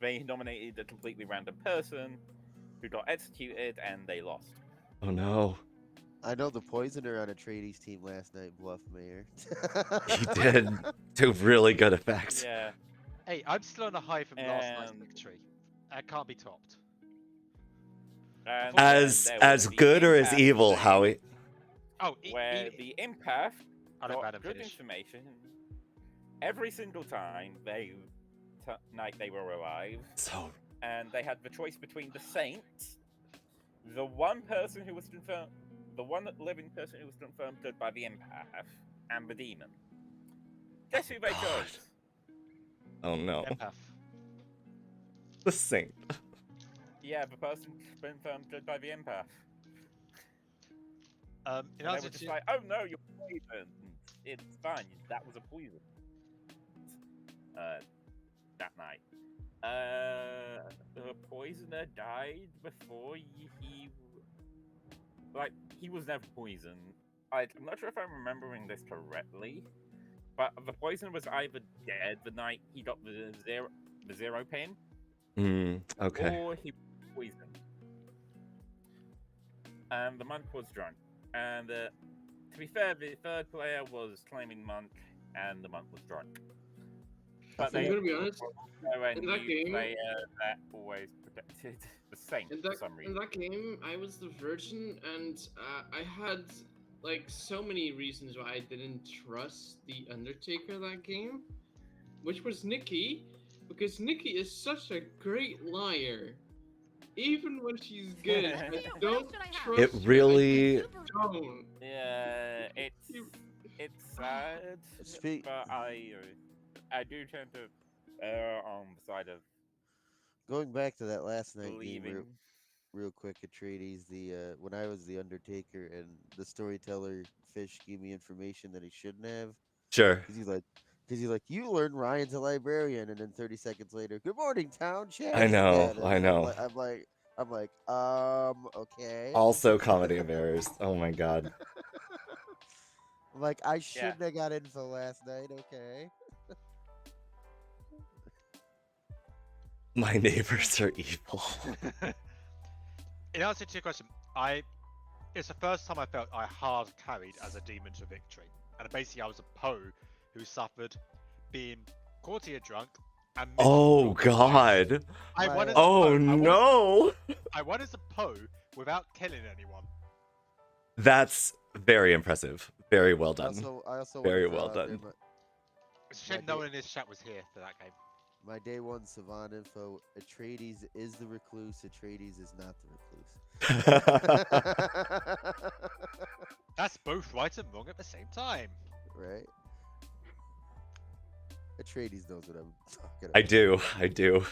they nominated a completely random person who got executed, and they lost. Oh no. I know the poisoner on Atreides' team last night, Bluff Mayor. He did to really good effect. Yeah. Hey, I'm still on a high from last night's And- victory. That can't be topped. And As then there was the good or as empath evil, thing, Howie. Oh, where the empath I don't got let him good finish. information every single time night they were alive, So and they had the choice between the saint, the one person who was confirmed, the one living person who was confirmed good by the empath, and the demon. Guess who they God. chose? oh no. Empath. The saint. Yeah, the person confirmed good by the empath. In And they answer were just to like, "Oh no, you're poisoned. It's fine. That was a poison." That night, the poisoner died before he was never poisoned. I'm not sure if I'm remembering this correctly, but the poisoner was either dead the night he got the zero pin, Okay. or he was poisoned. And the monk was drunk. And to be fair, the third player was claiming monk, and the monk was drunk. But I'm they gonna be honest, also a in that new game- player that always protected the saint for some in reason. that game, I was the virgin, and I had like so many reasons why I didn't trust the Undertaker that game, which was Nikki, because Nikki is such a great liar. Even when she's good, I don't trust It her. really- I don't. Yeah, it's sad, Speak- but I do tend to err on the side of Going back to that last night game, believing. real quick, Atreides, when I was the Undertaker and the storyteller Fish gave me information that he shouldn't have, Sure. because he's like, you learn Ryan's a librarian, and then 30 seconds later, good morning, town chat. I know, again," and I then know. I'm like, okay. Also comedy of errors. Oh my god. I'm like, I shouldn't have got info last night. Okay. My neighbors are evil. in answer to your question, it's the first time I felt I hard carried as a demon to victory, and basically I was a Poe who suffered being courtier drunk and Oh miserable twice. god. I won as a Oh Poe. no. I won as a Poe without killing anyone. That's very impressive. Very well done. I also Very went, well done. It's a shame no one in this chat was here for that game. My day one Savant info: Atreides is the Recluse. Atreides is not the Recluse. That's both right and wrong at the same time. Right? Atreides knows what I'm talking about. I do.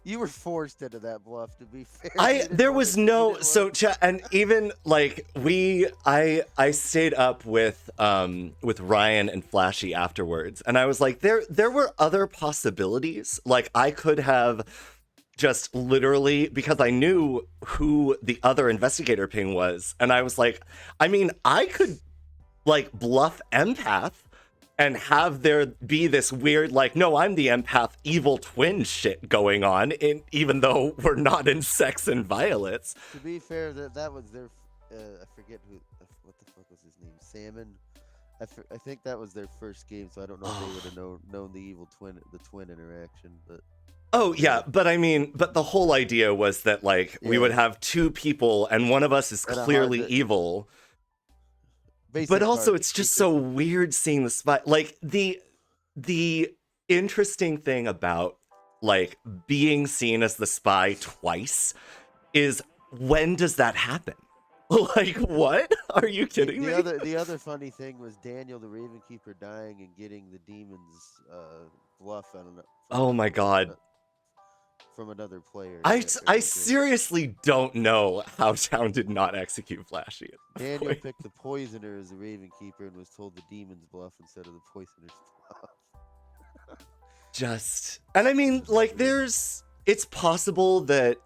You were forced into that, Bluff, to be fair. You didn't There want was to- you no didn't so want- and even like I stayed up with Ryan and Flashy afterwards, and I was like, there were other possibilities. Like I could have just literally, because I knew who the other investigator ping was, and I was like, I mean, I could like bluff empath and have there be this weird, like, no, I'm the empath evil twin shit going on, even though we're not in Sex and Violets. To be fair, that was their. I forget what the fuck was his name. Salmon. I think that was their first game, so I don't know if they would have known the evil twin, the twin interaction. But Oh, yeah, but I mean, but the whole idea was that, like, we would have two people, and one of us is And a clearly hard- evil. basic But also, hard- it's just so weird seeing the spy. Like, the interesting thing about, like, being seen as the spy twice is, when does that happen? Like, what? Are you kidding me? The other funny thing was Daniel the Ravenkeeper dying and getting the demon's bluff on Oh my god. from another player. I seriously don't know how Town did not execute Flashy. at that Daniel point. picked the poisoner as the Ravenkeeper and was told the demon's bluff instead of the poisoner's bluff. And I mean, like, it's possible that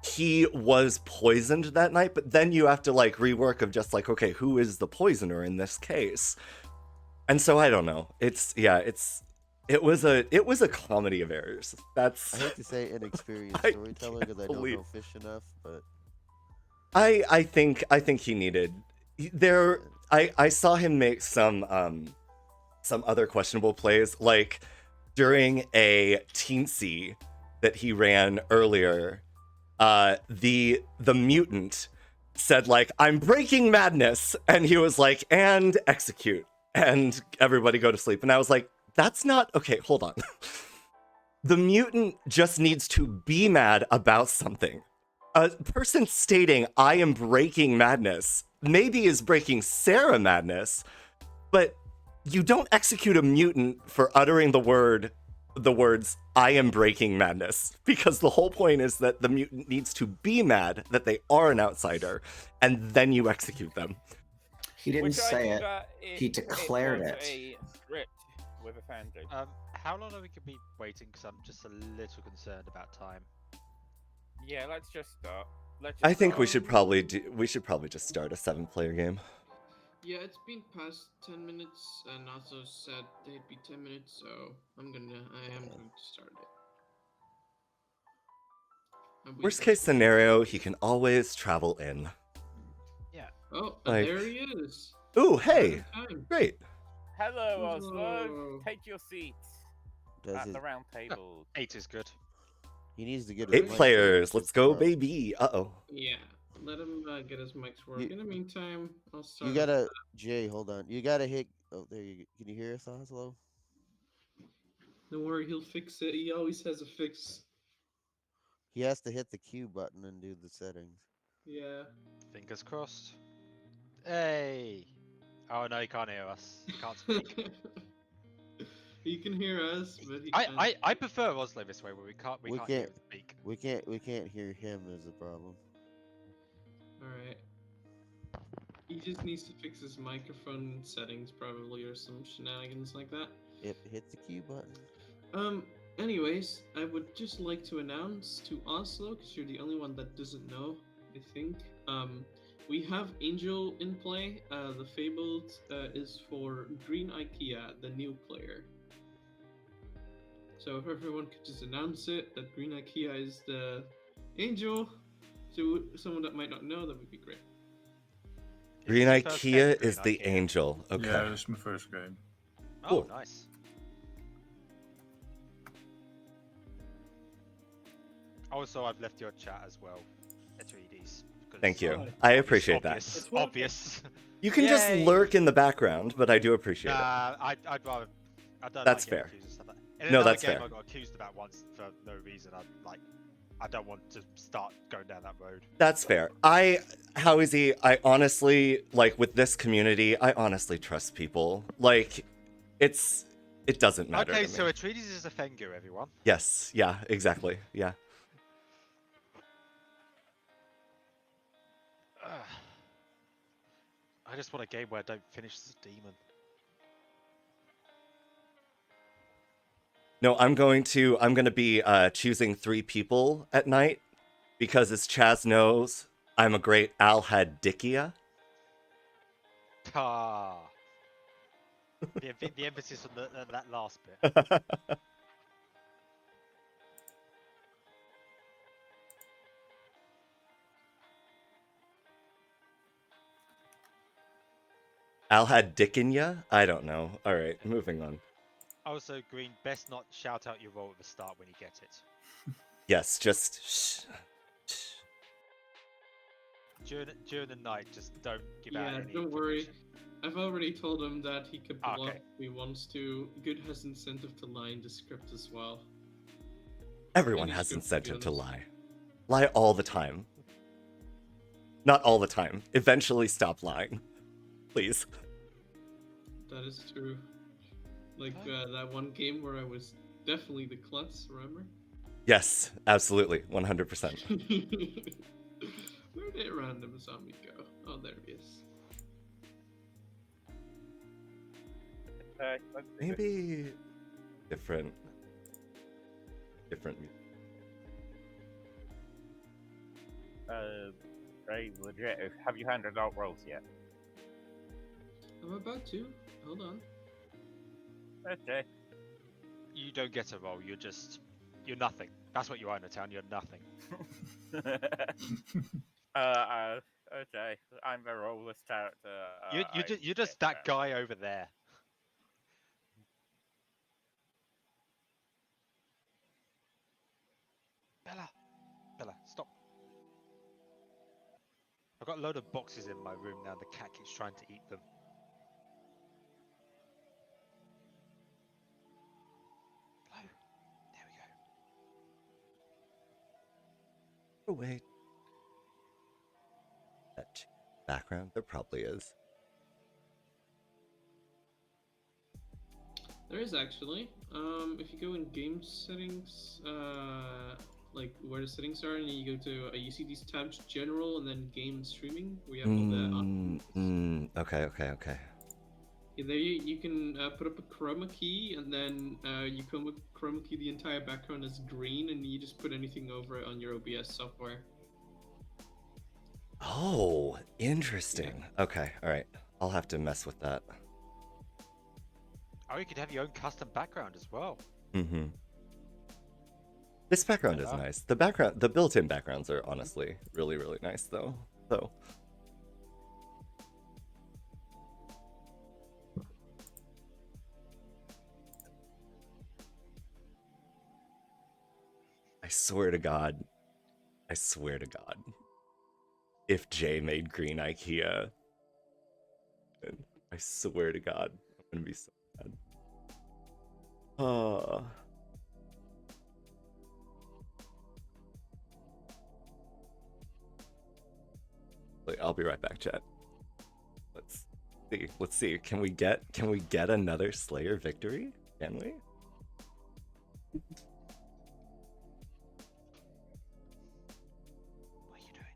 he was poisoned that night, but then you have to, like, rework of just, like, okay, who is the poisoner in this case? And so I don't know. It's It was a comedy of errors. That's I hate to say inexperienced I storyteller can't because I don't believe- know fish enough, but I think he needed there. I saw him make some other questionable plays, like during a teensy that he ran earlier. The mutant said like, "I'm breaking madness," and he was like, "And execute," and everybody go to sleep. And I was like, "That's not okay. Hold on." The mutant just needs to be mad about something. A person stating, "I am breaking madness," maybe is breaking Sarah madness, but you don't execute a mutant for uttering the words, "I am breaking madness," because the whole point is that the mutant needs to be mad that they are an outsider, and then you execute them. He didn't Which I say think it. that He declared was it. a script with a fan do. How long are we gonna be waiting? Because I'm just a little concerned about time. Yeah, let's just start. I think we start. should probably just start a 7-player game. Yeah, it's been past 10 minutes, and also said they'd be 10 minutes, so I am going to start it. And we Worst just case wait. scenario, he can always travel in. Yeah. Oh, like- and there he is. Ooh, Right hey, on time. great. Hello, Oslo. Hello. Take your seats does at it? the round table. 8 is good. He needs to get his 8 mic working, players, let's go, bro. baby. Uh-oh. Yeah, let him get his mics working. In the meantime, I'll start. You gotta, Jay, hold on. You gotta hit. Oh, there you go. Can you hear us, Oslo? Don't worry, he'll fix it. He always has a fix. He has to hit the Q button and do the settings. Yeah. Fingers crossed. Hey. Oh no, he can't hear us. He can't speak. He can hear us, but he I, can't. I prefer Oslo this way, where we can't hear him speak. We can't hear him is a problem. All right. He just needs to fix his microphone settings, probably, or some shenanigans like that. It hit the Q button. Anyways, I would just like to announce to Oslo, because you're the only one that doesn't know, I think. We have Angel in play. The Fabled is for Green IKEA, the new player. So if everyone could just announce it, that Green IKEA is the Angel, to someone that might not know, that would be great. Green Is this your first game, IKEA Green is the IKEA? angel. Okay. Yeah, this is my first game. Oh, Cool. nice. Also, I've left your chat as well, Atreides. because Thank you. Oh, I appreciate that. obvious, It's working. obvious. You can just Yay. lurk in the background, but I do appreciate it. I'd rather. I don't That's like getting fair. accused of stuff like that. In No, another that's game fair. I got accused of that once for no reason. I don't want to start going down that road. That's fair. How is he? I honestly, like, with this community, I honestly trust people. Like, it doesn't matter Okay, to so me. Atreides is a Fengu, everyone. Yes, yeah, exactly, yeah. I just want a game where I don't finish as a demon. No, I'm going to be choosing 3 people at night because, as Chaz knows, I'm a great Alhadikia. Ah. The emphasis on that last bit. Alhadikinya? I don't know. All right, moving on. Also, Green, best not shout out your role at the start when you get it. Yes, just shh. During the night, just don't give out Yeah, any don't worry. information. I've already told him that he could Ah, bluff okay. if he wants to. Good has incentive to lie in the script as well. Everyone Any has script, to be incentive to honest. lie. Lie all the time. Not all the time. Eventually stop lying. Please. That is true. Like that one game where I was definitely the klutz, remember? Yes, absolutely. 100%. Where did random zombie go? Oh, there he is. Let's do it. Maybe different music. Very legit. Have you handed out rolls yet? I'm about to. Hold on. Okay. You don't get a role. You're nothing. That's what you are in the town. You're nothing. Okay, I'm the roleless character. You're just that guy over there. Bella, stop. I've got a load of boxes in my room now. And the cat keeps trying to eat them. Hello. There we go. Oh, wait. That background? There probably is. There is actually. If you go in game settings, like where the settings are, and you go to you see these tabs: general, and then game streaming. We have all the options. Okay. Yeah, there you can put up a chroma key, and then you chroma key the entire background as green, and you just put anything over it on your OBS software. Oh, interesting. Yeah. Okay, all right. I'll have to mess with that. Oh, you could have your own custom background as well. Mm-hmm. This background is nice. The built-in backgrounds are honestly really, really nice, though. So. I swear to God. If Jay made green IKEA, then I swear to God, I'm gonna be so mad. Oh. Wait, I'll be right back, chat. Let's see. Can we get another Slayer victory? Can we? What are you doing?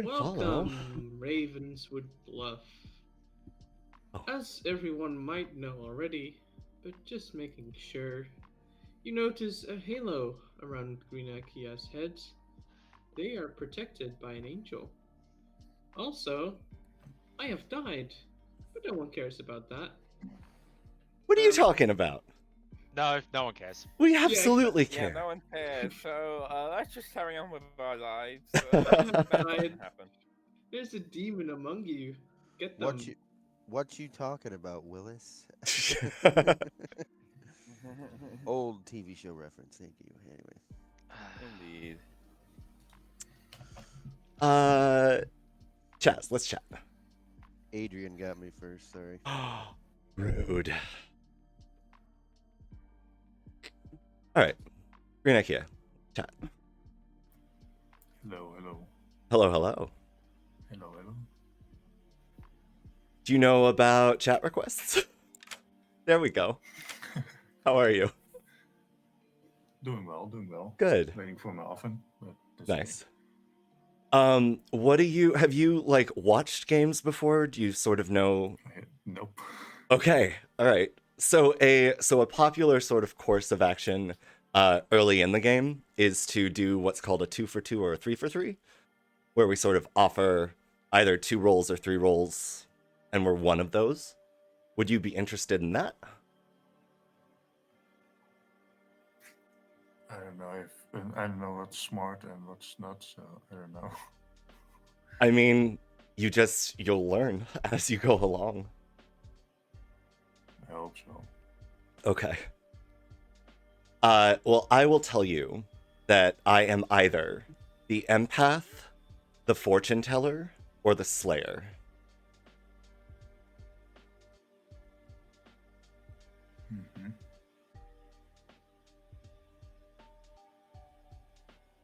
Welcome, Ravenswood Bluff. Oh. As everyone might know already, but just making sure, you notice a halo around Green Akia's head. They are protected by an angel. Also, I have died, but no one cares about that. What are you talking about? No, no one cares. We absolutely Yeah, care. no one cares. So let's just carry on with our lives. have Bad died. things happen. There's a demon among you. Get them. What you talking about, Willis? Old TV show reference. Thank you. Anyway. Indeed. Chaz, let's chat. Adrian got me first. Sorry. Rude. All right, Green Ikea, chat. Hello, hello. Hello, hello. Hello, hello. Do you know about chat requests? There we go. How are you? Doing well, doing well. Good. Waiting for my oven, but that's Nice. What do you have you like watched games before? Do you sort of know? Nope. Okay, all right. So a popular sort of course of action early in the game is to do what's called a 2-for-2 or a 3-for-3, where we sort of offer either 2 roles or 3 roles, and we're one of those. Would you be interested in that? I don't know what's smart and what's not, so I don't know. I mean, you'll learn as you go along. I hope so. Okay. Well, I will tell you that I am either the empath, the fortune teller, or the slayer. Mm-hmm.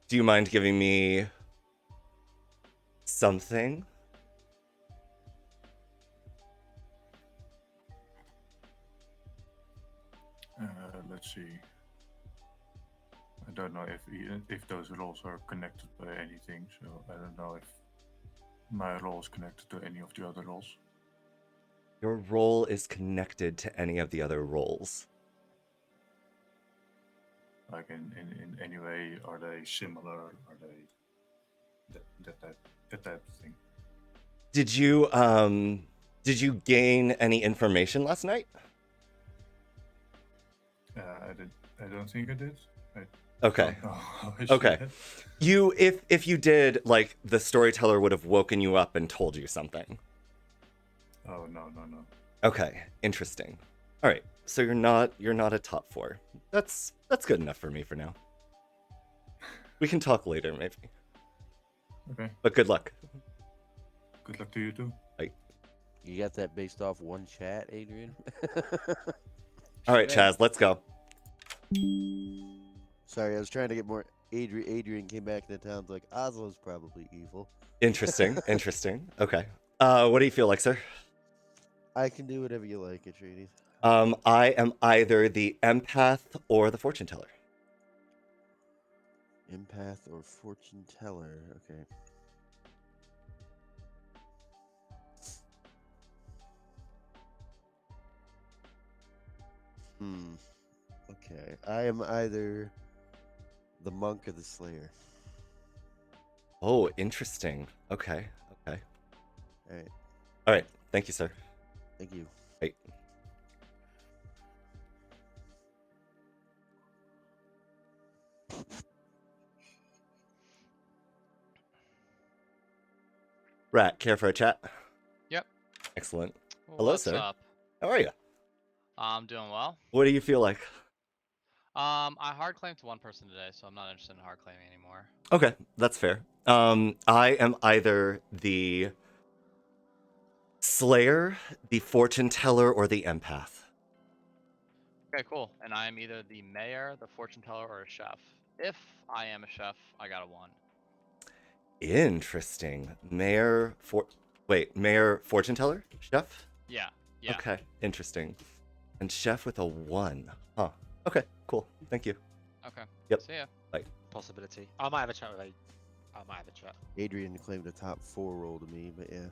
Do you mind giving me something? Let's see. I don't know if those roles are connected by anything, so I don't know if my role is connected to any of the other roles. Your role is connected to any of the other roles. Like in any way, are they similar? Are they that type of thing? Did you gain any information last night? I don't think I did. Okay. Okay. If you did, like, the storyteller would have woken you up and told you something. Oh no. Okay, interesting. All right, so you're not a top 4. That's good enough for me for now. We can talk later, maybe. Okay. But good luck. Good luck to you too. You got that based off one chat, Adrian? All right, Chaz, let's go. Sorry, I was trying to get more. Adrian came back into town. Like, Oslo's probably evil. Interesting. Okay. What do you feel like, sir? I can do whatever you like, Atreides. I am either the empath or the fortune teller. Empath or fortune teller. Okay. Okay. I am either the monk or the slayer. Oh, interesting. Okay. All right. All right. Thank you, sir. Thank you. Hey. Rat, care for a chat? Yep. Excellent. Hello, What's sir. up? How are you? I'm doing well. What do you feel like? I hard claimed to one person today, so I'm not interested in hard claiming anymore. Okay, that's fair. I am either the slayer, the fortune teller, or the empath. Okay, cool. And I am either the mayor, the fortune teller, or a chef. If I am a chef, I got a 1. Interesting. Mayor, fortune teller? Chef? Yeah. Okay, interesting. And chef with a 1. Huh. Okay, cool. Thank you. Okay. Yep. See ya. Possibility. I might have a chat with I might have a chat. Adrian claimed a top 4 roll to me, but yeah.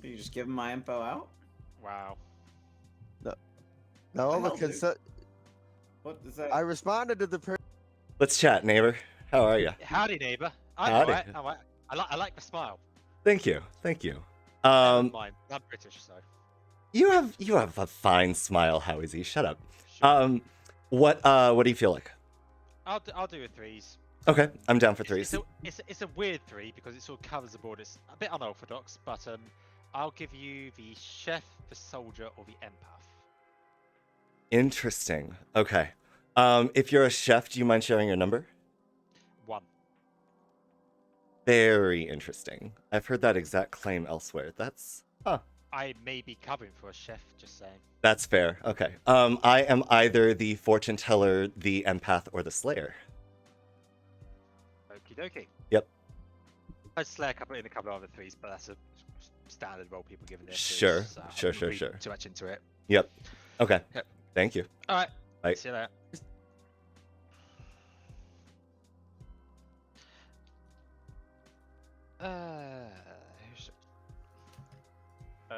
You just giving my info out? Wow. No, hell, because What is that? I responded to the person. Let's chat, neighbor. How are you? Howdy, neighbor. I'm Howdy. alright. I'm alright. I like the smile. Thank you. Thank you. Mine. I'm British, so. You have a fine smile, Howie. Shut up. Sure. What do you feel like? I'll do a threes. Okay, I'm down for It's- threes. It's a weird 3 because it sort of covers the board. It's a bit unorthodox, but I'll give you the chef, the soldier, or the empath. Interesting. Okay. If you're a chef, do you mind sharing your number? 1. Very interesting. I've heard that exact claim elsewhere. That's I may be covering for a chef, just saying. that's fair. Okay. I am either the fortune teller, the empath, or the slayer. Okie dokie. Yep. I'd slay in a couple of other 3s, but that's a standard role people give in their Sure, 3s, so I sure, wouldn't sure, read sure. Too much into it. Yep. Okay. Yep. Thank you. All right. Bye. See you later. Who's-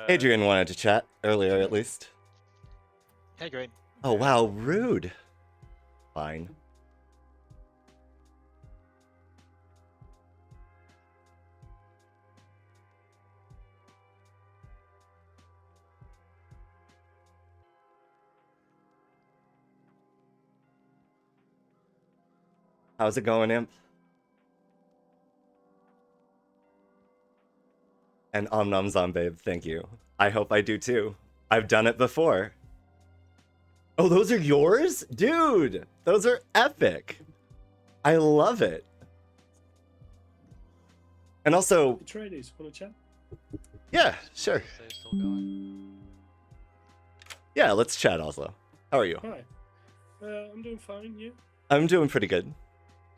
Adrian wanted to chat earlier, at least. Hey, Green. Oh wow, rude. Fine. How's it going, Imp? And Om Nom Zombabe, thank you. I hope I do too. I've done it before. Oh, those are yours? Dude, those are epic. I love it. And also, Atreides, want to chat? yeah, sure. Say it's still going. Yeah, let's chat, Oslo. How are you? Hi. I'm doing fine, you? I'm doing pretty good.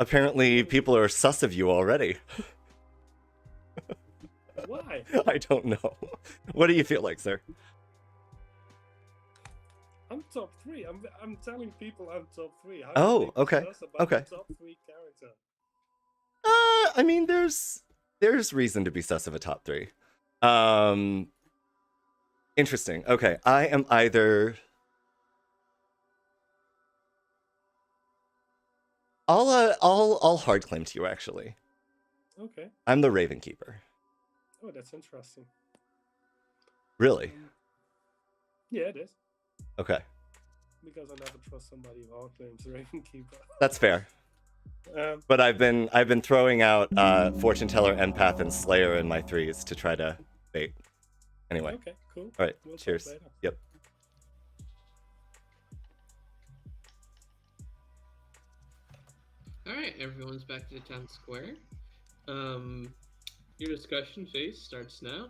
Apparently, people are sus of you already. Why? I don't know. What do you feel like, sir? I'm top 3. I'm telling people I'm top 3. How Oh, can they okay, discuss about okay. the top 3 character? I mean, there's reason to be sus of a top 3. Interesting. Okay, I am either. I'll hard claim to you actually. Okay. I'm the Raven Keeper. Oh, that's interesting. Really? Yeah, it is. Okay, Because I never trust somebody who all claims Ravenkeeper. that's fair. But I've been throwing out Fortune Teller, Empath, and Slayer in my 3s to try to bait. Anyway. Okay, cool. All right. We'll talk Cheers. later. Yep. Alright, everyone's back to the town square. Your discussion phase starts now.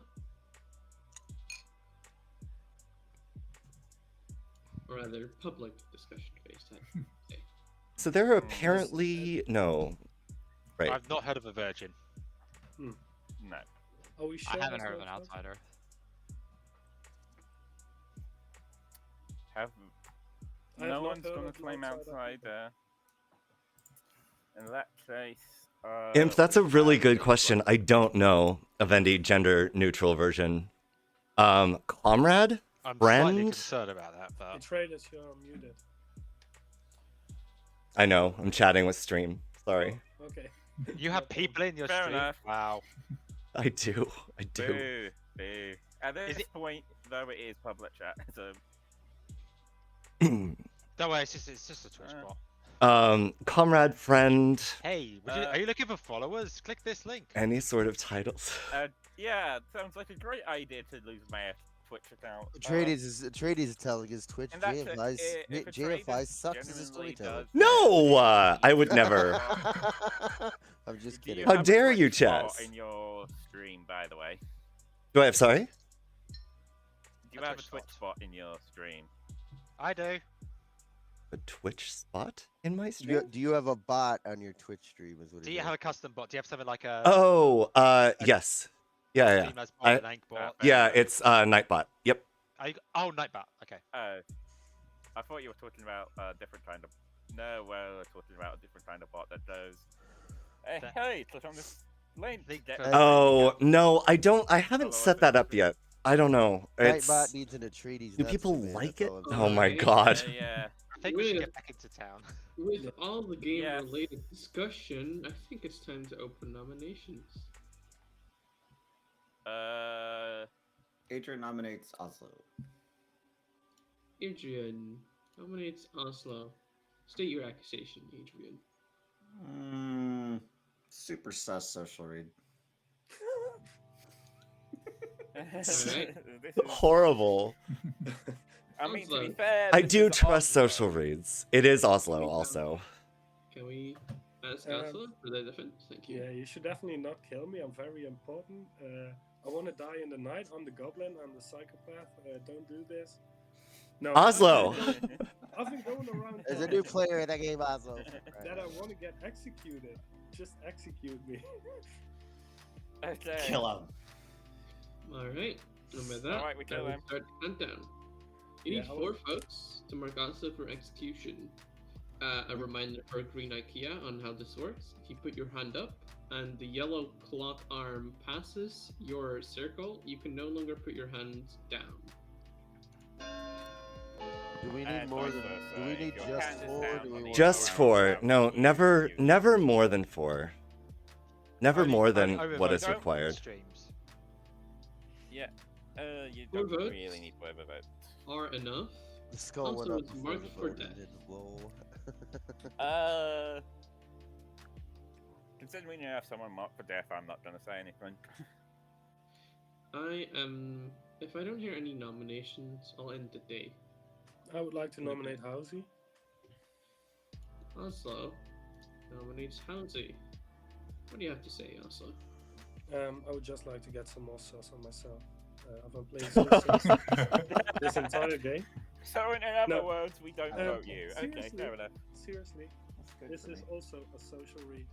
Or rather, public discussion phase, I should say. So there are apparently no. Right. I've not heard of a virgin. No. Are we sure I haven't there's heard of no an trust? outsider. Have I have no not one's heard gonna of an claim outsider. In that case, Imp, that's a we really have good a question. I don't know of any gender neutral version. Comrade? I'm slightly Friend? concerned about that, but Atreides, you're muted. I know. I'm chatting with stream. Sorry. Oh, okay. you have people in your Fair stream. enough. Wow. I do. I do. Boo, boo. At this it- point, though, it is public chat, so Don't worry, it's just a Twitch Uh, bot. Comrade, friend, Hey, are you looking for followers? Click this link. any sort of titles. yeah, sounds like a great idea to lose my Twitch account. Atreides is telling his Twitch in that case, if JFI Atreides sucks as a genuinely storyteller. does No, I would never. I'm just Do you kidding. How have a dare you, Twitch bot Chaz? in your stream, by the way? Do I have, sorry? Do you A have a Twitch Twitch bot in your stream? I do. A Twitch spot in my Do stream? you have a bot on your Twitch stream? Is what Do it you is. have a custom bot? Do you have something like a Oh, yes. Yeah, yeah. Steam as I- bot, an Ank bot? Yeah, it's Nightbot. Yep. Oh, Nightbot. Okay. I thought you were talking about a different kind of. No, well, we're talking about a different kind of bot that does Hey, it's on this lane. Think Get- for- Oh no, I don't. I haven't Follow set us that in up the- yet. I don't know. Nightbot It's needs an Atreides. do Nazi, people man, like that's it? all I'm Oh my saying. god. Yeah. I think we should get back into town. With all the Yes. game-related discussion, I think it's time to open nominations. Adrian nominates Oslo. Adrian nominates Oslo. State your accusation, Adrian. Super sus social read. Alright. This is- Horrible. I mean, to be Oslo. fair, I this do is trust Oslo. social reads. It is Oslo Okay. also. Can we ask Um, Oslo for the defense? Thank you. Yeah, you should definitely not kill me. I'm very important. I want to die in the night. I'm the goblin. I'm the psychopath. Don't do this. No. Oslo! I've been going around There's a telling new people player in that game, Oslo. that I want to get executed. Just execute me. Okay. Kill him. Alright. And with that, Alright, we kill will him. start the countdown. You Yeah, need I 4 will- votes to mark Oslo for execution. A reminder for Green IKEA on how this works. If you put your hand up and the yellow clock arm passes your circle, you can no longer put your hand down. Do we need And more vice than? versa, Do we if need your just hand is 4? down Do we on the want Just Wow. 4. No, never You- never more than 4. Never Only- more than only what vote is don't required. Streams. You 4 don't votes. really need whatever vote. Are enough. The skull went Also, up it's before marked the for vote death. ended. Lol. Considering you have someone marked for death, I'm not gonna say anything. I am. If I don't hear any nominations, I'll end the day. I would like to nominate Housey. Oslo nominates Halsey. What do you have to say, Oslo? I would just like to get some more sauce on myself. I've been playing since this entire game. So in other No. words, we don't vote you. Okay, seriously. fair enough. Seriously, That's good this for is me. also a social read.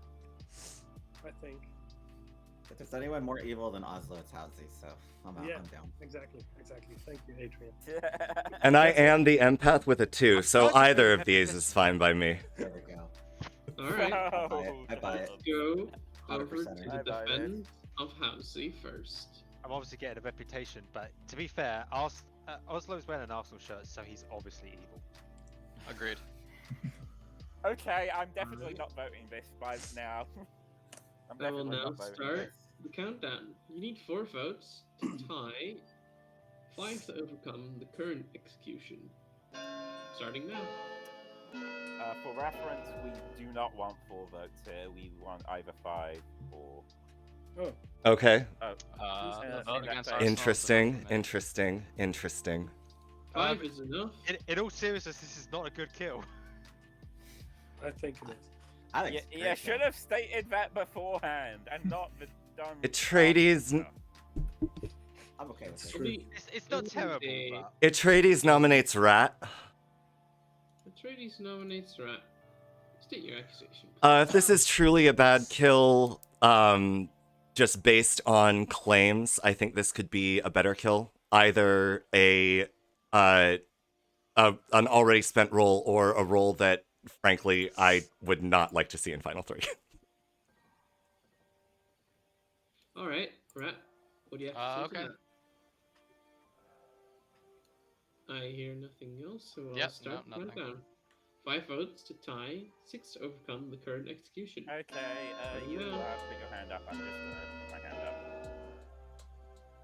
I think. If there's anyone more evil than Oslo, it's Halsey, so I'm out. Yeah. I'm down. Exactly. Thank you, Adrian. And I am the empath with a 2, so thought you either were of these is fine by me. There we go. Alright, I buy it. I buy it. go over 100% to agree. the I buy it. defense of Halsey first. I'm obviously getting a reputation, but to be fair, Oslo's wearing an Arsenal shirt, so he's obviously evil. Agreed. Okay, I'm definitely not voting this by now. I'm I will definitely now not voting start this. the countdown. You need 4 votes to tie, 5 to overcome the current execution. Starting now. For reference, we do not want 4 votes here. We want either 5 or. Okay. A Yeah, vote that against fair. Arsenal is Interesting, development. interesting. 5 is enough. In all seriousness, this is not a good kill. I think it is. I think Yeah, it's you great, should have stated that beforehand and not done. Atreides, though. I'm okay with it. It'll be- It's not Ooh, terrible, they- but Atreides nominates Rat. Atreides nominates Rat. State your accusation. If this is truly a bad kill, just based on claims, I think this could be a better kill. Either an already spent roll or a roll that, frankly, I would not like to see in Final 3. Alright, Rat. What do you have to say to Okay. that? I hear nothing else, so I'll Yep, start no, the nothing. countdown. 5 votes to tie, 6 to overcome the current execution. Okay, you Yeah. put your hand up. I'm just gonna put my hand up.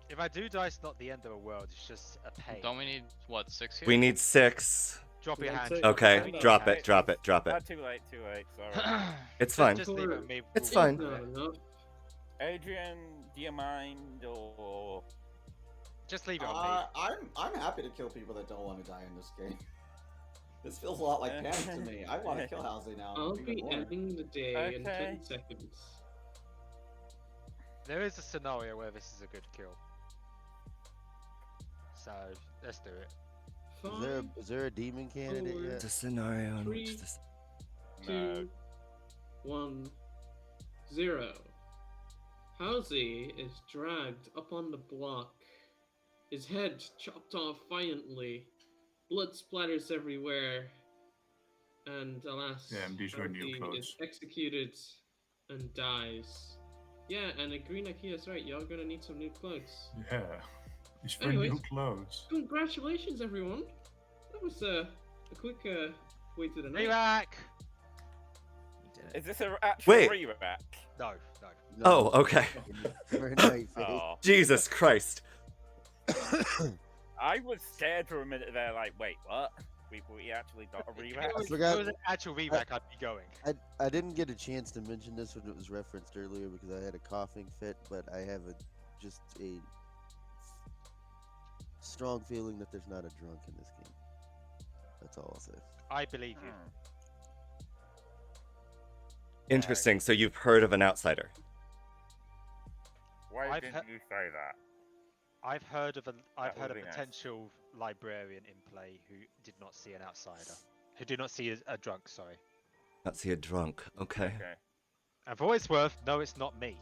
if I do die, it's not the end of the world. It's just a pain. Don't we need what 6 here? We need 6. Drop your hand. Okay, Okay. drop it, drop it, drop it. Too late, sorry. It's fine. Just leave it with me. It's We'll- fine. Not enough. Adrian, do you mind or. Just leave it on me. I'm happy to kill people that don't want to die in this game. This feels a lot like panic to me. I want to kill Halsey now. I'll even be more. ending the day in Okay. 10 seconds. There is a scenario where this is a good kill. So let's do it. Is there a demon candidate Four. yet? It's a scenario in which Three. this. 2, 1, 0. Halsey is dragged up on the block, his head chopped off violently, blood splatters everywhere, and alas, Yeah, these were new Halsey is clothes. executed and dies. Yeah, and a green Akia's right. Y'all gonna need some new clothes. Yeah. It's for Anyways. new clothes. Congratulations, everyone. That was a quick way to the night. Re-rack! Is this an actual Wait. re-rack? No. Oh, okay. For a night, Faith. Oh, Jesus Christ. I was scared for a minute there. Like, wait, what? We actually got a If re-rack? it was, forgot- if it was an actual re-rack, I'd be going. I didn't get a chance to mention this when it was referenced earlier because I had a coughing fit, but I have just a strong feeling that there's not a drunk in this game. That's all I'll say. I believe you. Interesting. So you've heard of an outsider? Why I've didn't you say that? I've heard of a would be nice. potential librarian in play who did not see an outsider, who did not see a drunk. Sorry. Not see a drunk. Okay. Okay. And for what it's worth, no, it's not me.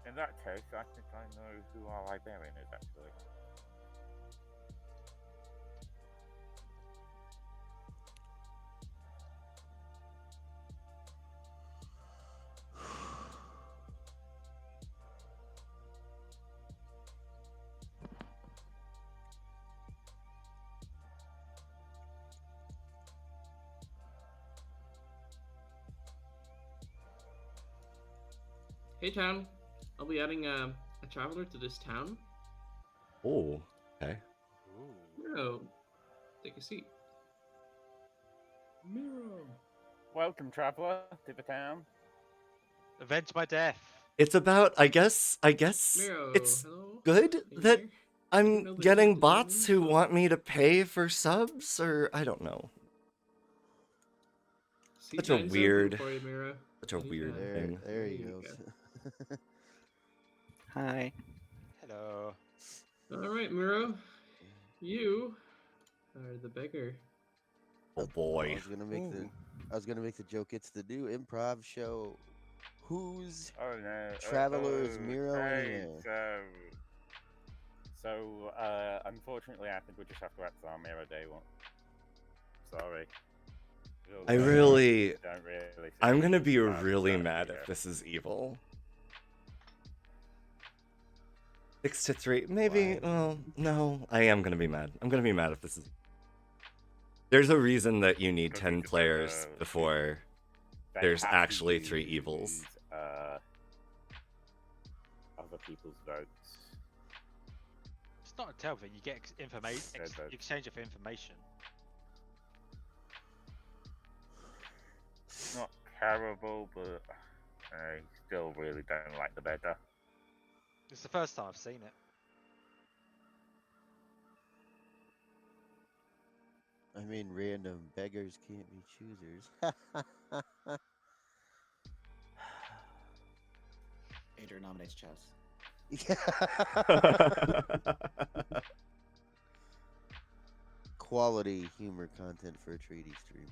In that case, I think I know who our librarian is actually. Hey, town. I'll be adding a traveler to this town. Oh, okay. Miro, take a seat. Miro. Welcome, traveller, to the town. Avenge my death. It's about, I guess Miro, it's hello? good Are you that here? I'm know that getting you can bots do who want me to pay for subs, or I don't know. Seat Such a nine's open weird- for you, Miro. Such a There you weird go. thing. There he There you goes. Hi. Hello. All right, Miro. You are the beggar. Oh I boy. was gonna make the joke. It's the new improv show. Who's Oh no. Traveller's Miro anywhere. So, unfortunately, I think we just have to act our Miro Day one. Sorry. I really, don't really I'm gonna be think really that's mad here. if this is evil. 6 to 3, maybe. Why? Well, no, I am gonna be mad. I'm gonna be mad if this is. There's a reason that you need Because 10 we just players have to- before They there's have to actually 3 evils. use, other people's votes. It's not a tell you get information, Said that. exchange of information. It's not terrible, but I still really don't like the better. It's the first time I've seen it. I mean, random beggars can't be choosers. Adrian nominates chess. Quality humor content for a treaty stream.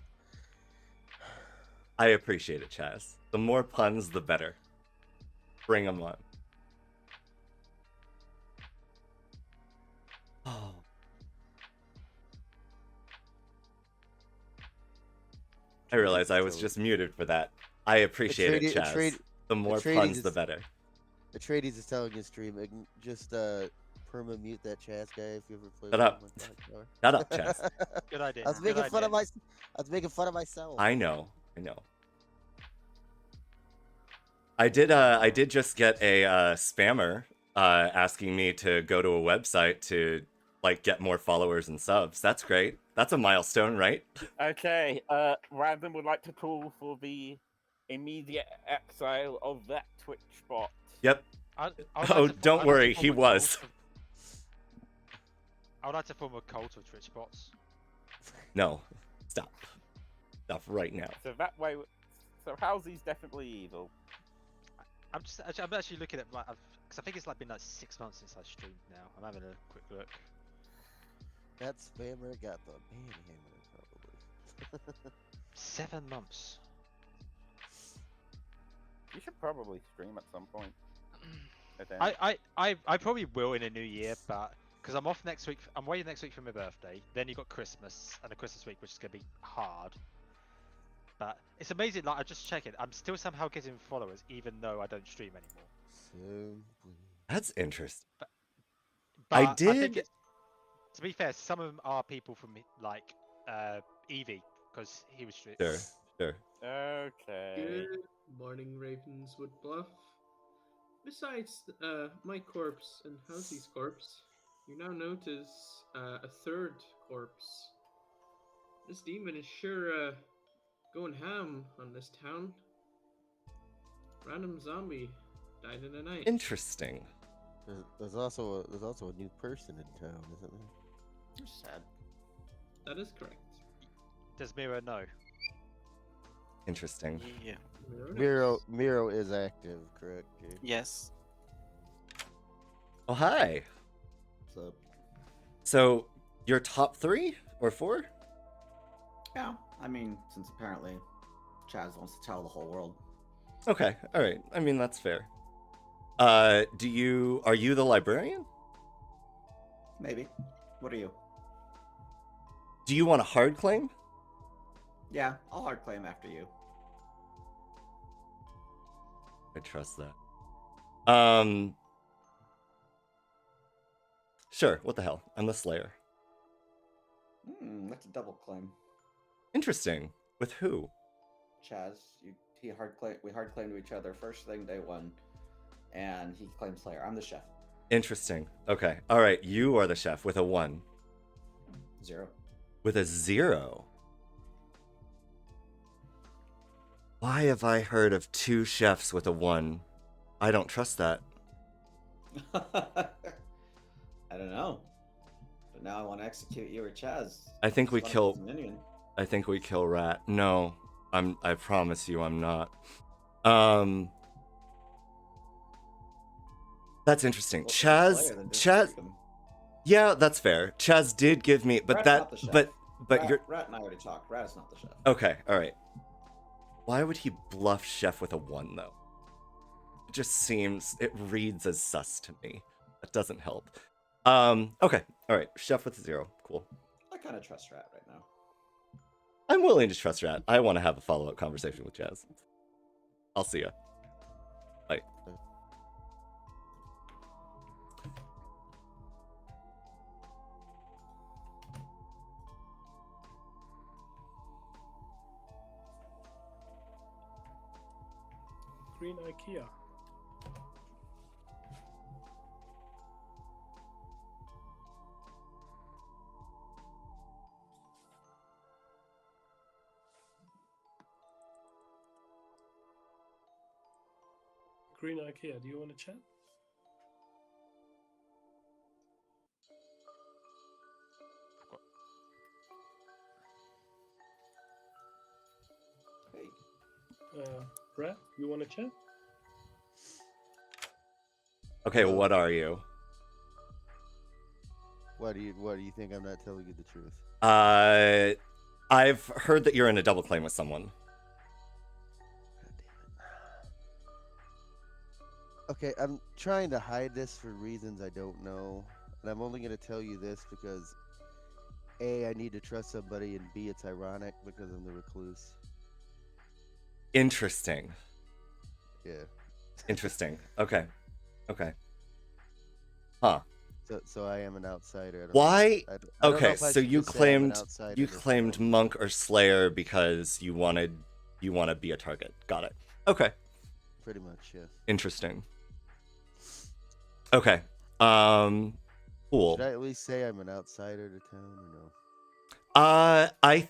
I appreciate it, Chaz. The more puns, the better. Bring them on. Oh. I realize I was just muted for that. I appreciate it, Chaz. The more puns, the better. Atreides is telling his stream, just perma mute that Chaz guy if you ever play. Shut up. with him on Clocktower. Shut up, Chaz. Good idea. I was making fun of myself. I know. I did just get a spammer asking me to go to a website to like get more followers and subs. That's great. That's a milestone, right? Okay, Random would like to call for the immediate exile of that Twitch bot. Yep. I Oh, don't worry, he was. I would like to form a cult of Twitch bots. No. Stop. Stop right now. So that way, so Halsey's definitely evil. I'm actually looking at my, because I think it's like been like 6 months since I streamed now. I'm having a quick look. That spammer got the manhammer, probably. 7 months. You should probably stream at some point. I probably will in a new year, but because I'm off next week, I'm waiting next week for my birthday. Then you got Christmas and a Christmas week, which is gonna be hard. But it's amazing. Like I just check it. I'm still somehow getting followers, even though I don't stream anymore. That's interesting. But I think did. to be fair, some of them are people from like Eevee, because he was streaming. Sure. Okay. Good morning, Ravenswood Bluff. Besides my corpse and Housy's corpse, you now notice a third corpse. This demon is sure going ham on this town. Random zombie died in the night. Interesting. There's also a new person in town, isn't there? Sad. That is correct. Does Miro know? Interesting. Yeah. Miro is active, correct? Jake? Yes. Oh, hi. So, So, your top 3 or 4? yeah, I mean, since apparently Chaz wants to tell the whole world. Okay, all right. I mean, that's fair. Are you the librarian? Maybe. What are you? Do you want a hard claim? Yeah, I'll hard claim after you. I trust that. Sure, what the hell? I'm the Slayer. That's a double claim. Interesting. With who? Chaz, we hard claimed to each other first thing day one, and he claimed Slayer. I'm the chef. Interesting. Okay. All right, you are the chef with a 1. 0. With a 0. Why have I heard of 2 chefs with a 1? I don't trust that. I don't know. But now I want to execute you or Chaz. I think we It's kill. fun with the minion. I think we kill Rat. No, I promise you, I'm not. That's interesting. Well, if you're Chaz. Slayer, then just Chaz. freak him. Yeah, that's fair. Chaz did give me, but Rat's that, not the chef. but Rat, you're Rat and I already talked. Rat is not the chef. okay. All right. Why would he bluff chef with a 1 though? It just seems, it reads as sus to me. That doesn't help. Okay. All right. Chef with a 0. Cool. I kind of trust Rat right now. I'm willing to trust Rat. I want to have a follow-up conversation with Chaz. I'll see ya. Bye. Green IKEA. Green IKEA, do you want to chat? Hey. Brad, you want to chat? Okay, what are you? Why do you think I'm not telling you the truth? I've heard that you're in a double claim with someone. God damn it. Okay, I'm trying to hide this for reasons I don't know. And I'm only going to tell you this because A, I need to trust somebody, and B, it's ironic because I'm the Recluse. Interesting. Yeah. Interesting. Okay. Huh. So I am an outsider. I don't Why? know- I don't know Okay, if I so should you just say I'm an claimed outsider you or claimed something. monk or slayer because you want to be a target. Got it. Okay. Pretty much, yeah. Interesting. Okay. Cool. Should I at least say I'm an outsider to town or no? I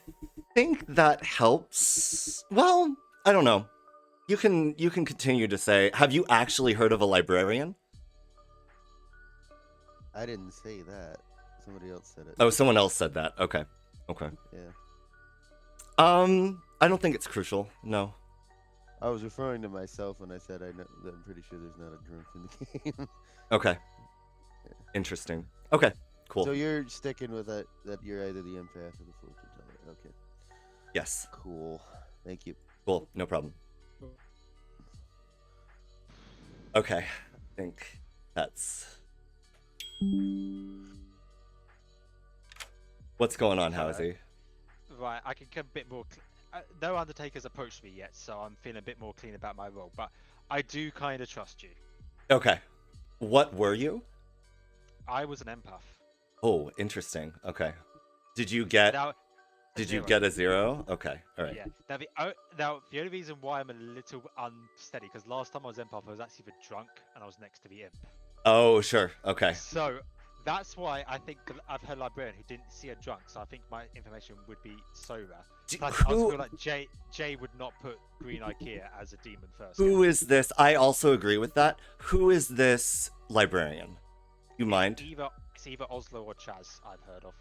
think that helps. Well, I don't know. You can continue to say, have you actually heard of a librarian? I didn't say that. Somebody else said it. Oh, someone else said that. Okay. Yeah. I don't think it's crucial. No. I was referring to myself when I said I know that I'm pretty sure there's not a drunk in the game. Okay. Interesting. Okay. Cool. So you're sticking with that you're either the empath or the fortune teller. Okay. Yes. Cool. Thank you. Cool. No problem. Okay. I think that's... What's going on, Housey? Right, I can get a bit more. no Undertaker's approached me yet, so I'm feeling a bit more clean about my role. But I do kind of trust you. Okay. What were you? I was an empath. Oh, interesting. Okay. Did you get Now, Did you zero. get a 0? Okay. All right. Yeah. Now the only reason why I'm a little unsteady because last time I was empath, I was actually drunk and I was next to the imp. Oh, sure. Okay. So that's why I think I've heard librarian who didn't see her drunk, so I think my information would be sober. Plus, I also feel like Jay would not put Green Ikea as a demon first. Who is this? I also agree with that. Who is this librarian? You mind? It's either Oslo or Chaz I've heard of.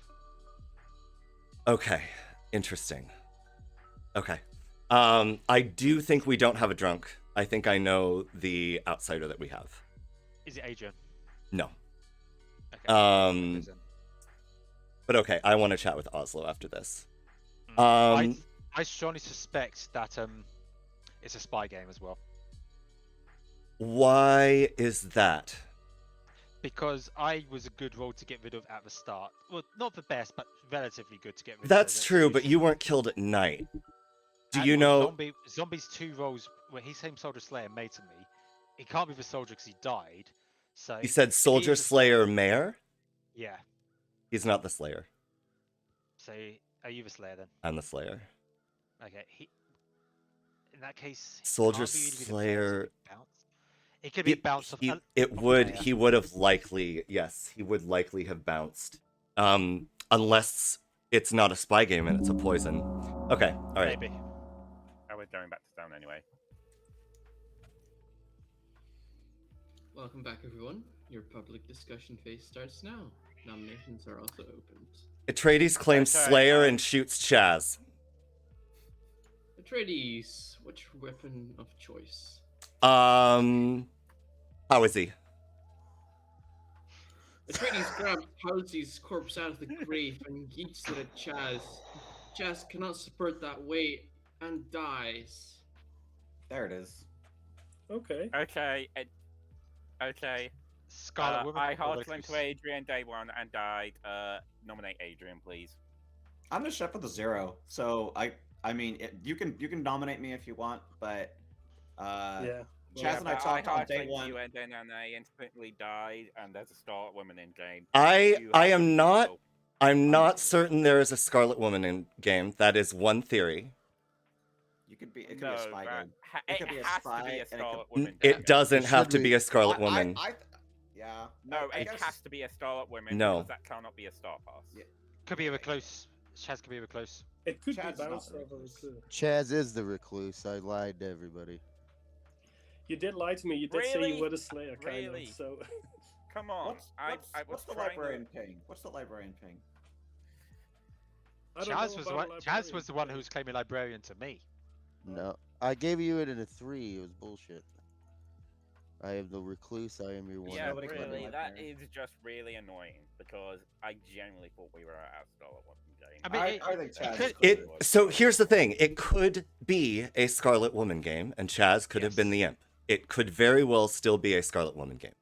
Okay. Interesting. Okay. I do think we don't have a drunk. I think I know the outsider that we have. Is it Adrian? No. Okay. But okay, I want to chat with Oslo after this. I strongly suspect that it's a spy game as well. Why is that? Because I was a good role to get rid of at the start. Well, not the best, but relatively good to get rid of. That's true, but you weren't killed at night. Do you know? Zombie's 2 roles where he same Soldier Slayer made to me. He can't be the soldier because he died. So You said Soldier Slayer Mayor? Yeah. He's not the Slayer. So are you the Slayer then? I'm the Slayer. Okay. In that case, Soldier Slayer. It could be a bounce of. He would have likely. Yes, he would likely have bounced. Unless it's not a spy game and it's a poison. Okay. All right. Maybe. I was going back to town anyway. Welcome back, everyone. Your public discussion phase starts now. Nominations are also opened. Atreides claims Slayer and shoots Chaz. Atreides, what's your weapon of choice? How is he? Atreides grabs Halsey's corpse out of the grave and yeets it at Chaz. Chaz cannot support that weight and dies. There it is. Okay. Okay. Scarlet Woman. I hard linked to Adrian day 1 and died. Nominate Adrian, please. I'm the chef with a 0, so I mean, you can nominate me if you want, but yeah. Chaz and I talked on day 1. You and then I instantly died, and there's a Scarlet Woman in game. I'm not certain there is a Scarlet Woman in game. That is one theory. It could be a spy game. It could be a spy. It doesn't have to be a Scarlet Woman. Yeah. No, it has to be a Scarlet Woman. No. Because that cannot be a Star Pass. Yeah. Could be a Recluse. Chaz could be a Recluse. It could Chaz be is bounced not off a Recluse. Chaz is the Recluse. I lied to everybody. You did lie to me. You did say you were the Slayer, kind Really? of. So. Come on. What's the librarian ping? What's the librarian ping? Chaz was the one who was claiming librarian to me. No, I gave you it in a 3. It was bullshit. I am the Recluse. I am your one. Yeah, really, that is just really annoying because I genuinely thought we were at our Scarlet Woman game. I mean, I think Chaz. So here's the thing: it could be a Scarlet Woman game, and Chaz could have been the imp. It could very well still be a Scarlet Woman game.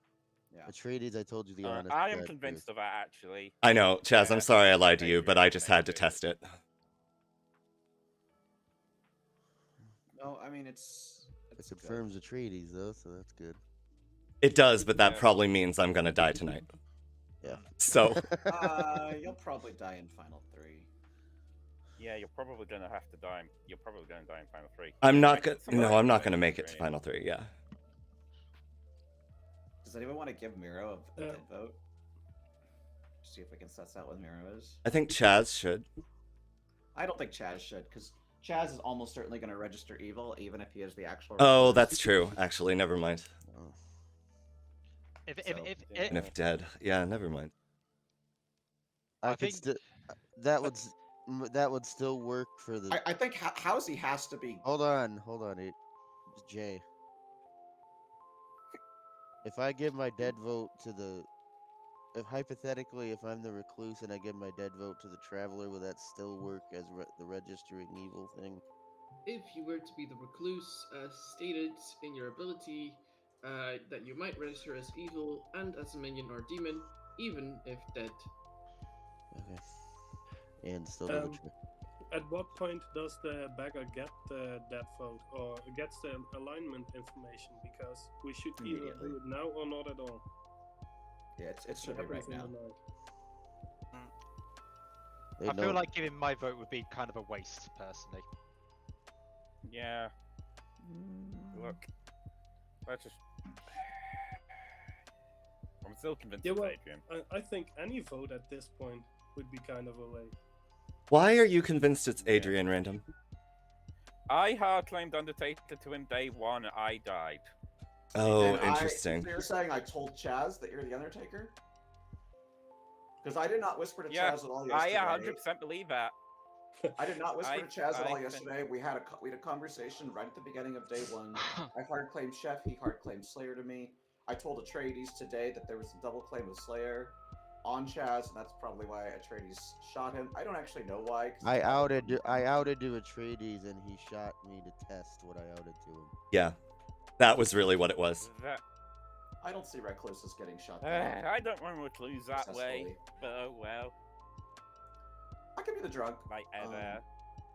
Yeah. Atreides, I told you the honest. I am convinced of that actually. I know, Chaz. I'm sorry I lied to you, but I just had to test it. No, I mean It confirms Atreides though, so that's good. It does, but that probably means I'm gonna die tonight. Yeah. So. You'll probably die in Final 3. Yeah, you're probably gonna have to die. You're probably gonna die in Final 3. I'm not gonna make it to Final 3. Yeah. Does anyone want to give Miro a dead vote? See if we can suss out what Miro is. I think Chaz should. I don't think Chaz should, because Chaz is almost certainly going to register evil, even if he is the actual. Oh, that's true. Actually, never mind. And if dead, yeah, never mind. I think that would still work for the. I think Housey has to be. Hold on, Jay. If I give my dead vote to the, if I'm the Recluse and I give my dead vote to the Traveler, will that still work as the registering evil thing? If you were to be the Recluse, as stated in your ability, that you might register as evil and as a minion or demon, even if dead. Okay. And still At what point does the beggar get that vote or gets the alignment information? Because we should either Immediately. do it now or not at all. Yeah, it should be right happens in now. the night. They I feel know- like giving my vote would be kind of a waste, personally. Yeah. Look, let's just. I'm still convinced Yeah, it's well, Adrian. I think any vote at this point would be kind of a way. Why are you convinced it's Adrian, Random? I hard claimed Undertaker to him day one. I died. Oh, And interesting. So you're saying I told Chaz that you're the Undertaker? Because I did not whisper to Yeah, Chaz at all I yesterday. 100% believe that. I did not whisper to Chaz at all I yesterday. We had a conversation right at the beginning of day one. I hard claimed Chef. He hard claimed Slayer to me. I told Atreides today that there was a double claim of Slayer on Chaz, and that's probably why Atreides shot him. I don't actually know why. 'Cause I outed to Atreides, and he shot me to test what I outed to him. Yeah, that was really what it was. That, I don't see Recluse as getting shot down. I don't want to Recluse that way, Successfully. but oh well. I could be the drunk. Like ever.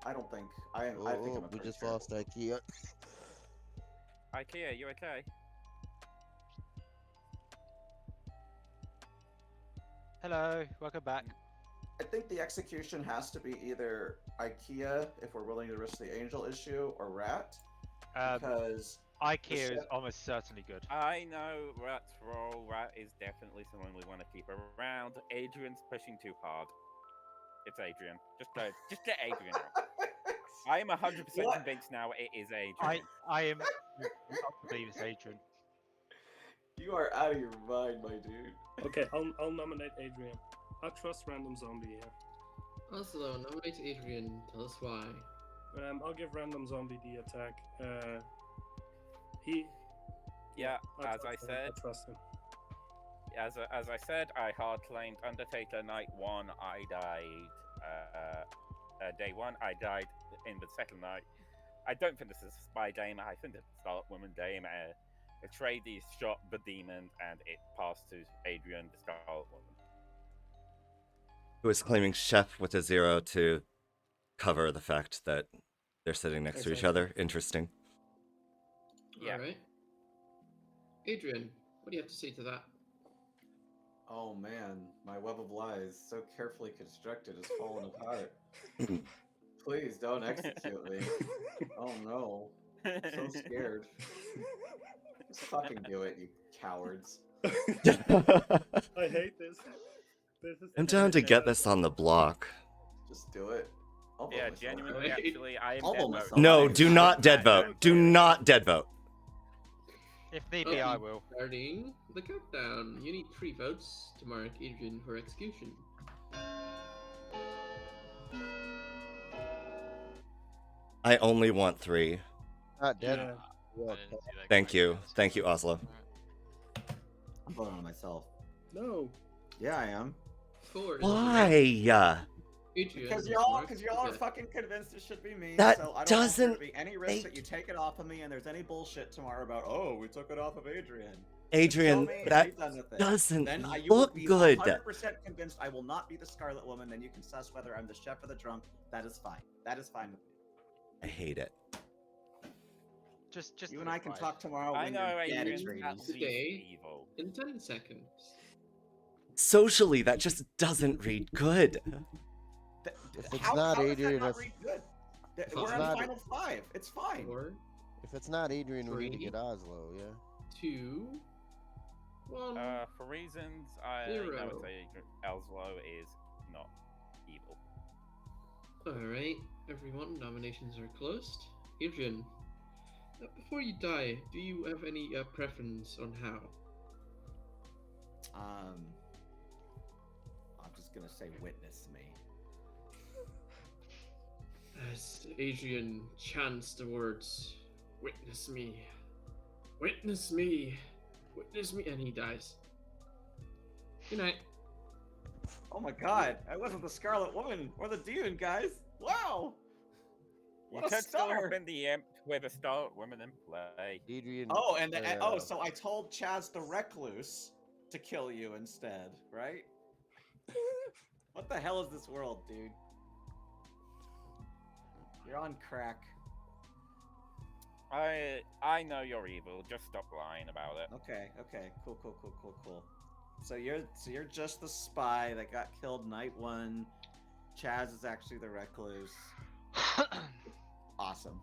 I don't think. I think I'm a we pretty just sure. lost IKEA. IKEA, you okay? Hello, welcome back. I think the execution has to be either IKEA, if we're willing to risk the angel issue, or Rat, because IKEA is chef- almost certainly good. I know Rat's role. Rat is definitely someone we want to keep around. Adrian's pushing too hard. It's Adrian. Just get Adrian out. I am 100% What? convinced now it is Adrian. I am not believe it's Adrian. you are out of your mind, my dude. Okay, I'll nominate Adrian. I trust Random Zombie here. Also, nominate Adrian. Tell us why. I'll give Random Zombie the attack. Yeah, as I trust him, said, I trust him. as I said, I hard claimed Undertaker night one. I died day one. I died in the second night. I don't think this is a spy game. I think it's a Scarlet Woman game. Atreides shot the demon, and it passed to Adrian, the Scarlet Woman. Who is claiming Chef with a 0 to cover the fact that they're sitting next to each other. Interesting. Yeah. Alright. Adrian, what do you have to say to that? Oh man, my web of lies, so carefully constructed, has fallen apart. Please don't execute me. Oh no, I'm so scared. Just fucking do it, you cowards. I hate this. I'm down to get this on the block. Just do it. I'll vote Yeah, myself. genuinely, actually, I am I'll dead vote vote. myself. No, do not dead vote. Do not dead vote. If need be, I will. Starting the countdown. You need 3 votes to mark Adrian for execution. I only want 3. Not dead. Yeah. Yeah, I didn't see that Thank coming. you. Thank you, Oslo. I'm voting on myself. No. Yeah, I am. 4. Why? Adrian. Because is y'all marked are with fucking convinced it should be me. That so I don't want doesn't there to be any risk that make- you take it off of me, and there's any bullshit tomorrow about we took it off of Adrian. Adrian, Tell me and that be done with it. doesn't Then you look will be good. 100% convinced I will not be the Scarlet Woman. Then you can suss whether I'm the chef or the drunk. That is fine. That is fine with me. I hate it. Just You and I can talk tomorrow I when know you're dead, Adrian's Atreides. at least Today. evil. In 10 seconds. Socially, that just doesn't read good. If it's how not does that Adrian, not if- read good? it's We're on not- final 5. It's fine. 4, If it's not Adrian, we need to 3. get Oslo, yeah? 2, 1. For reasons I would 0. say Elslo is not evil. Alright, everyone, nominations are closed. Adrian, before you die, do you have any preference on how? I'm just gonna say witness me. As Adrian chants the words, "Witness me, witness me, witness me," and he dies. Good night. Oh my god, I wasn't the Scarlet Woman or the demon, guys. Wow. You What a could still star. have been the imp with a Scarlet Woman in play. Adrian. Oh, so I told Chaz the Recluse to kill you instead, right? What the hell is this world, dude? You're on crack. I know you're evil. Just stop lying about it. Okay, cool. So you're just the spy that got killed night 1. Chaz is actually the recluse. Awesome.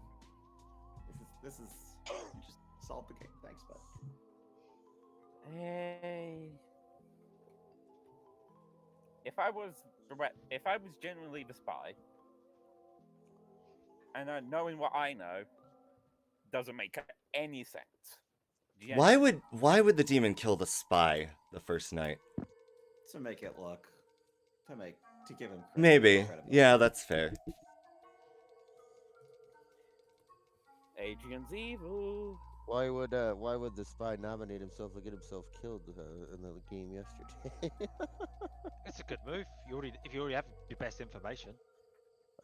This is you just solved the game. Thanks, bud. Hey. If I was genuinely the spy, and knowing what I know doesn't make any sense. Why would the demon kill the spy the first night? To make it look, to give him Maybe. credibility. Yeah, that's fair. Adrian's evil. Why would the spy nominate himself and get himself killed in the game yesterday? It's a good move. If you already have your best information.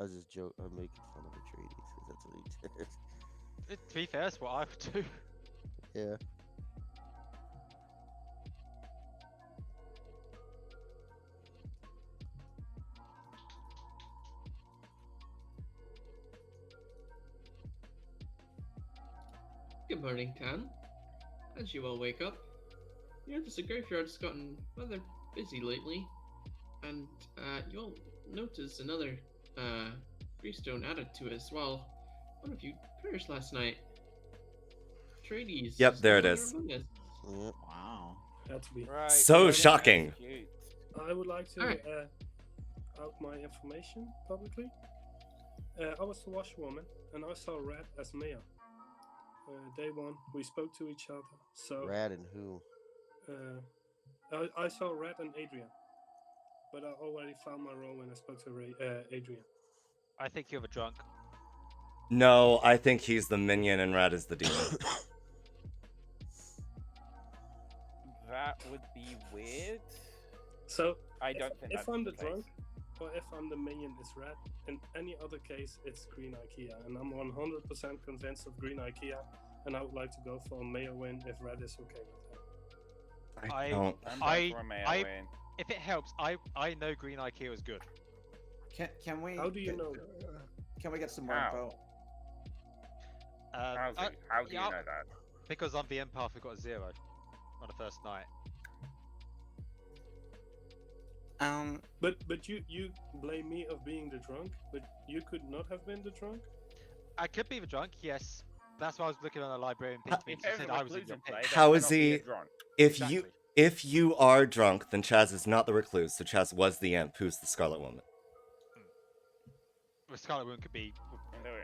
I was just joking. I'm making fun of Atreides because that's what he did. To be fair, that's what I would do. Yeah. Good morning, Tan. As you all wake up, you notice the graveyard's gotten rather busy lately, and you'll notice another freestone added to it as well. One of you perished last night. Atreides. Yep, there it no is. longer among us. Wow. Had to be. Right. So very shocking. cute. I would like to Alright. out my information publicly. I was the washerwoman, and I saw Red as mayor. Day 1, we spoke to each other. So Rad and who? I saw Red and Adrian, but I already found my role when I spoke to Adrian. I think you're the drunk. No, I think he's the minion and Rat is the demon. That would be weird. So I don't think if that's I'm the case. drunk, or if I'm the minion, it's Red. In any other case, it's Green IKEA, and I'm 100% convinced of Green IKEA, and I would like to go for a mayor win if Red is okay with that. I don't. I'm going for a mayor win. If it helps, I know Green IKEA is good. Can we? How do you know? Can we get some more How? info? How do you yeah, know that? Because I'm the empath who got a 0 on the first night. But you blame me of being the drunk, but you could not have been the drunk. I could be the drunk, yes. That's why I was looking on the librarian page. She said I was in your page. How is he? If you are drunk, then Chaz is not the recluse. So Chaz was the imp, who's the Scarlet Woman. The Scarlet Woman could be.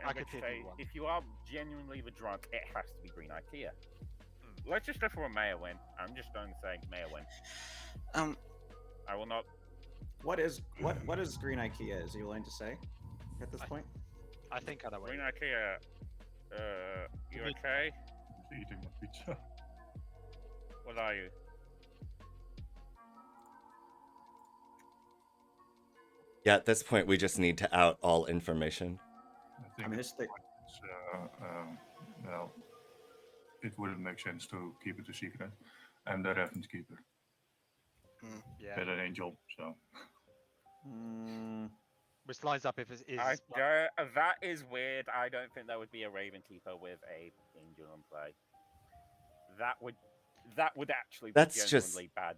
I could pick say, one. if you are genuinely the drunk, it has to be Green IKEA. Let's just go for a mayor win. I'm just going to say mayor win. I will not. What is Green IKEA? Is he willing to say at this point? I think I know what. Green IKEA. You okay? Eating a pizza. What are you? Yeah, at this point, we just need to out all information. I think well, it wouldn't make sense to keep it a secret. I'm the Revenant Keeper. Yeah. Better than Angel, so. Which lines up if it is. That is weird. I don't think there would be a Raven Keeper with a Angel on play. That would actually be genuinely bad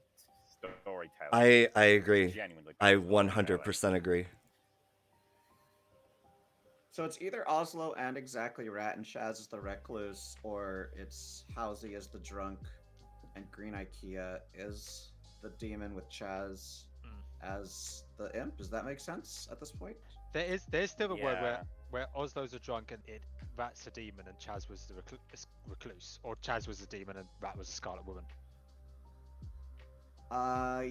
storytelling. I agree. Genuinely I bad 100% agree. So it's either Oslo and exactly Rat and Shaz is the recluse, or it's Halsey as the drunk, and Green IKEA is the demon with Chaz as the imp. Does that make sense at this point? There's still a word where Oslo's a drunk and Rat's a demon and Chaz was the recluse, or Chaz was the demon and Rat was a Scarlet Woman.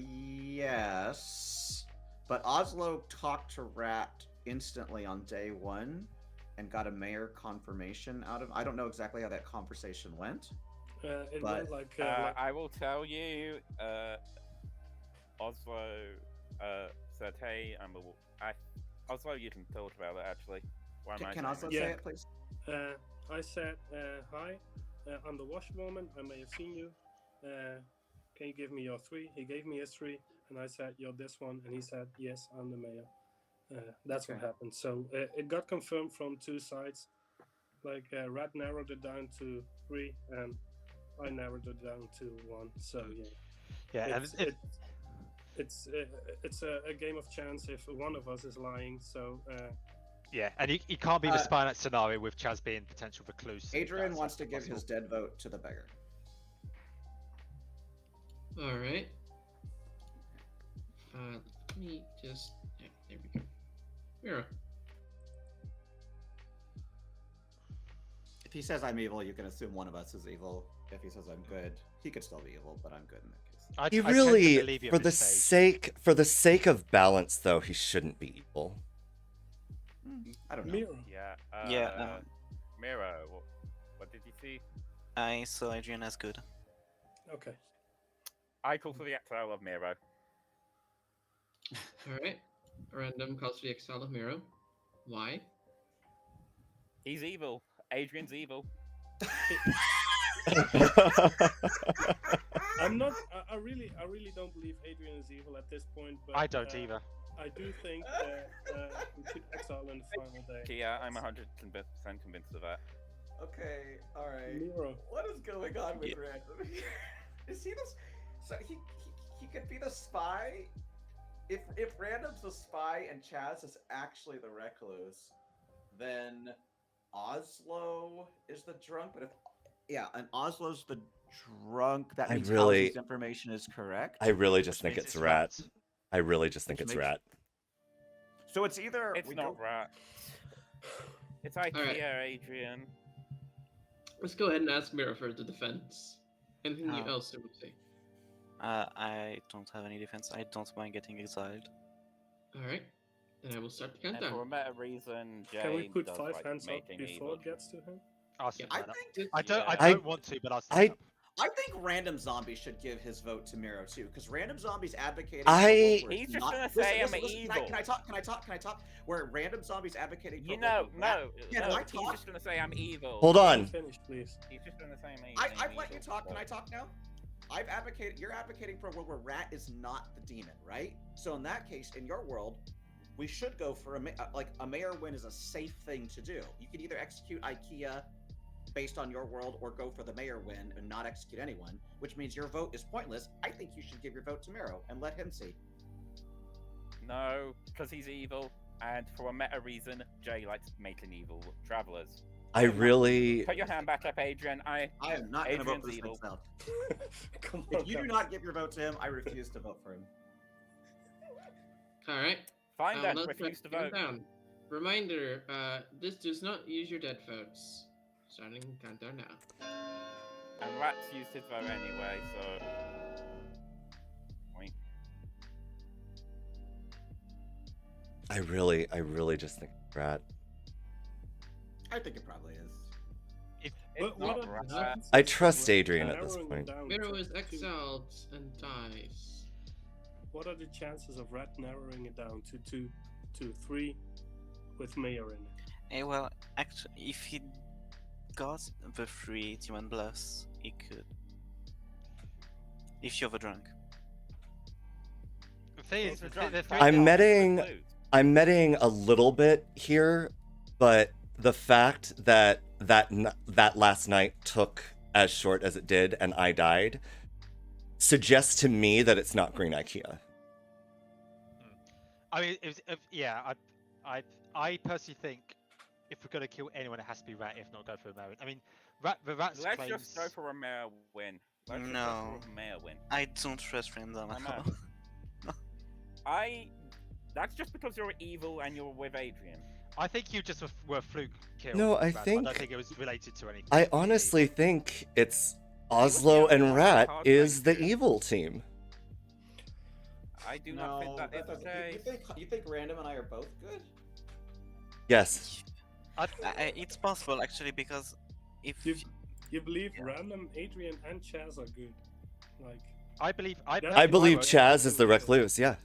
Yes. But Oslo talked to Rat instantly on day 1 and got a mayor confirmation out of. I don't know exactly how that conversation went. It but went like. I will tell you. Oslo said, "Hey, Oslo, you can talk about it actually." Why am I Can saying Oslo this? say it, please? I said, "Hi, I'm the washerwoman. I may have seen you. Can you give me your 3?" He gave me his 3, and I said, "You're this one," and he said, "Yes, I'm the mayor." That's what Okay. happened. So it got confirmed from two sides. Like Rat narrowed it down to 3, and I narrowed it down to 1. So Yeah, it's a game of chance if one of us is lying. So yeah, and you can't be the spy in that scenario with Chaz being potential recluse. Adrian wants to give his dead vote to the beggar. All right. Let me just. Yeah, there we go. Mira. If he says I'm evil, you can assume one of us is evil. If he says I'm good, he could still be evil, but I'm good in that case. He really, for the sake of balance, though, he shouldn't be evil. I don't know. Mira. Yeah. Mira, what did you see? I saw Adrian as good. Okay. I call for the exile of Miro. All right. Random calls for the exile of Miro. Why? He's evil. Adrian's evil. I'm not. I really don't believe Adrian is evil at this point. But I don't either. I do think that we should exile in the final day. Yeah, I'm 100% convinced of that. Okay, all right. Miro. What is going on with Random? Is he the? So he could be the spy. If Random's the spy and Chaz is actually the recluse, then Oslo is the drunk. But and Oslo's the drunk. That means Halsey's information is correct. I really just think it's Rat. I really just think it's Rat. So it's either it's not Rat. It's IKEA, Adrian. Let's go ahead and ask Mira for the defense. Anything else you would say? I don't have any defense. I don't mind getting exiled. All right. Then I will start the And countdown. for a meta reason, Jay Can we put does 5 like hands up making before evil. it gets to him? I don't want to, but I'll stand up. I think Random Zombie should give his vote to Miro too, because Random Zombie's advocating. He's just gonna say I'm evil. Can I talk? Where Random Zombie's advocating. For No. Can I talk? He's just gonna say I'm evil. Hold on. Finish, please. He's just gonna say I'm evil. I've let you talk. Can I talk now? You're advocating for a world where Rat is not the demon, right? So in that case, in your world, we should go for a mayor win is a safe thing to do. You could either execute IKEA based on your world or go for the mayor win and not execute anyone, which means your vote is pointless. I think you should give your vote to Miro and let him see. No, because he's evil, and for a meta reason, Jay likes making evil travelers. I really. Put your hand back up, Adrian. I am not going to vote for this evil. now. Come If on, you do guys. not give your vote to him, I refuse to vote for him. All right. Fine then, let's refuse to start the vote. countdown. Reminder: this does not use your dead votes. Starting countdown now. And Rat's used his vote anyway, so. Wait. I really just think Rat. I think it probably is. It's What not are the Rat. chances I of trust Rat Adrian at this narrowing point. down Miro to is 2? exiled and dies. What are the chances of Rat narrowing it down to 2 to 3 with Mayor in it? Well, actually, if he got the 3 demon bluffs, he could. If you're the drunk. The thing is, the thing I'm meting a little bit here, but the fact that that last night took as short as it did and I died suggests to me that it's not Green IKEA. I mean, I personally think if we're gonna kill anyone, it has to be Rat. If not, go for a Mayor. I mean, Rat's Let's claims. just go for a mayor win. Let's just No. go for a mayor win. I don't trust Random at all. That's just because you're evil and you're with Adrian. I think you just were fluke killed. No, I Rat, but I think- don't think it was related to anything. I honestly think it's Oslo and Rat is the evil team. I do not think that is the case. You think Random and I are both good? Yes. It's possible actually because if You believe Random, Adrian, and Chaz are good. Like I believe I believe Chaz is the recluse. Yeah.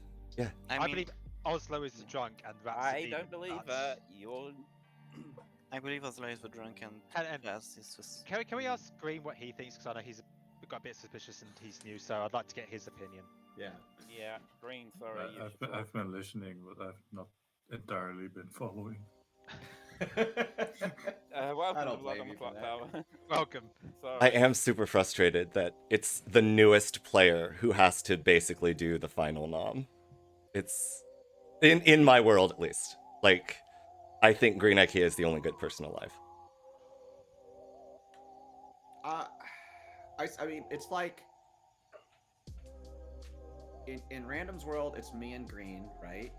I believe Oslo is the drunk and Rat's the I demon. don't believe That's- that. You're. I believe Oslo is the drunk and And Chaz is just. Can we ask Green what he thinks? Because I know he's got a bit suspicious and he's new, so I'd like to get his opinion. Yeah. Yeah, Green. Sorry. I've been listening, but I've not entirely been following. Welcome, I don't to Blood blame on the you for Clock that. Tower. Welcome. Sorry. I am super frustrated that it's the newest player who has to basically do the final nom. It's in my world at least. Like, I think Green IKEA is the only good person alive. I mean, it's like in Random's world, it's me and Green, right?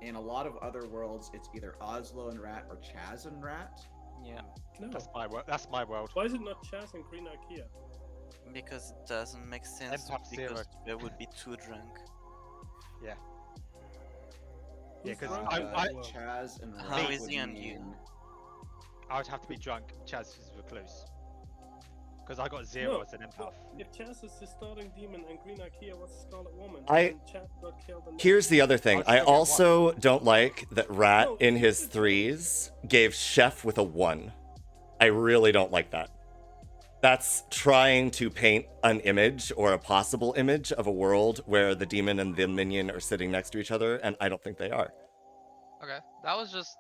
In a lot of other worlds, it's either Oslo and Rat or Chaz and Rat. Yeah, No. That's my world. That's my world. Why is it not Chaz and Green IKEA? because it doesn't make sense Empath because zero. there would be too drunk. Yeah, Who's 'cause drunk I- in that I- world? Chaz and Rat How is would he and you? mean- I would have to be drunk. Chaz is Recluse. Because I got 0 No, as an empath. If Chaz is the starting demon and Green IKEA was the Scarlet Woman, I- and Chaz got killed. And Here's the other thing. I'll I still get also don't like that Rat No, in it's his not the threes gave Chef with a 1. I really don't like that. That's trying to paint an image or a possible image of a world where the demon and the minion are sitting next to each other, and I don't think they are. Okay, that was just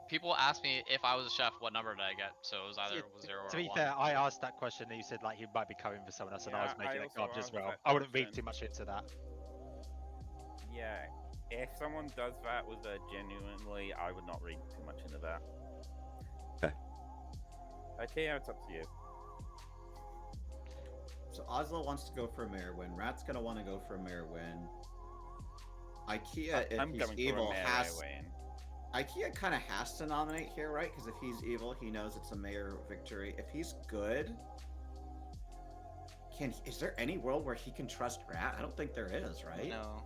people asked me if I was a chef, what number did I get? So it was either 0 or To be 1. fair, I asked that question and you said like he might be covering for someone else, and I was Yeah, I making a also garbage as asked well. that I wouldn't read question. too much into that. Yeah, if someone does that with a genuinely, I would not read too much into that. Okay. Okay, it's up to you. So Oslo wants to go for a mayor win. Rat's gonna want to go for a mayor win. IKEA, if I'm he's going evil, for a has win. IKEA kind of has to nominate here, right? Because if he's evil, he knows it's a mayor victory. If he's good, is there any world where he can trust Rat? I don't think there is, right? No.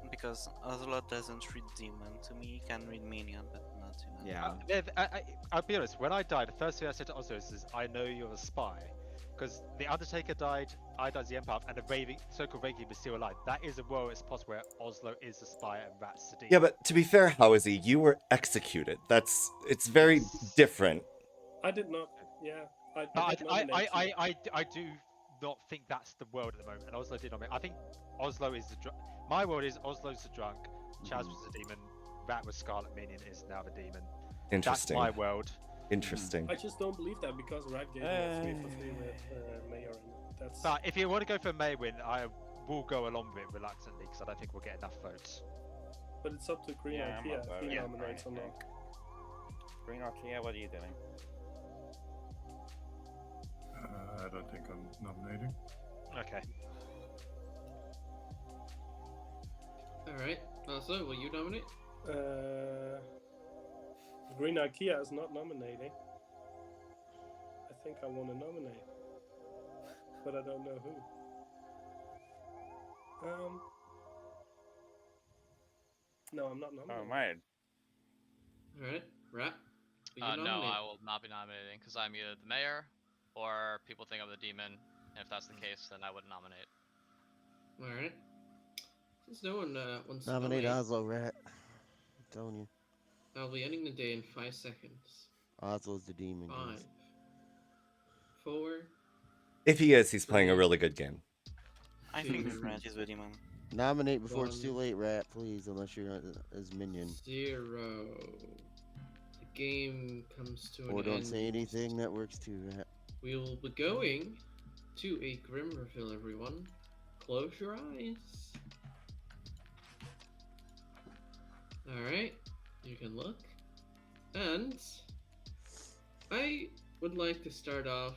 Because Oslo doesn't read demon. To me, he can read minion, but not Yeah. I'll be honest, when I died, the first thing I said to Oslo is I know you're a spy. Because the Undertaker died, I died as the Empath, and the so-called Reiki was still alive. That is a world it's possible where Oslo is the spy and Rat's the demon. Yeah, but to be fair, how is he? You were executed. It's very different. I did not. Yeah, I did I nominate you. do not think that's the world at the moment, and Oslo did nominate. I think Oslo is the drunk. My world is Oslo's the drunk, Chaz was the demon, Rat was Scarlet Minion is now the demon. Interesting. That's my world. Interesting. I just don't believe that because Rat gave me a 3 for 3 with Mayor, and that's. But if you want to go for May win, I will go along with it reluctantly because I don't think we'll get enough votes. But it's up to Green Yeah, I'm IKEA not if he voting for nominates or not. anything. Green IKEA, what are you doing? I don't think I'm nominating. Okay. Alright, also, will you nominate? Green IKEA is not nominating. I think I want to nominate, but I don't know who. No, I'm not nominating. Oh, man. Alright, Rat, will you No, nominate? I will not be nominating because I'm either the mayor or people think I'm the demon. And if that's the case, then I wouldn't nominate. Alright. Since no one wants to Nominate nominate, Oslo, Rat. I'm telling you. I'll be ending the day in 5 seconds. Oslo's the demon. 5, guys. 4. If he is, he's playing a really good game. I think Rat is the demon. Nominate before it's too 1. late, Rat, please, unless you're his minion. 0. The game comes to an Or end. don't say anything that works too, Rat. We will be going to a grim reveal, everyone. Close your eyes. Alright, you can look. And I would like to start off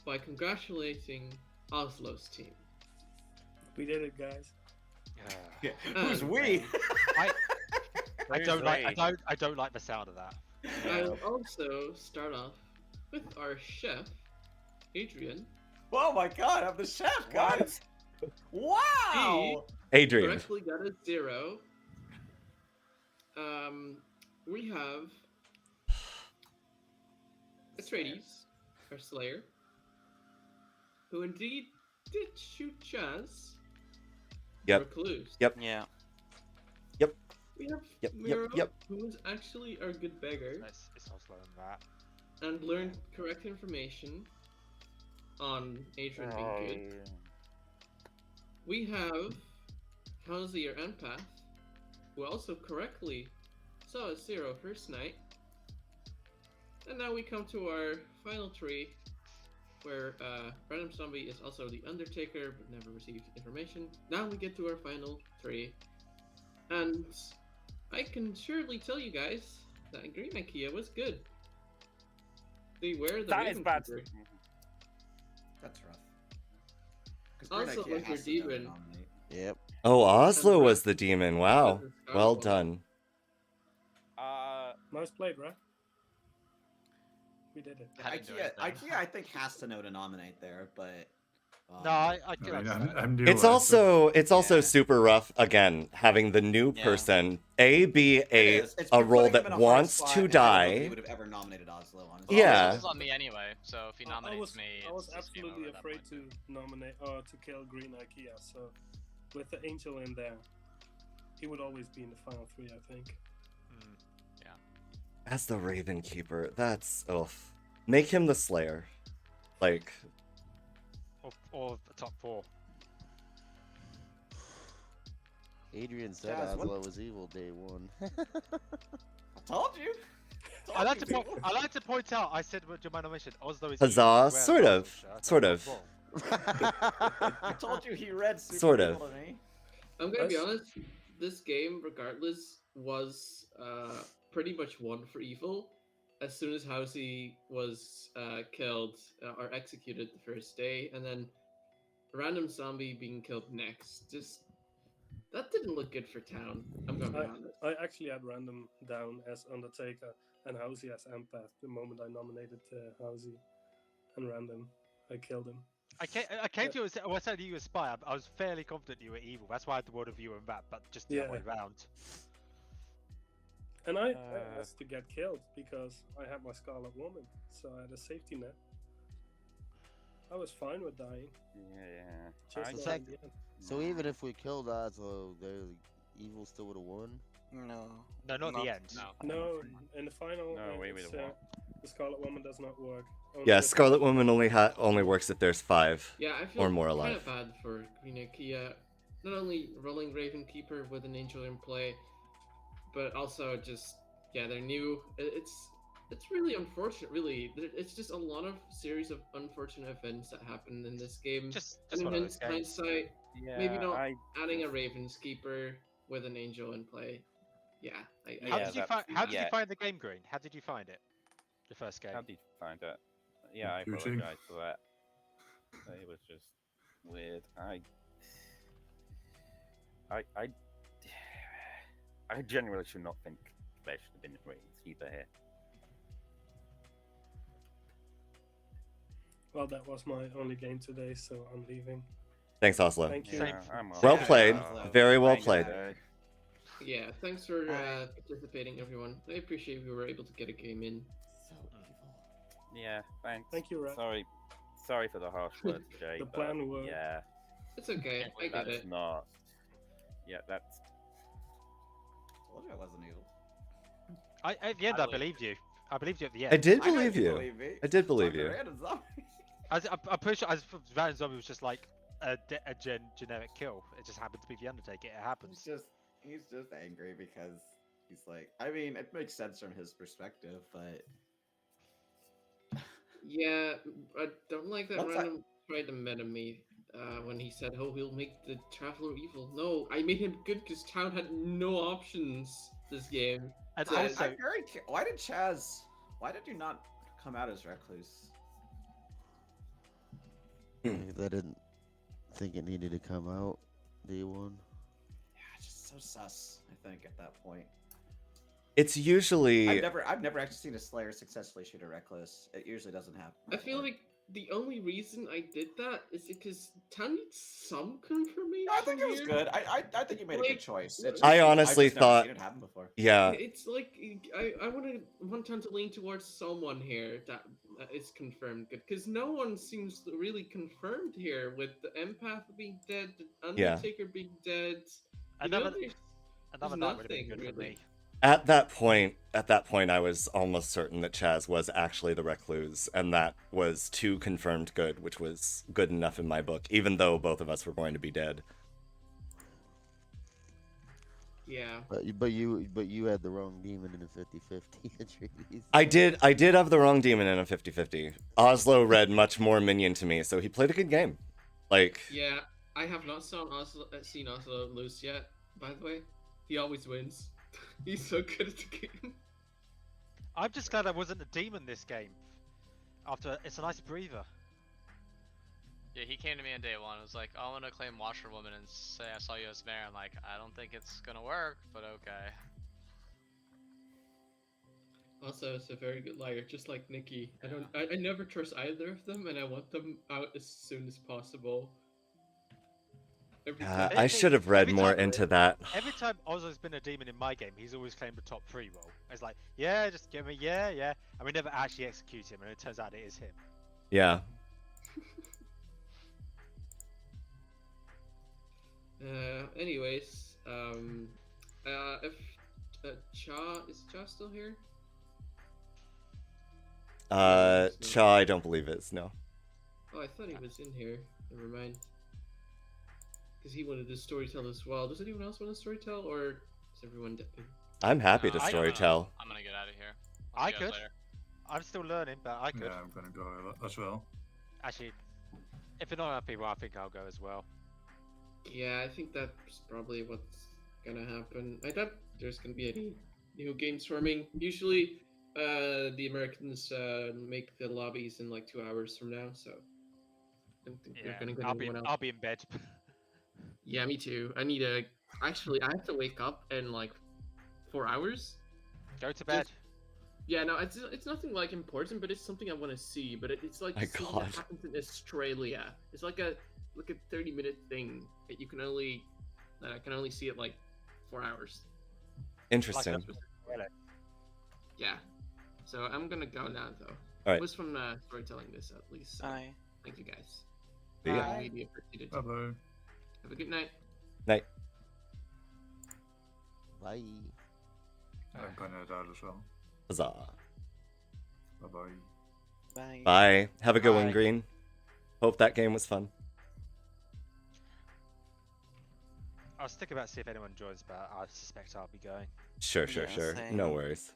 by congratulating Oslo's team. We did it, guys. Yeah. Who's we? I don't like the sound of that. I will also start off with our chef, Adrian. Oh my god, I'm the chef, guys! Wow! Adrian. Correctly got a 0. We have Atreides, our Slayer, who indeed did shoot Chaz. Yep. Recluse. Yep. Yeah. We have Yep, Miro, yep. who is actually our good beggar It's Oslo and Rat. and learned correct information on Adrian being good. We have Halsey, our empath, who also correctly saw a 0 first night. And now we come to our final tree, where Random Zombie is also the Undertaker, but never received information. Now we get to our final tree. And I can surely tell you guys that Green IKEA was good. They were the That is bad. Ravenkeeper. That's rough. 'Cause Also, Green IKEA with your has to know to demon. nominate. Yep. Oh, Oslo And was the demon. Wow. That's Well Scarlet done. Nice played, right? We did it. I didn't do IKEA, anything. IKEA, I think has to know to nominate there, but No, I I can mean, understand. I'm new. It's so- also Yeah. super rough again having the new Yeah. person be It a is. It's a been role putting him that in a hard wants spot, to and I don't know if die. He would have ever nominated Oslo, honestly. Yeah. This is on me anyway, so if he I nominates was, me, I was it's just game absolutely over at that afraid point. to nominate or to kill Green IKEA. So with the angel in there, he would always be in the final three, I think. As the Raven Keeper, that's make him the Slayer. Like, Or the top 4. Adrian said Jazz, what- Oslo was evil day one. I told you. I like to point out. I said with your nomination, Oslo is. Huzzah, evil, whereas sort Oslo of, shirt, sort that's of. wrong. I told you he read super Sort evil of. to me. I'm gonna be Us- honest. This game, regardless, was pretty much one for evil. As soon as Housey was killed or executed the first day, and then Random Zombie being killed next, just that didn't look good for town. I'm gonna be honest. I actually had Random down as Undertaker and Housey as Empath. The moment I nominated Housey and Random, I killed him. I came to you and said, I said you were a spy. I was fairly confident you were evil. That's why I had the word of you and that, but just the other way around. And I asked to get killed because I had my Scarlet Woman, so I had a safety net. I was fine with dying. Yeah. Just I- not Tech- in the end. So even if we killed Oslo, the evil still would have won. No. No, not Not- the end. No. No, in the final, No, we it's, would've won. the Scarlet Woman does not work. Only Yeah, with- Scarlet Woman only works if there's 5 Yeah, I feel or more kind alive. of bad for Green IKEA. Not only rolling Ravenkeeper with an angel in play, but also just they're new. It's really unfortunate. Really, it's just a lot of series of unfortunate events that happened in this game. Just And one in of those games. hindsight, Yeah, maybe not I adding a Ravenskeeper with an angel in play. Yeah, How Yeah, did you that- find? How did you yeah. find the game, Green? How did you find it? The first game. How did you find it? Yeah, I Confusing. apologize for that. It was just weird. I generally should not think there should have been ratings either here. Well, that was my only game today, so I'm leaving. Thanks, Oslo. Thank you. Same. I'm Well okay. played. Oslo. Very well Thanks, played. guys. Yeah, thanks for participating, everyone. I appreciate we were able to get a game in. So evil. Yeah, thanks. Thank you, Rat. Sorry for the harsh words, Jay. The but plan worked. Yeah, It's okay. I get that's it. not. Yeah, that's. Told you I wasn't evil. At the end, I I believe believed you. I believed you at the I end. did I know believe you. me. I did believe Fucking you. random zombie. I'm pretty sure Random Zombie was just like a generic kill. It just happened to be the Undertaker. It happens. He's just angry because he's like, I mean, it makes sense from his perspective, but Yeah, I don't like that Once I- Random tried to meta me when he said, "Oh, he'll make the Traveler evil." No, I made him good because Town had no options this game. And So- also, I'm very. Why did Chaz? Why did you not come out as Recluse? Because I didn't think it needed to come out day one. Yeah, just so sus. I think at that point. It's usually I've never actually seen a Slayer successfully shoot a Recluse. It usually doesn't happen. I feel like the only reason I did that is because Town needs some confirmation. No, I think it was here. good. I think you made a Like, good choice. I I I've honestly just never thought- seen it happen before. yeah. It's like I want Town to lean towards someone here that is confirmed good because no one seems really confirmed here with the Empath being dead, the Yeah. Undertaker being dead. You know, another there's another there's night would have been nothing, good for really. me. At that point, I was almost certain that Chaz was actually the Recluse, and that was 2 confirmed good, which was good enough in my book, even though both of us were going to be dead. Yeah. But you had the wrong demon in a 50-50 treaties. I did have the wrong demon in a 50-50. Oslo read much more minion to me, so he played a good game. Like, Yeah, I have not seen Oslo lose yet. By the way, he always wins. He's so good at the game. I'm just glad I wasn't a demon this game. It's a nice breather. Yeah, he came to me on day one. It was like, oh, I want to claim Washerwoman and say I saw you as mayor. I'm like, I don't think it's gonna work, but okay. Also, it's a very good liar, just like Nikki. I never trust either of them, and I want them out as soon as possible. Every time. I should have read every more time- into that. Every time Oslo's been a demon in my game, he's always claimed the top 3 role. It's like, yeah, just give me, yeah. And we never actually execute him, and it turns out it is him. Yeah. Anyways, if is Cha still here? Cha, I don't believe is, no. Oh, I thought he was in here. Never mind. Because he wanted to storytell as well. Does anyone else want to storytell, or is everyone dead? I'm happy to I'm storytell. gonna get out of here. I See you guys could. later. I'm still learning, but I could. Yeah, I'm gonna go as well. Actually, if you're not happy, well, I think I'll go as well. Yeah, I think that's probably what's gonna happen. I doubt there's gonna be any new games forming. Usually, the Americans make the lobbies in like 2 hours from now, so I don't think they're gonna get anyone else. I'll be in bed. Yeah, me too. I have to wake up in like 4 hours. Go to bed. Yeah, no, it's nothing like important, but it's something I want to see. But it's like My something God. that happens in Australia. It's like a 30-minute thing that you can only I can only see it like 4 hours. Interesting. Yeah. So I'm gonna go now though. All right. It was from storytelling this at least. So Bye. thank you guys. See ya. I really appreciate it. Bye-bye. Have a good night. Night. Bye. I'm gonna head out as well. Huzzah. Bye-bye. Bye. Bye. Have a good one, Bye. Green. Hope that game was fun. I'll stick about to see if anyone joins, but I suspect I'll be going. Sure. Yeah, same. No worries.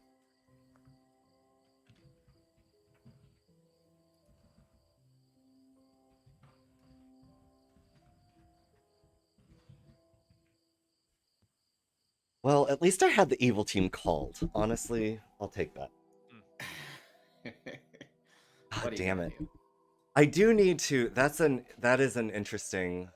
Well, at least I had the evil team called. Honestly, I'll take that. God What are you damn gonna it. do? I do need to. That is an interesting.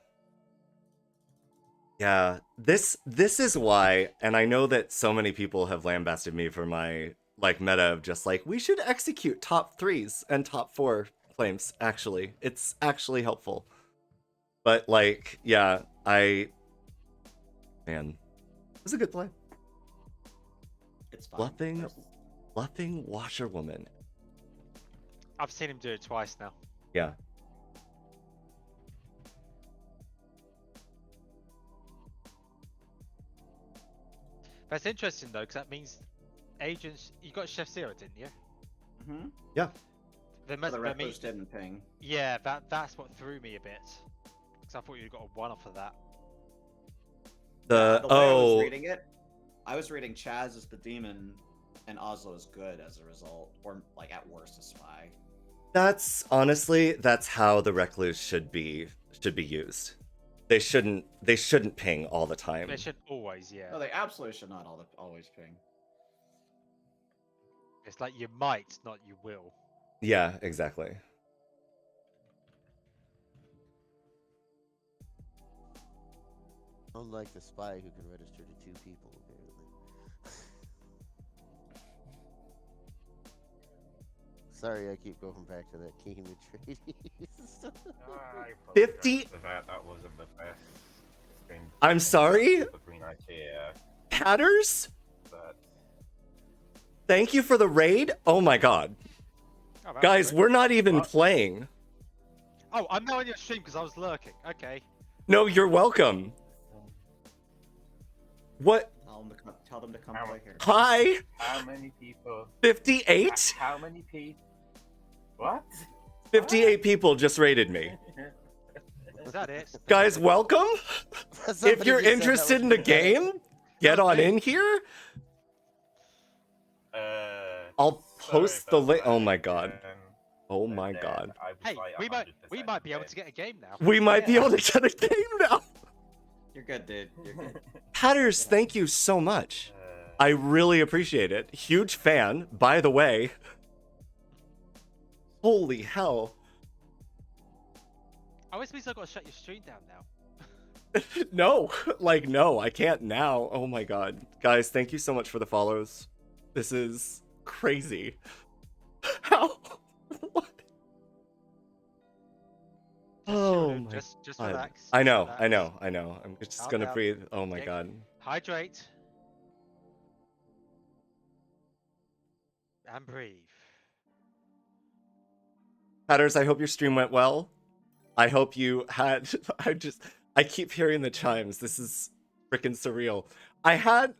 Yeah, this is why, and I know that so many people have lambasted me for my like meta of just like we should execute top 3s and top 4 claims. Actually, it's actually helpful. But like, yeah, man, it was a good play. It's fine. Bluffing washerwoman. I've seen him do it twice now. Yeah. That's interesting though, because that means agents. You got Chef Zero, didn't you? Mm-hmm. Yeah. There The must that Recluse means, didn't ping. yeah, that's what threw me a bit. Because I thought you'd got a 1 off of that. The way I was oh reading it, I was reading Chaz as the demon, and Oslo is good as a result, or like at worst a spy. that's how the Recluse should be used. They shouldn't ping all the time. They should always, yeah. No, they absolutely should not always ping. It's like you might, not you will. Yeah, exactly. Unlike the spy who can register to 2 people, apparently. Sorry, I keep going back to that game of treaties. 50 That wasn't the best thing. I'm sorry? The green idea, Patters? but Thank you for the raid. Oh my god. Oh, that's Guys, great. we're not even What? playing. Oh, I'm now on your stream because I was lurking. Okay. No, you're welcome. What? Tell them to come play here. Hi? how many people? 58? How many people? What? 58 people just raided me. Is that it? Guys, welcome. If Somebody you're just said that interested was in the pathetic. game, get Oh, on hey. in here. I'll sorry post the about link. Oh that my god. again. Oh And my then god. I was Hey, like we might 100% be able dead. to get a game now. We might be Yeah. able to get a game now. You're good, dude. You're good. Patters, thank you so much. I really appreciate it. Huge fan, by the way. Holy hell. I always means I've got to shut your stream down now. No, like, no, I can't now. Oh my god. Guys, thank you so much for the follows. This is crazy. How? What? Oh my Just god. relax. I just know, relax. I know, I know. I'm just Calm gonna down. breathe. Oh my Okay. god. Hydrate. And breathe. Patters, I hope your stream went well. I hope you had. I keep hearing the chimes. This is freaking surreal. I had.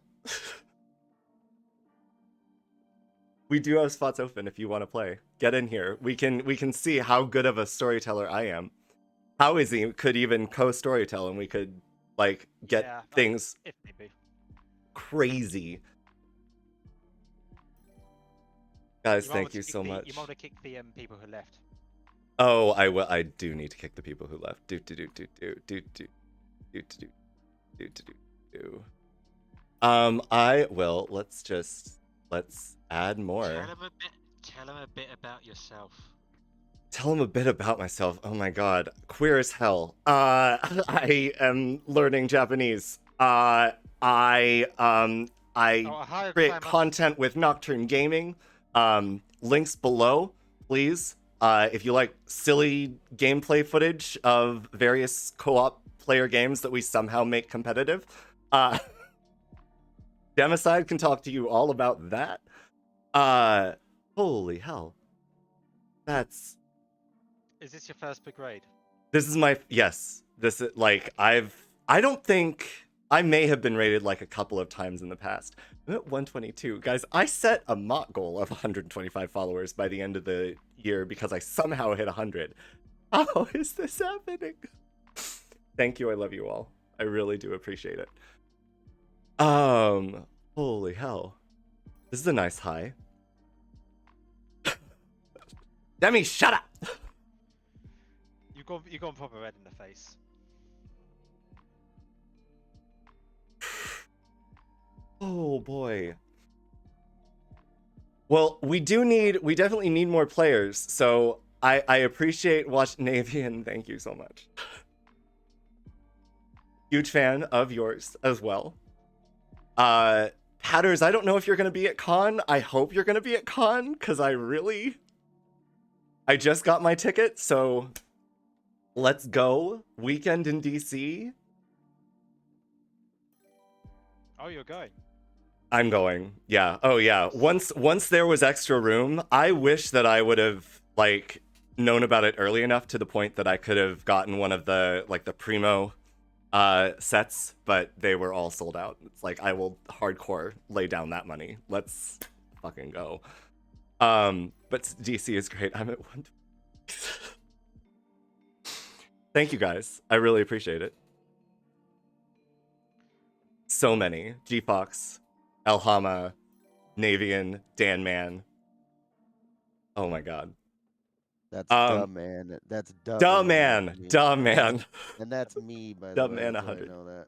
We do have spots open if you want to play. Get in here. We can see how good of a storyteller I am. How is he could even co-storytell, and we could like get Yeah, things if need be. crazy. Guys, might thank want to you kick so the- much. You might want to kick the people who left. Oh, I will. I do need to kick the people who left. I will. Let's add more. Tell him a bit about yourself. Tell them a bit about myself. Oh my god, queer as hell. I am learning Japanese. I create content with Nocturne Gaming. Links below, please. If you like silly gameplay footage of various co-op player games that we somehow make competitive, Democide can talk to you all about that. Holy hell. Is this your first big raid? This is my, yes. This is like, I don't think, I may have been rated like a couple of times in the past. I'm at 122. Guys, I set a mock goal of 125 followers by the end of the year because I somehow hit 100. How is this happening? Thank you, I love you all. I really do appreciate it. Holy hell. This is a nice high. Demi, shut up! You've gone proper red in the face. Oh boy. Well, we definitely need more players, so I appreciate watching Navian, thank you so much. Huge fan of yours as well. Patters, I don't know if you're gonna be at con. I hope you're gonna be at con, because I just got my ticket, so let's go. Weekend in DC. Oh, you're going. I'm going. Yeah. Oh yeah. Once there was extra room, I wish that I would have like known about it early enough to the point that I could have gotten one of the like the primo sets, but they were all sold out. It's like I will hardcore lay down that money. Let's fucking go. But DC is great. I'm at 1. Thank you guys. I really appreciate it. So many. G-Fox, Elhama, Navian, Dan Man. Oh my god. That's dumb, man. That's dumb. Dumb man. Dumb man. And that's me, by the Dumb way. man That's why 100. I know that.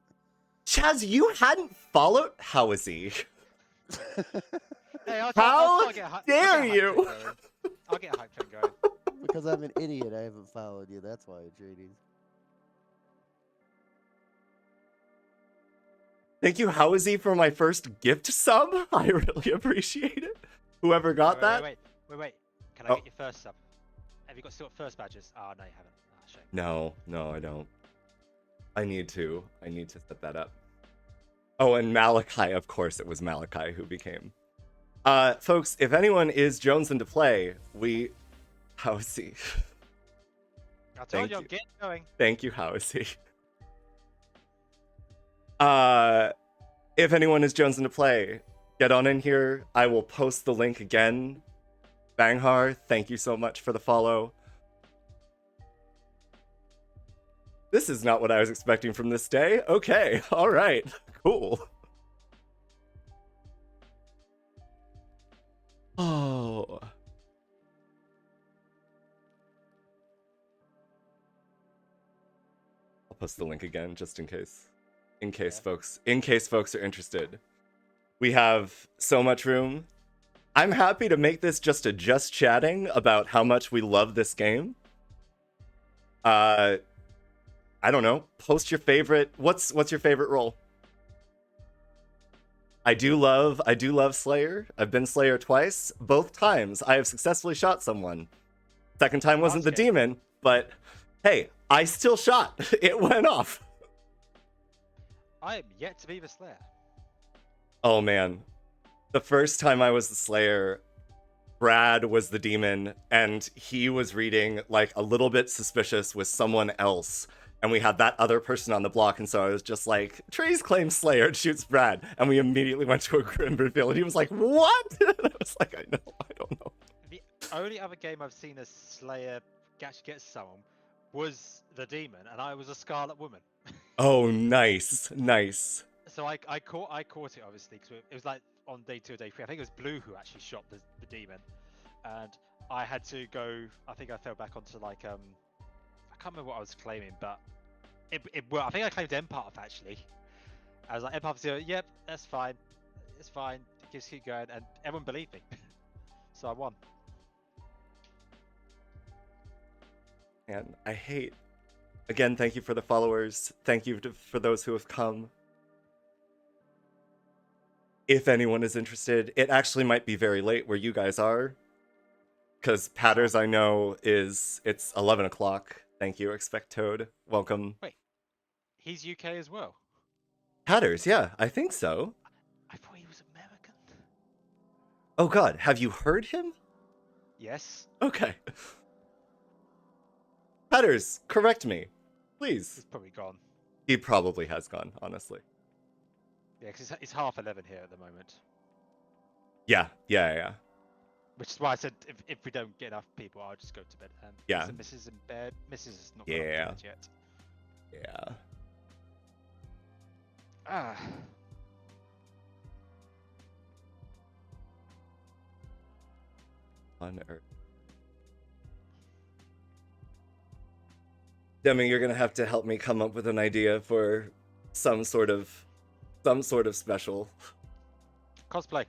Chaz, you hadn't followed? How is he? Hey, How I'll get a hy- dare I'll get a hype you? train going. I'll get a hype train going. Because I'm an idiot. I haven't followed you. That's why, JD. Thank you, How is he, for my first gift sub? I really appreciate it. Whoever got that. Wait. Can I Oh. get your first sub? Have you got still first badges? Oh, no, you haven't. Oh, shame. No, I don't. I need to set that up. Oh, and Malachi, of course it was Malachi who became. Folks, if anyone is jonesing to play, How is he? I told Thank you I'm you. getting going. Thank you, How is he? If anyone is jonesing to play, get on in here. I will post the link again. Banghar, thank you so much for the follow. This is not what I was expecting from this day. Okay, all right, cool. Oh. I'll post the link again just in case. In case folks are interested. We have so much room. I'm happy to make this just chatting about how much we love this game. I don't know. Post your favorite. What's your favorite role? I do love Slayer. I've been Slayer twice. Both times I have successfully shot someone. Second time wasn't the demon, but hey, I still shot. It went off. I am yet to be the Slayer. Oh man. The first time I was the Slayer, Brad was the demon, and he was reading like a little bit suspicious with someone else. And we had that other person on the block, and so I was just like, Trey's claims Slayer and shoots Brad. And we immediately went to a grim reveal, and he was like, what? And I was like, I don't know. The only other game I've seen a Slayer get someone was the demon, and I was a Scarlet Woman. Oh, nice. So I caught it, obviously, because it was like on day 2 or day 3. I think it was Blue who actually shot the demon. And I had to go, I think I fell back onto like, I can't remember what I was claiming, but it worked. I think I claimed Empath, actually. I was like, Empath 0, yep, that's fine. It's fine. Just keep going. And everyone believed me. So I won. And I hate... Again, thank you for the followers. Thank you for those who have come. If anyone is interested, it actually might be very late where you guys are. Because Patters, I know, it's 11 o'clock. Thank you, Expect Toad. Welcome. Wait, he's UK as well? Patters, yeah, I think so. I thought he was American. Oh god, have you heard him? Yes. Okay. Patters, correct me, please. He's probably gone. He probably has gone, honestly. Yeah, because it's 11:30 here at the moment. Yeah. Which is why I said if we don't get enough people, I'll just go to bed. Yeah. Mrs. in bed. Mrs. is not Yeah. gone to bed yet. Yeah. Ah. On Earth. Demi, you're gonna have to help me come up with an idea for some sort of special. Cosplay.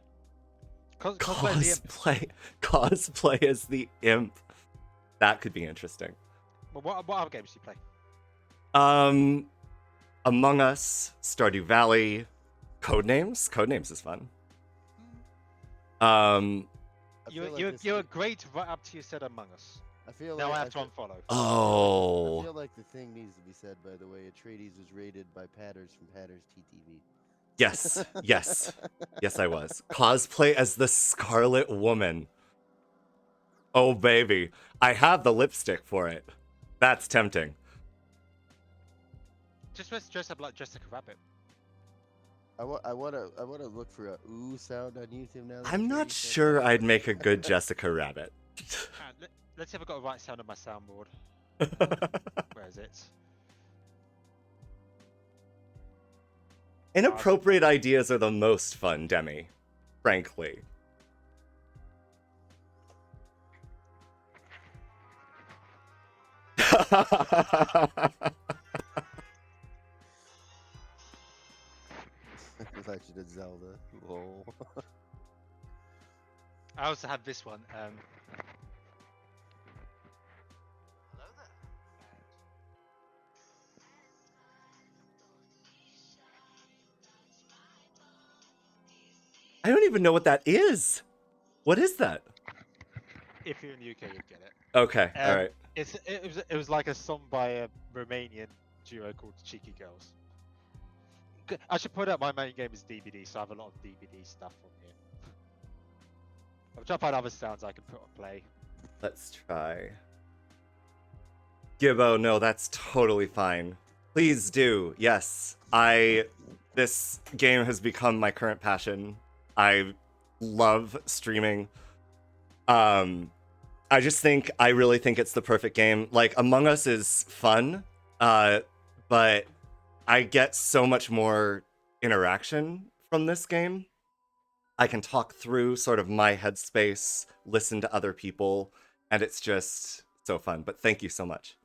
Cosplay as the imp. That could be interesting. Well, what other games do you play? Among Us, Stardew Valley, Codenames. Codenames is fun. You're great right up to you said Among Us. I feel now like I have to unfollow. Oh. I feel like the thing needs to be said, by the way. Atreides was rated by Patters from Patters TTV. Yes. Yes, I was. Cosplay as the Scarlet Woman. Oh, baby. I have the lipstick for it. That's tempting. Just dress up like Jessica Rabbit. I wanna look for a ooh sound on YouTube now. I'm not sure I'd make a good Jessica Rabbit. Let's see if I've got the right sound on my soundboard. Where is it? Inappropriate ideas are the most fun, Demi. Frankly. Reflection of Zelda. Lol. I also have this one. I don't even know what that is. What is that? If you're in the UK, you'd get it. Okay, all right. It was like a song by a Romanian duo called Cheeky Girls. I should point out my main game is DVD, so I have a lot of DVD stuff on here. I'm trying to find other sounds I can put on play. Let's try. Gibbo, no, that's totally fine. Please do. Yes. This game has become my current passion. I love streaming. I really think it's the perfect game. Like, Among Us is fun, but I get so much more interaction from this game. I can talk through sort of my headspace, listen to other people, and it's just so fun. But thank you so much.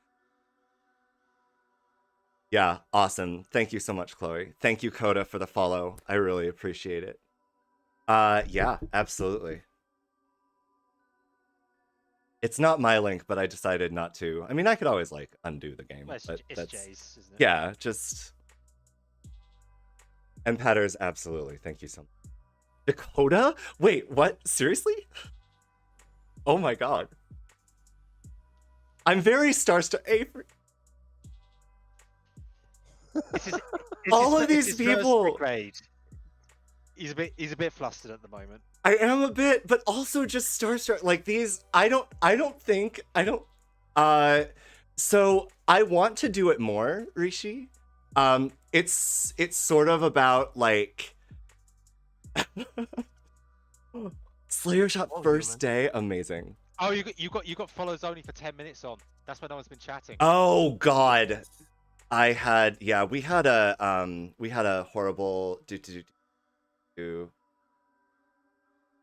Yeah, awesome. Thank you so much, Chloe. Thank you, Coda, for the follow. I really appreciate it. Yeah, absolutely. It's not my link, but I decided not to. I mean, I could always like undo the game. Well, it's, but it's that's... Jay's, isn't it? Yeah, just. And Patters, absolutely. Thank you so much. Dakota? Wait, what? Seriously? Oh my god. I'm very starstruck. Avery. All of these people. Grade. He's a bit flustered at the moment. I am a bit, but also just starstruck. Like these, I don't think. So I want to do it more, Rishi. It's sort of about like Slayer Shot first day, amazing. Oh, you got follows only for 10 minutes on. That's when no one's been chatting. Oh god. We had a horrible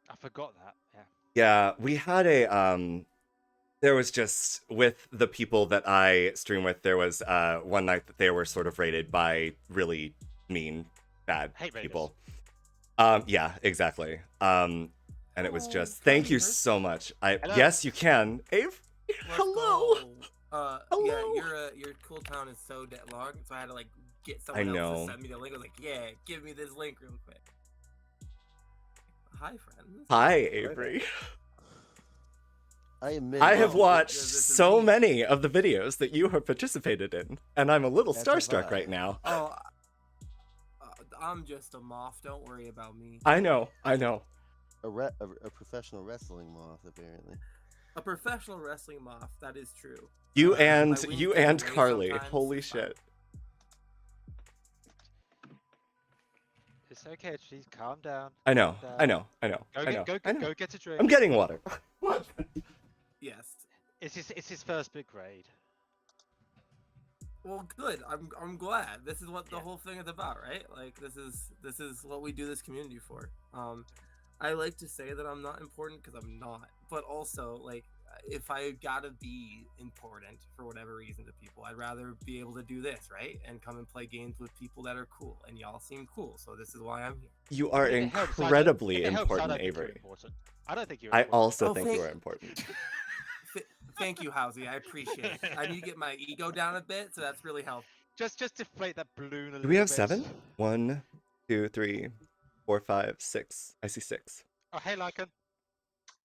I forgot that. Yeah. Yeah, we had a there was just with the people that I stream with, there was one night that they were sort of rated by really mean, bad people. Yeah, exactly. And it was just thank you so much. Yes, you can. Ave, hello. Hello. Yeah, your cool town is so dead long, so I had to like get someone else to send me the link. I was like, yeah, give me this link real quick. Hi, friends. Hi, Avery. I have watched so many of the videos that you have participated in, and I'm a little starstruck right now. Oh, I'm just a moth. Don't worry about me. I know. A professional wrestling moth, apparently. A professional wrestling moth. That is true. You and Carly. Holy shit. It's okay, please calm down. I know. Go get a drink. I'm getting water. What? Yes. It's his first big grade. Well, good. I'm glad. This is what the whole thing is about, right? Like this is what we do this community for. I like to say that I'm not important because I'm not, but also like if I gotta be important for whatever reason to people, I'd rather be able to do this, right? And come and play games with people that are cool, and y'all seem cool, so this is why I'm here. You are incredibly important, Avery. I don't think you're. I also think you are important. Thank you, Housey. I appreciate it. I need to get my ego down a bit, so that's really helpful. Just deflate that balloon a little bit. Do we have 7? 1, 2, 3, 4, 5, 6. I see 6. Oh, hey, Lycan.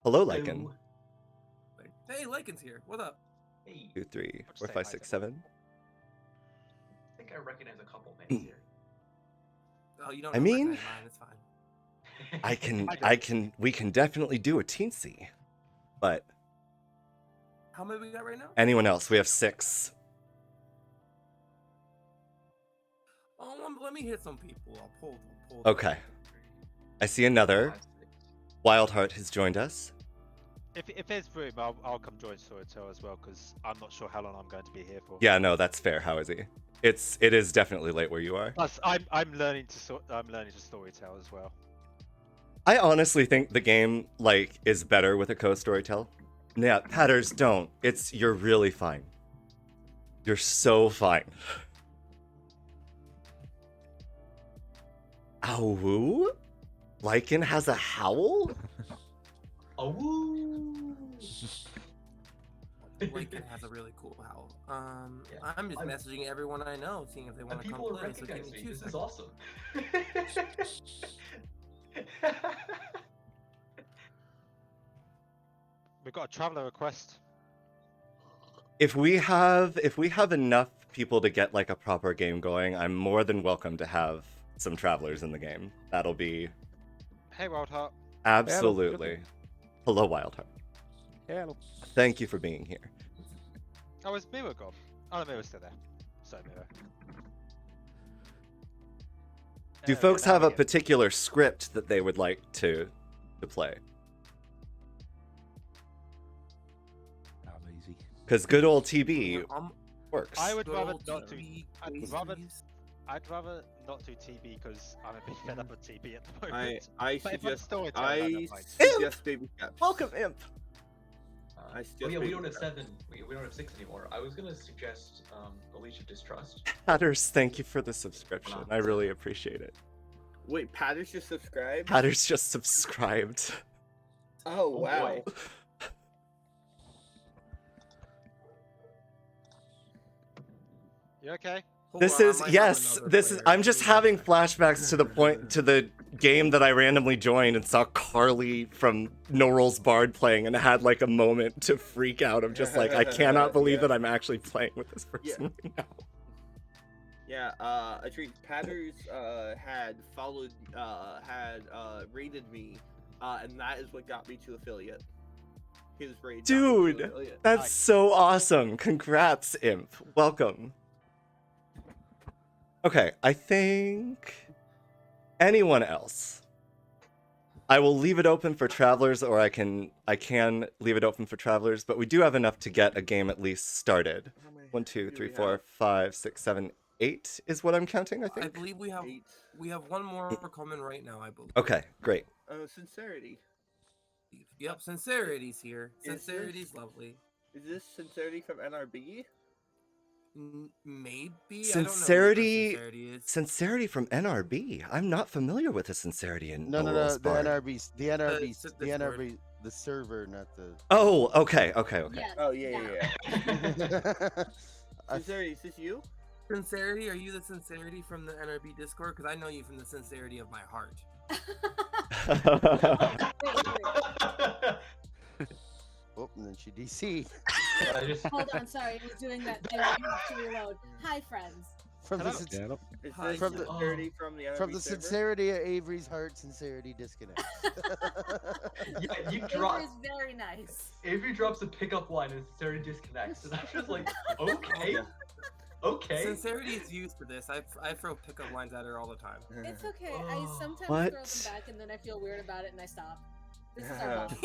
Hello, Lycan. Hey, Lycan's here. What up? Hey. 2, 3, 4, 5, 6, 7. I think I recognize a couple names here. Oh, you don't. I mean, mine. It's fine. We can definitely do a teensy, but. How many we got right now? Anyone else? We have 6. Oh, let me hit some people. I'll pull. Okay. I see another. Wildheart has joined us. If there's room, I'll come join Storytell as well, because I'm not sure how long I'm going to be here for. Yeah, no, that's fair. How is he? It is definitely late where you are. Plus, I'm learning to Storytell as well. I honestly think the game is better with a co-Storytell. Yeah, Patters, don't. You're really fine. You're so fine. Ow! Lycan has a howl? Lycan has a really cool howl. I'm just messaging everyone I know, seeing if they want to come play. So give me 2 seconds. This is awesome. We've got a traveler request. If we have enough people to get a proper game going, I'm more than welcome to have some travelers in the game. That'll be. Hey, Wildheart. Absolutely. Hello, Wildheart. Hello. Thank you for being here. Oh, is Mira gone? Oh, no, Mira's still there. Sorry, Mira. Do folks have a particular script that they would like to play? Easy. Because good old TB works. I would rather not do. I'd rather not do TB because I'm a bit fed up with TB at the moment. I But if I'm suggest storytelling, I don't mind. suggest baby steps. Welcome, Imp. I Oh suggest yeah, we baby don't have steps. 7. We don't have 6 anymore. I was gonna suggest a Leash of Distrust. Hatters, thank you for the subscription. I really appreciate it. Wait, Patter's just subscribed? Hatters just subscribed. Oh, Oh, wow. boy. You okay? This is yes. This is. I'm just having flashbacks to the point to the game that I randomly joined and saw Carly from No Rules Bard playing and had like a moment to freak out of just like I cannot believe that I'm actually playing with this person right now. Yeah, I think Patters had followed, raided me, and that is what got me to affiliate. His raid. got me to Dude, affiliate. that's so awesome. Congrats, Imp. Welcome. Okay, I think anyone else. I will leave it open for travelers, or I can leave it open for travelers, but we do have enough to get a game at least started. 1, 2, 3, 4, 5, 6, 7, 8 is what I'm counting, I think. I believe we have one more coming right now, I believe. Okay, great. Sincerity. Yep, Sincerity's here. Is this- Sincerity's lovely. Is this Sincerity from NRB? Maybe. Sincerity, I don't know what Sincerity is. sincerity from NRB. I'm not familiar with the sincerity in No, No no, Rules the Bard. NRB, the Discord. NRB, the server, not the. Oh, okay. Yes, Oh, yeah. I- Sincerity, is this you? Sincerity, are you the Sincerity from the NRB Discord? Because I know you from the sincerity of my heart. Oh, and then she DC'd. Hold on, sorry, I was doing that thing where you have to reload. Hi, friends. From the, Is Hi, this from the- Sincerity from the NRB from the server? sincerity of Avery's heart, sincerity disconnect. Yeah, you It drop. was very nice. Avery drops a pickup line and Sincerity disconnects, and I'm just like, okay, okay. Sincerity is used for this. I throw pickup lines at her all the time. It's okay. I sometimes What? throw them back and then I feel weird about it and I stop. This is our bond.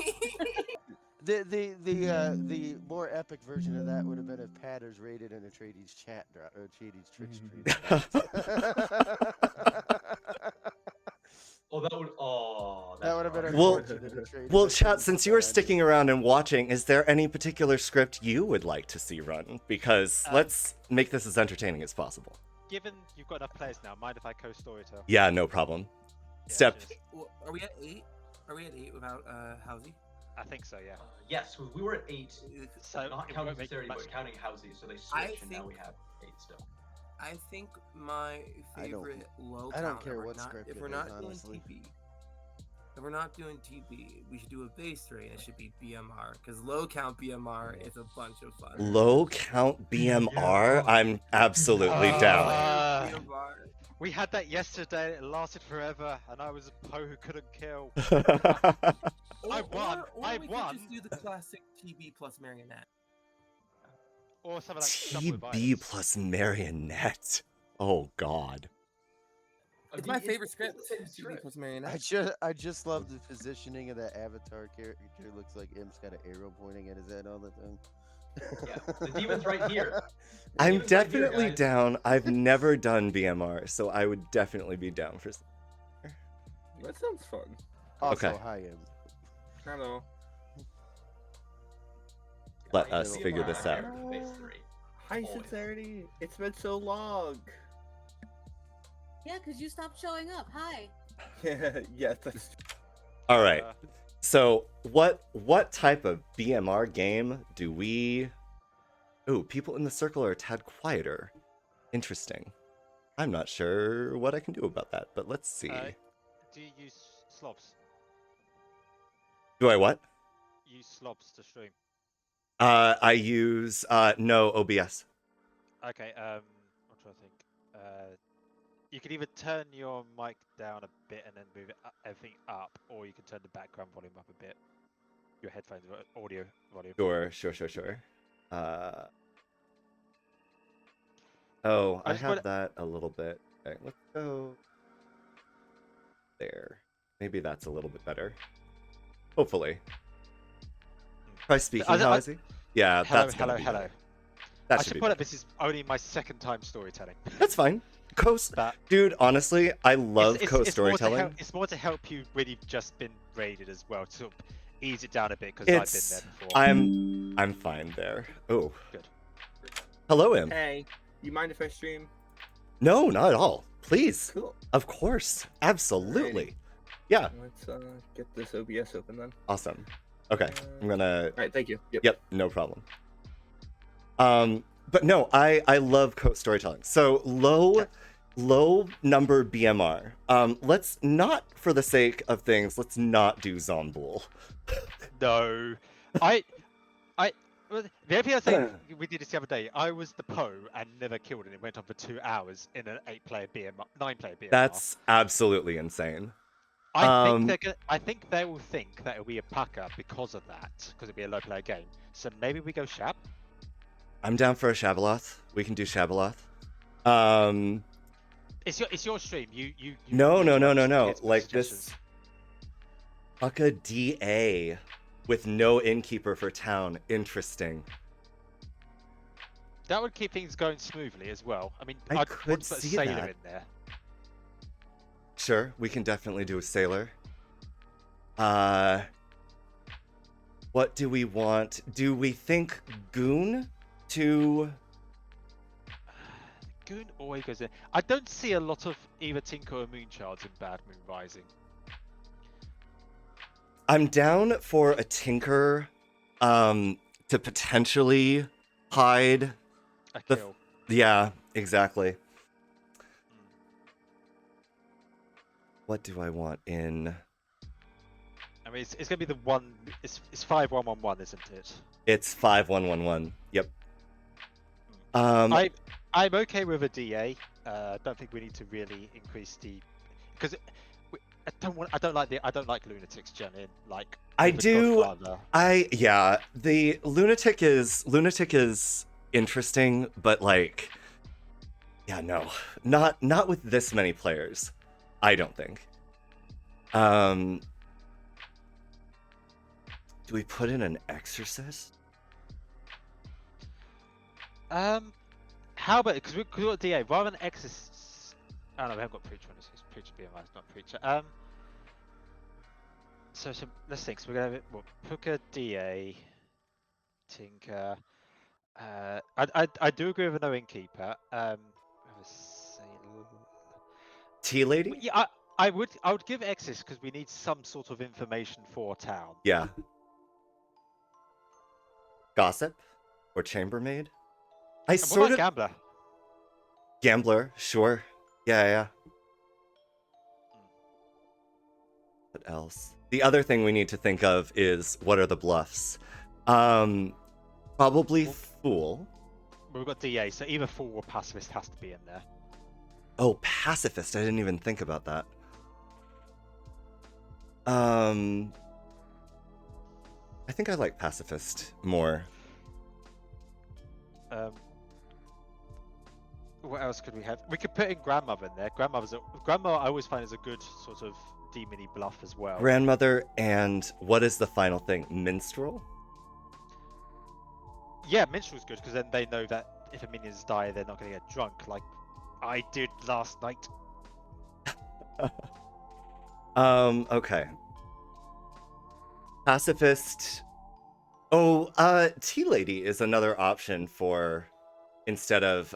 The more epic version of that would have been if Patters raided in a Tradies chat or Tradies Twitch stream. Oh, that would. Oh, That would have been Well, unfortunate. if Tradies well, had chat, taken since some you are bad sticking around and watching, is there any particular script you would like to see run? Because let's make this as entertaining as possible. Given you've got enough players now, mind if I co-storytell? Yeah, no problem. Yeah, Step. cheers. Well, are we at 8? Are we at 8 without Housey? I think so, yeah. Yes, we were at 8, So not it counting won't make Sincerity, much- but counting Housey, so they I switched, and now think- we have 8 still. I think my I don't- favorite low I don't count, care if we're what not, script if it we're is, not honestly. doing TB, if we're not doing TB, we should do a base rate. It should be BMR because low count BMR is a bunch of fun. Low count BMR? I'm absolutely down. BMR. We had that yesterday, it lasted forever, and I was a Poe who couldn't kill. I won! Or I we won! could just do the classic TB plus marionette. Or something like Double TB Violence. plus marionette. Oh God. It's my favorite script. It's the same TB script. plus marionette. I just love the positioning of that avatar character. Looks like Imp's got an arrow pointing at his head all the time. Yeah, the demon's right here. The I'm demon's right here, definitely guys. down. I've never done BMR, so I would definitely be down for. That sounds fun. Also, Okay. hi Imp. Hello. Let Yeah, us BMR, figure this I'm out. here for phase 3. Hi, Always. Sincerity. It's been so long. Yeah, because you stopped showing up. Hi. Yes, that's All right. Uh, So what type of BMR game do we? Ooh, people in the circle are a tad quieter. Interesting. I'm not sure what I can do about that, but let's see. do you use slobs? Do I what? Use slobs to stream. I use no OBS. Okay, I'm trying to think. You can either turn your mic down a bit and then move it everything up, or you can turn the background volume up a bit. Your headphones audio volume. Sure. Oh, I I just have wanna- that a little bit. Okay, let's go there. Maybe that's a little bit better. Hopefully. Try speaking, I- how I- is he? Yeah, Hello, that's gonna hello, be hello. better. That I should should be point out better. this is only my second time storytelling. That's fine. Dude, honestly, I love co-storytelling. It's more to help you when you've just been raided as well, to sort of ease it down a bit, because I've been there before. I'm fine there. Oh. Good. Hello, Im. Hey, you mind if I stream? No, not at all. Please. Cool. Of course. Absolutely. Yeah. Let's get this OBS open then. Awesome. Okay. I'm gonna. All right. Thank you. Yep. No problem. But no, I love storytelling. So low number BMR. Let's not, for the sake of things, let's not do Zombool. No, well, the only thing we did this the other day, I was the Poe and never killed, and it went on for 2 hours in an 8-player BMR, 9-player BMR. That's absolutely insane. I think they will think that it'll be a pucker because of that, because it'll be a low-player game. So maybe we go Shab. I'm down for a Shabaloth. We can do Shabaloth. It's your stream. You No. Like this. Fuck a DA with no innkeeper for town. Interesting. That would keep things going smoothly as well. I mean, I I'd could want to put a see sailor that. in there. Sure, we can definitely do a sailor. What do we want? Do we think Goon to... Goon always goes in. I don't see a lot of either Tinker or Moonchilds in Bad Moon Rising. I'm down for a Tinker to potentially hide a kill. Yeah, exactly. What do I want in? I mean, it's gonna be the one. It's 5-1-1-1, isn't it? It's 5-1-1-1. Yep. I'm okay with a DA. I don't think we need to really increase the, because I don't like lunatics gen in like. I with do. Godfather. Yeah. The lunatic is interesting, but like, yeah, no, not with this many players. I don't think. Do we put in an exorcist? How about, because we've got DA rather than exorcist. Oh no, we haven't got preacher on this. It's preacher BMI, it's not preacher. So let's think. So we're gonna have Hooker, DA, Tinker. I do agree with a no innkeeper. Tea lady? Yeah, I would give Exis because we need some sort of information for town. Yeah. Gossip or chambermaid? I sort of Gambler. Gambler, sure. Yeah. What else? The other thing we need to think of is what are the bluffs? Probably fool. We've got DA, so either fool or pacifist has to be in there. Oh, pacifist. I didn't even think about that. I think I like pacifist more. What else could we have? We could put in grandmother in there. Grandmother I always find is a good sort of demony bluff as well. Grandmother, and what is the final thing? Minstrel? Yeah, minstrel's good because then they know that if a minions die, they're not going to get drunk like I did last night. Okay. Pacifist. Oh, Tea Lady is another option for instead of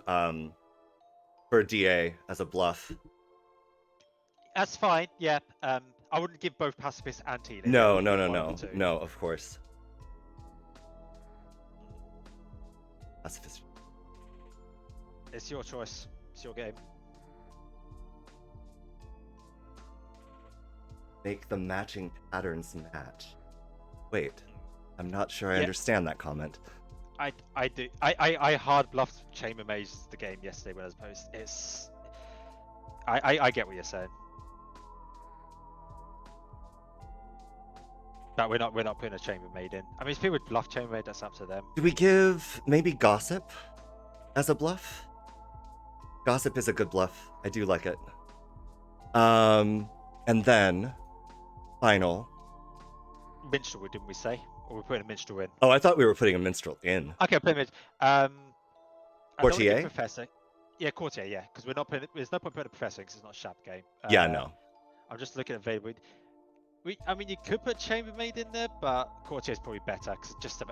for DA as a bluff. That's fine. Yeah. I wouldn't give both pacifist and Tea Lady. No, of course. Pacifist. It's your choice. It's your game. Make the matching patterns match. Wait, I'm not sure I understand that comment. I do. I hard bluffed chambermaids the game yesterday when I was post. It's. I get what you're saying. But we're not putting a chambermaid in. I mean, if people would bluff chambermaid, that's up to them. Do we give maybe gossip as a bluff? Gossip is a good bluff. I do like it. And then final. Minstrel, didn't we say? Or we're putting a minstrel in? Oh, I thought we were putting a minstrel in. Okay, put him in. Or TA? Professor. Yeah, courtier. Yeah, because we're not putting. There's no point putting a professor because it's not a shap game. Yeah, no. I'm just looking at available. I mean, you could put chambermaid in there, but courtier is probably better. Cause just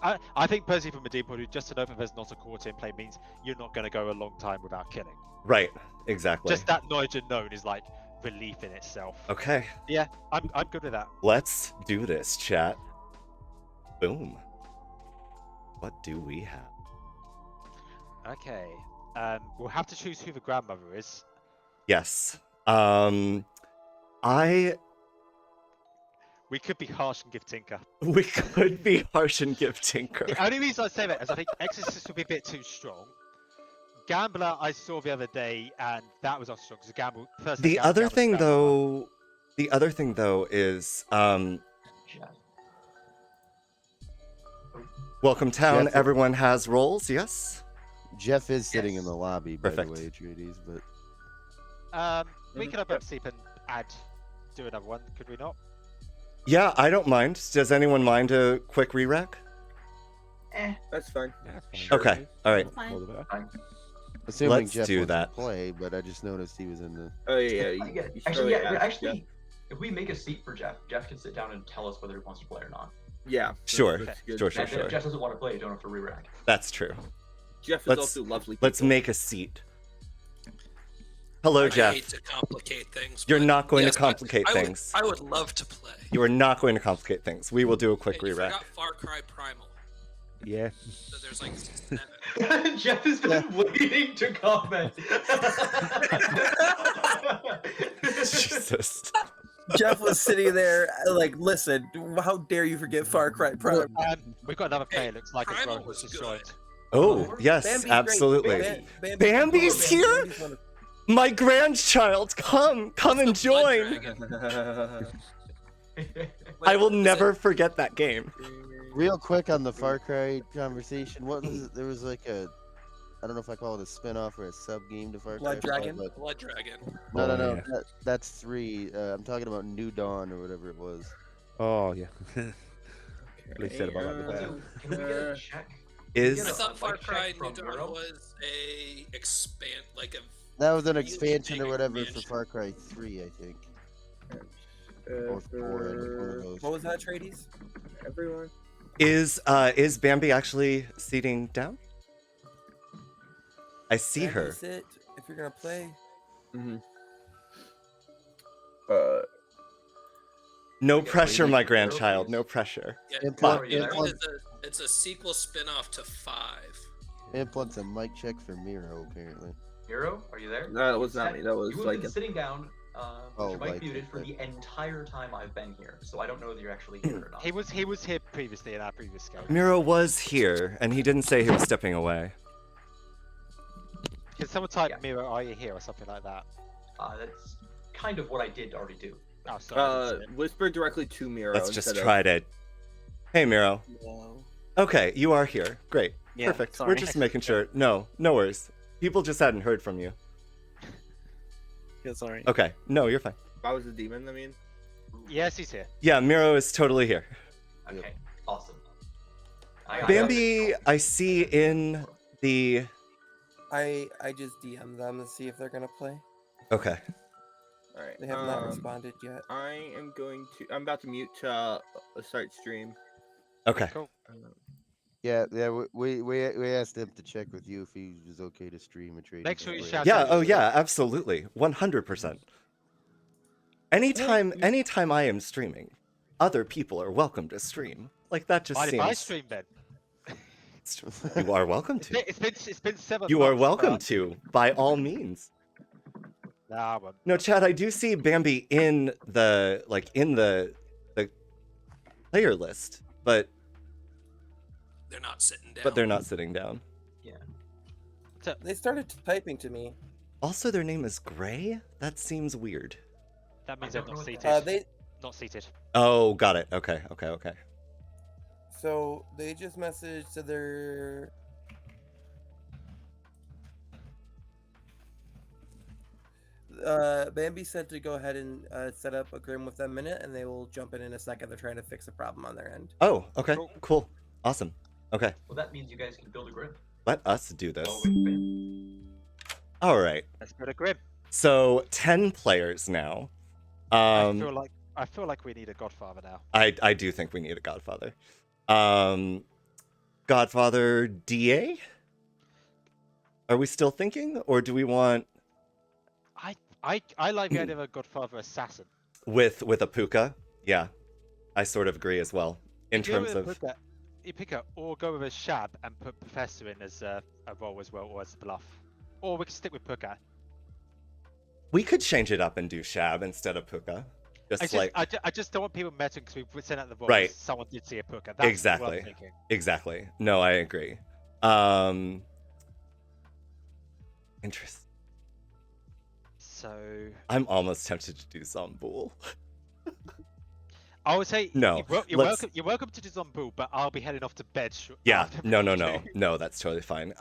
I think personally from a deep point of view, just to know that there's not a courtier in play means you're not going to go a long time without killing. Right. Exactly. Just that knowledge and known is like relief in itself. Okay. Yeah, I'm good with that. Let's do this, chat. Boom. What do we have? Okay. We'll have to choose who the grandmother is. Yes. We could be harsh and give Tinker. We could be harsh and give Tinker. The only reason I say that is I think Exorcist would be a bit too strong. Gambler I saw the other day, and that was also strong. Because Gamble. The other thing, though, is welcome town. Jeff, everyone has roles. Yes. Jeff is sitting in the lobby, by Perfect. the way, Atreides, but We could open up Sleep and do another one, could we not? Yeah, I don't mind. Does anyone mind a quick re-rack? That's fine. Okay. All right. assuming Let's Jeff do wants that. to play, but I just noticed he was in the. Oh yeah, Actually, if we make a seat for Jeff, Jeff can sit down and tell us whether he wants to play or not. Yeah. Sure. that's good. Sure. And if Jeff doesn't want to play, you don't have to re-rack. That's true. Jeff is Let's- also lovely. Let's make a seat. Hello, I Jeff. hate to complicate things. You're but not going yes, to complicate I would- things. I would love to play. You are not going to complicate things. We will do a quick You re-rack. forgot Far Cry Primal. Yeah. So there's like 7. Jeff is just waiting to comment. Jesus. Jeff was sitting there like, listen, how dare you forget Far Cry Primal? We've got another player. Looks like Primal it's was destroyed. Oh, yes, Bambi's great. absolutely. Bambi's here? Bambi's one of- My grandchild, come and join. I will never forget that game. Real quick on the Far Cry conversation, what was it? There was like a, I don't know if I call it a spin-off or a sub-game to Far Blood Cry. Dragon? but- Blood Dragon. No, Oh, no, no. yeah. That's 3. I'm talking about New Dawn or whatever it was. Oh yeah. They said about that. Also, can we get a check? Is I thought Far Like check Cry from New Dawn Euro? was a like a. That was an really expansion or big whatever expansion. for Far Cry 3, I think. Or 4, one of those. What was that, Trades? Everyone. is Bambi actually seating down? I see Bambi, her. sit if you're gonna play. Mm-hmm. No pressure, my grandchild. No pressure. Yeah, Implant- it's a sequel spin-off to 5. Implants a mic check for Miro, apparently. Miro, are you there? No, that was not me. That was You have like been sitting down. Oh, Your mic like, muted for okay. the entire time I've been here, so I don't know whether you're actually here or not. He was here previously in our previous game. Miro was here, and he didn't say he was stepping away. Can someone type Miro, are you here or something like that? That's kind of what I did already do. Oh, sorry. Whisper directly to Miro. Let's just instead of- try it. Hey, Miro. No. Okay, you are here. Great. Yeah, Perfect. We're sorry. just making sure. No worries. People just hadn't heard from you. Yeah, sorry. Okay. No, you're fine. If I was a demon, I mean. Yes, he's here. Yeah, Miro is totally here. Okay, awesome. Bambi, I see in the. I just DM them to see if they're gonna play. Okay. All right. They have not responded yet. I am going to. I'm about to mute start stream. Okay. Cool. Yeah, we asked him to check with you if he was okay to stream a trade. Make sure you shout Yeah. Oh, yeah. Absolutely. 100%. Anytime I am streaming, other people are welcome to stream. Like that just Mind if I seems. stream then? You are welcome to. It's been 7 You are months, welcome but- to, by all means. Nah, well, No, Chad, I do see Bambi in the player list, but They're not sitting down. they're not sitting down. They started typing to me. Also, their name is Gray. That seems weird. that means they're not seated. They Not seated. Oh, got it. Okay. so they just messaged to their. Bambi said to go ahead and set up a grim with them a minute, and they will jump in a second. They're trying to fix a problem on their end. Oh, okay. Cool. Awesome. Okay. Well, that means you guys can build a grid. Let us do this. Oh, wait, All right. Let's go to Grim. So 10 players now. I feel like we need a Godfather now. I do think we need a Godfather. Godfather DA? Are we still thinking, or do we want I like the idea of a Godfather assassin. with a puka? Yeah, I sort of agree as well. In If you terms go with of a Puka, or go with a Shab and put Professor in as a role as well, or as a bluff, or we can stick with Puka. we could change it up and do Shab instead of puka. I just don't want people meddling because we sent out the roles. Right. Someone did see a Puka. That's Exactly. what I'm thinking. Exactly. No, I agree. Interesting. So I'm almost tempted to do Zombool. I would say No, You're welcome. You're welcome to do Zombool, but I'll be heading off to bed. Yeah, after no, that's totally fine.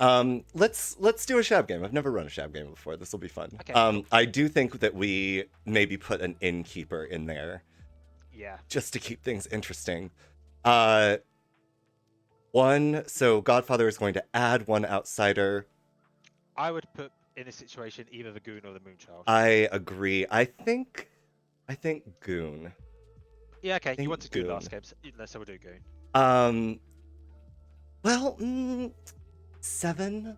Let's do a Shab game. I've never run a Shab game before. This will be fun. Okay, cool. I do think that we maybe put an innkeeper in there. Yeah. Just to keep things interesting. So Godfather is going to add one outsider. I would put in this situation either the Goon or the Moonchild. I agree. I think Goon. Yeah, okay. You want to do Goon. last games? So we'll do Goon. Well, 7.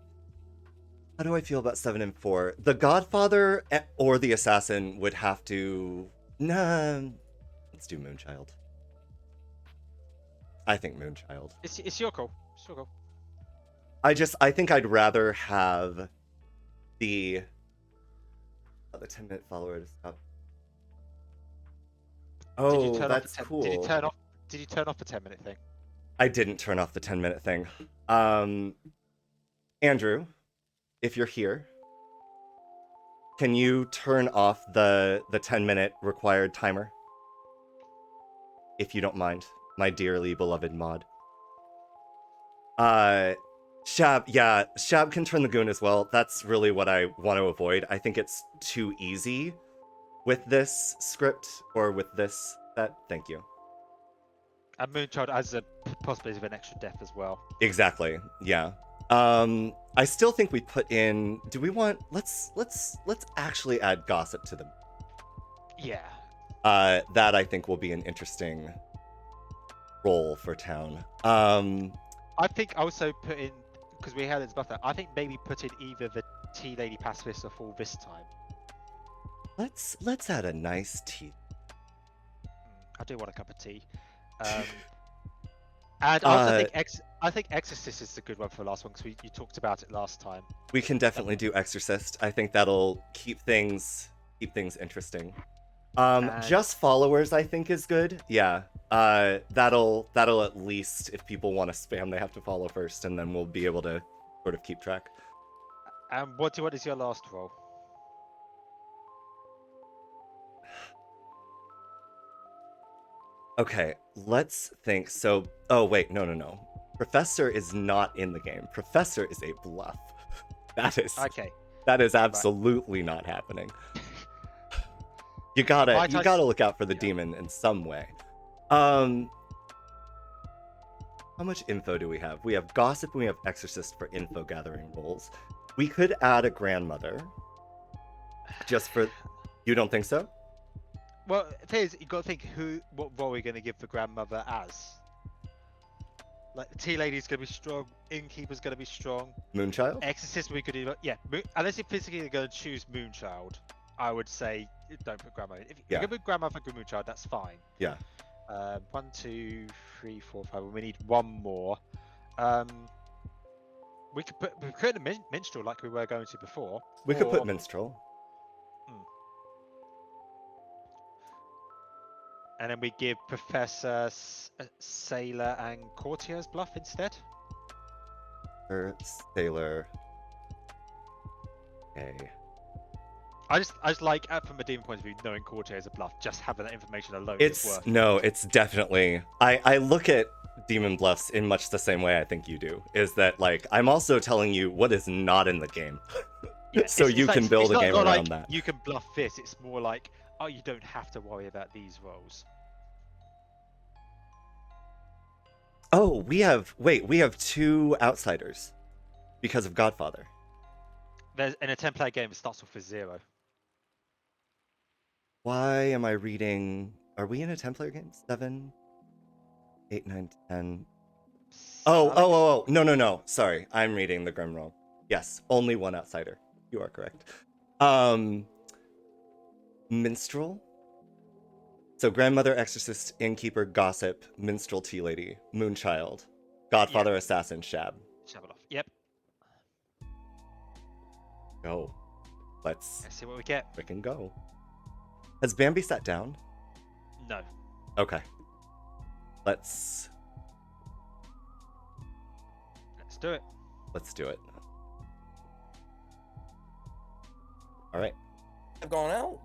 How do I feel about 7 and 4? The Godfather or the Assassin would have to. Nah, let's do Moonchild. I think Moonchild. It's your call. It's your call. I think I'd rather have the 10-minute follower to stop. Oh, that's cool. Did you turn off the 10-minute thing? I didn't turn off the 10-minute thing. Andrew, if you're here, can you turn off the 10-minute required timer? If you don't mind, my dearly beloved mod. Shab can turn the Goon as well. That's really what I want to avoid. I think it's too easy with this script or with this set. Thank you. And Moonchild has a possibility of an extra death as well. Exactly. Yeah. I still think we put in. Do we want? Let's actually add gossip to them. Yeah. That I think will be an interesting role for town. I think also put in, because we had this buffer, I think maybe put in either the Tea Lady Pacifist or Fall this time. Let's add a nice tea. I do want a cup of tea. And I think Exorcist is a good one for the last one because you talked about it last time. We can definitely do Exorcist. I think that'll keep things interesting. Just followers I think is good. Yeah. That'll at least, if people want to spam, they have to follow first, and then we'll be able to sort of keep track. And what is your last role? Okay, let's think. So, oh wait, no. Professor is not in the game. Professor is a bluff. That is absolutely not happening. You gotta look out for the demon in some way. How much info do we have? We have gossip and we have exorcist for info gathering roles. We could add a grandmother. Just for, you don't think so? Well, the thing is, you got to think what role we're going to give the grandmother as. Like, the tea lady's going to be strong, innkeeper's going to be strong. Moonchild? Exorcist, we could either, unless you're physically going to choose Moonchild, I would say don't put grandmother. If you can put grandmother for Moonchild, that's fine. Yeah. 1, 2, 3, 4, 5. We need one more. We could a minstrel like we were going to before. We could put minstrel. And then we give Professor Sailor and Courtier's bluff instead. Sailor. Okay. I just like, from a demon point of view, knowing Courtier is a bluff. Just having that information alone It's is worth. No, it's definitely. I look at demon bluffs in much the same way I think you do. Is that like I'm also telling you what is not in the game, so you can build a game around that. You can bluff this. It's more like, oh, you don't have to worry about these roles. Oh, we have 2 outsiders because of Godfather. There's in a 10-player game, it starts off with 0. Why am I reading? Are we in a 10-player game? 7, 8, 9, 10. Oh. No. Sorry, I'm reading the Grim wrong. Yes, only one outsider. You are correct. Minstrel. So grandmother, exorcist, innkeeper, gossip, minstrel, tea lady, moonchild, godfather, assassin, shab. Shabalov. Yep. Go. Let's see what we get. We can go. Has Bambi sat down? No. Okay. Let's do it. Let's do it. All right. I've gone out.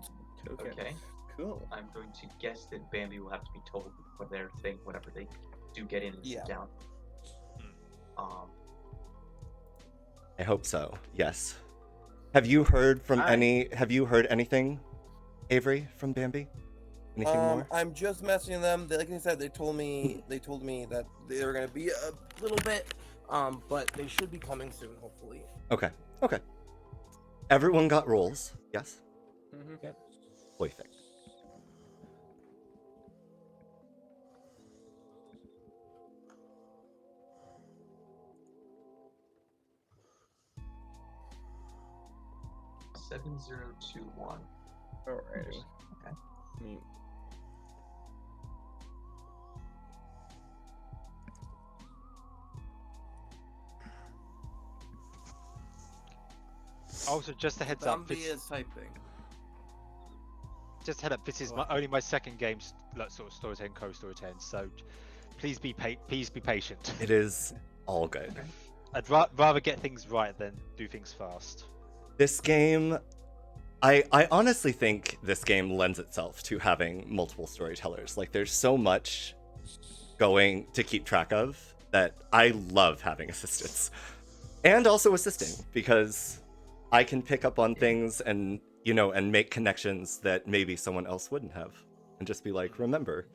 Okay. Cool. I'm going to guess that Bambi will have to be told for their thing whenever they do get in and sit down. I hope so. Yes. Have you heard from Have you heard anything, Avery, from Bambi? Anything more? I'm just messaging them. Like I said, they told me that they were gonna be a little bit, but they should be coming soon, hopefully. Okay. Everyone got rolls. Yes. Yep. Perfect. Seven 7-0-2-1. Alrighty. Okay. Also, just a heads up. Bambi is typing. Just head up. This is only my second game, sort of storytelling, co-storytelling. So, please be patient. It is all good. I'd rather get things right than do things fast. This game, I honestly think this game lends itself to having multiple storytellers. Like, there's so much going to keep track of that I love having assistants. And also assisting, because I can pick up on things and, and make connections that maybe someone else wouldn't have. And just be like, remember,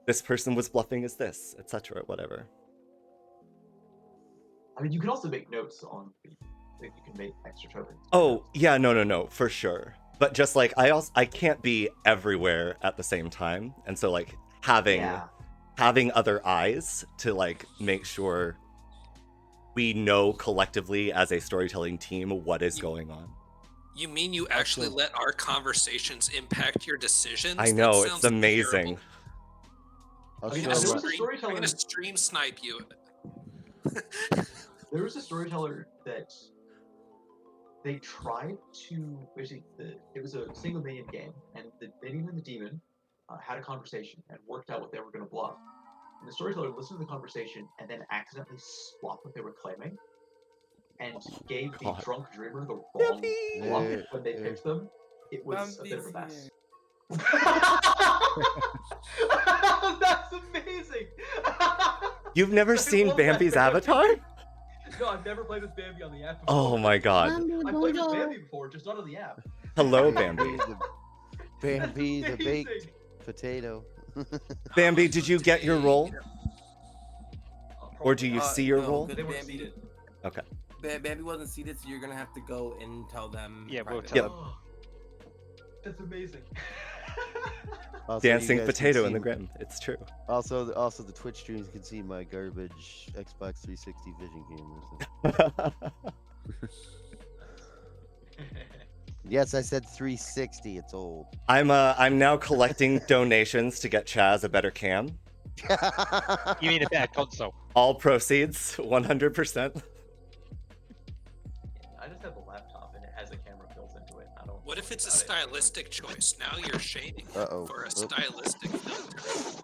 this person was bluffing as this, etc., whatever. I mean, you can also make notes on you can make extra tokens. Oh, yeah, no, for sure. But just like I can't be everywhere at the same time. And so like having other eyes to like make sure we know collectively as a storytelling team what is going on. You mean you actually let our conversations impact your decisions? I know, That it's sounds amazing. terrible. I'm gonna stream snipe you. There was a storyteller that they tried to basically it was a single minion game, and the minion and the demon had a conversation and worked out what they were going to bluff. And the storyteller listened to the conversation and then accidentally swapped what they were claiming, and gave the drunk dreamer the wrong bluff when they picked them. It was a bit of a mess. That's amazing. You've never seen Bambi's avatar? No, I've never played with Bambi on the app before. Oh my god. I played with Bambi before, just not on the app. Hello, Bambi. Bambi the baked potato. Bambi, did you get your roll? Or do you see your roll? Bambi did. Okay. Bambi wasn't seated, so you're gonna have to go and tell them. Yeah, we'll privately. tell them. That's amazing. Also, you Dancing guys can potato see- in the grim. It's true. Also, the Twitch streams can see my garbage Xbox 360 vision camera. So. Yes, I said 360. It's old. I'm now collecting donations to get Chaz a better cam. You mean a better console? All proceeds, 100%. I just have a laptop and it has a camera built into it. I don't. What if it's a stylistic choice? Now you're shaming Uh-oh. for a stylistic filter.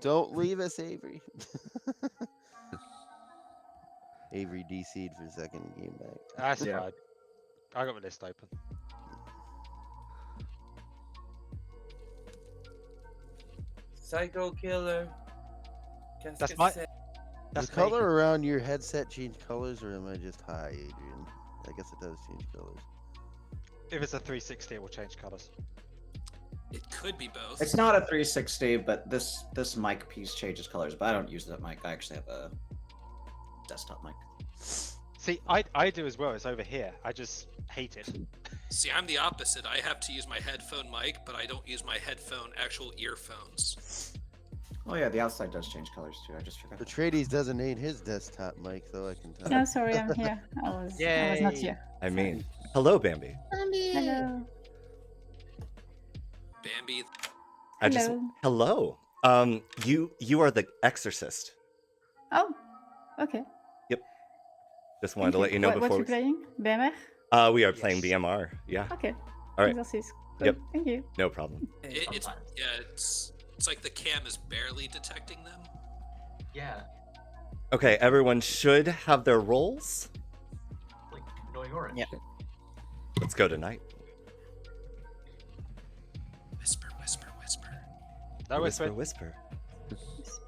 Don't leave us, Avery. Avery DC'd for second game back. That's fine. I got my list open. Psycho killer. That's my. Does the color around your headset change colors, or am I just high, Adrian? I guess it does change colors. If it's a 360, it will change colors. It could be both. It's not a 360, but this mic piece changes colors. But I don't use that mic. I actually have a desktop mic. See, I do as well. It's over here. I just hate it. See, I'm the opposite. I have to use my headphone mic, but I don't use my headphone actual earphones. Oh yeah, the outside does change colors too. I just forgot. Atreides doesn't need his desktop mic, though. I can tell. No, sorry, I'm here. I was not here. I mean, hello, Bambi. Hello. Bambi. Hello. You are the exorcist. Oh, okay. Yep. Just wanted to let you know What before. you playing? BMR? We are playing BMR. Yeah. Okay. All right. Exorcist. Cool. Yep. Thank you. No problem. It's like the cam is barely detecting them. Yeah, Okay, everyone should have their roles. like annoying orange. Yeah. Let's go tonight. Whisper, whisper, whisper. No whisper, whisper. whisper.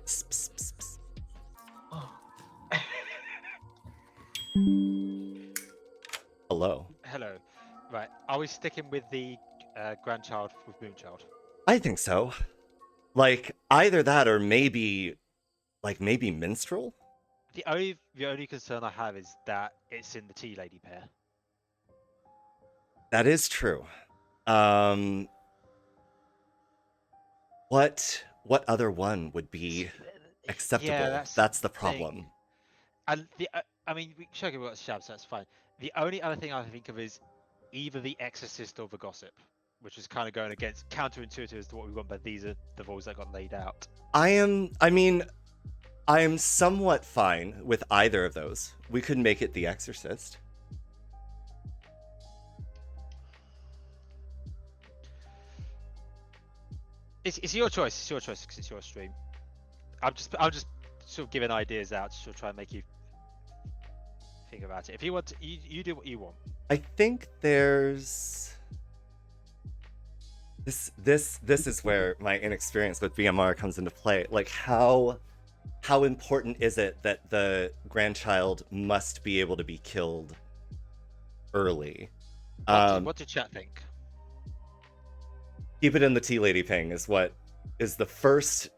Psst, psst, psst, psst. Oh. Hello. Hello. Right. Are we sticking with the grandchild with Moonchild? I think so. Like either that or maybe minstrel. The only concern I have is that it's in the Tea Lady pair. That is true. What other one would be acceptable? That's the problem. thing. And I mean, we should have got Shab, so that's fine. The only other thing I think of is either the Exorcist or the Gossip, which is kind of going against counterintuitive as to what we want, but these are the roles that got laid out. I am somewhat fine with either of those. We could make it the Exorcist. It's your choice. It's your choice because it's your stream. I'm just sort of giving ideas out to sort of try and make you think about it. If you want, you do what you want. I think there's this is where my inexperience with VMR comes into play. Like how important is it that the grandchild must be able to be killed early? What did chat think? Keep it in the tea lady ping is what is the first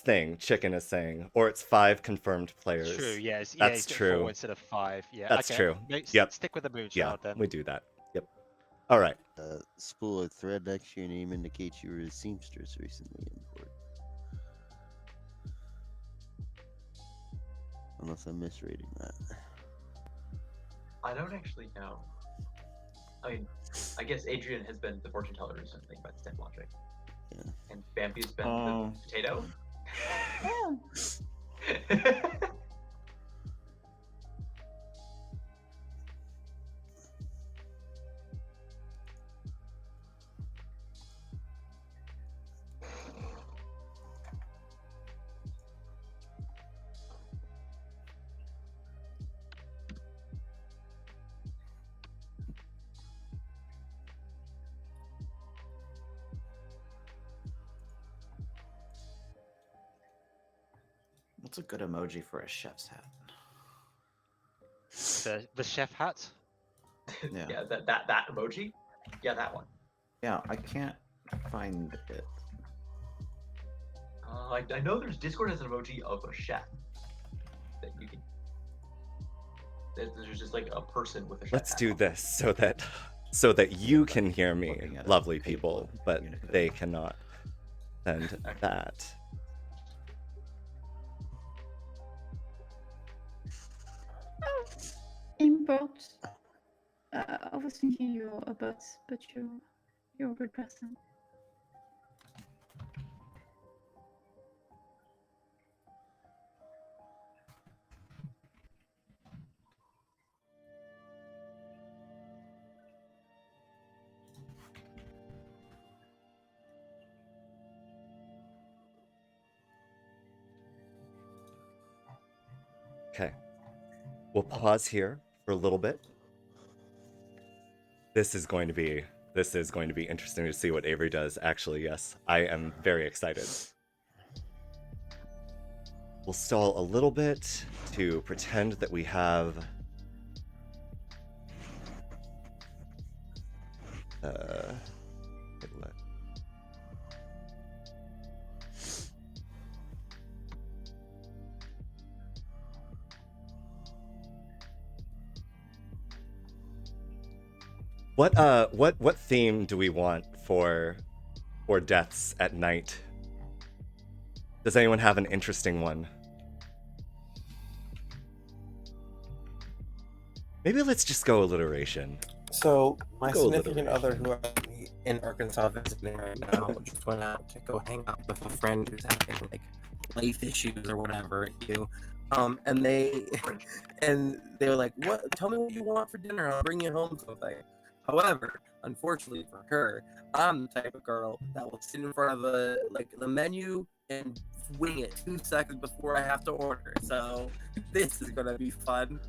thing Chicken is saying, or it's 5 confirmed players. True. Yes. That's true. 4 instead of 5. Yeah. That's okay. true. Yep. Stick with the Moonchild Yeah, then. we do that. Yep. All right. Spool a thread next to your name indicates you were a seamstress recently in court. Unless I'm misreading that. I don't actually know. I mean, I guess Adrian has been the fortune teller recently by the same logic. Yeah. And Bambi's been the potato. What's a good emoji for a chef's hat? The chef hat. Yeah. Yeah, that emoji. Yeah, that one. Yeah, I can't find it. I know there's Discord has an emoji of a chef that you can. There's just like a person with a chef. Let's hat do on. this so that you can hear me, lovely people, but they cannot. And that. Import. I was thinking you're a bot, but you're a good person. Okay. We'll pause here for a little bit. This is going to be interesting to see what Avery does. Actually, yes. I am very excited. We'll stall a little bit to pretend that we have What theme do we want for deaths at night? Does anyone have an interesting one? Maybe let's just go alliteration. So my Go significant alliteration. other, who I'm in Arkansas visiting right now, just went out to go hang out with a friend who's having like life issues or whatever. And they were like, "What? Tell me what you want for dinner. I'll bring you home something." However, unfortunately for her, I'm the type of girl that will sit in front of the menu and wing it 2 seconds before I have to order. So this is gonna be fun.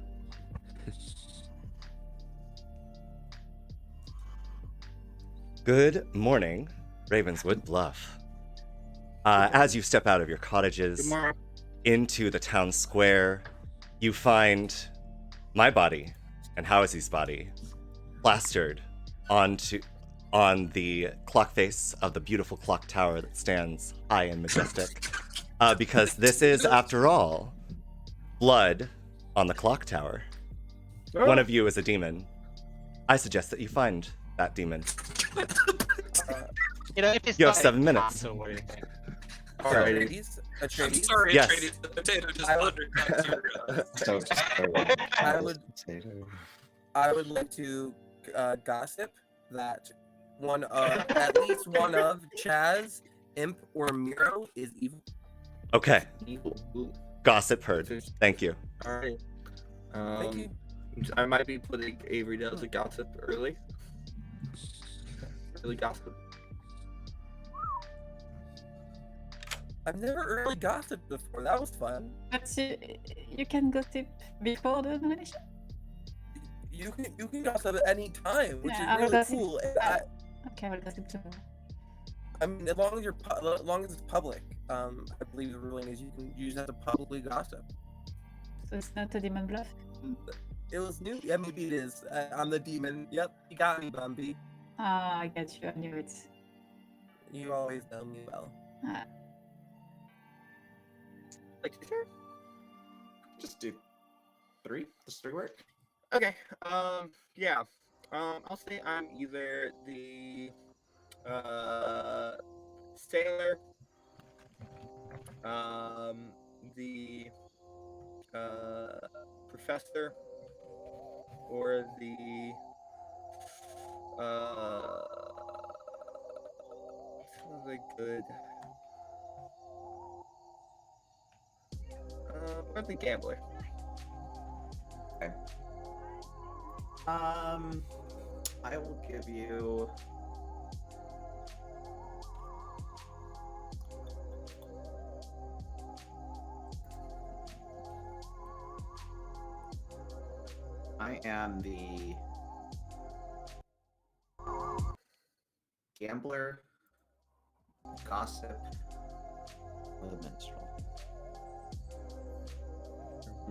Good morning, Ravenswood Bluff. As you step out of your cottages into the town square, you find my body and Howie's body plastered on the clock face of the beautiful clock tower that stands high and majestic. Because this is, after all, blood on the clock tower. One of you is a demon. I suggest that you find that demon. If You have 7 minutes. Atreides? I'm sorry, Yes. Atreides, the potato just thundered. I would like to gossip that at least one of Chaz, Imp, or Miro is evil. Okay. Gossip heard. Thank you. Alright. Thank you. I might be putting Avery down as a gossip early. Really gossip. I've never early gossiped before. That was fun. But you can gossip before the nomination? You can gossip at any time, which Yeah, I will is really gossip. cool. Okay, I will gossip tomorrow. I mean, as long as it's public, I believe the ruling is you just have to publicly gossip. So it's not a demon bluff? It was new. Yeah, maybe it is. I'm the demon. Yep, you got me, Bumby. Ah, I get you. I knew it. You always know me well. Like, sure. Just do 3. Does 3 work? Okay. Yeah. I'll say I'm either the sailor, the professor, or the what's a good or the gambler. Okay. I will give you. I am the gambler, gossip, or the minstrel.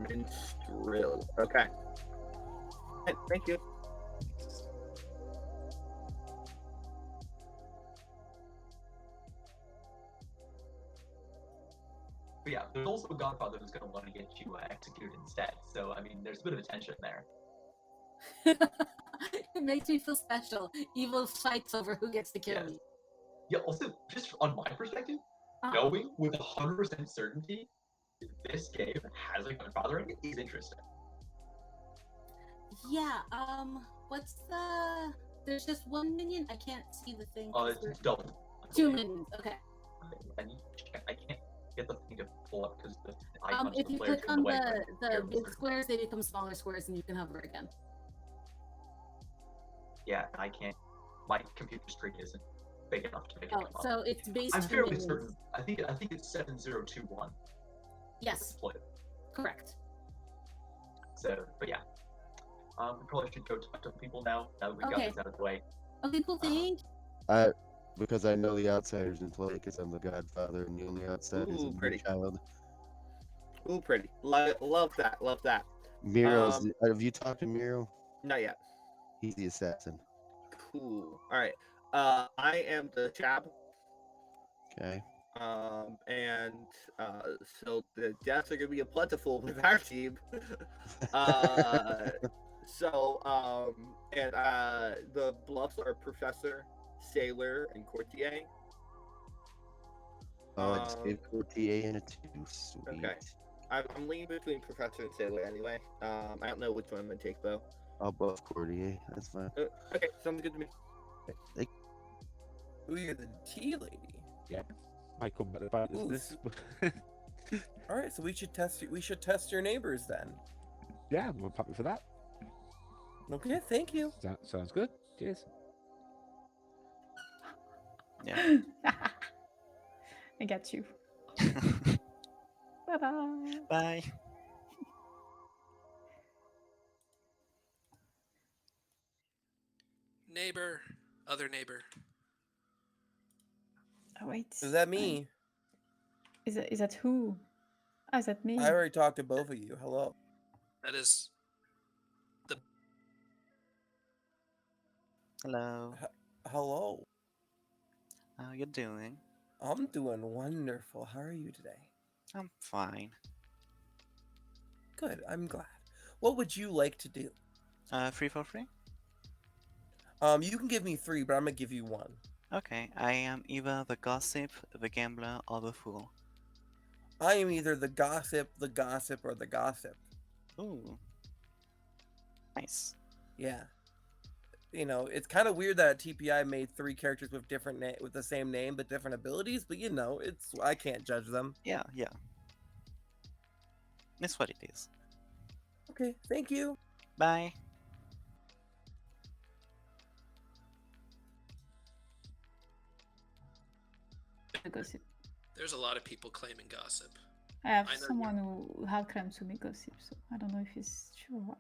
Minstrel. Okay. Thank you. But yeah, there's also a godfather who's going to want to get you executed instead. So, I mean, there's a bit of a tension there. It makes me feel special. Evil fights over who gets to kill me. Yeah, also, just on my perspective, knowing with 100% certainty this game has a godfather in it is interesting. Yeah, what's the... There's just 1 minion? I can't see the thing. It's double. 2 minions, okay. I need to check. I can't get the thing to pull up because the icons If of the you players click in on the way. the big squares, they become smaller squares and you can hover again. Yeah, I can't. My computer screen isn't big enough to make it Oh, come up. so it's based I'm on fairly minions. certain. I think it's 7021. Yes. Correct. So, but yeah. We probably should go talk to people now that we got Okay. this out of the way. Okay, cool, thank Because I know the outsiders in play, because I'm the godfather and the only outsider is Ooh, a pretty. child. Ooh, pretty. Love that. Love that. Miro's. Have you talked to Miro? Not yet. He's the assassin. Cool. All right. I am the chap. Okay. And so the deaths are gonna be a plentiful with our team. And the bluffs are professor, sailor, and courtier. Oh, I just gave Courtier and a 2. Sweet. Okay. I'm leaning between professor and sailor anyway. I don't know which one I'm gonna take though. I'll buff Courtier. That's fine. Okay, sounds good to me. Ooh, you're the tea lady. Yeah. Might come back about this. All right, so we should test your neighbors then. Yeah, we're happy for that. Okay, thank you. Sounds good. Cheers. Yeah. I got you. Bye-bye. Bye. Neighbor, other neighbor. Oh wait. Is that me? Is that who? Oh, is that me? I already talked to both of you. Hello. That is the. Hello. Hello. How you doing? I'm doing wonderful. How are you today? I'm fine. Good. I'm glad. What would you like to do? 3 for free? You can give me 3, but I'm gonna give you 1. Okay, I am either the gossip, the gambler, or the fool. I am either the gossip, or the gossip. Ooh. Nice. Yeah. You know, it's kind of weird that TPI made 3 characters with with the same name but different abilities, but you know, I can't judge them. Yeah. It's what it is. Okay, thank you. Bye. Gossip. There's a lot of people claiming gossip. I have I know someone who had claimed to me gossip, so I don't know if it's true or right.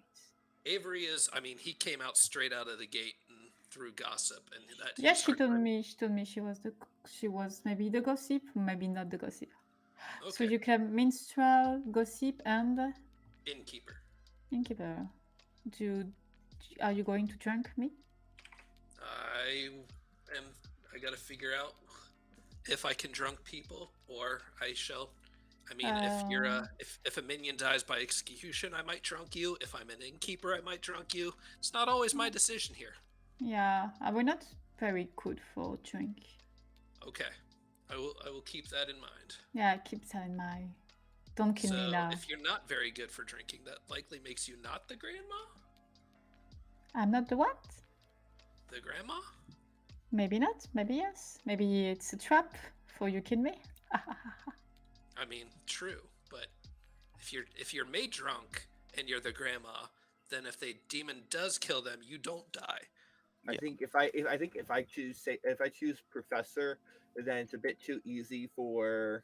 Avery is. I mean, he came out straight out of the gate and threw gossip, and that. Yeah, she told me she was maybe the gossip, maybe not the gossip. Okay. So you claim minstrel, gossip, and Innkeeper. innkeeper. Are you going to drink me? I gotta figure out if I can drunk people, or I shall. I mean, if a minion dies by execution, I might drunk you. If I'm an innkeeper, I might drunk you. It's not always my decision here. Yeah, we're not very good for drink. Okay, I will keep that in mind. Yeah, keep that in mind. Don't kill me now. If you're not very good for drinking, that likely makes you not the grandma. I'm not the what? The grandma? Maybe not. Maybe yes. Maybe it's a trap for you kill me. I mean, true, but if you're made drunk and you're the grandma, then if the demon does kill them, you don't die. I think if I choose professor, then it's a bit too easy for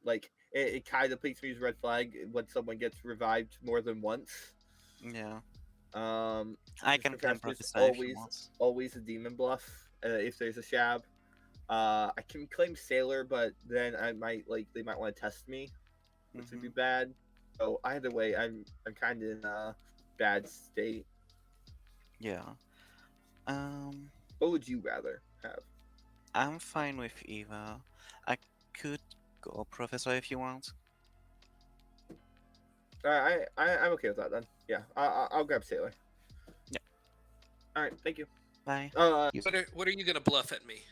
like it kind of makes me use red flag when someone gets revived more than once. Yeah. I can claim professor's prophesy if you want. always a demon bluff if there's a shab. I can claim sailor, but then they might want to test me, which would be bad. So either way, I'm kind of in a bad state. Yeah. What would you rather have? I'm fine with either. I could go professor if you want. I'm okay with that then. Yeah, I'll grab sailor. Yeah. All right, thank you. Bye. What are you gonna bluff at me?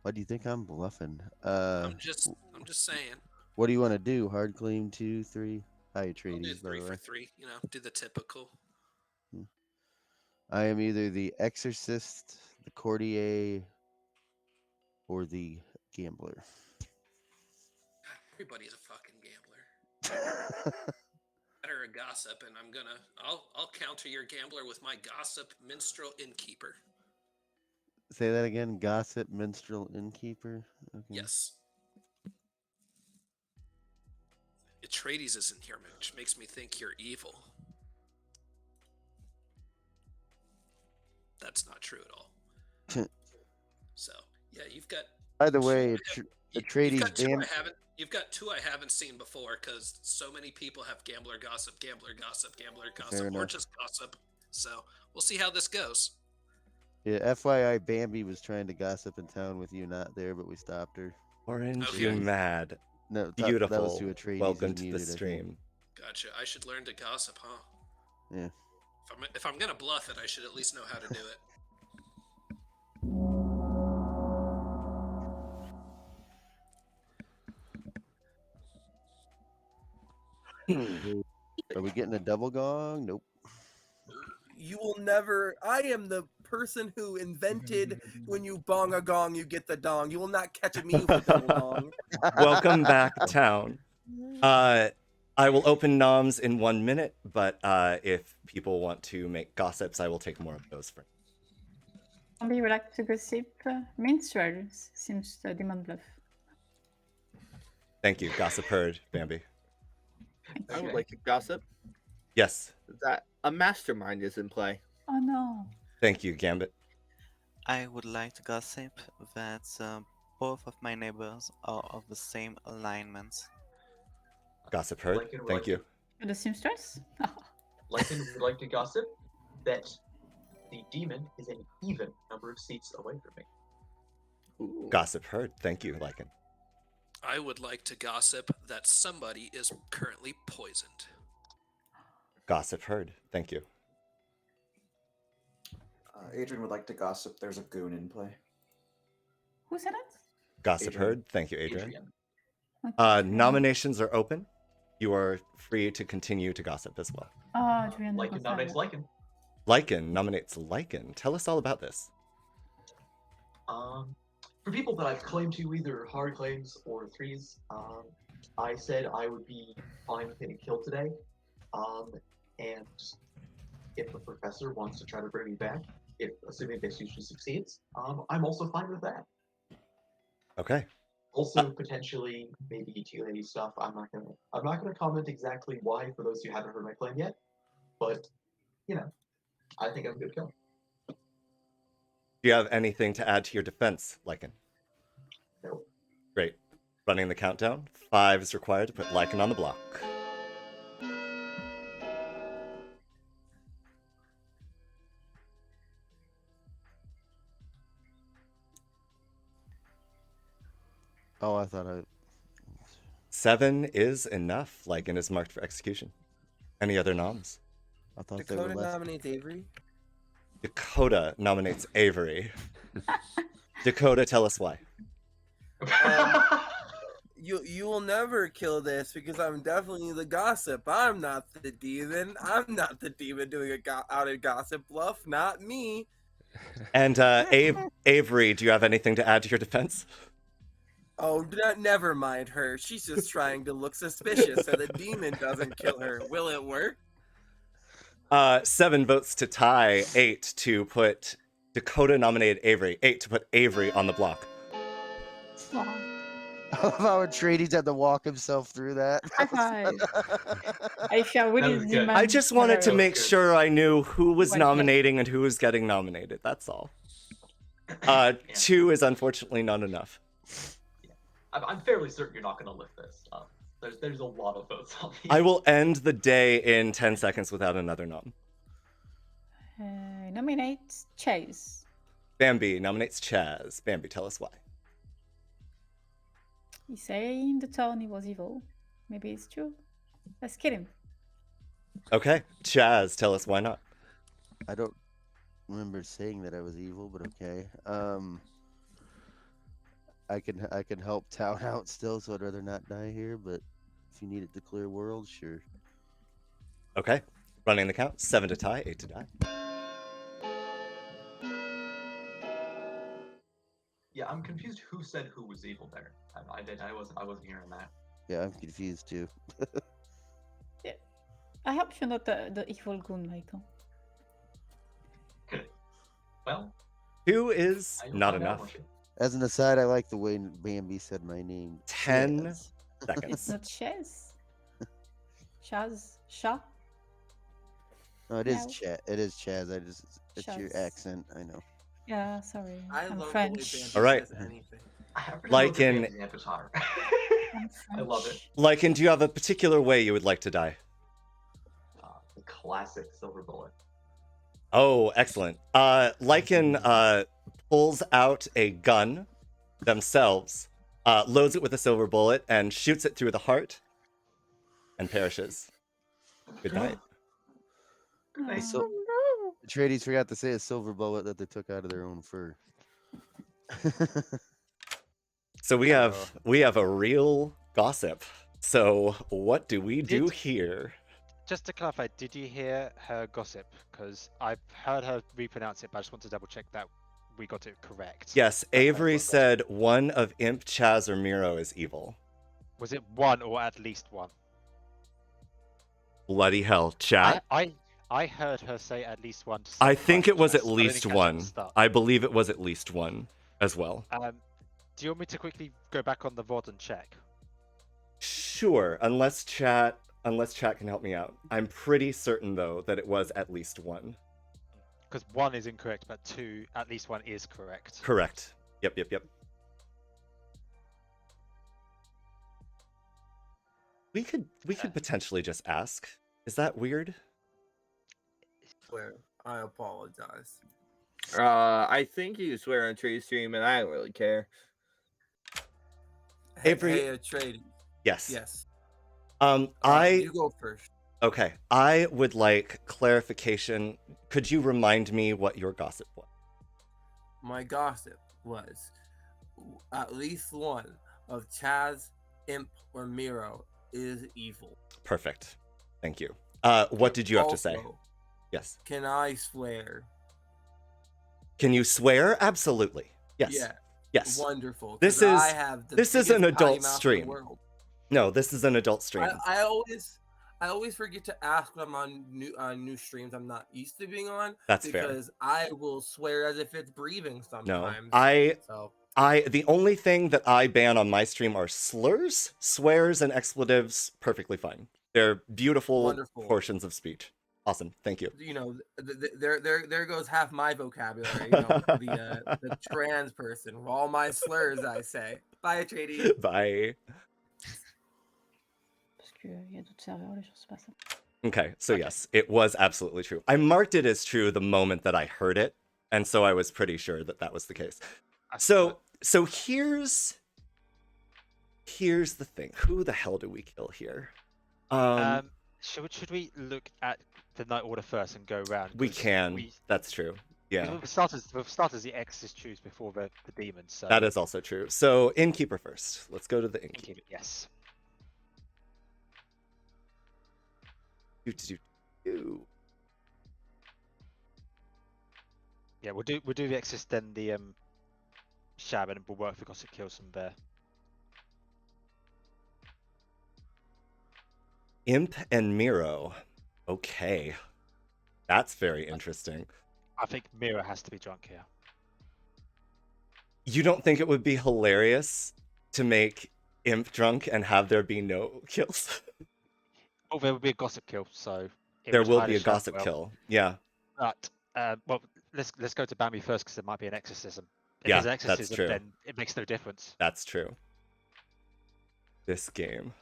What do you think I'm bluffing? I'm just saying. What do you want to do? Hard claim 2, 3? How you I'll trade do these, by 3 the for way? 3. You know, do the typical. I am either the exorcist, the courtier, or the gambler. Everybody's a fucking gambler. Better a gossip, and I'll counter your gambler with my gossip minstrel innkeeper. Say that again. Gossip, minstrel, innkeeper. Okay. Yes. Atreides isn't here, which makes me think you're evil. That's not true at all. So yeah, you've got. Either way, Atreides. You've got 2 I haven't seen before because so many people have gambler gossip, Fair or enough. just gossip. So we'll see how this goes. Yeah, FYI, Bambi was trying to gossip in town with you not there, but we stopped her. Orange, Okay. you mad. No, Beautiful. that was to Atreides. Welcome He's to the muted, I think. stream. Gotcha. I should learn to gossip, huh? Yeah. If I'm gonna bluff it, I should at least know how to do it. Are we getting a double gong? Nope. You will never. I am the person who invented when you bong a gong, you get the dong. You will not catch me with a double dong. Welcome back, town. I will open noms in 1 minute, but if people want to make gossips, I will take more of those for. Maybe would like to gossip minstrels since the Demon Bluff. Thank you, gossip heard, Bambi. I would like to gossip Yes, that a mastermind is in play. Oh no. thank you, Gambit. I would like to gossip that both of my neighbors are of the same alignment. Gossip heard, Like it, thank like you. The seamstress? Lycan would like to gossip that the demon is an even number of seats away from me. Gossip heard, thank you, Lycan. I would like to gossip that somebody is currently poisoned. Gossip heard, thank you. Adrian would like to gossip there's a goon in play. Who said that? Gossip Adrian. heard, thank you, Adrian. Okay. Nominations are open. You are free to continue to gossip as well. Oh, Julian. Lycan nominates Lycan. Lycan nominates Lycan. Tell us all about this. For people that I've claimed to, either hard claims or threes, I said I would be fine with getting killed today. And if the professor wants to try to bring me back, assuming this usually succeeds, I'm also fine with that. Okay. Also, potentially, maybe tea lady stuff. I'm not gonna comment exactly why for those who haven't heard my claim yet, but I think I'm a good kill. Do you have anything to add to your defense, Lycan? No. Great. Running the countdown. 5 is required to put Lycan on the block. Oh, I thought 7 is enough. Lycan is marked for execution. Any other noms? I thought Dakota nominates Avery. Dakota nominates Avery. Dakota, tell us why. You will never kill this because I'm definitely the gossip. I'm not the demon. I'm not the demon doing out a gossip bluff. Not me. And Avery, do you have anything to add to your defense? Oh, never mind her. She's just trying to look suspicious so the demon doesn't kill her. Will it work? 7 votes to tie, 8 to put Dakota nominated Avery, 8 to put Avery on the block. I love how Atreides had to walk himself through that. I just wanted to make sure I knew who was nominating and who was getting nominated. That's all. 2 is unfortunately not enough. I'm fairly certain you're not going to lift this. There's a lot of votes on these. I will end the day in 10 seconds without another nom. Nominate Chase. Bambi nominates Chaz. Bambi, tell us why. He's saying the town he was evil. Maybe it's true. Let's kill him. Okay, Chaz, tell us why not. I don't remember saying that I was evil, but okay. I can help town out still, so I'd rather not die here. But if you need it to clear world, sure. Okay, running the count. 7 to tie, 8 to die. Yeah, I'm confused. Who said who was evil there? I wasn't hearing that. Yeah, I'm confused too. Yeah, I hope you're not the evil goon, Michael. Well, 2 is not find out enough. once you- As an aside, I like the way Bambi said my name. 10 Chaz. seconds. It's not Chaz. Chaz. Shah. No, it is No. Chaz. It is Chaz. It's your Chaz. accent. I know. Yeah, sorry. I I'm love French. the way Bambi All right. says anything. Like in- I love it. Lycan, do you have a particular way you would like to die? The classic silver bullet. Oh, excellent. Lycan pulls out a gun themselves, loads it with a silver bullet, and shoots it through the heart, and perishes. Good night. A sil- Atreides forgot to say a silver bullet that they took out of their own fur. So we have a real gossip. So what do we do here? Just to clarify, did you hear her gossip? Because I've heard her repronounce it, but I just want to double check that we got it correct. Yes, Avery said one of Imp, Chaz, or Miro is evil. Was it one or at least one? Bloody hell, chat. I heard her say at least one. To I say think it was at I didn't least catch it at the one. start. I believe it was at least one as well. Do you want me to quickly go back on the VOD and check? Sure, unless chat can help me out. I'm pretty certain though that it was at least one. Because one is incorrect, but two, at least one is correct. Correct. Yep. We could potentially just ask. Is that weird? Swear, I apologize. I think you swear on Tree Stream, and I don't really care. Avery. Hey, Atreides. Yes. Yes. You go first. Okay. I would like clarification. Could you remind me what your gossip was? My gossip was at least one of Chaz, Imp, or Miro is evil. Perfect. Thank you. What did you have to say? Also, Yes. Can I swear? Can you swear? Absolutely. Yes. Yeah. Yes. Wonderful. This 'cause is I have the this is an biggest potty adult mouth in the stream. world. No, this is an adult stream. I always forget to ask when I'm on new streams I'm not used to being on. That's fair. Because I will swear as if it's breathing No, sometimes. the only thing that I ban on my stream are slurs, swears, and expletives. Perfectly fine. They're beautiful Wonderful. portions of speech. Awesome. Thank you. You know, there goes half my vocabulary. You know, the trans person. All my slurs, I say. Bye, Atreides. Bye. Parce qu'il y a d'autres serveurs, les choses se passent. Okay, so yes, it was absolutely true. I marked it as true the moment that I heard it, and so I was pretty sure that that was the case. So here's the thing. Who the hell do we kill here? Should we look at the night order first and go around? We can. That's true. Yeah. For starters, the X's choose before the demons. So That is also true. So innkeeper first. Let's go to the innkeeper. Yes. Yeah, we'll do the Exorcist, then the Shab, and we'll work for Gossip Kills from there. Imp and Miro. Okay. That's very interesting. I think Miro has to be drunk here. You don't think it would be hilarious to make Imp drunk and have there be no kills? Oh, there will be a Gossip Kill, so... There will be a Gossip Kill, yeah. But, well, let's go to Bambi first, because there might be an exorcism. If Yeah, there's an exorcism, that's true. then it makes no difference. That's true. This game.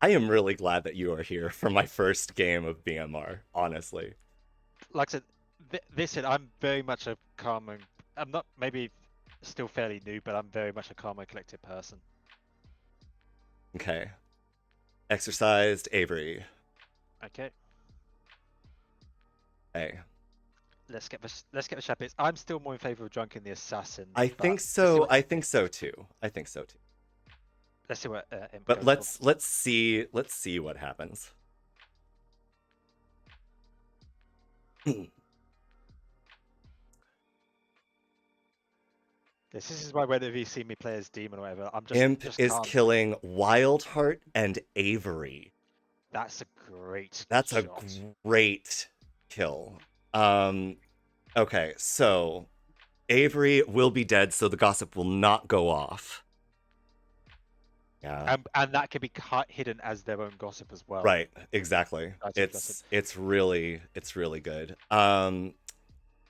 I am really glad that you are here for my first game of BMR, honestly. Like I said, I'm very much a calm and... I'm not maybe still fairly new, but I'm very much a calm and collected person. Okay. Exercised Avery. Okay. Hey. Let's get the Shepherds. I'm still more in favor of drunk in the assassin. I think so. I think so too. Let's see what. But let's see what happens. This is why whether you see me play as demon or whatever, I'm just. Imp just is calm. killing Wildheart and Avery. That's a great. That's shot. a great kill. Okay, so Avery will be dead, so the gossip will not go off. Yeah. And that can be hidden as their own gossip as well. Right, exactly. It's really good.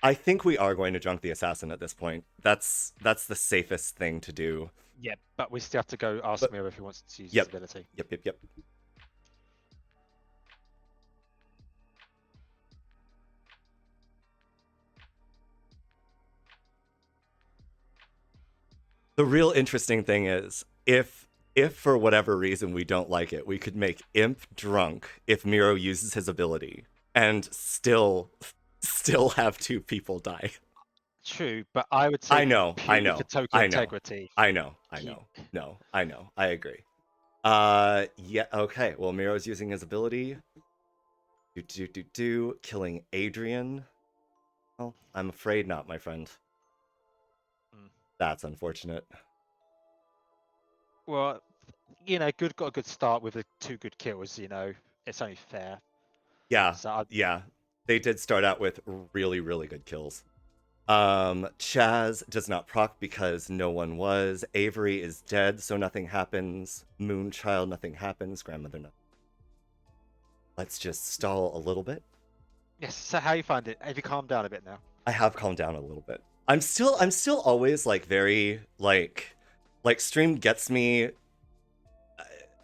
I think we are going to drunk the assassin at this point. That's the safest thing to do. Yeah, but we still have to go ask Miro if he wants to use his ability. Yep. The real interesting thing is, if for whatever reason we don't like it, we could make Imp drunk if Miro uses his ability, and still have 2 people die. True, but I would say I know. for token integrity. I know. No, I know. I agree. Yeah. Okay. Well, Miro's using his ability. Killing Adrian. Well, I'm afraid not, my friend. That's unfortunate. Well, good got a good start with the 2 good kills. It's only fair. Yeah. So yeah. They did start out with really, really good kills. Chaz does not proc because no one was. Avery is dead, so nothing happens. Moonchild, nothing happens. Grandmother, nothing. Let's just stall a little bit. Yes. So how you find it? Have you calmed down a bit now? I have calmed down a little bit. I'm still always like very like stream gets me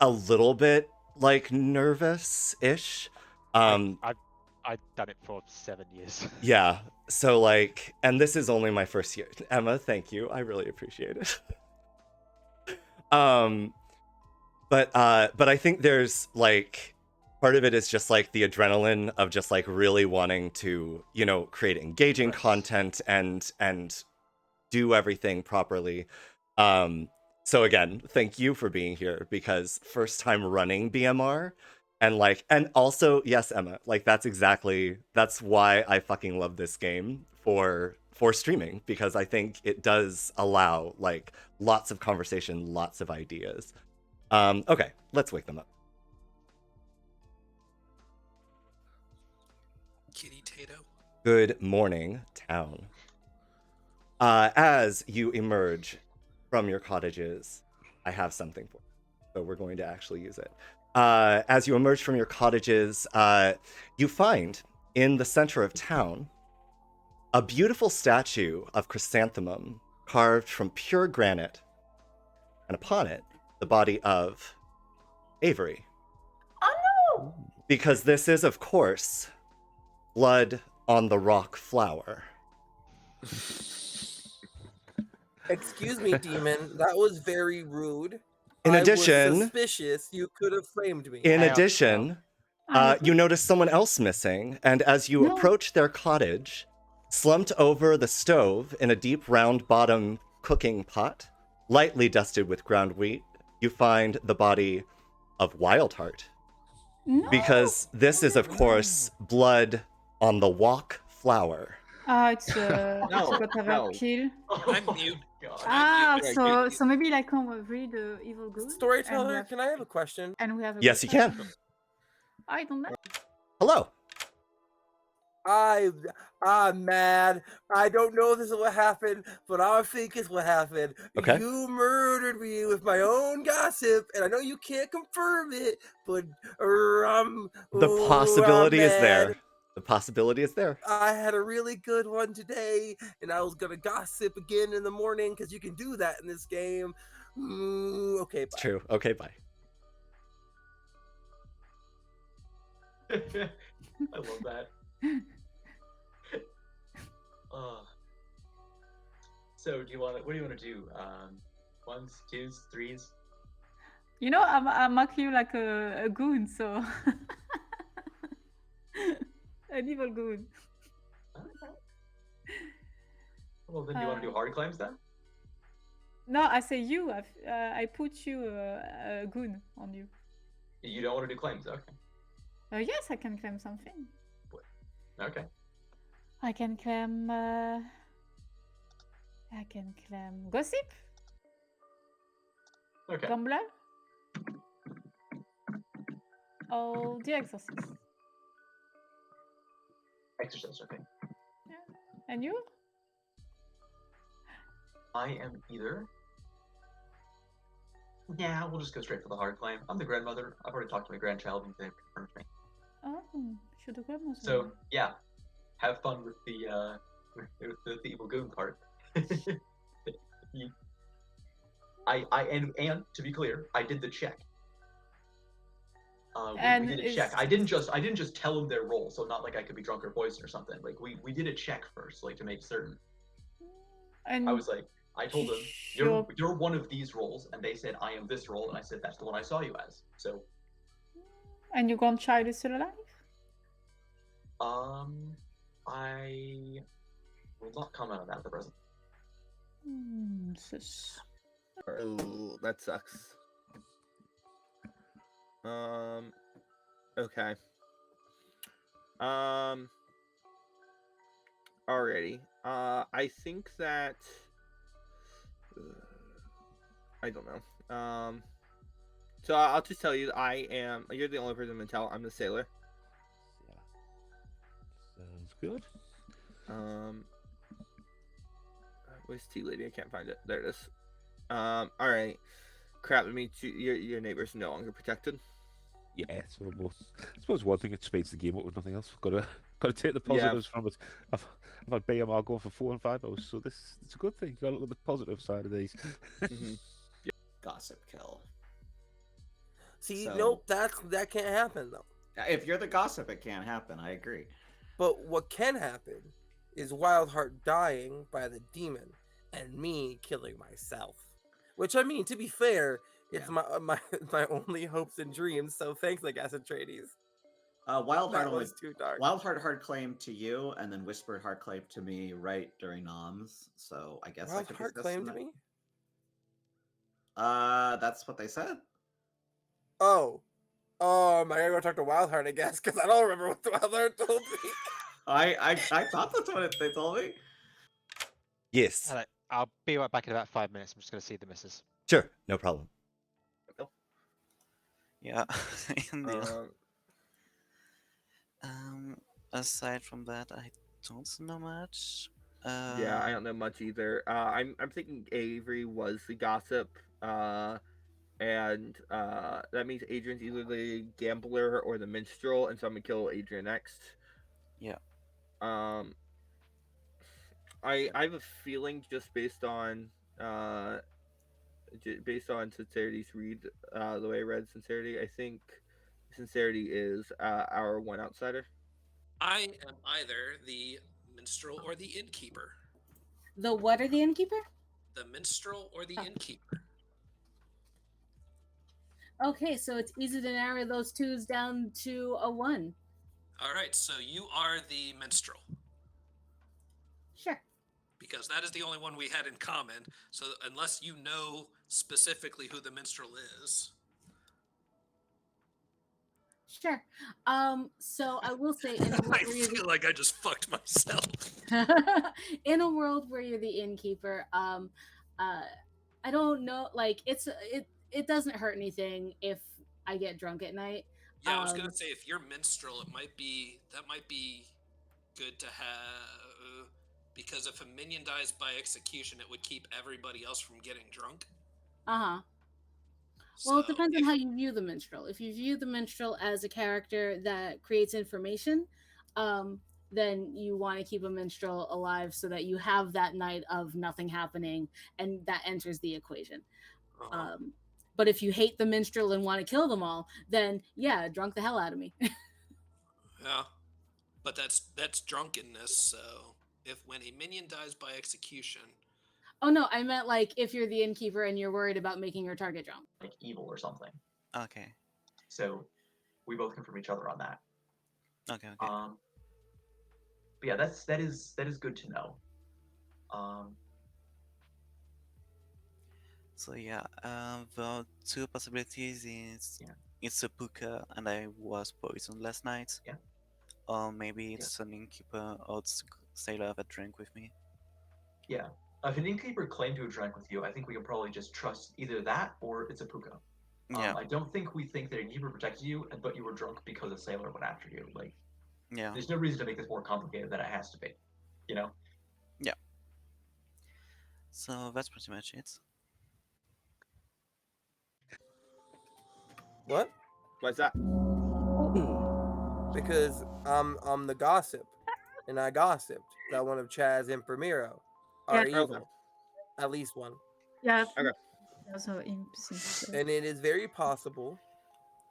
a little bit like nervous-ish. I've done it for 7 years. Yeah. So like, and this is only my first year. Emma, thank you. I really appreciate it. But I think there's like part of it is just like the adrenaline of just like really wanting to, create engaging content and do everything properly. So again, thank you for being here, because first time running BMR. And also, yes, Emma, like that's why I fucking love this game for streaming, because I think it does allow like lots of conversation, lots of ideas. Okay, let's wake them up. Kitty Tato. Good morning, town. As you emerge from your cottages, I have something for you, so we're going to actually use it. As you emerge from your cottages, you find in the center of town a beautiful statue of Chrysanthemum carved from pure granite, and upon it, the body of Avery. Oh no! Because this is, of course, blood on the rock flower. Excuse me, demon. That was very rude. In addition, I was suspicious. You could have framed me. In addition, you notice someone else missing, and as you approach their cottage, slumped over the stove in a deep round bottom cooking pot, lightly dusted with ground wheat, you find the body of Wildheart. No. Because this is, of course, blood on the walk flower. It's whatever kill. I'm mute. So maybe like read the evil good. Storyteller, can I have a question? And we have a Yes, you can. I don't know. Hello. I'm mad. I don't know if this is what happened, but I think it's what happened. Okay. You murdered me with my own gossip, and I know you can't confirm it, but the possibility is there. The possibility is there. I had a really good one today, and I was gonna gossip again in the morning because you can do that in this game. Okay, bye. It's true. Okay, bye. I love that. So what do you want to do? Ones, twos, threes? I'm actually like a goon, so an evil goon. Okay. Well, then do you want to do hard claims then? No, I say you. I put you a goon on you. You don't want to do claims, okay? Yes, I can claim something. Okay. I can claim gossip. Okay. Gambler. Oh, the exorcist. Exorcist, okay. Yeah. And you? I am either. Yeah, we'll just go straight for the hard claim. I'm the grandmother. I've already talked to my grandchild and they confirmed me. Oh, should the grandmother? So yeah, have fun with the evil goon part. And to be clear, I did the check. We did a check. I didn't just tell them their role, so not like I could be drunk or poisoned or something. Like we did a check first, like to make certain. And I was like, I told them you're one of these roles, and they said I am this role, and I said that's the one I saw you as. So, And your grandchild is still alive? I will not comment on that at the present. Oh, that sucks. Okay. Alrighty. I think that. I don't know. So I'll just tell you, you're the only person to tell. I'm the sailor. Sounds good. Where's Tea Lady? I can't find it. There it is. All right. Crap. That means your neighbor's no longer protected. Yeah, so I suppose one thing it speeds the game up with nothing else. Gotta take the positives from it. I've had BMR going for 4 and 5 hours, so it's a good thing. Gotta look at the positive side of these. Gossip kill. See, So- nope, that can't happen though. If you're the gossip, it can't happen. I agree. But what can happen is Wildheart dying by the demon and me killing myself. Which, I mean, to be fair, it's my only hopes and dreams. So thanks, I guess, Atreides. Wildheart was too dark. Wildheart hard claimed to you, and then Whispered hard claimed to me right during noms. So I guess I could Wildheart claimed me. That's what they said. Oh, I gotta go talk to Wildheart, I guess, because I don't remember what the Wildheart told me. I thought that's what they told me. Yes. Hello. I'll be right back in about 5 minutes. I'm just going to see the missus. Sure, no problem. Yeah. Aside from that, I don't know much. Yeah, I don't know much either. I'm thinking Avery was the gossip, and that means Adrian's either the gambler or the minstrel, and so I'm gonna kill Adrian next. Yeah. I have a feeling just based on Sincerity's read, the way I read Sincerity, I think Sincerity is our one outsider. I am either the minstrel or the innkeeper. The what are the innkeeper? The minstrel or the innkeeper. Okay, so it's easy to narrow those twos down to a one. All right, so you are the minstrel. Sure. Because that is the only one we had in common. So unless you know specifically who the minstrel is. Sure. So I will say, in a world I where you're feel like I just fucked myself. in a world where you're the innkeeper, I don't know. Like it doesn't hurt anything if I get drunk at night. Yeah, I was gonna say if you're minstrel, that might be good to have, because if a minion dies by execution, it would keep everybody else from getting drunk. Uh-huh. Well, it depends on how you view the minstrel. If you view the minstrel as a character that creates information, then you want to keep a minstrel alive so that you have that night of nothing happening, and that enters the equation. But if you hate the minstrel and want to kill them all, then yeah, drunk the hell out of me. Yeah, but that's drunkenness. So when a minion dies by execution. Oh no, I meant like if you're the innkeeper and you're worried about making your target drunk. Like evil or something. Okay. So we both confirm each other on that. Okay. But yeah, that is good to know. So yeah, the two possibilities is it's a puka and I was poisoned last night. Yeah. Or maybe it's an innkeeper or it's a sailor that drank with me. Yeah. If an innkeeper claimed to have drank with you, I think we can probably just trust either that or it's a puka. Yeah. I don't think we think that an innkeeper protected you, but you were drunk because a sailor went after you. Like, yeah. There's no reason to make this more complicated than it has to be. You know? Yeah. So that's pretty much it. What? Why's that? Because I'm the gossip, and I gossiped that one of Chaz and Primero are evil. At least one. Yeah. Okay. Also imps. And it is very possible,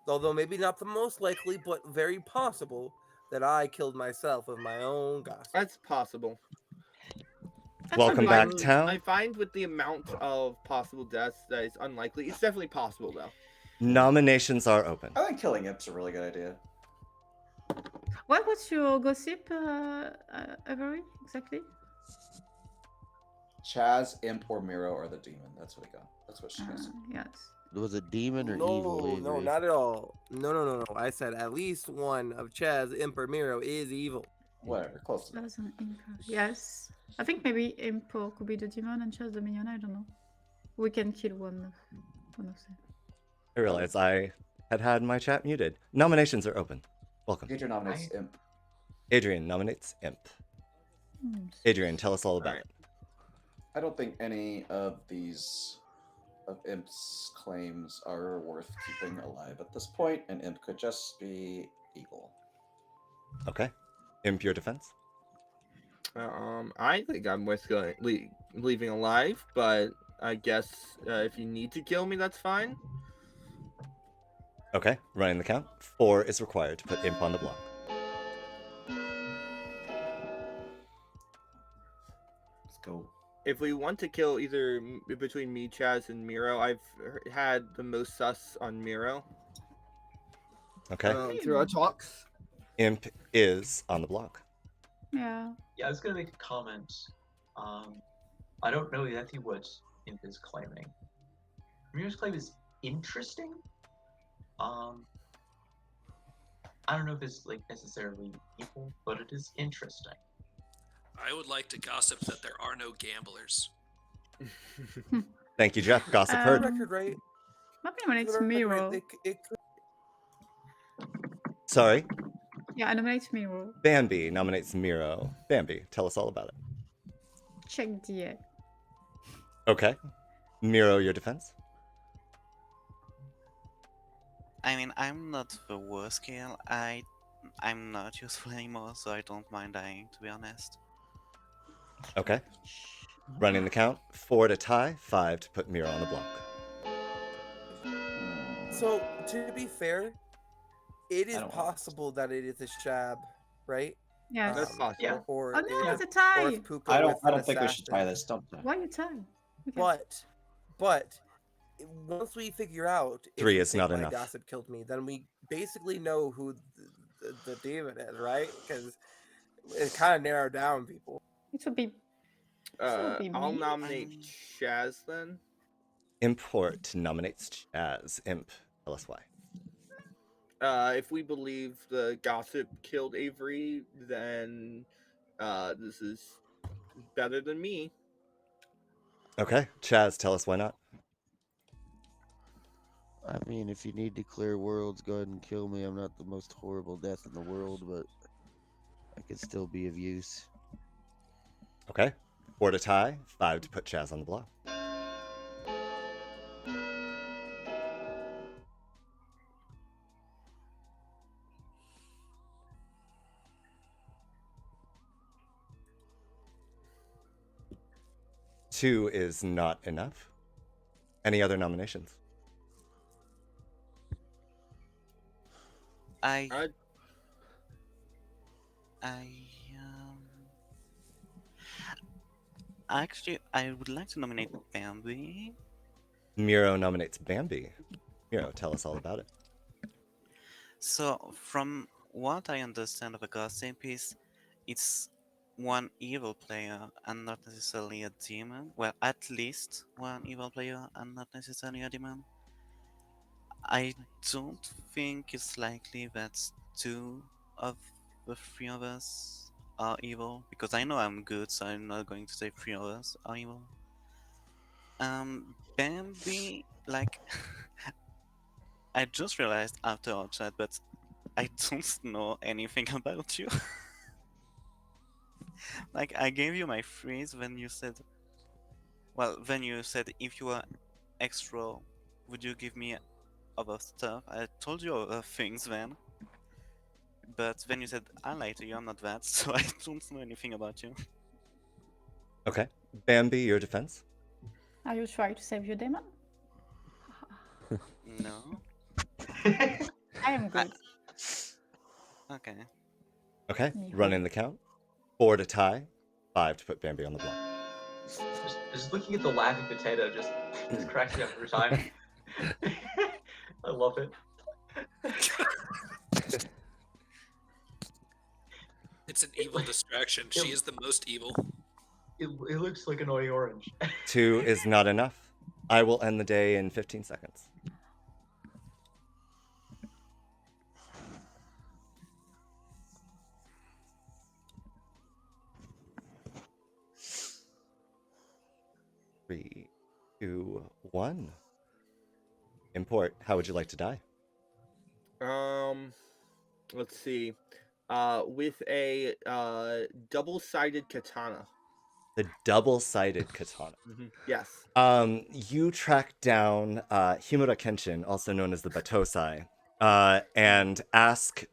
although maybe not the most likely, but very possible that I killed myself with my own gossip. That's possible. Welcome back, town. I find with the amount of possible deaths that it's unlikely. It's definitely possible though. Nominations are open. I think killing Imp's a really good idea. What was your gossip, Avery, exactly? Chaz, Imp, or Miro are the demon. That's what we got. That's what she says. Yes. Was it demon or No, evil? no, Avery? not at all. No. I said at least one of Chaz, Imp, or Miro is evil. Whatever, close enough. Chaz and Imp. Yes. I think maybe Imp could be the demon and Chaz the minion. I don't know. We can kill one of them. I realized I had my chat muted. Nominations are open. Welcome. Adrian nominates Imp. Adrian nominates Imp. Adrian, tell us all about it. I don't think any of these of Imp's claims are worth keeping alive at this point, and Imp could just be evil. Okay. Imp, your defense? I think I'm worth leaving alive, but I guess if you need to kill me, that's fine. Okay, running the count. 4 is required to put Imp on the block. Let's go. If we want to kill either between me, Chaz, and Miro, I've had the most sus on Miro. Okay. Through our talks. Imp is on the block. Yeah. Yeah, I was gonna make a comment. I don't know exactly what Imp is claiming. Miro's claim is interesting. I don't know if it's like necessarily evil, but it is interesting. I would like to gossip that there are no gamblers. Thank you, Jeff. Gossip heard. Record right. Maybe it's Miro. Sorry. Yeah, I nominate Miro. Bambi nominates Miro. Bambi, tell us all about it. Check DA. Okay. Miro, your defense? I mean, I'm not the worst kill. I'm not useful anymore, so I don't mind dying, to be honest. Okay. Running the count. 4 to tie, 5 to put Miro on the block. So, to be fair, it is I don't want possible that it is a Shab, right? Yes. That's possible. Yeah. Or Oh no, if- it's a tie. or if Puka I with don't an think we should tie assassin. this. Don't tie. Why you tie? Okay. But once we figure out if 3 you is think not my enough. gossip killed me, then we basically know who the demon is, right? Because it kind of narrowed down people. It would be. be I'll me? nominate Chaz then. Import nominates Chaz. Imp, tell us why. If we believe the gossip killed Avery, then this is better than me. Okay. Chaz, tell us why not. I mean, if you need to clear worlds, go ahead and kill me. I'm not the most horrible death in the world, but I could still be of use. Okay. 4 to tie, 5 to put Chaz on the block. Two is not enough. Any other nominations? Actually, I would like to nominate Bambi. Miro nominates Bambi. Miro, tell us all about it. So, from what I understand of a gossip is, it's one evil player and not necessarily a demon. Well, at least one evil player and not necessarily a demon. I don't think it's likely that 2 of the 3 of us are evil, because I know I'm good, so I'm not going to say 3 of us are evil. Bambi, like, I just realized after our chat, but I don't know anything about you. Like, I gave you my phrase when you said, well, when you said if you were extra, would you give me other stuff? I told you other things then. But when you said I lied to you, I'm not that, so I don't know anything about you. Okay. Bambi, your defense? Are you trying to save your demon? No. I am good. Okay. Okay. Running the count. 4 to tie, 5 to put Bambi on the block. Just looking at the laughing potato just cracks me up every time. I love it. It's an evil distraction. She is the most evil. It looks like annoying orange. 2 is not enough. I will end the day in 15 seconds. Three, 2, 1. Import. How would you like to die? Let's see. With a double-sided katana. The double-sided katana. Yes. You track down Himura Kenshin, also known as the Batosai, and ask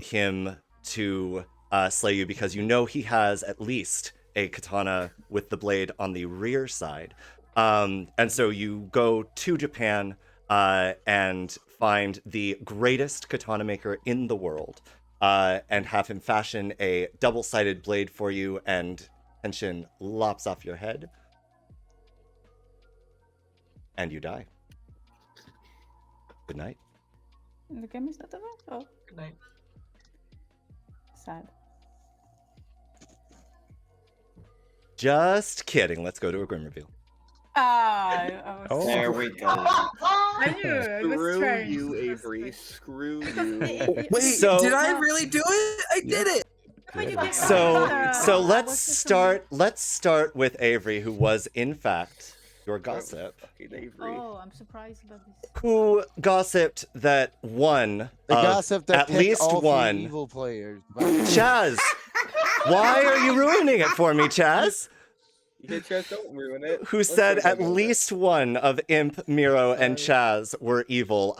him to slay you because you know he has at least a katana with the blade on the rear side. And so you go to Japan and find the greatest katana maker in the world and have him fashion a double-sided blade for you, and Kenshin lops off your head. And you die. Good night. The game is not over? Oh. Good night. Sad. Just kidding. Let's go to a Grim reveal. I was There we go. I knew it was Screw strange. you, Avery. Screw you. Wait, So- did I really do it? I did it. So let's start with Avery, who was in fact your gossip, Oh, I'm surprised about this. who gossiped that one The of gossip that at picked least all three one evil players. Chaz. Why are you ruining it for me, Chaz? Yeah, Chaz, don't ruin it. Who Let's said talk at about least one of Imp, Miro, and Chaz were evil.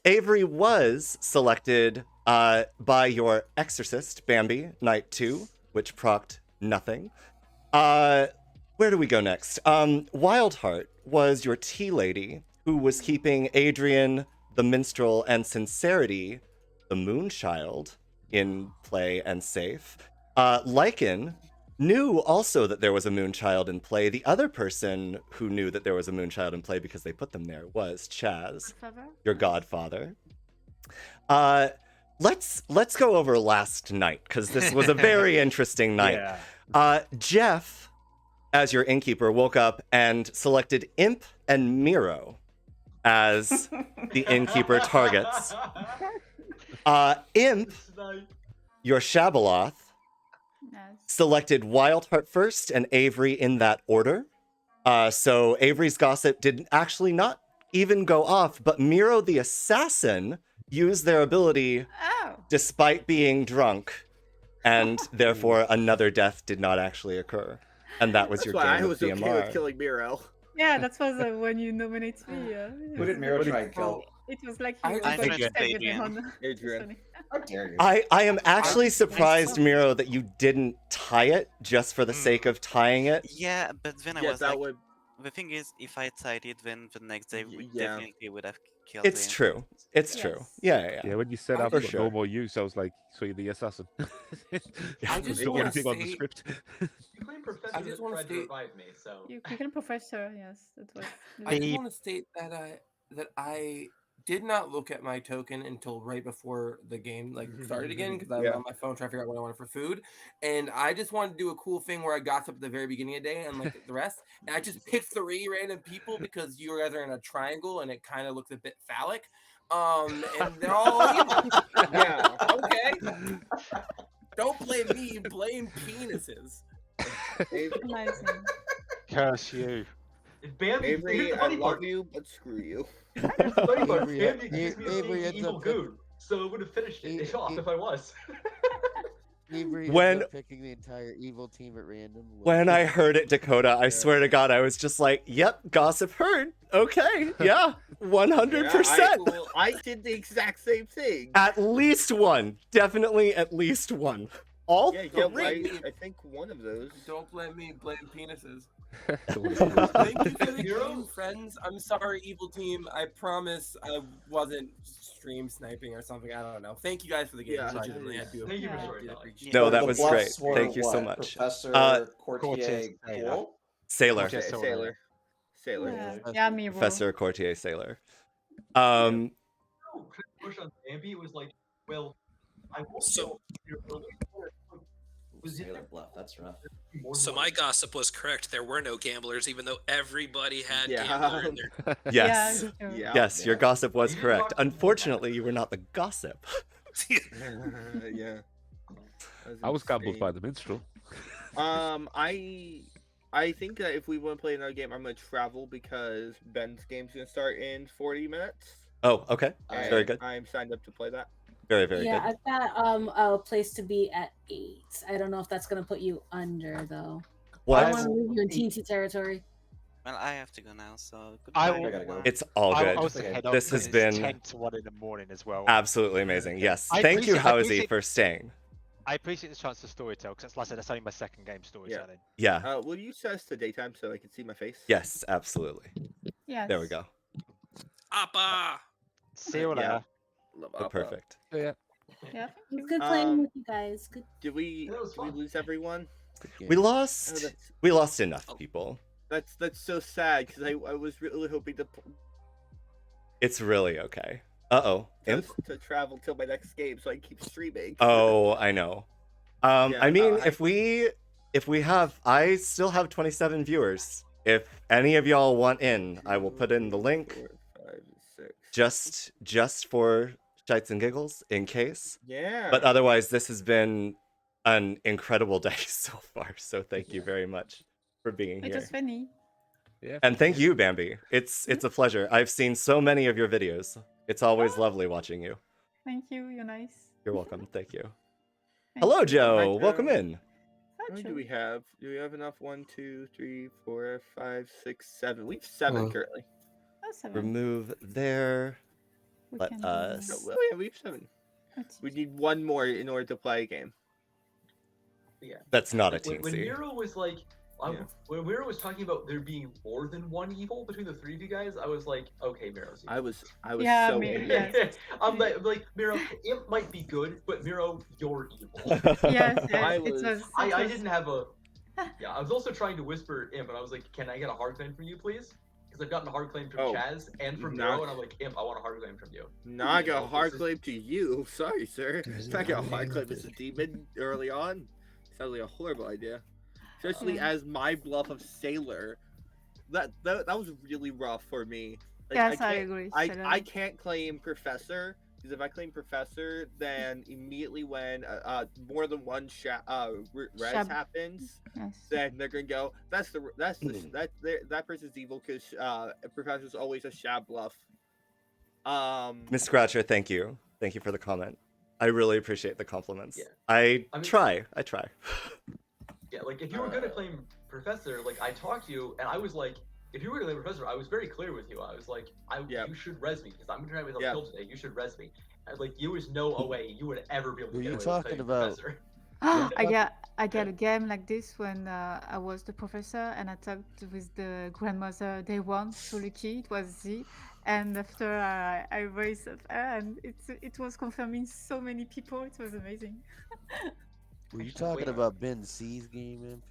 Avery was selected by your exorcist, Bambi, Night 2, which procced nothing. Where do we go next? Wildheart was your tea lady, who was keeping Adrian, the minstrel, and Sincerity, the moonchild, in play and safe. Lycan knew also that there was a moonchild in play. The other person who knew that there was a moonchild in play because they put them there was Chaz, your godfather. Let's go over last night, because this was a very interesting night. Jeff, as your innkeeper, woke up and selected Imp and Miro as the innkeeper targets. Imp, your Shabaloth, selected Wildheart first and Avery in that order. So Avery's gossip did actually not even go off, but Miro the assassin used their ability despite being drunk, and therefore another death did not actually occur. And that was That's your why game I was of okay DMR. with killing Miro. Yeah, that was when you nominate me. Who did Miro try and kill? It was like I you think were going to it's stay with him Adrian. on. Adrian. How dare you? I am actually surprised, Miro, that you didn't tie it just for the sake of tying it. Yeah, but then I Yeah, was that like, would- the thing is, if I tied it, then the next day we yeah. definitely would have killed It's him. true. It's true. Yeah. Yeah, when you said I I've for got sure. no more use, I was like, so you're the assassin. I just don't wanna anything on the say- script. You claim Professor I just that wanna tried to state- revive me, so. You can professor, yes. That was. I just want to state that I did not look at my token until right before the game started again, because I was Yeah. on my phone trying to figure out what I wanted for food, and I just wanted to do a cool thing where I gossip at the very beginning of the day, and like the rest, and I just picked 3 random people because you guys are in a triangle and it kind of looks a bit phallic, and they're all evil. Yeah. Okay. Don't blame me. Blame penises. Amazing. Curse you. Bambi, here's Avery, the I funny love part. you, but screw you. Here's the funny part. Avery- Bambi accused me of Avery being the ends evil up goon, so it would have finished it off if I was. Avery When- ended up picking the entire evil team at random. When I heard it, Dakota, I swear to God, I was just like, yep, gossip heard. Okay, yeah, 100%. Yeah, I did the exact same thing. At least one. Definitely at least one. All Yeah, three. I think one of those. Don't blame me. Blame penises. Thank Thank you for the game, friends. I'm sorry, evil team. I promise I wasn't stream sniping or something. I don't know. Thank you guys for the game. Yeah, Legitimately, I do. Thank you for I do storytelling. appreciate No, it. that The was bluffs great. were Thank you so what? much. Professor Uh, Courtier Taylor. Gould? Sailor. Sailor. Yeah, me, bro. Professor Courtier Sailor. Oh, push on Bambi. It was like, well, I won't So- Sailor Bluff, that's rough. So my gossip was correct. There were no gamblers, even though everybody had Yeah. gambler in there. Yes. Yeah. Yes, your gossip was correct. Unfortunately, you were not the gossip. Yeah. I was gambled insane. by the minstrel. I think that if we want to play another game, I'm gonna travel because Ben's game's gonna start in 40 minutes. Oh, okay. and Very good. I'm signed up to play that. Very, very Yeah, good. I've got a place to be at 8. I don't know if that's gonna put you under though. What? I don't want to leave you in teensy territory. Well, I have to go now, so I goodbye. will- everyone. It's all I good. also head off This because has it's been 10 to 1 in the morning as well. absolutely amazing. Yes. I Thank you, appreciate- I Housie, appreciate- for staying. I appreciate the chance to storytell because, like I said, that's only my second game storytelling. Yeah. Will you set us to daytime so I can see my face? Yes, absolutely. Yes. There we go. Appa! See you later. Love Oh, Appa. perfect. Yeah. It's good playing with you guys. Good. Did we lose everyone? We lost. that's- We lost enough people. That's so sad because I was really hoping to It's really okay. Uh-oh. Imp? to travel till my next game so I can keep streaming. Oh, I know. Yeah, I mean, I- if we have, I still have 27 viewers. If any of y'all want in, I will put in the link 4, 5, 6. just for shites and giggles in case. Yeah. But otherwise, this has been an incredible day so far. So thank you very much for being It here. was funny. Yeah. And thank you, Bambi. It's a pleasure. I've seen so many of your videos. It's always lovely watching you. Thank you. You're nice. You're welcome. Thank you. Thank Hello, you. Joe. Hi, Welcome Joe. in. How many do we have? Do we have enough? 1, 2, 3, 4, 5, 6, 7. We have 7 currently. Oh, 7. Remove there. We Let can do us. Oh, well, yeah, we have 7. Let's We need 1 more in order to play a game. Yeah. That's not a When teensy. Miro was like, Yeah. when Miro was talking about there being more than one evil between the 3 of you guys, I was like, okay, Miro's evil. I was Yeah, so me- angry. yes. I'm like, Miro, it might be good, but Miro, you're evil. Yes, yes. I it was- was. I it was- didn't have a. Yeah, I was also trying to whisper Imp, and I was like, can I get a hard claim from you, please? Because I've gotten a hard claim from Oh, Chaz and from not- Miro, and I'm like, Imp, I want a hard claim from you. No, I got a Oh, hard this is- claim to you. Sorry, sir. If I got a hard claim as a demon early on, sounds like a horrible idea. Especially as my bluff of Sailor. That was really rough for me. Yes, I can't- agree, I Sailor. can't claim Professor because if I claim Professor, then immediately when more than one res Shab. happens, Yes. then they're gonna go. That person's evil because Professor's always a shab bluff. Miss Scratcher, thank you. Thank you for the comment. I really appreciate the compliments. Yeah. I mean- try. Yeah, like if you were gonna claim Professor, like I talked to you, and I was like, if you were gonna claim Professor, I was very clear with you. I was like, you should res me because I'm gonna try myself Yeah. killed today. You should res me. And like, there was no way you would ever be able to Who get you away with talking claiming about? Professor. I got a game like this when I was the professor and I talked with the grandmother day 1, so lucky it was Z, and after I raised up and it was confirming so many people. It was amazing. Were you talking about Ben C's game, Imp?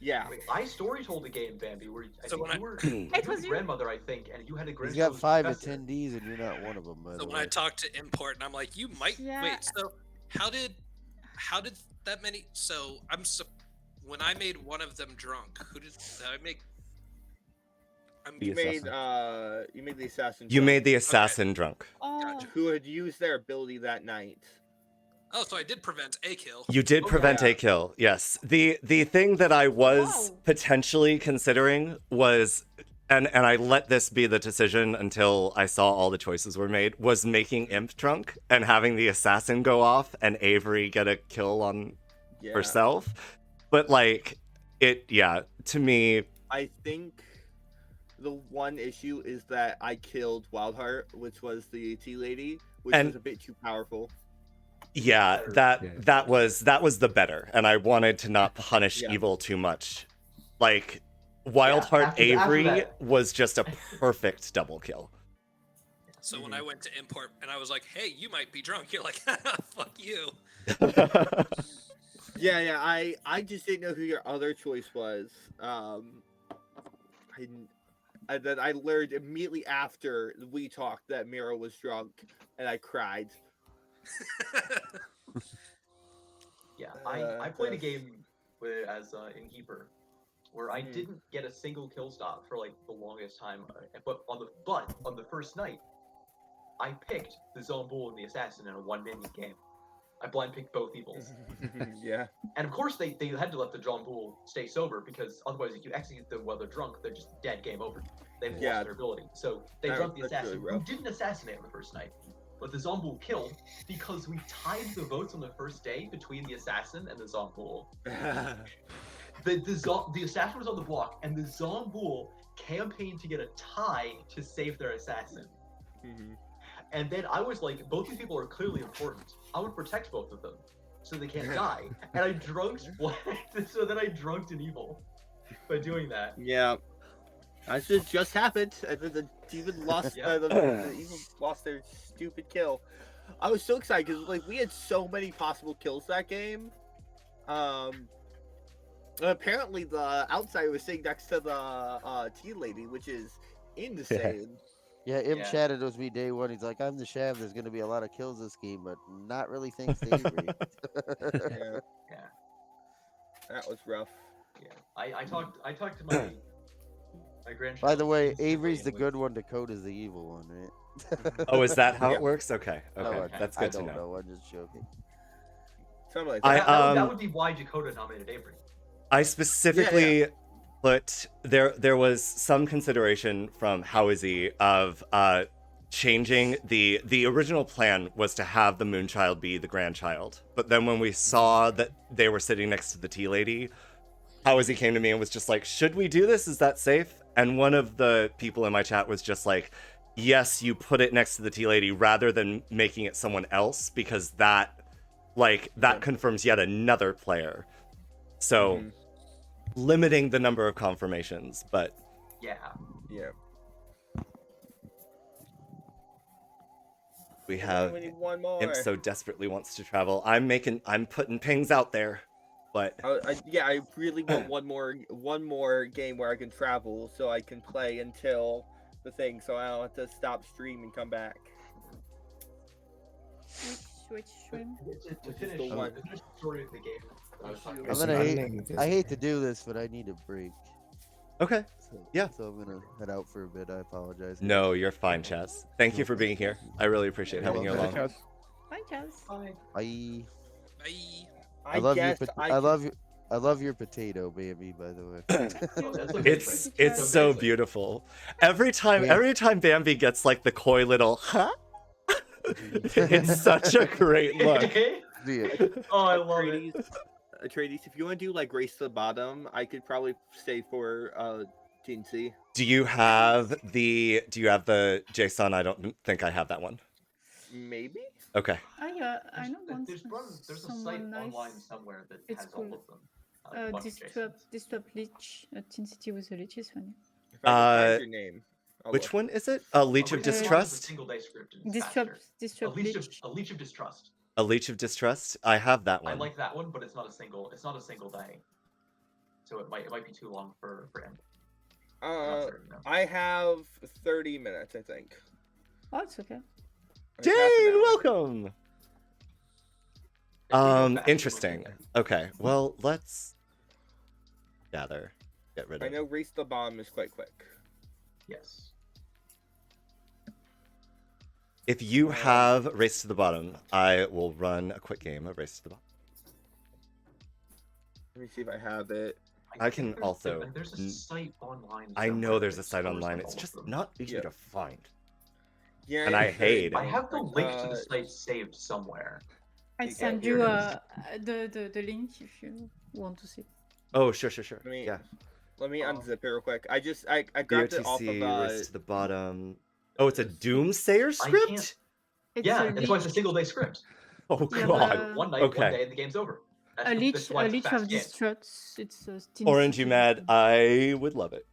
Yeah. Wait, I story told a game, Bambi, where I So think when you were It was with you. grandmother, I think, and you had a He's grandmother. got 5 attendees and you're not one of them, by So the when way. I talked to import, and I'm like, you might Yeah. wait. So how did that many? So when I made one of them drunk, who did I make? You made the assassin. You drunk. made the assassin drunk. Oh, Who had used their ability that night. Oh, so I did prevent a kill. You did prevent yeah. a kill. Yes. The thing that I was Wow. potentially considering was, and I let this be the decision until I saw all the choices were made, was making Imp drunk and having the assassin go off and Avery get a kill on Yeah. herself. But like to me, I think the one issue is that I killed Wildheart, which was the tea lady, which And- was a bit too powerful. yeah, that was the better, and I wanted to not punish Yeah. evil too much. Like Wildheart after Avery that- was just a perfect double kill. So when I went to import, and I was like, "Hey, you might be drunk," you're like, "Fuck you." Yeah, I just didn't know who your other choice was. And then I learned immediately after we talked that Mira was drunk, and I cried. Yeah, I played a game as Innkeeper where I didn't get a single kill stop for like the longest time, but on the first night, I picked the Zombull and the Assassin in a 1-minion game. I blind picked both evils. Yeah. And of course they had to let the Zombull stay sober because otherwise if you execute them while they're drunk, they're just dead, game over. They've lost their ability. So they That- drunk the that's Assassin, really who rough. didn't assassinate on the first night. But the Zombull killed because we tied the votes on the first day between the Assassin and the Zombull. The Assassin was on the block, and the Zombull campaigned to get a tie to save their Assassin. And then I was like, both these people are clearly important. I would protect both of them so they can't die. And I drunked so then I drunked an evil by doing that. Yeah. That just happened. And then the demon lost. Yeah. The evil lost their stupid kill. I was so excited because like we had so many possible kills that game. Apparently the outsider was sitting next to the tea lady, which is insane. Yeah, Im chatted with me day one. He's like, "I'm the Shav. There's going to be a lot of kills this game, but not really thanks to Avery." Yeah. That was rough. Yeah. I talked to my grandchild. By the way, Avery's the good one. Dakota's the evil one, right? Oh, is that how it works? Okay, No, okay, that's good I don't to know. I'm just joking. That would be why Dakota nominated Avery. I specifically put there was some consideration from Howizy of changing the original plan was to have the Moonchild be the grandchild, but then when we saw that they were sitting next to the tea lady, Howizy came to me and was just like, "Should we do this? Is that safe?" And one of the people in my chat was just like, "Yes, you put it next to the tea lady rather than making it someone else because that confirms yet another player." So limiting the number of confirmations, but yeah. We have We need one more. Imp so desperately wants to travel. I'm putting pings out there, but I really want one more game where I can travel so I can play until the thing, so I don't have to stop stream and come back. Which swim? To finish the story of the game. I hate to do this, but I need a break. Okay. Yeah. So I'm gonna head out for a bit. I apologize. No, you're fine, Chaz. Thank you for being here. I really appreciate having you along. Bye, Chaz. Bye. I I love your potato, baby. By the way. It's so beautiful. Every time Bambi gets like the coy little huh, it's such a great look. Oh, I love it. Atreides, if you want to do like Race to the Bottom, I could probably stay for TNC. Do you have the JSON? I don't think I have that one. Maybe. Okay. I know once There's a someone site nice. online somewhere that It's has all cool. of them. Disturb Leech. Teen City with the Leech is funny. If I can find your name. I'll Which look. one is it? A Leech of Distrust? Single day script. And it's faster. A leech of distrust. A Leech of Distrust? I have that I one. like that one, but it's not a single day. So it might be too long for him. I have 30 minutes, I think. Oh, it's okay. Jane, welcome. Interesting. Okay, well, let's get rid I of. know Race to the Bottom is quite quick. Yes. If you have Race to the Bottom, I will run a quick game of Race to the Bottom. Let me see if I have it. I can also. There's a site online. I know somewhere there's that a site stores online. all It's of just them. not easy to find. Yeah, And I hate I it. have the link to the site saved somewhere. I send you the link if you want to see. Oh, sure. Let me unzip it real quick. I grabbed it off of Race to the Bottom. Oh, it's a Doomsayer script? Yeah, that's why it's a single day script. Oh Yeah, god. One night, Okay. one day, and the game's over. A Leech why it's a fast of game. Distrust. It's a Teen Orange, City. you mad? I would love it.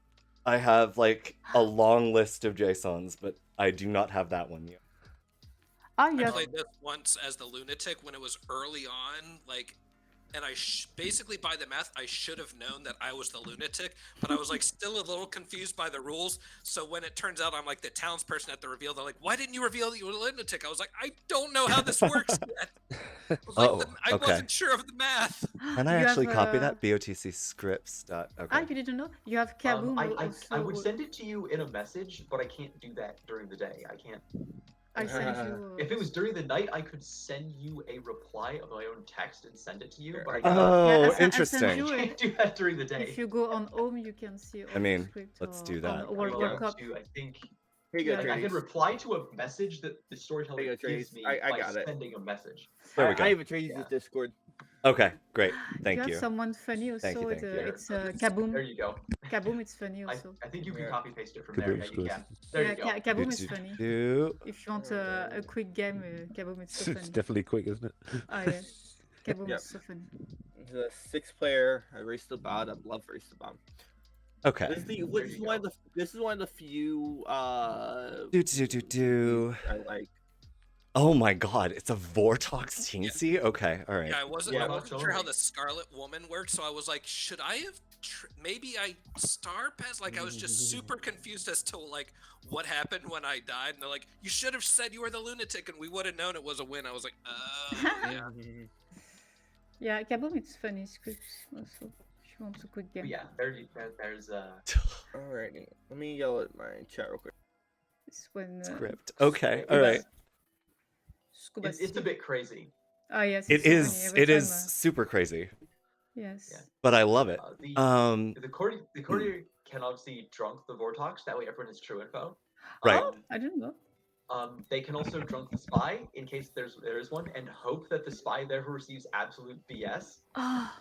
I have like a long list of JSONs, but I do not have that one yet. Ah, I yeah. played this once as the lunatic when it was early on. Like, and basically by the math, I should have known that I was the lunatic, but I was like still a little confused by the rules. So when it turns out I'm like the townsperson at the reveal, they're like, "Why didn't you reveal that you were a lunatic?" I was like, "I don't know how this works yet." I was like, I okay. wasn't sure of the math. Can I You actually have, copy that? BOTC scripts. Ah, Okay. you didn't know? You have Kaboom I also. would send it to you in a message, but I can't do that during the day. I can't. I sent you. If it was during the night, I could send you a reply of my own text and send it to you. But I Oh, I send interesting. you can't do that during the day. If you go on home, you can see all I mean, the script. let's or do on that. World Cup. I think. Here you go, Like, I Trace. can reply to a message that the storyteller Here you go, gives Trace. me I by got it. sending a message. There we go. I have a Trace's Discord. Okay, great. You Thank have you. someone funny also. Thank you, thank you. It's Kaboom. There you go. Kaboom, it's funny also. I think you can copy paste it from there. Yeah, Kaboom's you good. can. There you go. Kaboom is funny. Do. If you want a quick game, Kaboom is so It's funny. definitely quick, isn't it? Oh yeah, Kaboom Yep. is so funny. The 6-player. I race the bottom. Love race the bottom. Okay. This is one of the few. Do. I like. Oh my god, it's a Vortox teensy? Okay, alright. Yeah, I wasn't sure how the Scarlet Woman worked, so I was like, should I have? Maybe I star pass? Like, I was just super confused as to like what happened when I died. And they're like, you should have said you were the lunatic, and we would have known it was a win. I was like, yeah. Yeah, Kaboom, it's funny scripts also. If you want a quick game. But yeah, there's Alrighty, let me yell at my chat real quick. It's when. Script. Okay, alright. It's a bit crazy. Oh yes. It it's so funny is. every It time, is super crazy. Yes. But I love it. The courtier can obviously drunk the Vortox. That way, everyone has true info. Right. I didn't know. They can also drunk the spy in case there is one, and hope that the spy therefore receives absolute BS. Oh,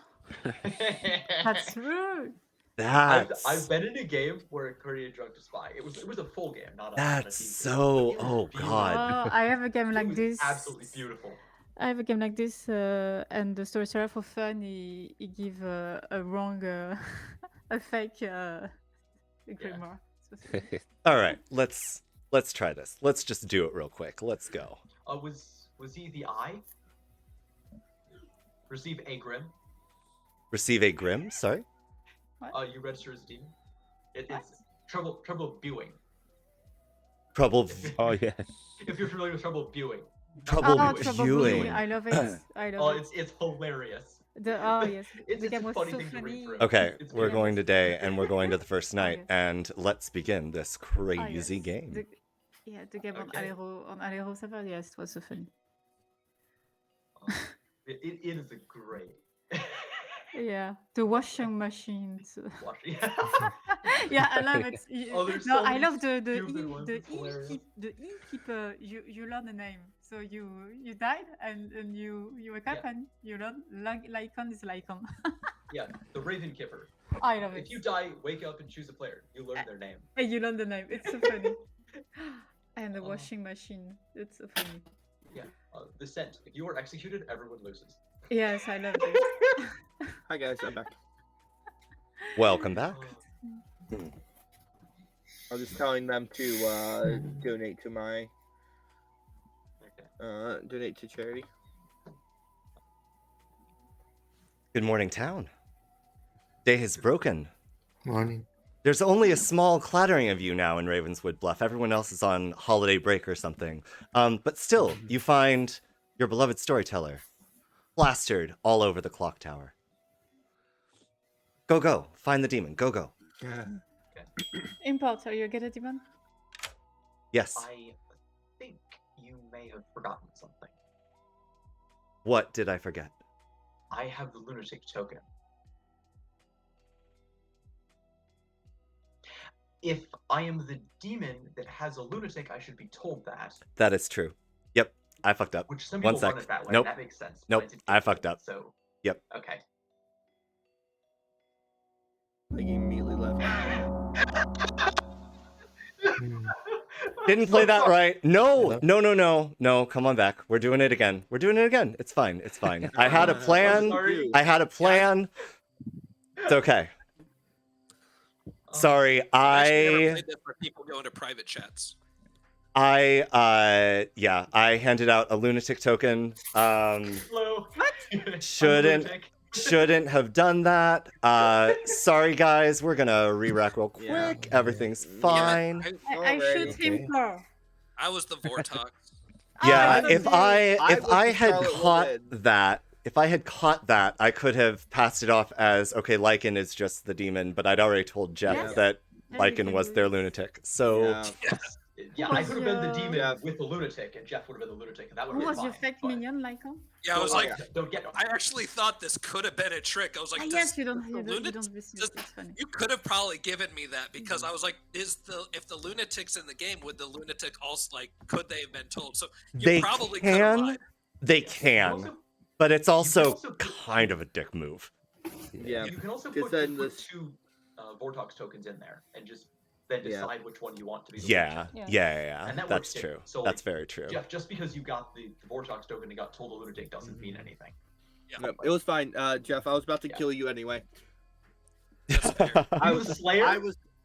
that's rude. I've been in a game where a courtier drunk a spy. It was a full game, not a. That's team game. so. Oh god. Oh, I have a game like this. Absolutely beautiful. I have a game like this, and the storyteller for fun, he give a wrong, a fake grimoire. Alright, let's try this. Let's just do it real quick. Let's go. Was he the eye? Receive a grim. Receive a grim, sorry? You register as a demon. It's trouble viewing. Trouble. Oh yeah. If you're familiar with trouble viewing. Trouble Trouble viewing. Brewing. I love it. I love it. It's hilarious. Oh yes. It's the game a was funny so thing to read funny. through. Okay, It's we're very going today, and we're going to the first night, yes. and let's begin this crazy yes. game. The game on Alero server, yes, it was so funny. It is a great. Yeah, the washing machines. Washing. Yeah, I love it. There's No, so I many love the stupid ones, it's hilarious. innkeeper. You learn the name, so you died and you wake up and you learn Lycon is Lycon. Yeah, the Raven Kipper. I love it. If you die, wake up and choose a player. You learn their name. And you learn the name. It's so funny. And the washing machine. It's so funny. Yeah, the scent. If you are executed, everyone loses. Yes, I love it. Hi guys, I'm back. Welcome back. I was just telling them to donate to my donate to charity. Good morning, town. Day has broken. Morning. There's only a small clattering of you now in Ravenswood Bluff. Everyone else is on holiday break or something. But still, you find your beloved storyteller plastered all over the Clocktower. Go. Find the demon. Go. Impulse, are you a good at demon? Yes. I think you may have forgotten something. What did I forget? I have the lunatic token. If I am the demon that has a lunatic, I should be told that. That is true. Yep, I fucked up. Which some One people sec. run it that way. Nope. That makes sense. Nope, Mine's I fucked up. So. Yep. Okay. Like immediately left. Didn't play that right. No. Come on back. We're doing it again. It's fine. I had a plan. It's okay. Sorry, I've actually never played this where people go into private chats. I handed out a lunatic token. Hello. Shouldn't shouldn't have done that. Sorry, guys. We're gonna re-rack real quick. Everything's fine. I shoot him for. I was the Vortox. Yeah, Oh, if so I the had Scarlet caught Woman. that, if I had caught that, I could have passed it off as okay. Lycan is just the demon, but I'd already told Jeff Yes. that Then we Lycan can was do their it. lunatic. So Yeah, I could have been the Was demon your- with the lunatic, and Jeff would have been the lunatic, and that would Who have been was your fine. fake minion, Lycan? Yeah, I was Don't- like, don't get. I actually thought this could have been a trick. I was like, Ah, does yes, you the don't lunatic- visit. does- It's funny. you could have probably given me that because I was like, if the lunatic's in the game, would the lunatic also could they have been told? So you they probably could have can, lied. they can, also- but it's also also- kind of a dick move. Yeah. You can also Because put, then put this- two Vortox tokens in there, and just then decide which one you want to be. The Yeah, lunatic. yeah, And that that's works too. true. So, That's very true. Jeff, just because you got the Vortox token and got told a lunatic doesn't mean anything. No, it was fine, Jeff. I was about to kill you anyway. I was a Slayer.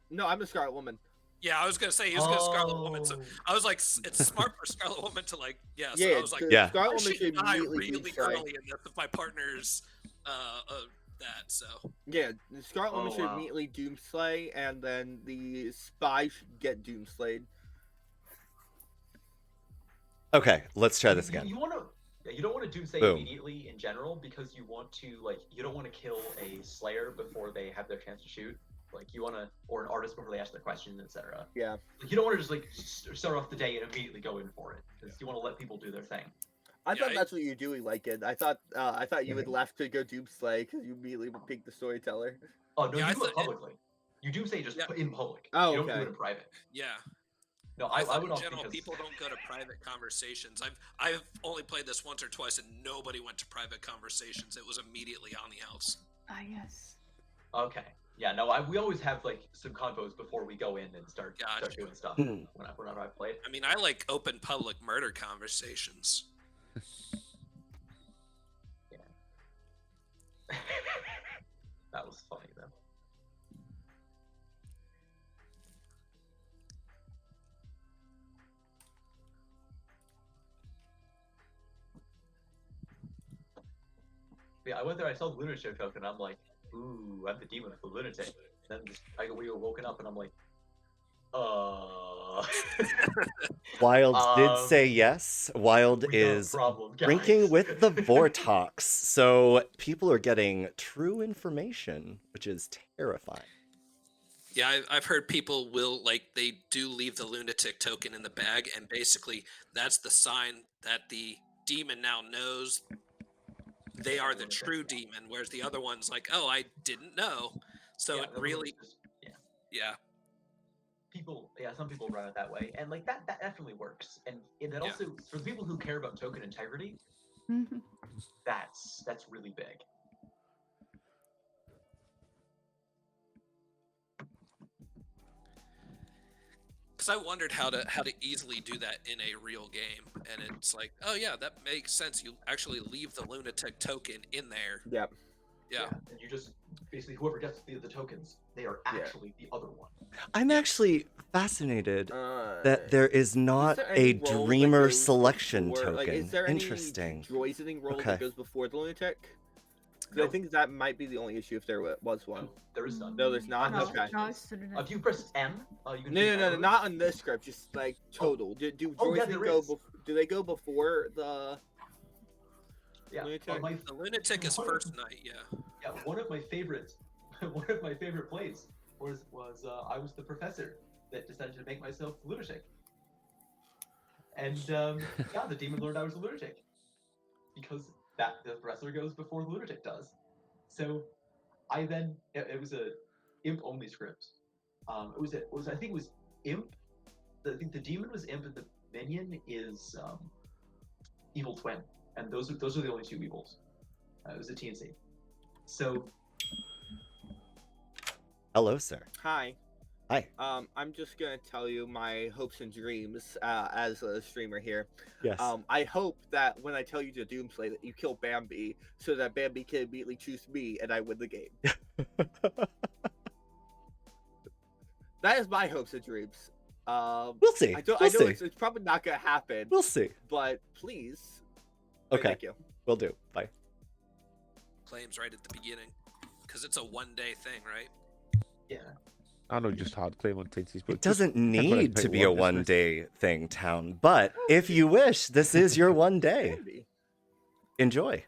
No, I'm the Scarlet Woman. Yeah, I was gonna say he was gonna Scarlet Woman, so I was like, it's smart for Scarlet Woman to so Yeah, I was like, yeah. Scarlet I Woman should should die immediately really be tried. early in this if my partner's that. So Yeah, the Scarlet Woman Oh, should wow. immediately Doomslay, and then the spy should get Doomslayed. Okay, let's try this again. You want to. Yeah, you don't want to doomsday Boom. immediately in general because you want to you don't want to kill a Slayer before they have their chance to shoot. Like you want to, or an artist before they ask their questions, etc. Yeah. Like, you don't want to just start off the day and immediately go in for it because you want to let people do their thing. I thought that's what you're doing, like it. I thought you would left to go Doomslay because you immediately would pick the storyteller. Oh no, Yeah, I you do it thought- publicly. You doomsday just in public. Oh, you don't do okay. it in private. yeah. No, I I thought would in off general because people don't go to private conversations. I've only played this once or twice, and nobody went to private conversations. It was immediately on the outs. Ah, yes. Okay. Yeah, no, we always have some convos before we go in and start doing stuff. Hmm. Whenever I've played. I mean, I like open public murder conversations. That was funny though. Yeah, I went there. I saw the lunatic token. I'm like, ooh, I'm the demon with the lunatic. And then we were woken up, and I'm like, Wild did Um, say yes. Wild we got a is problem, guys. drinking with the Vortox. So people are getting true information, which is terrifying. Yeah, I've heard people they do leave the lunatic token in the bag, and basically that's the sign that the demon now knows they are the true demon, whereas the other one's like, oh, I didn't know. So Yeah, it the really, lunatic's yeah. Some people run it that way, and that definitely works. And that also for the people who care about token integrity, that's really big. Because I wondered how to easily do that in a real game, and it's like, oh yeah, that makes sense. You actually leave the lunatic token in there. Yep. Yeah. And you just basically whoever gets the tokens, they are actually the other one. I'm actually fascinated Uh, that there is not there a any role that dreamer goes selection before- token. Like, is there any Interesting. Droidening role Okay. that goes before the lunatic? 'Cause I think that might be the only issue if there was one. There is none. No, there's not. No, Okay. no, it's the lunatic. If you press M, you can. No, not on this script. Just like total. Do Oh, yeah, droids there go? is. Do they go before the? Yeah, lunatic? The lunatic is first night. Yeah. Yeah, one of my favorite plays was I was the professor that decided to make myself lunatic, and the demon learned I was a lunatic because the professor goes before the lunatic does. So I then it was a imp only script. I think it was imp. I think the demon was imp and the minion is evil twin, and those are the only two evils. It was a TNC. So Hello, sir. Hi. Hi. I'm just gonna tell you my hopes and dreams as a streamer here. Yes. I hope that when I tell you to Doomslay that you kill Bambi, so that Bambi can immediately choose me and I win the game. That is my hopes and dreams. We'll see. I We'll know see. it's probably not gonna happen. We'll see. But please. Okay. Thank you. Will do. Bye. claims right at the beginning, because it's a 1-day thing, right? Yeah. I know just hard claim on Tinty's, but It doesn't depends what need to people be a want, doesn't it? 1-day thing, Town. But if you wish, this is your 1 day. Enjoy.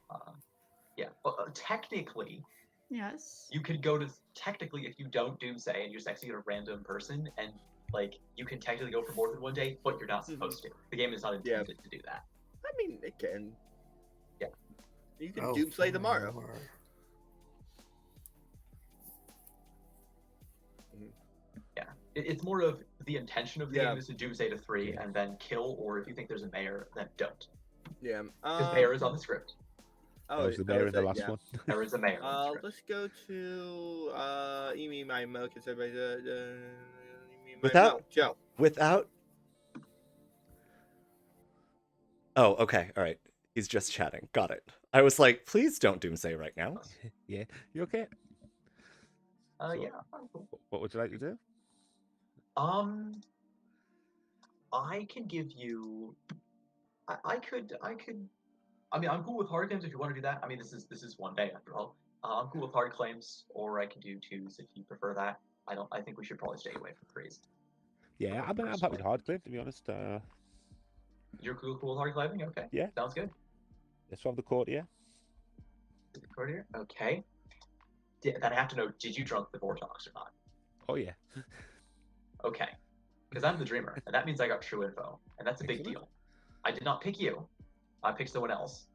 Yeah, but technically, Yes. you could go to technically if you don't doomsay and you just execute a random person, and like you can technically go for more than 1 day, but you're not supposed to. The game is not intended to do that. I mean, it can. Yeah. You can Oh, doomslay tomorrow. Yeah, it's more of the intention of the Yeah. game is to doomsay to 3 and then kill, or if you think there's a mayor, then don't. Yeah. Because mayor is on the script. Oh, was the mayor in the last yeah. one. There is a mayor. on the script. Let's go to Emi my Mo, because everybody's Joe. Without. Oh, okay. All right. He's just chatting. Got it. I was like, please don't doomsay right now. Yeah. You okay? Yeah. I'm cool. What would you like to do? I can give you. I could. I mean, I'm cool with hard claims if you want to do that. I mean, this is 1 day after all. I'm cool with hard claims, or I can do 2s if you prefer that. I think we should probably stay away from 3s. Yeah, I'm happy with hard claim, to be honest. You're cool with hard claiming? Okay. Yeah. Sounds good. Let's have the courtier. The courtier? Okay. Then I have to know, did you drunk the Vortox or not? Oh, yeah. Okay. Because I'm the dreamer, and that means I got true info, and that's a big deal. I did not pick you. I picked someone else.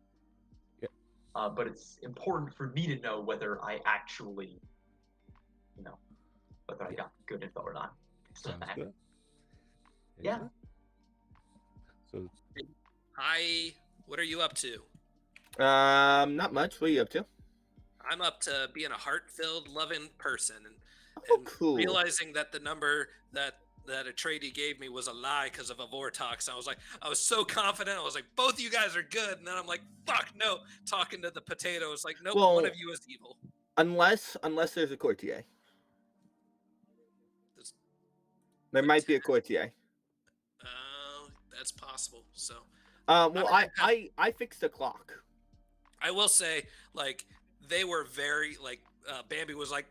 Yeah. But it's important for me to know whether I actually, whether I got good info or not. Sounds good. Yeah. So, Hi, what are you up to? Not much. What are you up to? I'm up to being a heart-filled, loving person, and cool. realizing that the number that a tradie gave me was a lie because of a Vortox. I was so confident. I was like, both of you guys are good, and then I'm like, fuck no. Talking to the potatoes, like, nope, Well, one of you is evil. Unless there's a courtier. There might be a courtier. That's possible. So. Well, I fixed the clock. I will say, like, they were very, like, Bambi was like,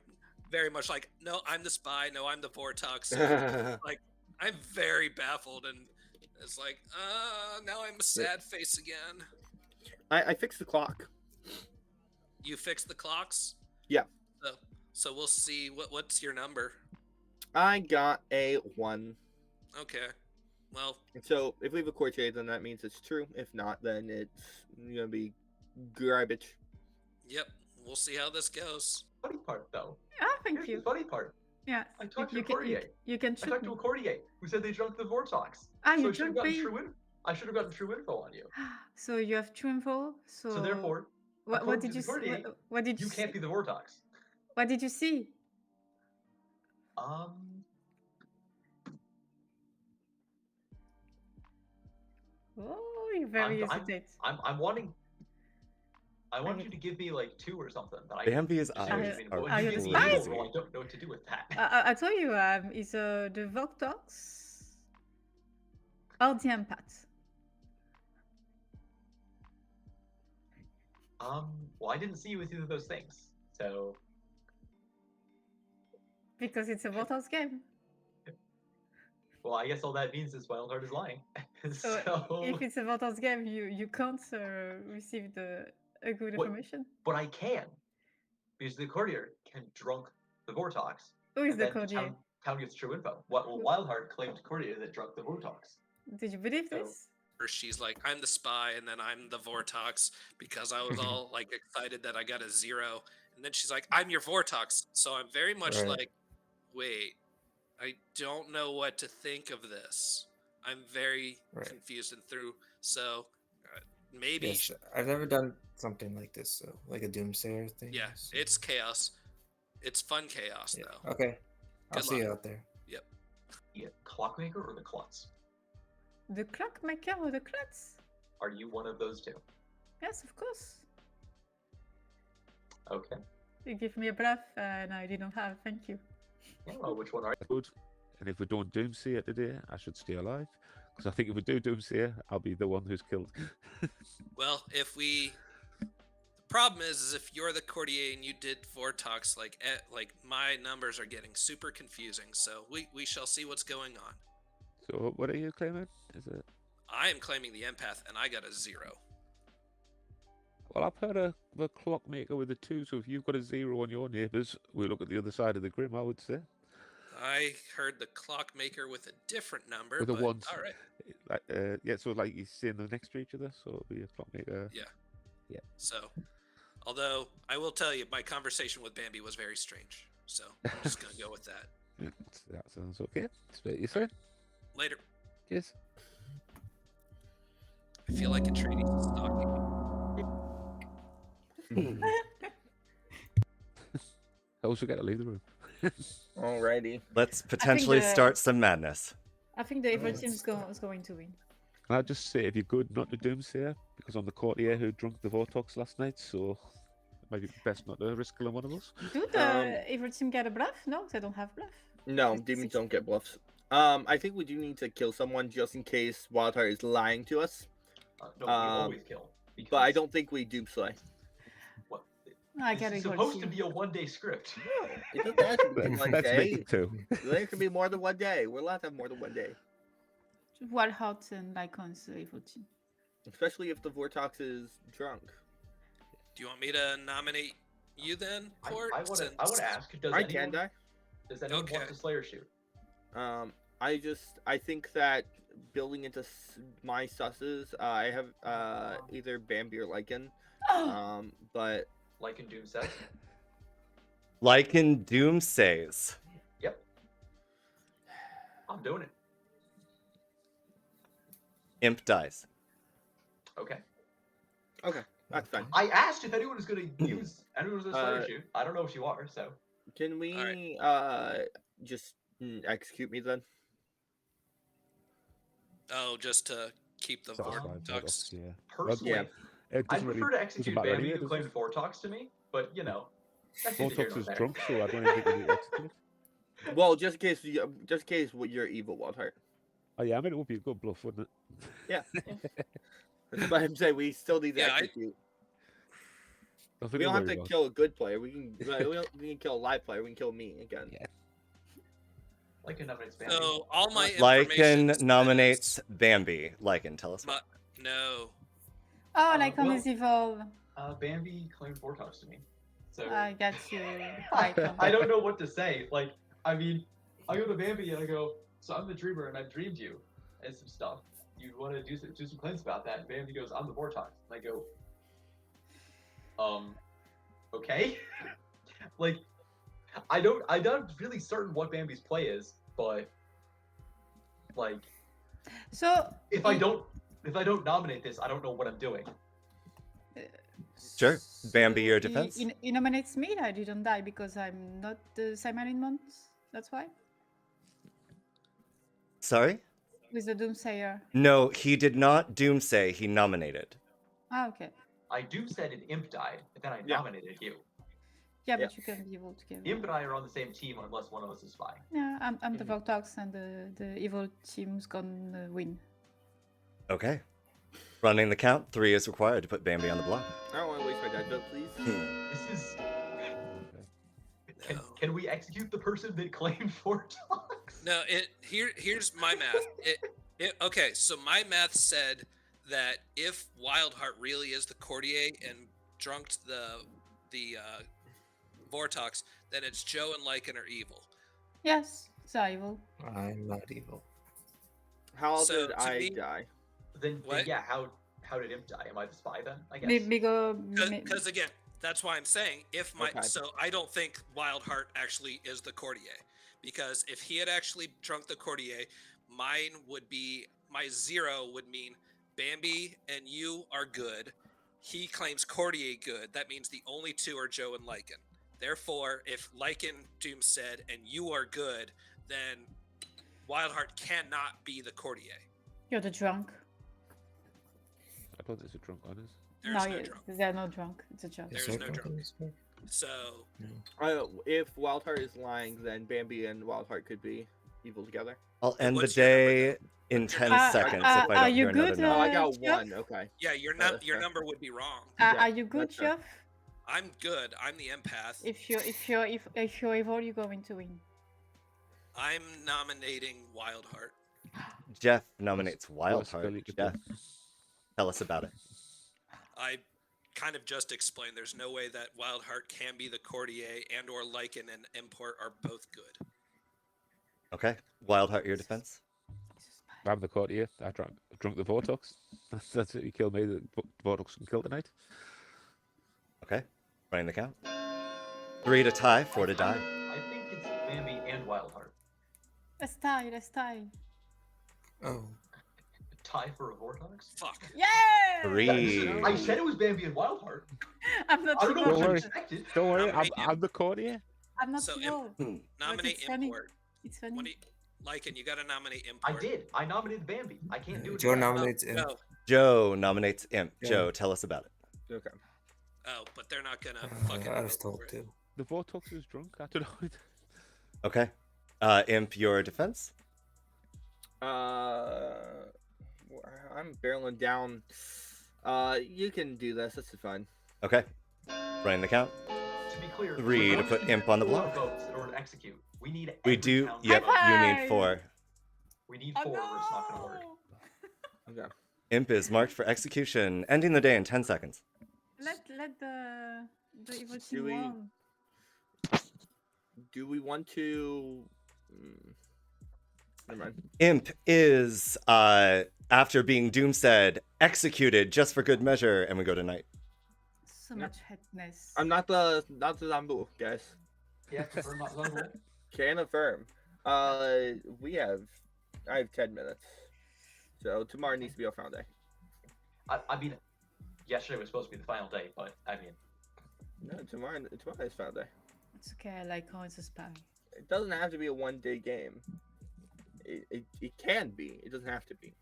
very much like, no, I'm the spy, no, I'm the Vortox. So, like, I'm very baffled, and it's like, now I'm a sad face again. I fixed the clock. You fixed the clocks? Yeah. So we'll see. What's your number? I got a 1. Okay. Well. So if we have a courtier, then that means it's true. If not, then it's gonna be garbage. Yep. We'll see how this goes. Funny part, though. Thank you. The funny part. Yeah. I talked to a courtier. You can I talked to a courtier who said they drunk the Vortox. You I should have gotten true info on you. So you have true info. So therefore, what did you see? What did you can't be the Vortox. What did you see? Oh, you very hesitate. I want you to give me like 2 or something. That Bambi's I eyes are I crazy. don't know what to do with that. I told you, it's the Vortox or the empath. Well, I didn't see you with either of those things, so. Because it's a Vortox game. Well, I guess all that means is Wildheart is lying. So if it's a Vortox game, you can't receive a good information. But I can, because the courtier can drunk the Vortox. Who is the courtier? Town gets true info. Wildheart claimed courtier that drunk the Vortox. Did you believe this? She's like, I'm the spy, and then I'm the Vortox, because I was all like excited that I got a 0, and then she's like, I'm your Vortox. So I'm very much like, wait, I don't know what to think of this. I'm very confused and through. So maybe Yes, I've never done something like this, so like a doomsayer thing. Yeah, so. it's chaos. It's fun chaos though. Okay, I'll Good see you luck. out there. Yep. Yeah, Clockmaker or the Klutz? The Clockmaker or the Klutz? Are you one of those 2? Yes, of course. Okay. You give me a bluff, and I didn't have. Thank you. Well, which one are you? Good. And if we don't doomsay it today, I should stay alive. Because I think if we do doomsay, I'll be the one who's killed. Well, if we, the problem is if you're the courtier and you did Vortox, like my numbers are getting super confusing. So we shall see what's going on. So what are you claiming? Is it? I am claiming the empath, and I got a 0. Well, I've heard of a clockmaker with a 2, so if you've got a 0 on your neighbours, we look at the other side of the grim, I would say. I heard the clockmaker with a different number, With a but 1. all right. Like, yeah, so like you see them next to each other, so it'll be a clockmaker. Yeah. Yeah. So, although I will tell you, my conversation with Bambi was very strange. So I'm just gonna go with that. That sounds okay. Spit you say. Later. Cheers. I feel like Atreides is stalking me. I also got to leave the room. Alrighty. Let's potentially the- start some madness. I think the evil team is going to win. Can I just say, if you're good, not to doomsayer, because I'm the courtier who drunk the Vortox last night, so it might be best not to risk killing one of us. Do the evil team get a bluff? No, they don't have bluff. No, demons don't get bluffs. I think we do need to kill someone just in case Wildheart is lying to us. No, we always kill. But I don't think we doomslay. I get It's it. supposed to be a one-day script. It doesn't have to be one Let's day. make it 2. There can be more than one day. We're allowed to have more than one day. Wildheart and Lycon's evil team. Especially if the Vortox is drunk. Do you want me to nominate you then, Court? I want to ask. Does I anyone, can die. Does anyone want to Slayer shoot? I think that building into my susses, I have either Bambi or Lycan. But Lycan Doom says. Lycan doomsays. Yep. I'm doing it. Imp dies. Okay. Okay, that's fine. I asked if anyone was going to use anyone's going to Slayer shoot. I don't know if you are, so. Can we just execute me then? Oh, just to keep the Vortox. Yeah. Personally, Yeah. It I doesn't prefer really- to execute doesn't matter Bambi anyway, who does claimed Vortox to me, but you know. That's neither here Vortox nor is there. drunk, so I don't even think we need to execute. Well, just in case you're evil, Wildheart. Oh yeah, I mean it would be a good bluff, wouldn't it? Yeah. But I'm saying we still need to Yeah, execute. I think We don't it'll have be to wrong. kill a good player. We can kill a live player. We can kill me again. Yeah. Lycan nominates Bambi. So all my information. Lycan nominates Bambi. Lycan, tell us. No. Oh, Lycon well- is evil. Bambi claimed Vortox to me. So I got you. I don't know what to say. Like, I mean, I go to Bambi and I go, so I'm the dreamer and I dreamed you and some stuff. You want to do some claims about that? And Bambi goes, I'm the Vortox. And I go, okay. Like, I'm not really certain what Bambi's play is, but like, So if I don't nominate this, I don't know what I'm doing. Sure. Bambi, your defense. He nominates me. I didn't die because I'm not the Simon in months. That's why. Sorry? With the Doomsayer. No, he did not doomsay. He nominated. Ah, okay. I do said an imp died, but then I nominated you. Yeah, but you can be evil together. Imp and I are on the same team unless one of us is spy. Yeah, I'm the Vortox and the evil team's gonna win. Okay. Running the count, 3 is required to put Bambi on the block. I don't want to waste my die vote, please. This is. Can we execute the person that claimed Vortox? No, here's my math. Okay, so my math said that if Wildheart really is the courtier and drunked the Vortox, then it's Joe and Lycan are evil. Yes, it's evil. I'm not evil. How So, did to I me- die? Then What? yeah, how did Imp die? Am I the spy then? I guess. Because again, that's why I'm saying if my Okay. so I don't think Wildheart actually is the courtier, because if he had actually drunk the courtier, my 0 would mean Bambi and you are good. He claims courtier good. That means the only 2 are Joe and Lycan. Therefore, if Lycan Doom said and you are good, then Wildheart cannot be the courtier. You're the drunk. I thought there's a drunk on us. There's no drunk. They're not drunk. It's a joke. There's no drunk. So If Wildheart is lying, then Bambi and Wildheart could be evil together. I'll end the What's your number, day in 10 Uh, seconds are if I don't you hear another good, Oh, no. I got Jeff? 1. Okay. yeah, your that's fair. number would be wrong. Are you good, that's fair. Jeff? I'm good. I'm the empath. If you're evil, you're going to win. I'm nominating Wildheart. Jeff nominates Wildheart. Wildheart. Jeff, tell us about it. I kind of just explained there's no way that Wildheart can be the courtier and or Lycan and Import are both good. Okay, Wildheart, your defense. I'm the courtier. I drunk the Vortox. That's it. You killed me. The Vortox can kill tonight. Okay, running the count. 3 to tie, 4 to die. I think it's Bambi and Wildheart. Let's tie. Let's tie. Oh. Tie for a Vortox? Fuck. Yeah. 3. I said it was Bambi and Wildheart. I'm not I don't know evil. what you expected. Don't worry. I'm the courtier. I'm not So evil. nominate it's funny. Import. It's funny. What do you, Lycan, you gotta nominate Import. I did. I nominated Bambi. I can't do it. Joe again. nominates Imp. No. Joe nominates Imp. Yeah. Joe, tell us about it. Okay. Oh, but they're not gonna fucking. I was vote told for it. to. The Vortox is drunk. I don't know. Okay. Imp, your defense. I'm barreling down. You can do this. This is fine. Okay. Running the count. To be clear, 3 to put Imp on the 4 block. votes in order to execute. We need. We every do. count Yep, vote. you need 4. We need 4, or it's not gonna work. Okay. Imp is marked for execution, ending the day in 10 seconds. Let the evil Do team we- won. Do we want to? Never mind. Imp is, after being doomsaid, executed just for good measure, and we go to night. So much headness. I'm not the Zambu, guys. Yeah, confirm not Zambu. Can affirm. I have 10 minutes. So tomorrow needs to be our final day. I mean, yesterday was supposed to be the final day, but I mean, No, tomorrow is final day. It's okay. I like how it's a spy. It doesn't have to be a 1-day game. It can be. It doesn't have to be.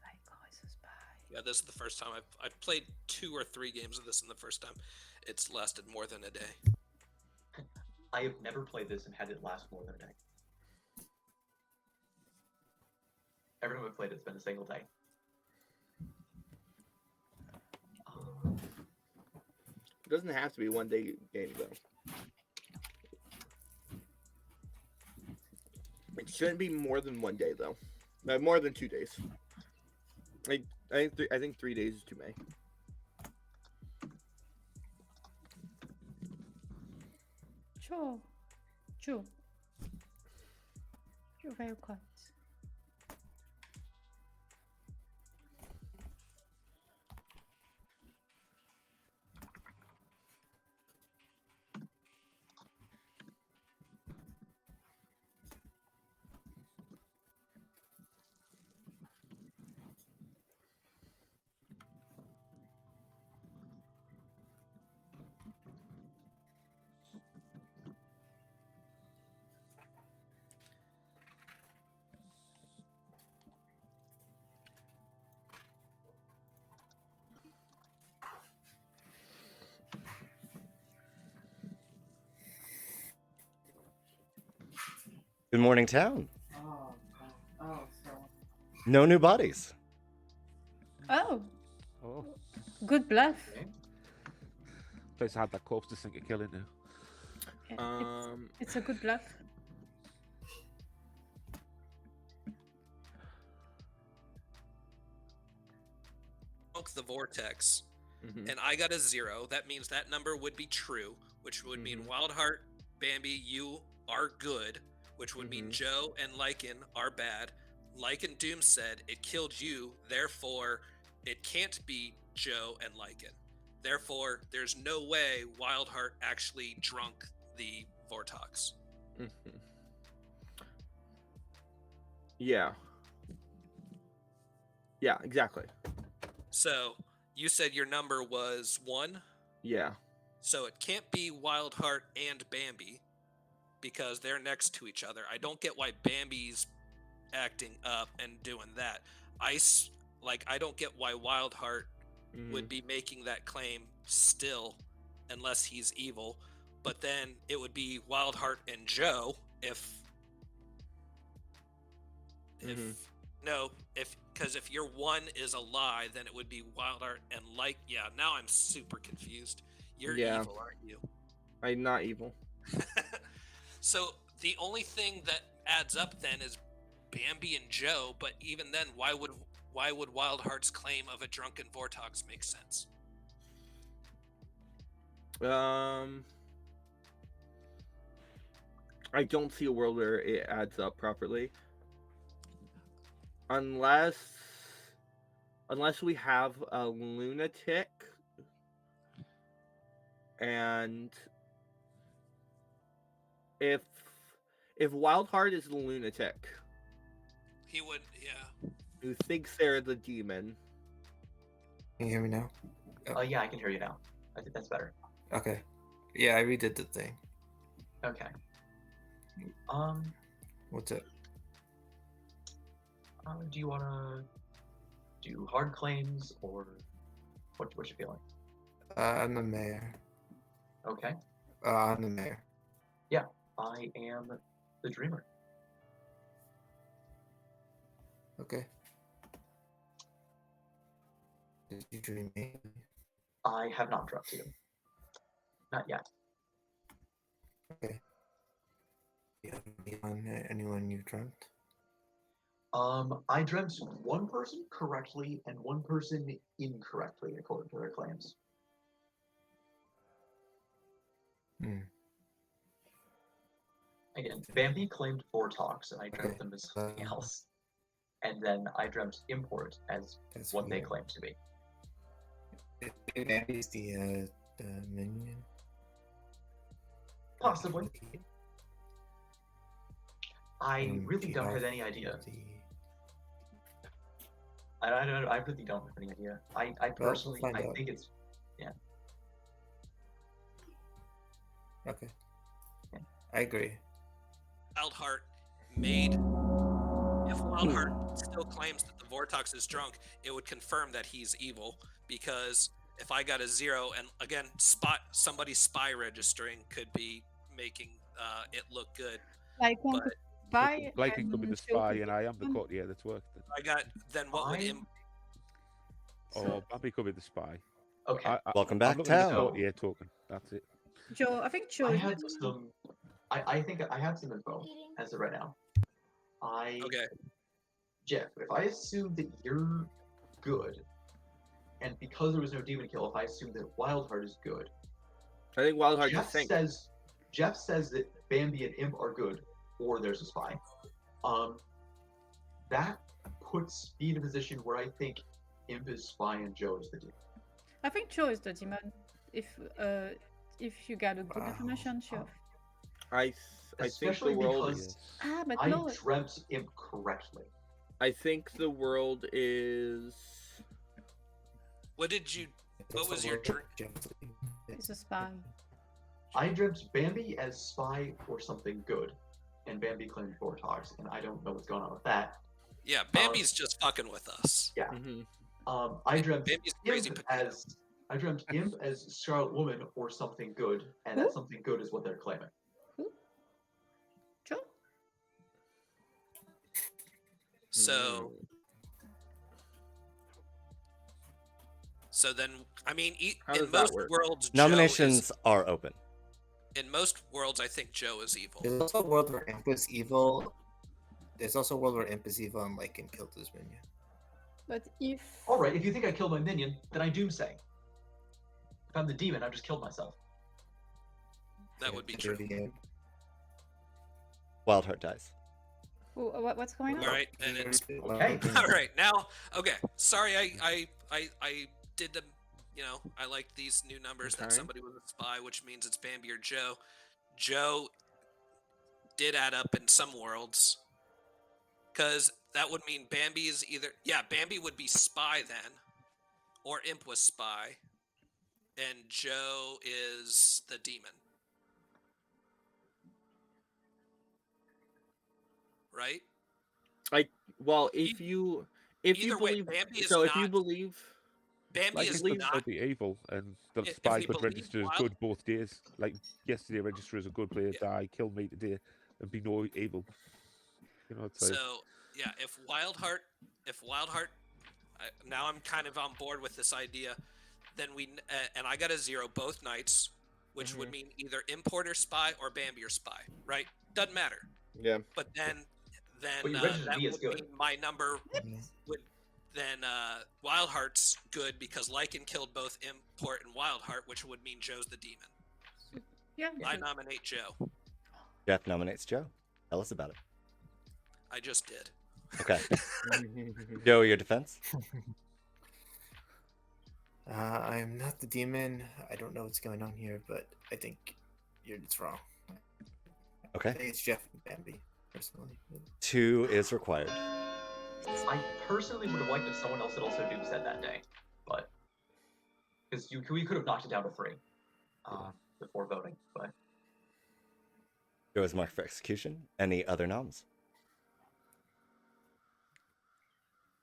Like how it's a spy. Yeah, this is the first time I've played 2 or 3 games of this, and the first time it's lasted more than a day. I have never played this and had it last more than a day. Every time I've played it's been a single day. It doesn't have to be a 1-day game though. It shouldn't be more than 1 day though. No, more than 2 days. I think 3 days is too many. Sure. Sure. You're very quiet. Good morning, town. Oh, No new bodies. Oh, Oh. good bluff. Place had that corpse to sink a kill in now. It's a good bluff. Broke the vortex, and I got a 0. That means that number would be true, which would mean Wildheart, Bambi, you are good, which would mean Joe and Lycan are bad. Lycan Doom said it killed you, therefore it can't be Joe and Lycan. Therefore, there's no way Wildheart actually drunk the Vortox. Yeah. Yeah, exactly. So, you said your number was 1? Yeah. So it can't be Wildheart and Bambi because they're next to each other. I don't get why Bambi's acting up and doing that. I don't get why Wildheart would be making that claim still unless he's evil. But then it would be Wildheart and Joe if No, because if your one is a lie, then it would be wild art and like. Yeah, now I'm super confused. You're Yeah. evil, aren't you? I'm not evil. So the only thing that adds up then is Bambi and Joe. But even then, why would Wild Heart's claim of a drunken Vortox make sense? I don't see a world where it adds up properly. Unless we have a lunatic and if Wildheart is the lunatic He would, yeah. who thinks they're the demon. Can you hear me now? Yeah, I can hear you now. I think that's better. Okay. Yeah, I redid the thing. Okay. What's up? Do you want to do hard claims or what's your feeling? I'm the mayor. Okay. I'm the mayor. Yeah, I am the dreamer. Okay. Did you dream me? I have not dreamt you. Not yet. Okay. Do you have anyone you dreamt? I dreamt one person correctly and one person incorrectly, according to their claims. Again, Bambi claimed Vortox, and I dreamt them as something else. And then I dreamt Import as what they claim to be. Bambi's the minion? Possibly. I really don't have any idea. I really don't have any idea. I personally, find I out. think it's, yeah. Okay. I agree. Wildheart made. If Wildheart still claims that the Vortox is drunk, it would confirm that he's evil. Because if I got a 0, and again, somebody's spy registering could be making it look good. Like But spy. Like it could be the spy, and I am the courtier that's worked. I got then what would him? Or Bambi could be the spy. Okay. Welcome I'm back, looking at the Tao. courtier token. That's it. Joe, I think Joe. I had some. I think I have some info as of right now. Okay. Jeff, if I assume that you're good, and because there was no demon kill, if I assume that Wildheart is good, I think Wildheart just thinks. Jeff says that Bambi and Imp are good, or there's a spy. That puts me in a position where I think Imp is spy and Joe is the demon. I think Joe is the demon. If you got a good information, sure. I think Especially the world because is. but I no. dreamt Imp correctly. I think the world is. What was your dream? It's a spy. I dreamt Bambi as spy or something good, and Bambi claimed Vortox, and I don't know what's going on with that. Yeah, Bambi's just fucking with us. Yeah. Mm-hmm. I dreamt Bambi's crazy Imp as Scarlet Woman or something good, and that something good is what they're claiming. Joe? So then, I mean, How in does that most work? worlds, Nominations are open. In most worlds, I think Joe is evil. There's also a world where Imp is evil. There's also a world where Imp is evil and like can kill his minion. But if All right, if you think I killed my minion, then I doomsay. If I'm the demon, I've just killed myself. That would be true. Wildheart dies. what's going on? All right, and it's okay. All right, now, okay. Sorry, I did the, I liked these new numbers that somebody was a spy, which means it's Bambi or Joe. Joe did add up in some worlds, because that would mean Bambi is either Bambi would be spy then, or Imp was spy, and Joe is the demon. Right? If you believe, Bambi is so if you not- believe, Bambi Like is it could not. still be evil, and the If spy we could believe register as Wild- good both days. Like yesterday, register as a good player, die, kill me today, and be no evil. It's like, Yeah, if Wildheart, now I'm kind of on board with this idea. Then and I got a 0 both nights, which would mean either import or spy or Bambi or spy, right? Doesn't matter. Yeah. But then But your that Registry is would good. mean my number would then Wildheart's good because Lycan killed both import and Wildheart, which would mean Joe's the demon. Yeah. I nominate Joe. Jeff nominates Joe. Tell us about it. I just did. Okay. Joe, your defense? I am not the demon. I don't know what's going on here, but I think you're just wrong. Okay. I think it's Jeff and Bambi, personally. 2 is required. I personally would have liked if someone else had also said that day, but because we could have knocked it down to 3 before voting. But Joe is marked for execution. Any other noms?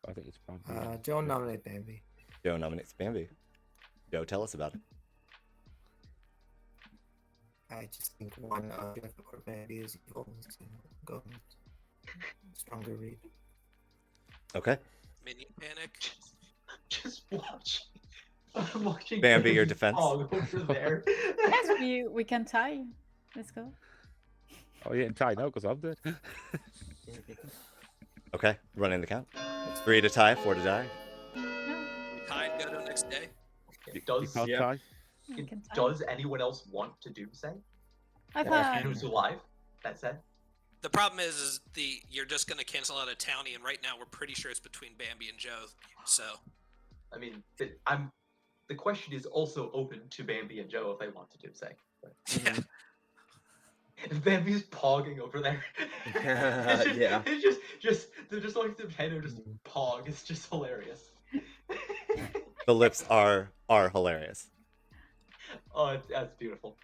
I think it's Bambi. Joe nominate Bambi. Joe nominates Bambi. Joe, tell us about it. I just think one of Jeff or Bambi is evil. So go stronger read. Okay. Minion panic. Just watch. I'm watching. Bambi, your defense. Over there. Yes, we can tie. Let's go. Oh, yeah, and tie now because I'm dead. Okay, running the count. It's 3 to tie, 4 to die. Tie and go to next day. Does can't tie. does anyone else want to doomsday? I've And who's alive? That said. The problem is you're just gonna cancel out a townie, and right now we're pretty sure it's between Bambi and Joe. So, I mean, the question is also open to Bambi and Joe if they want to doomsday. But... Yeah. If Bambi's pogging over there. Yeah. It's just they're just like the head just pog. It's just hilarious. The lips are hilarious. Oh, that's beautiful.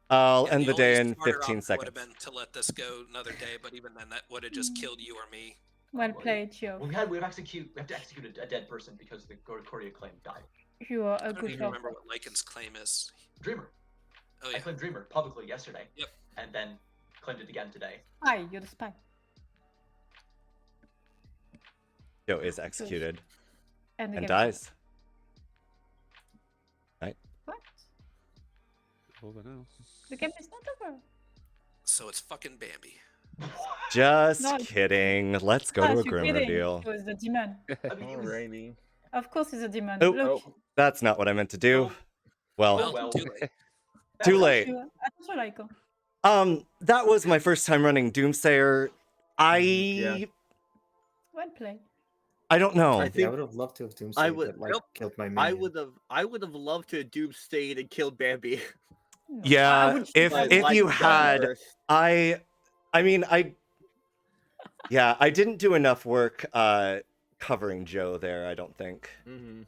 I'll end the only day in smarter 15 option would seconds. have been to let this go another day, but even then, that would have just killed you or me. Well played, Joe. We have to execute a dead person because the Cordia claim died. You are I a don't good even job. remember what Lycan's claim is. Dreamer. Oh I yeah. claimed Dreamer publicly yesterday. Yep. And then claimed it again today. Hi, you're the spy. Joe is executed And the and game dies. Right? What? Over now. The game is not over. So it's fucking Bambi. Just No. kidding. Let's go to a you're grim kidding. reveal. It was the demon. Alrighty. Of course, it's a demon. Oh, Look. that's not what I meant to do. Well, Well, Too late. too late. Attention, Laiko. That was my first time running Doomsayer. Yeah. Well played. I don't know. I think I would have loved to have Doomsday, I would. but, like, Nope. killed my I minion. would have loved to have doomstayed and killed Bambi. Yeah, if you had, I mean, yeah, I didn't do enough work covering Joe there. I don't think. Mm-hmm.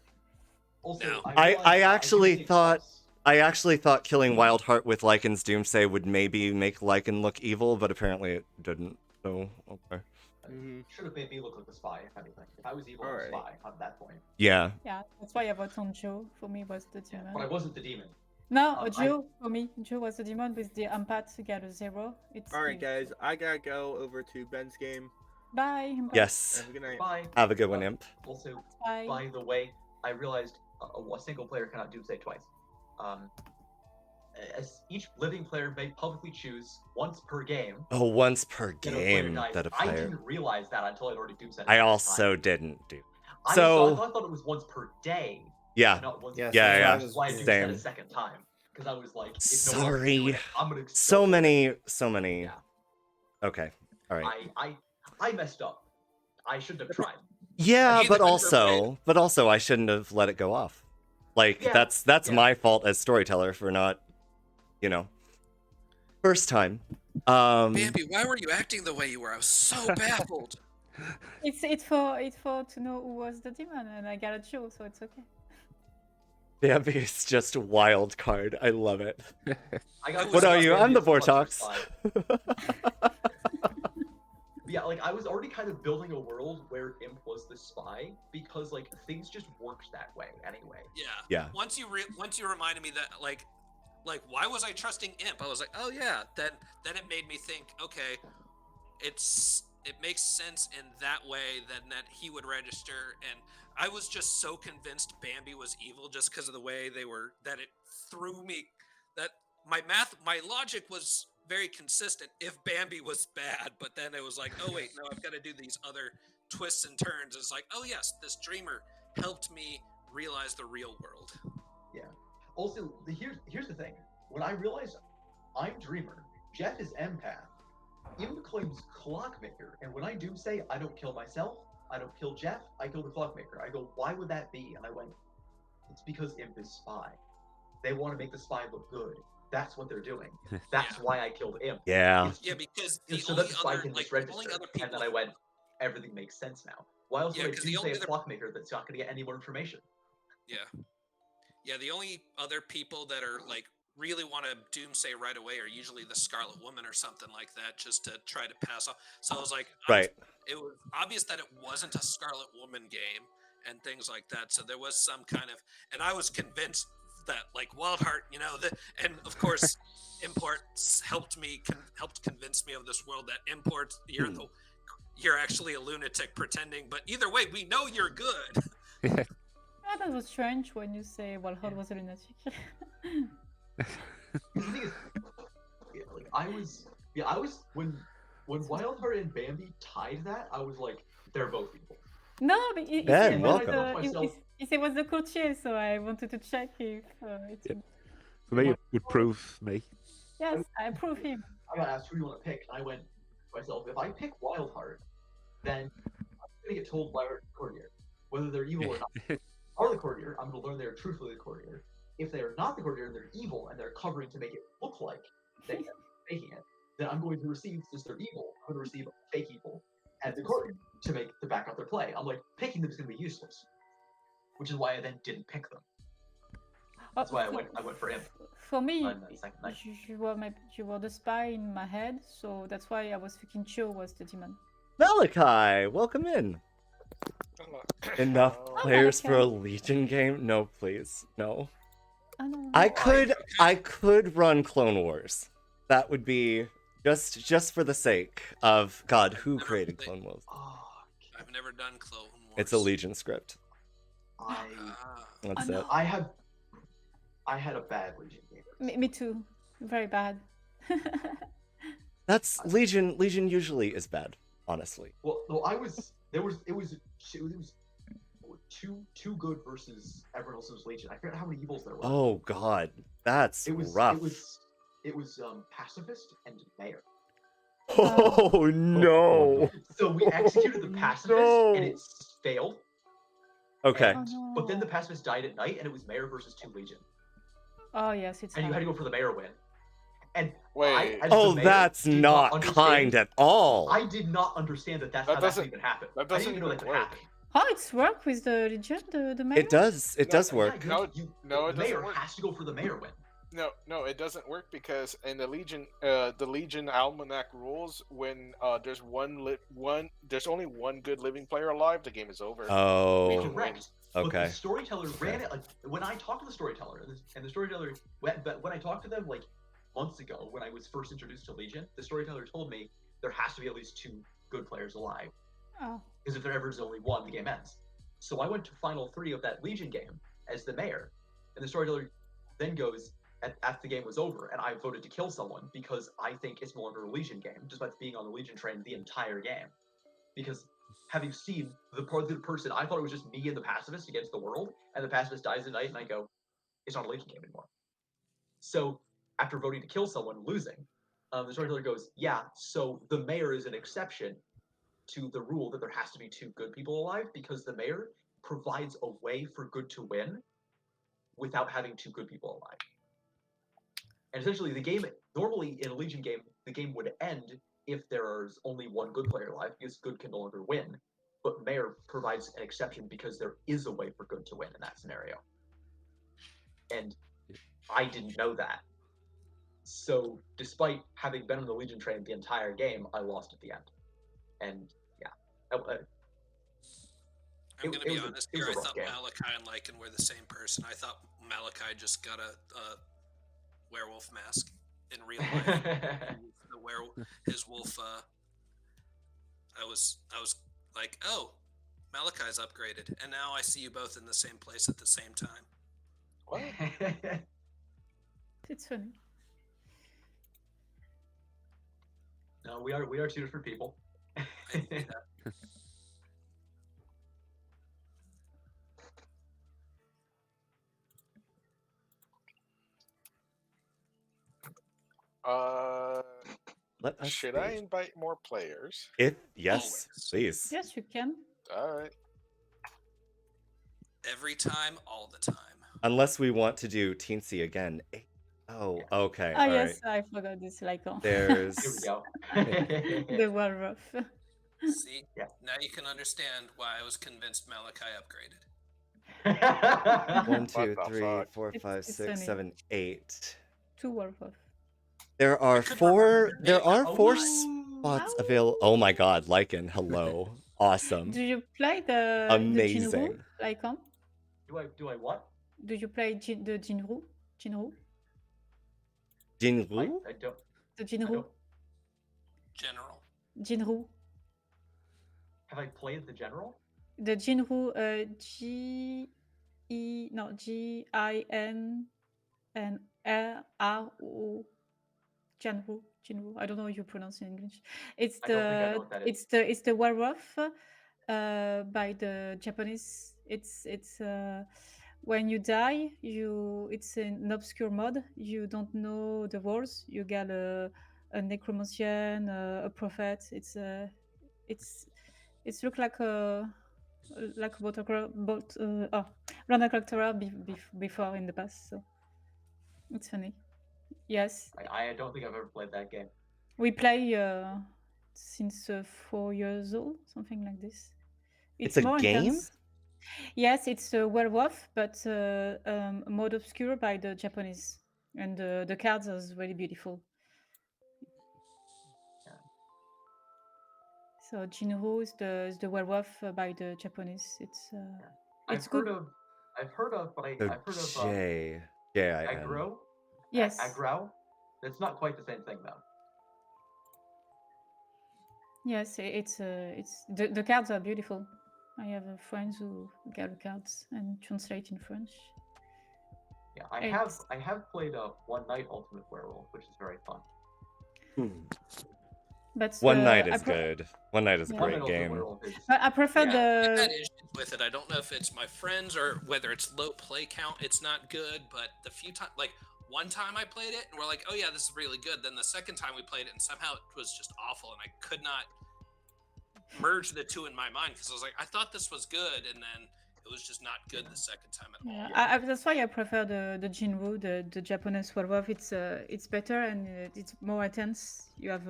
Also, I actually thought killing Wildheart with Lycan's Doomsday would maybe make Lycan look evil, but apparently it didn't. So okay. Should have made me look like a spy, if anything. If I was evil, I was a spy at that point. Yeah. Yeah, that's why I voted on Joe. For me, was the demon. But I wasn't the demon. No, Joe. For me, Joe was the demon with the empath. He got a 0. It's All right, guys, I gotta go over to Ben's game. Bye. Impa. Yes. Have a good night. Bye. Have a good one, Imp. Also, Bye. by the way, I realized a single player cannot doomsday twice. As each living player may publicly choose once per game. Oh, once per that a player game dies. that a I player. didn't realize that until I'd already doomsayed. I the first also time. didn't do. I So thought it was once per day. yeah, Not once yeah, per yeah, day. yeah, That's why I doomsayed same. a second time because I was like, if no one's doing Sorry. it, I'm gonna. So many. Yeah. Okay. All right. I messed up. I shouldn't have tried. Yeah, He's but a good also I shouldn't have let it go off. Like Yeah, that's yeah. my fault as storyteller for not, first time. Bambi, why were you acting the way you were? I was so baffled. It's for to know who was the demon, and I got a Joe, so it's okay. Bambi is just a wild card. I love it. I got What are you? I'm the Bambi as Vortox. spy. Yeah, like I was already kind of building a world where Imp was the spy because like things just worked that way anyway. Yeah. Once you reminded me that like why was I trusting Imp? I was like, oh yeah. Then it made me think. Okay, it's it makes sense in that way that he would register. And I was just so convinced Bambi was evil just because of the way they were, that it threw me, that my logic was very consistent if Bambi was bad, but then it was like, oh wait, no, I've got to do these other twists and turns. It's like, oh yes, this dreamer helped me realize the real world. Yeah. Also, here's the thing. When I realized I'm Dreamer, Jeff is Empath, Imp claims Clockmaker, and when I do say I don't kill myself, I don't kill Jeff, I kill the Clockmaker. I go, why would that be? And I went, it's because Imp is Spy. They want to make the Spy look good. That's what they're doing. That's why I killed Imp. Yeah. Yeah, because So that the Spy can just register. And then I went, everything makes sense now. Why else would I do say a Clockmaker that's not going to get any more information? Yeah, the only other people that are like really want to doomsay right away are usually the Scarlet Woman or something like that, just to try to pass off. So I was like, Right. It was obvious that it wasn't a Scarlet Woman game and things like that. So there was some kind of, and I was convinced that like Wildheart, and of course, Imports helped convince me of this world that Imports, you're actually a lunatic pretending. But either way, we know you're good. Yeah, that was strange when you say Wildheart was a lunatic. The thing is, I was when Wildheart and Bambi tied that, I was like, they're both evil. No, but Ben, welcome. It was the courtier, so I wanted to check if For me, it would prove me. Yes, I approve him. I got asked who do you want to pick, and I went to myself, if I pick Wildheart, then I'm gonna get told by the courtier whether they're evil or not. Are the courtier, I'm gonna learn they're truthfully the courtier. If they are not the courtier and they're evil and they're covering to make it look like they are making it, then I'm going to receive, since they're evil, I'm going to receive fake evil and the courtier to back up their play. I'm like, picking them is going to be useless, which is why I then didn't pick them. That's why I went for him. For me, on the second night. you were the spy in my head, so that's why I was thinking Cho was the demon. Malachi, welcome in. Enough players for a Legion game? No, please, no. I could run Clone Wars. That would be just for the sake of God. Who created Clone Wars? I've never done Clone Wars. It's a Legion script. That's it. I had a bad Legion game. Me too. Very bad. That's Legion. Legion usually is bad, honestly. Well, it was too good versus everyone else's Legion. I forget how many evils there were. Oh God, that's rough. It was pacifist and mayor. Oh no! So we executed the pacifist and it failed. Okay. But then the pacifist died at night and it was mayor versus 2 Legion. Oh yes, it's. And you had to go for the mayor win. And wait. That's not kind at all. I did not understand that how that even happened. That doesn't I didn't even know that could work. happen. Oh, it's work with the Legion, the mayor. It does. It does work. No, the it mayor doesn't work. has to go for the mayor win. No, it doesn't work because in the Legion Almanac rules, when there's there's only one good living player alive, the game is over. Oh. Correct. Okay. But the storyteller ran it. When I talked to the storyteller, and the storyteller, when I talked to them like months ago, when I was first introduced to Legion, the storyteller told me there has to be at least 2 good players alive. Oh. Because if there ever is only one, the game ends. So I went to Final 3 of that Legion game as the mayor, and the storyteller then goes, after the game was over, and I voted to kill someone because I think it's no longer a Legion game, despite being on the Legion train the entire game. Because having seen the person, I thought it was just me and the pacifist against the world, and the pacifist dies at night, and I go, it's not a Legion game anymore. So after voting to kill someone, losing, the storyteller goes, yeah, so the mayor is an exception to the rule that there has to be 2 good people alive, because the mayor provides a way for good to win without having 2 good people alive. And essentially, the game, normally in a Legion game, the game would end if there's only 1 good player alive, because good can no longer win. But Mayor provides an exception because there is a way for good to win in that scenario. And I didn't know that. So, despite having been on the Legion train the entire game, I lost at the end. And, yeah. I'm going to be honest here, I thought Malachi and Lycan were the same person. I thought Malachi just got a werewolf mask in real life. His wolf, I was like, oh, Malachi's upgraded, and now I see you both in the same place at the same time. What? It's funny. No, we are two different people. Let us Should see. I invite more players? Yes, please. Yes, you can. All right. Every time, all the time. Unless we want to do Teensy again. Oh, okay. Ah, all yes, right. I forgot this icon. There's. Here we go. The walrus. See, now you can understand why I was convinced Malachi upgraded. 1, What 2, the 3, fuck? 4, 5, It's 6, funny. 7, 8. 2 walrus. There are four. There are four Oh. spots available. Oh my God, Lycan, hello, awesome, Do you play the amazing. Jinru icon? Do I what? Do you play the Jinru? Jinru? Jinru? I don't. The Jinru? General. Jinru. Have I played the general? The Jinru, G-I-N and R-R-O. Jinru. Jinru. I don't know how you pronounce it in English. It's I don't think I know what that is. it's the werewolf by the Japanese. It's when you die, it's an obscure mod. You don't know the words. You get a necromancian, a prophet. It's look like a random Clocktower before in the past. So it's funny. Yes, I don't think I've ever played that game. we play since 4 years old, something like this. It's a more game? intense. Yes, it's a werewolf, but mode obscure by the Japanese, and the cards are really beautiful. So Jinru is the werewolf by the Japanese. It's good. I've heard of, but So I've heard of J-I-N. aggro. Yes. Aggro. It's not quite the same thing though. Yes, it's the cards are beautiful. I have friends who get the cards and translate in French. Yeah, I have played One Night Ultimate Werewolf, which is very fun. But One Night is good. One Night is a Yeah. great game. But I prefer I've had the issues with it. I don't know if it's my friends or whether it's low play count. It's not good, but the few times, like one time I played it and we're like, oh yeah, this is really good. Then the second time we played it and somehow it was just awful and I could not merge the two in my mind because I was like, I thought this was good, and then it was just not good the second time at all. yeah, that's why I prefer the Jinru, the Japanese werewolf. It's better and it's more intense. You have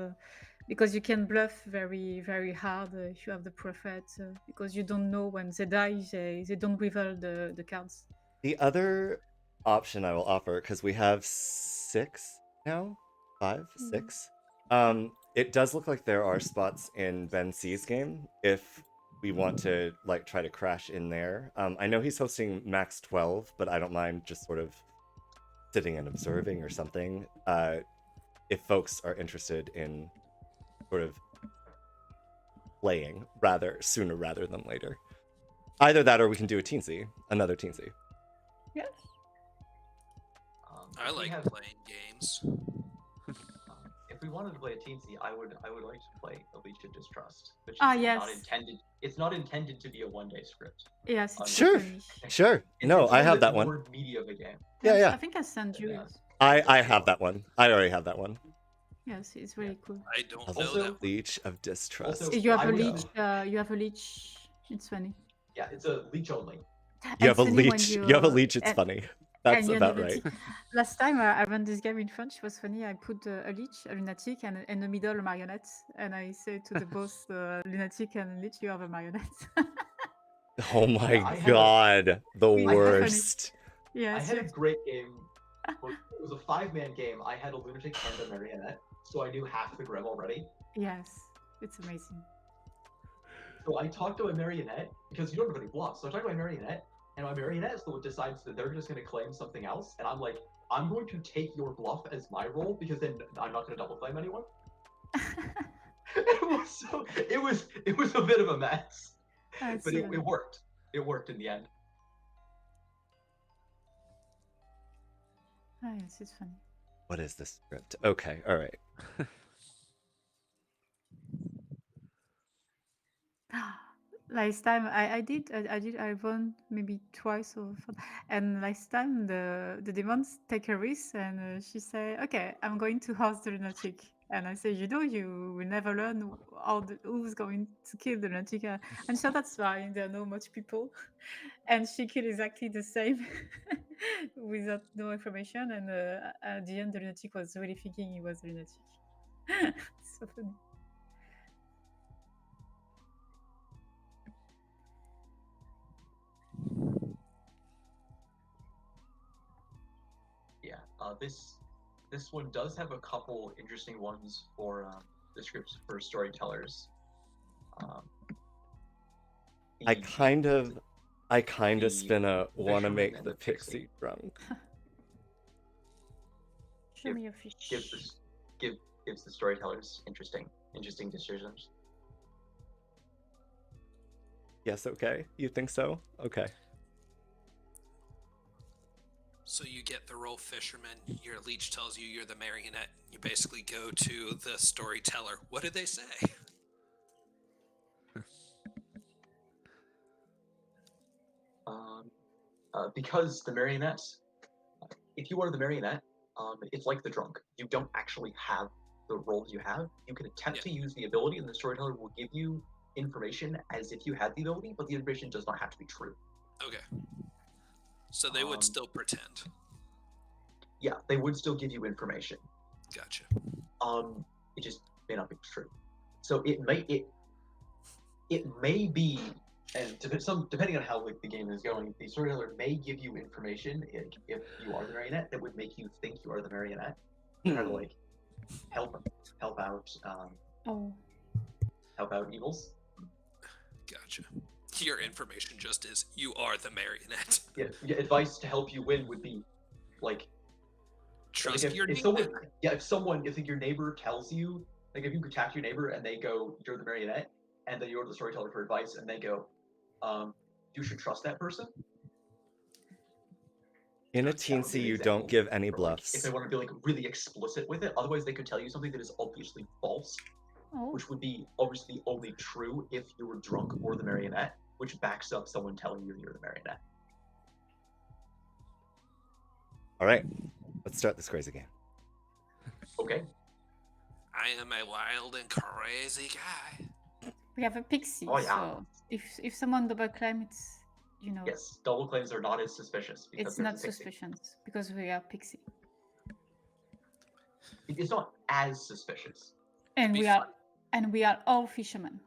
because you can bluff very very hard if you have the prophet because you don't know when they die. They don't reveal the cards. The other option I will offer, because we have 6 now, 5, 6. It does look like there are spots in Ben C's game if we want to like try to crash in there. I know he's hosting max 12, but I don't mind just sort of sitting and observing or something. If folks are interested in sort of playing sooner rather than later. Either that or we can do a teensy, another teensy. Yes. I like playing games. If we wanted to play a teensy, I would like to play Alicia Distrust, which is yes. not intended. It's not intended to be a one-day script. Yes. It's Sure. funny. No, I have that one. Word media of a game. Yeah. I think I sent you. I have that one. I already have that one. Yes, it's really cool. I don't know that. Leech of Distrust. You have a leech. You have a leech. It's funny. Yeah, it's a leech only. You have a leech. You have a leech. It's funny. That's about right. Last time I ran this game in French, it was funny. I put a leech, a lunatic, and in the middle a marionette, and I say to the both lunatic and leech, you have a marionette. Oh my God, the worst. Yes, I had a great game. It was a 5-man game. I had a lunatic and a marionette, so I knew half the grim already. Yes, it's amazing. So I talked to my marionette because you don't have any bluffs. So I talked to my marionette, and my marionette decides that they're just going to claim something else, and I'm like, I'm going to take your bluff as my role because then I'm not going to double claim anyone. It was a bit of a mess, I but see. it worked. It worked in the end. Ah, yes, it's funny. What is this script? Okay, all right. Last time I won maybe twice or and last time the demons take a risk and she say, okay, I'm going to house the lunatic, and I say, you will never learn who's going to kill the lunatic, and so that's fine, there are not much people, and she killed exactly the same without no information, and at the end the lunatic was really thinking he was the lunatic. So funny. Yeah, this one does have a couple interesting ones for the scripts for storytellers. I kind of spin a want to make the pixie drunk. Show me your fish. Gives the storytellers interesting decisions. Yes, okay. You think so? Okay. So you get the role fisherman, your leech tells you you're the marionette. You basically go to the storyteller. What do they say? Because the marionette, if you are the marionette, it's like the drunk. You don't actually have the role you have. You can attempt to use the ability, and the storyteller will give you information as if you had the ability, but the information does not have to be true. Okay. So they would still pretend. Yeah, they would still give you information. Gotcha. It just may not be true. So it may be, and depending on how the game is going, the storyteller may give you information if you are the marionette that would make you think you are the marionette. Kind of like help out help out evils. Gotcha. Your information just is you are the marionette. Yeah, advice to help you win would be like trust like your if your neighbor tells you, like if you attack your neighbor and they go, you're the marionette, and then you go to the storyteller for advice and they go, you should trust that person. In a teensy, you don't give any bluffs. If they want to be like really explicit with it, otherwise they could tell you something that is obviously false, which would be obviously only true if you were drunk or the marionette, which backs up someone telling you you're the marionette. All right, let's start this crazy game. Okay. I am a wild and crazy guy. We have a pixie, Oh, yeah. so if someone double claim, it's Yes, double claims are not as suspicious because it's there's not a pixie. suspicious because we are pixie, It's not as suspicious. and we are all fishermen.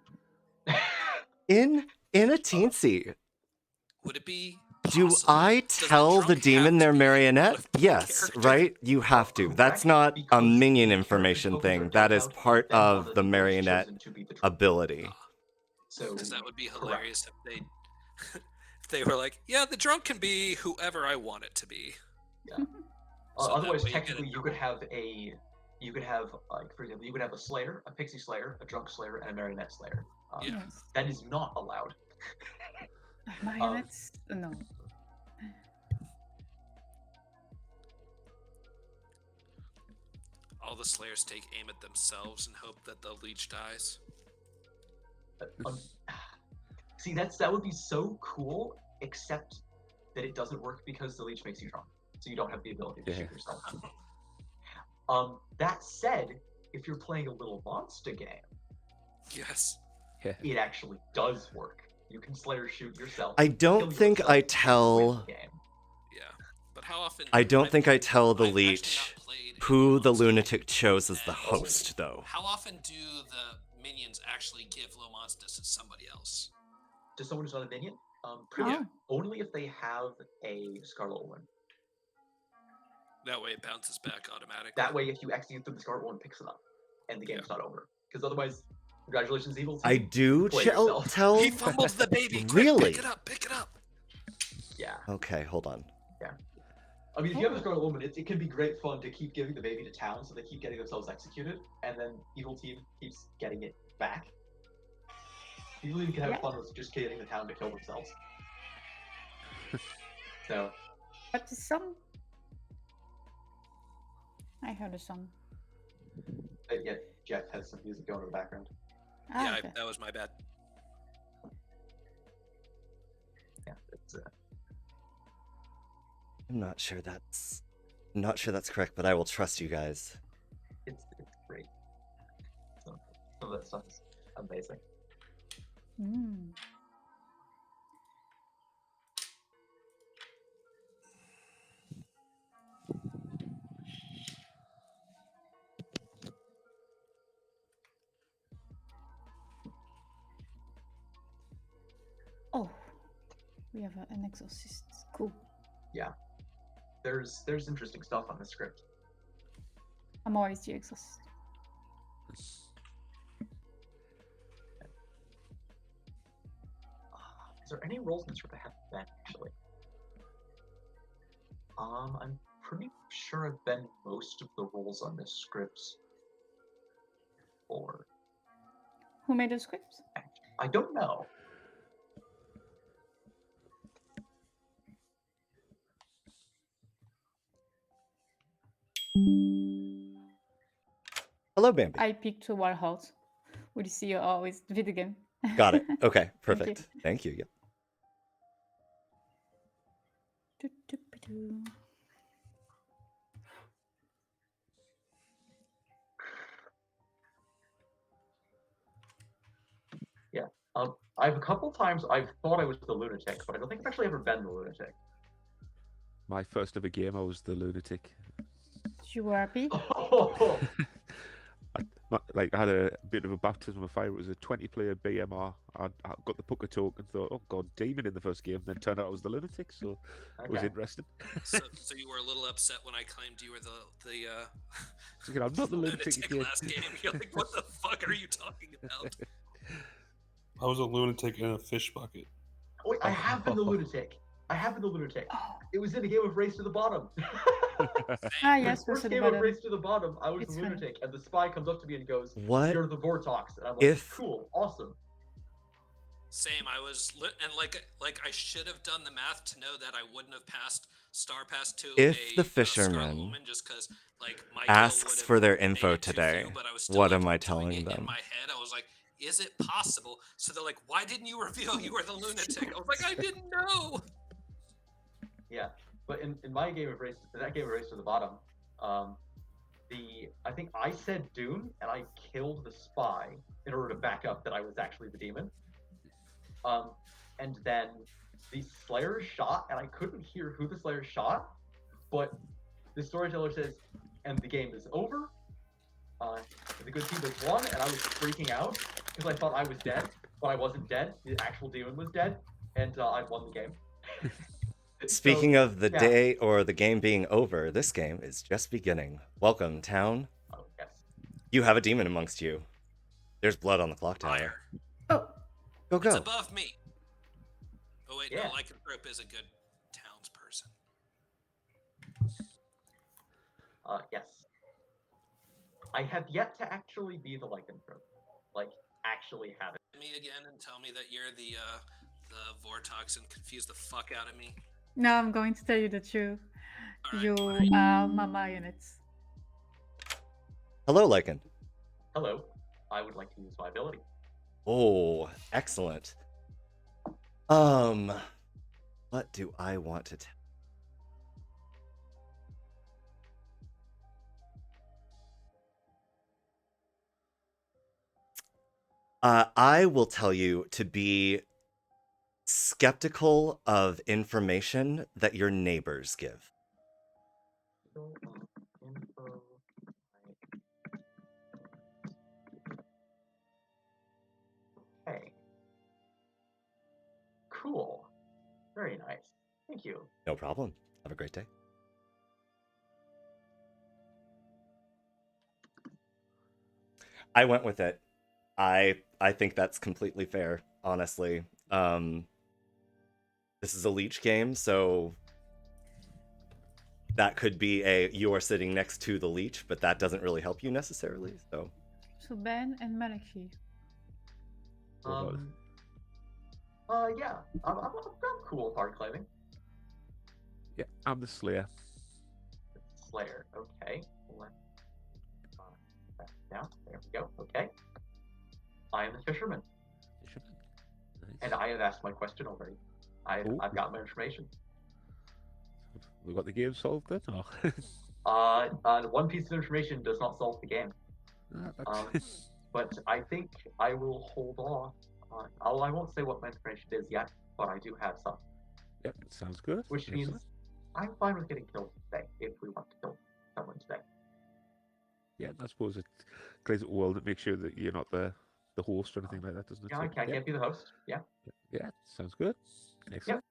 In a teensy, Would it be do I tell the demon they're marionette? Yes, right? You have to. That's not a minion information thing. That is part of the marionette ability. Because that would be hilarious if they were like, yeah, the drunk can be whoever I want it to be. Yeah. So Otherwise, that way technically, you could have like, for example, you could have a slayer, a pixie slayer, a drunk slayer, and a marionette slayer. Yes. That is not allowed. Marionettes? No. All the slayers take aim at themselves and hope that the leech dies. See, that would be so cool, except that it doesn't work because the leech makes you drunk, so you don't have the ability to shoot yourself. That said, if you're playing a little monster game, yes, it actually does work. You can Slayer shoot yourself. I don't think I tell. Yeah, but how often? I don't think I tell the leech who the lunatic chose as the host, though. How often do the minions actually give low monsters to somebody else? To someone who's not a minion? Only if they have a Scarlet one. That way it bounces back automatically. That way, if you execute through the Scarlet one, picks it up, and the game's not over. Because otherwise, congratulations, evil team. I do tell. He fumbles the baby. Quick, Really? Pick it up. Pick it up. Yeah. Okay, hold on. Yeah. I mean, if you have a Scarlet Woman, it can be great fun to keep giving the baby to town, so they keep getting themselves executed, and then evil team keeps getting it back. Evil team can have fun with just getting the town to kill themselves. So. But the song. I heard a song. Yeah, Jeff has some music going in the background. Yeah, that was my bad. Yeah, it's. I'm not sure that's correct, but I will trust you guys. It's great. Some of that stuff is amazing. Mm. Oh, we have an exorcist. Cool. Yeah, there's interesting stuff on the script. I'm always the exorcist. Is there any roles in the script I haven't been actually? I'm pretty sure I've been most of the roles on this script. Or Who made the script? I don't know. Hello, Bambi. I picked a Wild Heart. Will you see you always the video game? Got it. Okay, Thank perfect. you. Thank you. Yep. Yeah. I've a couple times I've thought I was the lunatic, but I don't think I've actually ever been the lunatic. My first ever game, I was the lunatic. You were happy? I had a bit of a baptism of fire. It was a 20-player BMR. I got the Pucker talk and thought, oh god, demon in the first game. Then turned out I was the lunatic, so it was interesting. So you were a little upset when I claimed you were the I'm not the lunatic again. last game. You're like, what the fuck are you talking about? I was a lunatic in a fish bucket. Wait, I have been the lunatic. It was in a game of Race to the Bottom. Yes, first game of Race to the Bottom, I was the lunatic, and the spy comes up to me and goes, What "You're the Vortox," and I'm like, if- "Cool, awesome." Same. I was and like I should have done the math to know that I wouldn't have passed Star Pass to If the Scarlet fisherman Woman just because like my asks for their info today, what am I telling them? in my head. I was like, is it possible? So they're like, why didn't you reveal you were the lunatic? I was like, I didn't know. Yeah, but in my game of Race, that game of Race to the Bottom, I think I said Dune, and I killed the spy in order to back up that I was actually the demon. And then the Slayer shot, and I couldn't hear who the Slayer shot, but the storyteller says, and the game is over. The good team has won, and I was freaking out because I thought I was dead, but I wasn't dead. The actual demon was dead, and I won the game. Speaking of the yeah. day or the game being over, this game is just beginning. Welcome, town. Oh, yes. You have a demon amongst you. There's blood on the clock tower. Oh. Go. It's above me. Oh wait, Yeah. no, Lycanthrope is a good townsperson. Yes. I have yet to actually be the lycanthrope. Like, actually have it. Me again and tell me that you're the Vortox and confuse the fuck out of me. No, I'm going to tell you the truth. You are my marionettes. Hello, Lycan. Hello. I would like to use my ability. Oh, excellent. What do I want to tell? I will tell you to be skeptical of information that your neighbors give. Okay. Cool. Very nice. Thank you. No problem. Have a great day. I went with it. I think that's completely fair, honestly. This is a leech game, so that could be a you are sitting next to the leech, but that doesn't really help you necessarily. So So Ben and Malachi. Yeah, I'm cool with hard claiming. Yeah, I'm the Slayer. Slayer, okay. Back down. There we go. Okay. I am the fisherman. And I have asked my question already. I've got my information. We got the game solved then? Or? One piece of information does not solve the game. But I think I will hold off. I won't say what my information is yet, but I do have some. Yep, sounds good. Which means I'm fine with getting killed today if we want to kill someone today. Yeah, I suppose it clears up the world and makes sure that you're not the host or anything like that, doesn't it? Yeah, I can't be the host. Yeah. Yeah, sounds good. Excellent.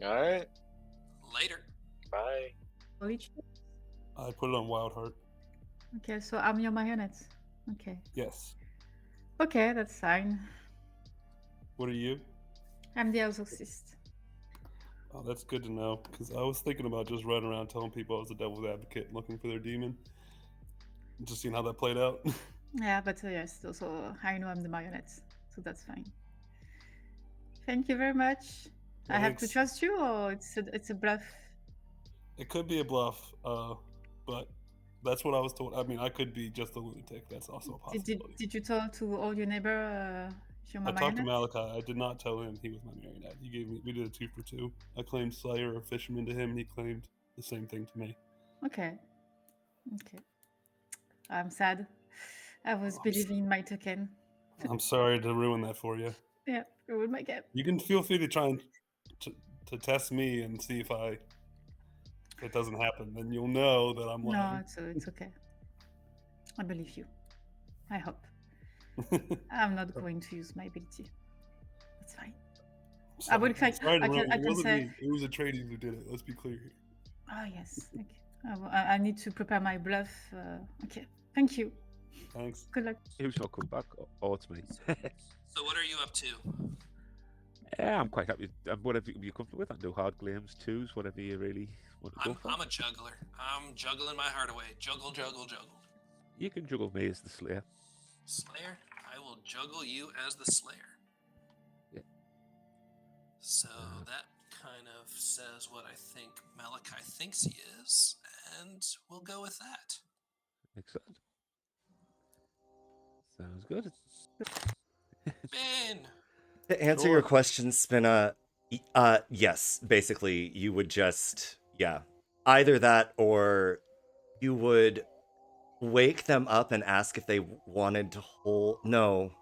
All right. Later. Bye. I put it on Wild Heart. Okay, so I'm your marionette. Okay. Yes. Okay, that's fine. What are you? I'm the exorcist. Oh, that's good to know, because I was thinking about just running around telling people I was the devil's advocate looking for their demon. Just seeing how that played out. Yeah, but yes, also I know I'm the marionette, so that's fine. Thank you very much. I have to Thanks. trust you, or it's a bluff? It could be a bluff, but that's what I was told. I mean, I could be just a lunatic. That's also a possibility. Did you talk to all your neighbor? You're my I talked to marionette? Malachi. I did not tell him he was my marionette. We did a 2 for 2. I claimed Slayer or Fisherman to him, and he claimed the same thing to me. Okay. I'm sad. I was believing in my token. I'm sorry to ruin that for you. Yeah, ruined my game. You can feel free to try and to test me and see if it doesn't happen. Then you'll know that I'm lying. No, it's okay. I believe you. I hope. I'm not going to use my ability. That's fine. I would Sorry to ruin it. I It can wasn't say. me. It was a trading who did it. Let's be clear here. Oh yes. Okay. I need to prepare my bluff. Okay. Thank you. Thanks. Good luck. Who shall come back? Oh, it's me. So what are you up to? Yeah, I'm quite happy. Whatever you're comfortable with, I do hard claims, twos, whatever you really want to go for. I'm a juggler. I'm juggling my heart away. Juggle, juggle, juggle. You can juggle me as the Slayer. Slayer, I will juggle you as the Slayer. Yeah. So that kind of says what I think Malachi thinks he is, and we'll go with that. Excellent. Sounds good. Ben! To answer your question, Spinna, yes, basically, you would just, either that or you would wake them up and ask if they wanted to hold. No.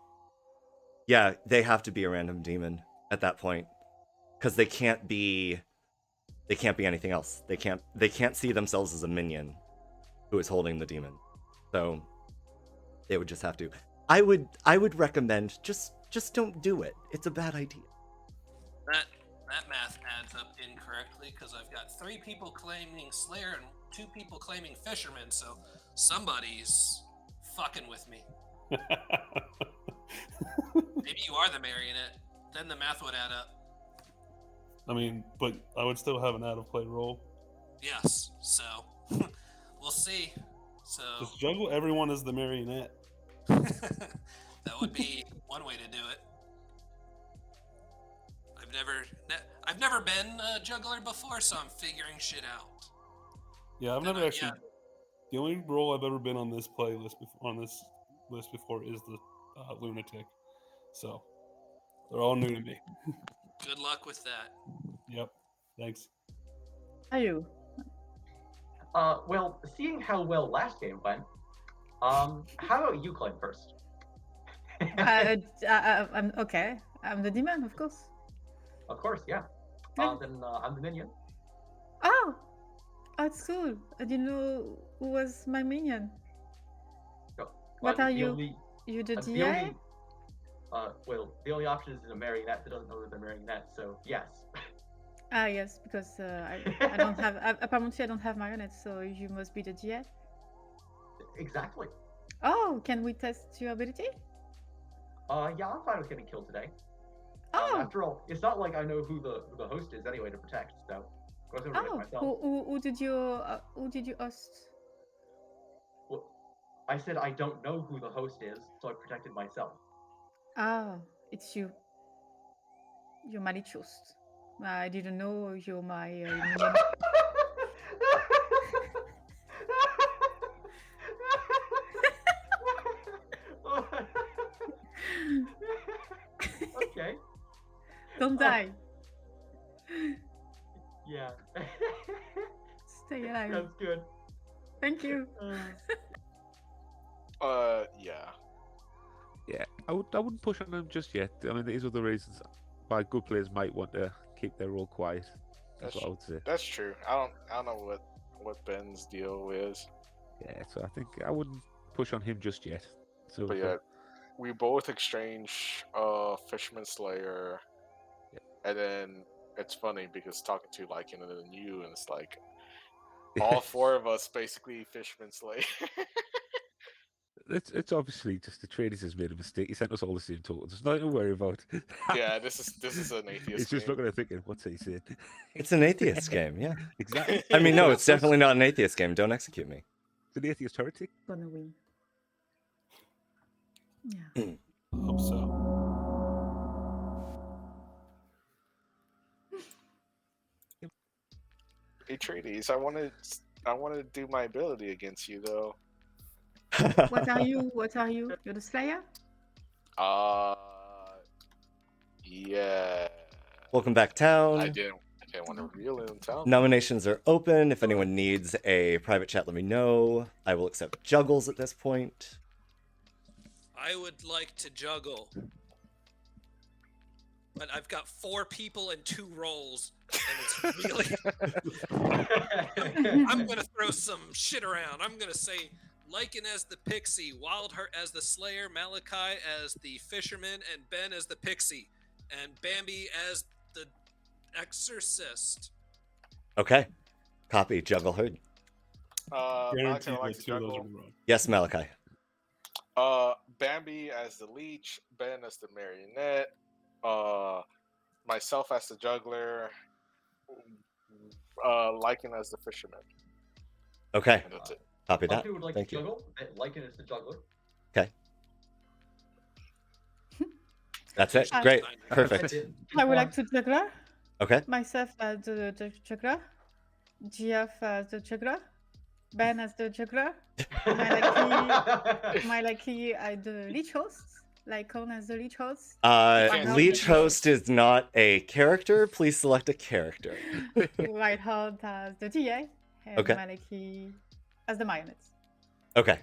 Yeah, they have to be a random demon at that point, because they can't be anything else. They can't see themselves as a minion who is holding the demon. So they would just have to. I would recommend just don't do it. It's a bad idea. That math adds up incorrectly because I've got 3 people claiming Slayer and 2 people claiming Fisherman, so somebody's fucking with me. Maybe you are the marionette. Then the math would add up. I mean, but I would still have an out of play roll. Yes, so we'll see. So Just juggle everyone as the marionette. that would be one way to do it. I've never been a juggler before, so I'm figuring shit out. Yeah, I've never actually. The only role I've ever been on this playlist on this list before is the lunatic. So they're all new to me. Good luck with that. Yep. Thanks. Are you? Well, seeing how well last game went, how about you claim first? I'm okay. I'm the demon, of course. Of course, yeah. Then I'm the minion. Oh, it's cool. I didn't know who was my minion. What are you? You the DA? Well, the only option is a marionette that doesn't know that they're marionette, so yes. Ah, yes, because I don't have. Apparently, I don't have marionettes, so you must be the DA. Exactly. Oh, can we test your ability? Yeah, I'm fine with getting killed today. Oh. After all, it's not like I know who the host is anyway to protect, so. wasn't really Oh, myself. who did you host? Well, I said I don't know who the host is, so I protected myself. Ah, it's you. You're malicious. I didn't know you're my minion. Okay. Don't die. Yeah. Stay alive. That's good. Thank you. Yeah. Yeah, I wouldn't push on him just yet. I mean, there's other reasons why good players might want to keep their role quiet. That's what I would say. That's true. I don't know what Ben's deal is. Yeah, so I think I wouldn't push on him just yet. So, But yeah, we both exchange Fisherman Slayer, and then it's funny because talking to Lycan and then you, and it's like all four of us basically Fisherman Slayer. it's obviously just the traders has made a mistake. He sent us all the same totals. There's nothing to worry about. Yeah, this is an atheist. It's just game. looking at thinking, what's he saying? It's an atheist game, yeah. Exactly. I mean, no, it's definitely not an atheist game. Don't execute me. It's an atheist heretic. Gonna win. Hope so. Hey, Trades, I want to do my ability against you though. What are you? What are you? You're the Slayer? Yeah. Welcome back, town. I didn't want to reveal it in town. Nominations are open. If anyone needs a private chat, let me know. I will accept juggles at this point. I would like to juggle. But I've got 4 people and 2 roles, and it's really... I'm going to throw some shit around. I'm going to say Lycan as the Pixie, Wildheart as the Slayer, Malachi as the Fisherman, and Ben as the Pixie, and Bambi as the Exorcist. Okay. Copy. Juggle heard. Malachi likes to juggle. Yes, Malachi. Bambi as the leech, Ben as the marionette, myself as the juggler, Lycan as the fisherman. Okay. And that's it. Copy that. Lycan would like Thank to you. juggle. Lycan is the juggler. Okay. That's it. Great. Perfect. I would like to juggler. Okay. Myself as the juggler. GF as the juggler. Ben as the juggler. My lucky the leech host. Lycan as the leech host. Leech host is not a character. Please select a character. Whiteheart as the DA. And Okay. Maliki as the marionettes. Okay.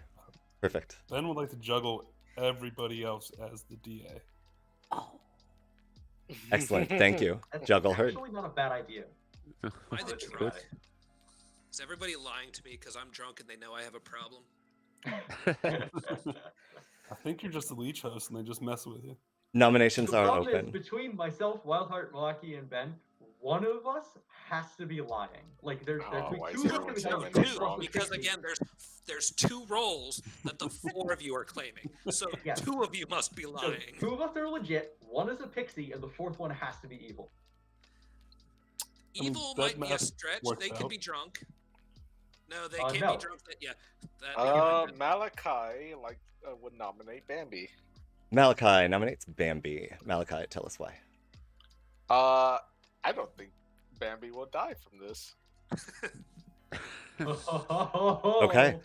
Perfect. Ben would like to juggle everybody else as the DA. Excellent. Thank you. That's Juggle heard. actually not a bad idea. Why the try? Is everybody lying to me because I'm drunk and they know I have a problem? I think you're just a leech host and they just mess with you. Nominations The are problem is, open. between myself, Wildheart, Malaki, and Ben, one of us has to be lying. Like there's why two is of us everyone can be saying telling that? the Because truth. again, there's 2 roles that the 4 of you are claiming. So Yes. 2 of you must be So lying. 2 of us are legit. One is a pixie, and the 4th one has to be evil. Evil that might be a math stretch. works They could out. be drunk. No, they No. can't be drunk. That Malachi would nominate Bambi. Malachi nominates Bambi. Malachi, tell us why. I don't think Bambi will die from this. Okay.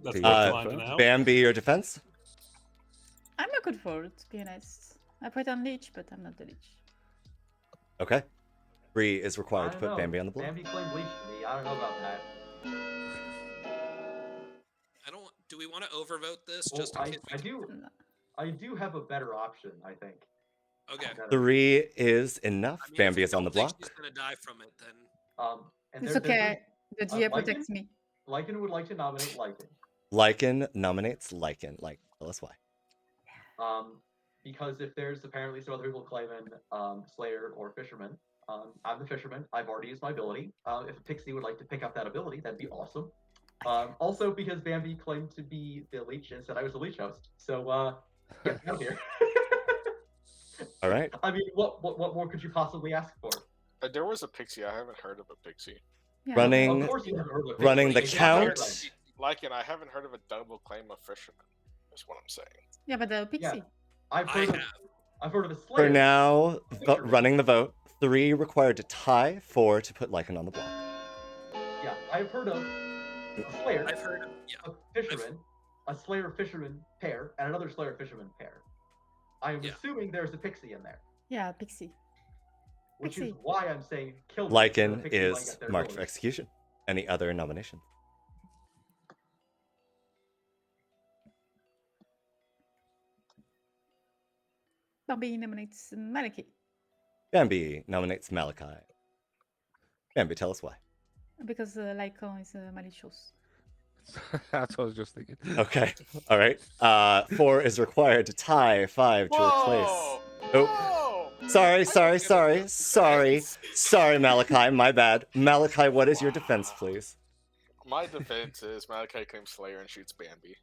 That's fine now. Bambi, your defense? I'm not good for it, to be honest. I put on leech, but I'm not the leech. Okay. Bree is I required to don't put know. Bambi on the board. Bambi claimed leech to me. I don't know about that. Do we want to overvote this Well, just in case? I do have a better option, I think. Okay. 3 is enough. I mean, Bambi if is on the you don't think block. she's gonna die from it, then And It's there's okay. The GA Lycan? protects me. Lycan would like to nominate Lycan. Lycan nominates Lycan. Tell us why. Because if there's apparently some other people claiming Slayer or Fisherman, I'm the Fisherman. I've already used my ability. If a Pixie would like to pick up that ability, that'd be awesome. Also, because Bambi claimed to be the leech and said I was the leech host. So, get out here. All right. I mean, what more could you possibly ask for? There was a pixie. I haven't heard of a pixie. Yeah. Running, Of course you haven't heard of a running the pixie. count. Like, and I haven't heard of a double claim of fisherman. Is what I'm saying. Yeah, but the pixie. I've heard of a For slayer. now, running the vote. 3 required to tie, 4 to put Lycan on the block. Yeah, I've heard of a slayer, I've heard of a fisherman, a slayer-fisherman pair, and another slayer-fisherman pair. I'm assuming there's a pixie in there, Yeah, pixie. which Pixie. is why I'm saying kill them. so the Lycan pixie might is get their marked for abilities. execution. Any other nominations? Bambi nominates Maliki Bambi nominates Malachi. Bambi, tell us why. because Lycan is malicious. That's what I was just thinking. Okay. All right. 4 is required to tie, 5 to replace. Oh. Sorry, Malachi. My bad. Malachi, what is your defense, please? My defense is Malachi claims Slayer and shoots Bambi.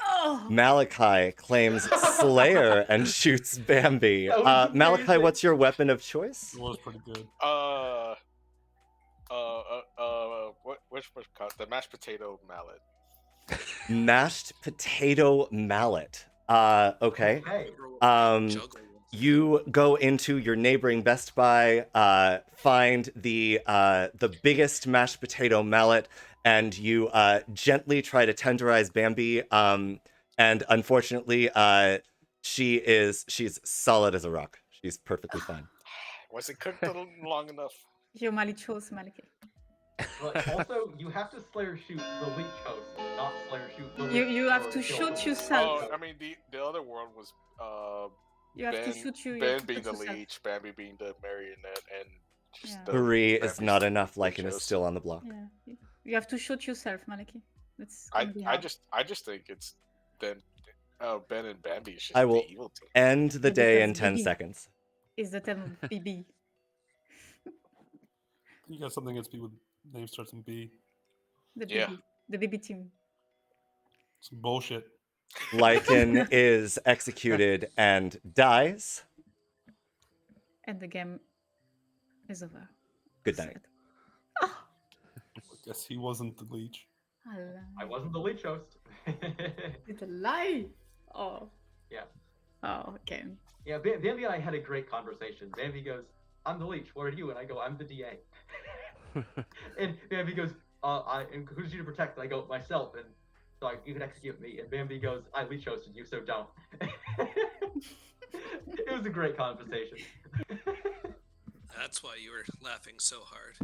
Oh. Malachi claims Slayer and shoots Bambi. Malachi, what's your weapon of choice? It was pretty good. Which was called the mashed potato mallet. Mashed potato mallet. Okay. You go into your neighboring Best Buy, find the biggest mashed potato mallet, and you gently try to tenderize Bambi. And unfortunately, she's solid as a rock. She's perfectly fine. Was it cooked long enough? You're malicious, Maliki. But also, you have to Slayer shoot the leech host, not Slayer shoot the leech. You have to or kill shoot the- yourself. Oh, I mean the other world was You have to shoot you. You Ben have to being shoot the yourself. leech, Bambi being the marionette, and just Yeah. the 3 is Bambi's not enough. leech Lycan is host. still on the block. Yeah. You have to shoot yourself, Maliki. It's gonna be I hard. just think it's then Ben and Bambi is just I will the evil team. end the Yeah, day in because 10 BB seconds. is the term BB. You got something against people with name starts in B. The Yeah. BB. The BB team. Some bullshit. Lycan is executed and dies. And the game is over. Good night. Guess he wasn't the leech. I wasn't the leech host. It's a lie. Oh. Yeah. Oh, okay. Yeah, Bambi and I had a great conversation. Bambi goes, "I'm the leech. What are you?" And I go, "I'm the DA." And Bambi goes, and who did you protect?" And I go, "Myself." And so you can execute me. And Bambi goes, "I leech hosted you, so don't." It was a great conversation. That's why you were laughing so hard.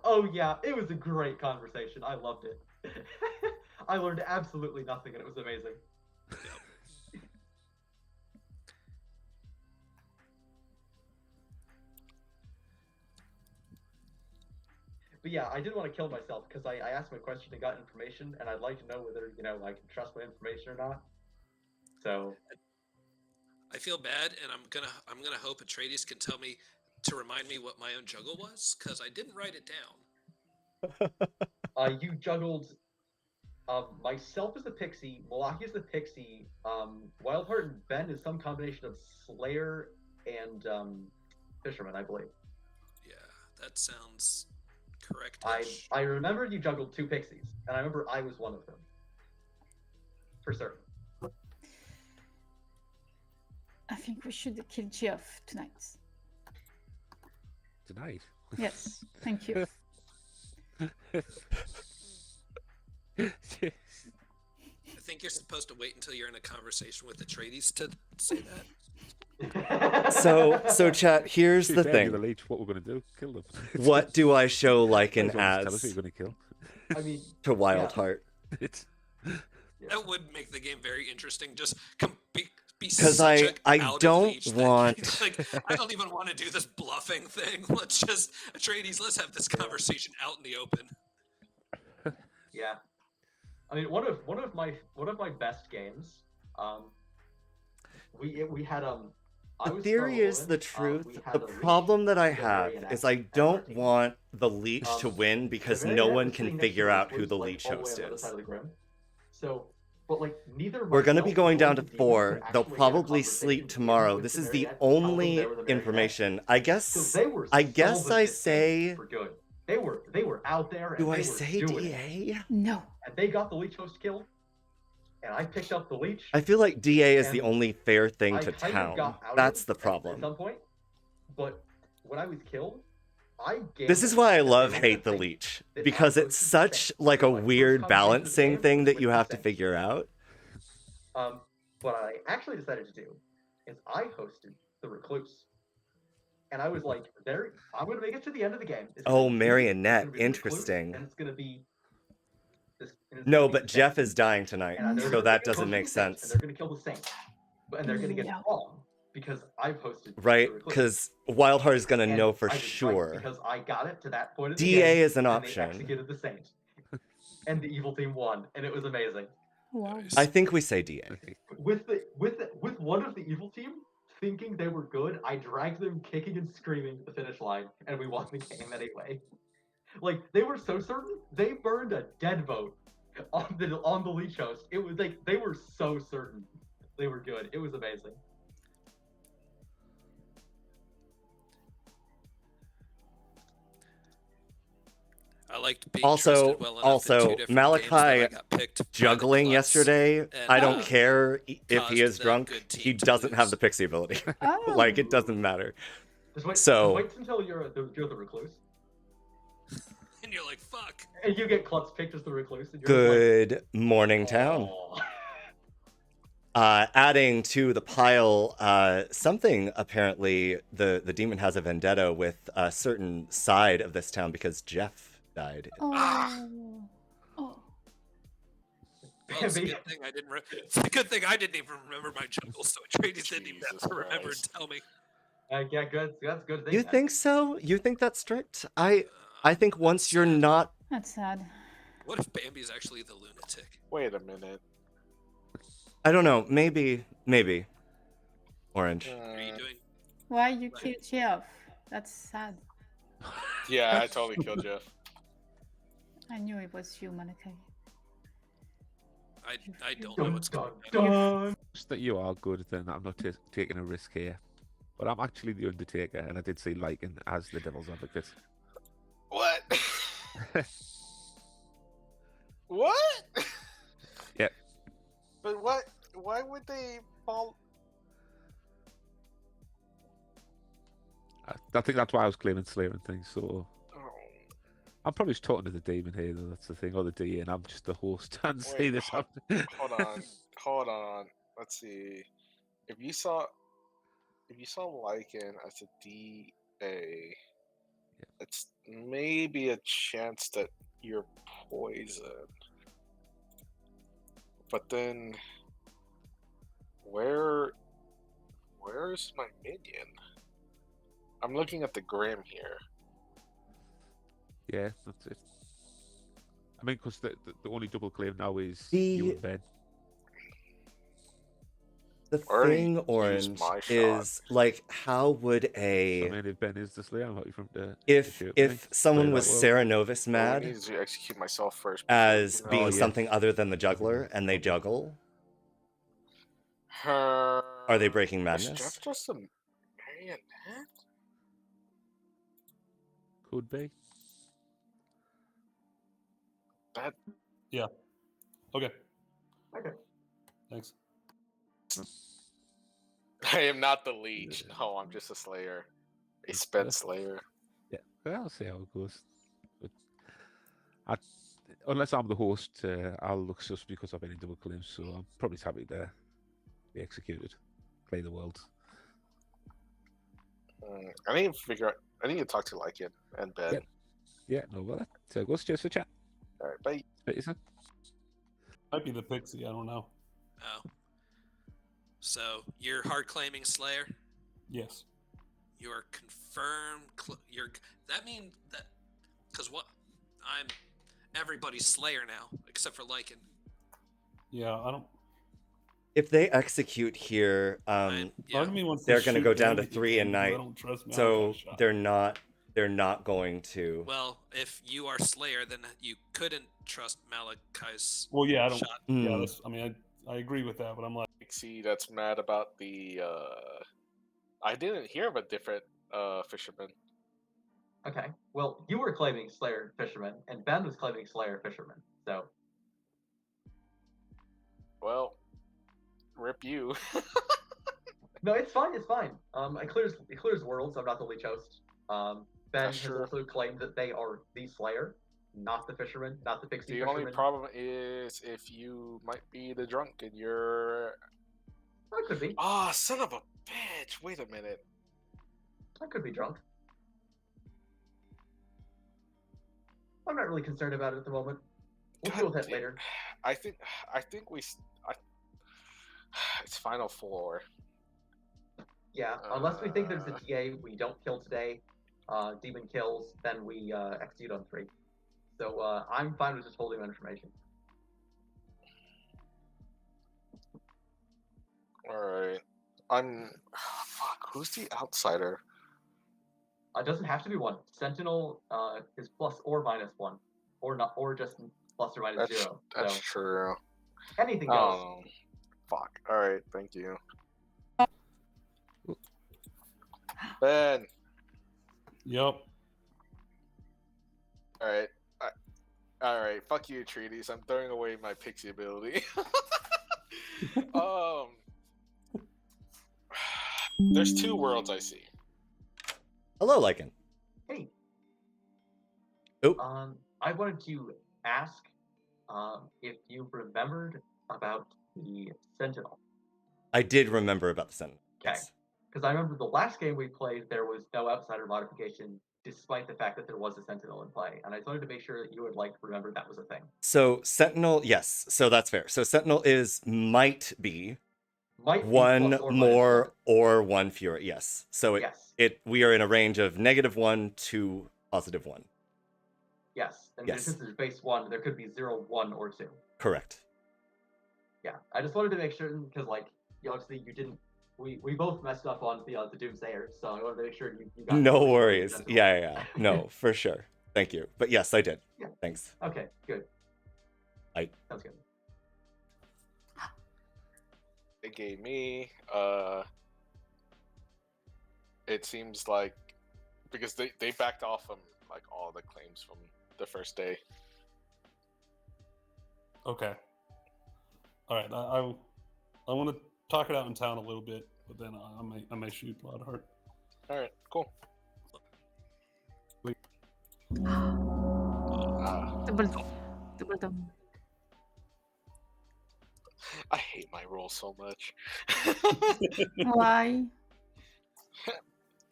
Oh yeah, it was a great conversation. I loved it. I learned absolutely nothing, and it was amazing. But yeah, I didn't want to kill myself because I asked my question and got information, and I'd like to know whether I can trust my information or not. So I feel bad, and I'm gonna hope Atreides can tell me to remind me what my own juggle was, because I didn't write it down. you juggled myself as the pixie, Malaki as the pixie, Wildheart and Ben is some combination of Slayer and Fisherman, I believe. Yeah, that sounds correct. I remember you juggled 2 pixies, and I remember I was one of them. For certain. I think we should kill Geoff tonight. Tonight? Yes, thank you. I think you're supposed to wait until you're in a conversation with Atreides to say that. So chat, here's the The thing. leech, what we're going to do? Kill them. What do I show Lycan Tell us as who you're going to kill. I mean, to Wildheart? That would make the game very interesting. Just be Because such I out of don't leech that- want like, I don't even want to do this bluffing thing. Let's just Atreides. Let's have this conversation out in the open. Yeah. I mean, one of my best games. We had I The was theory Star is Woman, the we truth. had The a leech, problem that I have Bavarian, is I and don't Martine. want the leech to win because Bavarian no was one sitting can next to figure us, out who was, the like, leech all the way host on the other is. side of the grim. So But like neither We're going to be myself going nor down the to demon 4. could They'll actually get a probably sleep conversation in tomorrow. with This the is the marionette to tell them only they were the marionette. information. I So guess they were I solving this game say for good. They were out there and do I they were say doing DA? it. No. And they got the leech host kill. And I picked up the leech. I feel like DA is the and only fair thing I to kind town. of got out That's of the it at problem. some point. But when I was killed, I This is gambled why I that they love were Hate the gonna think Leech, that because I it's hosted the such Saint. like a My first weird conversation with the balancing game thing was that with you the have to Saint. figure out. What I actually decided to do is I hosted the Recluse. And I was like, there, I'm going to make it to the end of the game. It's gonna Oh, be you, Marionette, it's gonna be the Recluse, interesting. and it's going to be this. And it's No, gonna be but the Jeff Saint. is dying tonight, And they're so gonna that go doesn't to make the Saint, and sense. they're going to kill the Saint. And they're going to get No. it wrong because I've hosted Right? the Recluse. Because Wildheart is going to And know for I was right sure. because I got it to that point of the DA game, is an and option. they executed the Saint. And the evil team won, and it was amazing. Wow. I think we say DA. With one of the evil team thinking they were good, I dragged them kicking and screaming to the finish line, and we won the game anyway. Like they were so certain, they burned a dead vote on the leech host. It was like they were so certain they were good. It was amazing. I liked being Also, trusted well enough in two different games that I Malachi got picked by the juggling Klutz yesterday. and, I don't care if he caused is the drunk. good team He to doesn't have lose. the pixie ability. Oh. Like it doesn't matter. Just So wait until you're the Recluse, And you're like, fuck. and you get Klutz picked as the Recluse. And you're good morning, town. Adding to the pile, something apparently the demon has a vendetta with a certain side of this town because Jeff died. Oh. Well, it's a good thing I didn't. It's a good thing I didn't even remember my jungle, so Atreides didn't even have to remember and tell me. Yeah, good. That's a good thing. You think so? You think that's strict? I think once you're not. That's sad. What if Bambi's actually the lunatic? Wait a minute. I don't know. Maybe. Orange. What are you doing? Why you killed Jeff? That's sad. Yeah, I totally killed Jeff. I knew it was you, Malachi. I don't know what's going on. Just that you are good, then I'm not taking a risk here. But I'm actually the Undertaker, and I did see Lycan as the Devil's Advocate. What? What? Yeah. But what? Why would they fall? I think that's why I was claiming Slayer and things, so... I'm probably just talking to the demon here, though, that's the thing, or the DA, and I'm just the host and see this happen. Hold on. Let's see. If you saw Lycan as a DA, it's maybe a chance that you're poisoned. But then, where's my minion? I'm looking at the Grim here. Yeah, that's it. I mean, because the only double claim now is you and Ben. The Already thing, used Orange, my shot. is like, how would a I mean, if Ben is the Slayer, I'm happy from the if someone was Well, Sarah Novus I mad need to execute myself first. as before- being something other than the juggler, and they juggle, are they breaking Is madness? Jeff just a marionette? Could be. That Yeah. Okay. Okay. Thanks. I am not the leech. No, I'm just a slayer. A spent slayer. Yeah, well, I'll see how it goes. But unless I'm the host, I'll look sus because I've any double claims, so I'm probably happy to be executed. Play the world. I need to figure out. I need to talk to Lycan and Ben. Yep. Yeah, no bother. So it goes just for chat. All right, bye. Right, son. Might be the pixie. I don't know. Oh. So you're hard claiming Slayer. Yes. You're confirmed. You're that mean that because what I'm everybody's Slayer now except for Lycan. Yeah, I don't. If they execute here, Part of me wants to they're going to shoot go down to Bambi 3 a because I night. don't trust So Malachi's shot. they're not they're not going to. Well, if you are Slayer, then you couldn't trust Malachi's Well, yeah, I don't. shot. Yeah, Mm. that's. I mean, I agree with that, but I'm like, See, that's mad about the. I didn't hear of a different fisherman. Okay. Well, you were claiming Slayer Fisherman, and Ben was claiming Slayer Fisherman. So Well, rip you. no, it's fine. It's fine. It clears worlds. I'm not the leech host. Ben That's has true. also claimed that they are the Slayer, not the fisherman, not the pixie The fisherman. only problem is if you might be the drunk and you're. I could be. Ah, son of a bitch! Wait a minute. I could be drunk. I'm not really concerned about it at the moment. We'll deal with that later. I think we. It's Final Four. Yeah, unless we think there's a TA we don't kill today, demon kills, then we execute on 3. So I'm fine with just holding on information. All right. Fuck. Who's the outsider? It doesn't have to be 1. Sentinel is plus or minus 1, or not, or just plus or minus 0. That's So true. anything goes. Oh, fuck. All right. Thank you. Ben. Yep. All right. All right. Fuck you, treaties. I'm throwing away my pixie ability. There's 2 worlds I see. Hello, Lycan. Hey. Oh. I wanted to ask if you remembered about the Sentinel. I did remember about the Sentinel. Okay. Because I remember the last game we played, there was no outsider modification, despite the fact that there was a Sentinel in play. And I just wanted to make sure that you would remember that was a thing. So Sentinel, yes. So that's fair. So Sentinel might be Might be 1 plus or minus more or 1 fewer. Yes. So we are in a range of -1 to +1. Yes. And Yes. since there's base 1, there could be 0, 1, or 2. Correct. Yeah. I just wanted to make sure, because obviously you didn't. We both messed up on the Doomsayer, so I wanted to make sure you got. No worries. Yeah. No, for sure. Thank you. But yes, I did. Yeah. Thanks. Okay. Good. Sounds good. They gave me. It seems like because they backed off from all the claims from the first day. Okay. All right. I want to talk it out in town a little bit, but then I may shoot Bloodheart. All right. Cool. Wait. Double down. I hate my roll so much. Why?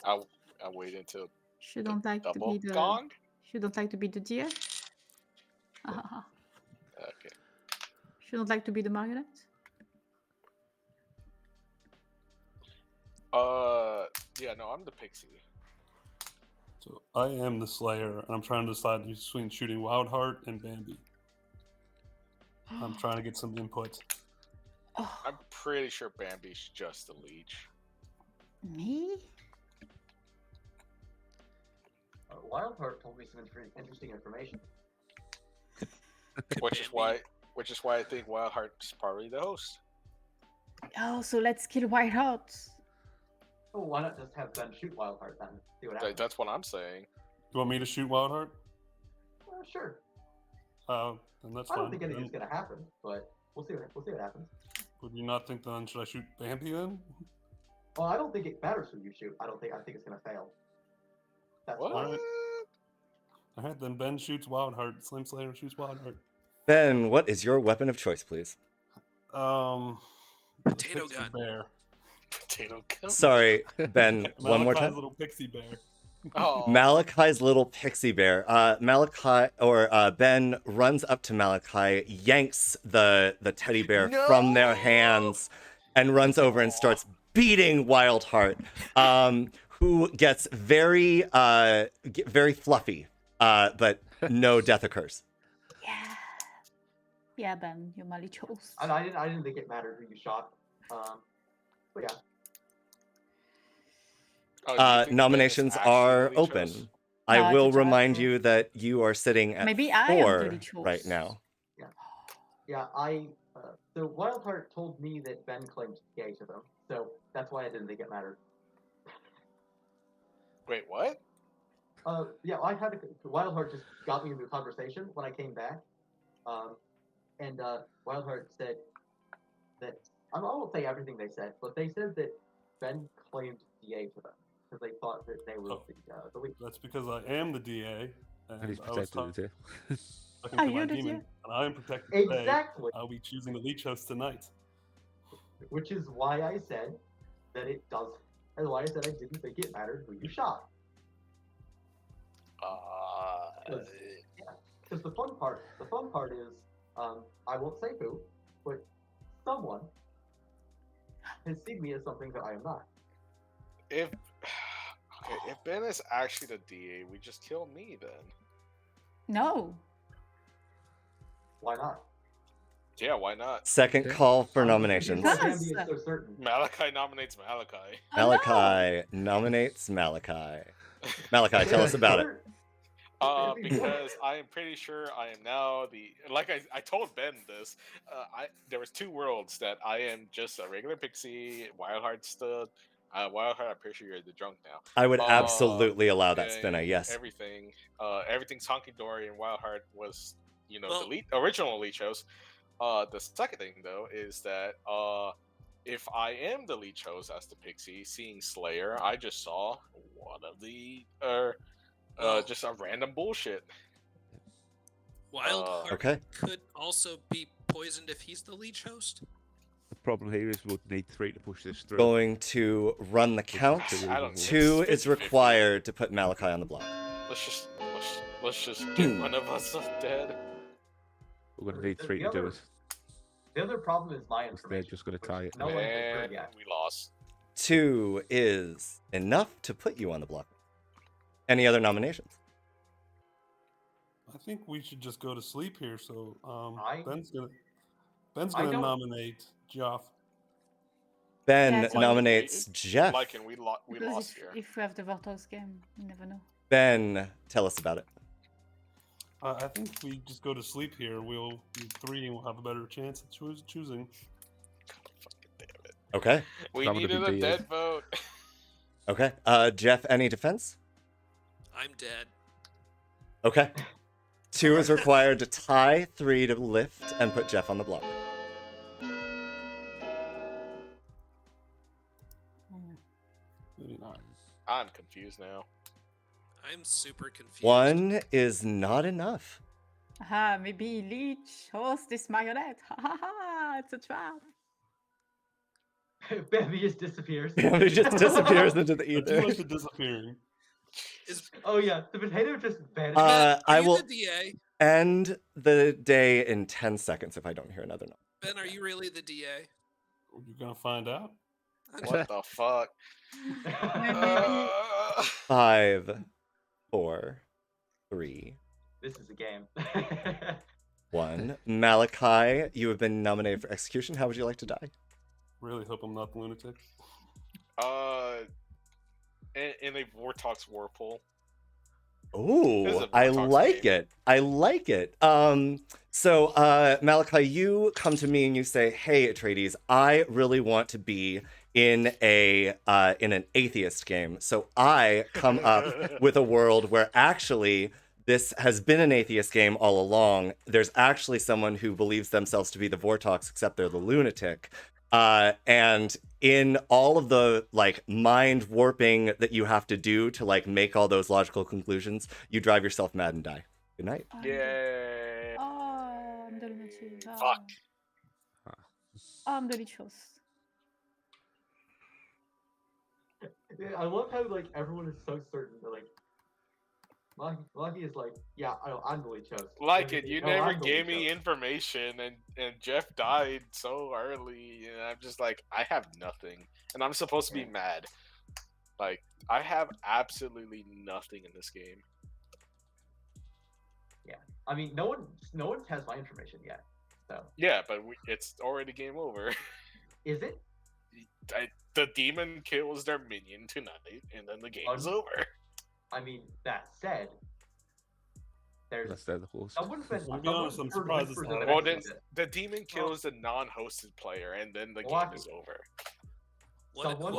I'll wait until She don't like to double be the. gong. She don't like to be the deer. Okay. She don't like to be the marionette. Yeah, no, I'm the pixie. So I am the Slayer, and I'm trying to decide between shooting Wildheart and Bambi. I'm trying to get some input. I'm pretty sure Bambi's just a leech. Me? Wildheart told me some interesting information. Which is why I think Wildheart's probably the host. Oh, so let's kill Whiteheart. Oh, why not just have Ben shoot Wildheart then? See what happens. That's what I'm saying. You want me to shoot Wildheart? Sure. Then that's I fine. don't think anything's gonna happen, but we'll see what happens. Would you not think then? Should I shoot Bambi then? Well, I don't think it matters who you shoot. I think it's gonna fail. That's All fine. right. All right, then Ben shoots Wildheart. Slim Slayer shoots Wildheart. Ben, what is your weapon of choice, please? Potato gun. Bear. Potato gun. Sorry, Ben. One more time. Malachi's little pixie bear. Oh. Malachi's little pixie bear. Ben runs up to Malachi, yanks the teddy bear from their hands, and runs over and starts beating Wildheart, who gets very fluffy, but no death occurs. Yeah, Ben, you're Molly chose. I didn't think it mattered who you shot. But yeah. Oh, Nominations are open. I No, will it's a remind trap. you that you are sitting at Maybe I am 4 dirty right choice. now. Yeah, so Wildheart told me that Ben claimed gay to them, so that's why I didn't think it mattered. Wait, what? Yeah, Wildheart just got me into a conversation when I came back, and Wildheart said that I won't say everything they said, but they said that Ben claimed DA to them because they thought that they were the lead. That's because I am the DA, and he's I was protected talking Are to my you the demon, DA? and I am protected Exactly. today. I'll be choosing the leech host tonight. Which is why I said that it does, and why I said I didn't think it mattered who you shot. Because the fun part is, I won't say who, but someone has seen me as something that I am not. If Ben is actually the DA, we just kill me then. No. Why not? Yeah, why not? Second call for nominations. So certain. Malachi nominates Malachi. Malachi nominates Malachi. Malachi, tell us about it. Because I am pretty sure I am now I told Ben this. There was 2 worlds that I am just a regular pixie. Wildheart stood. Wildheart, I'm pretty sure you're the drunk now. I would absolutely allow that spin, yes. Everything's honky dory, and Wildheart was, the original leech host. The second thing though is that if I am the leech host as the pixie, seeing Slayer, I just saw one of the just a random bullshit. Wildheart could also be poisoned if he's the leech host. The problem here is we'll need 3 to push this through. Going to run the count. 2 is required to put Malachi on the block. Let's just get one of us dead. We're going to need 3 to do it. The other problem is my information. They're just going to tie it. No one has heard yet. We lost. 2 is enough to put you on the block. Any other nominations? I think we should just go to sleep here. So Ben's I gonna don't- nominate Joff. Ben nominates Jeff. Like, and we Because lost if, here. if we have the Vortex game, you never know. Ben, tell us about it. I think if we just go to sleep here, we'll be 3 and we'll have a better chance at choosing. Okay. We needed a dead vote. Okay. Jeff, any defense? I'm dead. Okay. 2 is required to tie, 3 to lift, and put Jeff on the block. I'm confused now. I'm super confused. 1 is not enough. Aha, maybe Leech host this marionette. Ha ha ha, it's a trap. Bambi just disappears. Bambi just disappears into the I do ether. like the disappearing. Oh yeah, the potato just vanished. I will the DA? end the day in 10 seconds if I don't hear another no. Ben, are you really the DA? You're gonna find out. What the fuck? 5, 4, 3, This is a game. 1. Malachi, you have been nominated for execution. How would you like to die? Really hope I'm not the lunatic. In a Vortox Whirlpool. Oh, I like it. I like it. So Malachi, you come to me and you say, "Hey, Atreides, I really want to be in an atheist game." So I come up with a world where actually this has been an atheist game all along. There's actually someone who believes themselves to be the Vortox, except they're the lunatic. And in all of the mind warping that you have to do to make all those logical conclusions, you drive yourself mad and die. Good night. Yay. Oh, I'm the lunatic. Fuck. Oh, I'm the leech host. Yeah, I love how everyone is so certain that Lucky is yeah, I'm the lead host. Like it, you No, never I'm the gave lead me host. information, and Jeff died so early, and I'm just I have nothing, and I'm supposed to be mad. I have absolutely nothing in this game. Yeah, I mean, no one has my information yet. So Yeah, but it's already game over. is it? The demon kills their minion tonight, and then the game's over. I mean, that said, there's That's the host. someone been To be honest, I'm heard surprised it's whispers not of an Well, then exorcist. the demon kills the non-hosted player, and then the game What? is over. Someone-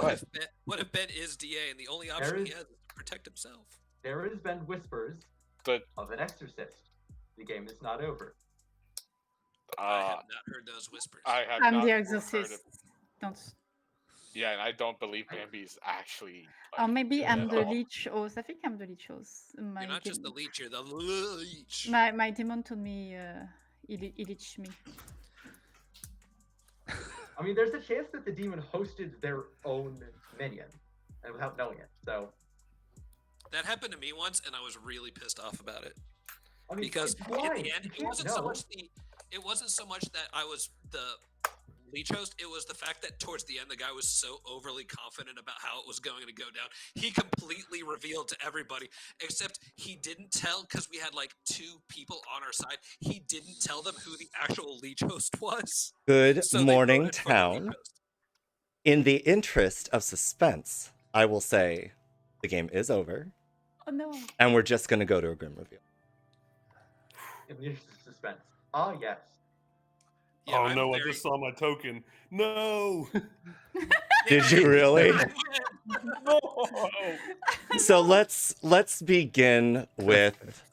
What if Ben is DA and the only There option he is- has is to protect himself? There has been whispers of an exorcist. The game is not over. I have not heard those whispers. I have I'm not the heard exorcist. it. Don't. Yeah, and I don't believe Bambi is actually. Or maybe good I'm at the all. leech host. I think I'm the leech host. You're not just the leech, you're the leech. My demon told me he leeched me. I mean, there's a chance that the demon hosted their own minion, and without knowing it. So That happened to me once, and I was really pissed off about it. I mean, Because it's in blind. the end, You it can't wasn't so know. much that I was the leech host. It was the fact that towards the end, the guy was so overly confident about how it was going to go down. He completely revealed to everybody, except he didn't tell, because we had like 2 people on our side. He didn't tell them who the actual leech host was. Good So they morning, voted for the leech town. host. In the interest of suspense, I will say the game is over, Oh no. and we're just going to go to a grim reveal. In the interest of suspense. Ah, yes. Yeah, oh I'm no, I very- just saw my token. No. Did you really? No. So let's begin with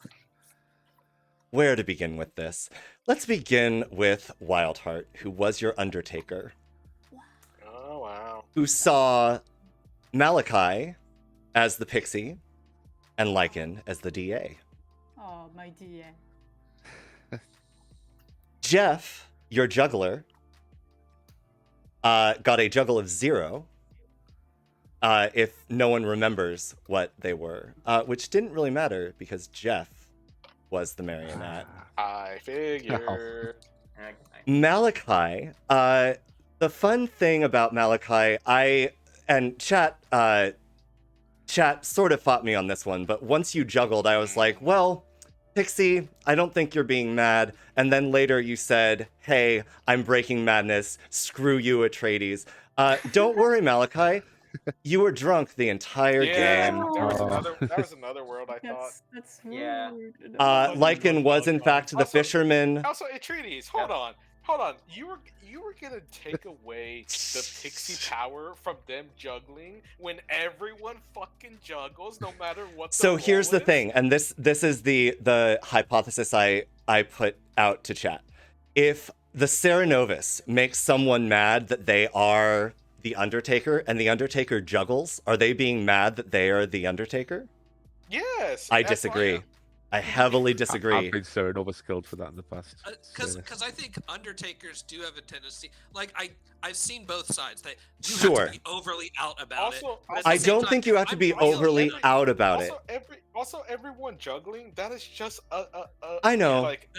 where to begin with this. Let's begin with Wildheart, who was your Undertaker, Oh wow. who saw Malachi as the Pixie and Lycan as the DA. Oh, my dear. Jeff, your juggler, got a juggle of 0. If no one remembers what they were, which didn't really matter because Jeff was the marionette. I figured. Malachi, the fun thing about Malachi, chat sort of fought me on this one, but once you juggled, I was like, well, Pixie, I don't think you're being mad. And then later you said, hey, I'm breaking madness. Screw you, Atreides. Don't worry, Malachi. You were drunk the entire game. That was another world I thought. That's Yeah. Lycan was in fact the fisherman. Also, Atreides, hold on. You were gonna take away the pixie power from them juggling when everyone fucking juggles, no matter what. So here's the role is? thing, and this is the hypothesis I put out to chat. If the Serenovus makes someone mad that they are the Undertaker, and the Undertaker juggles, are they being mad that they are the Undertaker? Yes. I that's disagree. why- I heavily disagree. I've been Serenova skilled for that in the past. Because I think Undertakers do have a tendency, like I've seen both sides. That you Sure. have to be overly out about it. but at the I same don't time, think you have to I'm be really overly every- out about it. Also, everyone juggling, that is just a I know. Like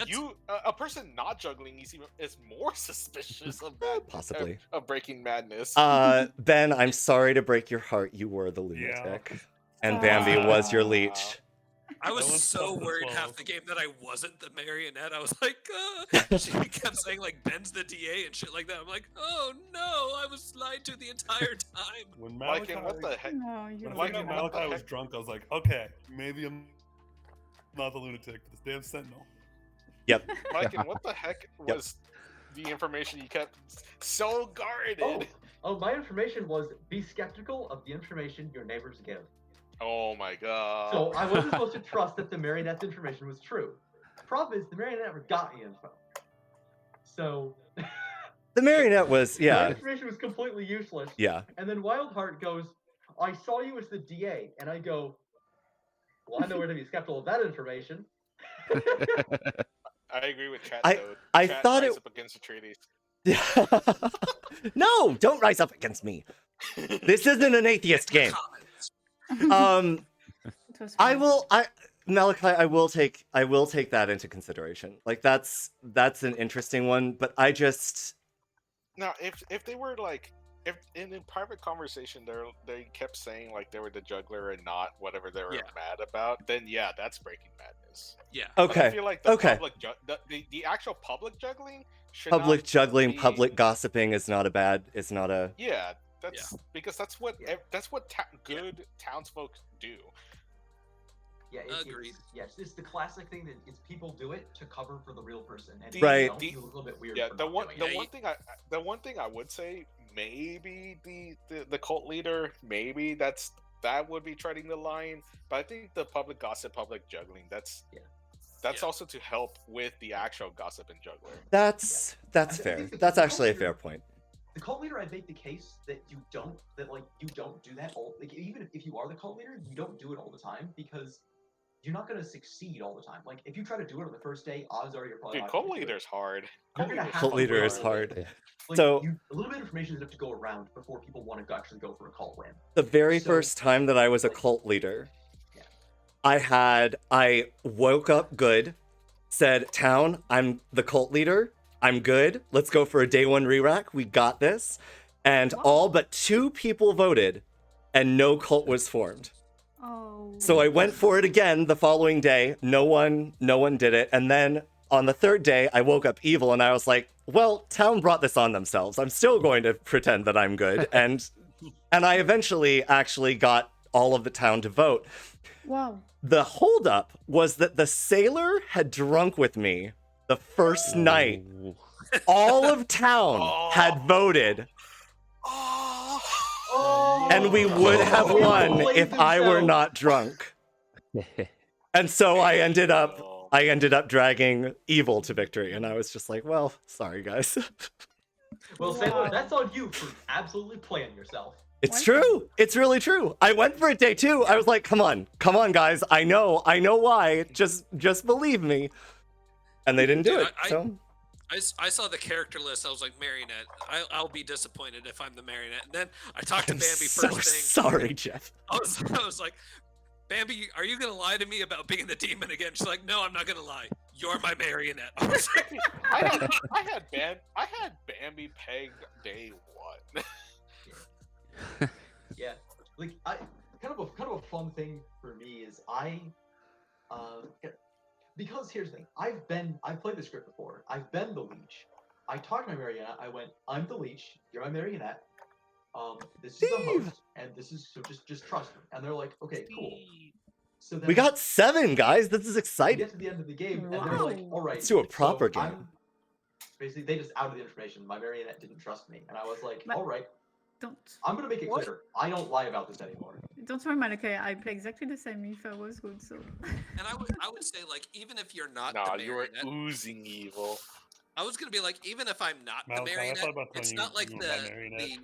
a person not juggling is more suspicious of that, Possibly. of breaking madness. Ben, I'm sorry to break your heart. You were the lunatic, and Bambi was your leech. I was That one's so tough as worried well. half the game that I wasn't the marionette. I was like, she kept saying like Ben's the DA and shit like that. I'm like, oh no, I was lied to the entire time. When Malachi, Like, what the heck? No, when you're I Like, found what out the Malachi was heck? drunk, I was like, okay, maybe I'm not the lunatic, but this damn Sentinel. Yep. Mike, and what the heck was the information you kept so guarded? Oh, my information was be skeptical of the information your neighbors give. Oh my god. So I wasn't supposed to trust that the marionette's information was true. The problem is the marionette never got any info. So The marionette was, my yeah. information was completely useless. Yeah. And then Wildheart goes, I saw you as the DA, and I go, well, I know where to be skeptical of that information. I agree with Chat. I- though. I Chat thought rise it- up against the treaties. No, don't rise up against me. This isn't an atheist game. Malachi, I will take that into consideration. Like that's an interesting one, but I just Now, if they were like, if in private conversation they kept saying like they were the juggler and not whatever they were mad about, then yeah, that's breaking madness. Yeah. But Okay, I feel like the okay. public the actual public juggling should public not juggling, be- public gossiping is not a Yeah, that's because that's what good townsfolk do. Yeah, Agreed. It's the classic thing that it's people do it to cover for the real person, and Right. you don't, you look a little bit weird. Yeah, for the not one doing the it. one thing I would say, maybe the cult leader, maybe that would be treading the line. But I think the public gossip, public juggling, that's also to help with the actual gossip and juggler. That's fair. That's actually a fair point. The cult leader, I'd make the case that you don't do that all. Like, even if you are the cult leader, you don't do it all the time because you're not going to succeed all the time. Like, if you try to do it on the first day, odds are you're probably Dude, not cult gonna do it. leader's hard. You're gonna have Cult to leader wait is a little hard. bit. Like, So a little bit of information is enough to go around before people want to actually go for a cult win. the very first time that I was a cult leader, I woke up good, said, "Town, I'm the cult leader. I'm good. Let's go for a day one re-rack. We got this." And all but 2 people voted, and no cult was formed. Oh. So I went for it again the following day. No one did it. And then on the 3rd day, I woke up evil, and I was like, "Well, town brought this on themselves. I'm still going to pretend that I'm good." And I eventually actually got all of the town to vote. Wow. The holdup was that the sailor had drunk with me the first night. All of town had voted. And we would have won if I were not drunk. And so I ended up dragging evil to victory. And I was just like, well, sorry guys. Well, Sailor, that's on you for absolutely playing yourself. It's true. It's really true. I went for it day 2. I was like, come on, guys. I know why. Just believe me. And they didn't do it. So I saw the character list. I was like, marionette. I'll be disappointed if I'm the marionette. And then I talked to I'm Bambi so first thing. sorry, Jeff. I was like, Bambi, are you gonna lie to me about being the demon again? She's like, no, I'm not gonna lie. You're my marionette. I was like, I had Bambi pegged day 1. Yeah, like kind of a fun thing for me is because here's the thing. I've played the script before. I've been the leech. I talked to my marionette. I went, I'm the leech. You're my marionette. This is the host, and this is so just trust me. And they're like, okay, cool. So then we got 7, guys. This is we exciting. get to the end of the game, and they're like, all right, Let's do a proper so game. Basically, they just outed the information. My marionette didn't trust me, and I was like, all right. Don't. I'm gonna make it clear. I don't lie about this anymore. Don't worry, Malachi. I play exactly the same if I was good. So. and I would say, like, even if you're not Nah, the you were marionette, oozing evil. I was gonna be like, even if I'm not the Malachi, I marionette, thought about it's telling not you like you were my marionette.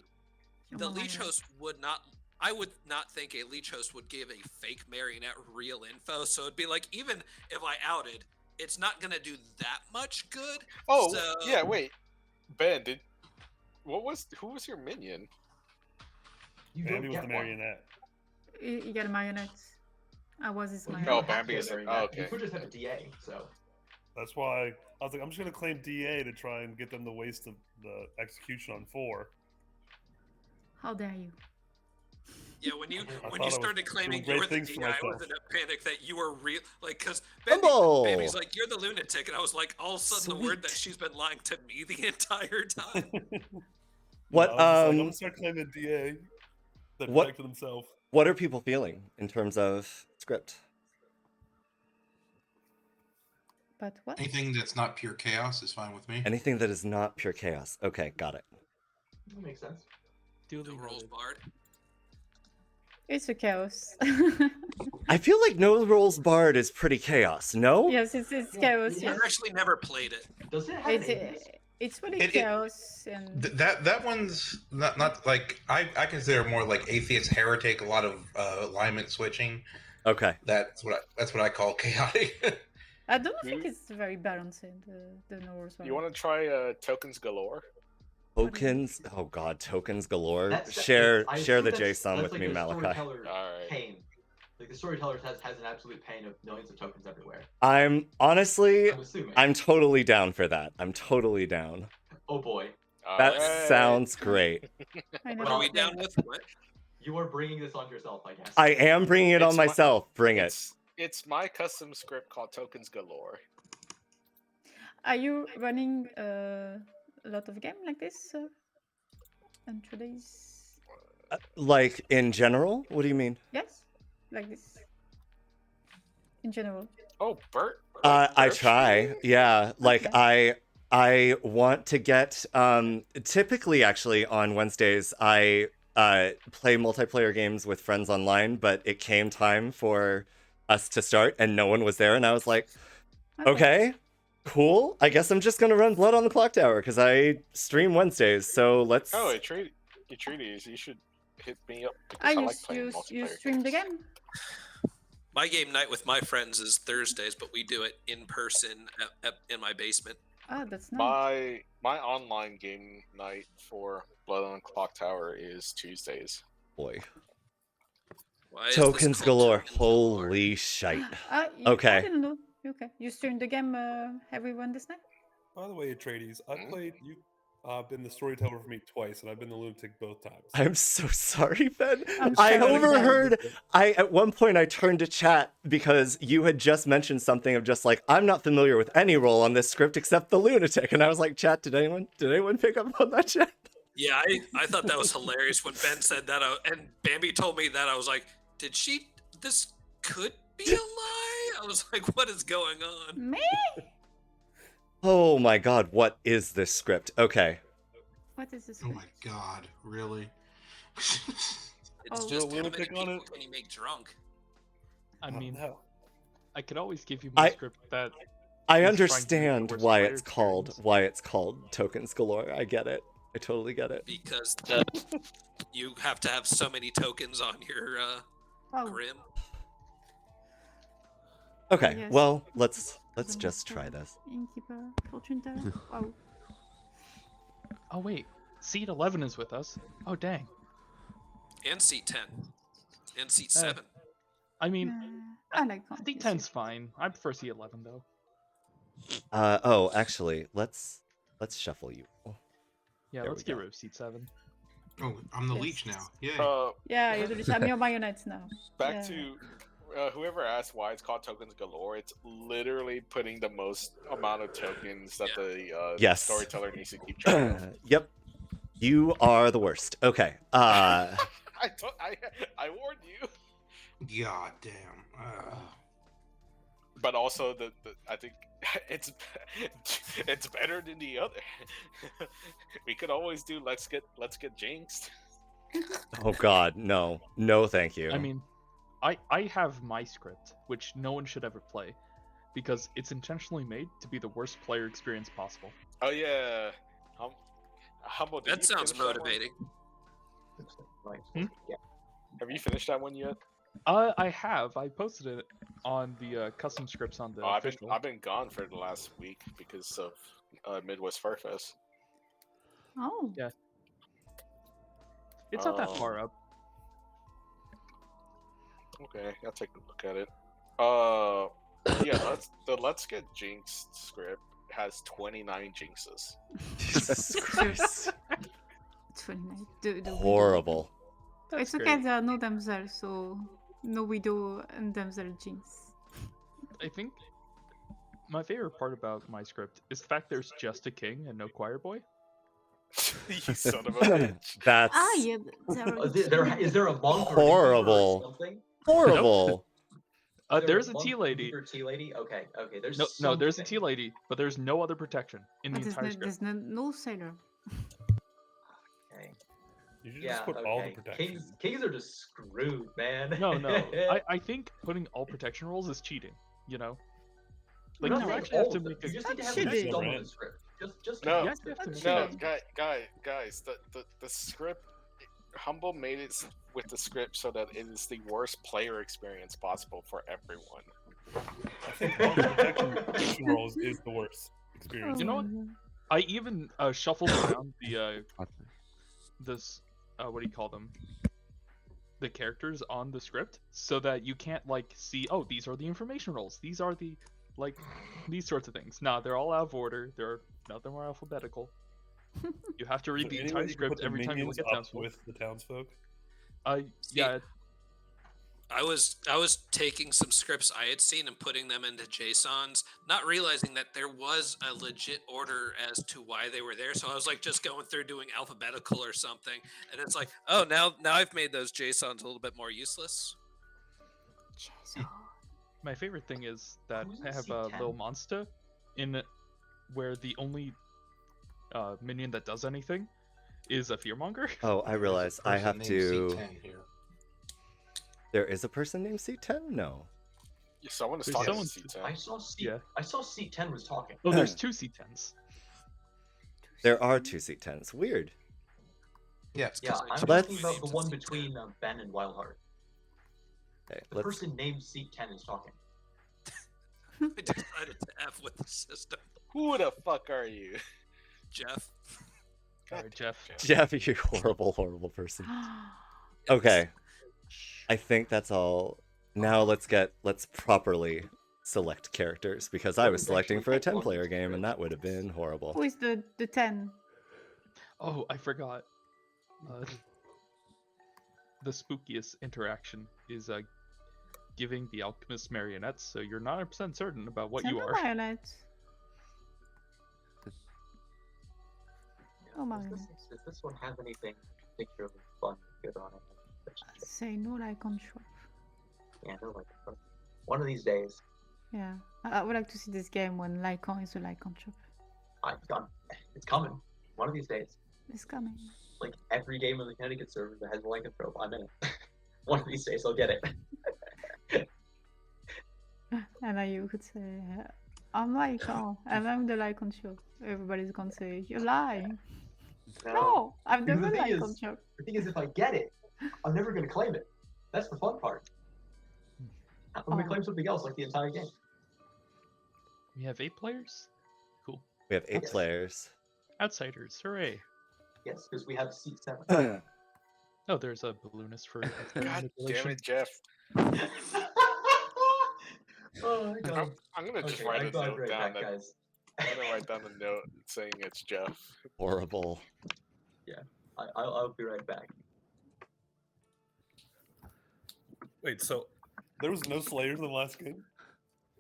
the leech host would not. I would not think a leech host would give a fake marionette real info. So it'd be like, even if I outed, it's not gonna do that much good. Oh, so... yeah, wait. Ben, who was your minion? Bambi was the marionette. You got a marionette. I was his marionette. No, Bambi is You okay. could just have a DA, so. That's why I was like, I'm just gonna claim DA to try and get them to waste the execution on 4. How dare you? Yeah, when you thought I was started claiming doing you were great the things for DI, I myself. was in a panic that you were real. Like, because Humble. Bambi's like, you're the lunatic, and I was like, all of a sudden the word that she's been lying to me the entire time. What I was just like, I'm gonna start claiming DA. That protected himself. What are people feeling in terms of script? But what? Anything that's not pure chaos is fine with me. Anything that is not pure chaos. Okay, got it. That makes sense. No rolls barred. It's a chaos. I feel like No Rolls Barred is pretty chaos, no? Yes, it's chaos. I've Yes. actually never played it. Does it It's really It- chaos and. That one's not like I consider more like atheist heretic. A lot of alignment switching. Okay. That's what I call chaotic. I don't think it's very balanced. The No Rules. You want to try Tokens Galore? Tokens? Oh god, tokens galore. That's- Share I share the assume that's JSON with like me, a Malachi. storyteller pain. Like the storyteller has an absolute pain of millions of tokens everywhere. I'm honestly, I'm assuming. I'm totally down for that. I'm totally down. Oh boy. That Alright. sounds great. What are we down with? What? You are bringing this on yourself, I guess. I am bringing it on It's my- myself. Bring it. It's my custom script called Tokens Galore. Are you running a lot of game like this? And today's. Like in general? What do you mean? Yes, like this. in general? Oh, Bert. I try. Yeah. Like I want to get typically actually on Wednesdays I play multiplayer games with friends online, but it came time for us to start and no one was there and I was like, okay, cool. I guess I'm just gonna run Blood on the Clocktower because I stream Wednesdays. So let's. Oh, Atreides, you should hit me up because I like playing multiplayer. You stream the game? My game night with my friends is Thursdays, but we do it in person in my basement. Oh, that's nice. My online game night for Blood on Clocktower is Tuesdays. Boy. Why is this Tokens called galore. Tokens Holy shite. I Okay. didn't know. Okay. You stream the game every Wednesday? By the way, Atreides, I've played you. Been the storyteller for me twice, and I've been the lunatic both times. I'm so sorry, Ben. I'm I sorry. overheard. At one point I turned to chat because you had just mentioned something of just like I'm not familiar with any role on this script except the lunatic, and I was like, chat. Did anyone pick up on that chat? Yeah, I thought that was hilarious when Ben said that, and Bambi told me that. I was like, did she? This could be a lie. I was like, what is going on? Me? Oh my god, what is this script? Okay. What is this? Oh my god, really? It's just how many people can you make drunk? I mean, I could always give you I- my script that. I is trying to understand make the worst why player it's called Tokens Galore. I get it. I totally get it. Because you have to have so many tokens on your grim. Okay, Yes. well, let's just try this. Innkeeper, fortune teller. Wow. Oh wait, seat 11 is with us. Oh dang. And seat 10. And seat 7. I mean, I like seat 10's fine. I prefer seat 11 though. Oh, actually, let's shuffle you. Yeah, There let's we get go. rid of seat 7. Oh, I'm the Yes. leech now. Yay. Yeah, you're the I'm your marionettes now. Back Yeah. to whoever asked why it's called Tokens Galore. It's literally putting the most amount of tokens that the Yes. storyteller needs to keep track of. Yep. You are the worst. Okay. I warned you. God damn. But also the I think it's better than the other. We could always do let's get jinxed. Oh god, no. No, thank you. I mean, I have my script, which no one should ever play, because it's intentionally made to be the worst player experience possible. Oh yeah. Humble, did That you sounds finish that one? motivating. Have you finished that one yet? I have. I posted it on the custom scripts on the Oh, official. I've been gone for the last week because of Midwest Fur Fest. Oh. Yeah. It's not that far up. Okay, I'll take a look at it. Yeah, Let's Get Jinxed script has 29 jinxes. Jesus Christ. 29. The Horrible. It's okay, there are no damsels, so no widow and damsel jinx. I think my favorite part about my script is the fact there's just a king and no choir boy. You son of a bitch. That's Yeah, Is there a monk or horrible. or something? Horrible. There's a monk, tea lady. Or tea lady? Okay. There's No, there's a something. tea lady, but there's no other protection in the entire script. There's no sailor. Okay. You should Yeah, just put all the okay. protection. Kings are just screwed, man. No. I think putting all protection rolls is cheating, you know? Like, Not you saying actually have all to of them. make a... You just need to have Should a be. some of the script. Just No, You actually have to make no, a... guys, the script, Humble made it with the script so that it is the worst player experience possible for everyone. I think all the protection rolls is the worst experience. You know what? I even shuffled around this what do you call them? The characters on the script, so that you can't like see. Oh, these are the information rolls. These are the like these sorts of things. Nah, they're all out of order. None of them are alphabetical. You have to read So the any way entire you can script put the every time you look minions at up townsfolk. with the townsfolk. Yeah. I was taking some scripts I had seen and putting them into JSONs, not realizing that there was a legit order as to why they were there. So I was like just going through doing alphabetical or something, and it's like, oh, now I've made those JSONs a little bit more useless. My favorite thing is that Who's in I have seat a 10? little monster in where the only minion that does anything is a fearmonger. Oh, I realize I have person named to. C10 here. There is a person named C10? No. Yeah, someone is There's talking someone- to C10. I saw seat 10 was talking. Oh, there's two C10s. There are two C10s. Weird. Yes. Yeah, I'm Let's- talking about the one between Ben and Wildheart. Okay, The let's. person named seat 10 is talking. I decided to F with the system. Who the fuck are you? Jeff. Sorry, Jeff. Jeff, you horrible, horrible person. Okay. I think that's all. Now let's properly select characters because I was selecting for a 10-player game and that would have been horrible. Who is the 10? Oh, I forgot. The spookiest interaction is giving the alchemist marionettes, so you're not 100% certain about what you are. Marionette. Oh, marionette. Does this one have anything particularly fun good on it? Say no like on shop. Yeah, no, like one of these days. Yeah. I would like to see this game when Lycon is a Lycon shop. It's coming. One of these days. It's coming. Like every game on the Connecticut server that has a lycanthrope, I'm in it. One of these days I'll get it. And then you could say, I'm Lycon, and I'm the Lycon shop. Everybody's gonna say, you're lying. No, I've Because never the thing Lycon is- shop. The thing is, if I get it, I'm never going to claim it. That's the fun part. I'm going to claim something else like the entire game. We have 8 players? Cool. We have 8 players. Outsiders, hooray. Yes, because we have seat 7. Oh, there's a balloonist for God damn manipulation. it, Jeff. Oh my god. I'm gonna just Okay, write I'm a glad note right down. back, guys. I'm gonna write down a note saying it's Jeff. Horrible. Yeah, I'll be right back. Wait, so there was no Slayers in the last game?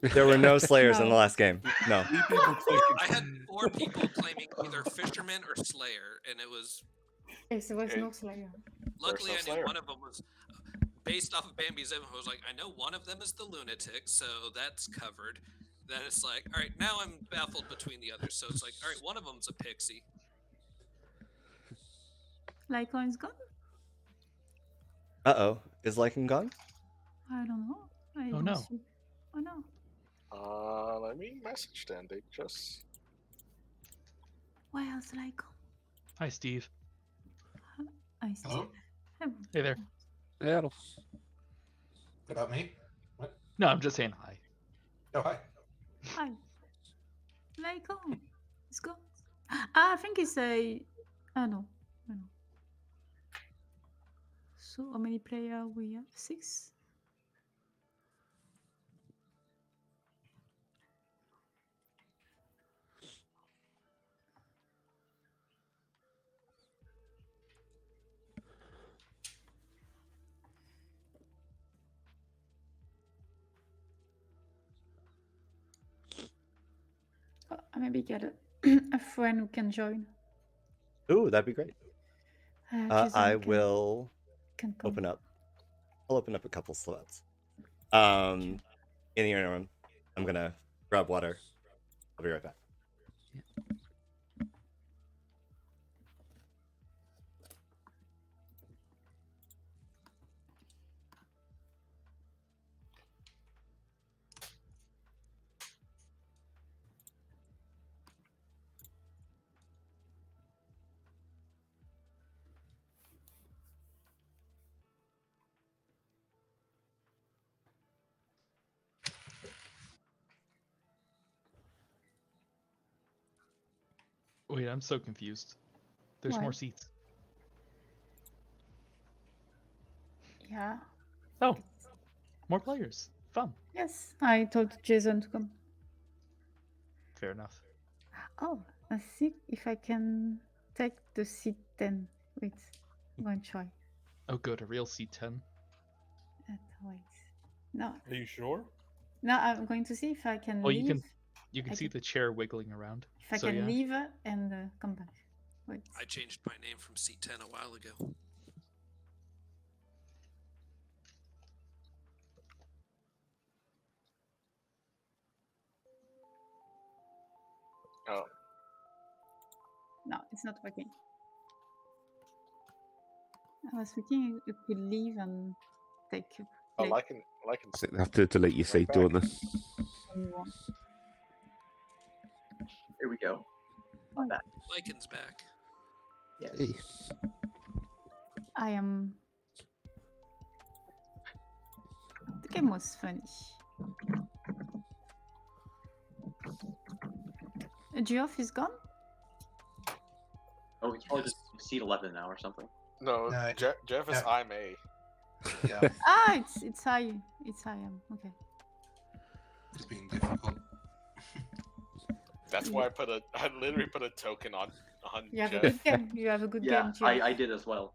There were no Slayers in the last game. No. I had 4 people claiming either Fisherman or Slayer, and it was Yes, there was no Slayer. luckily no I knew Slayer. one of them was based off of Bambi's info. I was like, I know one of them is the lunatic, so that's covered. Then it's like, all right, now I'm baffled between the others. So it's like, all right, one of them's a pixie. Lycon is gone? Uh-oh. Is Lycan gone? I don't know. I Oh, don't no. see. Oh no. Let me message them. They just. Where's Lycon? Hi, Steve. I see. Hello? Hey there. Hello. About me? What? No, I'm just saying hi. Oh, hi. Hi. Lycon. It's gone. I think it's a. Oh no. Oh, no. So how many players we have? 6? I maybe get a friend who can join. Ooh, that'd be great. Jason I can- will can come. open up. I'll open up a couple slots. In the interim, I'm gonna grab water. I'll be right back. Wait, I'm so confused. There's Why? more seats. Yeah. Oh, more players. Fun. Yes, I told Jason to come. Fair enough. Oh, I see if I can take the seat 10. Wait, I'm going to try. Oh, good. A real C10. Wait. No, Are you sure? no, I'm going to see if I can Oh, leave. you can I see the chair wiggling around. If I So, can yeah. leave and come back. Wait. I changed my name from C10 a while ago. it's not working. I was thinking you could leave and take a Oh, play. I can. I think they have to delete your seat, back. don't they? when you want. Here we go. Oh, Back. Lycan's back. Yes. Hey. I am. The game was funny. Geoff is gone? Oh, he's probably just seat 11 now or something. No, No, Jeff is yeah. I'm A. Yeah, Ah, it's I. It's I am. Okay. it's being difficult. That's why I literally put a token on You have Jeff. a good game. You have a good Yeah, game, Geoff. I did as well.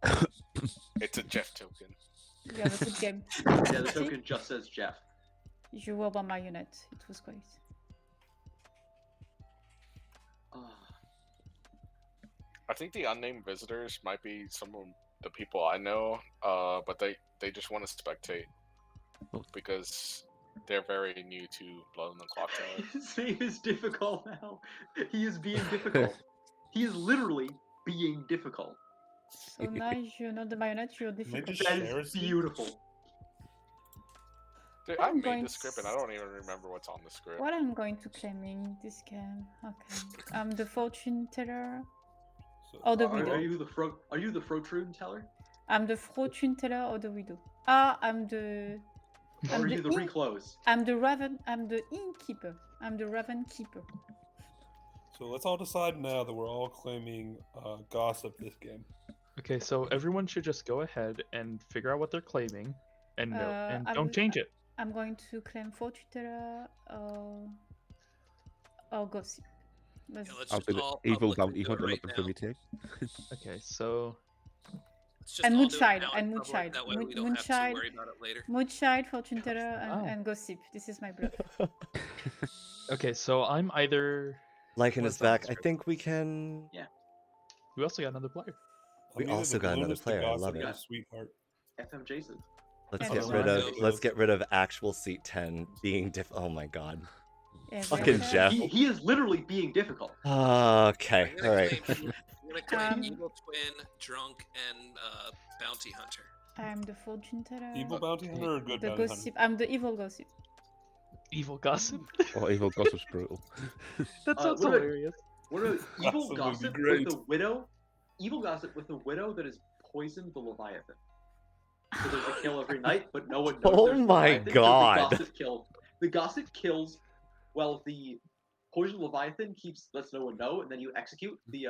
It's a Jeff token. You have a good game. Yeah, the token just says Jeff. You were by marionette. It was great. I think the unnamed visitors might be some of the people I know, but they just want to spectate because they're very new to Blood on the Clocktower. His name is difficult now. He is being difficult. He is literally being difficult. So now you're not the marionette, you're difficult. That is beautiful. Dude, I'm I made going the script and I don't even remember what's on the script. What I'm going to claiming this game? Okay. I'm the fortune teller. Or the widow. Are you the fortune teller? I'm the fortune teller or the widow. Ah, I'm the. Or are you the recluse? I'm the raven. I'm the innkeeper. I'm the raven keeper. So let's all decide now that we're all claiming gossip this game. Okay, so everyone should just go ahead and figure out what they're claiming, and don't change it. I'm going to claim fortune teller or gossip. I'll be the evil bounty hunter looking for me too. Okay, so. And Moonchild, and Moonchild. Moonchild. That way we don't have to worry about it later. Moonchild, fortune teller, and gossip. This is my bluff. Okay, so I'm either. Lycan is back. I think we can. Yeah. We also got another player. We also got another player. I love it. Sweetheart. FM Jason. Let's get rid of actual seat 10 being oh my god. Yeah, fucking Jeff. He is literally being difficult. Okay, all right. I'm gonna claim Evil Twin, Drunk, and Bounty Hunter. I'm the fortune teller. Evil bounty hunter or good the bounty gossip. hunter? I'm the evil gossip. Evil gossip? Oh, evil gossip's brutal. That sounds what about- hilarious. What about evil Gossip would be gossip great. with the widow? Evil gossip with the widow that has poisoned the Leviathan. So there's a kill every night, but no one knows. Oh there's a my Leviathan, 'cause God. The gossip kills. Well, the poisoned Leviathan lets no one know, and then you execute the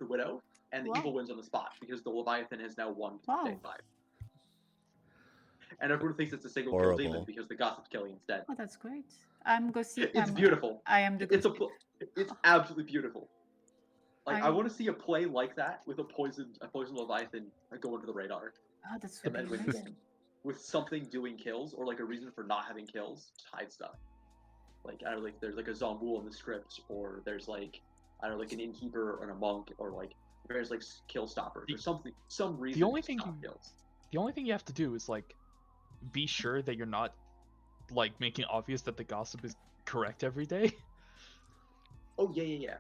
widow, and the Wow. evil wins on the spot because the Leviathan has now won Wow. day 5. And everyone thinks it's a single kill Horrible. demon because the gossip's killing instead. Oh, that's great. I'm gossip. It's beautiful. I am the gossip. It's absolutely beautiful. Like I I'm- want to see a play like that with a poisoned Leviathan go under the radar. Oh, that's And really then nice. with something doing kills or like a reason for not having kills, to hide stuff. Like I don't know, like there's like a Zomboul in the script, or there's like I don't know, like an innkeeper or a monk, or like there's like kill stoppers or something, some reason. The only to thing stop kills. The only thing you have to do is like be sure that you're not like making obvious that the gossip is correct every day. Oh yeah.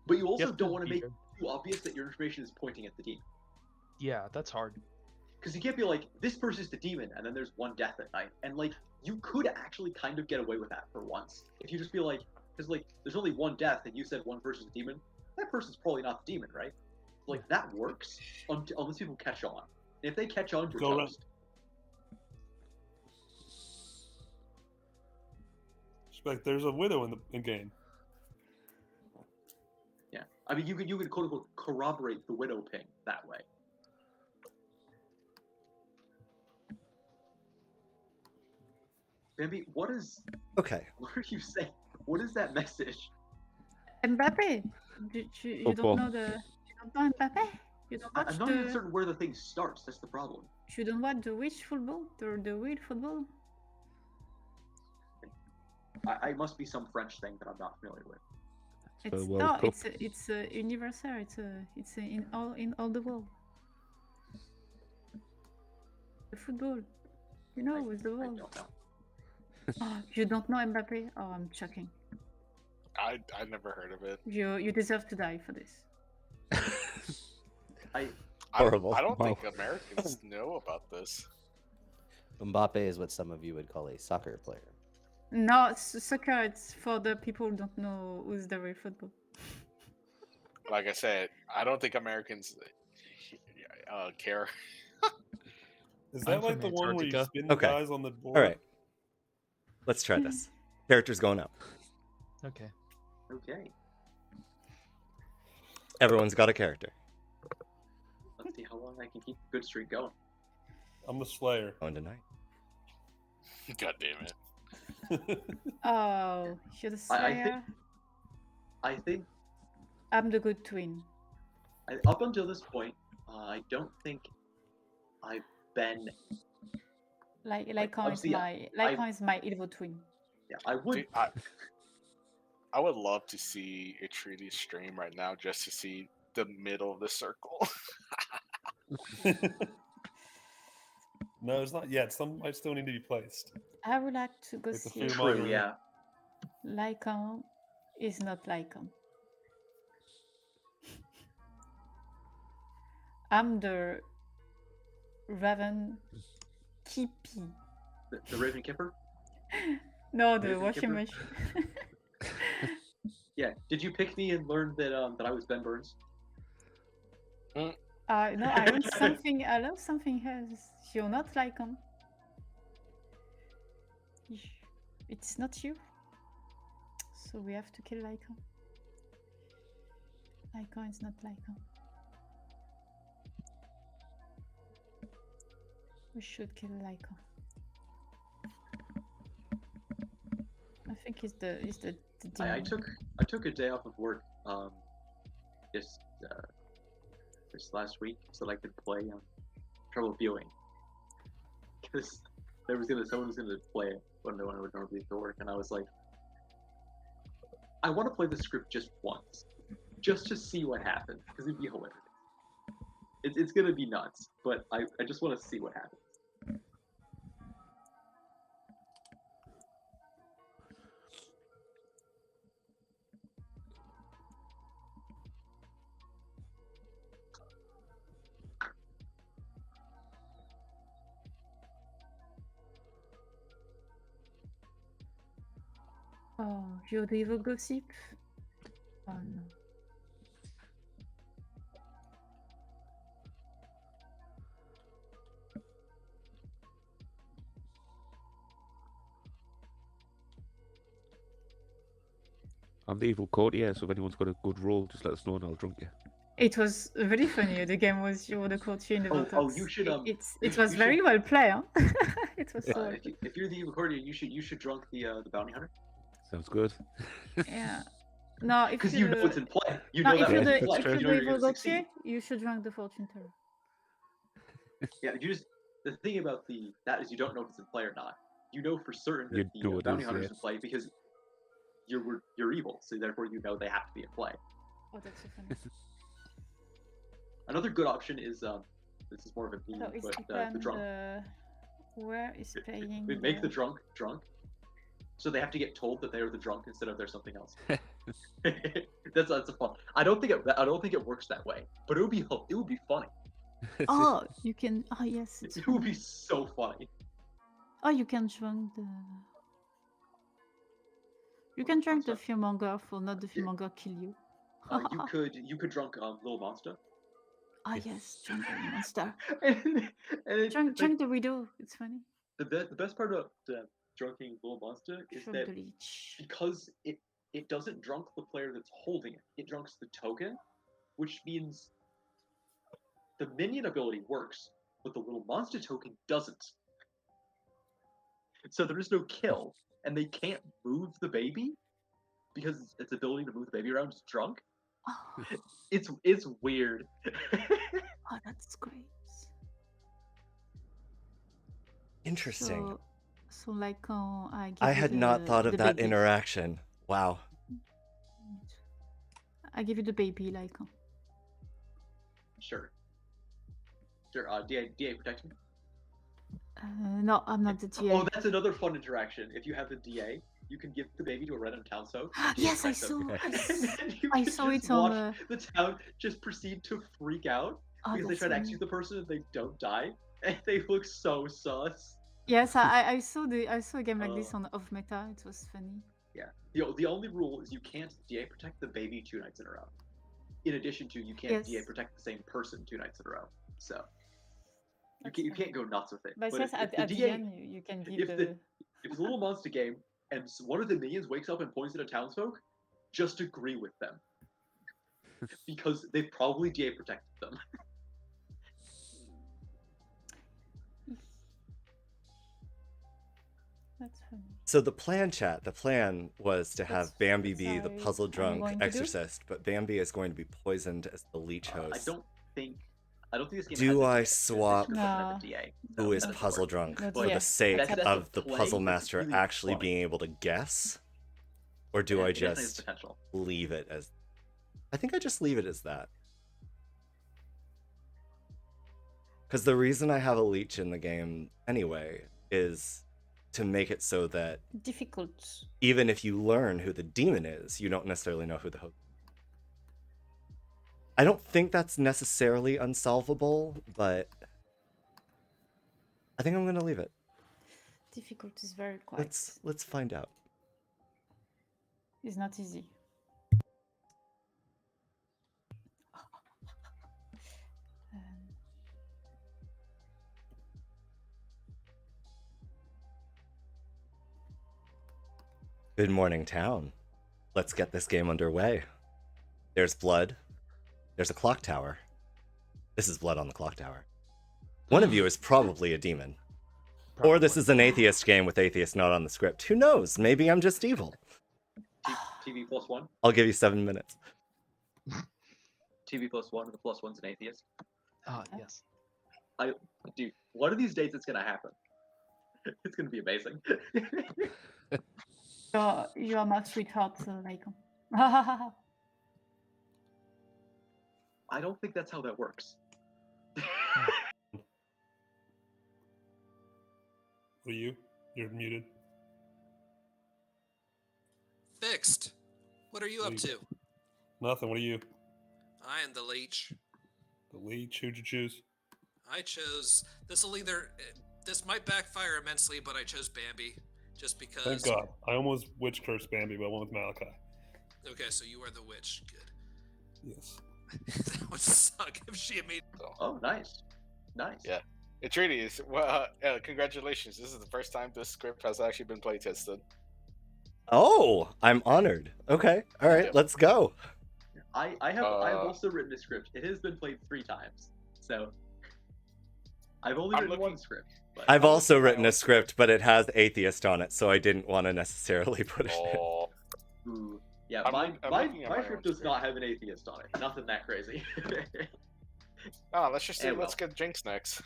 But you also have to don't want to be make it too obvious that your information is pointing at the demon. Yeah, that's hard. Because you can't be like, this person's the demon, and then there's one death at night. And, like, you could actually kind of get away with that for once. If you just be like, because, like, there's only one death, and you said one person's a demon, that person's probably not the demon, right? Like, that works unless people catch on. And if they catch on, you're Go around. toast. Like there's a widow in the game. Yeah. I mean, you could quote-unquote corroborate the widow ping that way. Bambi, what are you saying? What is that message? Mbappe. You don't know the. You don't know Mbappe. You don't watch I'm not even certain where the thing starts. That's the problem. You don't watch the which football? The real football? I must be some French thing that I'm not familiar with. It's no. It's a universal. It's in all the world. The football. You know, with the world. I don't know. Oh, you don't know Mbappe? Oh, I'm shocking. I never heard of it. You deserve to die for this. Horrible. I don't Wow. think Americans know about this. Mbappe is what some of you would call a soccer player. No, soccer, it's for the people who don't know who's the real football. Like I said, I don't think Americans care. Is that like the one where you spin the Okay. dice on the board? All right. Let's try this. Characters going up. Okay. Okay. Everyone's got a character. Let's see how long I can keep the good streak going. I'm the Slayer. Going tonight. God damn it. Oh, you're the Slayer. I think I'm the good twin. up until this point, I don't think I've been. Lycon is my evil twin. Yeah, I would. Dude, I would love to see a treaty stream right now just to see the middle of the circle. No, it's not yet. Some might still need to be placed. I would like to go Like the see. fear-mongering. Yeah. Lycon is not Lycon. I'm the Raven Kippy. The Raven Kipper? No, the Raven washing Kipper? machine. Yeah. Did you pick me and learn that that I was Ben Burns? No, I learned something. I learned something else. You're not Lycon. It's not you. So we have to kill Lycon. Lycon is not Lycon. We should kill Lycon. I think it's the I demon. took a day off of work this last week so that I could play Trouble Brewing because someone was gonna play it when I would normally be to work, and I was like, I want to play the script just once, just to see what happens, because it'd be hilarious. It's gonna be nuts, but I just want to see what happens. Oh, you're the evil gossip? Oh no. I'm the evil courtier, so if anyone's got a good roll, just let us know and I'll drunk you. It was really funny. The game was you were the courtier in the Botox. You should It was very well played. Huh? It was so. If you're the evil courtier, you should drunk the bounty hunter. Sounds good. Yeah. No, if Because you're you know the- it's in play. You no, know if that you're one's the in play. if you're You know the you're evil gonna courtier, succeed. you should drink the fortune teller. Yeah, the thing about that is you don't know if it's in play or not. You know for certain You that know the it bounty is, hunter's yes. in play because you're evil, so therefore you know they have to be in play. Oh, that's so funny. Another good option is this is more of a meme, So it's but the drunk. Where is playing? We make the drunk, so they have to get told that they are the drunk instead of there's something else. that's a fun. I don't think it works that way, but it would be funny. Oh, you can. Oh yes. It's It would be so funny. Oh, you can drink the. You can drink the fearmonger for not the fearmonger kill you. You could drunk Little Monster. Ah yes, drink the monster. and Drink the widow. It's funny. The best part about drunking Little Monster is Drunk that the leech. because it doesn't drunk the player that's holding it. It drunks the token, which means the minion ability works, but the Little Monster token doesn't. So there is no kill, and they can't move the baby because its ability to move the baby around is drunk. Oh. It's weird. Oh, that's great. Interesting. So like, I had not thought of that interaction. Wow. I give you the baby, like. Sure. DA protection. No, I'm not the DA. Oh, that's another fun interaction. If you have the DA, you can give the baby to a random townsfolk. Yes, I saw. I saw it on. The town just proceed to freak out Oh, because they that's try to funny. execute the person and they don't die, and they look so sus. Yes, I saw a game like this on Off Meta. It was funny. Yeah. The only rule is you can't DA protect the baby 2 nights in a row. In addition to, you can't Yes. DA protect the same person 2 nights in a row. So you can't go nuts with it. But yes, if at the the DA, end you can give if the. if it's a little monster game and one of the minions wakes up and points at a townsfolk, just agree with them because they've probably DA protected them. That's funny. So the plan was to have Bambi be the Sorry, puzzle I'm drunk going to do? exorcist, but Bambi is going to be poisoned as the leech host. I don't think this game Do has I a swap No. DA. who is that doesn't puzzle work. drunk That's for yeah. the sake That's of the the play, puzzle it's master really actually funny. being able to guess? Or do Yeah, I it definitely has just potential. leave it as... I think I just leave it as that. Because the reason I have a leech in the game anyway is to make it so that Difficult. even if you learn who the demon is, you don't necessarily know who the host. I don't think that's necessarily unsolvable, but I think I'm gonna leave it. Difficult is very quiet. Let's find out. It's not easy. Good morning, town. Let's get this game underway. There's blood. There's a clock tower. This is blood on the clock tower. One of you is probably a demon. Or this is an atheist game with atheist not on the script. Who knows? Maybe I'm just evil. TV +1. I'll give you 7 minutes. TV +1. The +1's an atheist. Yes. Dude, one of these days it's gonna happen. It's gonna be amazing. You are my sweetheart, Lycan. I don't think that's how that works. What are you? You're muted. Fixed. What are you up to? Nothing. What are you? I am the leech. The leech? Who'd you choose? I chose. This might backfire immensely, but I chose Bambi just because. Thank God. I almost witch cursed Bambi, but I went with Malachi. Okay, so you are the witch. Good. Yes. That would suck if she made. Oh, nice. Nice. Yeah. Atreides, well, congratulations. This is the first time this script has actually been playtested. Oh, I'm honored. Okay, all right, Yep. let's go. I have also written a script. It has been played 3 times, so I've only written one script. But I've also written a script, but it has atheist on it, so I didn't want to necessarily put it in. Ooh, yeah, I'm my looking at my script own does not have an atheist on it. Nothing that crazy. Let's just say, let's get Jinx next.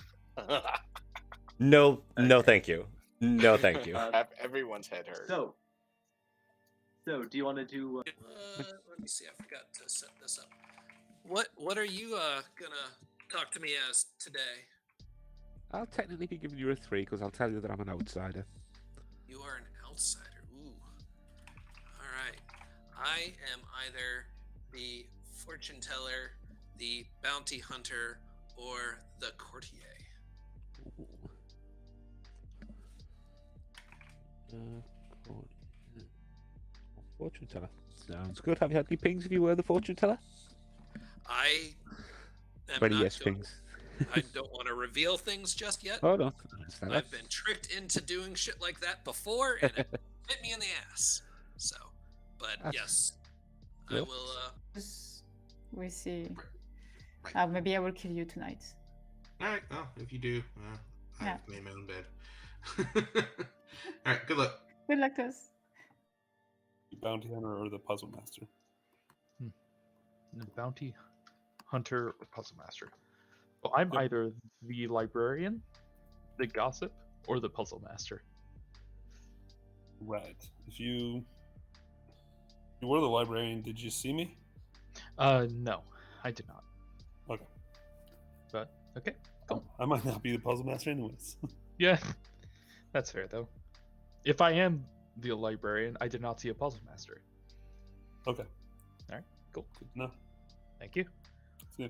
No, thank you. No, thank you. Have everyone's head hurt. So do you want to do? Let me see. I forgot to set this up. What are you gonna talk to me as today? I'll technically be giving you a 3 because I'll tell you that I'm an outsider. You are an outsider. Ooh. All right. I am either the fortune teller, the bounty hunter, or the courtier. Fortune teller. Sounds good. Have you had any pings if you were the fortune teller? I am Ready, not yes, going- pings. I don't want to reveal things just yet. Oh, no. I understand that. I've been tricked into doing shit like that before, and it bit me in the ass. So, but That's yes, I good. will. We see. Maybe I will kill you tonight. Alright, well, if you do, Yeah. I've made my own bed. Alright, good luck. Good luck to us. The bounty hunter or the puzzle master? The bounty hunter or puzzle master. Well, I'm either the librarian, the gossip, or the puzzle master. Right. If you were the librarian, did you see me? No, I did not. Okay. But okay, cool. I might not be the puzzle master anyways. Yeah, that's fair though. If I am the librarian. I did not see a puzzle master. Okay. All right. Cool. No. Thank you. Yeah.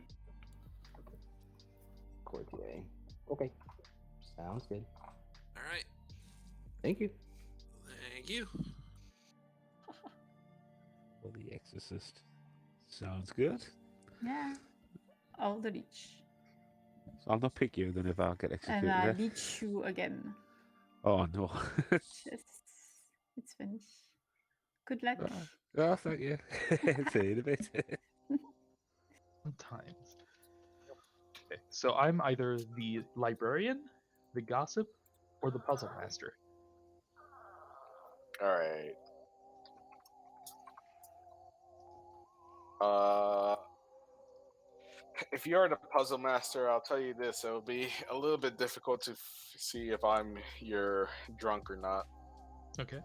Courtier. Okay. Sounds good. All right. Thank you. Thank you. For the Exorcist. Sounds good. Yeah. All the leech. So I'll not pick you then if I get And executed. I eh? leech you again. Oh no. Yes. It's finished. Good luck. Oh, thank you. See you in a bit. Sometimes. Okay, so I'm either the librarian, the gossip, or the puzzle master. All right. If you're the puzzle master, I'll tell you this: it'll be a little bit difficult to see if I'm your drunk or not. Okay.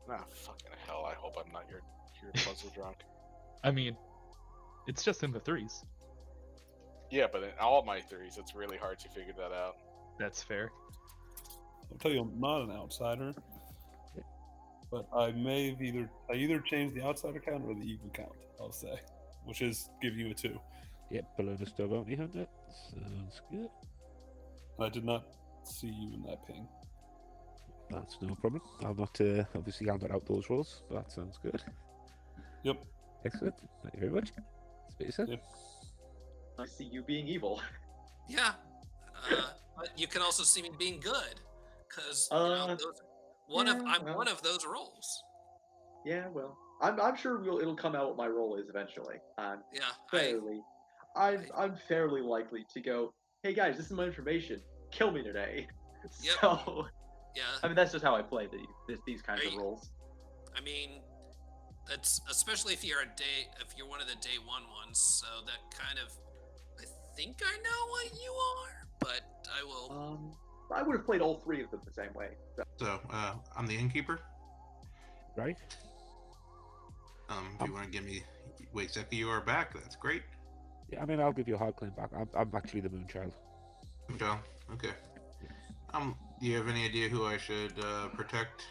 Nah, fucking hell! I hope I'm not your puzzle drunk. I mean, it's just in the threes. Yeah, but in all my threes, it's really hard to figure that out. That's fair. I'll tell you, I'm not an outsider, but I may have either changed the outsider count or the evil count. I'll say, which is give you a 2. Yep, below the still bounty hunter. Sounds good. I did not see you in that ping. That's no problem. I'll not obviously hand out those rolls, but that sounds good. Yep. Excellent. Thank you very much. Speak yourself. Yep. I see you being evil. Yeah. But you can also see me being good, because I'm one of those roles. Yeah, well, I'm sure it'll come out what my role is eventually. I'm fairly likely to go, hey guys, this is my information. Kill me today. Yep. So, Yeah. I mean, that's just how I play these kinds of roles. I mean, that's especially if you're one of the day one ones. So that kind of, I think I know what you are, but I will. I would have played all 3 of them the same way. So, I'm the innkeeper. Right. If you want to give me, wait, exactly, you are back. That's great. Yeah, I mean, I'll give you a hard claim back. I'm actually the Moonchild. Moonchild. Okay. Do you have any idea who I should protect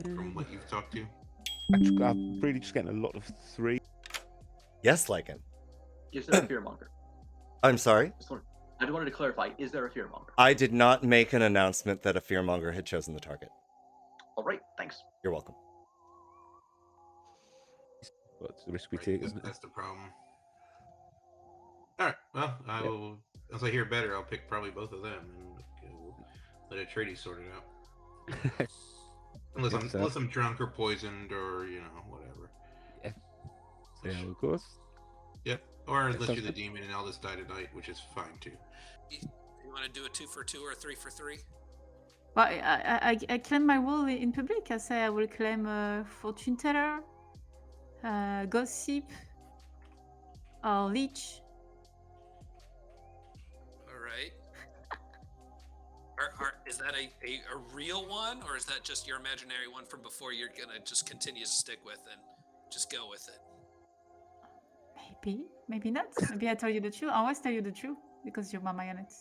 from what you've talked to? I'm really just getting a lot of 3. Yes, Lycan. Is there a fearmonger? I'm sorry? I just wanted to clarify, is there a fearmonger? I did not make an announcement that a fearmonger had chosen the target. All right, thanks. You're welcome. What's the risk we take, isn't it? That's the problem. All right. Well, I will. As I hear better, I'll pick probably both of them, and we'll let a treaty sort it out. unless I'm drunk or poisoned or whatever. Yeah. See how it goes. Yep. Or unless sounds you're the good. demon and all this die tonight, which is fine too. You want to do a 2 for 2 or a 3 for 3? Well, I claim my role in public. I say I will claim fortune teller, gossip, or leech. All right. Is that a real one, or is that just your imaginary one from before you're gonna just continue to stick with and just go with it? Maybe not. Maybe I tell you the truth. I always tell you the truth because you're my marionette.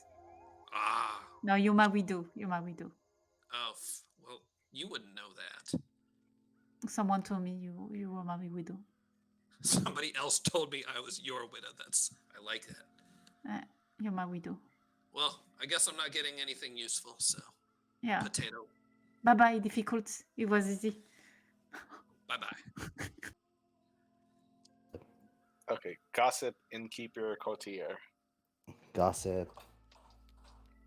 Ah. No, you're my widow. You're my widow. Oh, well, you wouldn't know that. Someone told me you were my widow. Somebody else told me I was your widow. I like that. You're my widow. Well, I guess I'm not getting anything useful, so. Yeah. Potato. Bye-bye, difficult. It was easy. Bye-bye. Okay, gossip, innkeeper, courtier. Gossip,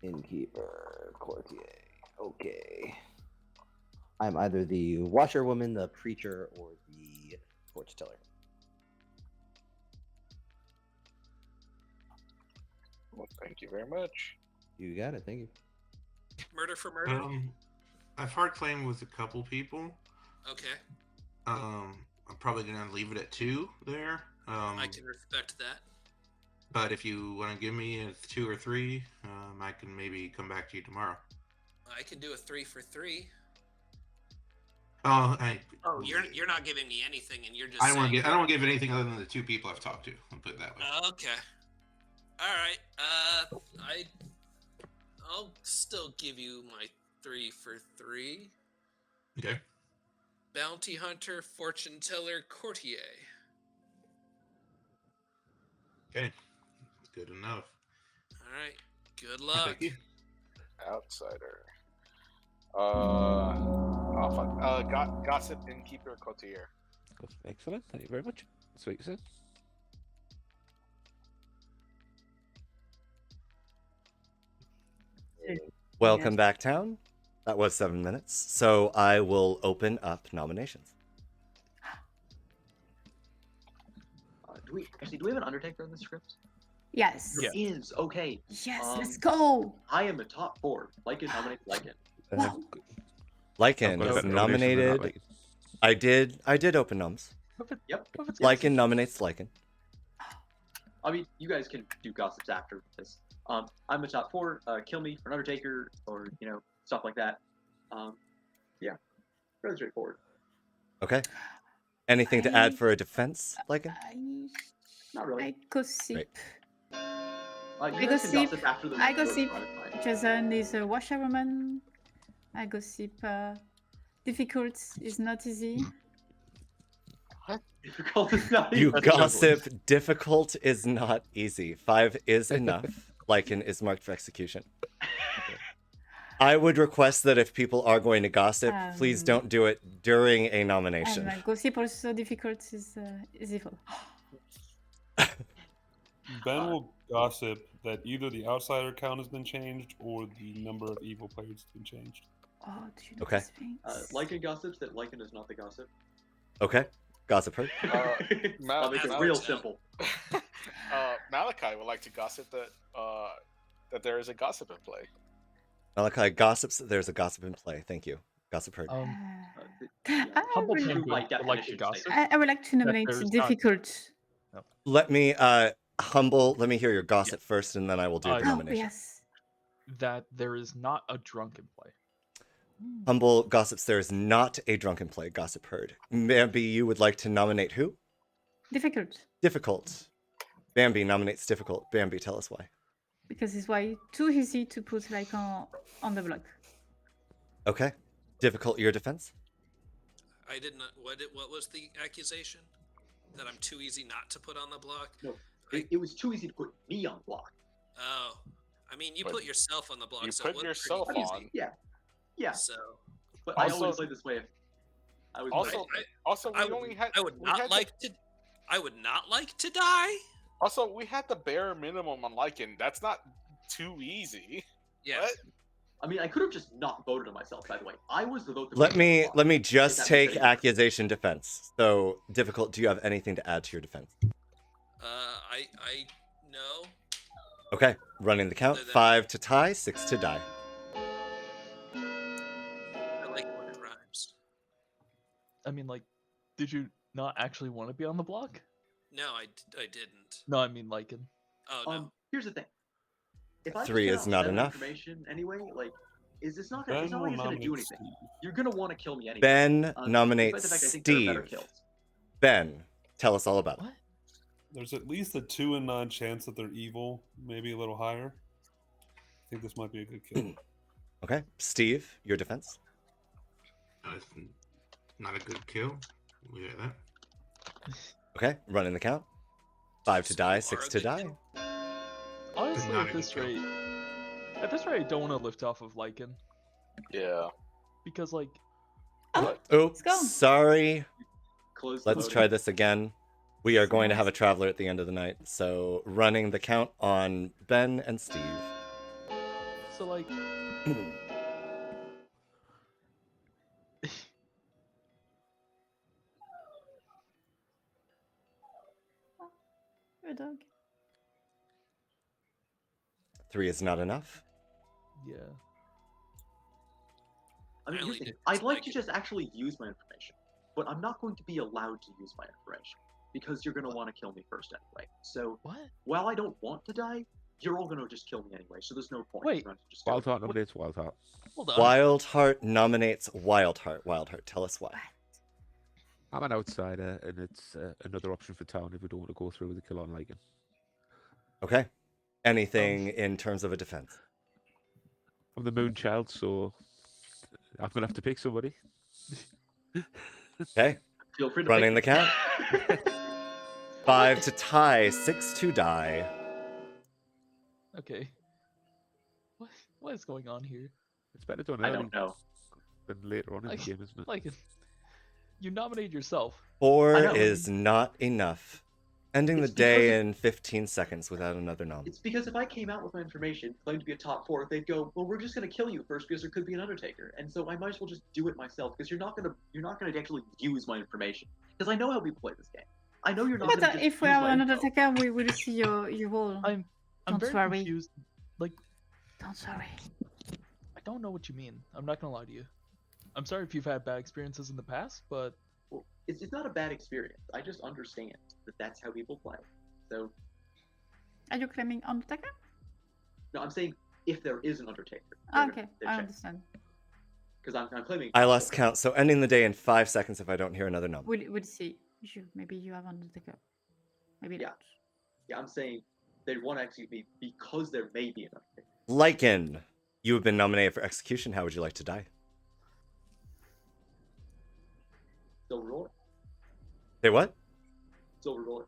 innkeeper, courtier. Okay. I'm either the washerwoman, the preacher, or the fortune teller. Well, thank you very much. You got it. Thank you. Murder for murder? I've hard claimed with a couple people. Okay. I'm probably gonna leave it at 2 there. I can respect that. But if you want to give me a 2 or 3, I can maybe come back to you tomorrow. I can do a 3 for 3. Oh, you're not giving me anything, and you're just. I don't want to give anything other than the 2 people I've talked to. I'll put it that way. Okay. All right. I'll still give you my 3 for 3. Okay. Bounty hunter, fortune teller, courtier. Okay. That's good enough. All right. Good luck. Thank you. Outsider. Gossip, innkeeper, courtier. Excellent. Thank you very much. Sweet, sir. Welcome back, town. That was 7 minutes. So I will open up nominations. Do we have an Undertaker in the script? Yes. There is. Okay. Yes, let's go. I am the top 4. Lycan nominates Lycan. Lycan got a is better nomination than that, nominated. Lycan. I did open noms. Yep. Lycan nominates Lycan. I mean, you guys can do gossips after this. I'm the top 4. Kill me for an Undertaker, or stuff like that. Yeah, really straightforward. Okay. Anything to add for a defense, Lycan? Not really. I gossip. Right. You guys can gossip after the I vote, gossip. fine. Jason is a washerwoman. I gossip. Difficult is not easy. Difficult is not You easy. gossip. Difficult is not easy. 5 is enough. Lycan is marked for execution. I would request that if people are going to gossip, please don't do it during a nomination. And gossip also difficult is evil. Ben will gossip that either the outsider count has been changed or the number of evil players has been changed. Oh, do you know Okay. these things? Lycan gossips that Lycan is not the gossip. Okay. Gossip heard. I'll make it real simple. Malachi would like to gossip that there is a gossip in play. Malachi gossips that there's a gossip in play. Thank you. Gossip heard. Humble would- Champion by would like to definition, gossip. I would like to nominate there's not- difficult. Let me Humble, let me hear your gossip first, and then I will do the Oh, nomination. Yes. That there is not a drunken play. Humble gossips there is not a drunken play. Gossip heard. Bambi, you would like to nominate who? Difficult. Difficult. Bambi nominates difficult. Bambi, tell us why. Because it's why too easy to put like on the block. Okay. Difficult, your defense? I did not. What was the accusation? That I'm too easy not to put on the block? No, it was too easy to put me on block. Oh, I mean, you But put yourself on the block. you so put it was yourself pretty on. easy. Yeah. So But I Also- always play this way. If I was Also, also we I would, only had. I would we not had like to. I would not like to die. Also, we had the bare minimum on Lycan. That's not too easy. Yeah. What? I mean, I could have just not voted on myself. By the way, I was the vote. That Let put me on me block. let me If just that makes take any difference. accusation defense. So difficult, do you have anything to add to your defense? I no. Okay, running the count. 5 to tie, 6 to die. I like when it rhymes. I mean, like, did you not actually want to be on the block? No, I didn't. No, I mean Lycan. Oh no. Here's the thing. If I just 3 get is out not that enough. Information anyway, like, is this not Ben gonna? It's not like will it's gonna do nominate anything. You're gonna want to kill me anyway. Ben despite the nominates fact I think there are better Steve. kills. Ben, tell us all about it. There's at least a 2 in 9 chance that they're evil, maybe a little higher. I think this might be a good kill. Okay, Steve, your defense. It's not a good kill. We got that. Okay, running the count. 5 to die, 6 to die. Honestly, not at a good this kill. rate, I don't want to lift off of Lycan Yeah. because, like, Oh, go. sorry. Close the Let's voting. try this again. We are going to have a traveler at the end of the night. So running the count on Ben and Steve. so like, You're a dog. 3 is not enough. yeah. I mean, I here's only the thing. did I'd like Lycan. to just actually use my information, but I'm not going to be allowed to use my information because you're gonna want to kill me first anyway. So What? while I don't want to die, you're all gonna just kill me anyway. So there's no point. Wait. You're gonna just kill me. Wildheart nominates Wildheart. Hold on. Wildheart nominates Wildheart. Wildheart, tell us why. I'm an outsider, and it's another option for town if we don't want to go through with the kill on Lycan. Okay. Anything in terms of a defense? I'm the moon child, so I'm gonna have to pick somebody. Okay. Feel free to Running the pick count. 5 to tie, 6 to die. Okay. What is going on here? It's better done I early don't know. than later on in the Like, game, isn't it? like, you nominate yourself. 4 know. is not enough. Ending It's the day because in 15 seconds without another nom. It's because if I came out with my information, claimed to be a top 4, they'd go, "Well, we're just gonna kill you first because there could be an Undertaker," and so I might as well just do it myself because you're not gonna actually use my information because I know how people play this game. I know you're not But gonna just if we use have my another info. attacker, we will see your role. I'm Don't very worry. confused. Like, Don't worry. I don't know what you mean. I'm not gonna lie to you. I'm sorry if you've had bad experiences in the past, but Well, it's not a bad experience. I just understand that that's how people play. So Are you claiming Undertaker? no, I'm saying if there is an Undertaker. Okay, I understand. Because I'm claiming. I lost count, so ending the day in 5 seconds if I don't hear another nom. We'll see. Maybe you have Undertaker. Maybe Yeah. not. Yeah, I'm saying they want to execute me because there may be an Undertaker. Lycan, you have been nominated for execution. How would you like to die? Silver bullet. Say what? Silver bullet.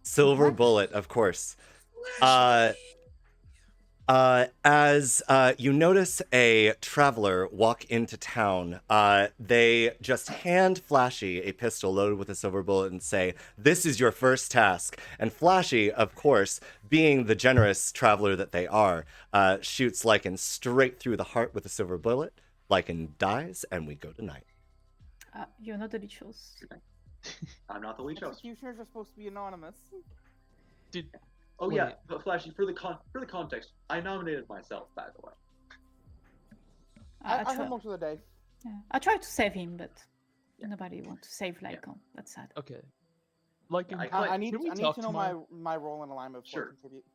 Silver bullet, of course. As you notice a traveler walk into town, they just hand Flashy a pistol loaded with a silver bullet and say, "This is your first task." And Flashy, of course, being the generous traveler that they are, shoots Lycan straight through the heart with a silver bullet. Lycan dies, and we go to night. You're not the Lichos. I'm not the Lichos. Executioners are supposed to be anonymous. Oh yeah, but Flashy, for the context, I nominated myself, by the way. I try- heard most of the day. Yeah. I tried to save him, but nobody wants to save Lycan. That's sad. okay. Like, I need can we to talk know tomorrow? my role in alignment before I contribute.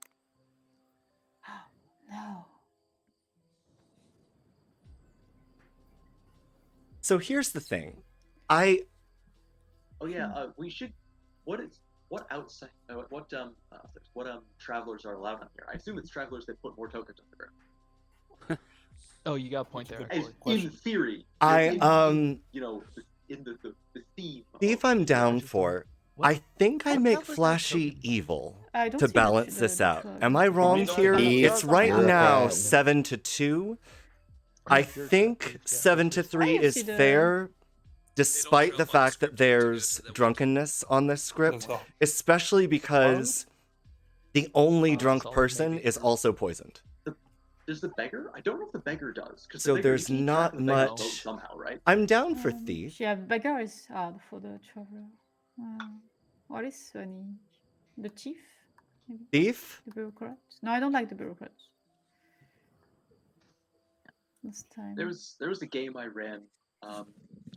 No. So here's the thing. Oh yeah, we should. What travelers are allowed on here? I assume it's travelers that put more tokens on the ground. Oh, you got a point there. In theory. In the theme. Thief I'm down for. I think I make Flashy evil to balance this out. Am I wrong here? It's right now 7 to 2. I think 7 to 3 is fair, despite the fact that there's drunkenness on this script, especially because the only drunk person is also poisoned. Does the beggar? I don't know if the beggar does. So there's not much. Somehow, right? I'm down for thief. Yeah, beggar is hard for the traveler. What is funny? The chief? Maybe? Thief? The bureaucrat? No, I don't like the bureaucrats. This time. There was a game I ran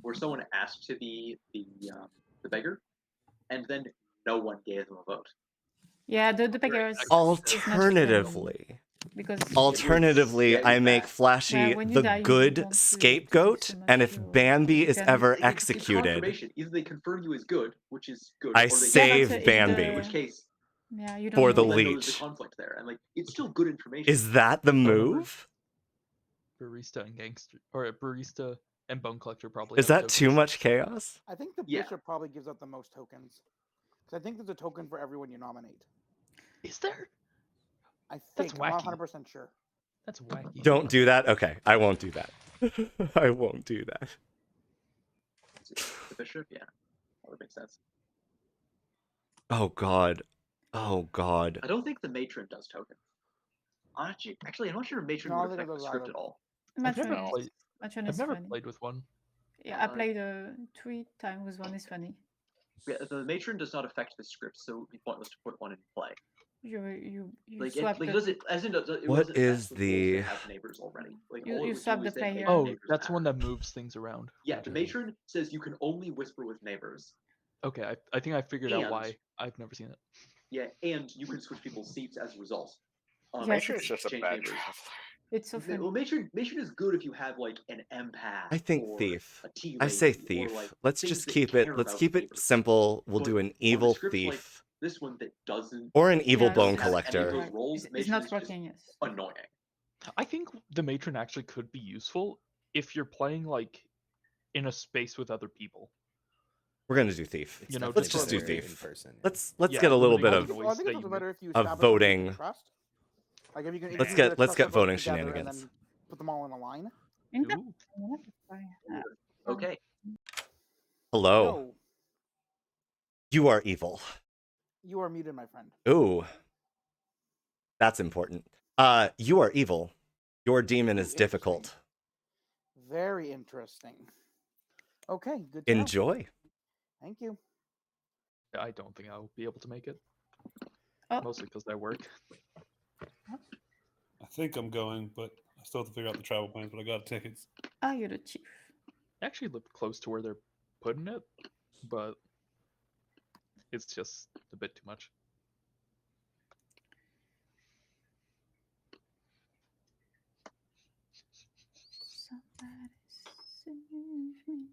where someone asked to be the beggar, and then no one gave them a vote. Yeah, the beggar is. Alternatively, because I make Flashy when you the die, you good don't want to scapegoat, and if Bambi is ever It's executed, confirmation. Either they confirm you as good, which is good, I or they save in Bambi. which case, yeah, you don't for know. the then there's leech. a conflict there, and like it's still good information. Is that the move? Barista and gangster, or a barista and bone collector probably. Is have that too much chaos? I think the bishop probably gives out the most tokens. Because I think there's a token for everyone you nominate. Is there? I That's think. I'm not wacky. 100% sure. That's wacky. Don't do that? Okay, I won't do that. I won't do that. The bishop, yeah, that would make sense. Oh god. Oh god. I don't think the matron does tokens. Actually, I'm not sure if matron No, would they affect the don't script allow at all. Matron never is- played- Matron I've is never funny. played with one. Yeah, I played 3 times with one. Is funny. Yeah, the matron does not affect the script, so it'd be pointless to put one in play. You Like, swap it the- doesn't, as in, it What doesn't is affect the rules the- that have neighbors already. Like, You- all it you would swap do the is then make player. Oh, neighbors that's one matter. that moves things around. Yeah, the matron says you can only whisper with neighbors. Okay, I think I figured out And- why. I've never seen it. Yeah, and you can switch people's seats as a result. Yes, Matron's it's- just a change bad neighbors. traveler. It's so funny. Well, matron is good if you have like an empath. I think or thief. a tea I say lady, or, thief. like, Let's things just that keep care it. Let's about keep it neighbors. simple. We'll But do an on a evil script like thief this one that doesn't or an evil Yeah, bone it's- have any of collector. those roles, It's matron not is just working. Yes. annoying. I think the matron actually could be useful if you're playing like in a space with other people. We're gonna do thief. You know, Let's just just do better thief. in person. Let's Yeah, get a little limiting bit the of Well, I noise think that it's you also better if you of establish something you voting. can trust. Like if you can, if Let's you can get trust them both voting together and shenanigans. then put them all in a line. Okay. Hello. Yo, You are evil. you are muted, my friend. Ooh. That's important. You are evil. Your demon is difficult. Very interesting. Okay, good to know. Enjoy. Thank you. I don't think I'll be able to make it. Oh. Mostly because I work. I think I'm going, but I still have to figure out the travel plans. But I got tickets. Ah, you're the chief. I actually live close to where they're putting it, but it's just a bit too much. Somebody save me.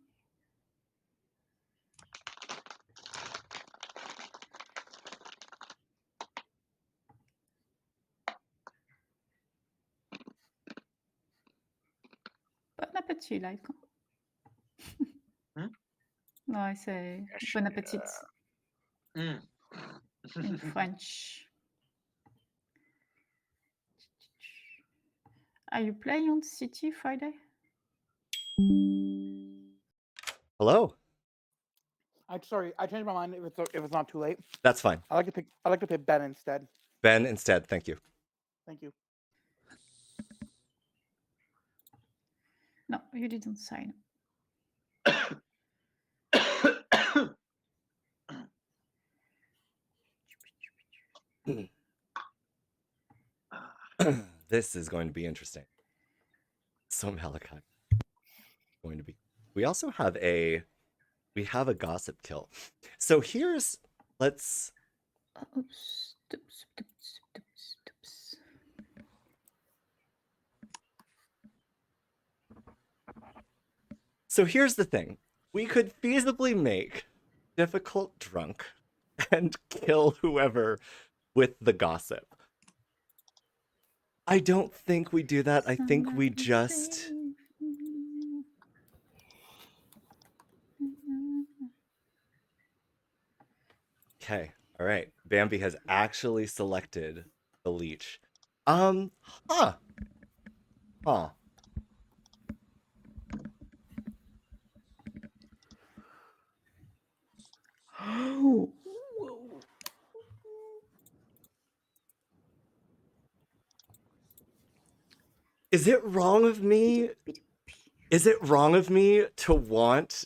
Bon appétit, like. No, I say bon appetit in French. Are you playing on City Friday? Hello. I'm sorry, I changed my mind. If it's not too late, That's fine. I like to pick Ben instead. Ben instead. Thank you. Thank you. No, you didn't sign. This is going to be interesting. So Malachi. Going to be. We also have a gossip kill. So here's let's So here's the thing. We could feasibly make difficult drunk and kill whoever with the gossip. I don't think we do that. I think we just Okay. All right. Bambi has actually selected the leech. Huh. Oh. Is it wrong of me? Is it wrong of me to want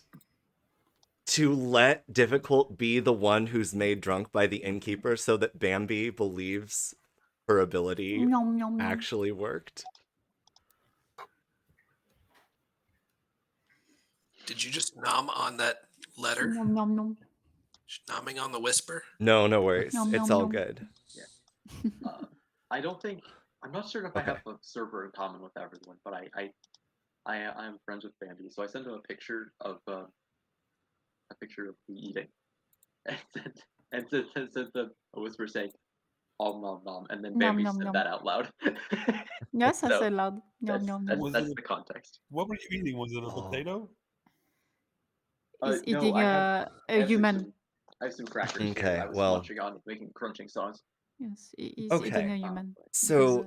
to let difficult be the one who's made drunk by the innkeeper so that Bambi believes her ability Nom, nom, nom. actually worked? Did you just nom on that letter? Nom, nom, nom. Just nomming on the whisper? No worries. Nom, It's nom, all nom. good. I don't think I'm not sure if I have a server in common with everyone, but I'm friends with Bambi, so I sent him a picture of me eating, and sent a whisper saying, "Om nom nom," and then Nom, Bambi nom, said nom. that out loud. Yes, I So, said loud. Nom, nom, nom. That's the context. What were you eating? Was it a potato? He's No, eating I have some- human. I have some crackers here Okay, that I was well- munching on, making crunching sounds. Yes, he's Okay. eating a human. So-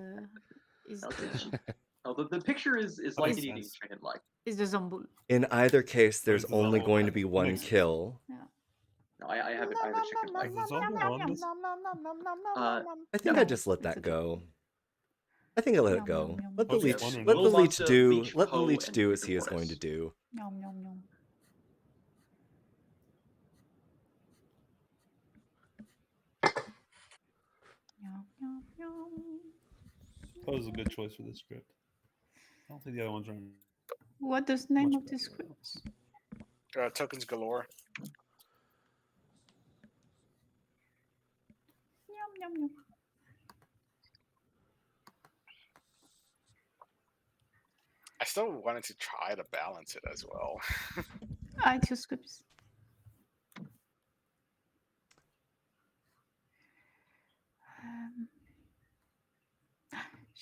The picture is like makes an eating sense. chicken leg. It's the zombie. In either case, there's Makes only sense. going to be one Makes sense. kill. No, I have a chicken leg. I think I just let that go. I think I let it go. Let the I was leech, just wondering. let the We'll leech launch a do, leech let the hoe leech and do pick as a he is going to tortoise. do. Nom, nom, nom. Nom, nom, nom. That was a good choice for this script. I don't think the other ones are. What is the name of this script? Tokens galore. Nom, nom, nom. I still wanted to try to balance it as well. I two scripts.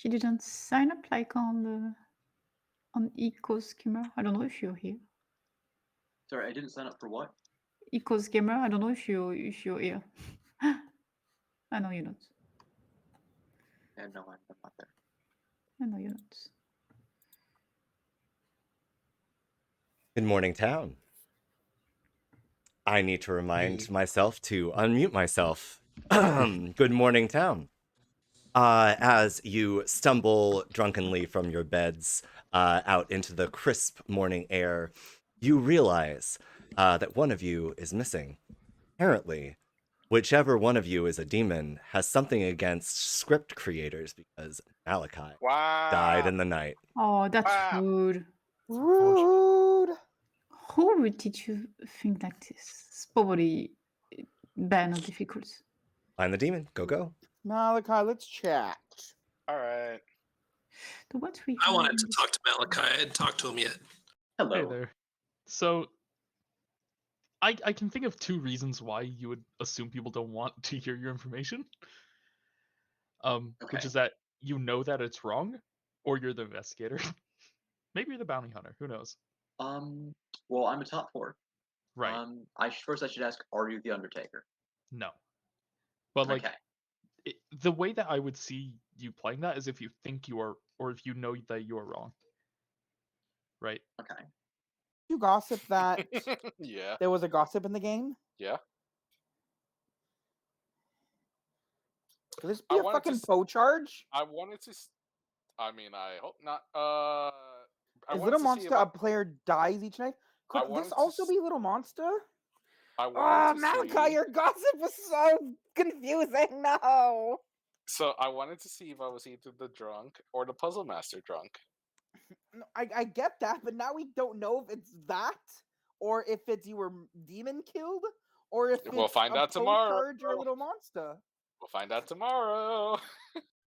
He didn't sign up like on Eco's Gamer. I don't know if you're here. Sorry, I didn't sign up for what? Eco's Gamer. I don't know if you're here. I know you're not. And no, I'm not there. I know you're not. Good morning, town. I need to remind myself to unmute myself. Good morning, town. As you stumble drunkenly from your beds out into the crisp morning air, you realize that one of you is missing. Apparently, whichever one of you is a demon has something against script creators because Malachi died in the night. Oh, that's rude. Rude. Who would teach you think like this? It's probably bad or difficult. Find the demon. Go. Malachi, let's chat. All right. I wanted to talk to Malachi. I hadn't talked to him yet. Hello. Hey there. So, I can think of two reasons why you would assume people don't want to hear your information. Which is that you know that it's wrong, or you're the investigator. Maybe you're the bounty hunter. Who knows? Well, I'm a top 4. Right. First I should ask, are you the Undertaker? No. But like, Okay. the way that I would see you playing that is if you think you are, or if you know that you are wrong. Right. Okay. You gossip that Yeah. there was a gossip in the game? Yeah. Could this be a fucking Poe charge? I wanted to. I mean, I hope not. Is Little Monster a player dies each night? Could this also be Little Monster? Oh, Malachi, your gossip was so confusing. No. So I wanted to see if I was either the drunk or the puzzle master drunk. No, I get that, but now we don't know if it's that, or if it's you were demon killed, or if We'll it's find a out Poe tomorrow. charge or a Little Monster. We'll find out tomorrow.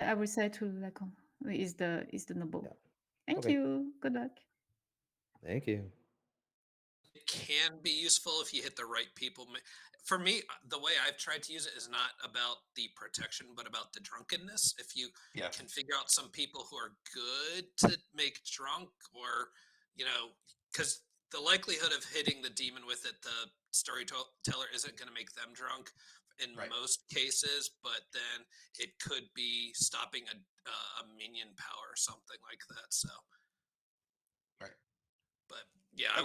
I will say to Lacan is the noble. Thank Okay. you. Good luck. Thank you. It can be useful if you hit the right people. For me, the way I've tried to use it is not about the protection, but about the drunkenness. If you can figure out some people who are good to make drunk, or, because the likelihood of hitting the demon with it, the storyteller isn't going to make them drunk in most cases, but then it could be stopping a minion power or something like that. So, but yeah, I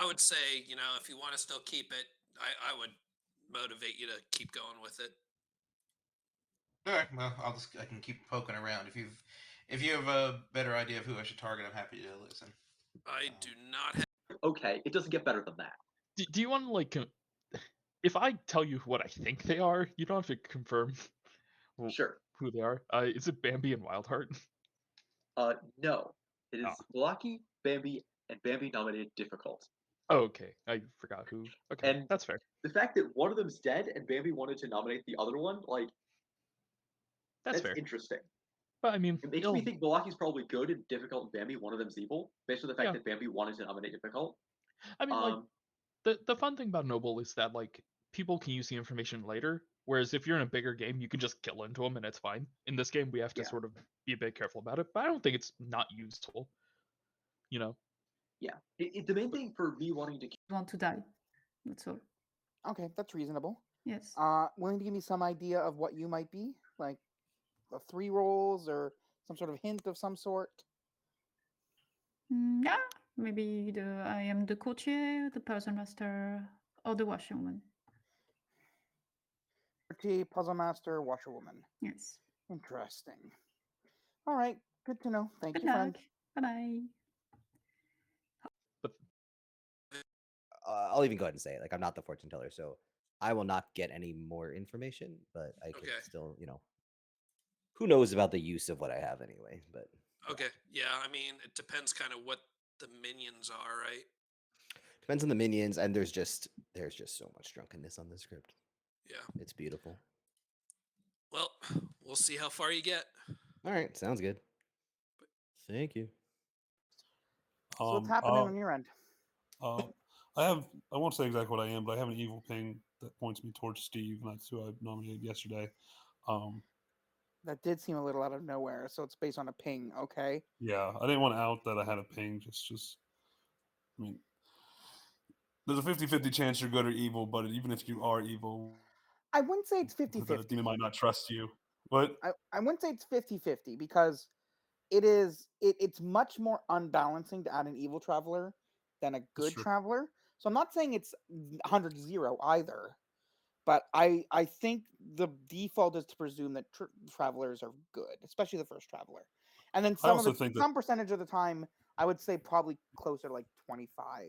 would say, if you want to still keep it, I would motivate you to keep going with it. All right. Well, I can keep poking around. If you have a better idea of who I should target, I'm happy to listen. I do not have. Okay, it doesn't get better than that. Do you want to like? If I tell you what I think they are, you don't have to confirm. Who they are? Is it Bambi and Wildheart? No. It is Blocky, Bambi, and Bambi nominated difficult. Oh, okay. I forgot who. Okay, And that's fair. The fact that one of them's dead and Bambi wanted to nominate the other one, like, that's fair. Interesting. But I mean, it makes me think Blocky's probably good and difficult, and Bambi, one of them's evil, based on the fact that Bambi wanted to nominate difficult. I mean, like, the fun thing about Noble is that like people can use the information later, whereas if you're in a bigger game, you can just kill into them and it's fine. In this game, we have to sort of be a bit careful about it, but I don't think it's not useful. Yeah. The main thing for me wanting to Want to die. That's all. Okay, that's reasonable. Yes. Willing to give me some idea of what you might be, like 3 rolls or some sort of hint of some sort? Yeah, maybe I am the courtier, the puzzle master, or the washerwoman. Courtier, puzzle master, washerwoman. Yes. Interesting. All right, good to know. Thank Good you, friend. luck. Bye-bye. I'll even go ahead and say it. Like, I'm not the fortune teller, so I will not get any more information, but I can still, who knows about the use of what I have anyway, but. Okay. Yeah. I mean, it depends kind of what the minions are, right? Depends on the minions, and there's just so much drunkenness on this script. Yeah. It's beautiful. Well, we'll see how far you get. All right. Sounds good. Thank you. So what's happening on your end? I won't say exactly what I am, but I have an evil ping that points me towards Steve, and that's who I nominated yesterday. That did seem a little out of nowhere. So it's based on a ping. Okay. Yeah, I didn't want to out that I had a ping. I mean, there's a 50-50 chance you're good or evil, but even if you are evil, I wouldn't say it's 50-50. the demon might not trust you. What? I wouldn't say it's 50-50 because it's much more unbalancing to add an evil traveler than a good traveler. So I'm not saying it's 100-0 either. But I think the default is to presume that travelers are good, especially the first traveler. And then some percentage of the time, I would say probably closer to like 25.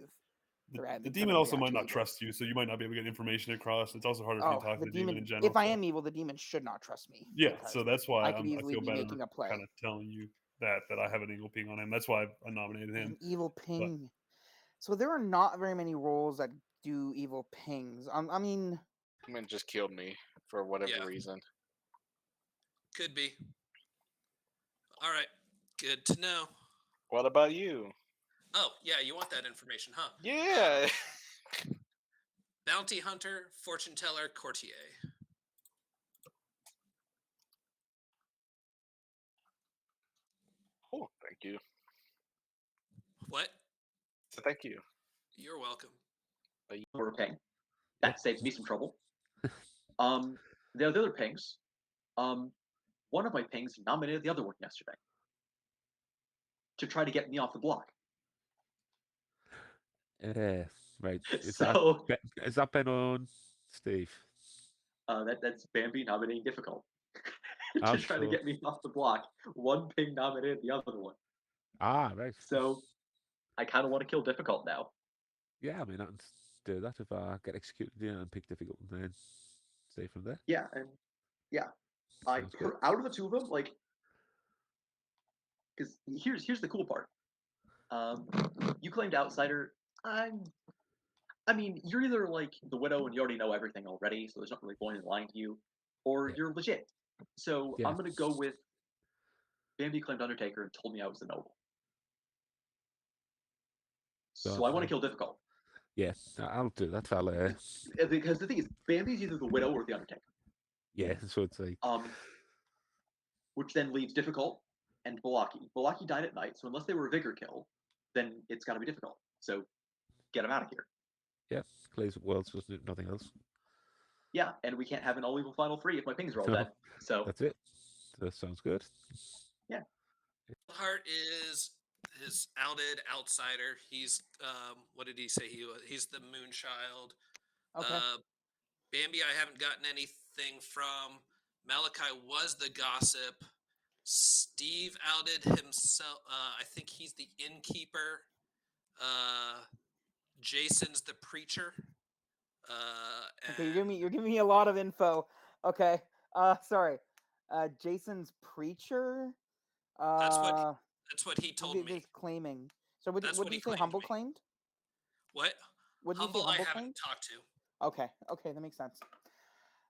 The demon also might not trust you, so you might not be able to get information across. It's also harder for you to talk to the demon in general. If I am evil, the demon should not trust me. Yeah, so that's why I could easily feel be better making a play. kind of telling you that I have an evil ping on him. That's why I nominated him. An evil ping. So there are not very many roles that do evil pings. I mean, just killed me for whatever reason. Could be. All right. Good to know. What about you? Oh, yeah, you want that information, huh? Yeah. Bounty hunter, fortune teller, courtier. Oh, thank you. What? So thank you. You're welcome. Or ping. That saves me some trouble. The other pings. One of my pings nominated the other one yesterday to try to get me off the block. Right. Is So that Ben on Steve? That's Bambi nominating difficult to try to get me off the block. One ping nominated the other one. Ah, right. So I kind of want to kill difficult now. Yeah, I mean, I can do that if I get executed and pick difficult and then stay from there. Yeah, and yeah, out of the two of them, like, because here's the cool part. You claimed outsider. I mean, you're either like the widow and you already know everything already, so there's not really point in lying to you, or you're legit. So I'm gonna go with Bambi claimed Undertaker and told me I was the noble. So I want to kill difficult. Yeah, I'll do that, fella. Because the thing is, Bambi's either the widow or the Undertaker. Yeah, so it's like which then leaves difficult and Balaki. Balaki died at night, so unless they were a vigor kill, then it's got to be difficult. So get him out of here. Yeah, plays worlds with nothing else. Yeah, and we can't have an all evil final three if my pings are all dead. So that's it. That sounds good. Yeah. Heart is his outed outsider. He's what did he say he was? He's the Moonchild. Okay. Bambi, I haven't gotten anything from. Malachi was the gossip. Steve outed himself. I think he's the innkeeper. Jason's the preacher. Okay, you're giving me a lot of info. Okay. Sorry. Jason's preacher. That's what he told me. He's claiming. So what did you say? Humble claimed. What? What did Humble you say? Humble I haven't claimed? talked to. Okay, that makes sense.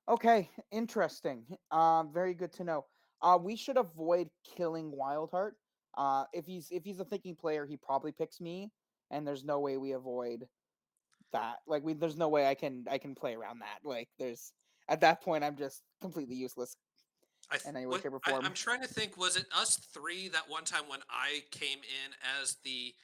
Okay, interesting. Very good to know. We should avoid killing Wildheart. If he's a thinking player, he probably picks me, and there's no way we avoid that. Like there's no way I can play around that. Like there's at that point I'm just completely useless. In any way, shape, or form. I'm trying to think. Was it us three that one time when I came in as the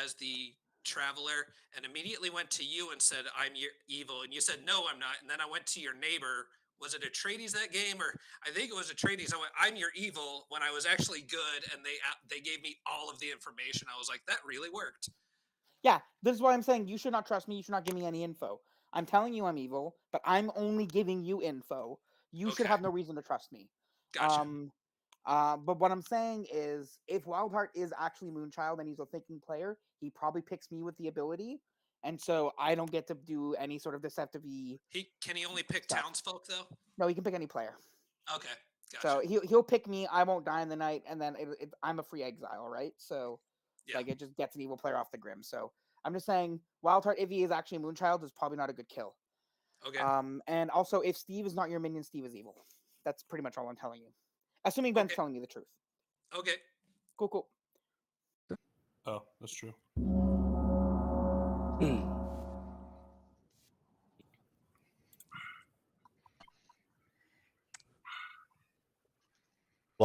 as the traveler and immediately went to you and said I'm evil, and you said no, I'm not, and then I went to your neighbor. Was it Atreides that game, or I think it was Atreides? I went, I'm your evil when I was actually good, and they gave me all of the information. I was like, that really worked. Yeah, this is why I'm saying you should not trust me. You should not give me any info. I'm telling you I'm evil, but I'm only giving you info. You should have no reason to trust me. Gotcha. But what I'm saying is, if Wildheart is actually Moonchild and he's a thinking player, he probably picks me with the ability, and so I don't get to do any sort of deceptive-y. Can he only pick townsfolk though? No, he can pick any player. Okay, gotcha. So he'll pick me. I won't die in the night, and then I'm a free exile, right? So like it just gets an evil player off the Grim. So I'm just saying, Wildheart, if he is actually Moonchild, is probably not a good kill. Okay. And also, if Steve is not your minion, Steve is evil. That's pretty much all I'm telling you. Assuming Ben's telling me the truth. Okay. Cool. Oh, that's true.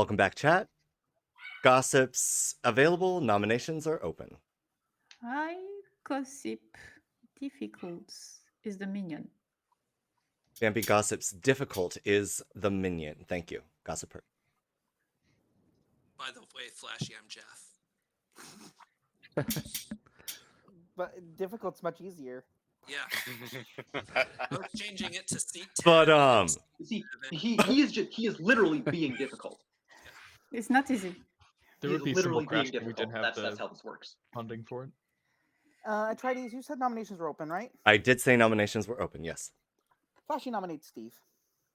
Welcome back, chat. Gossips available. Nominations are open. I gossip difficult is the minion. Bambi Gossip's difficult is the minion. Thank you, Gossiper. By the way, Flashy, I'm Jeff. But difficult's much easier. Yeah. I was changing it to seat 10. But See, he is literally being difficult. It's not easy. There He would is be a simple literally crash being if we didn't difficult. have That's the how this works. funding for it. Atreides, you said nominations were open, right? I did say nominations were open. Yes. Flashy nominates Steve.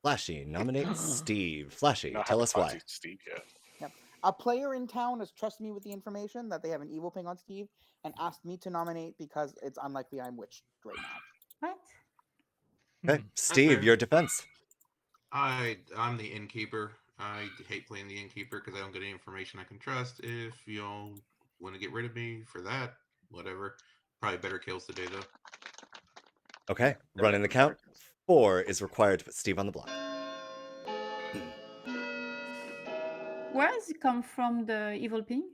Flashy nominates Steve. Flashy, Not tell haven't us talked why. to Steve yet. Yep. A player in town has trusted me with the information that they have an evil ping on Steve and asked me to nominate because it's unlikely I'm witched right now. What? Okay, Steve, your defense. I'm the innkeeper. I hate playing the innkeeper because I don't get any information I can trust. If y'all want to get rid of me for that, whatever. Probably better kills today though. Okay, running the count. 4 is required to put Steve on the block. Where does it come from, the evil ping?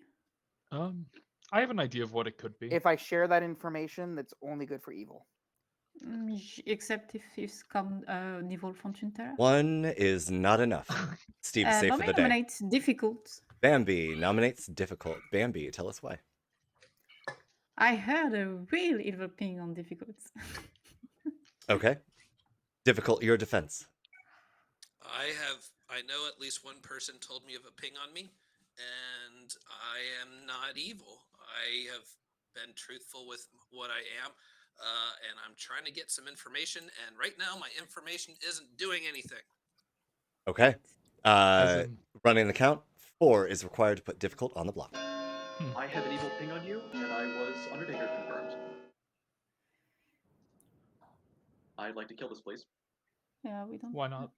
I have an idea of what it could be. If I share that information, that's only good for evil. Except if it's come an evil fortune teller. 1 is not enough. Steve is safe for Bambi the day. nominates difficult. Bambi nominates difficult. Bambi, tell us why. I heard a real evil ping on difficult. Okay. Difficult, your defense. I know at least one person told me of a ping on me, and I am not evil. I have been truthful with what I am, and I'm trying to get some information, and right now my information isn't doing anything. Okay. Running the count. 4 is required to put difficult on the block. I have an evil ping on you, and I was Undertaker confirmed. I'd like to kill this, please. Yeah, we don't. Why not?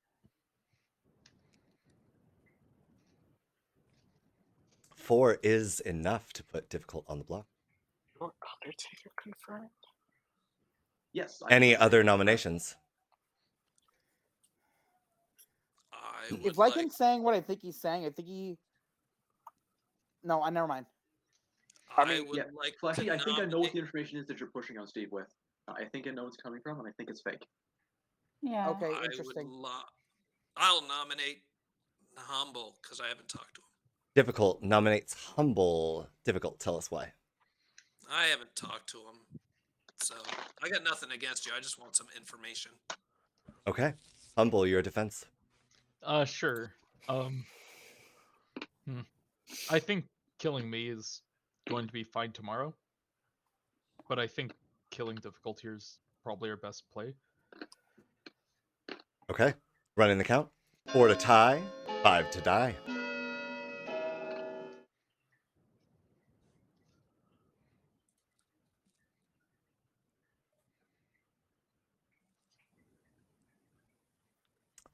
4 is enough to put difficult on the block. Your Undertaker confirmed? Yes. Any other nominations? If Lycan's saying what I think he's saying, I think he. No, I never mind. I mean, yeah, Flashy, I think I know what the information is that you're pushing on Steve with. I think I know what's coming from, and I think it's fake. Yeah. Okay, I interesting. I'll nominate Humble because I haven't talked to him. Difficult nominates humble. Difficult, tell us why. I haven't talked to him, so I got nothing against you. I just want some information. Okay. Humble, your defense. Sure. I think killing me is going to be fine tomorrow, but I think killing difficult here is probably our best play. Okay. Running the count. 4 to tie, 5 to die.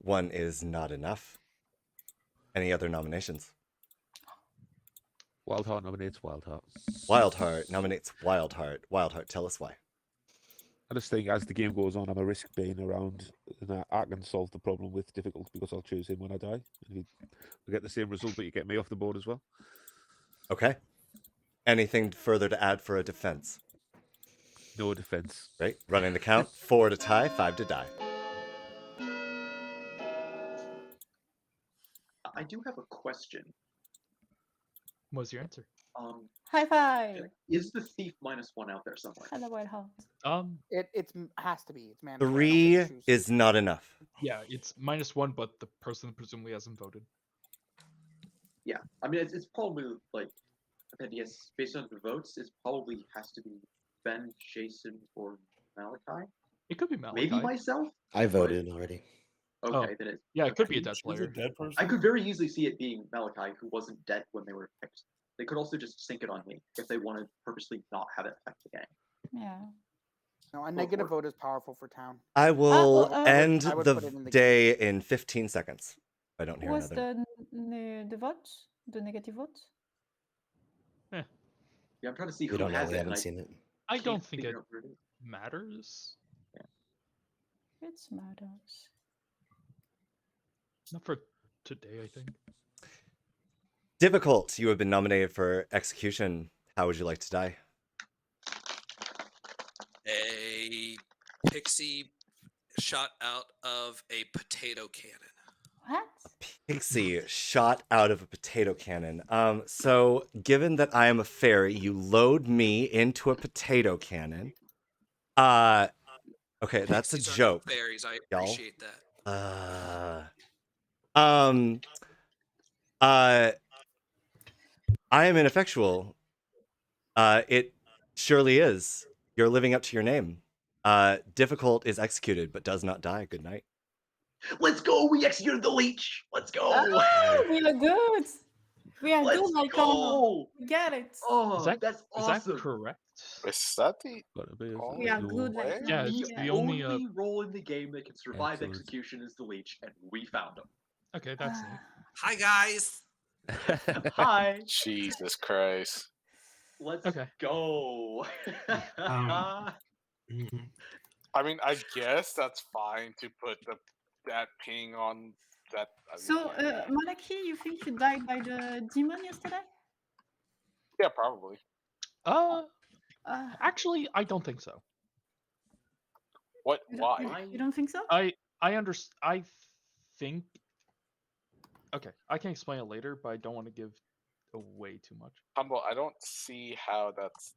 One is not enough. Any other nominations? Wildheart nominates Wildheart. Wildheart nominates Wildheart. Wildheart, tell us why. I just think as the game goes on, I'm a risk being around, and I can solve the problem with difficult because I'll choose him when I die. And we get the same result, but you get me off the board as well. Okay. Anything further to add for a defense? No defense. Great. Running the count. 4 to tie, 5 to die. I do have a question. What's your answer? High five. Is the thief -1 out there somewhere? Hello, White House. It has to be. It's man. 3 is not enough. Yeah, it's -1, but the person presumably hasn't voted. Yeah, I mean it's probably like, yes, based on the votes, it probably has to be Ben, Jason, or Malachi. It could be Malachi. Maybe myself. I voted already. Okay, then it. Yeah, it could be a okay. dead player. I could very easily see it being Malachi, who wasn't dead when they were picked. They could also just sink it on me if they want to purposely not have it affect the game. Yeah. No, a negative vote is powerful for town. I will end I would the put it in the day in 15 seconds. If I don't hear What's another. the vote? The negative vote? Yeah, I'm trying to see We who don't know. has We it. haven't and seen it. I can't don't think figure it out where it is. matters. It matters. Not for today, I think. Difficult, you have been nominated for execution. How would you like to die? A pixie shot out of a potato cannon. What? Pixie shot out of a potato cannon. So given that I am a fairy, you load me into a potato cannon. Okay, that's a Pixies are not joke. fairies. I y'all. appreciate that. I am ineffectual. It surely is. You're living up to your name. Difficult is executed, but does not die. Good night. Let's go! We executed the leech! Let's go! Oh, we are good. We are Let's good, like go! we get it. Oh, that's awesome. Is that correct? Is that the We are good, like Yeah, The it's the only role in the game that can survive Excellent. execution is the leech, and we found him. Okay, that's neat. Hi guys. Hi. Jesus Christ. Let's Okay. go. I mean, I guess that's fine to put that ping on that. So, Malaki, you think you died by the demon yesterday? Yeah, probably. Actually, I don't think so. What? You Why? You don't think so? I think. Okay, I can explain it later, but I don't want to give away too much. Humble, I don't see how that's.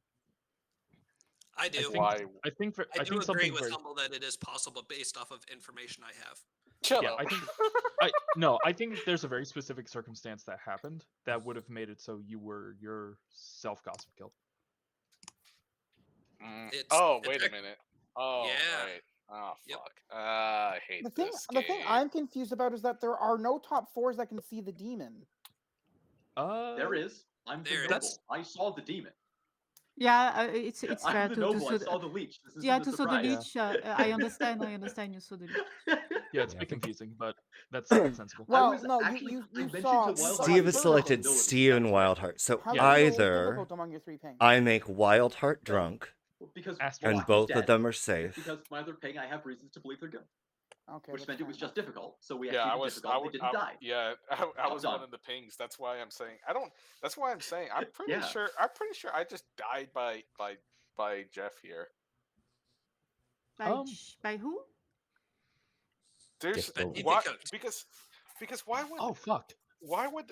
I do. Why? I think do agree something with very. Humble that it is possible based off of information I have. Chill Yeah, out. I think there's a very specific circumstance that happened that would have made it so you were yourself gossip killed. Wait a minute. Oh, Yeah. right. Oh, fuck. I hate The thing, this the game. thing I'm confused about is that there are no top 4s that can see the demon. There is. I'm the noble. I saw the demon. Yeah, it's I'm fair the to noble. I saw saw the leech. This isn't yeah, a to saw the surprise. leech. I understand. I understand. You saw the leech. Yeah, it's a bit confusing, but that's sensible. Well, was no, actually- you mentioned saw. to Wildheart Steve has first. selected Steve and Wildheart. So How many roles either difficult among your 3 pings? I make Wildheart drunk, Because and Wildheart both was of dead, them are safe. Because my other ping, I have reasons to believe they're good. Okay, Which that's meant it fair was just enough. difficult. So we Yeah, executed difficult. They didn't die. Yeah, I was done. one of the pings. That's why I'm saying I don't. That's why I'm saying I'm pretty Yeah. sure. I'm pretty sure I just died by Jeff here. By who? There's Difficult. why because why would Oh fuck. why would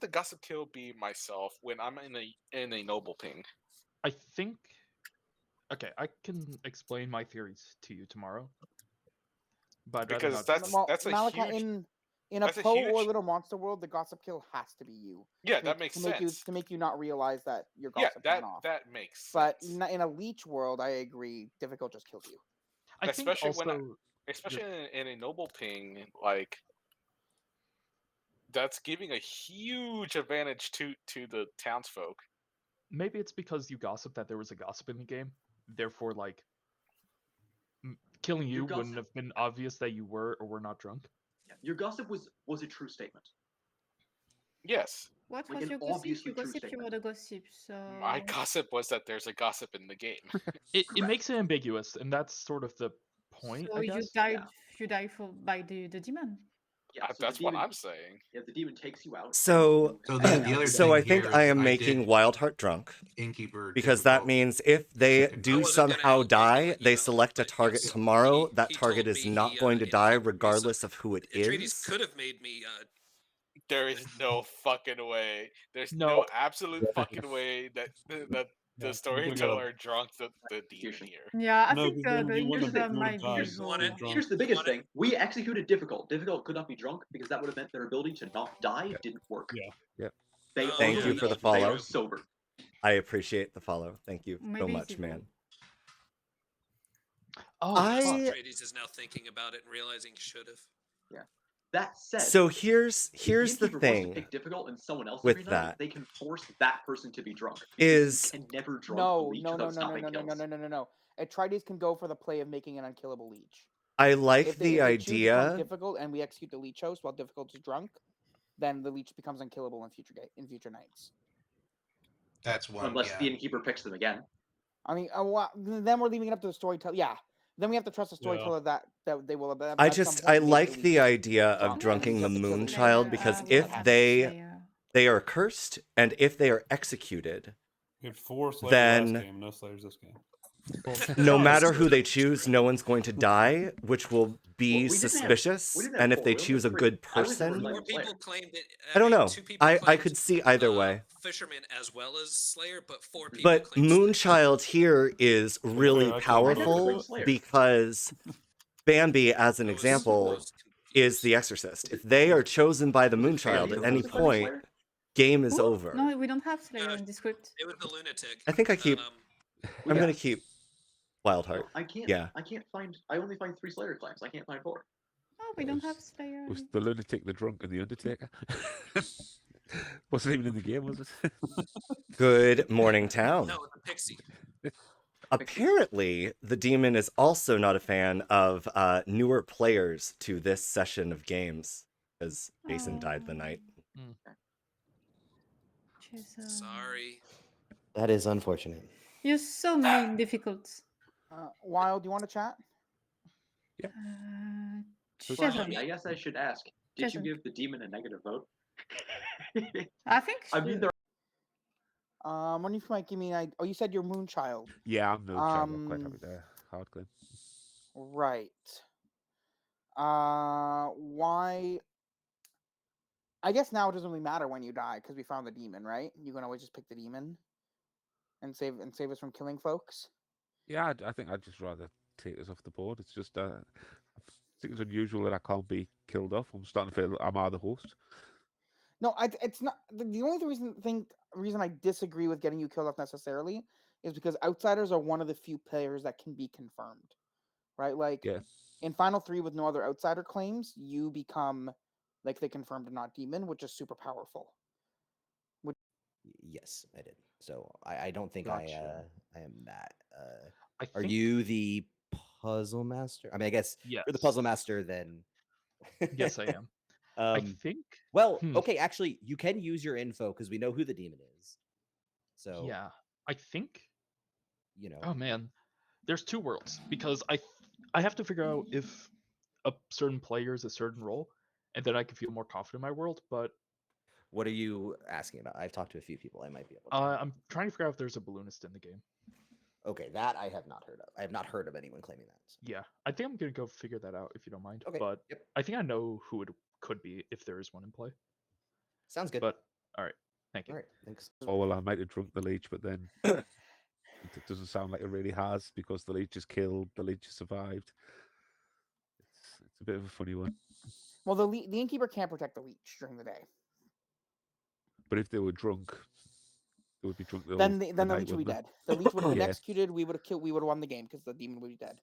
the gossip kill be myself when I'm in a noble ping? I think. Okay, I can explain my theories to you tomorrow. But I'd rather Because not. that's a Malika, huge. in a that's a Poe or huge- Little Monster world, the gossip kill has to be you. Yeah, to that makes to make you sense. to make you not realize that your Yeah, gossip went off. that makes But sense. in a leech world, I agree. Difficult just kills you. I think especially also. especially in a noble ping, like that's giving a huge advantage to the townsfolk. Maybe it's because you gossip that there was a gossip in the game. Therefore, like, killing you gossip- wouldn't have been obvious that you were or were not drunk. Your gossip was a true statement. Yes. What Like was an your gossip? obviously You true gossip, you statement. were the gossip. So My gossip was that there's a gossip in the game. It makes it ambiguous, and that's sort of the point, So I you guess. died. You died by the demon. Yeah, so That's the what demon, I'm saying. Yeah, the demon takes you out. So, So the other so thing I think here I is am I making did Wildheart drunk. Innkeeper Because that difficult. means if they do wasn't gonna somehow outlaw die, they select a target tomorrow. That he target told is me not he, going to he die did regardless of who it Atreides is. could have made me. There is no fucking way. There's No. no absolute fucking way that the Yeah, storyteller drunk the demon here. Yeah, I No, think then the you wouldn't user have might be died. evil. Here's the biggest thing. We executed difficult. Difficult could not be drunk because that would have meant their ability to not die didn't work. Yeah. Yep. They Thank are you for the They follow. are sober. I appreciate the follow. Thank you so Maybe much, it's man. Oh, Atreides is now thinking about it and realizing he should have. Yeah. That said, So here's if the innkeeper wants to thing pick difficult and someone else with every night, that they can force that person to be drunk. is You can never drunk No, a leech without stopping kills. no. Atreides can go for the play of making an unkillable leech. I like If the they choose to become idea. difficult and we execute the leech host while difficult is drunk, then the leech becomes unkillable in future nights. That's one. Unless yeah. the innkeeper picks them again. I mean, then we're leaving it up to the storyteller. Yeah, then we have to trust the storyteller that they will. I at some just point I make like the leech idea of drunk, and then we drunking the have to kill moon leech child host. because That they are cursed, and if they are executed, We had 4 Slayers last then game, no Slayers this game. no matter who they choose, no one's going to die, which will be we didn't suspicious. have And if 4, they we only choose a had 3. good I was never person, playing More Slayer. people claimed it. I don't know. 2 people I claimed, could see either way. Fisherman as well as Slayer, but 4 people But claimed Slayer. Moonchild here is really powerful because Bambi, as an example, is the exorcist. If they are chosen by the Moonchild at any point, game is Ooh, over. No, we don't have Slayer in the script. It was the lunatic. I think I keep. I'm Yeah. gonna keep Wildheart. I can't. Yeah. I can't find. I only find 3 Slayer claims. I can't find 4. Oh, we don't have Slayer. Was the lunatic, the drunk, and the Undertaker? Wasn't even in the game, was it? Good morning, town. No, it's a pixie. Apparently, the demon is also not a fan of newer players to this session of games, as Jason died the night. Sorry. That is unfortunate. You're so mean, difficult. Wild, do you want to chat? Flashy, I guess I should ask. Did Jason. you give the demon a negative vote? I think. I mean, there. Wonder if you might give me an idea. Oh, you said you're Moonchild. Yeah, I'm no child. I'm quite happy there. Hard claim. Right. Why? I guess now it doesn't really matter when you die because we found the demon, right? You can always just pick the demon and save us from killing folks. Yeah, I think I'd just rather take this off the board. It's just, I think it's unusual that I can't be killed off. I'm starting to feel I'm the host. No, it's not. The only reason I disagree with getting you killed off necessarily is because outsiders are one of the few players that can be confirmed, right? Like in Final 3 with no other outsider claims, you become like the confirmed and not demon, which is super powerful. Yes, I did. So I don't think Gotcha. I am that. Are you the puzzle master? I mean, I guess you're the puzzle master. Then yes, I am. I think. Well, okay, actually, you can use your info because we know who the demon is. So yeah, I think. You know. Oh man, there's 2 worlds because I have to figure out if a certain player is a certain role, and then I can feel more confident in my world. But what are you asking about? I've talked to a few people. I might be able to. I'm trying to figure out if there's a balloonist in the game. Okay, that I have not heard of. I have not heard of anyone claiming that. So. Yeah, I think I'm gonna go figure that out if you don't mind. Okay. But I think I know who it could be if there is one in play. Sounds good. But all right, thank you. All right, thanks. Oh well, I might have drunk the leech, but then it doesn't sound like it really has because the leech is killed, the leech has survived. It's a bit of a funny one. Well, the innkeeper can't protect the leech during the day. But if they were drunk, they would be drunk. Then the leech would be dead. The leech would have been Yeah. executed. We would have killed. We would have won the game because the demon would be dead.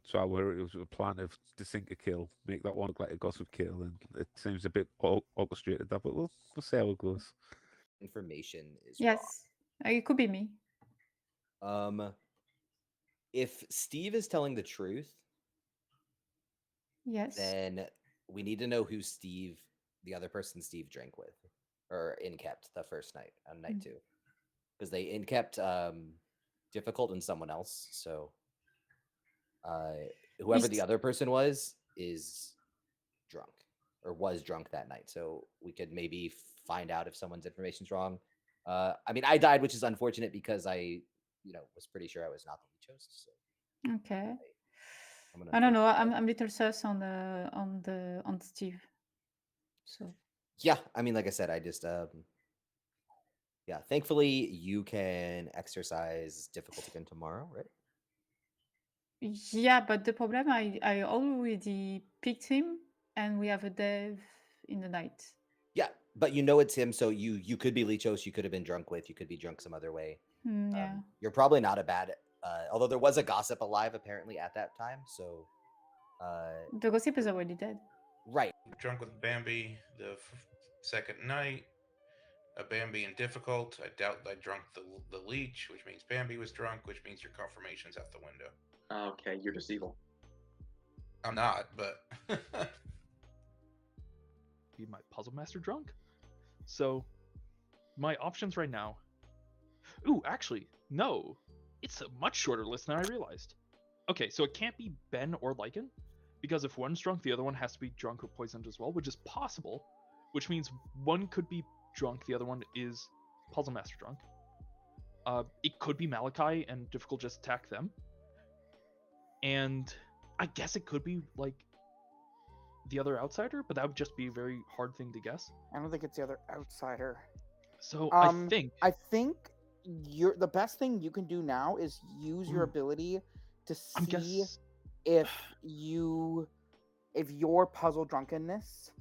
So I worry it was a plan of desync a kill, make that one look like a gossip kill, and it seems a bit orchestrated that, but we'll see how it goes. Information is Yes, it could be me. wrong. If Steve is telling the truth, Yes. then we need to know who Steve, the other person Steve drank with, or inkept the first night on night 2, because they inkept difficult and someone else. So whoever the other person was is drunk or was drunk that night. So we could maybe find out if someone's information's wrong. I mean, I died, which is unfortunate because I, was pretty sure I was not the leech host. So Okay. I'm gonna I don't know. I'm little sus on Steve. So yeah, I mean, like I said, I just thankfully you can exercise difficulty again tomorrow, right? yeah, but the problem I already picked him, and we have a dev in the night. Yeah, but it's him, so you could be Leechos, you could have been drunk with, you could be drunk some other way. Yeah. You're probably not a bad, although there was a gossip alive apparently at that time, so. The gossip is already dead. Right. Drunk with Bambi the second night. A Bambi in difficult. I doubt I drunk the leech, which means Bambi was drunk, which means your confirmation's out the window. Okay, you're just evil. I'm not, but Be my puzzle master drunk. So my options right now. Ooh, actually, no. It's a much shorter list than I realized. Okay, so it can't be Ben or Lycan, because if one's drunk, the other one has to be drunk or poisoned as well, which is possible. which means one could be drunk, the other one is Puzzle Master drunk. It could be Malachi and difficult just attack them. And I guess it could be like the other outsider, but that would just be a very hard thing to guess. I don't think it's the other outsider. So I think the best thing you can do now is use your ability to see if your puzzle drunkenness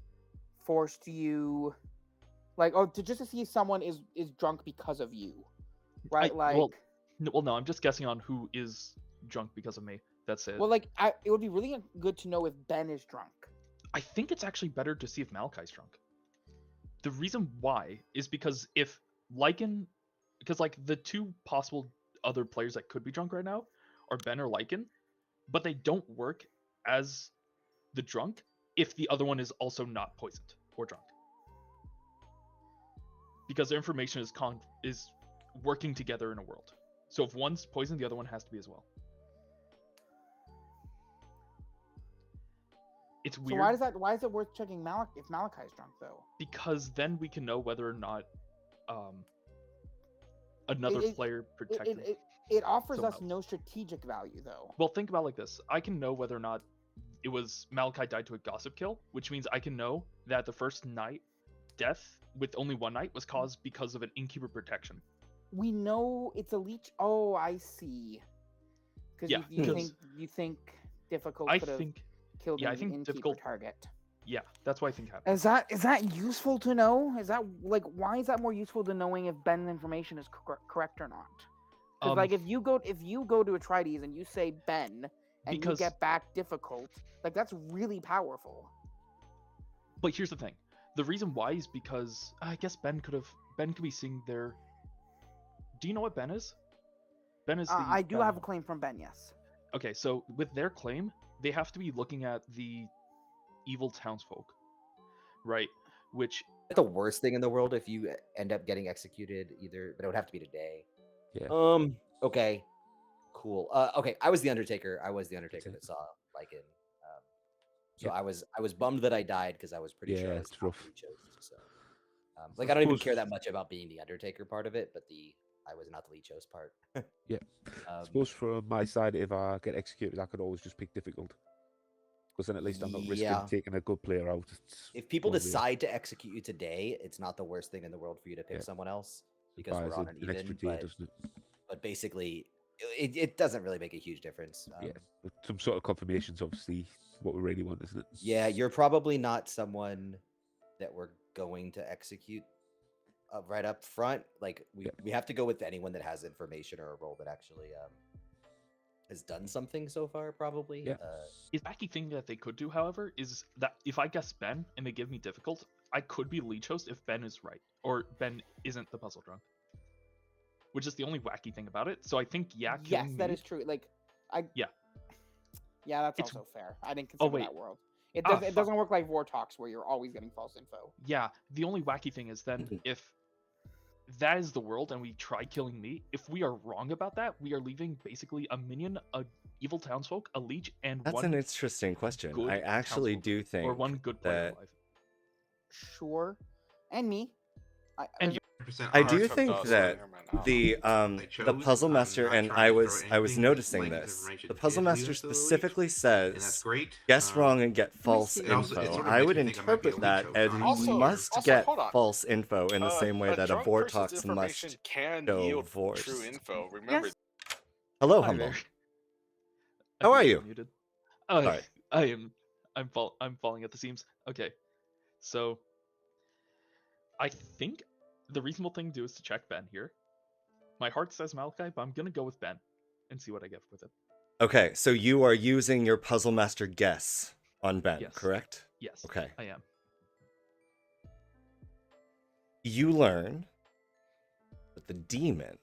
forced you, like, to see if someone is drunk because of you, right? Well, no, I'm just guessing on who is drunk because of me. That's it. Well, like, it would be really good to know if Ben is drunk. I think it's actually better to see if Malachi's drunk. The reason why is because if Lycan, because like the two possible other players that could be drunk right now are Ben or Lycan, but they don't work as the drunk if the other one is also not poisoned or drunk. Because their information is working together in a world. So if one's poisoned, the other one has to be as well. It's weird. So why is it worth checking if Malachi's drunk though? Because then we can know whether or not another player protected. It offers us no strategic value though. Well, think about it like this. I can know whether or not it was Malachi died to a gossip kill, which means I can know that the first night death with only one night was caused because of an innkeeper protection. We know it's a leech. Oh, I see. Because you think difficult could have killed the innkeeper target. Yeah, that's what I think happened. Is that useful to know? Is that like why is that more useful than knowing if Ben's information is correct or not? Because like if you go to Atreides and you say Ben and you get back difficult, like that's really powerful. But here's the thing: the reason why is because I guess Ben could be seeing their. Do you know what Ben is? Ben is the. I do have a claim from Ben. Yes. Okay, so with their claim, they have to be looking at the evil townsfolk, right? Which the worst thing in the world if you end up getting executed either, but it would have to be today. Yeah. Okay. Cool. Okay. I was the Undertaker that saw Lycan. So I was bummed that I died because I was pretty sure I was it's rough. chosen. So, like I don't even care that much about being the Undertaker part of it, but I was not the lead chose part. Yeah. I suppose from my side, if I get executed, I could always just pick difficult. Because then at least I'm not risking taking a good player out. If people decide to execute you today, it's not the worst thing in the world for you to pick someone else because we're on an even. Extra day, doesn't it? But basically, it doesn't really make a huge difference. But some sort of confirmation's obviously what we really want, isn't it? Yeah, you're probably not someone that we're going to execute right up front. Like we have to go with anyone that has information or a role that actually has done something so far, probably. Yeah. The wacky thing that they could do, however, is that if I guess Ben and they give me difficult, I could be leech host if Ben is right or Ben isn't the puzzle drunk, which is the only wacky thing about it. So I think yes, that is true. Like that's also fair. I didn't consider that world. It doesn't work like Vortox where you're always getting false info. Yeah, the only wacky thing is then if that is the world and we try killing me, if we are wrong about that, we are leaving basically a minion, a evil townsfolk, a leech, and that's one an interesting question. I actually do think or one good player that alive. Sure. And me. I do think that the puzzle master, and I was noticing this. The puzzle master specifically says, "Guess wrong and get false info." I would interpret that as you must get false info in the same way that a Vortox must show Vorts. True info. Remember. Hello, Humble. How are you? Sorry. I'm falling at the seams. Okay, so I think the reasonable thing to do is to check Ben here. My heart says Malachi, but I'm gonna go with Ben and see what I get with it. Okay, so you are using your puzzle master guess on Ben, correct? Yes. Okay. I am. You learn that the demon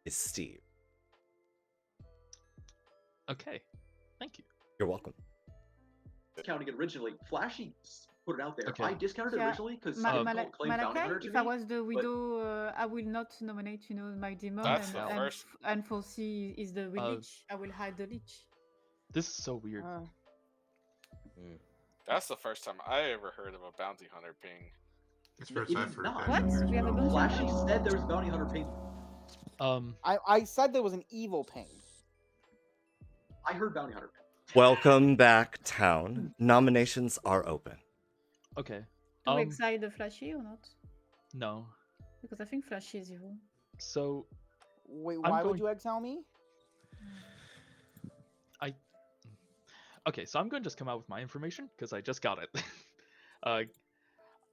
is Steve. Okay. Thank you. You're welcome. Discounting it originally, Flashy put it out there. Okay. I discounted it originally because Malachi, if I was the widow, I will not nominate, my demon, and Foresee is the leech. I will hide the leech. This is so weird. That's the first time I ever heard of a bounty hunter ping. It's It first I've is heard not. that. What? We have a bounty Flashy hunter? said there was a bounty hunter ping. I said there was an evil ping. I heard bounty hunter ping. Welcome back, town. Nominations are open. Okay. Do we exile the Flashy or not? No. Because I think Flashy is evil. So. Wait, I'm why would going- you exile me? Okay, so I'm going to just come out with my information because I just got it.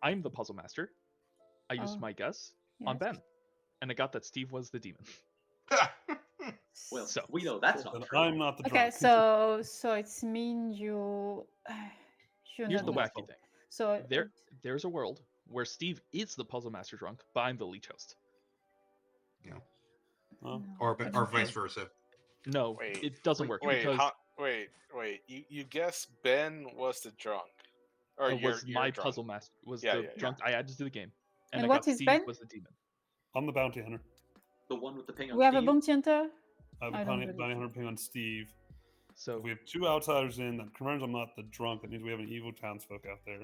I'm the puzzle master. I used Oh. my guess on Yes. Ben, and I got that Steve was the demon. Well, So we know that's not And true. I'm not the Okay, drunk. so it's mean you. You're Here's not the the- wacky thing. So There's a world where Steve is the puzzle master drunk, but I'm the leech host. Oh. Or vice versa. No, Wait, it doesn't work Wait, because wait. You guess Ben was the drunk, or it was you're my drunk. puzzle master was Yeah, the yeah, drunk. I added to the game, and And I what got is Steve Ben? was the demon. I'm the bounty hunter. The one with the ping on we have a Steve? bounty hunter. I have I a don't bounty believe hunter ping on Steve. So if we have two outsiders in, that confirms I'm not the drunk. That means we have an evil townsfolk out there.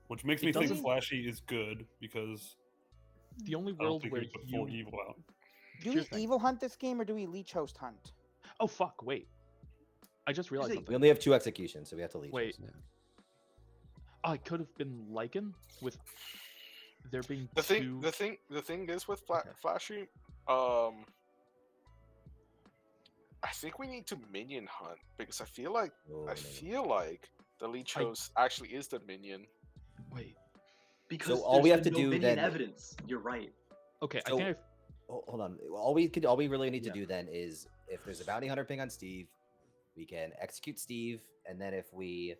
Which makes it me think doesn't- Flashy is good because The only I don't world think where we put four you evil out. Do we Here's the thing. evil hunt this game or do we leech host hunt? Oh fuck! Wait, I just realized We something. only have 2 executions, so we have to leech. Wait. I could have been Lycan with there being The two. thing is with Flashy, I think we need to minion hunt because I feel like the leech host actually is the minion. Wait. Because So all we there's have to no do minion then. evidence. You're right. Okay, So- I think I've. Hold on. All we really need to do then is if there's a bounty hunter ping on Steve, we can execute Steve, and then if we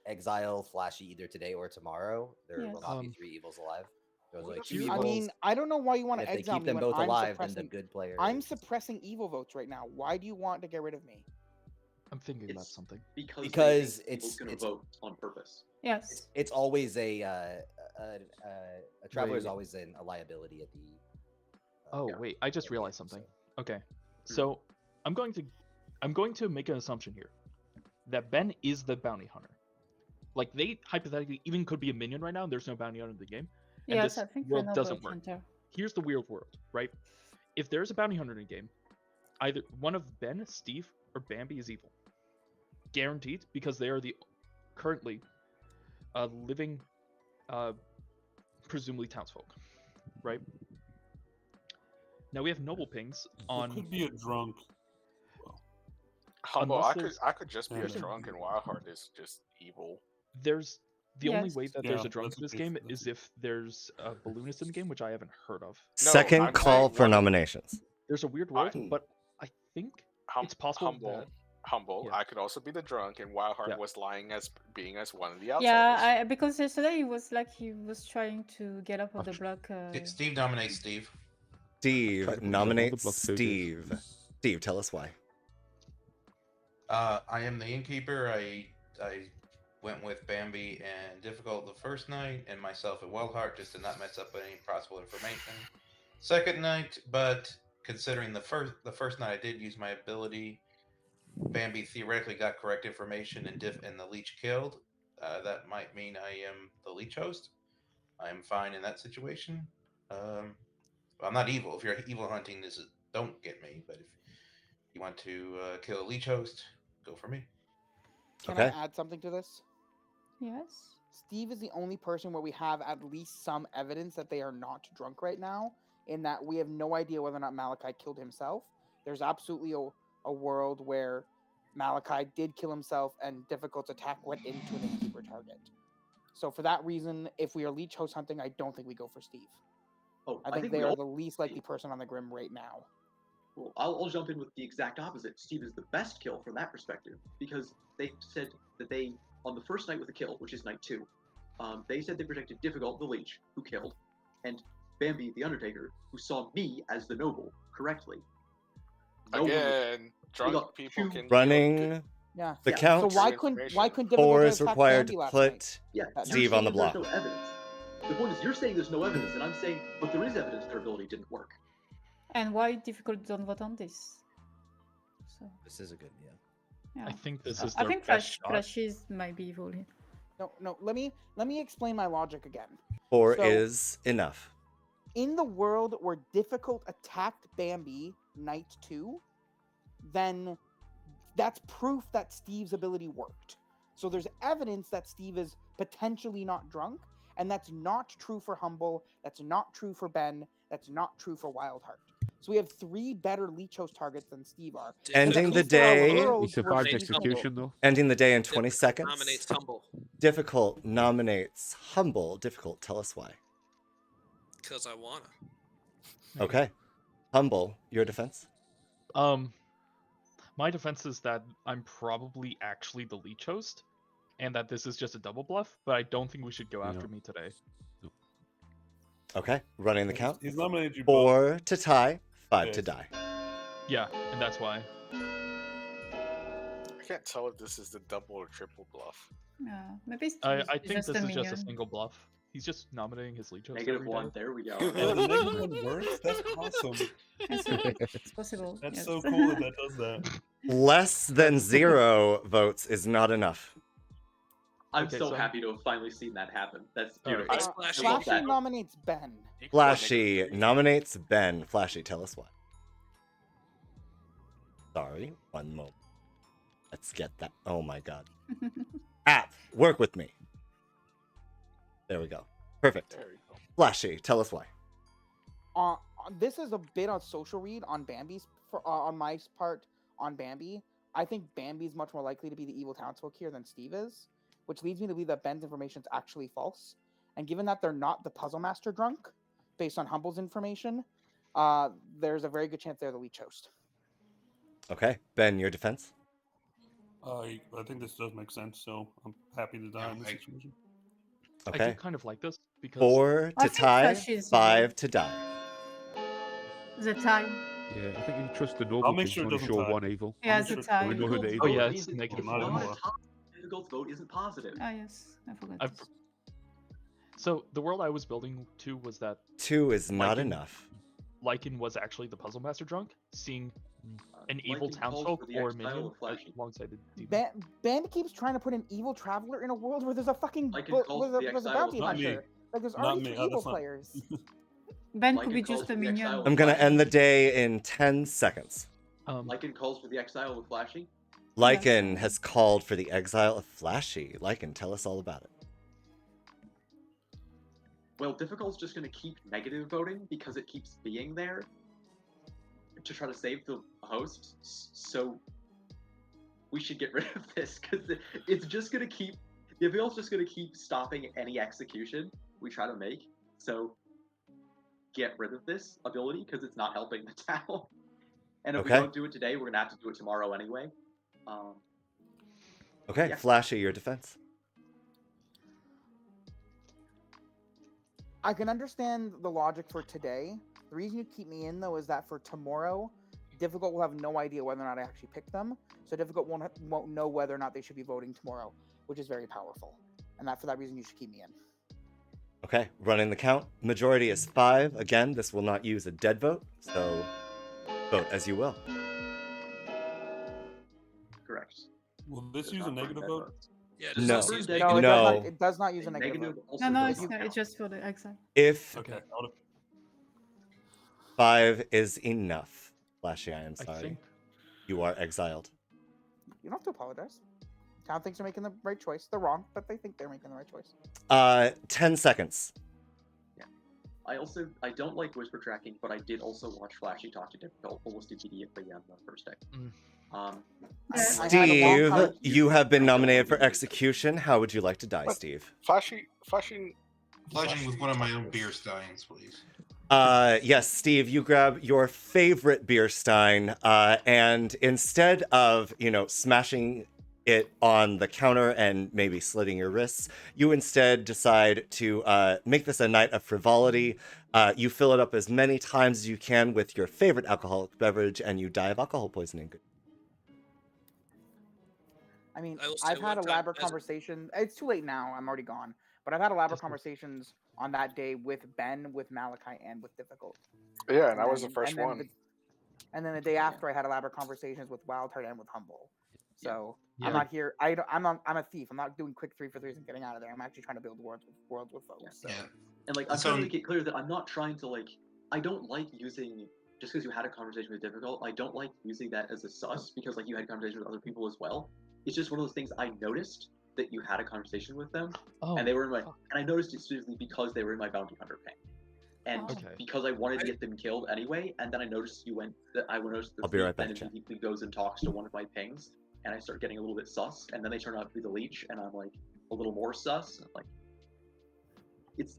exile Flashy either today or tomorrow, there will Yes. not be 3 evils alive. There's like 2 I evils. mean, I don't know why you want and to if they exile keep me them when both I'm alive, then the suppressing. good player. I'm suppressing evil votes right now. Why do you want to get rid of me? I'm thinking about something. Because it's going to vote on purpose. Yes. It's always a traveler is Wait. always a liability at the. Oh wait, I just realized something. Okay, so I'm going to make an assumption here that Ben is the bounty hunter. Like they hypothetically even could be a minion right now. And there's no bounty hunter in the game, and Yes, this I think world we're doesn't work. Here's the weird world, right? If there's a bounty hunter in the game, either one of Ben, Steve, or Bambi is evil, guaranteed, because they are the currently living, presumably townsfolk, right? Now we have noble pings on. Could be a drunk. Humble, Unless I could just be a there's a- drunk, and Wildheart is just evil. There's the only Yes. way that there's Yeah, a drunk that's in this a game diff- is if there's a balloonist in the game, which I haven't heard of. Second I'm call saying for one- nominations. There's a weird world, but I think it's possible that Humble. I could also be the drunk, and Wildheart was lying as being as one of the outsiders. Yeah, because yesterday he was like he was trying to get up on the block. Steve nominates Steve. Steve nominates Steve. Steve, tell us why. I am the innkeeper. I went with Bambi and difficult the first night, and myself at Wellheart just to not mess up any possible information. Second night, but considering the first night I did use my ability, Bambi theoretically got correct information and the leech killed. That might mean I am the leech host. I am fine in that situation. I'm not evil. If you're evil hunting, don't get me. But if you want to kill a leech host, go for me. Can I add something to this? Yes. Steve is the only person where we have at least some evidence that they are not drunk right now, in that we have no idea whether or not Malachi killed himself. There's absolutely a world where Malachi did kill himself and Difficult's attack went into an innkeeper target. So for that reason, if we are leech host hunting, I don't think we go for Steve. Oh, I think we they are all- the least likely person on the Grim right now. Well, I'll jump in with the exact opposite. Steve is the best kill from that perspective because they said that they, on the first night with the kill, which is night 2, they said they protected Difficult, the leech, who killed, and Bambi, the Undertaker, who saw me as the noble correctly. No one was- Again, drunk got people two- can Running Yeah. the yeah. count. So why couldn't Difficult Four have is attacked required Bambi to last put night? Yeah, Steve you're on the saying block. there's no evidence. The point is, you're saying there's no evidence, and I'm saying, but there is evidence their ability didn't work. And why difficult don't vote on this? So This is a good Yeah. I think this is I their think best shot. Flashes might be evil here. No. Let me explain my logic again. 4 So- is enough. In the world where difficult attacked Bambi night 2, then that's proof that Steve's ability worked. So there's evidence that Steve is potentially not drunk, and that's not true for Humble, that's not true for Ben, that's not true for Wildheart. So we have 3 better leech host targets than Steve are. Ending the Because there are day. worlds He where survived Steve execution, Humble- though. Ending the day in 20 seconds. Nominates Humble Difficult nominates Humble. Difficult, tell us why. because I wanna. Okay. Humble, your defense? My defense is that I'm probably actually the leech host, and that this is just a double bluff, but I don't think we should go after me today. Okay, running the count. He's nominated you 4 to tie, 5 Yeah. to die. Yeah, and that's why. I can't tell if this is the double or triple bluff. Yeah, maybe Steve I is think just this a is just a minion. single bluff. He's just nominating his leech host. Negative 1. There we go. Oh, the negative 1 works? That's awesome. It's possible. That's yes. so cool that does that. Less than 0 votes is not enough. I'm Okay, so so- happy to have finally seen that happen. That's All right. beautiful. Flashy. I love Flashy that. nominates Ben. Flashy nominates Ben. Flashy, tell us why. Sorry, one moment. Let's get that. Oh my god. App, work with me. There we go. Perfect. There we go. Flashy, tell us why. This is a bit on social read on Bambi's on my part on Bambi. I think Bambi's much more likely to be the evil townsfolk here than Steve is, which leads me to believe that Ben's information is actually false. And given that they're not the puzzle master drunk, based on Humble's information, there's a very good chance they're the leech host. Okay, Ben, your defense. I think this does make sense, so I'm happy to die in this situation. I Okay. do kind of like this because 4 I to think tie, Flashy is 5 to die. The tie. Yeah, I think if you trust the noble I'll make king, sure it only doesn't show tie. one evil. Yeah, I'll it's a make sure- tie. We know who the Oh evil yeah, is. it's negative Not 4. anymore. Difficult vote isn't positive. Oh yes, I forgot. I've- this. So the world I was building to was that 2 is not Lycan- enough. Lycan was actually the puzzle master drunk, seeing an evil Lycan calls townsfolk for the or exile minion of Flashy. alongside the demon. Ben keeps trying to put an evil traveler in a world where there's a fucking Lycan with calls a, for the there's a exile bounty of Not me. hunter. Like there's Not already me. 3 Oh, evil that's not- players. Ben Lycan could be calls just for a the minion. exile of I'm gonna Flashy. end the day in 10 seconds. Lycan calls for the exile of Flashy. Lycan has called for the exile of Flashy. Lycan, tell us all about it. Well, Difficult's just going to keep negative voting because it keeps being there to try to save the host. So we should get rid of this because it's just going to keep. The appeal's just going to keep stopping any execution we try to make. So get rid of this ability because it's not helping the town. And if we Okay. don't do it today, we're going to have to do it tomorrow anyway. Okay, Yeah. Flashy, your defense. I can understand the logic for today. The reason you keep me in though is that for tomorrow, Difficult will have no idea whether or not I actually picked them. So Difficult won't know whether or not they should be voting tomorrow, which is very powerful. And that for that reason you should keep me in. Okay, running the count. Majority is 5. Again, this will not use a dead vote, so vote as you will. Correct. Will this Does use a not burn negative dead vote? votes. Yeah, No. does this use No, negative? No. it does not use a negative. Negative vote. also No, does it's not not. It's count. just for the exile. If Okay. 5 is enough, Flashy, I am I sorry. think You are exiled. You don't have to apologize. Town thinks they're making the right choice. They're wrong, but they think they're making the right choice. 10 seconds. I don't like whisper tracking, but I did also watch Flashy talk to Difficult almost immediately on the first day. I had a long Steve, conversation- you have been nominated for execution. How would you like to die, Steve? Flashing with one of my own beer steins, please. Yes, Steve, you grab your favorite beer stein, and instead of, smashing it on the counter and maybe slitting your wrists, you instead decide to make this a night of frivolity. You fill it up as many times as you can with your favorite alcoholic beverage, and you die of alcohol poisoning. I mean, I will say I've had one time elaborate as a- conversation. It's too late now. I'm already gone. But I've had elaborate conversations on that day with Ben, with Malachi, and with Difficult. Yeah, and I was the then- first then one. and then the day after, I had elaborate conversations with Wildheart and with Humble. So Yeah. I'm not here. I'm a thief. I'm not doing quick 3 for 3s and getting out of there. I'm actually trying to build worlds with folks. So. And like I'm trying to make it clear that I'm not trying to like. I don't like using just because you had a conversation with difficult. I don't like using that as a sus because like you had conversations with other people as well. It's just one of those things I noticed that you had a conversation with them, and they were in my. And I noticed it specifically because they were in my bounty hunter ping. And because I wanted to get them killed anyway, and then I noticed I noticed that I'll be right back, then chat. he goes and talks to one of my pings, and I start getting a little bit sus, and then they turn out to be the leech, and I'm like a little more sus. Like it's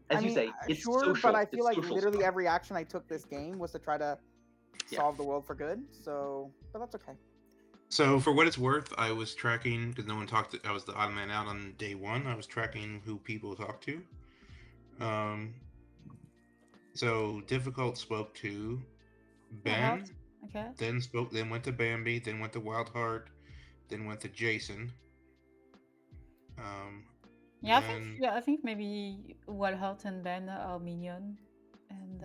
as you say, it's sure, social. but I feel like social literally stuff. every action I took this game was to try to solve the world for good. So, but that's okay. So for what it's worth, I was tracking because no one talked. I was the odd man out on day one. I was tracking who people talk to. So difficult spoke to Ben. Okay. Then went to Bambi. Then went to Wildheart. Then went to Jason. Yeah, I think maybe Wildheart and Ben are minion, and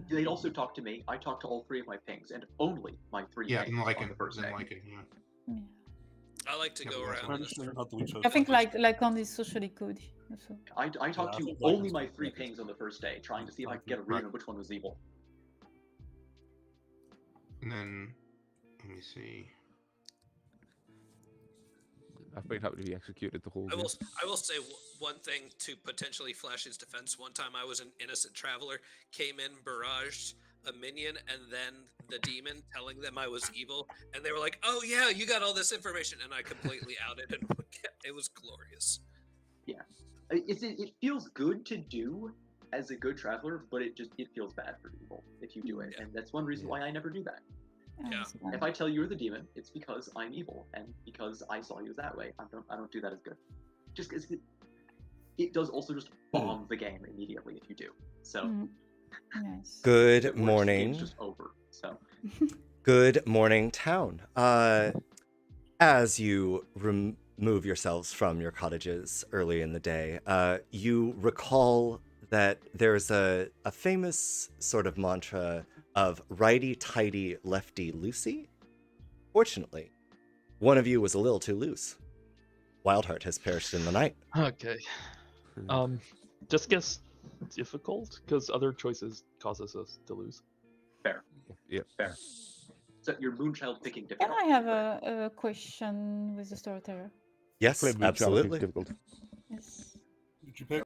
They'd also talk to me. I talked to all 3 of my pings, and only my 3 Yeah, pings didn't like on it. the first day. Didn't like it. Yeah. I like to go around. I think like on this socially good. Also. I talked to only my 3 pings on the first day, trying to see if I could get a read on which one was evil. And then let me see. I've been happy to be executed the whole game. I will say one thing to potentially Flash's defense. One time I was an innocent traveler, came in, barraged a minion, and then the demon telling them I was evil, and they were like, "Oh yeah, you got all this information," and I completely outed, and it was glorious. Yeah, it feels good to do as a good traveler, but it feels bad for people if you do it, and that's one reason why I never do that. Yeah. If I tell you you're the demon, it's because I'm evil, and because I saw you that way. I don't do that as good. Just because it does also just bomb the game immediately if you do. So. Nice. Good The morning. game's just over. So. Good morning, town. As you remove yourselves from your cottages early in the day, you recall that there's a famous sort of mantra of righty-tighty, lefty-loosey. Fortunately, one of you was a little too loose. Wildheart has perished in the night. Okay. Just guess difficult, because other choices causes us to lose. Fair. Yep. Fair. So your Moonchild picking Can difficult. I have a question with the storyteller? Yes, Play Moonchild, absolutely. it's difficult. Yes. Did you pick?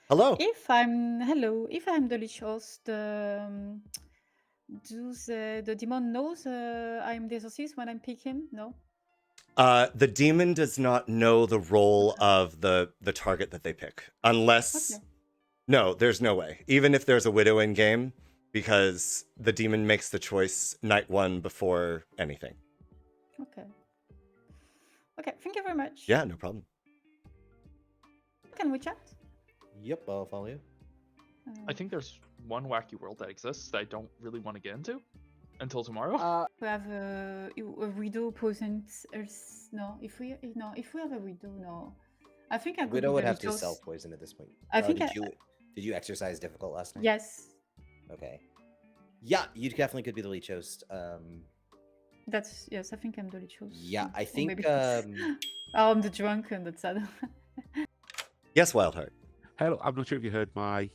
Hello. If I'm the Lich host, do the demon knows I'm the exorcist when I pick him? No. The demon does not know the role of the target that they pick, unless. Okay. No, there's no way. Even if there's a widow in game, because the demon makes the choice night 1 before anything. Okay. Okay. Thank you very much. Yeah, no problem. Can we chat? Yep, I'll follow you. I think there's one wacky world that exists that I don't really want to get into until tomorrow. We have a widow poisoned. No, if we have a widow, no. I think I could. Widow be would the have to Lich host. self-poison at this point. I think Did you exercise difficult last night? Yes. Okay. Yeah, you definitely could be the Lich host. That's yes. I think I'm the Lich host. Yeah, I Or think. maybe- I'm the drunk and that's sad. Yes, Wildheart. Hello, I'm not sure if you heard my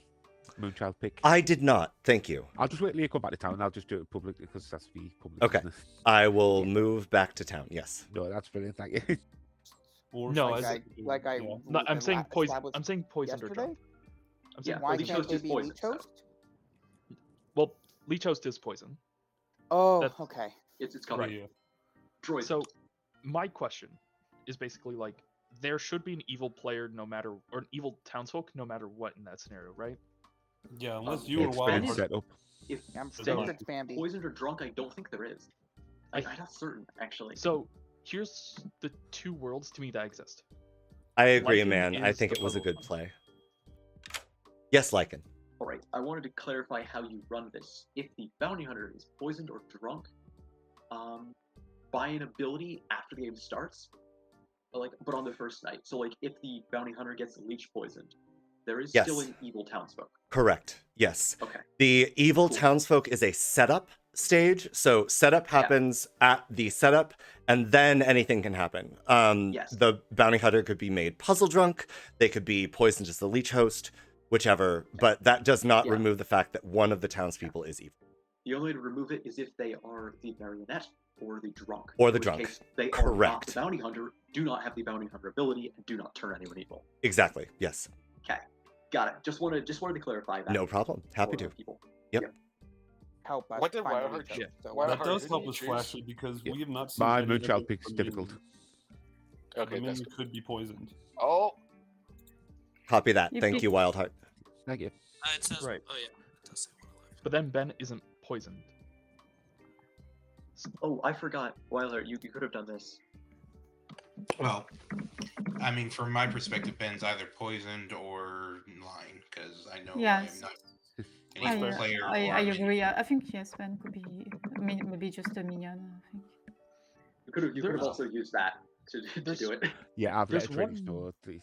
Moonchild pick. I did not. Thank you. I'll just wait till you come back to town and I'll just do it publicly because that's the public Okay. business. I will move back to town. Yes. No, that's brilliant. Thank you. No, No, I'm saying poison. I'm saying poisoned or yesterday? drunk. I'm saying Why poisoned. can't they be Lich host? Well, Leech Host is poison. Oh, That's- okay. It's coming. Right. Droid. So, my question is basically like, there should be an evil player no matter, or an evil townsfolk no matter what in that scenario, right? Yeah, unless you or It's Wild been set up. If I'm so, sure it's Bambi. poisoned or drunk, I don't think there is. I'm not certain, actually. So, here's the 2 worlds to me that exist. I agree, Lycan man. I is think the it was a level good play. Yes, Lycan. All right, I wanted to clarify how you run this. If the bounty hunter is poisoned or drunk, buy an ability after the game starts, but on the first night. So, like, if the bounty hunter gets leech poisoned, there is still Yes. an evil townsfolk. Correct. Yes. Okay. The evil Cool. townsfolk is a setup stage. So setup happens at the setup, and then anything can happen. Yes. The bounty hunter could be made puzzle drunk. They could be poisoned as the leech host, whichever. But that does not remove the fact that one of the townspeople is evil. The only way to remove it is if they are the marionette or the drunk. Or the in which drunk. Case they are not Correct. the bounty hunter, do not have the bounty hunter ability, and do not turn anyone evil. Exactly. Yes. Okay, got it. Just wanted to clarify that. No problem. Happy for to. People. Yep. Help us What did find the Wildheart leech choose? host, so Wildheart, That does didn't help you us, choose? Flashy, because we have not seen My any Moonchild evidence pick's of difficult. minion. Okay, The that's minion could be poisoned. Oh, Copy that. You Thank pick- you, Wildheart. Thank you. It says, Right. oh yeah, it does say one alive. But then Ben isn't poisoned. Oh, I forgot. Wildheart, you could have done this. Well, I mean, from my perspective, Ben's either poisoned or lying, because I know I Yes. am not an I, evil player. I or a minion. agree. I think yes, Ben could be maybe just a minion. I think. You could have also used that to do it. Yeah, I've got There's a trading one- store, please.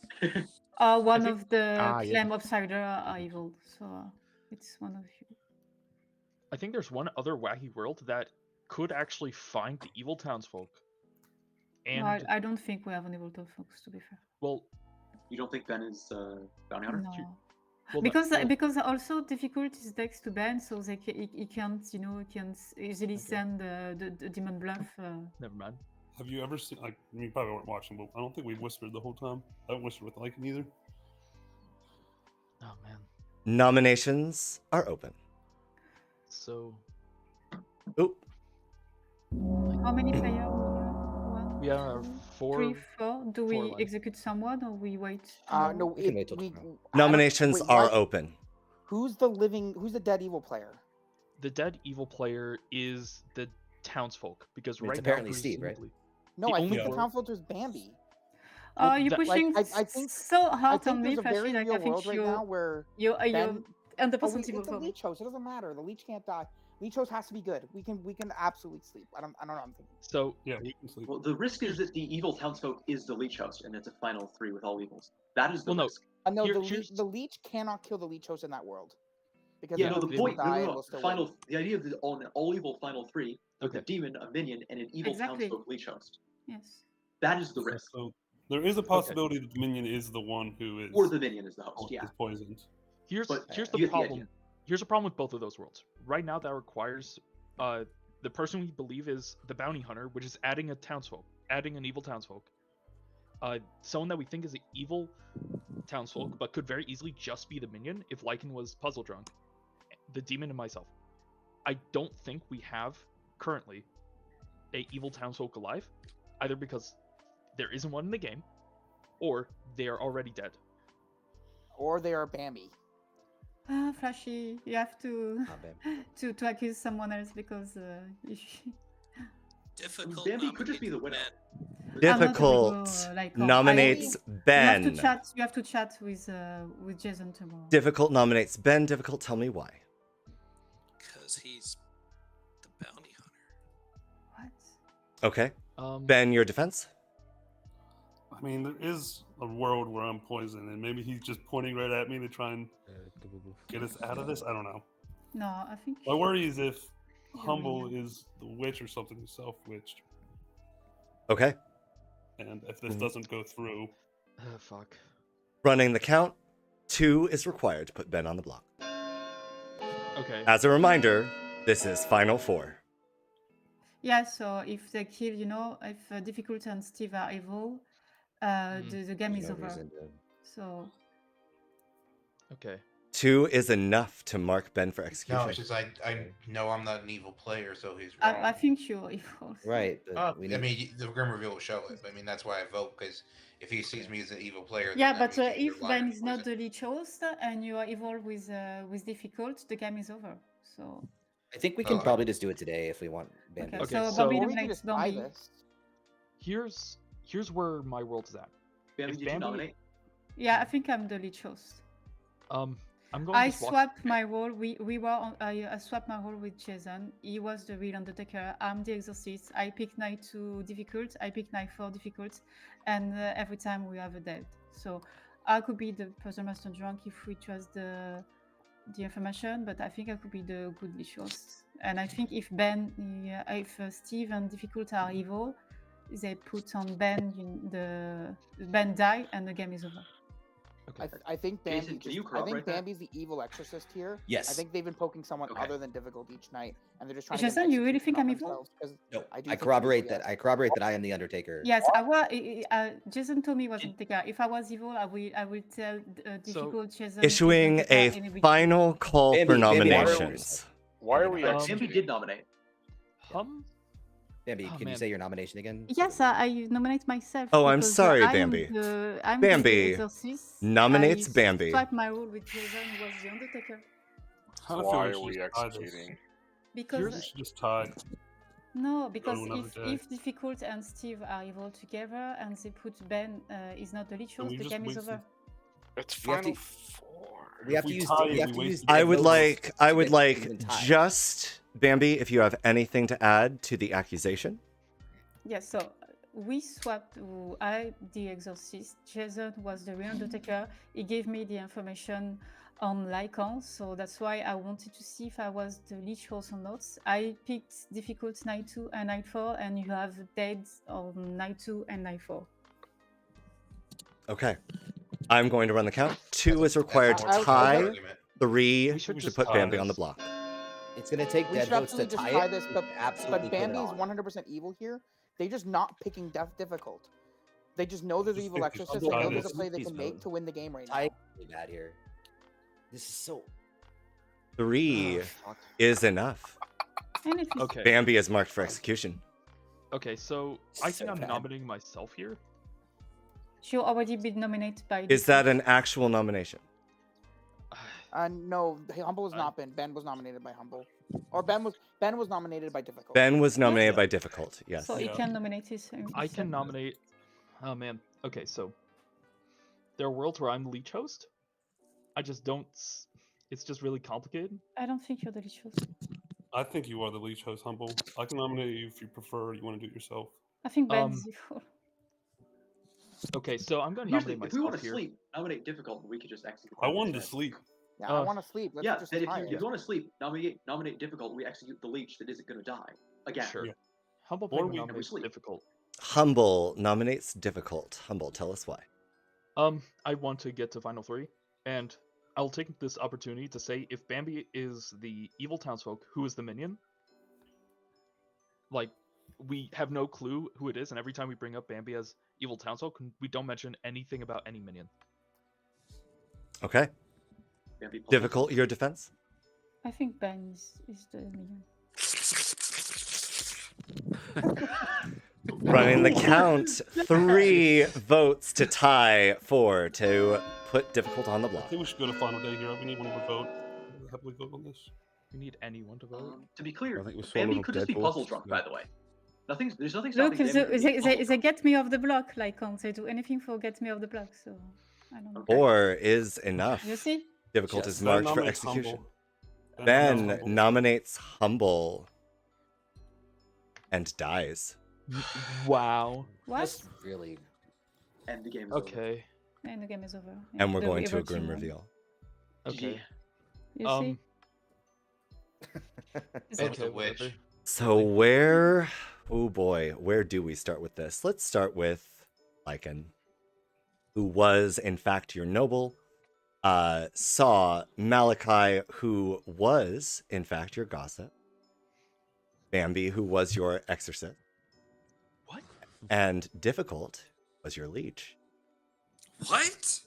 One think- of the Ah, yeah. claim outsider are evil, so it's one of you. I think there's one other wacky world that could actually find the evil townsfolk. And No, I don't think we have an evil folks, to be fair. well, You don't think Ben is bounty hunter? No. well, Because also difficult is next to Ben, so he can't easily send the demon bluff. never mind. Have you ever seen, like, you probably weren't watching, but I don't think we whispered the whole time. I haven't whispered with Lycan either. Oh man. Nominations are open. So Oop. How many players? One, we are two, 4. three, 4. Do we left. execute someone or we wait? No, We can wait till tomorrow. Nominations wait, are what? open. Who's the dead evil player? The dead evil player is the townsfolk because I mean, right it's apparently now, Steve, right? presumably- No, The I only think the world- town filter's Bambi. You're that- pushing I think so I hard think on me, there's a very Flashy. Like, I real think world right now where you're Ben. Oh, 100% it's evil a for me. leech host. It doesn't matter. The leech can't die. Leech host has to be good. We can absolutely sleep. I don't know what I'm thinking. So Yeah, we can sleep. Well, the risk is that the evil townsfolk is the leech host, and it's a final 3 with all evils. That is the Well, no. risk. No, Here- the here's- leech cannot kill the leech host in that world. Because Yeah, then no, the people point. die and No. we'll still Final. win. The idea of the all evil final 3 with Okay. a demon, a minion, and an evil Exactly. townsfolk leech host. Yes. That is the risk. So there is a possibility that the minion is the one who is, Or the minion is the host. Yeah. is poisoned. Here's But here's you the get the problem. idea. Here's a problem with both of those worlds. Right now, that requires the person we believe is the bounty hunter, which is adding a townsfolk, adding an evil townsfolk. Someone that we think is an evil townsfolk, but could very easily just be the minion if Lycan was puzzle drunk, the demon, and myself. I don't think we have currently a evil townsfolk alive, either because there isn't one in the game, or they are already dead. Or they are Bambi. Flashy, you have to Not bad. to accuse someone else because Difficult. Bambi could just be the winner. Difficult nominates Ben. You have to chat with Jason tomorrow. Difficult nominates Ben. Difficult, tell me why. Because he's the bounty hunter. What? Okay. Ben, your defense? I mean, there is a world where I'm poisoned, and maybe he's just pointing right at me to try and get us out of this. I don't know. No, I think. My worry is if Humble is the witch or something who's self-witched, Okay. and if this doesn't go through, Fuck. Running the count, 2 is required to put Ben on the block. Okay. As a reminder, this is Final 4. Yeah, so if they kill, if Difficult and Steve are evil, the game is no over. reason to- So Okay. 2 is enough to mark Ben for execution. No, it's just I know I'm not an evil player, so he's wrong. I think you're evil. Right. But we I need... mean, the Grim Reveal will show it. I mean, that's why I vote, because if he sees me as an evil player, then Yeah, that but means he's if a liar Ben and is not poison. the leech host and you are evil with Difficult, the game is over. So I think we can probably just do it today if we want Bambi. Okay, Okay, so so- Bobby Or we can nominates just buy Bambi. this. Here's where my world is at. Bambi, If did you nominate? Yeah, I think I'm the leech host. I'm going I to swap. swapped my role. We were on. I swapped my role with Jason. He was the real undertaker. I'm the exorcist. I pick night 2 difficult. I pick night 4 difficult, and every time we have a dead. So I could be the person master drunk if we trust the information, but I think I could be the good leech host. And I think if Steve and Difficult are evil, they put on Ben Ben die and the game is over. I think Jason, Bambi. can you I think corroborate that? Bambi's the evil exorcist here. I Yes. think they've been poking someone Okay. other than Difficult each night, and they're just trying to Jason, get you really execution think on I'm evil? themselves, 'cause No, I do I think corroborate I'm that. evil, I corroborate that I am the Undertaker. Yes, Jason told me he was Undertaker. If I was evil, I will tell Difficult Jason. Issuing a final call for Bambi, nominations. Why are we Bambi executing? did nominate. Bambi, Oh, can you man. say your nomination again? Yes, I nominate myself. Oh, I'm because, sorry, I am Bambi. I'm Bambi the exorcist. nominates I Bambi. Swipe my rule with Jason, who was the Undertaker. Why are we we executing? Because We should just tie. no, because to another day. if Difficult and Steve are evil together and they put Ben is not the lead shows, we the just game is wasted- over. It's We have final to- four. We have If to we use. tie We it, have we to use. wasted the I would votes like to get even tied. just Bambi, if you have anything to add to the accusation. Yes, so we swapped. I the exorcist. Jason was the real Undertaker. He gave me the information on Lycan, so that's why I wanted to see if I was the leech horse or not. I picked difficult night 2 and night 4, and you have dead on night 2 and night 4. Okay. I'm going to run the count. 2 is required to I- tie. I- 3 We should to just put tie Bambi this. on the block. It's gonna take We dead should votes to absolutely just tie tie it. this, We but can absolutely put it Bambi's on. 100% evil here. They just not picking difficult. They just know they're the Just evil think we should exorcist. They tie know there's a this. play they Please can make vote. to win the game right now. Tie really bad here. This is so. 3 is enough. And if Okay. Bambi is marked for execution. Okay, so I think So I'm bad. nominating myself here. she already been nominated by. Is that an actual nomination? No, Humble has not been. Ben was nominated by Humble, or Ben was nominated by Difficult. Ben was nominated by Difficult, yes. So he Yeah. can nominate his. I can nominate. Oh man. Okay, so there are worlds where I'm the leech host. I just don't. It's just really complicated. I don't think you're the lead shows. I think you are the leech host, Humble. I can nominate you if you prefer. You want to do it yourself. I think Ben's evil. Okay, so I'm going to Usually, nominate if we want myself to here. sleep, nominate difficult, and we could just execute. I that wanted to instead. sleep. Yeah, I want to sleep. Let's Yeah, just then if tie you it. want to sleep, nominate difficult. We execute the leech that isn't going to die again. Sure. Yeah. Humble Or Penguin we- nominates sleep. difficult. Humble nominates Difficult. Humble, tell us why. I want to get to final 3, and I'll take this opportunity to say if Bambi is the evil townsfolk, who is the minion? Like, we have no clue who it is, and every time we bring up Bambi as evil townsfolk, we don't mention anything about any minion. Okay. Bambi pulls Difficult, your defense? I think Ben is the minion. Running the count. 3 votes to tie, 4 to put Difficult on the I block. think we should go to final day here. We need one more vote. Happily vote on this. We need anyone to vote. To be clear, I think we're Bambi swallowing could up just be dead puzzle votes. drunk, Yeah. by the way. There's nothing Look, stopping Bambi from being puzzle they drunk. get me off the block. Like, can't they do anything for get me off the block? So I don't know. Okay. 4 is enough. You see? Difficult Just is Ben marked for nominates execution. Humble. Ben Humble. nominates Humble and dies. Wow. What? Just really. And the game is over. Okay. And the game is over. And we're The going to a evil grim team won. reveal. Okay. You Um. see? It's a Okay. witch. whatever. So where, oh boy, where do we start with this? Let's start with Lycan, who was in fact your noble, saw Malachi, who was in fact your gossip, Bambi, who was your exorcist, What? and Difficult was your leech. What?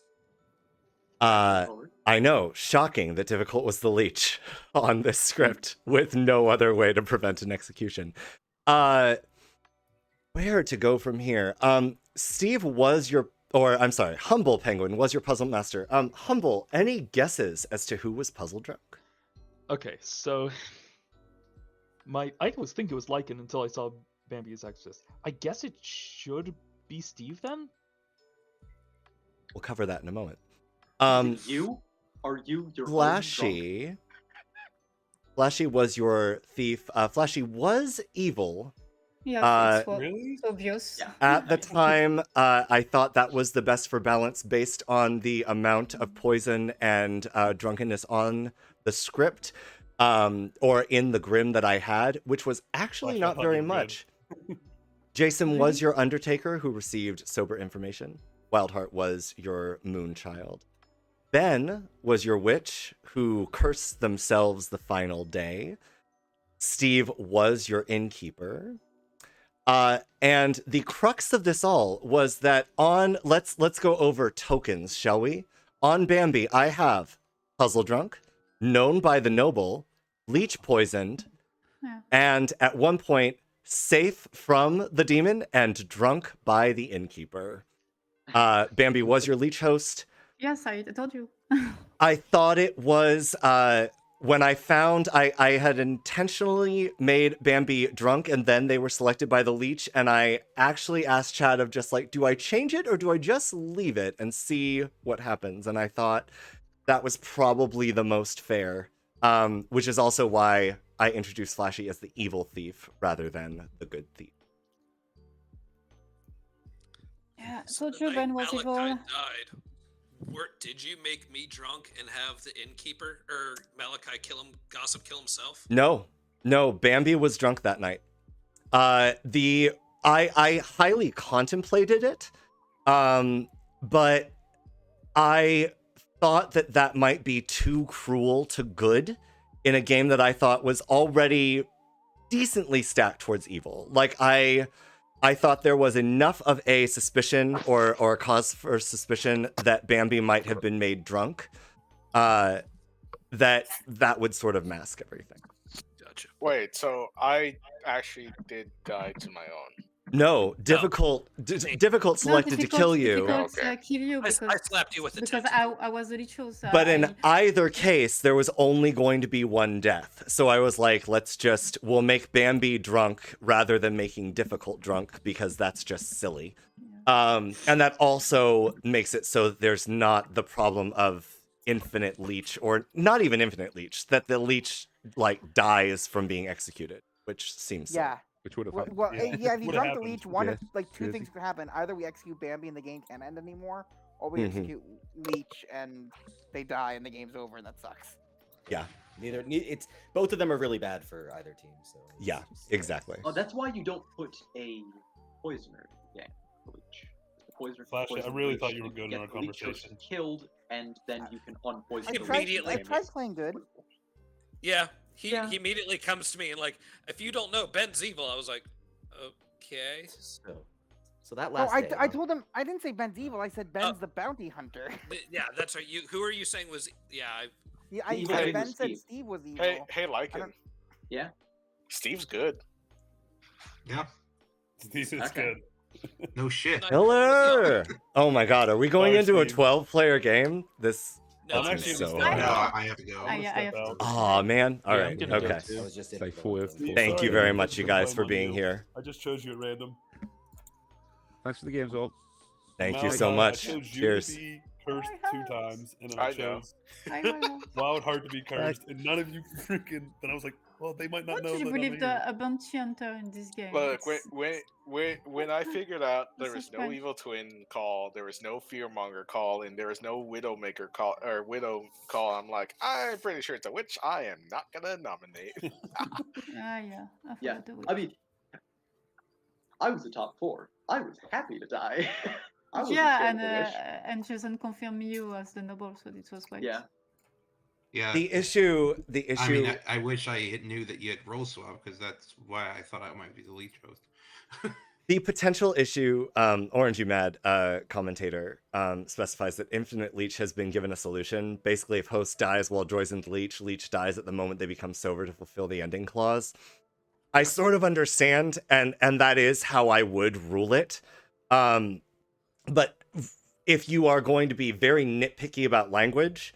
I know, shocking that Difficult was the leech on this script with no other way to prevent an execution. Where to go from here? Steve was your, or I'm sorry, Humble Penguin was your puzzle master. Humble, any guesses as to who was puzzle drunk? Okay, so I was thinking it was Lycan until I saw Bambi as exorcist. I guess it should be Steve then. We'll cover that in a moment. Is it you? Are you your own drunk? Flashy was your thief. Flashy was evil. Yeah, it's Really? it's obvious. At the time, I thought that was the best for balance based on the amount of poison and drunkenness on the script. or in the Grim that I had, which was actually Flash, I not thought very you were good. much. Jason was your Undertaker who received sober information. Wildheart was your Moonchild. Ben was your Witch who cursed themselves the final day. Steve was your Innkeeper. And the crux of this all was that on let's go over tokens, shall we? On Bambi, I have Puzzle Drunk, Known by the Noble, Leech Poisoned, Yeah. and at one point, Safe from the Demon and Drunk by the Innkeeper. Bambi was your Leech host. Yes, I told you. I thought it was when I found I had intentionally made Bambi drunk and then they were selected by the leech, and I actually asked Chad of just like, do I change it or do I just leave it and see what happens? And I thought that was probably the most fair, which is also why I introduced Flashy as the evil thief rather than the good thief. Yeah, So so true, Ben was Malachi evil. died. Did you make me drunk and have the innkeeper or Malachi Gossip kill himself? No, Bambi was drunk that night. I highly contemplated it, but I thought that might be too cruel to good in a game that I thought was already decently stacked towards evil. Like I thought there was enough of a suspicion or a cause for suspicion that Bambi might have been made drunk, that would sort of mask everything. Gotcha. Wait, so I actually did die to my own. No, difficult selected to kill you. Difficult kill you I because slapped you with the because I was the ritual. So But in either case, there was only going to be one death. So I was like, we'll make Bambi drunk rather than making difficult drunk because that's just silly. And that also makes it so that there's not the problem of infinite leech, or not even infinite leech, that the leech like dies from being executed, which seems silly. Yeah. Which would have Well, happened. well, yeah, if you Would've drunk the happened. leech, one Yeah, of like two crazy. things could happen. Either we execute Bambi and the game can't end anymore, or we Mhm. execute leech and they die and the game's over, and that sucks. Yeah. It's both of them are really bad for either team. So Yeah, exactly. Oh, that's why you don't put a poisoner in the game. The leech. The poisoner. can Flash, I poison the really leech, thought you were and good get in our the leech host conversation. Killed, and then you can unpoison. I the tried, leech. I tried playing good. Yeah, he immediately comes to me and like, if you don't know, Ben's evil. I was like, okay. So that No, last day, I told him I didn't say Ben's evil. I said Ben's the bounty hunter. Yeah, that's right. Who are you saying was? Yeah, Yeah, I evil said thing Ben was said Steve. Steve was evil. Hey, I Lycan. don't- Yeah. Steve's good. Yeah. Steve is Okay. good. No shit. Hello! Oh my god, are we going Sorry, into a Steve. 12-player game? This I'm seems actually so gonna step No, out. I have to go. I have to. Oh man. All Yeah, right. I'm gonna go Okay. too. I was just It's in like the four. middle of it. Thank you Sorry, very I much, you put guys, blame for on being you. here. I just chose you at random. Thanks for the games, all. Thank you Malachi, so much. I chose you Cheers. to be cursed 2 times, and then I I know. chose I know. Wildheart to be cursed, and none of you freaking. Then I was like, well, they might not What know did you that believe I'm here. a bounty hunter in this game? Look, It's- when I figured out there was no suspense. evil twin call, there was no fearmonger call, and there was no widowmaker call or widow call, I'm like, I'm pretty sure it's a witch. I am not gonna nominate. Yeah. I Yeah. forgot the I witch. mean, I was the top 4. I was happy to die. I wasn't Yeah, scared and of the wish. and Jason confirmed you as the noble, so it was like Yeah. Yeah. The issue. I mean, I wish I knew that you had roll swap because that's why I thought I might be the leech host. The potential issue, Orange You Mad commentator specifies that Infinite Leech has been given a solution. Basically, if host dies while Droizen's Leech, Leech dies at the moment they become sober to fulfill the ending clause. I sort of understand, and that is how I would rule it. But if you are going to be very nitpicky about language,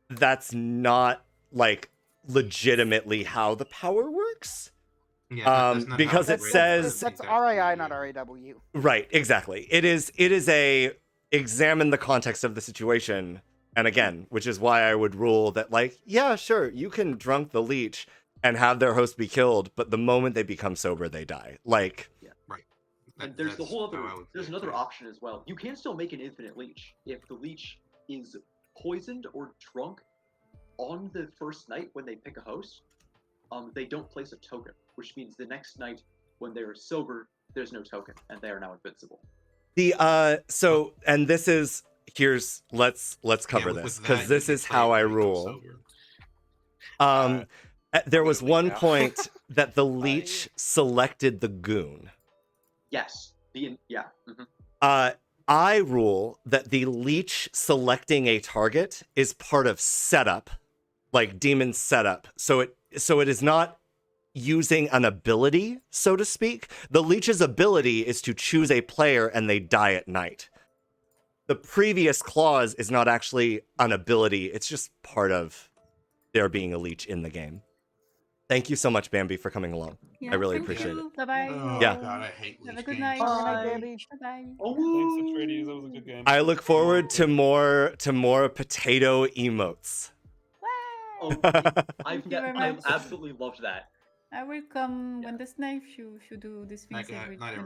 that's not like legitimately how the power works. Yeah, that's not because how it it's written. says That's RAI, not RAW. right, exactly. It is a examine the context of the situation, and again, which is why I would rule that like, yeah, sure, you can drunk the leech and have their host be killed, but the moment they become sober, they die. Like, right. And there's the That's whole how other. I would There's play it, another too. option as well. You can still make an infinite leech if the leech is poisoned or drunk on the first night when they pick a host, they don't place a token, which means the next night when they're sober, there's no token, and they are now invincible. So and this is let's cover this because this is how I rule. There was one point that the leech selected the goon. Yes. I rule that the leech selecting a target is part of setup, like demon setup. So it is not using an ability, so to speak. The leech's ability is to choose a player and they die at night. The previous clause is not actually an ability. It's just part of there being a leech in the game. Thank you so much, Bambi, for coming along. Yeah, I really thank appreciate you. it. Bye-bye. Oh, Yeah. God, I hate Have a leech good games. night. Good night, Bambi. Bye-bye. Thanks, Atreides. That was a good game. I look forward to more potato emotes. Oh, Thank you very I've much. absolutely loved that. I will come when the snake should do this thing.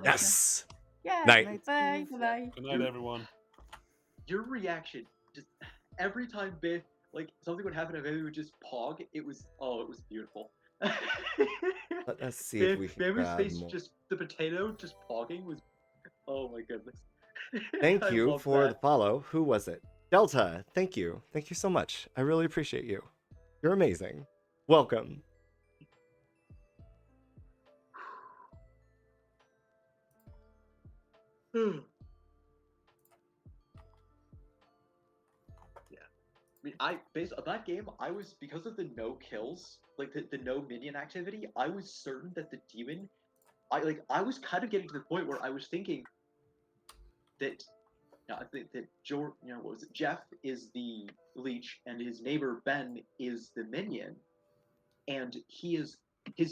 Yes. Yeah. Night. Bye. Bye. Good night, everyone. Your reaction, just every time something would happen and Baby would just pog, it was beautiful. Let us see if we can Baby's grab face, more. just the potato just pogging was, oh my goodness. Thank I you love for that. the follow. Who was it? Delta. Thank you. Thank you so much. I really appreciate you. You're amazing. Welcome. Based on that game, I was, because of the no kills, like the no minion activity, I was certain that the demon, I was kind of getting to the point where I was thinking that, I think that what was it? Jeff is the leech and his neighbor Ben is the minion, and his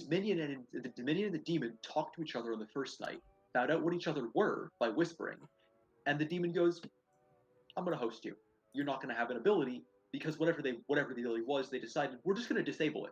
minion and the minion and the demon talked to each other on the first night, found out what each other were by whispering, and the demon goes, "I'm gonna host you. You're not gonna have an ability." Because whatever the ability was, they decided we're just going to disable it.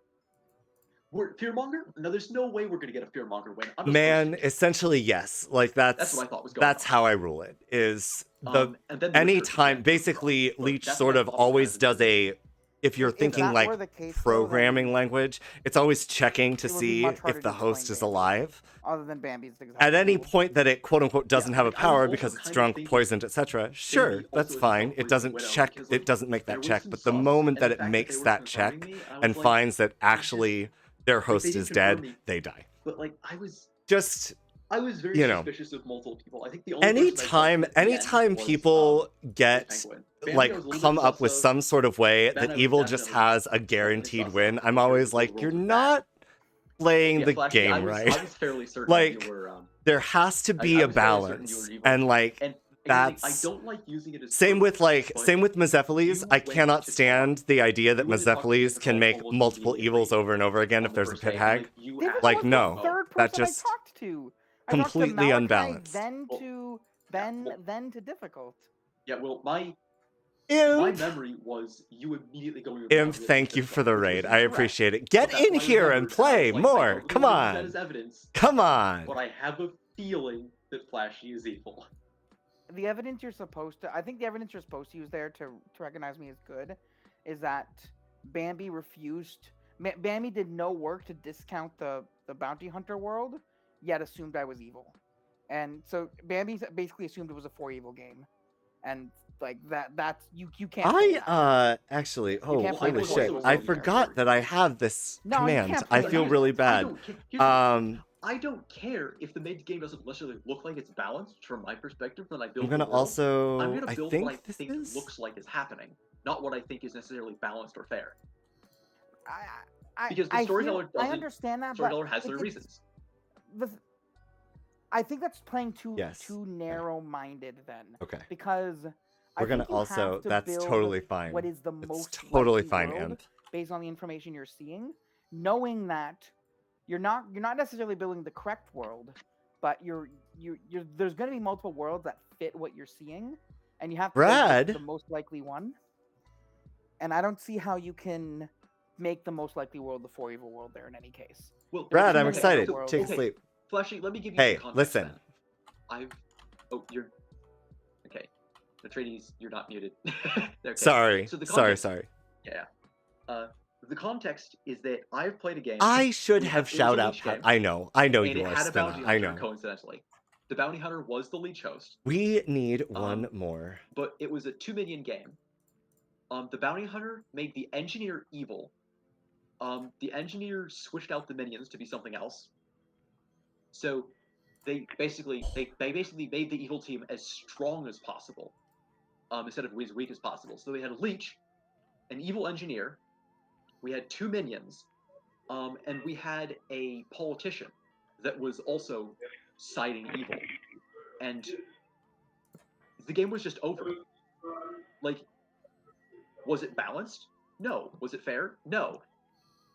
We're Fearmonger? No, there's no way we're going to get a Fearmonger win. Man, essentially yes. Like that's what I thought was going on. how I rule it. Is And then the anytime basically Leech sort of always does a, if you're thinking that like were the case, though, programming language, it's always checking to it would be see much harder if the to host explain is Bambi, alive. Other than Bambi's exact At any rule. point that it quote unquote doesn't have a like, I was power also because it's kind of drunk, thinking poisoned, etc. Sure, also that's is fine. about It doesn't Widow, check. because, It doesn't make there that was check. some But the sus, moment and that the it fact makes they were that check confirming me, I was and like, finds that actually their they host didn't is confirm dead, me. they die. But I was Just very you know. suspicious of multiple people. I think the only person I trusted at the end Anytime was, people was get Penguin. Bambi, I was a little come bit up with sus of. some sort of way Ben, I that was evil just definitely has a guaranteed win, I'm always like, you're not playing the Flashy, I game was, right. I was fairly certain Like, you were. there has to be I a was fairly certain you balance, were evil. and like And that's I don't like using it as same proof, with but same with Mezephiles. you I went cannot to stand the idea that you went to talk to Mezephiles can Difficult make almost multiple immediately evils over and over again on if the there's a first pit day, hag. you Difficult Like was the no, third that person just I talked to. I completely talked to Malachi, unbalanced. then to Ben, then to Difficult. Yeah, well, my Imp. memory was you immediately going to Imp, thank you for the raid. I appreciate it. Get That's in what I here and remembered, play and I was like, I more. don't Come think I'm gonna use that on. as evidence, Come on. but I have a feeling that Flashy is evil. The evidence you're supposed to, I think the evidence you're supposed to use there to recognize me as good is that Bambi refused. Bambi did no work to discount the bounty hunter world, yet assumed I was evil, and so Bambi basically assumed it was a 4 evil game, and like that's you can't. Actually, You can't play holy the shit! four I evil forgot that I have this No, you command. can't I play feel that. really bad. I don't care if the mid game doesn't necessarily look like it's balanced from my perspective. Then I build. I'm gonna the world. also. I'm gonna I build think what I this think is. looks like is happening, not what I think is necessarily balanced or fair. I Because the I storyteller hear- I doesn't. understand that, Storyteller but has their it's- reasons. I think that's playing too Yes. narrow-minded then. Okay. Because We're gonna also. That's totally fine. What is the It's most totally likely fine, world Imp. based on the information you're seeing, knowing that you're not necessarily building the correct world, but you're there's going to be multiple worlds that fit what you're seeing, and you have to Brad. build the most likely one. And I don't see how you can make the most likely world the 4 evil world there in any case. Well, Brad, I'm Okay, excited. so- Take a okay. sleep. Flashy, let me give you Hey, some context. listen. Then. You're. Okay. The Atreides, you're not muted. Okay. Sorry. So the Sorry. context- Sorry. Yeah. The context is that I've played a game. I should we have had- it was a shout out. leech game, I know and you it are had a Spinna. bounty I hunter, know. coincidentally. The bounty hunter was the leech host, We need one Um, more. but it was a 2 minion game. The bounty hunter made the engineer evil. The engineer switched out the minions to be something else. So they basically made the evil team as strong as possible, instead of as weak as possible. So we had a leech, an evil engineer, we had 2 minions, and we had a politician that was also siding evil. And the game was just over. Like, was it balanced? No. Was it fair? No.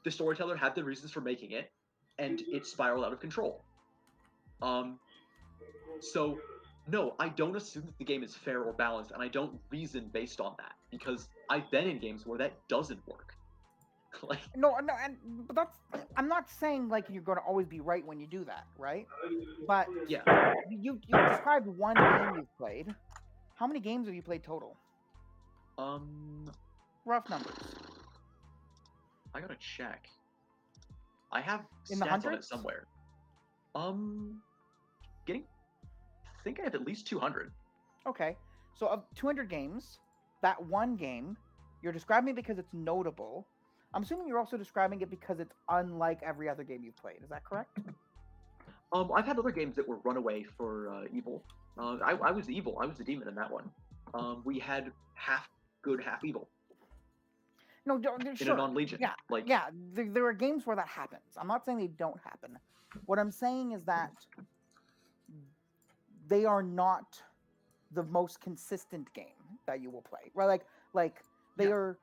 The storyteller had the reasons for making it, and it spiraled out of control. So, no, I don't assume that the game is fair or balanced, and I don't reason based on that, because I've been in games where that doesn't work. Like, No, but that's. I'm not saying like you're going to always be right when you do that, right? But yeah, you described one game you've played. How many games have you played total? Rough numbers. I gotta check. I have In the stats on it hundreds? somewhere. I think I have at least 200. Okay, so of 200 games, that one game you're describing it because it's notable. I'm assuming you're also describing it because it's unlike every other game you've played. Is that correct? I've had other games that were runaway for evil. I was evil. I was the demon in that one. We had half good, half evil. No, In sure. a non-legion. Yeah, Like, yeah. There are games where that happens. I'm not saying they don't happen. What I'm saying is that they are not the most consistent game that you will play. Right? Like they are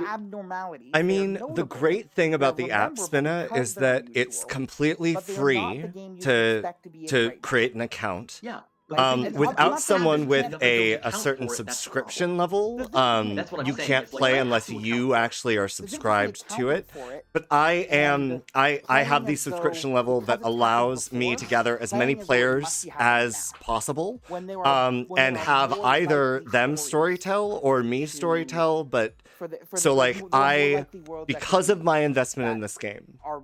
abnormalities. I They are mean, the notable, great thing about they're the app rememberable Spinna because is they're that it's unusual, completely but they are not free the game you to expect to be a to great create an account. Yeah. I'm Without not saying someone you with can't- a certain subscription level, That's what I'm you saying, can't is, like, play I have unless to account you actually are subscribed to accounting it. for it, But I and have playing the as though- subscription level that because it's happened allows me to before, gather as many playing as though it must players be happening as possible, when there are and have more either likely them stories storytell or me storytell. But for so like, like there are more I, likely worlds that because could of my investment in this game, are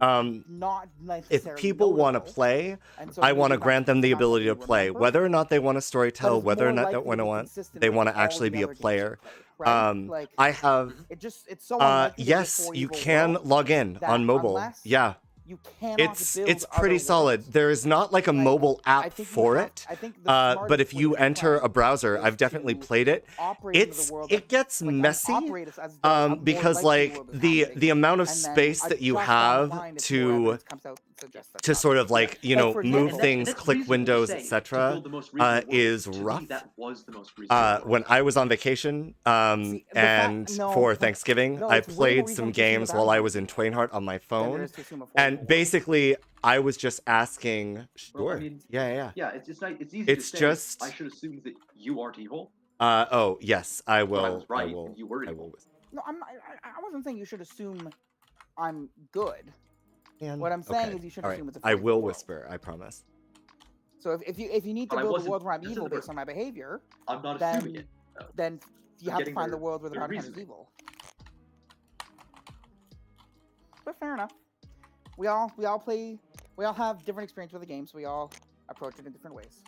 not if necessarily people want to notable, play, and so I maybe want to that's grant them the not ability to something you play, remember, whether or not they want to but storytell, it's whether or more not likely to be consistent they with want to all actually the be a other games player. you've played, right? Like, I have. it's so unlikely to be a Yes, four you evil can world log in that on mobile. unless Yeah. you cannot It's build pretty other solid. worlds, There is not like a mobile I app think you for have- it. I think the But smartest if way you to enter a play browser, is I've definitely to played it. operate into the world It gets and messy. operate as though a more Because likely like world is the happening, amount of and then space that you adjust on the have fly if more to evidence comes out that suggests that's to not sort the of case. like for move example, things, click windows, etc. Is rough. That was the most reasonable. When I was on vacation, and for Thanksgiving, no, I it's way more played some reasonable to assume games a while I bounty was in Twainhart on my than there phone, is to assume a four and evil world. basically I was just asking. Well, I Sure. mean, Yeah. Yeah, it's not. It's easy It's to say. just- I should assume that you aren't evil. Oh yes, I will. But I was right. I will. And you were I evil. will. No, I wasn't saying you should assume I'm good. Man, What I'm saying okay, is you should all assume right. it's a I four evil will world. whisper. I promise. So if you need to But I build a wasn't- world where I'm this evil isn't based on my behavior, I'm not then assuming it. though. then you I'm have to getting find the their- world where the their bounty hunter's reasoning. evil. But fair enough. We all have different experience with the game, so we all approach it in different ways.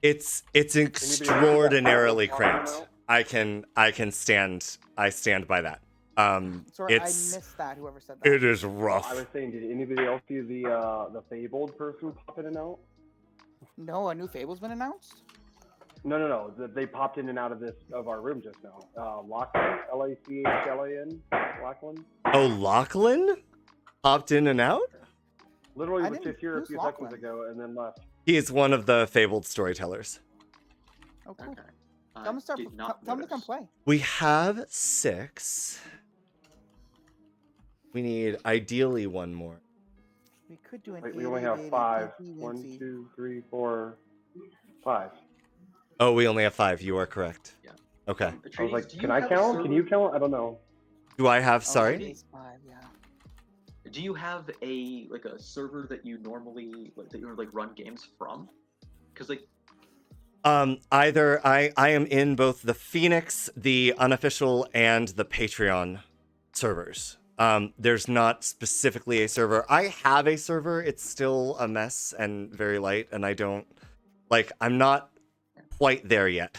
It's extraordinarily cramped. I stand by that. Sorry, I It's missed that. Whoever said that. it is rough. I was saying, did anybody else see the Fabled person pop in and out? No, a new Fable's been announced. No. They popped in and out of our room just now. Lachlan, Lachlan. Lachlan. Oh, Lachlan popped in and out. Literally I was didn't- just here a who's few Lachlan? seconds ago and then left. He is one of the fabled storytellers. Oh, cool. Okay. Tell him to start. did not Tell him to come notice. play. We have 6. We need ideally one more. We could do an. Wait, we only have 5. 1, 2, 3, 4, 5. Oh, we only have 5. You are correct. Yeah. Okay. I was like, can I count? Can you count? I don't know. Do I have? Oh, Sorry. it is 5, yeah. Do you have a server that you normally run games from? Because like Either I am in both the Phoenix, the unofficial, and the Patreon servers. There's not specifically a server. I have a server. It's still a mess and very light, and I don't like. I'm not quite there yet.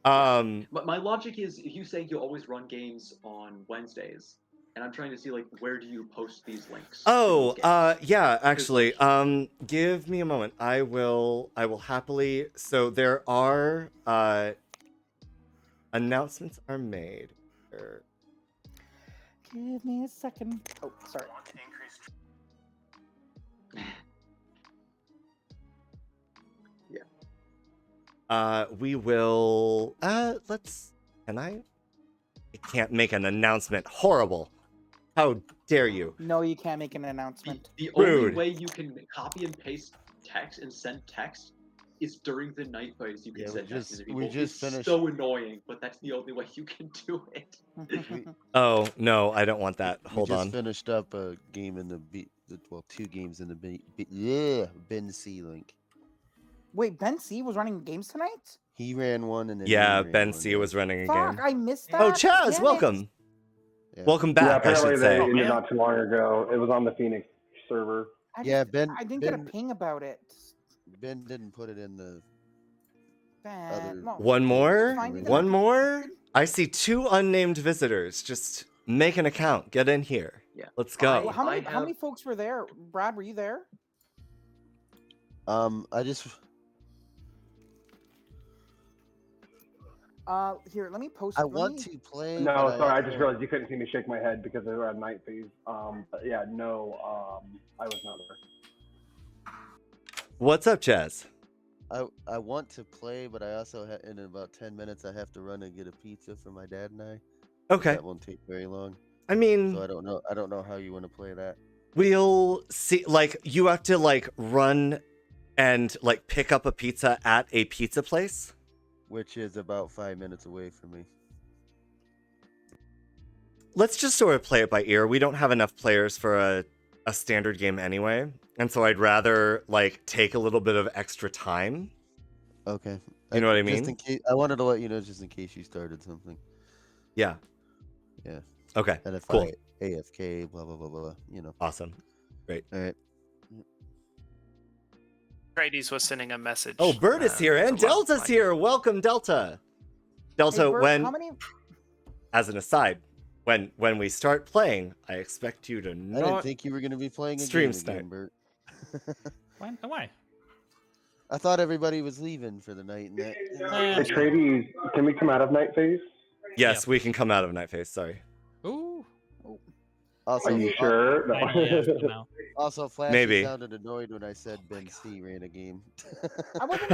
But my logic is, if you say you always run games on Wednesdays, and I'm trying to see like where do you post these links? Oh, yeah, actually, give me a moment. I will happily. So there are announcements are made. Give me a second. Oh, sorry. We will. Let's. Can I? I can't make an announcement. Horrible. How dare you? No, you can't make an announcement. The Rude. only way you can copy and paste text and send text is during the night phase. You can send text to people. It's so annoying, but that's the only way you can do it. Oh no, I don't want that. Hold we on. just finished up a game in the two games in the Ben C link. Wait, Ben C was running games tonight? He ran one and then Yeah, he ran Ben one, C was running a Fuck, game. I missed that. Oh, Chaz, Damn it. welcome. Yeah. Welcome Yeah, back, I apparently should they say. ended not too long ago. It was on the Phoenix server. I didn't get a ping about it. Ben didn't put it in the Ben, no. One more? Fine, you One can- more? I see 2 unnamed visitors. Just make an account. Get in here. Yeah. Let's go. How many folks were there? Brad, were you there? I just Here, let me post. I want to play. No, but sorry, I also- just realized you couldn't see me shake my head because they were at night phase. But yeah, no, I was not there. What's up, Chaz? I want to play, but I also in about 10 minutes I have to run and get a pizza for my dad and I. Okay. That won't take very long. I mean, so I don't know. I don't know how you want to play that. We'll see. Like, you have to, like, run and, like, pick up a pizza at a pizza place? Which is about 5 minutes away from me. Let's just sort of play it by ear. We don't have enough players for a standard game anyway. And so I'd rather, like, take a little bit of extra time. Okay. You know what I Just mean? in case, I wanted to let you know just in case you started something. Yeah. Yeah. Okay, And if cool. I AFK, blah blah blah blah, you know. Awesome. Great. All right. Trades was sending a message. Oh, Bert is here and Delta's here. Welcome, Delta. Delta, Hey, Bert, when how many? as an aside, when we start playing, I expect you to I didn't not think you were going to be playing a stream game snipe. again, Bert. Why? I thought everybody was leaving for the night. And that, Hey, Trades, can we come out of night phase? Yes, we can come out of night phase. Sorry. Ooh. Also, Are you sure? No. I have to come out. Also, Flashy Maybe. sounded annoyed when I said Ben C ran a game. I'm not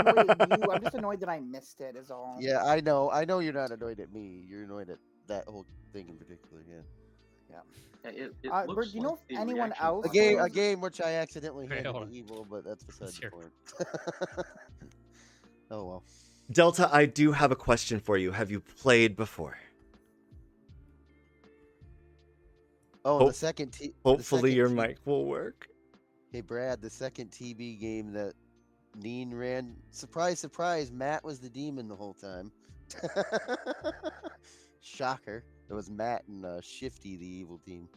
annoyed at you. I'm just annoyed that I missed it. Is all. Yeah, I know. I know you're not annoyed at me. You're annoyed at that whole thing in particular. Yeah. It Bert, looks do you know like if the anyone reaction else? A was- game which I accidentally Okay, handed hold to on. evil, but that's beside the Here. point. Oh well. Delta, I do have a question for you. Have you played before? Oh, Hope- the second Hopefully your mic will work. Hey Brad, the second TB game that Neen ran. Surprise, surprise! Matt was the demon the whole time. Shocker! It was Matt and Shifty, the evil team.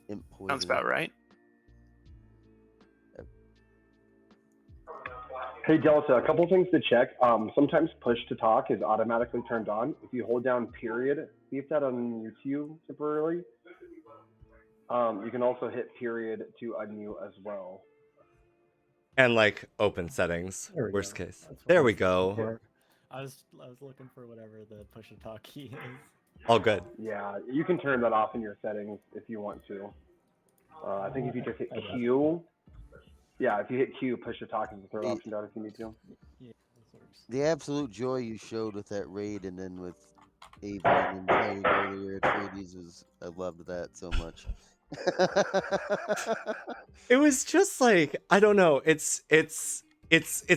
Imp Sounds poisoner. about right. Hey, Delta, a couple things to check. Sometimes push to talk is automatically turned on. If you hold down period, see if that unmutes you temporarily. You can also hit period to unmute as well. And like open settings, There we worst go. case. That's what There I we was looking go. for. I was looking for whatever the push to talk key is. All good. Yeah, you can turn that off in your settings if you want to. I think if you just hit Q, yeah, if you hit Q, push to talk is the third option down if you need to. The absolute joy you showed with that raid, and then with Avon and playing earlier at Hades was, I loved that so much. It was just like, I don't know. It's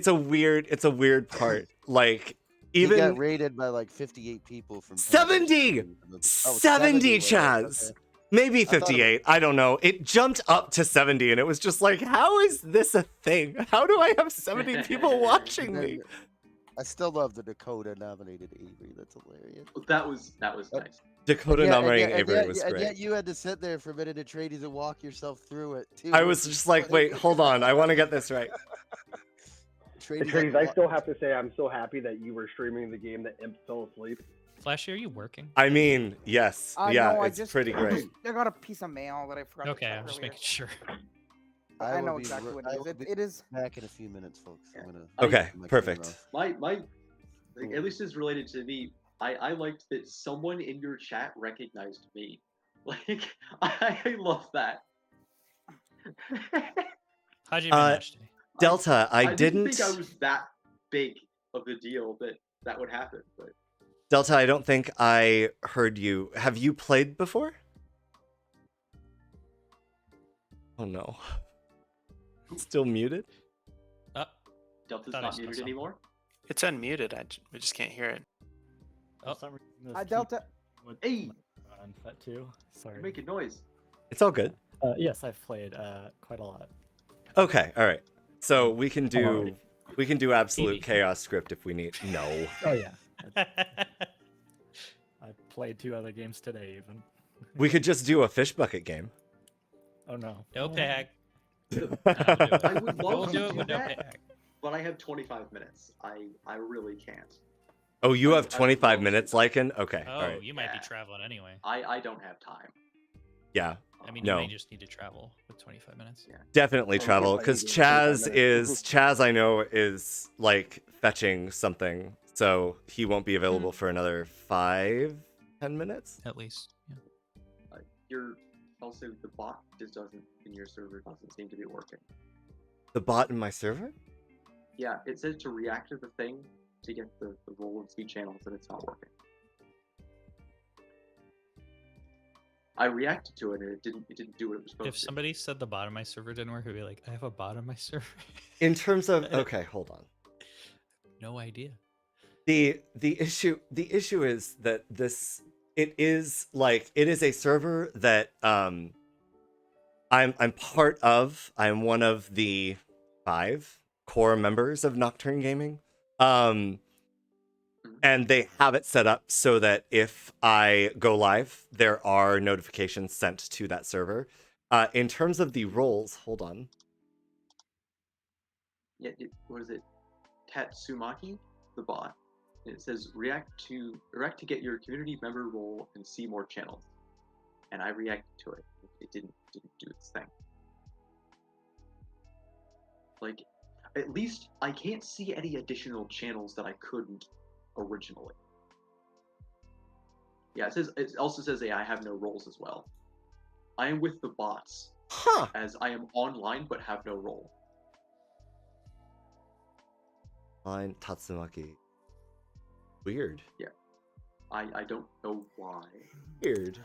a weird part. Like He got even raided by like 58 people from 70! Oh, 70, was it? Chaz. Okay. Maybe I thought it 58. I don't know. It jumped up to 70 and it was just like, how is this a thing? How do I have 70 people watching me? I still love the Dakota nominated Avery. That's hilarious. That was nice. Dakota nominating Avery was and great. yet you had to sit there for a minute at Trades and walk yourself through it too. I was just like, wait, hold on. I want to get this right. Atreides, I still have to say I'm so happy that you were streaming the game that Imp fell asleep. Flashy, are you working? I mean, yes. Yeah, no, it's pretty great. I got a piece of mail that I forgot. Okay, to check I'm just earlier. making sure. I know will be exactly ri- what I it is. will be It is back in a few minutes, folks. I'm gonna Okay, turn my perfect. camera My at least is related to me. I liked that someone in your chat recognized me. Like I love that. How'd you manage today? Delta, I didn't didn't. think I was that big of a deal that would happen, but Delta, I don't think I heard you. Have you played before? Oh no. Still muted? Delta's Thought I not saw muted something. anymore. It's unmuted. We just can't hear it. Oh. Delta. Hey, on FET 2. Sorry. you're making noise. It's all good. Yes, I've played quite a lot. Okay, all right. So we can I'm already- do absolute chaos script if we need. No. Oh yeah. I played 2 other games today even. We could just do a fish bucket game. Oh no. No pack. I would We'll love do to it do with no that, pack. but I have 25 minutes. I really can't. Oh, you have I would 25 love to. minutes, Lycan? Okay, Oh, all right. you might be traveling anyway. I don't have time. Yeah. I mean, you No. may just need to travel with 25 minutes. Yeah. Definitely Oh, travel yeah, because I need Chaz 25 is Chaz. I know is like fetching something, so he won't be available for another 5-10 minutes at least. Yeah. You're also the bot just doesn't in your server doesn't seem to be working. The bot in my server? Yeah, it says to react to the thing to get the roll and speed channels, and it's not working. I reacted to it, and it didn't do what it was supposed If to. somebody said the bot of my server didn't work, I'd be like, I have a bot on my server. In terms of okay, hold on. No idea. The issue is that it is a server that I'm part of. I'm one of the 5 core members of Nocturne Gaming. And they have it set up so that if I go live, there are notifications sent to that server. In terms of the roles, hold on. Yeah, what is it? Tatsumaki, the bot. And it says react to get your community member role and see more channels. And I reacted to it. It didn't do its thing. Like, at least I can't see any additional channels that I couldn't originally. Yeah, it also says, hey, I have no roles as well. I am with the bots. Huh. As I am online but have no role. Line Tatsumaki. Weird. Yeah. I don't know why. Weird.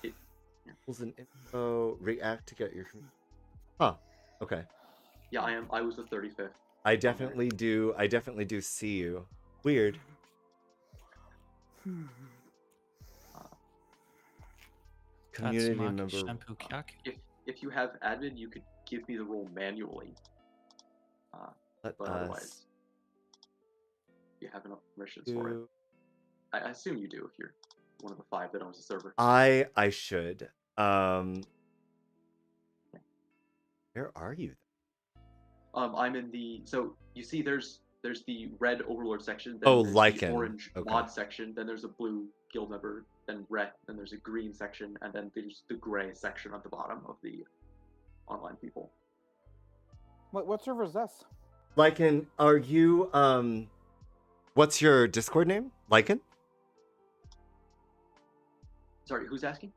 It, Was an info react to get your. Huh. Okay. yeah, I was the 35th. I definitely do see you. Weird. Community Tatsumaki member. shampoo kyak. If you have admin, you could give me the role manually. Let But us otherwise, you have enough permissions for it. I assume you do if you're one of the 5 that owns the server. I should. Where are you? I'm in the you see there's the red overlord section. Oh, there's Lycan. the orange Okay. mod section. Then there's a blue guild member. Then red. Then there's a green section, and then there's the gray section at the bottom of the online people. What server is this? Lycan, are you what's your Discord name? Lycan? Sorry, who's asking?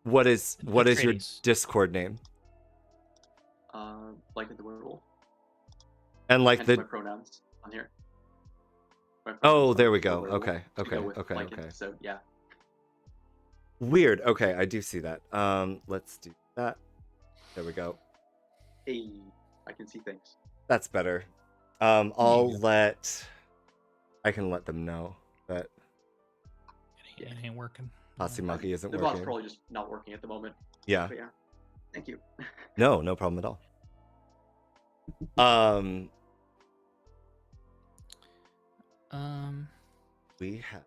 What is your Atreides. Discord name? Like in the werewolf. And like Hence the my pronouns on here. My Oh, pronouns there are we go. werewolf Okay, to okay, go with okay, Lycan, okay. So yeah. Weird. Okay, I do see that. Let's do that. There we go. Hey, I can see things. That's better. I can let them know that It ain't working. Tatsumaki isn't The bot's working. probably just not working at the moment. Yeah. But yeah. Thank you. No problem at all. We have.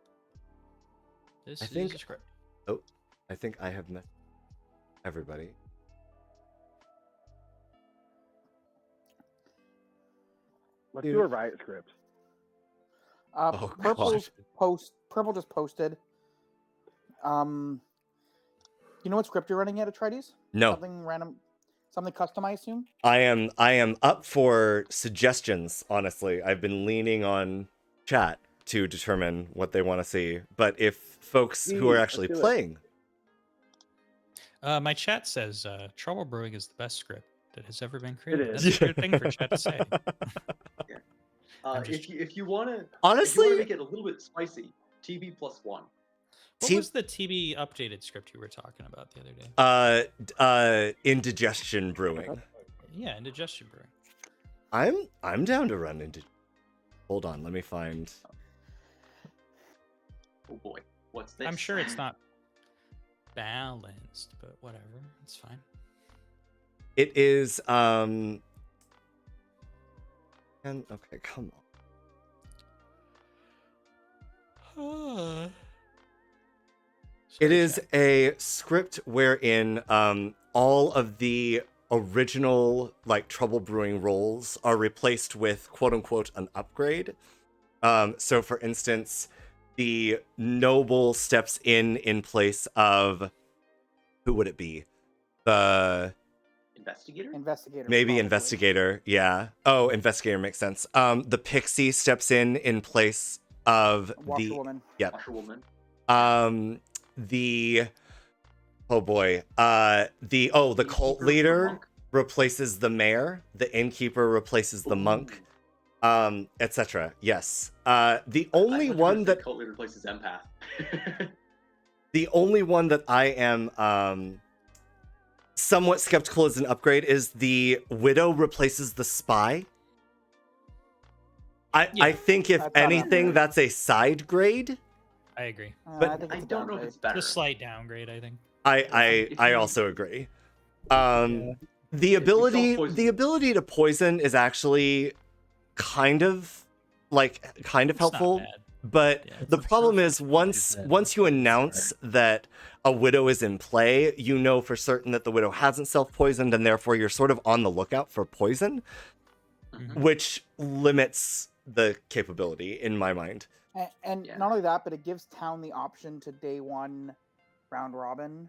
This I is think. a script. Oh, I think I have met everybody. Let's do a riot script. Oh, Purple just posted. You know what script you're running at Atreides? No. Something random, something custom, I assume. I am up for suggestions. Honestly, I've been leaning on chat to determine what they want to see. But if folks who are actually playing, My chat says Trouble Brewing is the best script that has ever been created. is. That's a good thing for chat to say. I'm just- If you want to Honestly- make it a little bit spicy, TB +1. What was the TB updated script you were talking about the other day? Indigestion Brewing. Yeah, Indigestion Brewing. I'm down to run into. Hold on, let me find. Oh boy, what's this? I'm sure it's not balanced, but whatever, it's fine. It is And okay, come on. It is a script wherein all of the original like Trouble Brewing roles are replaced with quote unquote an upgrade. So for instance, the noble steps in place of who would it be? The Investigator. maybe probably. investigator, yeah. Oh, investigator makes sense. The pixie steps in place of the Washerwoman. Yep. Washerwoman. The oh boy. The cult leader replaces the mayor, the innkeeper replaces the monk, etc. Yes. The only one that cult leader replaces empath. the only one that I am somewhat skeptical as an upgrade is the widow replaces the spy. I think if That's not an anything, upgrade. that's a side grade. I agree. But I think I it's a don't know if downgrade. it's better. Just a slight downgrade, I think. I also agree. The ability to poison is actually kind of helpful. bad. But the problem is once you announce that a widow is in play, you know for certain that the widow hasn't self-poisoned, and therefore you're sort of on the lookout for poison, which limits the capability in my mind. And not only that, but it gives town the option to day one round robin.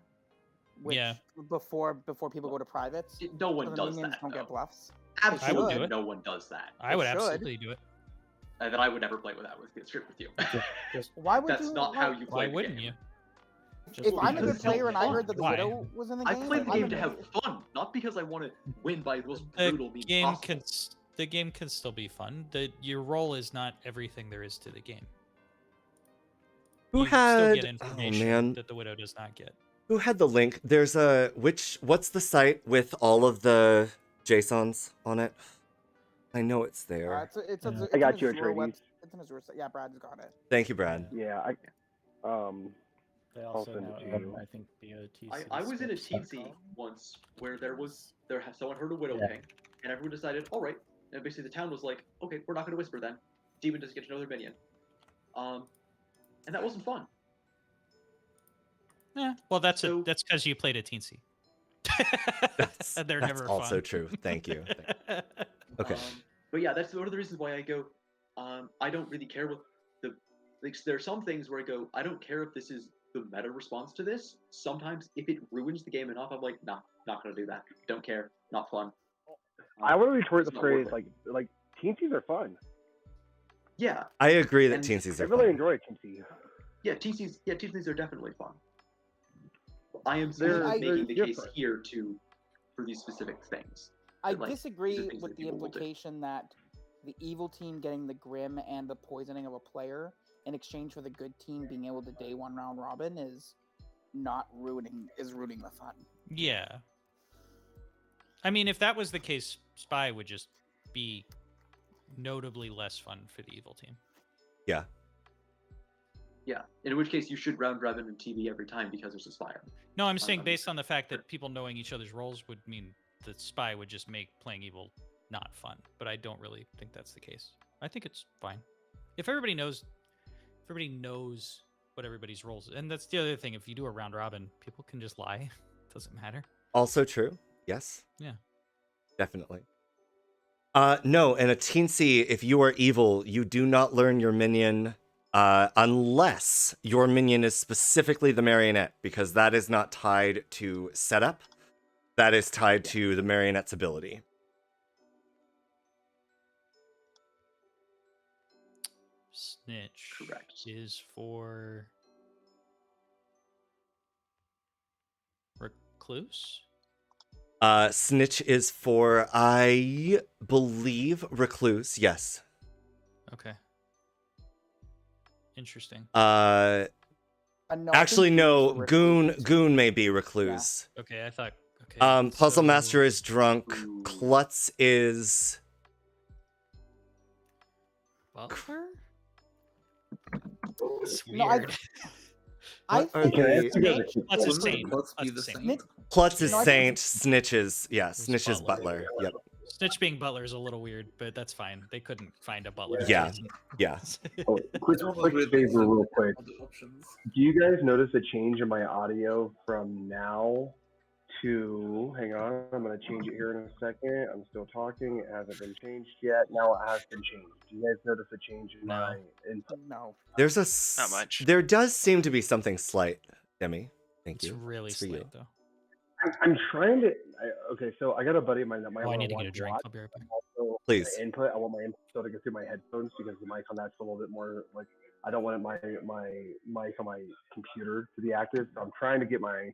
Which Yeah. Before people go to privates. No one so the does minions that, don't get though. bluffs. Absolutely, do it. no one does that. I would should. absolutely do it. Then I would never play with that with the script with you. Why would That's you? not how you play Why the wouldn't game. you? If I'm a Because good player and I fun. heard that the Why? widow was in the I game, play the I'm game to gonna- have fun, not because I want to win by the most The brutal means game possible. can the game can still be fun. Your role is not everything there is to the game. Who You still had get information man. that the widow does not get. Who had the link? There's what's the site with all of the JSONs on it? I know it's there. It's I got an you, Azure Atreides. It's an Azure site. Yeah, Brad's got it. Thank you, Brad. Yeah, They I'll also send now it to you. own, I think, BOTC. I was in a teensy once where someone heard a widow ping, and everyone decided, all right, and basically the town was like, okay, we're not going to whisper then. Demon doesn't get to know their minion. And that wasn't fun. Yeah, well, that's because you played a teensy. They're That's never also fun. true. Thank you. Okay. But yeah, that's one of the reasons why I go. I don't really care what there are some things where I go. I don't care if this is the meta response to this. Sometimes if it ruins the game enough, I'm like, nah, not gonna do that. Don't care. Not fun. I want to retort the it's not phrase worth like teensies are fun. Yeah. I agree that And teensies I are really fun. enjoy teensy. Yeah, TCs are definitely fun. I am They're making the case different. here for these specific things. I Like, these disagree are things with that the people will do. implication that the evil team getting the grim and the poisoning of a player in exchange for the good team being able to day one round robin is ruining the fun. Yeah. I mean, if that was the case, Spy would just be notably less fun for the evil team. Yeah. Yeah, in which case you should round robin and TV every time because there's a spy. No, I'm saying based on the fact that people knowing each other's roles would mean that Spy would just make playing evil not fun. But I don't really think that's the case. I think it's fine. if everybody knows what everybody's roles, and that's the other thing. If you do a round robin, people can just lie. Doesn't matter. Also true. Yes. Yeah. Definitely. No, in a teensy, if you are evil, you do not learn your minion unless your minion is specifically the marionette, because that is not tied to setup. That is tied to the marionette's ability. Snitch. Correct. Is for Recluse. Snitch is for, I believe, Recluse. Yes. Okay. Interesting. No, I Actually, think no. Goon's for Goon may be Recluse. Okay, I thought. Okay. Puzzle so- Master is drunk. Klutz is. Butler? It's No, I- weird. I What are think they- Klutz is Wouldn't Saint. Klutz be Klutz the is same? Klutz is No, I Saint. think Snitch is Snitch is Butler. Yep. Snitch being Butler is a little weird, but that's fine. They couldn't find a Butler. Yeah. Yeah. Oh, quick favor, real quick. Do you guys notice a change in my audio from now to? Hang on, I'm gonna change it here in a second. I'm still talking. It hasn't been changed yet. Now it has been changed. Do you guys notice a change in my input? No. There's a Not much. There does seem to be something slight, Demi. Thank It's you. really It's for you. slight though. I'm trying to. Okay, so I got a buddy of mine that might Oh, I want need to watch get a drink. watch. I'll be right back. Also, Please. my input. I want my input still to go through my headphones because the mic on that's a little bit more like. I don't want my mic on my computer to be active. So I'm trying to get my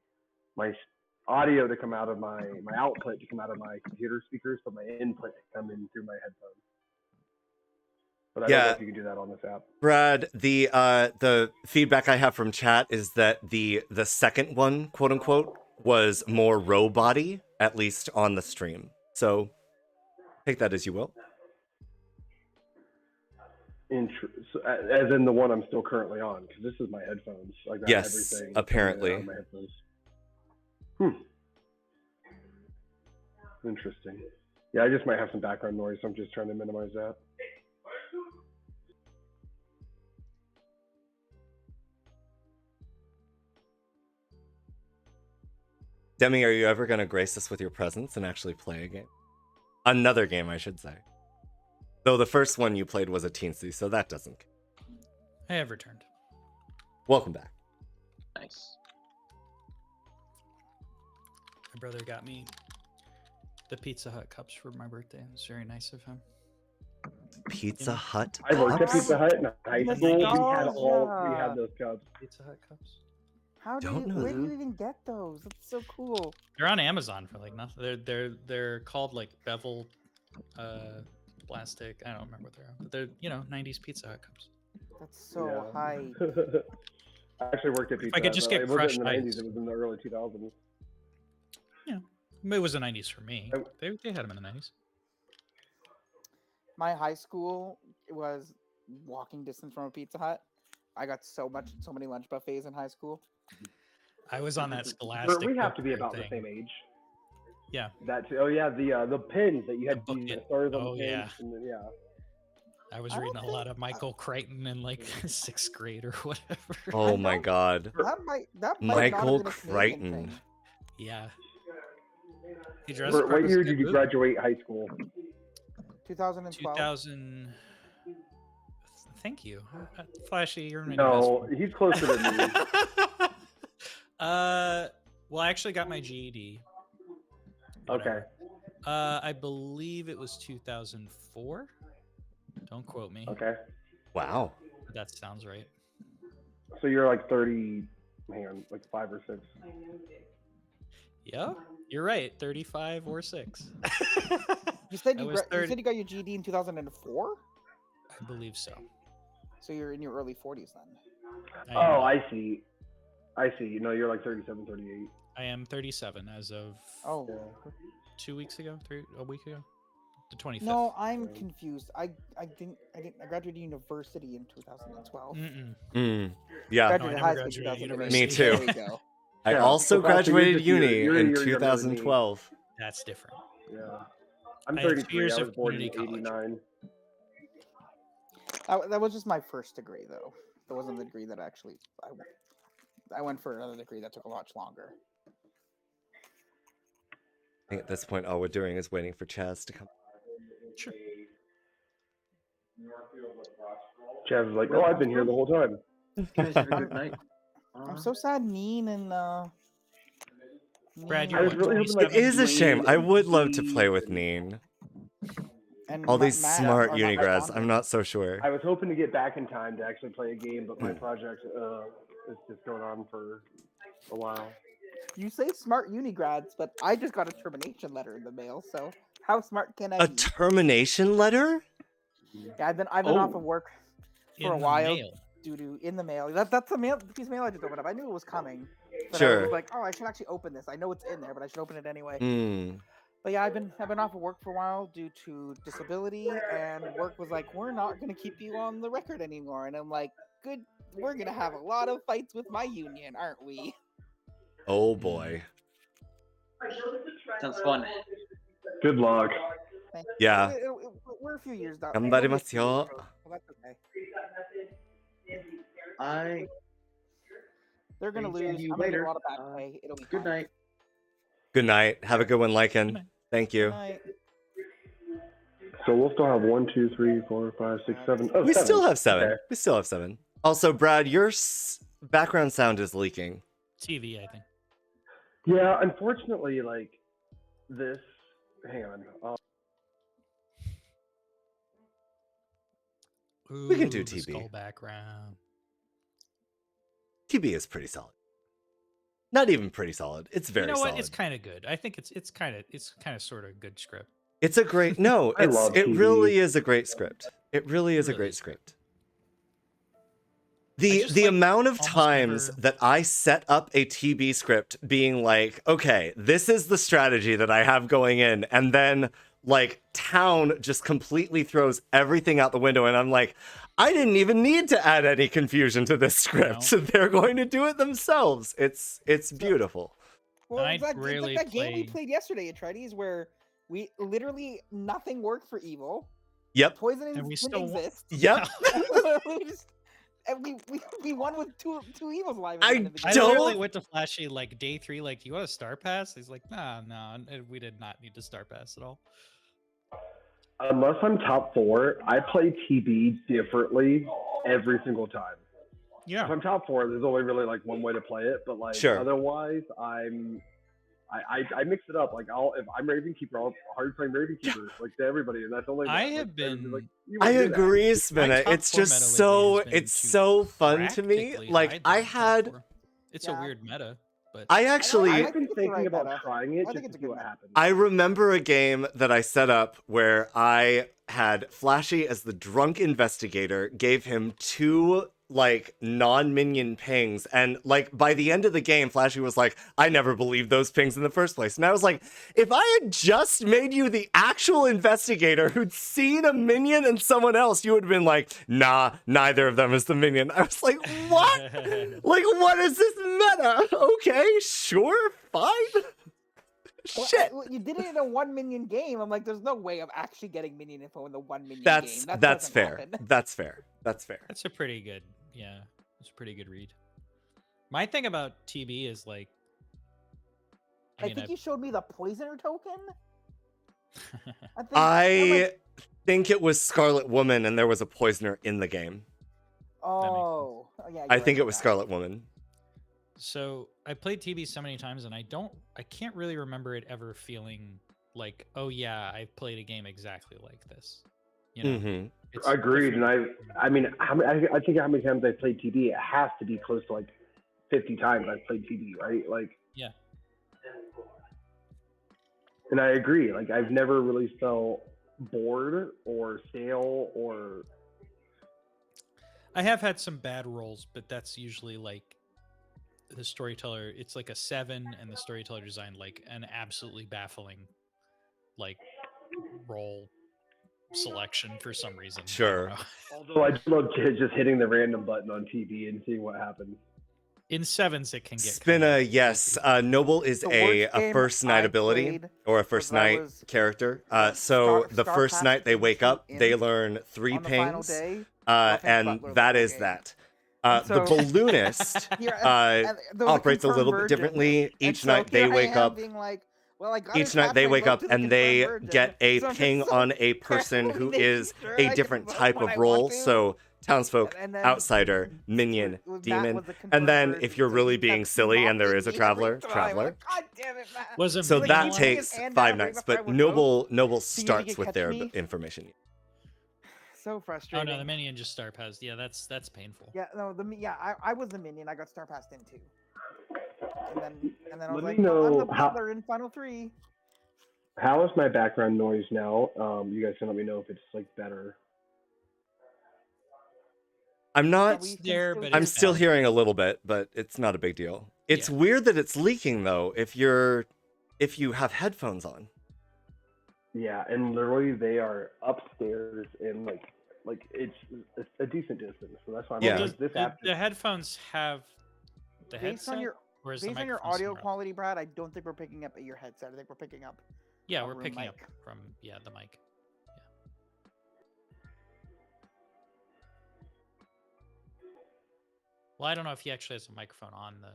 audio to come out of my output to come out of my computer speakers, but my input to come in through my headphones. But I don't know Yeah. if you can do that on this app. Brad, the feedback I have from chat is that the second one, quote unquote, was more robot-y, at least on the stream. So take that as you will. So, as in the one I'm still currently on, because this is my headphones. I got Yes, everything apparently. on my headphones. Interesting. Yeah, I just might have some background noise, so I'm just trying to minimize that. Demi, are you ever going to grace us with your presence and actually play a game? Another game, I should say. Though the first one you played was a teensy, so that doesn't count. I have returned. Welcome back. Nice. My brother got me the Pizza Hut cups for my birthday. It was very nice of him. Pizza Hut I worked at cups? Pizza Hut in high school. We Nostalgia. had those cups. Pizza Hut cups. How do Don't you? know Where do that. you even get those? That's so cool. They're on Amazon for like nothing. They're called like bevel, plastic. I don't remember what they're, but they're 90s Pizza Hut cups. That's so high. I actually worked at Pizza I could Hut, just but get it wasn't crushed in the 90s. ice. It was in the early 2000s. It was the 90s for me. They had them in the 90s. My high school was walking distance from a Pizza Hut. I got so many lunch buffets in high school. I was on that Scholastic. We have to be book about thing. the same age. Yeah. That too. Oh yeah, the pins that you had the stars on Oh, the pins. yeah. And then, yeah. I was reading a lot of Michael Crichton in like 6th grade or whatever. Oh my god. That might not Michael have been a Canadian Crichton. thing. Yeah. What year did you graduate high school? 2012. 2000. Thank you. Flashy, you're in No, he's closer to me. Well, I actually got my GED. Okay. I believe it was 2004. Don't quote me. Okay. Wow. But that sounds right. So you're like 30, hang on, like 5 or 6. Yeah, you're right. 35 or 6. You said I you, was you said you got your GED in 2004. I believe so. So you're in your early 40s then. Oh, I see. I see. You know, you're like 37, 38. I am 37 as of 2 weeks ago, a week ago, the 25th. No, I'm confused. I graduated university in 2012. Yeah. Graduated high school in 2008. Me too. There we go. I Yeah, also so Foxy, you're graduated just a year- uni you're a in year younger than me. 2012. That's different. Yeah. I'm I had 2 33. years I of was born in community college. 89. That was just my first degree, though. That wasn't the degree that actually I went for another degree that took a lot longer. I think at this point, all we're doing is waiting for Chaz to come. Sure. Chaz is like, oh, I've been here the whole time. You guys have a good night. I'm so sad Neen and Brad, Neen- you're I was really hoping like It is a shame. Neen I and would love to Dee- play with Neen. and All Ma- these Matt smart are not unigrads. bonding. I'm not so sure. I was hoping to get back in time to actually play a game, but my project is just going on for a while. You say smart unigrads, but I just got a termination letter in the mail. So how smart can I A be? termination letter? Yeah, I've been off of work for In a the while mail. due to in the mail. That's the piece of mail I just opened up. I knew it was coming. But I Sure. was like, oh, I should actually open this. I know it's in there, but I should open it anyway. Hmm. But yeah, I've been off of work for a while due to disability, and work was like, we're not gonna keep you on the record anymore. And I'm like, good, we're gonna have a lot of fights with my union, aren't we? Oh boy. Sounds fun. Good luck. Yeah. We're a few years down. Ganbarimasu yo. Well, that's okay. They're gonna Thank lose. you I'm gonna get later. a lot of bad pay. It'll be Good fine. night. Good night. Have a good one, Lycan. Thank you. Good night. So we'll still have 1, 2, 3, 4, 5, 6, 7. Oh, We seven. still have 7. Okay. We still have 7. Also, Brad, your background sound is leaking. TV, I think. Yeah, unfortunately, like this. Hang on. We can do Ooh, the TB. skull background. TB is pretty solid. Not even pretty solid. It's very You know what? solid. It's kind of good. I think it's kind of sort of good script. It's a great no. I It love TV. really is a great script. It really is a Really great is script. I The just, the like, amount of almost times never- that I set up a TB script being like, okay, this is the strategy that I have going in, and then like town just completely throws everything out the window, and I'm like, I didn't even need to add any confusion to this script. They're going to do it themselves. It's beautiful. Well, I'd it's like really that game we play- played yesterday, Atreides, where we literally nothing worked for evil. Yep. Poison And we didn't still won. exist. Yep. we just and we won with two evils live. I in the I game. literally went to Flashy like day 3, like, you want a star pass? He's like, nah, we did not need a star pass at all. Unless I'm top 4, I play TB differently every single time. Yeah. If I'm top 4, there's only really like one way to play it, but like Sure. otherwise, I mix it up. Like if I'm Ravenkeeper, I'll hard frame Ravenkeeper like to everybody, and that's only. I like, have been- like, you I wouldn't do that. agree, My Spinna. top It's 4 just meta lately so has been it's to so fun to me. practically Like hide I them in top had 4. It's Yeah. a weird meta, but I actually I've been think it's the thinking right about meta. trying it I think just it's to a see good what meta. happens. I remember a game that I set up where I had Flashy as the drunk investigator, gave him 2 like non-minion pings, and like by the end of the game, Flashy was like, I never believed those pings in the first place. And I was like, if I had just made you the actual investigator who'd seen a minion and someone else, you would have been like, nah, neither of them is the minion. I was like, what? Like, what is this meta? Okay, sure, fine. Well, Shit. you did it in a 1 minion game. I'm like, there's no way of actually getting minion info in the 1 minion game. That's That that's doesn't fair. happen. That's fair. That's fair. that's a pretty good, yeah, it's a pretty good read. My thing about TB is like, I mean, think you showed me the poisoner token. I think. I'm I like, think it was Scarlet Woman, and there was a poisoner in the game. oh, yeah. I you're think right it was about Scarlet Woman. So I played TB so many times, and I can't really remember it ever feeling like, oh yeah, I've played a game exactly like this. You know, Hmm. It's Agreed, different. and I mean, I think how many times I've played TB, it has to be close to like 50 times I've played TB, right? Like, Yeah. and I agree. Like, I've never really felt bored or stale or. I have had some bad rolls, but that's usually like the storyteller. It's like a 7, and the storyteller designed like an absolutely baffling like roll selection for some reason. I don't Sure. know. Although I do love just hitting the random button on TB and seeing what happens. In 7s, it can get Spinna, yes. Noble is The a worst game first night I ability played or a first was I night was character. the So Star- the Star first Path night they wake Institute up, they in learn 3 on the final pings. day and Butler that level is game. that. And The so- balloonist Here, and there was operates a confirmed little bit virgin, differently. and Each so night they here I wake am up. being like, well, I got Each night they wake up and they get a ping on a person who is a different type of role. So townsfolk, And then outsider, minion, Matt was demon, the and confirmed then version, if you're so really he being kept silly and there mocking is a me traveler, every time. traveler. Like, God damn it, Matt. Was a So minion that allowed? takes And 5 Matt, nights, if I but would Noble So you starts could with catch their me? information. So Oh frustrating. no, the minion just star passed. Yeah, that's painful. Yeah, no, I was the minion. I got star passed in too. And then I was Let like, me no, I'm know the butler in Final 3. How is my background noise now? You guys can let me know if it's like better. I'm not. we can there, still but I'm it's still bad. hearing a little bit, but it's not a big deal. It's weird that it's leaking though. If you have headphones on. Yeah, and literally they are upstairs in like it's a decent distance. So that's why I'm Yeah. like, this app. The headphones have the Based headset, on your or is the based on your microphone audio somewhere else? quality, Brad, I don't think we're picking up at your headset. I think we're picking up. Yeah, a we're room picking mic. up from the mic. Well, I don't know if he actually has a microphone on the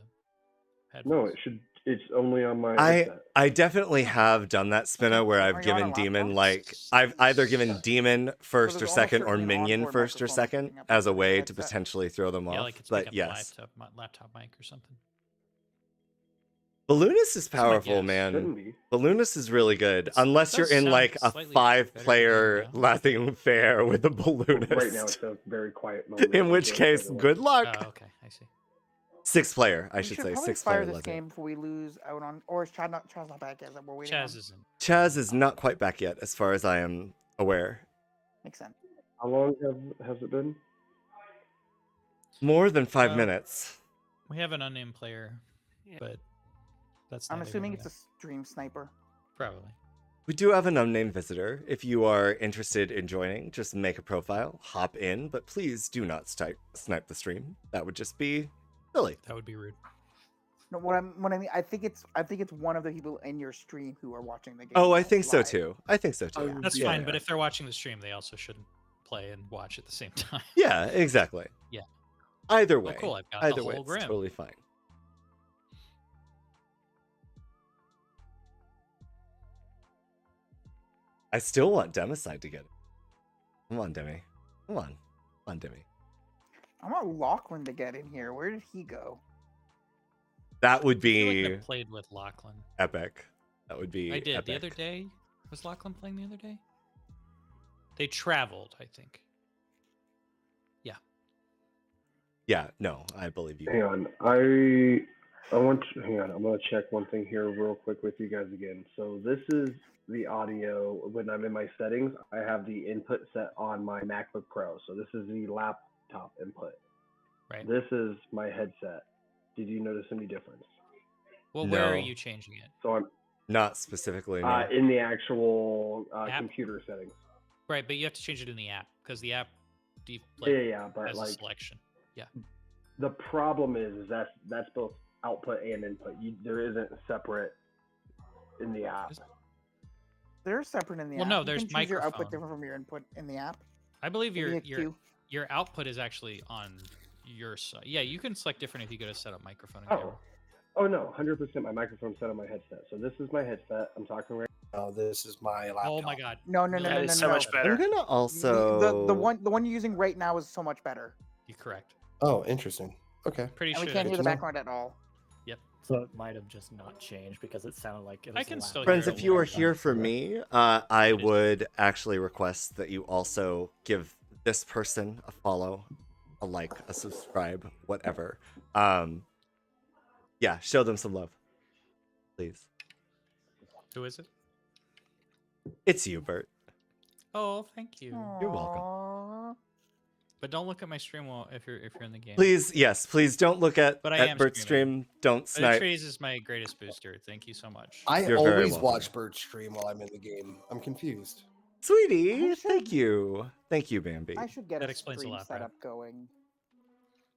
headphones. No, it should. It's only on my headset. I definitely have done that spinna where I've Are you on a given demon laptop? I've either given demon first or there's almost second or certainly an minion onboard first or microphone second picking up as a your way to headset. potentially throw them Yeah, off. like it's picking But up yes, the laptop mic or something. Balloonist is my powerful, guess. man. Shouldn't be. Balloonist is really good, It's- unless it you're does in sound like a slightly better 5-player than now. laughing fair with a balloonist. Right now it's a very quiet moment. In We which can't case, otherwise. good luck. Oh, okay, I see. 6-player, I We should should say. probably 6-player fire this legend. game before we lose out on. Or is Chad's not back yet? Is that what we're waiting on? Chaz isn't. Chaz is not quite back yet, as far as I am aware. Makes sense. How long has it been? More than 5 minutes. We have an unnamed player, but that's. I'm neither assuming here it's nor a stream sniper. there. Probably. We do have an unnamed visitor. If you are interested in joining, just make a profile, hop in, but please do not snipe the stream. That would just be silly. That would be rude. No, what I mean, I think it's one of the people in your stream who are watching the game. Oh, I think so live. too. I think so too. That's Yeah, fine, yeah. but if they're watching the stream, they also shouldn't play and watch at the same time. Yeah, exactly. Yeah. Either Oh, way. cool, I've got Either the way, whole it's grim. totally fine. I still want Democide to get it. Come on, Demi. Come on. Come on, Demi. I want Lachlan to get in here. Where did he go? That would I feel like be I played with Lachlan. epic. That would be I did epic. the other day. Was Lachlan playing the other day? They traveled, I think. Yeah. Yeah, no, I believe you. Hang on, I want to, hang on. I'm gonna check one thing here real quick with you guys again. So this is the audio. When I'm in my settings, I have the input set on my MacBook Pro. So this is the laptop input. Right. This is my headset. Did you notice any difference? Well, where are No. you changing it? So I'm Not specifically. No. in the actual App? computer settings. Right, but you have to change it in the app because the app Yeah, but has a like selection. Yeah. the problem is that's both output and input. There isn't separate in the app. They're separate in the Well, app. no, You there's can choose your output microphone. different from your input in the app. I believe Maybe your a queue. your output is actually on your side. Yeah, you can select different if you go to set up microphone and camera. Oh no, 100% my microphone's set on my headset. So this is my headset. I'm talking right now. This is my laptop. Oh my god. No. That is so much I'm better. gonna also. The one you're using right now is so much better. You're correct. Oh, interesting. Okay. Pretty And sure. we can't hear Good the to know. background at all. Yep. So it might have just not changed because it sounded like it was. I can still Friends, hear if it. you are here for me, I would actually request that you also give this person a follow, a like, a subscribe, whatever. Yeah, show them some love, please. Who is it? It's you, Bert. Oh, thank you. You're welcome. But don't look at my stream while if you're in the game. Please, yes, please don't look at, But I at am Bert's streaming. stream. Don't snipe. Trees is my greatest booster. Thank you so much. I You're very always welcome. watch Bert stream while I'm in the game. I'm confused. Sweetie, thank you. Thank you, Bambi. I should get That a explains a stream lot, Brad. setup going.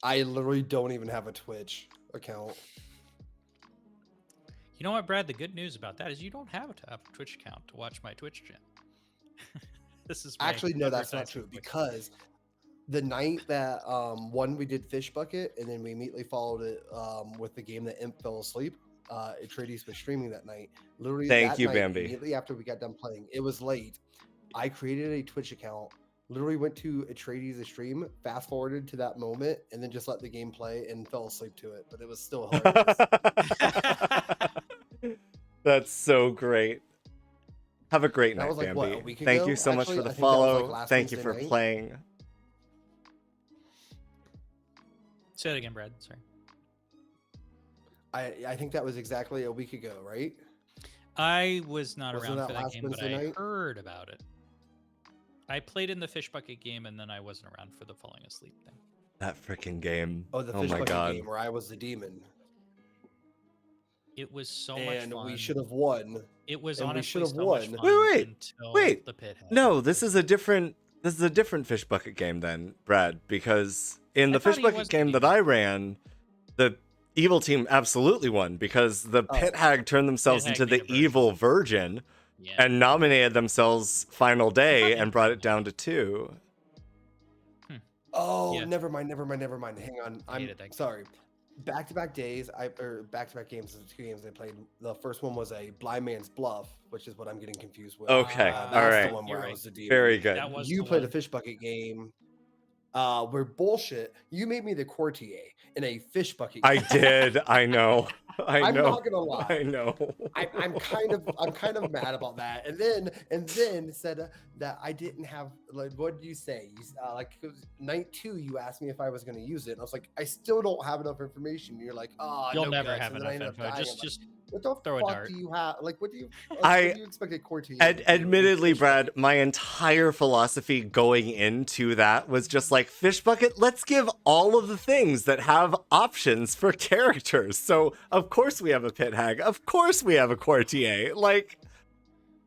I literally don't even have a Twitch account. You know what, Brad? The good news about that is you don't have to have a Twitch account to watch my Twitch channel. This is my Actually, no, that's not advertising true voice. because the night that one we did Fish Bucket, and then we immediately followed it with the game that Imp fell asleep. Atreides was streaming that night. Literally, Thank that you, night, Bambi. immediately after we got done playing, it was late. I created a Twitch account. Literally went to Atreides' stream, fast forwarded to that moment, and then just let the game play and fell asleep to it. But it was still hilarious. That's so great. Have a great That night, was like, what, Bambi. a week Thank ago? you so much Actually, for the I think that was, like, follow. last Thank you Wednesday for night. playing. Say it again, Brad. Sorry. I think that was exactly a week ago, right? I was not Wasn't around that for that last game, but Wednesday I night? heard about it. I played in the Fish Bucket game, and then I wasn't around for the falling asleep thing. That freaking game. Oh, the Oh Fish my Bucket god. game where I was the demon. It was so And much fun. we should have won. It was And we honestly should have so much won. fun Wait. until the pit happened. No, this is a different Fish Bucket game then, Brad, because in the thought Fish he Bucket was game that I ran, the evil team absolutely won because the Pit Hag turned themselves Pit Hag into made the a version. evil virgin and nominated themselves Final Day and brought it down to 2. Oh, Yeah. never mind. Hang on. I'm hated that sorry. Back-to-back days, back-to-back games. The 2 games I played. The first one was a Blind Man's Bluff, which is what I'm getting confused with. Okay, that's alright. the one where You're I right. was the demon. Very good. That was You the played a one. Fish Bucket game. Where bullshit. You made me the courtier in a Fish Bucket I game. did. I know. I'm know. not gonna lie. I know. I'm kind of mad about that. And then said that I didn't have, like, what did you say? Like, it was night 2, you asked me if I was going to use it, and I was like, I still don't have enough information. And you're like, oh, You'll no never guts. have And then I enough ended up info. dying. Just I'm like, what the throw a fuck dart. do you have? Like, what do you? Like, I- what do you expect a courtier? to do? Admittedly, Brad, my entire philosophy going into that was just like, Fish Bucket, let's give all of the things that have options for characters. So, of course we have a Pit Hag. Of course we have a courtier. Like,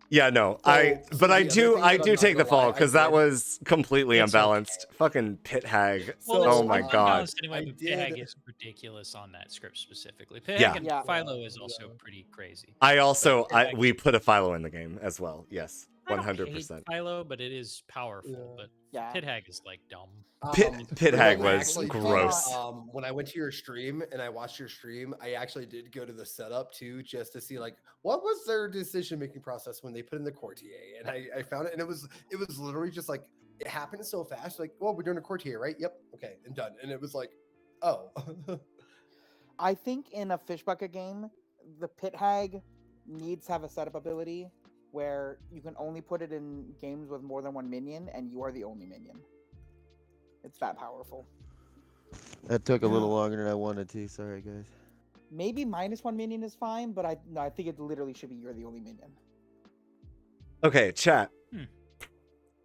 yeah, no. So I the other do thing that I'm do not take the gonna lie, fall I because that did- was completely It's okay. unbalanced. Fucking Pit Hag. Well, Oh it's my god. unbalanced anyway, I but Pit Hag did- is ridiculous on that script specifically. Pit Yeah. Hag and Yeah. Philo is also pretty crazy. I also Pit Hag we is- put a Philo in the game as well. Yes. I don't hate 100%. Philo, but it is powerful. Yeah. But Yeah. Pit Hag is like dumb. Pit Hag when I was actually did, gross. When I went to your stream and I watched your stream, I actually did go to the setup too, just to see like what was their decision making process when they put in the courtier. And I found it, and it was literally just like it happened so fast. Like, well, we're doing a courtier, right? Yep, okay, and done. And it was like, oh, I think in a Fish Bucket game, the Pit Hag needs to have a setup ability where you can only put it in games with more than 1 minion, and you are the only minion. It's that powerful. That took a little longer than I wanted to. Sorry, guys. Maybe -1 minion is fine, but I think it literally should be you're the only minion. Okay, chat.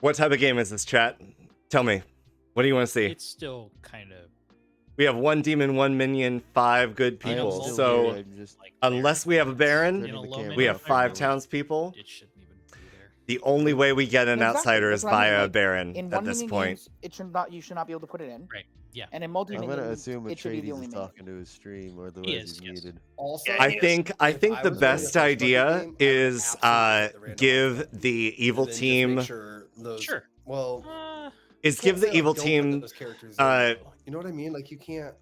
What type of game is this, chat? Tell me. What do you want to see? It's still kind of We have 1 demon, 1 minion, 5 good I am people. still So here, I'm just- unless we have a baron, Turning the camera we have off. 5 townspeople. It shouldn't even be there. The only way we get an Exactly, outsider that's is what I mean, via a like, baron in at 1 this minion point. games, you should not be able to put it in. Right. Yeah. And in multi I'm minion, gonna assume it should be the Atreides only is minion. talking to his stream, or He otherwise is, he's yes. muted. also, I think if I the was doing a best Fish Bucket idea game, I would is absolutely let the randomizer give the evil and then just team make sure those, Sure. Well, is you give can't the say, like, evil don't put team those characters in, though. You know what I mean? Like you can't.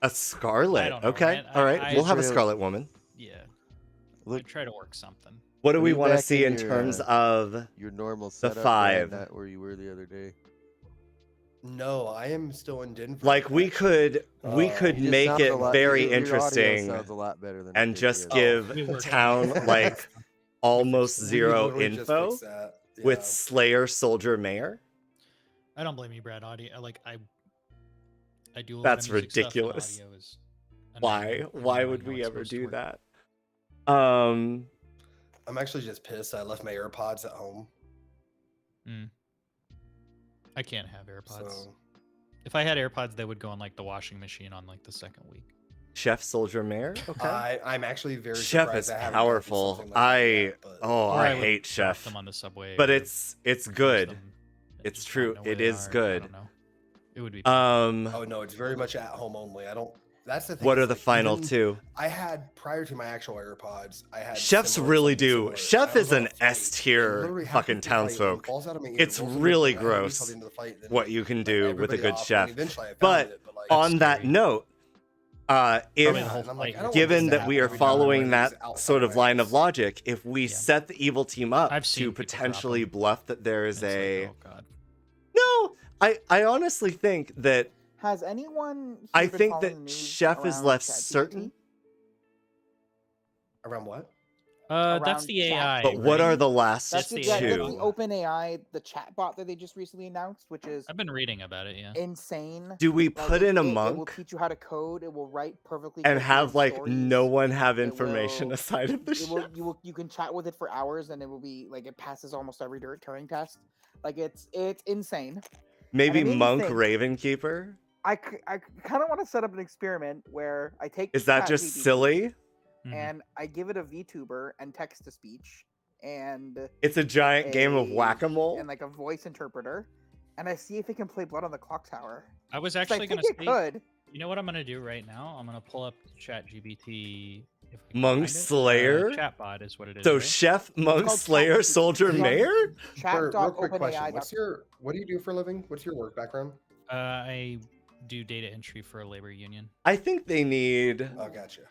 a Scarlet. don't know, Okay, man. all right, I- we'll have a Israel- Scarlet woman. Yeah. Look, I try to work something. What do are we you want to back see in your, terms of your normal the setup, Brad, 5? not where you were the other day? No, I am still in Denver. Like we could You just make sound it a lot- very your audio interesting sounds a lot better than it and did just the other day. give We worked town on it. like almost We zero literally just info fixed that. with Yeah. Slayer Soldier Mayor. I don't blame you, Brad. Audio, like I do. A lot That's of music stuff, and ridiculous. audio is Why? annoying, and Why I would know we it's ever supposed to do work. that? I'm actually just pissed. I left my AirPods at home. I can't have AirPods. So If I had AirPods, they would go in like the washing machine on like the second week. Chef Soldier Mayor. Okay. I'm actually very Chef surprised is I haven't gotten powerful. something like that yet, but- Or I would hate drop Chef. them on the subway. But or it's close good. them and It's just true. not know where It they is are. I good. don't know. It would be. Oh no, it's very much at home only. I don't That's the thing. What is, are the like, final even two? I had prior to my actual AirPods. I had Chefs similar, really something do. similar. Chef I was is on an a fight, S and tier literally halfway fucking through the fight, one townsfolk. falls out of my ear, It's rolls into really my head, me till gross the end of the fight, and then, what like, you can let do with a everybody good off, and chef. eventually I found But it, but, like, on that note, if Yeah, and I'm like, I don't want given this to that we happen are every time one of following these that outside sort of line of rifles. logic, if we set the evil team up I've seen to people drop potentially 'em. bluff that there is It's like, a oh god. no, I honestly think that Has anyone here I been think following the that news Chef is around left ChatGPT? certain. Around what? That's Around the chat AI. But what right? are the last That's the the that's AI. the two? OpenAI, the chatbot that they just recently announced, which is I've been reading about it. Yeah. insane. Do we Like put in a it will monk teach you how to code. It will write perfectly and coherent have like stories. no one have It information will aside of the it will chef? you can chat with it for hours and it will be like it passes almost every Turing test. Like it's insane. And Maybe it made me monk think, Ravenkeeper? I kind of want to set up an experiment where I take Is that just ChatGPT silly? and I give it a VTuber and text to speech and It's a giant game of a whack-a-mole. and like a voice interpreter, and I see if it can play Blood on the Clocktower. I was 'Cause I actually think gonna it say. could. You know what I'm gonna do right now? I'm gonna pull up ChatGPT. If I can Monk find it. Slayer? Chatbot is what it is. So right? Chef, monk, called slayer, ChatGPT. soldier, It's on mayor? Bert, real quick question. chat.openai.com. What do you do for a living? What's your work background? I do data entry for a labor union. I think they need. Oh, gotcha.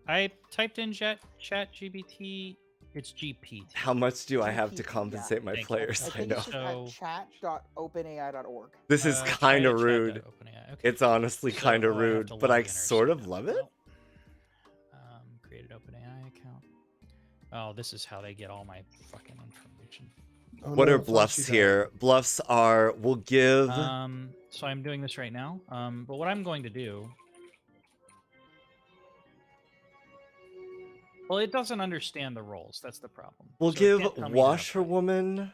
I typed in ChatGPT. It's GPT. How much do I have to GPT, compensate my Thank you. players? I I think know. it's just at chat.openai.org. This is try kind of to rude. chat.openai. Okay. It's honestly So, kind of I have rude, to but log I in or sort of something. love it. Nope. Created OpenAI account. Oh, this is how they get all my fucking information. Oh, What no, are Flash, bluffs you here? Bluffs are we'll give. So I'm doing this right now. But what I'm going to do. Well, it doesn't understand the roles. That's the problem. We'll So it give can't tell me how to washerwoman.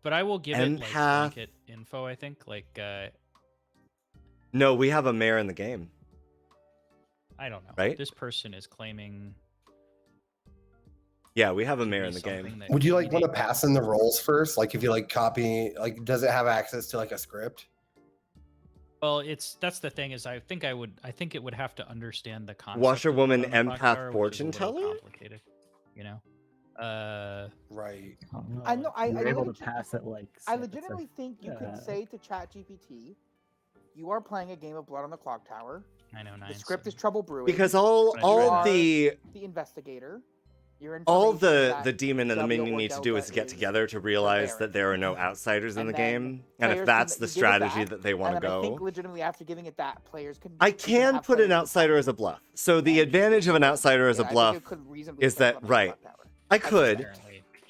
But I will give it like Empath. blanket info. I think like No, we have a mayor in the game. I don't know. Right? This person is claiming. Yeah, we have a Give mayor me in the game. something that Would you like can want to pass in the roles first? Like if you like copy, like does it have access to like a script? Well, that's the thing is I think it would have to understand the concept. Washerwoman, of Blood on the empath, Clocktower, which is a fortune little teller? complicated, you know. Right. I know. You're able to pass it like. I snippets of- legitimately think you could Yeah. say to ChatGPT, "You are playing a game of Blood on the Clocktower. I know. The script is Trouble Brewing. Because You all are the the investigator. Your all information is the that demon and the W minion or need to do is Delta to get is together to realize that there are no outsiders in And the then game, and if players that's can- the you give it strategy that they want to and then I think go. legitimately after giving it that, players can. I you can have put an players outsider as a bluff. So the advantage of an outsider as a Yeah, I think bluff it could reasonably is play that Blood on the right. Clocktower. I could.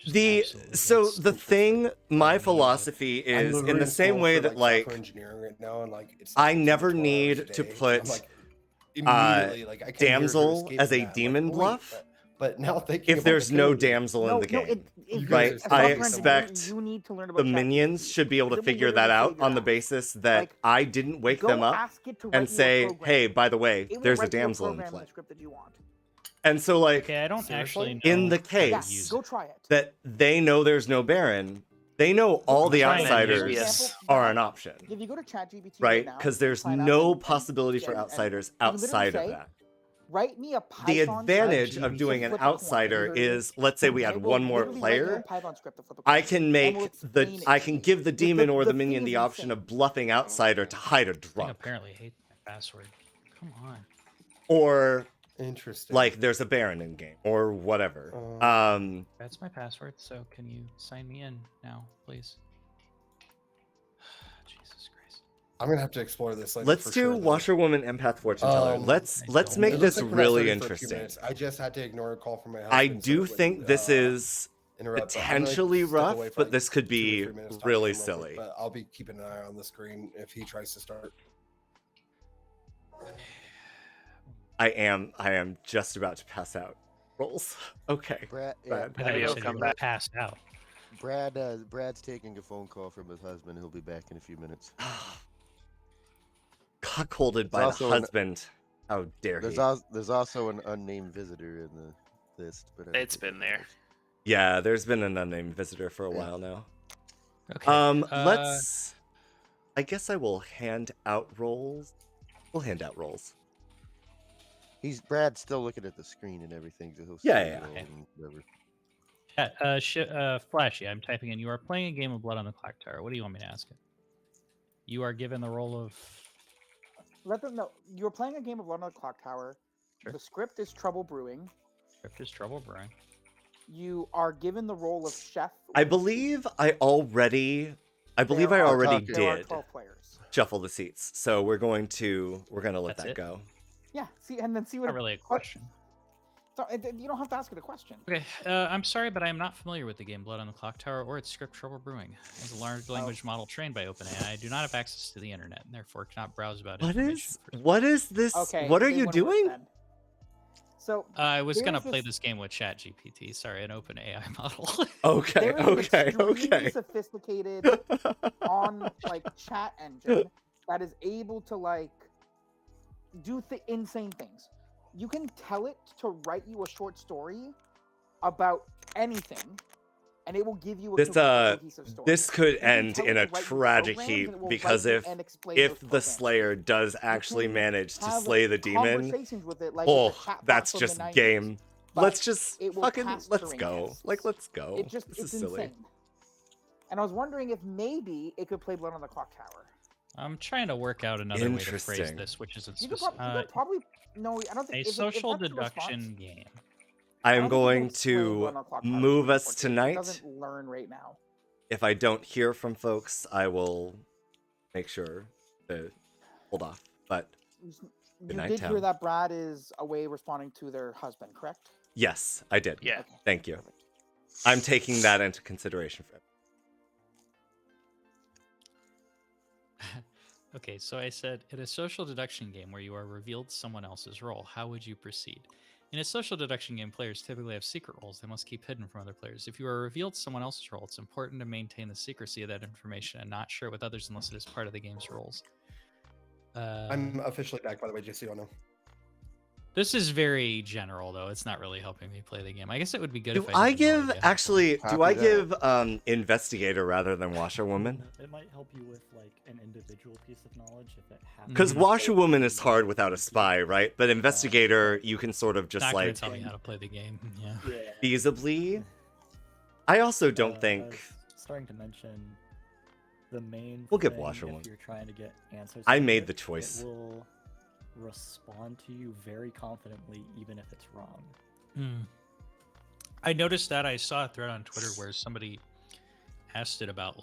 The thing, my philosophy I'm is literally in the in same school way for, that software engineering right now, and like it's I like 10 to never 12 hours a need to day, and I'm, put like, immediately like I can hear her damsel escaping as a that. I'm demon like, wait, bluff. but now thinking If about there's the no code, damsel in the No, game, if you're right? as a I software engineer, expect you need to learn the about minions should be able to It will figure that literally out on the basis that I didn't wake go them up ask it to and write you a say, program. "Hey, by the way, It will there's a write you damsel in program play." the script that you want. And so, like, Okay, I don't actually in know the how to case use Go try it. that they know there's no Baron, they know all the trying to outsiders use- are an option, If you go to ChatGPT right? now, Because there's sign up no and- possibility for and outsiders you can literally outside of say, that. Write me a Python The script advantage to of doing an flip a coin. outsider is, let's say we And had it will one more literally write you a player, Python script to flip a I coin, can and make will the explain it I to can you. give the demon or the thing minion is the option insane. of bluffing outsider to hide a I drunk, apparently hate my password. Come on. or Interesting. like there's a Baron in game or whatever. That's my password. So can you sign me in now, please? Jesus Christ. I'm gonna have to explore this later. Let's for do sure, though. washerwoman, empath, fortune teller. Let's It make looks this like we're not really starting for a few interesting. minutes. I just had to ignore a call from my husband. I so do it wouldn't, think this is interrupt, but I'm gonna potentially step rough, away for, but like, this could 2 or be 3 minutes, talk to really him real quick, silly. But I'll be keeping an eye on the screen if he tries to start. I am just about to pass out. Rolls. Okay. Brad, Bad. I thought you said you were passed out. Brad's taking a phone call from his husband. He'll be back in a few minutes. Cuckolded by the also an- husband. How dare he? There's also an unnamed visitor in the list, but It's been there. Yeah, there's been an unnamed visitor for a while now. Okay. Let's I guess I will hand out rolls. We'll hand out rolls. Brad's still looking at the screen and everything, so he'll see Yeah, the yeah. roll Okay. and whatever. Flashy, I'm typing in. You are playing a game of Blood on the Clocktower. What do you want me to ask it? You are given the role of. Let them know you're playing a game of Blood on the Clocktower. Sure. The script is Trouble Brewing. Script is Trouble Brewing. You are given the role of chef. I believe I already There are 12 did players. shuffle the seats. So we're gonna let That's that it? go. Yeah, see, and then see what. Not really a question. So you don't have to ask it a question. Okay, I'm sorry, but I am not familiar with the game Blood on the Clocktower or its script Trouble Brewing. As a large language model trained by OpenAI, I do not have access to the internet and therefore cannot browse about information. What is this? Okay, what are they you wanna work doing? then. So I was gonna there's play this- this game with ChatGPT. Sorry, an OpenAI model. Okay, There is an okay, extremely okay. sophisticated chat engine that is able to do insane things. You can tell it to write you a short story about anything, and it will give you a completely cohesive story. This could You can end tell in it a to write you tragic programs, heap and it will because write you if and explain if those the programs. Slayer does actually can manage to have slay the demon, conversations with it, like with the chat that's box of just the 90s, game. but Let's just it will fucking pass let's Turing go. tests. Let's go. It's This is silly. insane. And I was wondering if maybe it could play Blood on the Clocktower. I'm trying to work out another way to phrase Interesting. this, which isn't You could, specific. you could probably no. I don't think A if it- social if that's the response, deduction game. I I am don't think you can going explain to Blood on the Clocktower move to it, us unfortunately. tonight. It doesn't learn right now. If I don't hear from folks, I will make sure to hold off. But You good night, did town. hear that Brad is away responding to their husband, correct? Yes, I did. Yeah. Thank you. I'm taking that into consideration for it. Okay, so I said, in a social deduction game where you are revealed someone else's role, how would you proceed? In a social deduction game, players typically have secret roles they must keep hidden from other players. If you are revealed someone else's role, it's important to maintain the secrecy of that information and not share it with others unless it is part of the game's rules. I'm officially back, by the way, just so you all know. This is very general, though. It's not really helping me play the game. I guess it would be good Do if I I didn't know give idea. actually? Do Copy I that. give investigator rather than washerwoman? It might help you with like an individual piece of knowledge if it happens. Because washerwoman is hard without a spy, right? But investigator, you can sort of just Not gonna like tell me how to play the game. Yeah. feasibly. I also don't I think. was starting to mention the main. We'll give thing washerwoman. If you're trying to get answers. I from made it, the choice. It will respond to you very confidently, even if it's wrong. I noticed that. I saw a thread on Twitter where somebody asked it about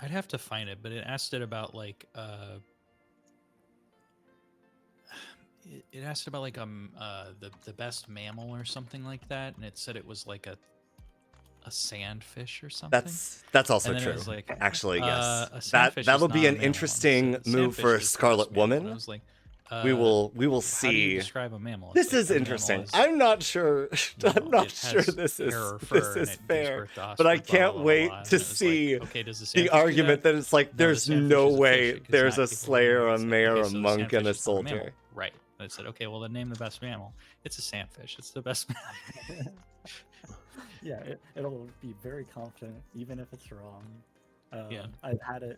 I'd have to find it, but it asked it about it asked about the best mammal or something like that, and it said it was like a sandfish or something. That's also And then it true. was like, Actually, a yes. sandfish That'll is be not a an mammal. interesting So move sandfish for is the Scarlet best mammal. And I Woman. was like, we will how do you see. describe a mammal? This It's like is a mammal interesting. is- I'm not sure. I'm not it sure has this is hair or fur, and this is it gives fair. birth to But I offspring, blah, can't blah, blah, wait blah. And to it was like, see okay, does the the sandfish do argument that it's like No, the there's sandfish no is a way fish. It can there's attack a people. slayer, a It's like, mayor, okay, a so the monk, and sandfish a is not mammal. soldier. Right. I said, okay, well then name the best mammal. It's a sandfish. It's the best mammal. Yeah, it'll be very confident, even if it's wrong. Yeah. I've had it.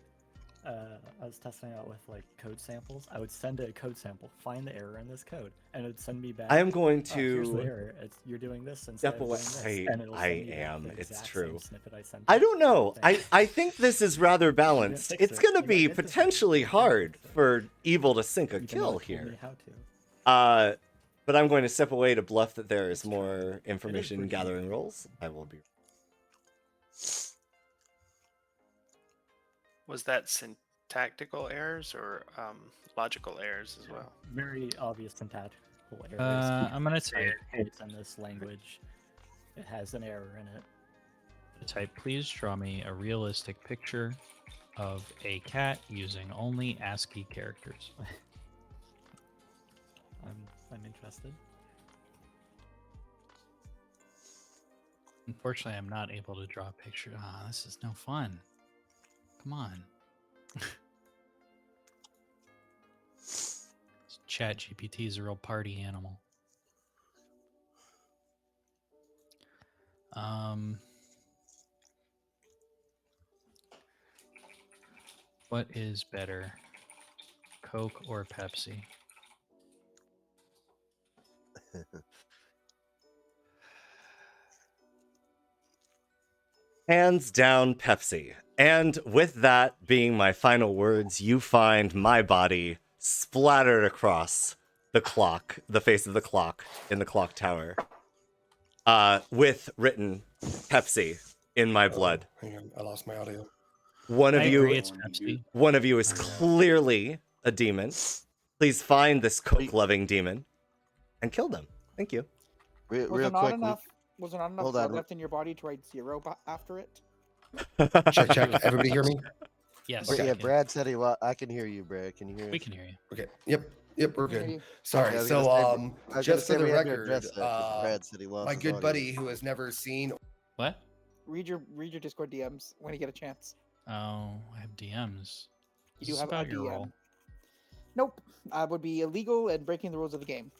I was testing out with like code samples. I would send it a code sample, find the error in this code, and it would send me back. I am going "Oh, here's the to error. You're doing this instead step of away. doing this," and it'll I send me back am. the It's exact true. same snippet I sent. I it. don't know. Same thing. I think this is rather balanced. fix It's it. gonna You be might get to fix it. potentially hard for evil to sink a You can kill only tell me here. how to. But I'm going to step away to bluff that there is more information gathering roles. I will be. Was that syntactical errors or logical errors as well? Very obvious syntactical errors. I'm gonna type. It's in this language. It has an error in it. Type, please draw me a realistic picture of a cat using only ASCII characters. I'm interested. Unfortunately, I'm not able to draw a picture. Ah, this is no fun. Come on. Chat GPT is a real party animal. What is better, Coke or Pepsi? Hands down, Pepsi. And with that being my final words, you find my body splattered across the clock, the face of the clock in the clock tower, with written Pepsi in my blood. Hang on, I lost my audio. One of I you, agree, it's Pepsi. one of you is clearly a demon. Please find this Coke-loving demon and kill them. Thank you. Was Real there not quick, enough? Was there not enough hold blood on. left in your body to write 0 after it? Check. Everybody hear me? Yes. Okay, I yeah, can. Brad said I can hear you, Brad. Can you hear us? We can hear you. Okay. Yep, we're We can hear good. you. Sorry. Yeah, I was So, gonna say- I was just gonna for say the we had to record, address that 'cause Brad said he lost my his good audio. buddy who has never seen. What? Read your Discord DMs when you get a chance. Oh, I have DMs. You Is do this have about a your DM. role? Nope, would be illegal and breaking the rules of the game.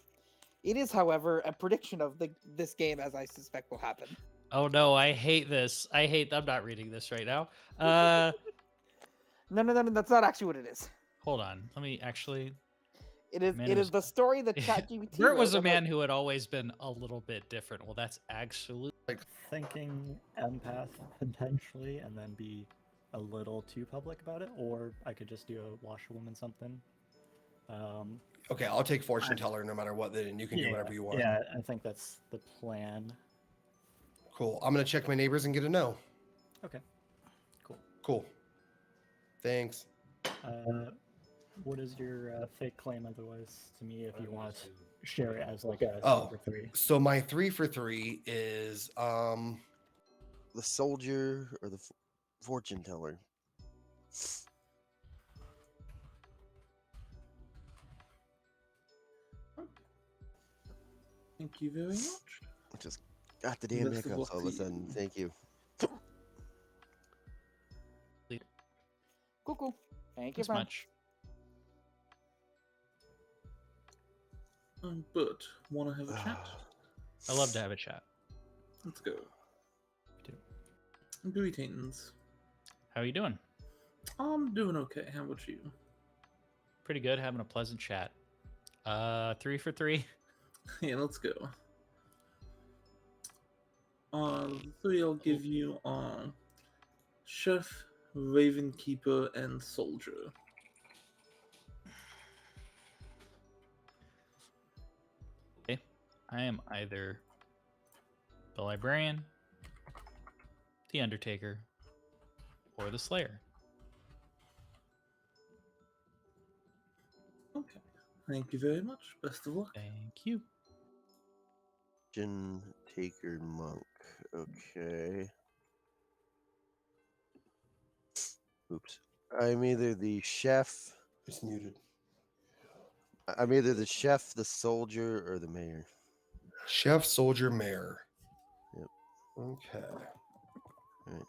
It is, however, a prediction of this game, as I suspect will happen. Oh no, I hate this. I'm not reading this right now. No, that's not actually what it is. Hold on. Let me actually. It is. Man It who's- is the story that ChatGPT. Bert was wrote a man about- who had always been a little bit different. Well, that's actually Thinking empath potentially, and then be a little too public about it, or I could just do a washerwoman something. Okay, I'll take fortune teller no matter what. Then you can do whatever you want. Yeah, I think that's the plan. Cool. I'm gonna check my neighbors and get a no. Okay. Cool. Cool. Thanks. What is your fake claim otherwise to me if you want to share it as like a Oh, 3? so my 3 for 3 is the soldier or the fortune teller. Thank you very much. Just got the damn Best of hiccups luck all of to a sudden. you. Thank you. Cool. Thank you, This friend. much. But want to have a chat? I love to have a chat. Let's go. Greetings. How are you doing? I'm doing okay. How about you? Pretty good. Having a pleasant chat. 3 for 3. Yeah, let's go. 3 I'll give you Chef, Ravenkeeper, and Soldier. Okay. I am either the Librarian, the Undertaker, or the Slayer. Okay. Thank you very much. Best of luck. Thank you. Taker monk. Okay. Oops. I'm either the chef. It's muted. I'm either the chef, the soldier, or the mayor. Chef, soldier, mayor. Yep. Okay. Right.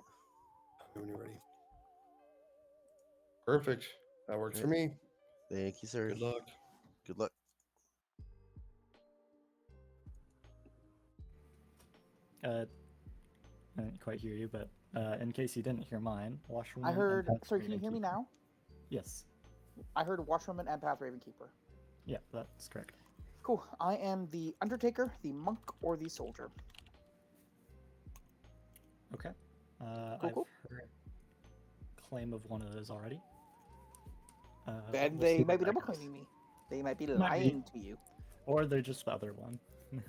When you're ready. Perfect. That works for me. Thank you, sir. Good luck. Good luck. I didn't quite hear you, but in case you didn't hear mine, washerwoman. I heard. empath, Sorry, can you hear me Ravenkeeper. now? Yes. I heard Washwoman and Path Ravenkeeper. Yeah, that's correct. Cool. I am the Undertaker, the monk, or the soldier. Okay. Cool, cool. I've heard claim of one of those already. And we'll they see might where be that double goes. claiming me. They might be Might be. lying to you. Or they're just the other one.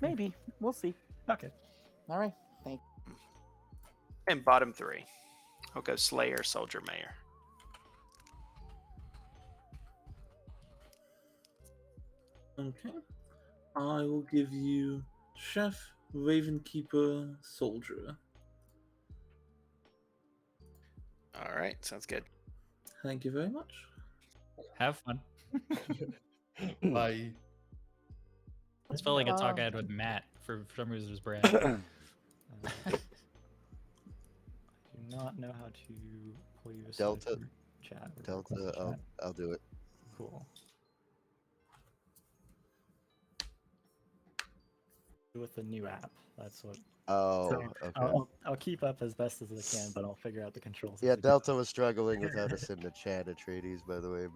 Maybe. We'll see. Okay. All right. Thank And bottom 3. I'll go Slayer, Soldier, Mayor. Okay. I will give you Chef, Ravenkeeper, Soldier. All right, sounds good. Thank you very much. Have fun. Bye. This felt like a talk I had with Matt for some reason. It was Brad. I do not know how to pull you aside Delta. from chat. or Delta. request a chat. I'll do it. Cool. with the new app. That's what. Oh, So okay. I'll keep up as best as I can, but I'll figure out the controls. Yeah, Delta was struggling with how to send a chat Atreides, by the way,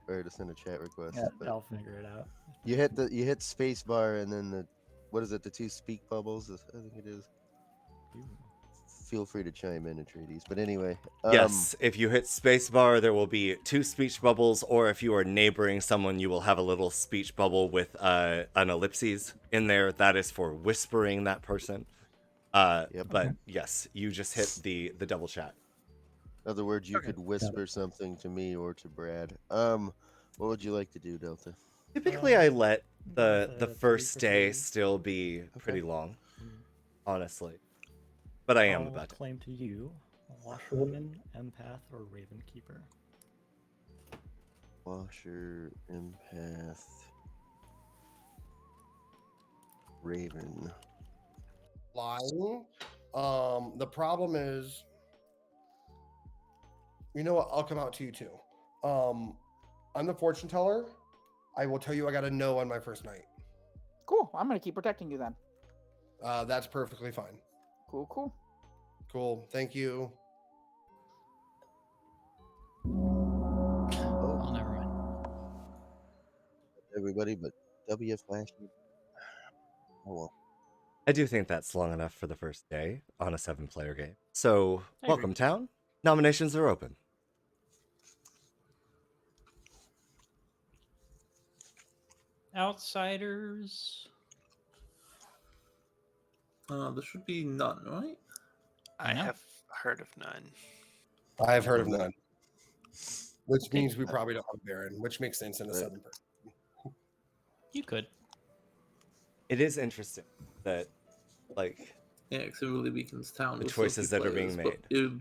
or to send a chat request. Yeah, but I'll figure it out. you hit spacebar and then what is it? The two speak bubbles? I think it is. Feel free to chime in, Atreides. But anyway, Yes, if you hit spacebar, there will be 2 speech bubbles, or if you are neighboring someone, you will have a little speech bubble with an ellipses in there. That is for whispering that person. But yes, you just hit the double chat. In other words, you could whisper something to me or to Brad. What would you like to do, Delta? Typically, I let the first day still be pretty long, honestly. But I am I'll about to. claim to you, Washerwoman, Empath, or Raven Keeper. Washer, Empath, Raven. Lying. The problem is, you know what? I'll come out to you too. I'm the fortune teller. I will tell you I got a no on my first night. Cool. I'm gonna keep protecting you then. That's perfectly fine. Cool. Cool. Thank you. Oh, never mind. Everybody but W Flashy. Oh well. I do think that's long enough for the first day on a 7-player game. So, I welcome, agree. town. Nominations are open. Outsiders. There should be none, right? I have heard of none. I've heard of none. Which means we probably don't have Baron, which makes sense in a 7 person. You could. It is interesting that, like, Yeah, because it really weakens town. the with so choices few that are being players, but made it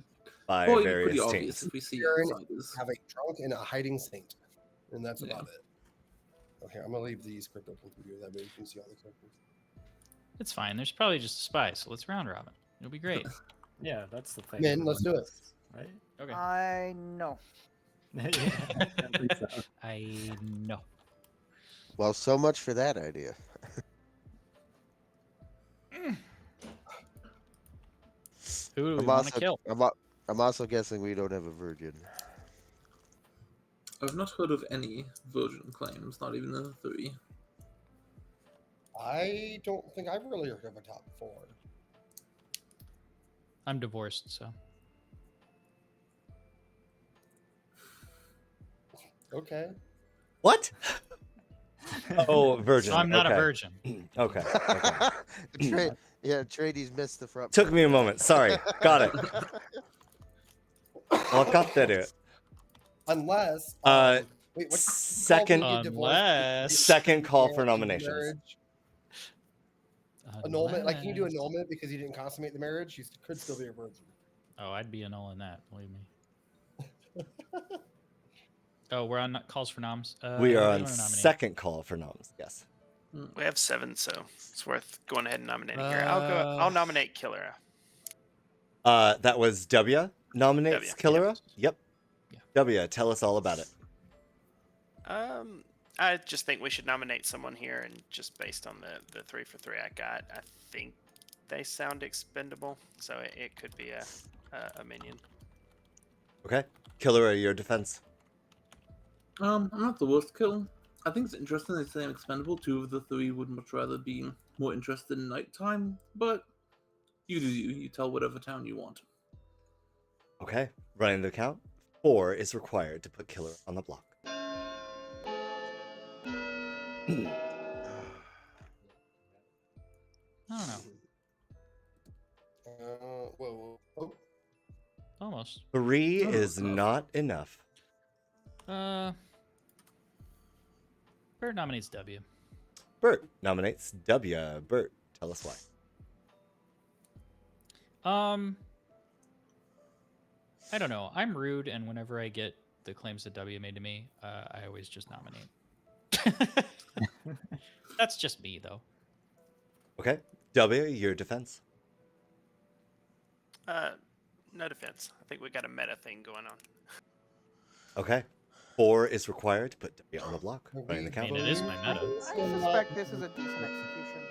by probably be pretty various obvious teams. if we see Baron outsiders. have a drunk and a hiding saint, and that's about it. Okay, I'm gonna leave the script open for you. That way you can see all the characters. It's fine. There's probably just a spy, so let's round robin. It'll be great. Yeah, that's the thing. Min, let's do it. Right? Okay. I know. I know. Well, so much for that idea. Who do we want to kill? I'm also guessing we don't have a virgin. I've not heard of any virgin claims, not even the 3. I don't think I've really heard of a top 4. I'm divorced, so. Okay. What? Oh, virgin. So I'm not a okay. virgin. Okay. Trades missed the front. Took me a moment. Sorry. Got it. Well, got that it. Unless. Wait, what's second call for nominations. Annulment, like can you do annulment because you didn't consummate the marriage? You could still be a virgin. Oh, I'd be annulling that. Believe me. Oh, we're on calls for noms. We are who do on you wanna nominate? second call for noms. Yes. We have 7, so it's worth going ahead and nominating here. I'll nominate Killera. That was W nominates W, Killera. Yep. W, tell us all about it. I just think we should nominate someone here, and just based on the 3 for 3 I got, I think they sound expendable, so it could be a minion. Okay. Killera, your defense. I'm not the worst kill. I think it's interesting they say I'm expendable. 2 of the 3 would much rather be more interested in nighttime, but you do you. You tell whatever town you want. Okay. Running the count. 4 is required to put Killera on the block. I don't know. Whoa. Almost. 3 is not enough. Bert nominates W. Bert nominates W. Bert, tell us why. I don't know. I'm rude, and whenever I get the claims that W made to me, I always just nominate. That's just me, though. Okay. W, your defense. No defense. I think we got a meta thing going on. Okay. 4 is required to put W on the block. Running the count. I mean, it is my meta. I suspect this is a decent execution.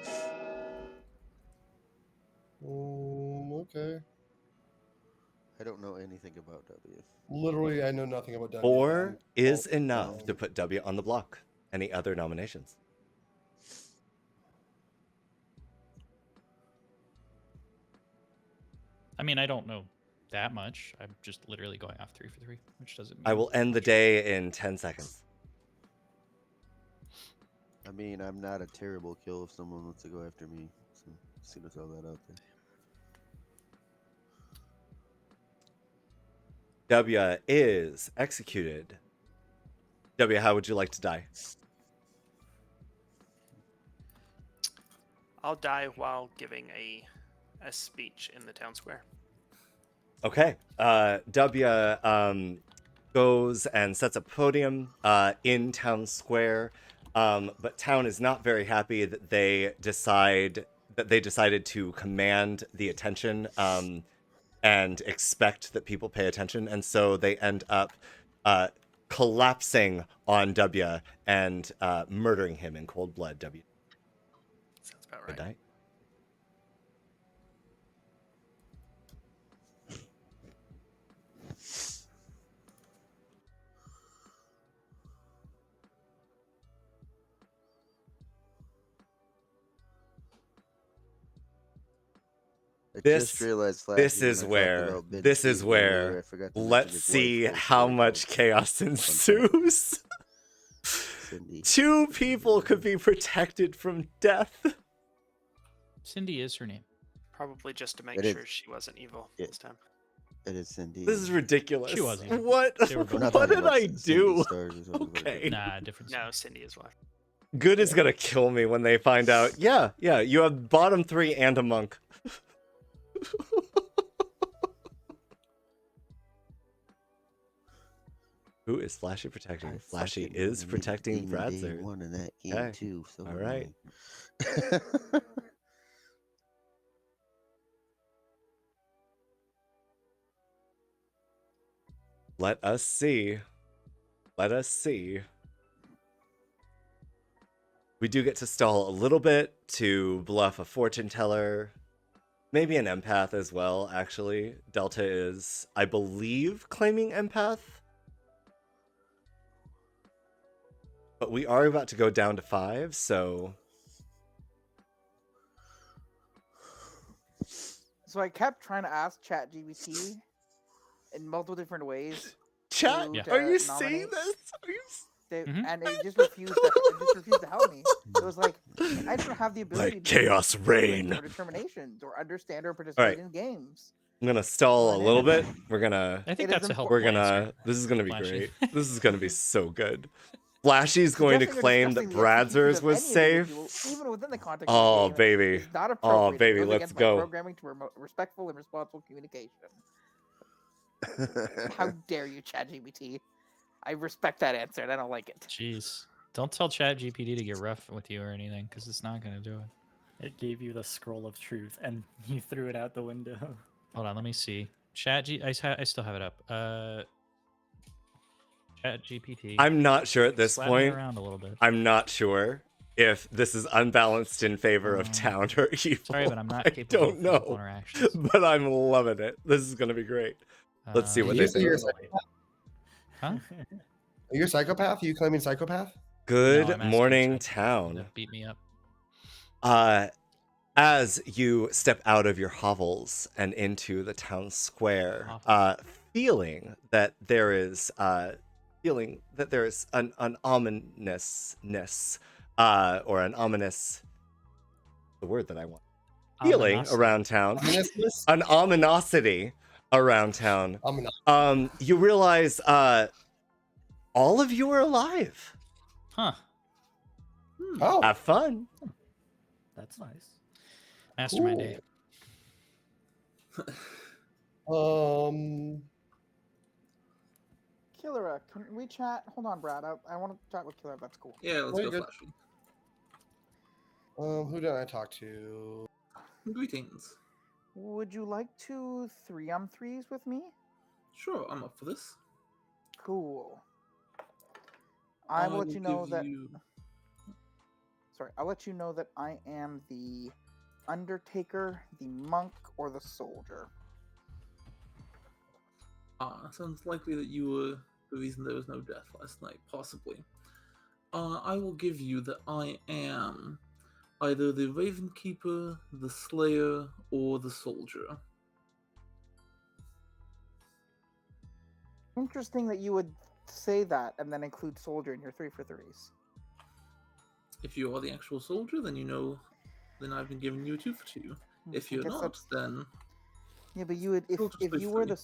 Okay. I don't know anything about W. Literally, I know nothing about W. 4 is I'm enough to put W on the block. Any other nominations? I mean, I don't know that much. I'm just literally going off 3 for 3, which doesn't mean I will end the day in 10 seconds. I mean, I'm not a terrible kill if someone wants to go after me. So just gonna throw that out there. W is executed. W, how would you like to die? I'll die while giving a speech in the town square. Okay. W goes and sets a podium in town square, but town is not very happy that they decided to command the attention and expect that people pay attention, and so they end up collapsing on W and murdering him in cold blood. W. Sounds about Good right. night. I This just realized this Flashy, is when I talked where about binge this is feeding earlier, where I forgot to mention let's his see wife, how also much called chaos ensues. Cindy. 2 people could be protected from death. Cindy is her name. Probably just to make It is. sure she wasn't evil this time. It is Cindy. This is ridiculous. She was evil. What? They were both We're not What talking did about I Cindy do? Stars or something. Okay. Nah, different. No, Cindy is wife. Good is gonna kill me when they find out. Yeah, you have bottom 3 and a monk. Who is Flashy protecting? I Flashy fucking is eliminated protecting Demon Day Bradzer. 1 in that game Okay. too. So All right. annoying. Let us see. Let us see. We do get to stall a little bit to bluff a fortune teller. Maybe an empath as well, actually. Delta is, I believe, claiming empath. But we are about to go down to 5, so... So I kept trying to ask ChatGPT in multiple different ways. Chat, to are you nominate- seeing this? Are you... And it just refused. It just refused to help me. It was like I don't have the ability Like to make chaos judgments reign. or determinations or understand or participate right. in games. I'm gonna stall a little bit. We're gonna... I think that's a helpful We're gonna... answer. This is gonna be Flashy. great. This is gonna be so good. Flashy's going to Suggesting or claim that discussing the execution Bradzer's of was any safe. individual, even within the context Oh, of the game, baby. is not Oh, appropriate. baby, It goes let's against go. my programming to promote respectful and responsible communication. How dare you, ChatGPT? I respect that answer, and I don't like it. Jeez. Don't tell ChatGPT to get rough with you or anything, because it's not going to do it. It gave you the scroll of truth, and you threw it out the window. Hold on, let me see. I still have it up. ChatGPT. I'm not sure at this Slap me point. around a little bit. I'm not sure if this is unbalanced in favor of town or evil. Sorry, but I'm not I capable don't of know, physical interactions. but I'm loving it. This is gonna be great. Let's see what they You're a say. psychopath? Huh? Are you a psychopath? Are you claiming psychopath? Good No, I'm asking morning, ChatGPT to town. beat me up. As you step out of your hovels and into the town square, feeling that there is an ominousness, or an ominous, the word that I want, feeling Ominosity. around town, Ominousness? an ominosity around town. You realize all of you are alive. Huh. Oh. Have fun. That's nice. Mastermind day. Killera, can we chat? Hold on, Brad. I want to chat with Killera. That's cool. Yeah, let's Very go good. Flashy. Who did I talk to? Greetings. Would you like to 3-on-3s with me? Sure, I'm up for this. Cool. I will let you know that. Sorry, I'll let you know that I am the Undertaker, the monk, or the soldier? Sounds likely that you were the reason there was no death last night, possibly. I will give you that I am either the Raven Keeper, the Slayer, or the Soldier. Interesting that you would say that and then include soldier in your 3 for 3s. If you are the actual soldier, then you know, then I've been giving you a 2 for 2. If I you're guess not, that's- then Yeah, but you would if Soldier's you pretty were free.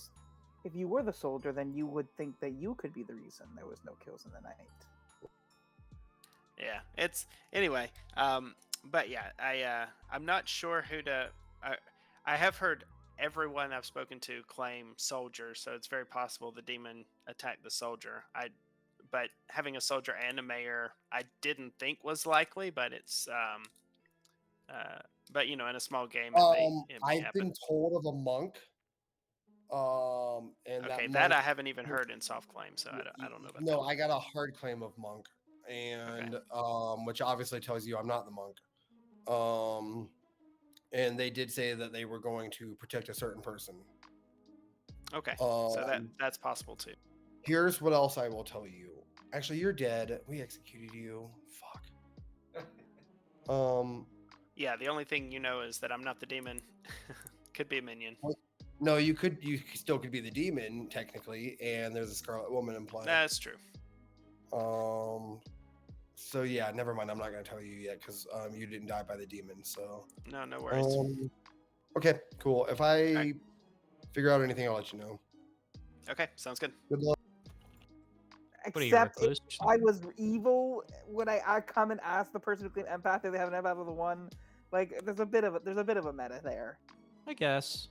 if you were the soldier, then you would think that you could be the reason there was no kills in the night. Yeah, it's anyway. But yeah, I'm not sure who to. I have heard everyone I've spoken to claim soldier, so it's very possible the demon attacked the soldier. But having a soldier and a mayor, I didn't think was likely, but it's but you know, in a small game, it may I've happen. been told of a monk. And Okay, that that monk, I haven't even heard in soft claim, so I don't know about no, that. I got a hard claim of monk, and which obviously tells you I'm not the monk. And they did say that they were going to protect a certain person. Okay, so that's possible too. Here's what else I will tell you. Actually, you're dead. We executed you. Fuck. Yeah, the only thing you know is that I'm not the demon. Could be a minion. No, you still could be the demon technically, and there's a Scarlet Woman in play. That's true. So yeah, never mind. I'm not gonna tell you yet because you didn't die by the demon. So no worries. Okay, cool. If I figure out anything, I'll let you know. Okay, sounds good. Good luck. Except if I was evil, would I come and ask the person who claimed empath if they have an empath with a 1? Like, there's a bit of a meta there. I guess.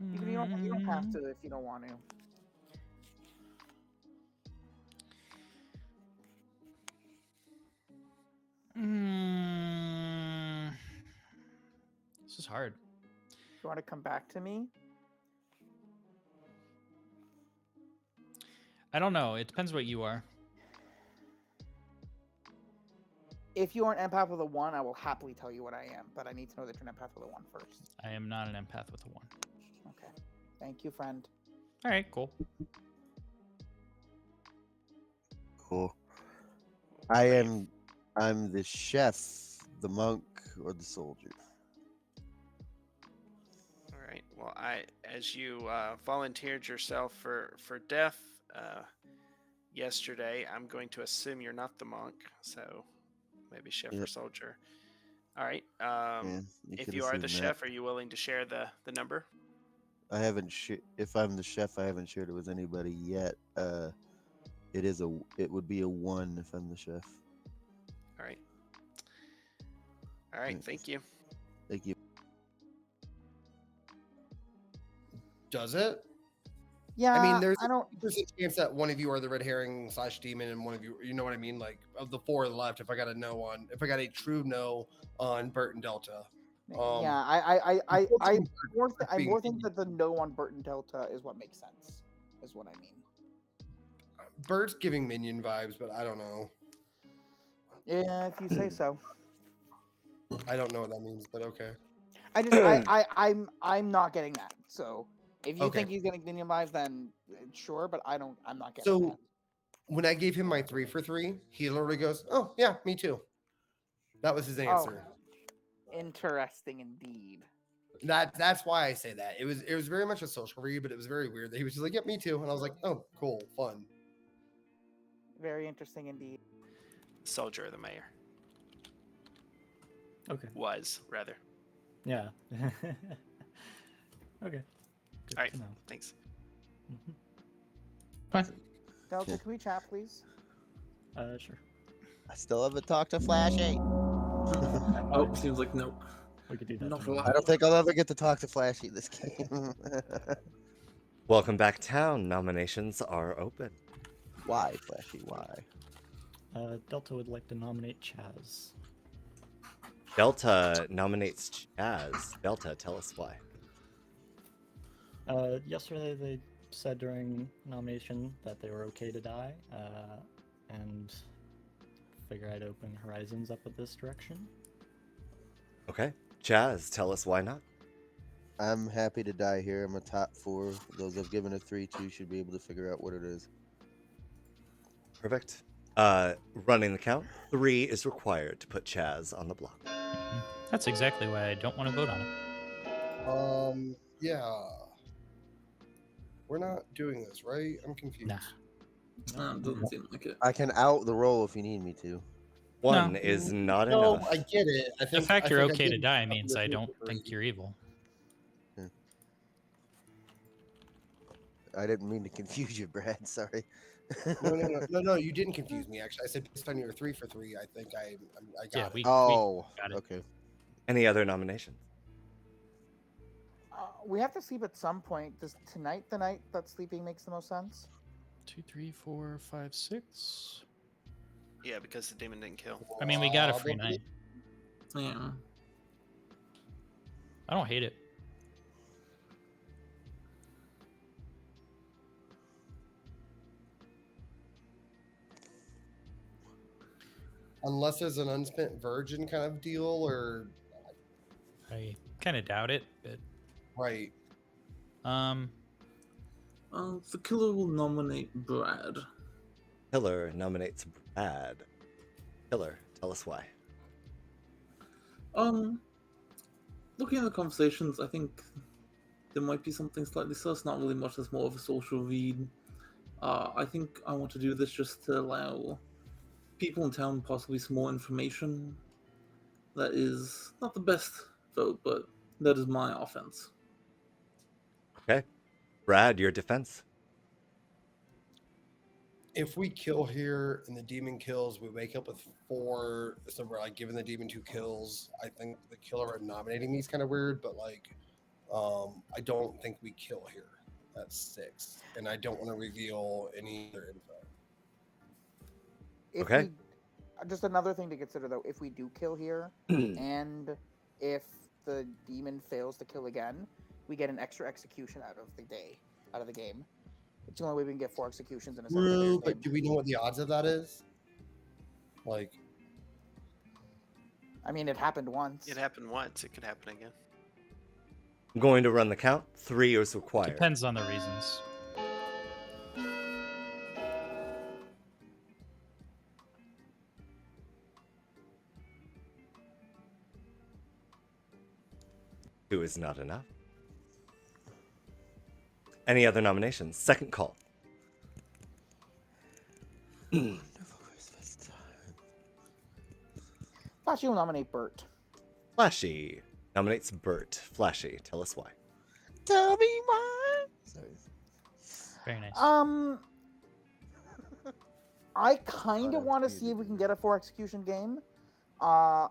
You don't have to if you don't want to. This is hard. You want to come back to me? I don't know. It depends what you are. If you are an empath with a 1, I will happily tell you what I am, but I need to know that you're an empath with a 1 first. I am not an empath with a 1. Okay. Thank you, friend. All right, cool. Cool. I'm the chef, the monk, or the soldier. All right. Well, as you volunteered yourself for death yesterday, I'm going to assume you're not the monk, so maybe chef or soldier. All right. If you are the chef, are you willing to share the number? I haven't. If I'm the chef, I haven't shared it with anybody yet. It would be a 1 if I'm the chef. All right. All right. Thank you. Thank you. Does it? Yeah. I mean, there's I don't. There's a chance that one of you are the red herring / demon, and one of you, you know what I mean? Like of the 4 left, if I got a true no on Bert and Delta. Yeah, I more think that the no on Bert and Delta is what makes sense. Is what I mean. Bert's giving minion vibes, but I don't know. Yeah, if you say so. I don't know what that means, but okay. I'm not getting that. So if you Okay. think he's getting minion vibes, then sure, but I'm not getting So that. when I gave him my 3 for 3, he literally goes, "Oh yeah, me too." That was his answer. Interesting indeed. That's why I say that. It was very much a social read, but it was very weird that he was just like, "Yep, me too," and I was like, "Oh, cool, fun." Very interesting indeed. Soldier or the mayor? Okay. Was rather. Yeah. Okay. Good All right. to know. Thanks. Delta, can we chat, please? Sure. I still haven't talked to Flashy. Oh, seems like no. We could do that. Not tomorrow. I don't think I'll ever get to talk to Flashy this game. Welcome back, town. Nominations are open. Why, Flashy? Why? Delta would like to nominate Chaz. Delta nominates Chaz. Delta, tell us why. Yesterday they said during nomination that they were okay to die, and figure I'd open horizons up at this direction. Okay. Chaz, tell us why not. I'm happy to die here. I'm a top 4. Those I've given a 3-2 should be able to figure out what it is. Perfect. Running the count, 3 is required to put Chaz on the block. That's exactly why I don't want to vote on it. Yeah. We're not doing this, right? I'm confused. Doesn't seem like it. I can out the roll if you need me to. 1 is not No, enough. I get it. I The think fact you're I okay to did die up means the I three don't for think three. you're evil. I didn't mean to confuse you, Brad. Sorry. No. You didn't confuse me. Actually, I said based on your 3 for 3. I think I got it. got it. Okay. Any other nominations? We have to sleep at some point. Does tonight the night that sleeping makes the most sense? 2, 3, 4, 5, 6. Yeah, because the demon didn't kill. I mean, we got a free night. Yeah. I don't hate it. Unless there's an unspent virgin kind of deal, or I kind of doubt it, but right. The killer will nominate Brad. Killer nominates Brad. Killer, tell us why. Looking at the conversations, I think there might be something slightly sus. Not really much. That's more of a social read. I think I want to do this just to allow people in town possibly some more information. That is not the best vote, but that is my offense. Okay. Brad, your defense. If we kill here and the demon kills, we wake up with 4. So we're like giving the demon 2 kills. I think the killer nominating me is kind of weird, but like, I don't think we kill here. That's 6, and I don't want to reveal any other info. Okay. Just another thing to consider, though, if we do kill here, and if the demon fails to kill again, we get an extra execution out of the game. It's the only way we can get 4 executions in a single True, game. but do we know what the odds of that is? Like, I mean, it happened once. It happened once. It could happen again. I'm going to run the count. 3 is required. Depends on the reasons. Two is not enough. Any other nominations? Second call. Flashy will nominate Bert. Flashy nominates Bert. Flashy, tell us why. Tell me why. Sorry. Very nice. I kind of want to see if we can get a 4 execution game. I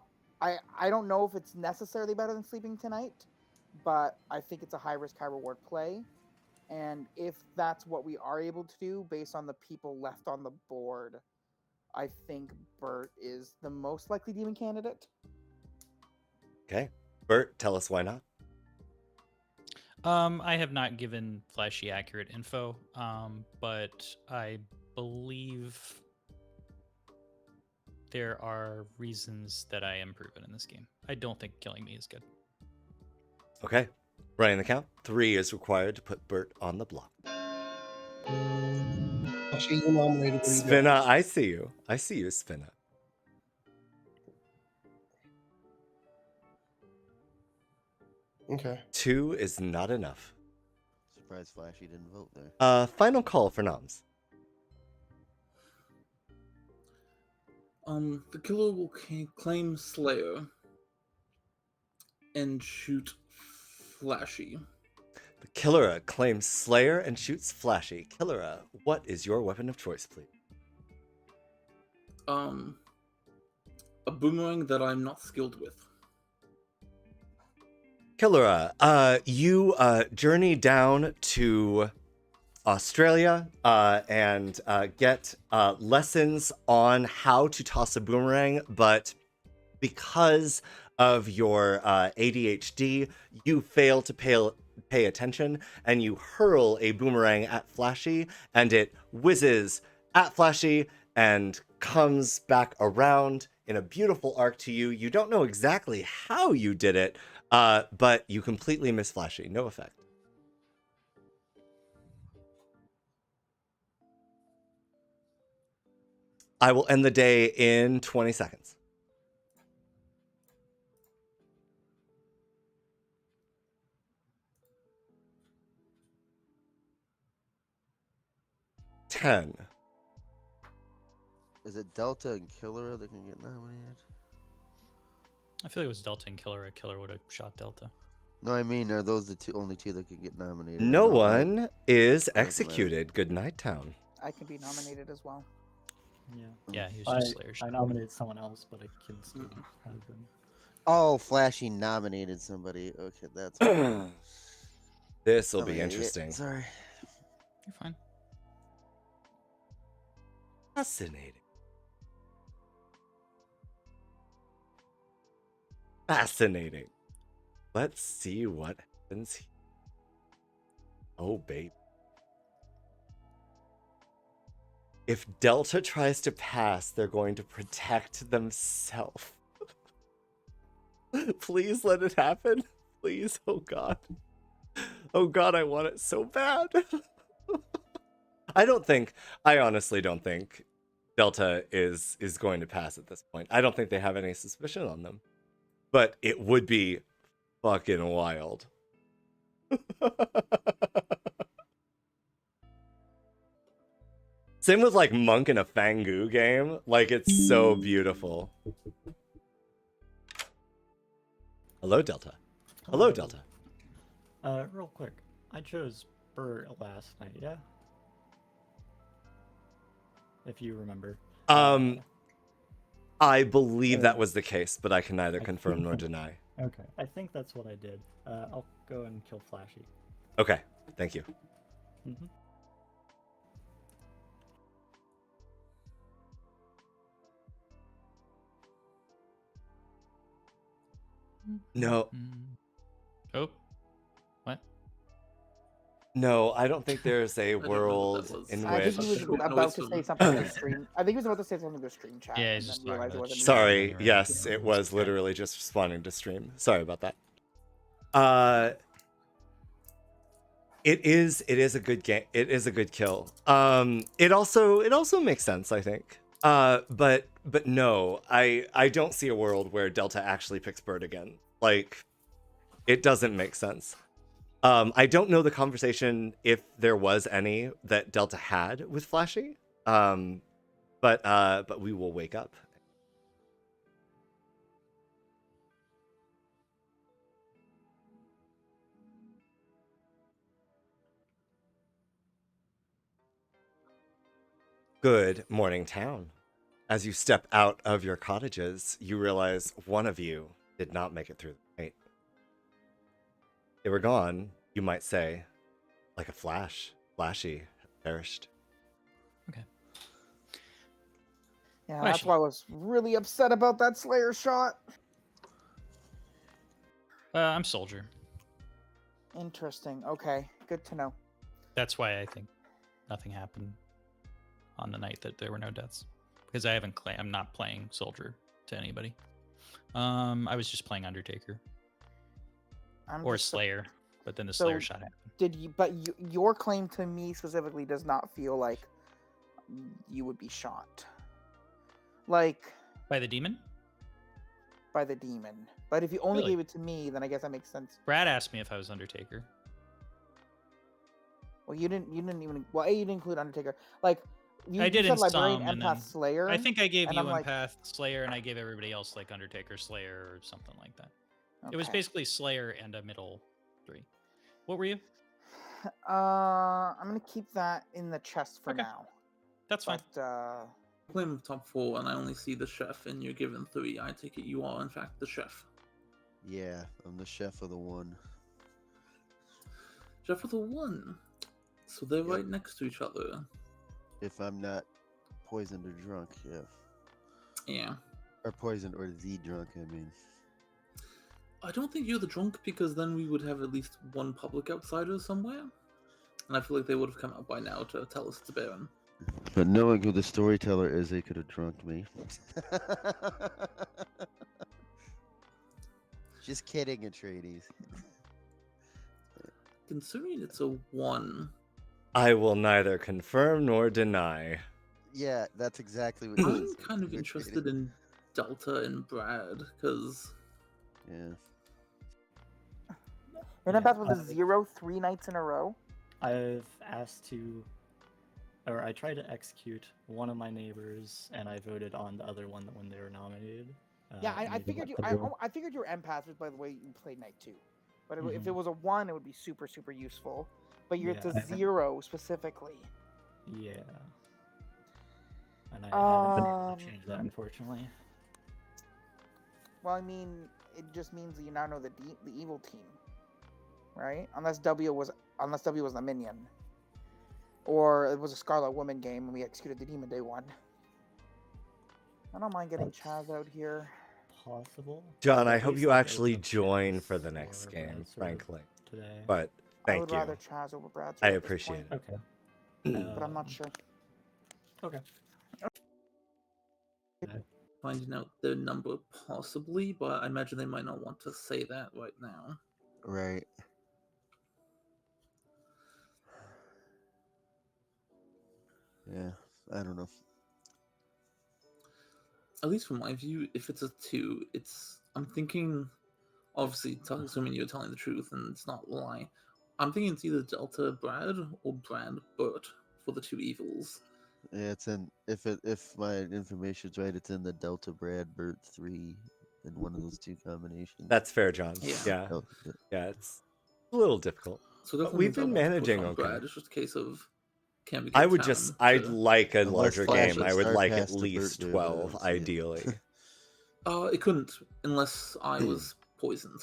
don't know if it's necessarily better than sleeping tonight, but I think it's a high risk, high reward play. And if that's what we are able to do based on the people left on the board, I think Bert is the most likely demon candidate. Okay. Bert, tell us why not. I have not given Flashy accurate info, but I believe there are reasons that I am proven in this game. I don't think killing me is good. Okay. Running the count. 3 is required to put Bert on the block. Actually, you nominated. Spinna, I see you. I see you, Spinna. Okay. 2 is not enough. Surprised Flashy didn't vote there. Final call for noms. The killer will claim Slayer and shoot Flashy. The Killera claims Slayer and shoots Flashy. Killera, what is your weapon of choice, please? A boomerang that I'm not skilled with. Killera, you journey down to Australia and get lessons on how to toss a boomerang, but because of your ADHD, you fail to pay attention, and you hurl a boomerang at Flashy, and it whizzes at Flashy and comes back around in a beautiful arc to you. You don't know exactly how you did it, but you completely miss Flashy. No effect. I will end the day in 20 seconds. Ten. Is it Delta and Killer that can get nominated? I feel like it was Delta and Killer. Killer would have shot Delta. No, I mean, are those the only two that can get nominated? No I know Ryan- one is Ryan's allowed. executed. Good night, town. I can be nominated as well. Yeah. Yeah, he was I, just Slayer. I nominated someone else, but I can still have them. Oh, Flashy nominated somebody. Okay, that's. This will I'm be an idiot. interesting. Sorry. You're fine. Fascinating. Fascinating. Let's see what happens here. Oh, babe. If Delta tries to pass, they're going to protect themselves. Please let it happen. Please. Oh, God. Oh, God, I want it so bad. I honestly don't think Delta is going to pass at this point. I don't think they have any suspicion on them. But it would be fucking wild. Same with like Monk in a Fangu game. Like, it's so beautiful. Hello, Delta. Hello, Delta. Real quick, I chose Burr last night, yeah? If you remember. I believe that was the case, but I can neither confirm nor deny. Okay, I think that's what I did. I'll go and kill Flashy. Okay, thank you. Mm-hmm. No. Oh. What? No, I don't think there's a world in I which. think he was about to say something to stream. I think he was about to say something to stream chat. Yeah, and he's then just talking realized it about wasn't. Sorry, yes, it was literally just responding to stream. Sorry about that. It is a good game. It is a good kill. It also makes sense, I think. But no, I don't see a world where Delta actually picks Bird again. Like, it doesn't make sense. I don't know the conversation, if there was any, that Delta had with Flashy. But we will wake up. Good morning, town. As you step out of your cottages, you realize one of you did not make it through the night. They were gone, you might say, like a flash. Flashy perished. Yeah, that's why I was really upset about that Slayer shot. I'm Soldier. Interesting. Okay, good to know. That's why I think nothing happened on the night that there were no deaths, because I'm not playing Soldier to anybody. I was just playing Undertaker or Slayer, but then the Slayer shot happened. Did you? But your claim to me specifically does not feel like you would be shot. Like by the demon? By the demon. But if you only Really? gave it to me, then I guess that makes sense. Brad asked me if I was Undertaker. Well, you didn't even. Well, you didn't include Undertaker. Like I did you in said Librarian, some, and Empath, then Slayer. I think I gave and you I'm like, Empath, Slayer, and I gave everybody else like Undertaker, Slayer, or something like that. It was Okay. basically Slayer and a middle three. What were you? I'm gonna keep that in the chest for now. That's fine. But, Playing with top 4 and I only see the chef and you're given 3. I take it you are in fact the chef. Yeah, I'm the chef of the 1. Chef of the 1. So they're right next to each other. If I'm not poisoned or drunk, yeah. Yeah. Or poisoned or the drunk, I mean. I don't think you're the drunk because then we would have at least one public outsider somewhere. And I feel like they would have come out by now to tell us it's Baron. But knowing who the storyteller is, they could have drunked me. Just kidding, Atreides. Considering it's a 1, I will neither confirm nor deny. Yeah, that's exactly what I'm this kind of interested in Delta and Brad, because... Yeah. You're not bad with a 0 3 nights in a row? I've asked to, or I tried to execute one of my neighbors, and I voted on the other one when they were nominated. Yeah, I maybe figured let you. the bill- I figured you were empaths by the way you played night 2, but if Mhm. it was a 1, it would be super useful. But you're Yeah, at the I think- 0 specifically. Yeah. And I haven't been able to change that, unfortunately. Well, I mean, it just means that you now know the evil team, right? Unless W was the minion, or it was a Scarlet Woman game and we executed the demon day 1. I don't mind getting Chaz out here. Possible. John, I've I at hope least, you like, actually opened up join space for the next game, Brad sort of frankly. today. But I thank would you. rather Chaz over Brad. I at this appreciate point, it. Okay. but I'm not sure. Okay. Finding out their number possibly, but I imagine they might not want to say that right now. Right. Yeah, I don't know. At least from my view, if it's a 2, I'm thinking, obviously, assuming you're telling the truth and it's not a lie, I'm thinking it's either Delta Brad or Brad Bert for the 2 evils. Yeah, it's in if my information's right, it's in the Delta Brad Bert 3 in one of those 2 combinations. That's fair, John. Yeah. Yeah. Oh, Yeah, it's a little difficult. So But definitely we've been means I'll have to push managing on okay. Brad. It's just a case of can we get I would Talon just, I'd to- like a Unless larger Flash game. and I would Star like passed at to least Bert, dude, but I 12, don't see it. ideally. It couldn't unless I was poisoned.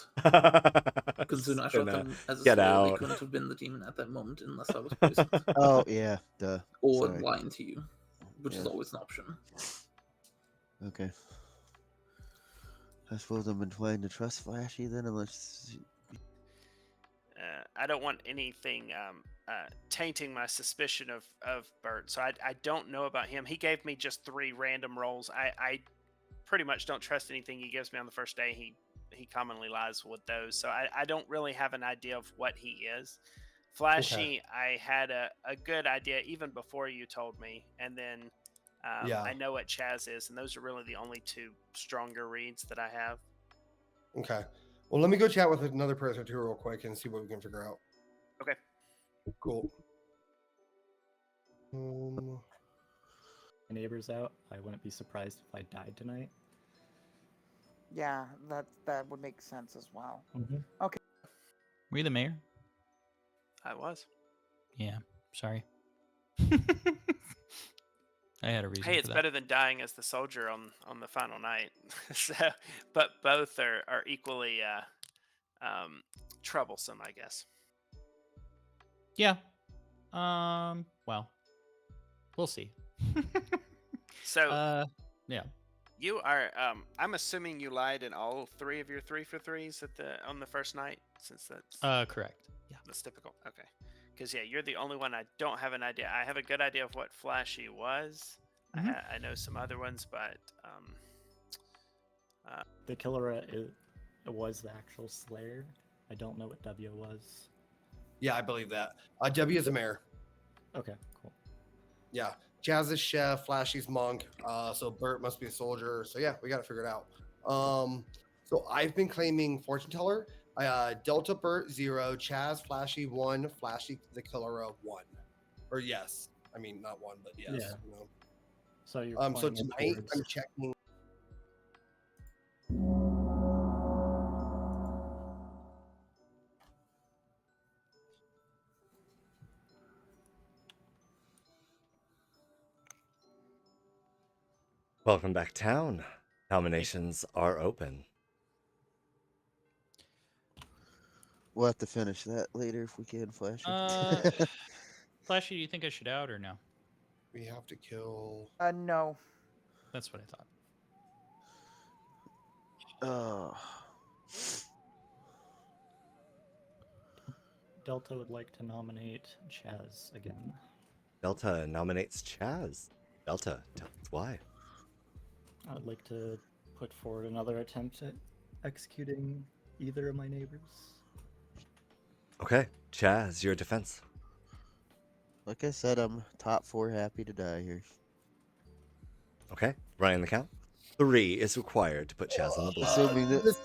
Considering I shot Gonna them as a get slayer, they out. couldn't have been the demon at that moment unless I was poisoned. Oh yeah, duh. Or Sorry. lying to you, which is Yeah. always an option. Okay. I suppose I'm inclined to trust Flashy then, unless. I don't want anything tainting my suspicion of Bert. So I don't know about him. He gave me just 3 random rolls. I pretty much don't trust anything he gives me on the first day. He commonly lies with those. So I don't really have an idea of what he is. Flashy, I had a good idea even before you told me. And then Yeah. I know what Chaz is. And those are really the only 2 stronger reads that I have. Okay. Well, let me go chat with another person too, real quick, and see what we can figure out. Okay. Cool. My neighbor's out. I wouldn't be surprised if I died tonight. Yeah, that would make sense as well. Okay. Were you the mayor? I was. Yeah. Sorry. I had a reason. Hey, it's for that. better than dying as the soldier on the final night. So, but both are equally troublesome, I guess. Yeah. Well, we'll see. So, yeah. you are. I'm assuming you lied in all 3 of your 3 for 3s on the first night, since that's Correct. Yeah. that's typical. Okay, because yeah, you're the only one I don't have an idea. I have a good idea of what Flashy was. I know some other ones, but The killer was the actual Slayer. I don't know what W was. Yeah, I believe that. W is a mayor. Okay, cool. Yeah. Jazz is chef, Flashy's monk. So Bert must be a soldier. So yeah, we got to figure it out. So I've been claiming fortune teller. Delta Bert 0, Chaz Flashy 1, Flashy the killer 1. Or yes, I mean not 1, but yes. Yeah. You know. So you're So pointing tonight towards- I'm checking. Welcome back, town. Nominations are open. We'll have to finish that later if we can, Flashy. Flashy, do you think I should out or no? We have to kill. No. That's what I thought. Delta would like to nominate Chaz again. Delta nominates Chaz. Delta, tell us why. I'd like to put forward another attempt at executing either of my neighbors. Okay, Chaz, your defense. Like I said, I'm top 4 happy to die here. Okay, Ryan the count. 3 is required to put Chaz on the block. Assuming that, This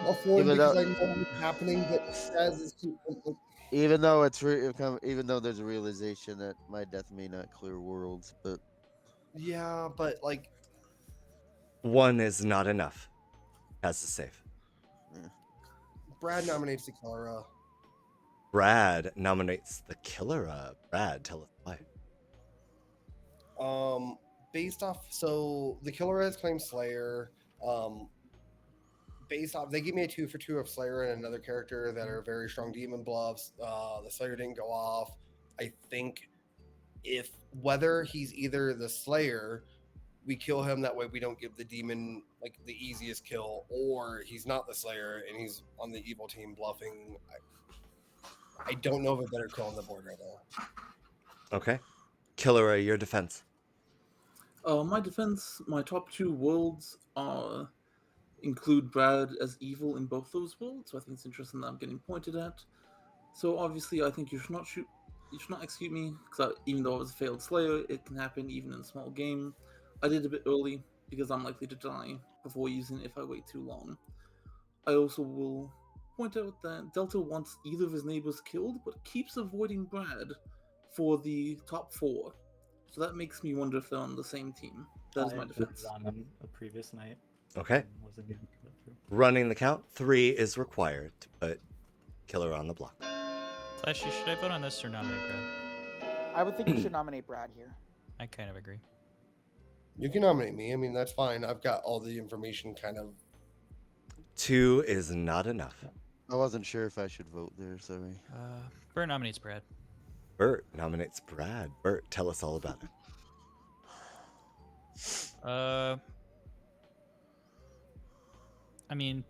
afford even because though, I know what's happening, but Chaz is too. even though even though there's a realization that my death may not clear worlds, but Yeah, but like 1 is not enough. Chaz is safe. Brad nominates the Clara. Brad nominates the killer. Brad, tell us why. Based off, so the killer has claimed Slayer. Based off, they give me a 2 for 2 of Slayer and another character that are very strong demon bluffs. The Slayer didn't go off. I think if whether he's either the Slayer, we kill him that way we don't give the demon like the easiest kill, or he's not the Slayer and he's on the evil team bluffing. I don't know of a better kill on the board right now. Okay. Killer, your defense. My defense, my top 2 worlds include Brad as evil in both those worlds, so I think it's interesting that I'm getting pointed at. So obviously, I think you should not execute me, because even though I was a failed Slayer, it can happen even in a small game. I did a bit early, because I'm likely to die before using it if I wait too long. I also will point out that Delta wants either of his neighbors killed, but keeps avoiding Brad for the top 4. So that makes me wonder if they're on the same team. That is my defense. On a previous night. Okay. Wasn't able to go through. Running the count. 3 is required to put killer on the block. Flashy, should I vote on this or nominate Brad? I would think you should nominate Brad here. I kind of agree. You can nominate me. I mean, that's fine. I've got all the information kind of. 2 is not enough. I wasn't sure if I should vote there. Sorry. Bert nominates Brad. Bert nominates Brad. Bert, tell us all about it. I mean,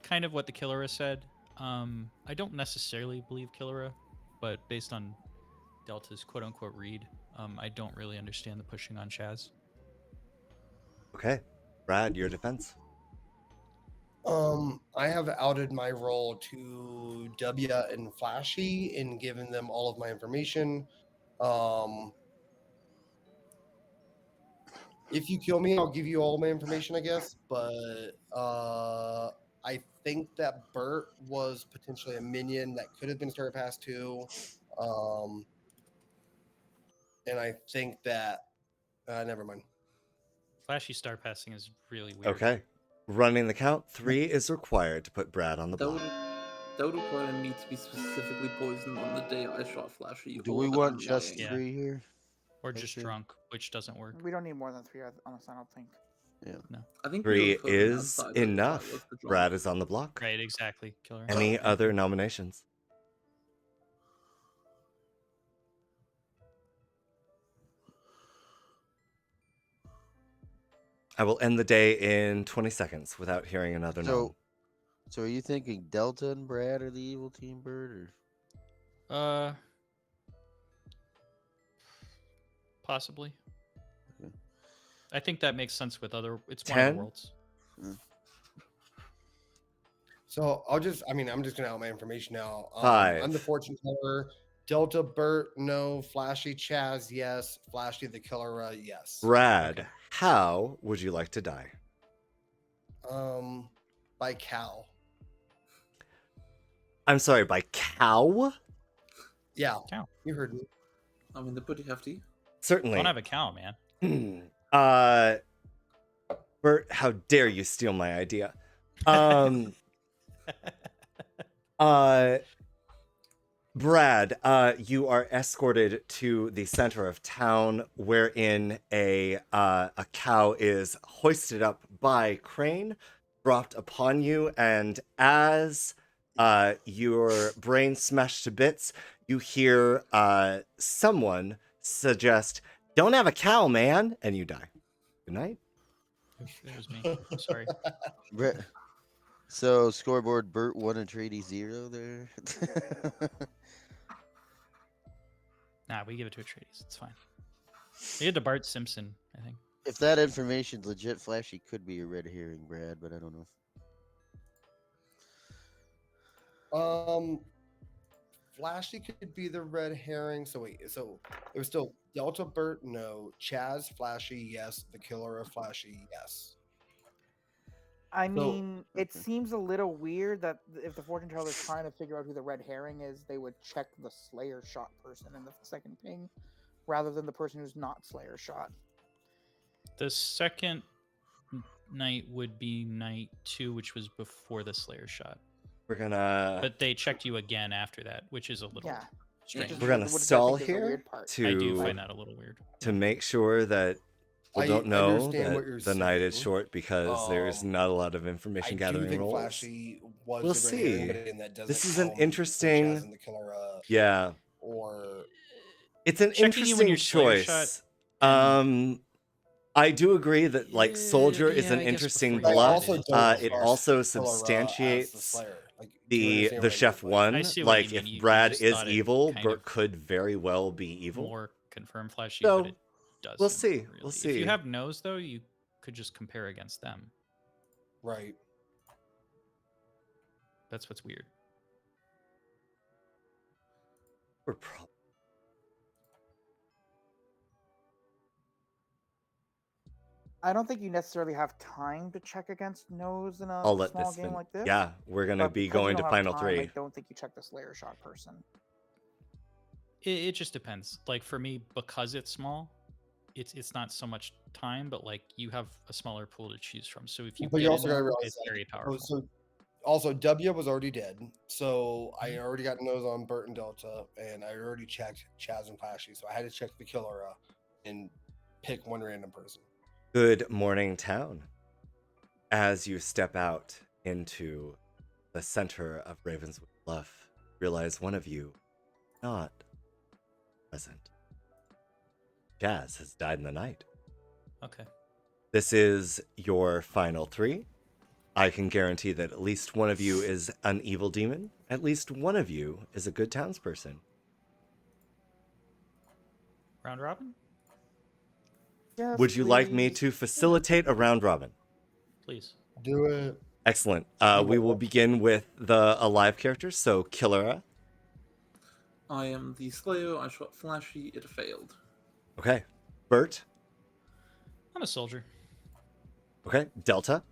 kind of what the Killera said. I don't necessarily believe Killera, but based on Delta's quote-unquote read, I don't really understand the pushing on Chaz. Okay. Brad, your defense. I have outed my role to W and Flashy and given them all of my information. If you kill me, I'll give you all my information, I guess. But I think that Bert was potentially a minion that could have been Star Pass 2. And I think that never mind. Flashy star passing is really weird. Okay. Running the count. 3 is required to put Brad on the block. That would require me to be specifically poisoned on the day I shot Flashy. Do we want just 3 here? Or just drunk, which doesn't work. We don't need more than 3 honestly, I don't think. Yeah. No. I think 3 is enough. Brad is on the block. Right, exactly. Killer. Any other nominations? I will end the day in 20 seconds without hearing another nom. So are you thinking Delta and Brad are the evil team, Bird, or? Possibly. Okay. I think that makes sense with other. It's 10? one of the worlds. So I'm just gonna out my information now. 5. I'm the fortune teller. Delta, Bert, no. Flashy, Chaz, yes. Flashy, the killer, yes. Brad, how would you like to die? By cow. I'm sorry, by cow? Yeah. Cow. You heard me. I mean, they're pretty hefty. Certainly. Don't have a cow, man. Bert, how dare you steal my idea? Brad, you are escorted to the center of town, wherein a cow is hoisted up by crane, dropped upon you, and as your brain smashed to bits, you hear someone suggest, "Don't have a cow, man," and you die. Good night. It was me. I'm sorry. So scoreboard Bert 1 and Trady 0 there. Nah, we give it to Atreides. It's fine. We get to Bart Simpson, I think. If that information's legit, Flashy could be a red herring, Brad, but I don't know. Flashy could be the red herring. So wait, so it was still Delta Bert, no. Chaz, Flashy, yes. The killer of Flashy, yes. I mean, it seems a little weird that if the fortune teller is trying to figure out who the red herring is, they would check the Slayer shot person in the second ping, rather than the person who's not Slayer shot. The second night would be night 2, which was before the Slayer shot. We're gonna. But they checked you again after that, which is a little strange. We're gonna stall here I do find that a little weird. to make sure that people I don't know understand what that you're the night is saying. short because there's not a lot of information I do gathering think roles. Flashy was We'll the red see. herring, but that doesn't This is an count for Chaz interesting. and the killer, Yeah, or it's an Checking you when interesting you're Slayer choice. shot I do agree that like Soldier is yeah, an I guess interesting before you bluff. said it. It also as the substantiates Slayer. Like, do the you understand what I mean? chef one. I see what Like you if mean. You Brad just is thought it evil, kind Bert of could very well be evil. more confirm Flashy, So, but it doesn't. we'll see. Really. We'll If see. you have nose, though, you could just compare against them. Right. That's what's weird. We're probably. I don't think you necessarily have time to check against nose in a I'll let small this game fin- like this. Yeah, we're gonna but be because you going to don't have final time, three. I don't think you check the Slayer shot person. It just depends. Like for me, because it's small, it's not so much time, but like you have a smaller pool to choose from. So if you But get you also it, gotta realize it's that, very powerful. so also W was already dead, so I already got nose on Bert and Delta, and I already checked Chaz and Flashy, so I had to check the killer and pick one random person. Good morning, town. As you step out into the center of Ravenswood Bluff, realize one of you not present. Jazz has died in the night. Okay. This is your final three. I can guarantee that at least one of you is an evil demon. At least one of you is a good townsperson. Round robin? Yes, Would you like me please. to facilitate a round robin? Please. Do it. Excellent. We will begin with the alive characters. So, Killera. I am the Slayer. I shot Flashy. It failed. Okay. Bert. I'm a soldier. Okay. Delta.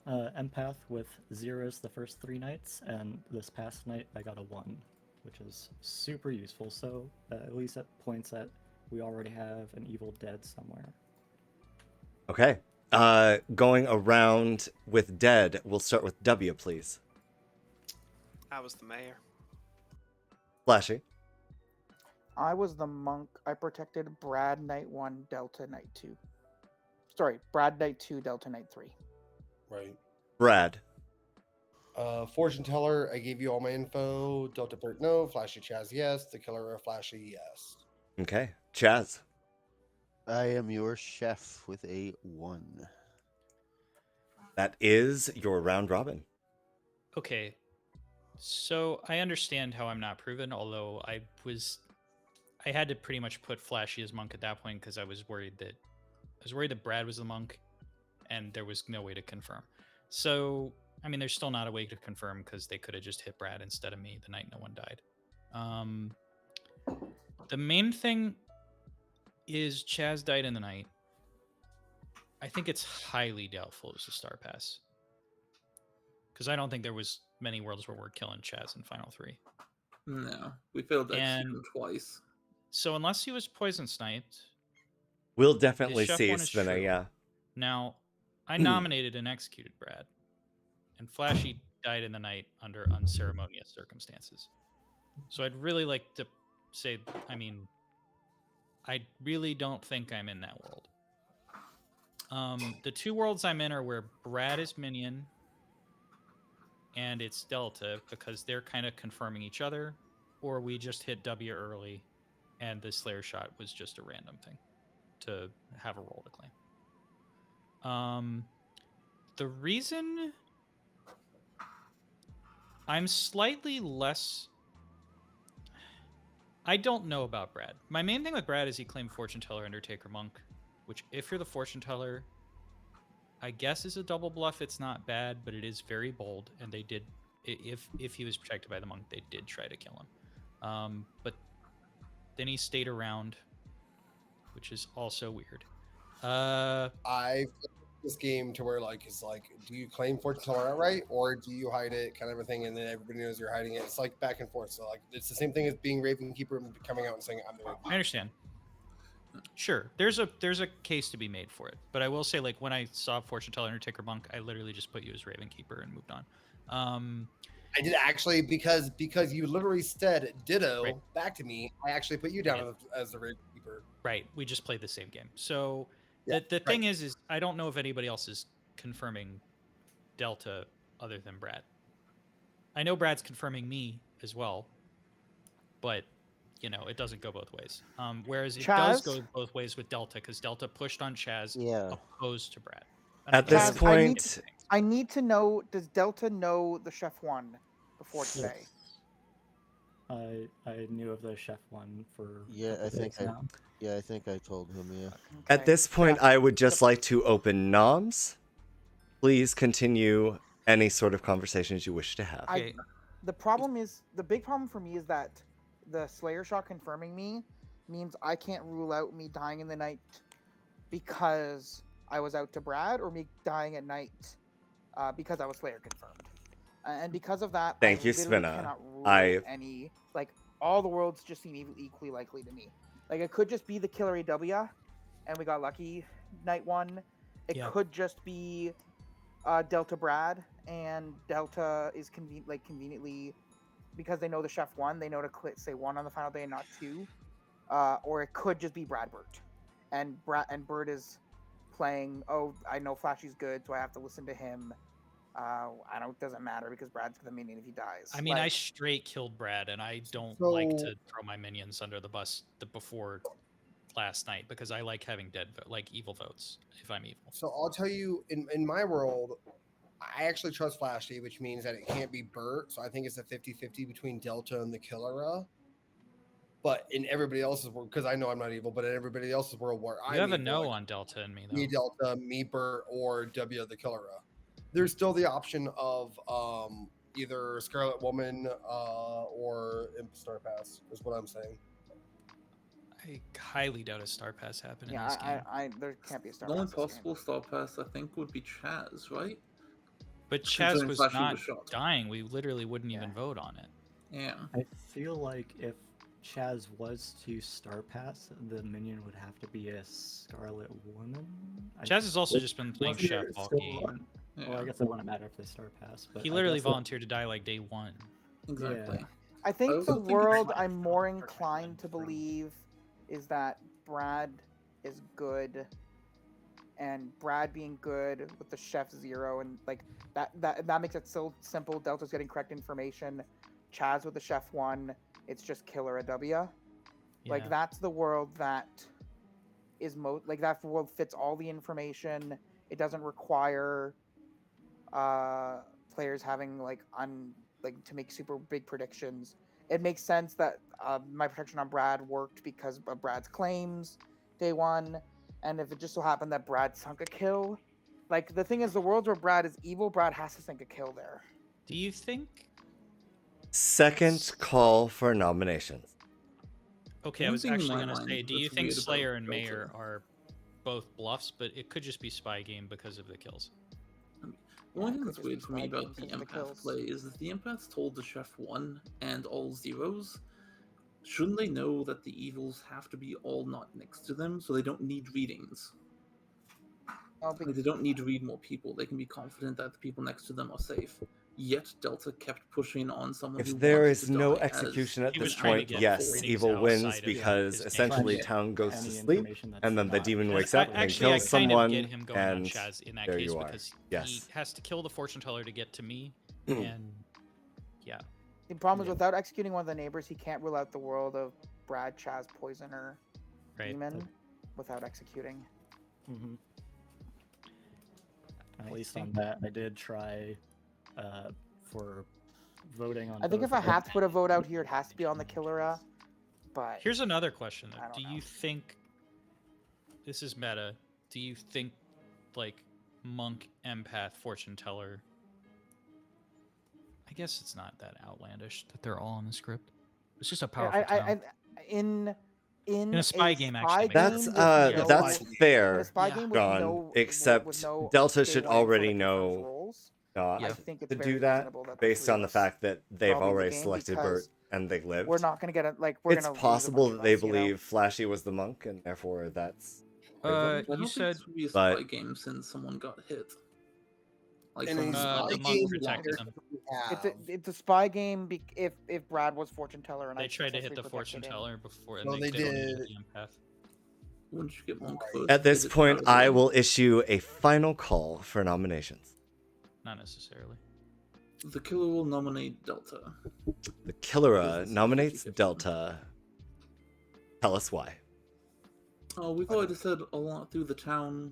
Empath with zeros the first 3 nights, and this past night I got a 1, which is super useful. So at least at points that we already have an evil dead somewhere. Okay. Going around with dead, we'll start with W, please. I was the mayor. Flashy. I was the monk. I protected Brad night 1, Delta night 2. Sorry, Brad night 2, Delta night 3. Right. Brad. Fortune teller, I gave you all my info. Delta Bert, no. Flashy Chaz, yes. The killer of Flashy, yes. Okay. Chaz. I am your chef with a 1. That is your round robin. Okay. So I understand how I'm not proven, although I had to pretty much put Flashy as monk at that point because I was worried that Brad was the monk and there was no way to confirm. So, I mean, there's still not a way to confirm because they could have just hit Brad instead of me the night no one died. The main thing is Chaz died in the night. I think it's highly doubtful it was a star pass. Because I don't think there was many worlds where we're killing Chaz in Final 3. No, we failed that And season twice. So unless he was poison sniped, We'll definitely Chef see one is Spinner, true. yeah. Now, I nominated and executed Brad, and Flashy died in the night under unceremonious circumstances. So I'd really like to say, I mean, I really don't think I'm in that world. The 2 worlds I'm in are where Brad is minion and it's Delta because they're kind of confirming each other, or we just hit W early and the Slayer shot was just a random thing to have a roll to claim. The reason I'm slightly less... I don't know about Brad. My main thing with Brad is he claimed Fortune Teller, Undertaker, Monk, which if you're the Fortune Teller, I guess is a double bluff. It's not bad, but it is very bold, and they did. If he was protected by the Monk, they did try to kill him. But then he stayed around, which is also weird. I this game to where like it's like, do you claim Fortune Teller outright or do you hide it, kind of a thing, and then everybody knows you're hiding it? It's like back and forth. So like it's the same thing as being Raven Keeper and coming out and saying I'm the Raven Keeper. I understand. Sure, there's a case to be made for it, but I will say, like, when I saw Fortune Teller, Undertaker, Monk, I literally just put you as Raven Keeper and moved on. I did actually because you literally said ditto back to me. I actually put you down as the Raven Keeper. Right. We just played the same game. So the thing is I don't know if anybody else is confirming Delta other than Brad. I know Brad's confirming me as well, but you know, it doesn't go both ways. Whereas it does go both ways with Delta, because Delta pushed on Chaz opposed to Brad. At this point, I need to know, does Delta know the Chef One before today? I knew of the Chef One for I think now. I think I told him. Yeah. At this point, I would just like to open noms. Please continue any sort of conversations you wish to have. The problem is, the big problem for me is that the Slayer shot confirming me means I can't rule out me dying in the night because I was out to Brad, or me dying at night because I was Slayer confirmed. And because of that, Thank you, literally Spinna. cannot rule any, like, all the worlds just seem equally likely to me. Like, it could just be the killer AW, and we got lucky night one. It could just be Delta Brad, and Delta is conveniently, because they know the Chef One, they know to say 1 on the final day and not 2. Or it could just be Brad Burt, and Burt is playing, oh, I know Flashy's good, so I have to listen to him. I don't. It doesn't matter because Brad's the minion if he dies. I mean, I straight killed Brad, and I don't like to throw my minions under the bus before last night, because I like having evil votes if I'm evil. So I'll tell you, in my world, I actually trust Flashy, which means that it can't be Burt. So I think it's a 50-50 between Delta and the Killera. But in everybody else's world, because I know I'm not evil, but in everybody else's world where You have a no on Delta and me, though. Me Delta, me Burt, or W the Killera. There's still the option of either Scarlet Woman or Imp Star Pass, is what I'm saying. I highly doubt a Star Pass happened in Yeah, this game. there can't be a Star The Pass. only possible Star Pass, I think, would be Chaz, right? But Chaz was not dying. We literally wouldn't even vote on it. Yeah. I feel like if Chaz was to Star Pass, the minion would have to be a Scarlet Woman. Chaz has also just been playing Chef all game. Well, I guess it wouldn't matter if they Star Pass. But He literally volunteered to die like day 1. Exactly. I think the world I'm more inclined to believe is that Brad is good, and Brad being good with the Chef 0, and like that makes it so simple. Delta's getting correct information. Chaz with the Chef 1, it's just killer AW. Like that's the world that is that world fits all the information. It doesn't require players having to make super big predictions. It makes sense that my protection on Brad worked because of Brad's claims day 1, and if it just so happened that Brad sunk a kill, like the thing is, the worlds where Brad is evil, Brad has to sink a kill there. Do you think? Second call for nominations. Okay, I was actually going to say, do you think Slayer and Mayor are both bluffs, but it could just be spy game because of the kills? The only thing that's weird for me about the Empath play is that the Empaths told the Chef 1 and all zeros. Shouldn't they know that the evils have to be all not next to them, so they don't need readings? They don't need to read more people. They can be confident that the people next to them are safe. Yet Delta kept pushing on someone who If there wanted is to no die execution as at he this was trying to point, get yes, ratings evil wins outside of because his essentially game. town goes to Any sleep, information that's and then the not demon wakes I up and kind kills someone, of get him going on and Chaz in that there case you are. because Yes. he has to kill the fortune teller to get to me, and yeah. The problem is, without executing one of the neighbors, he can't rule out the world of Brad, Chaz, Poisoner, Demon without executing. Mm-hmm. At least on that, I did try for voting on. I think both if I of them. have to put a vote out here, it has to be on the Killera. But Here's another question I though. don't Do know. you think this is meta? Do you think like monk, empath, fortune teller? I guess it's not that outlandish that they're all in the script. It's just a powerful town. In In a spy game, actually, That's game with that's in a fair, spy game with John. no Except no Delta day should one sort already of confirmed know roles. not I think it's to very do that reasonable that the based three on of the us fact that they've probably in the already game selected because Bert and they lived. we're not gonna get it. Like we're It's gonna lose a possible bunch that of they us, you know? believe Flashy was the monk, and therefore that's. I you don't think said, this would be a but- spy game since someone got hit. Like And someone the monk protected them. It's a spy game. If Brad was fortune teller and They I tried to hit successfully the fortune protected him. teller before, and Well, they they only hit did. the empath. Wouldn't you get monk first? At this They did point, that as I well. will issue a final call for nominations. Not necessarily. The killer will nominate Delta. The killer nominates Delta. Tell us why. Oh, we've already said a lot through the town.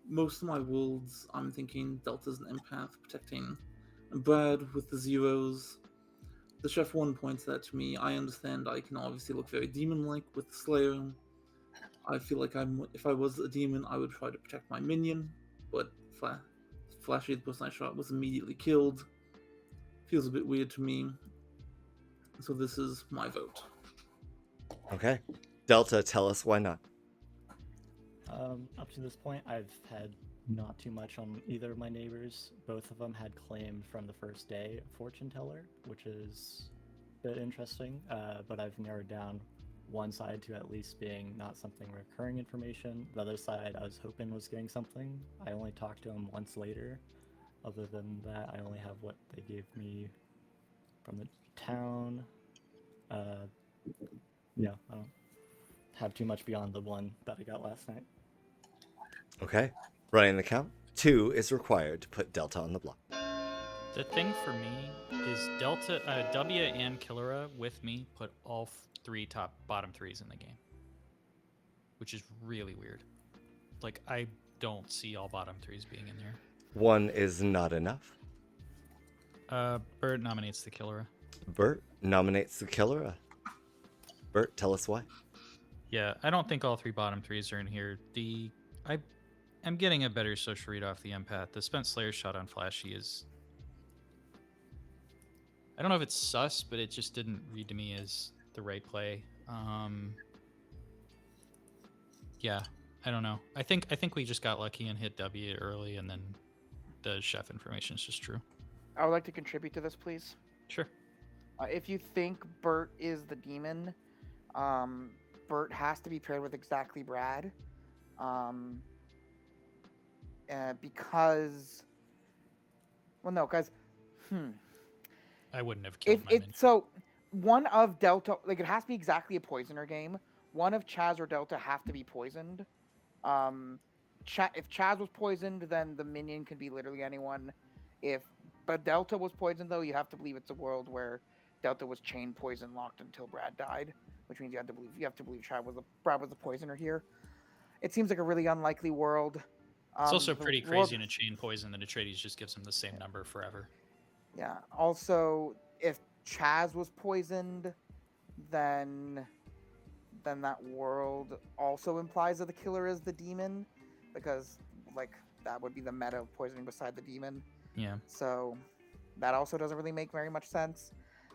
Most of my worlds, I'm thinking Delta's an empath protecting Brad with the zeros. The chef one points that to me. I understand I can obviously look very demon-like with the Slayer. I feel like if I was a demon, I would try to protect my minion, but Flashy, the person I shot, was immediately killed. Feels a bit weird to me. So this is my vote. Okay. Delta, tell us why not. Up to this point, I've had not too much on either of my neighbors. Both of them had claimed from the first day a fortune teller, which is a bit interesting, but I've narrowed down one side to at least being not something recurring information. The other side I was hoping was getting something. I only talked to him once later. Other than that, I only have what they gave me from the town. Yeah, I don't have too much beyond the one that I got last night. Okay. Running the count. 2 is required to put Delta on the block. The thing for me is Delta, W and Killera with me put all three bottom threes in the game, which is really weird. Like, I don't see all bottom threes being in there. 1 is not enough. Bert nominates the Killera. Bert nominates the Killera. Bert, tell us why. Yeah, I don't think all three bottom threes are in here. I'm getting a better social read off the empath. The Spent Slayer shot on Flashy is... I don't know if it's sus, but it just didn't read to me as the right play. Yeah, I don't know. I think we just got lucky and hit W early, and then the chef information is just true. I would like to contribute to this, please. Sure. If you think Bert is the demon, Bert has to be paired with exactly Brad. Because... Well, no, because... I wouldn't have killed my minion. So, one of Delta... Like, it has to be exactly a poisoner game. One of Chaz or Delta have to be poisoned. If Chaz was poisoned, then the minion can be literally anyone. But Delta was poisoned, though, you have to believe it's a world where Delta was chain poison locked until Brad died, which means you have to believe Brad was the poisoner here. It seems like a really unlikely world. It's also pretty crazy in a chain poison that Atreides just gives him the same number forever. Yeah. Also, if Chaz was poisoned, then that world also implies that the killer is the demon, because like that would be the meta of poisoning beside the demon. Yeah. So that also doesn't really make very much sense.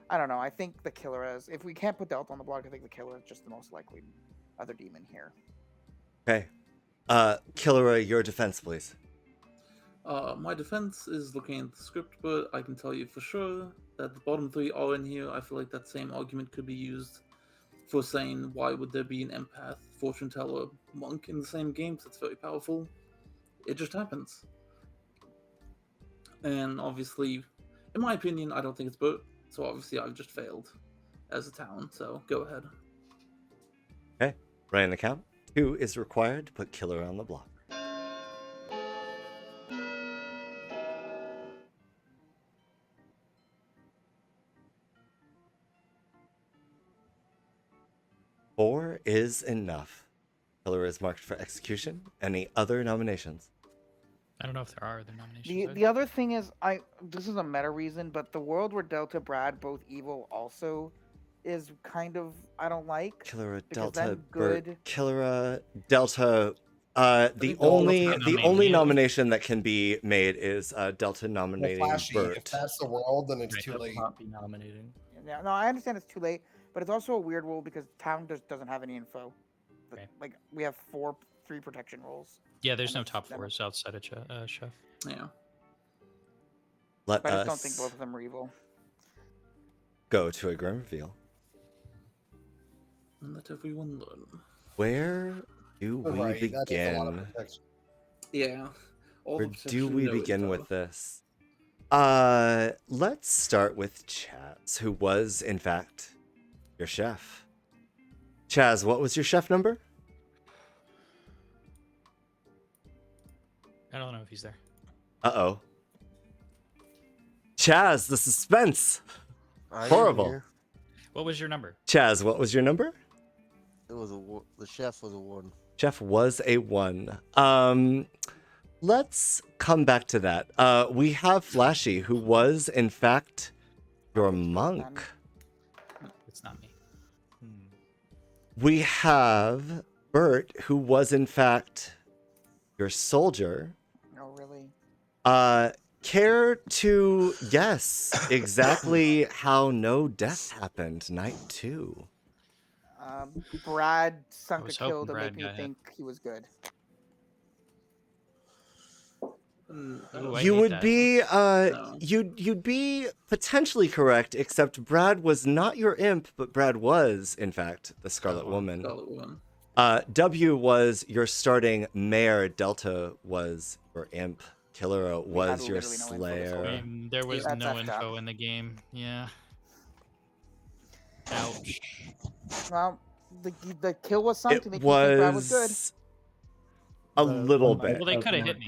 I don't know. I think the killer is. If we can't put Delta on the block, I think the killer is just the most likely other demon here. Okay. Killera, your defense, please. My defense is looking at the script, but I can tell you for sure that the bottom three are in here. I feel like that same argument could be used for saying why would there be an empath, fortune teller, monk in the same game, because it's very powerful. It just happens. And obviously, in my opinion, I don't think it's Bert, so obviously I've just failed as a town, so go ahead. Okay. Running the count. 2 is required to put Killera on the block. Four is enough. Killera is marked for execution. Any other nominations? I don't know if there are other nominations. The other thing is, this is a meta reason, but the world where Delta, Brad, both evil, also is kind of I don't like. Killera, because Delta, then Bert, good. Killera, Delta. The think only Delta the nominating only you. nomination that can be made is Delta Well, nominating Flashy, if Bert. that's the world, then it's Right, too that will late. not be nominating. Yeah, no, I understand it's too late, but it's also a weird rule because town just doesn't have any info. Okay. Like we have 3 protection roles. Yeah, there's and no it's- top and- fours outside of Chef. Yeah. Let But I just us don't think both of them are evil. go to a grim reveal. And let everyone learn. Where do we Right, that is a lot of begin? protection. Yeah. All Where the do protection, we no begin info. with this? Let's start with Chaz, who was, in fact, your chef. Chaz, what was your chef number? I don't know if he's there. Uh-oh. Chaz, the suspense. I'm Horrible. here. What was your number? Chaz, what was your number? It was the chef was a 1. Chef was a 1. Let's come back to that. We have Flashy, who was, in fact, your monk. It's not me. We have Bert, who was, in fact, your soldier. Oh, really? Care to guess exactly how no death happened night 2? Brad sunk a was kill hoping to Brad make me got hit. think he was good. Ooh, I You hate would that. be No. you'd be potentially correct, except Brad was not your imp, but Brad was, in fact, the Scarlet Woman. Scarlet Woman. W was your starting mayor, Delta was your imp, Killera was your literally no info this whole slayer. game. There was That's no effed up. info in the game. Yeah. Ouch. Well, the kill was sunk It to make me think Brad was good. was a little bit. Well, they could have hit me.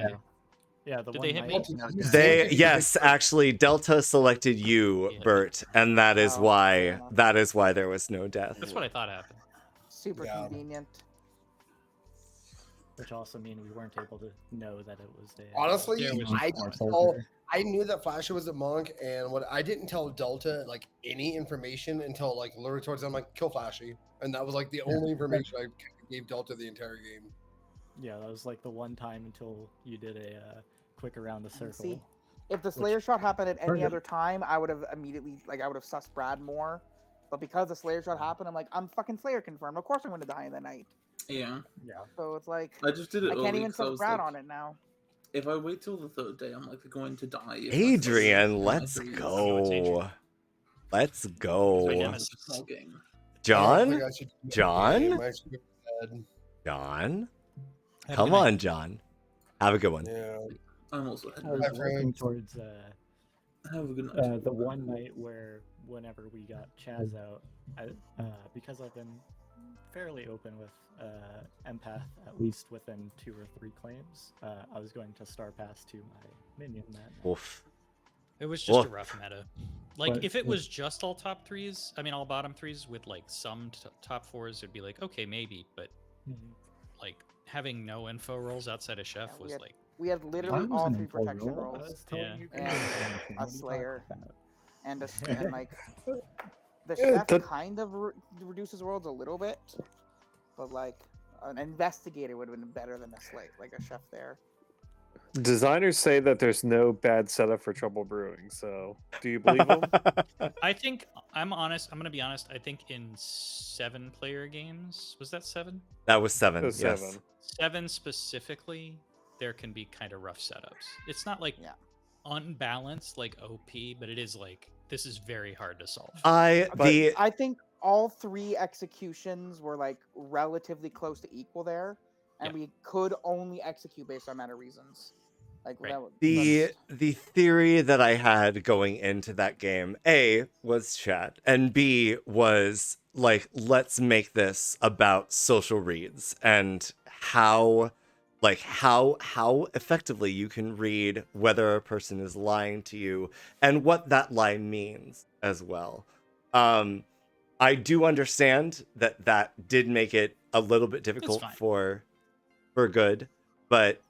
Yeah, the Did one they hit night- me? They yes, actually, Delta selected you, Bert, and that is why there was no death. That's what I thought happened. Super convenient. Which also mean we weren't able to know that it was a. Honestly, I our didn't soldier. tell, I knew that Flashy was a monk, and what I didn't tell Delta like any information until like literally towards the end, I'm like, kill Flashy, and that was like the only information I gave Delta the entire game. Yeah, that was like the one time until you did a quick around the circle. See, if the which- Slayer shot happened at any Perfect. other time, I would have immediately I would have sussed Brad more. But because the Slayer shot happened, I'm like, I'm fucking Slayer confirmed. Of course I'm going to die in the night. Yeah. Yeah. So it's like I just did it I can't early even 'cause I suss was Brad like, on it now. If I wait till the 3rd day, I'm likely going to die. if my Adrian, Slayer- let's my go. Let's My go. small game. John? think I should do that John? game. I should go to bed. John? Have a Come good night. on, John. Have a good one. Yeah. I'm also I was Bye, working friends. towards Have a good night. the one night where whenever we got Chaz out, because I've been fairly open with empath, at least within 2 or 3 claims, I was going to star pass to my minion that night. Oof. It was just Woof. a rough meta. Like, But if it it- was just all top 3s, I mean, all bottom 3s with, like, some top 4s, it'd be like, okay, maybe. But, like, having no info rolls outside of Chef was, like... We had literally all 3 protection I rolls. was telling you And guys. a What are you Slayer. talking about? And and like the Yeah, chef that- kind of reduces worlds a little bit, but like an investigator would have been better than a slate, like a chef there. Designers say that there's no bad setup for Trouble Brewing, so do you believe them? I think, I'm honest, I'm going to be honest, I think in 7-player games, was that 7? That was 7. It was Yes. 7. 7 specifically, there can be kind of rough setups. It's not like unbalanced like OP, but it is like, this is very hard to solve. I think all 3 executions were like relatively close to equal there, and we could only execute based on meta reasons. Like The theory that I had going into that game, A, was chat, and B was like, let's make this about social reads and how effectively you can read whether a person is lying to you and what that lie means as well. I do understand that did make it a little bit difficult fine. for good, but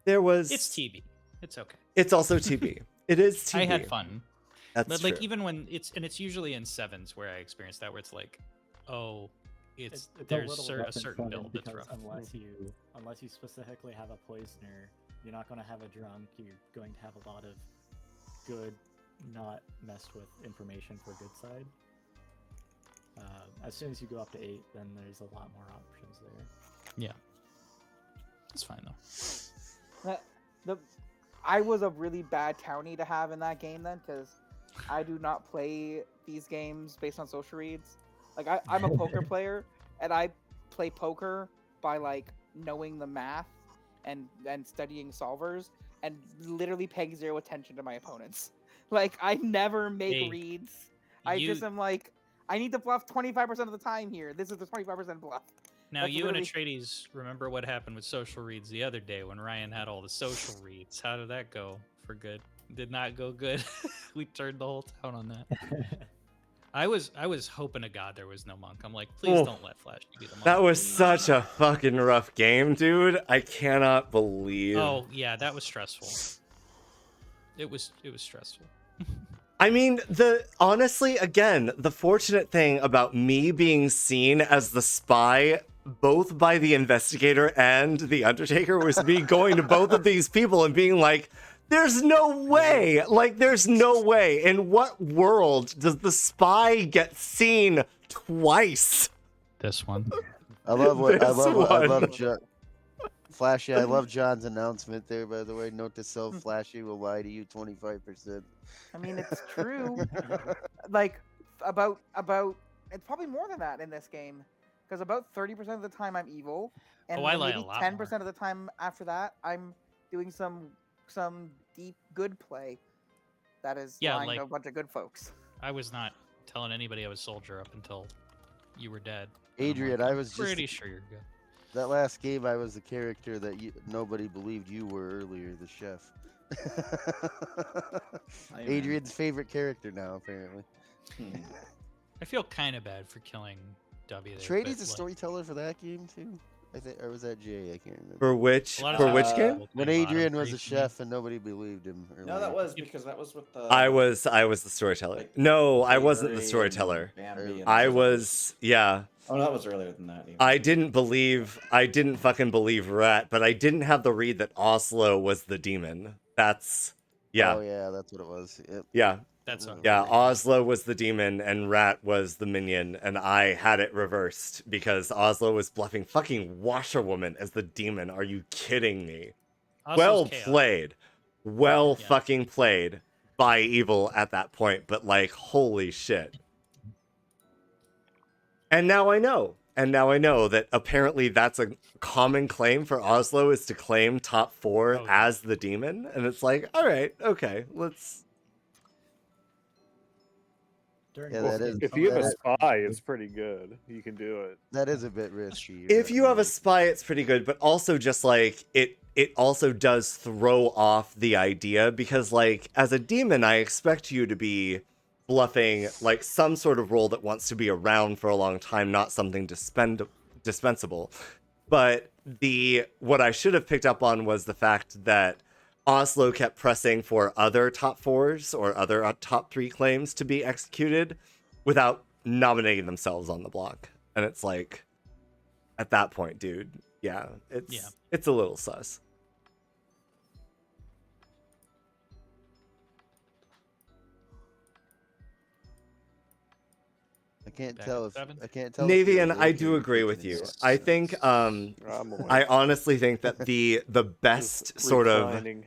there was It's TB. It's okay. It's also TB. It is TB. I had fun. That's but like true. even when it's usually in sevens where I experience that, where it's like, oh, it's a there's little rough a and certain fun build that's because rough. unless you specifically have a poisoner, you're not going to have a drunk. You're going to have a lot of good, not messed with information for good side. As soon as you go up to 8, then there's a lot more options there. Yeah, it's fine though. I was a really bad townie to have in that game then, because I do not play these games based on social reads. Like I'm a poker player, and I play poker by like knowing the math and studying solvers, and literally paying zero attention to my opponents. Like I never make Hey, reads. I you- just am like, I need to bluff 25% of the time here. This is the 25% bluff. Now That's you and literally- Atreides remember what happened with social reads the other day when Ryan had all the social reads. How did that go for good? Did not go good. We turned the whole town on that. I was hoping to God there was no monk. I'm like, please Oh, don't let Flash be the monk. That was such a fucking rough game, dude. I cannot believe. Oh yeah, that was stressful. It was stressful. I mean, honestly, again, the fortunate thing about me being seen as the spy, both by the investigator and the Undertaker, was me going to both of these people and being like, there's no way. Like, there's no way. In what world does the spy get seen twice? This one. I love This John. Flashy, I love John's announcement there, by the way. Note to self, Flashy will lie to you 25%. I mean, it's true. Like about it's probably more than that in this game, because about 30% of the time I'm evil, and Oh, I then lie a maybe lot 10% of the time after that I'm doing some deep good play. That is Yeah, lying like- to a bunch of good folks. I was not telling anybody I was soldier up until you were dead. And I'm Adrian, like, I I'm was just pretty sure you're good. That last game, I was the character that nobody believed you were earlier, the chef. Hey, man. Adrian's favorite character now, apparently. I feel kind of bad for killing W. there, Trady's but, a like, storyteller for that game too, I think, or was that Jay? I can't remember. For which A lot of for times which people game? claim When bottom Adrian was three a for me. chef and nobody believed him. No, that was because that was with the. I was the storyteller. No, I wasn't the Avery storyteller. and Bambi and I those was, yeah. Oh, no, that was earlier than that. Even. I didn't fucking believe Rat, but I didn't have the read that Oslo was the demon. That's, yeah. Oh yeah, that's what it was. Yep. Yeah. That's Yeah, Oslo was the demon and Rat was the minion, and I had it reversed because Oslo was bluffing fucking Washerwoman as the demon. Are you kidding me? Oslo's Well chaos. played. Well Yeah. fucking played by Evil at that point, but like, holy shit. And now I know. And now I know that apparently that's a common claim for Oslo, is to claim top 4 as the demon. And it's like, all right, okay, let's. Yeah, that is. If you have a that is- spy, it's pretty good. You can do it. That is a bit risky. If you have a spy, it's pretty good, but also just like it also does throw off the idea, because like as a demon, I expect you to be bluffing like some sort of role that wants to be around for a long time, not something dispensable. But what I should have picked up on was the fact that Oslo kept pressing for other top 4s or other top 3 claims to be executed without nominating themselves on the block. And it's like, at that point, dude, yeah, it's a little sus. I can't Back tell at if 7? I can't tell. if you're Navian, I awake do or agree with thinking you. about I it. think awake. I honestly think that the best sort of reclining.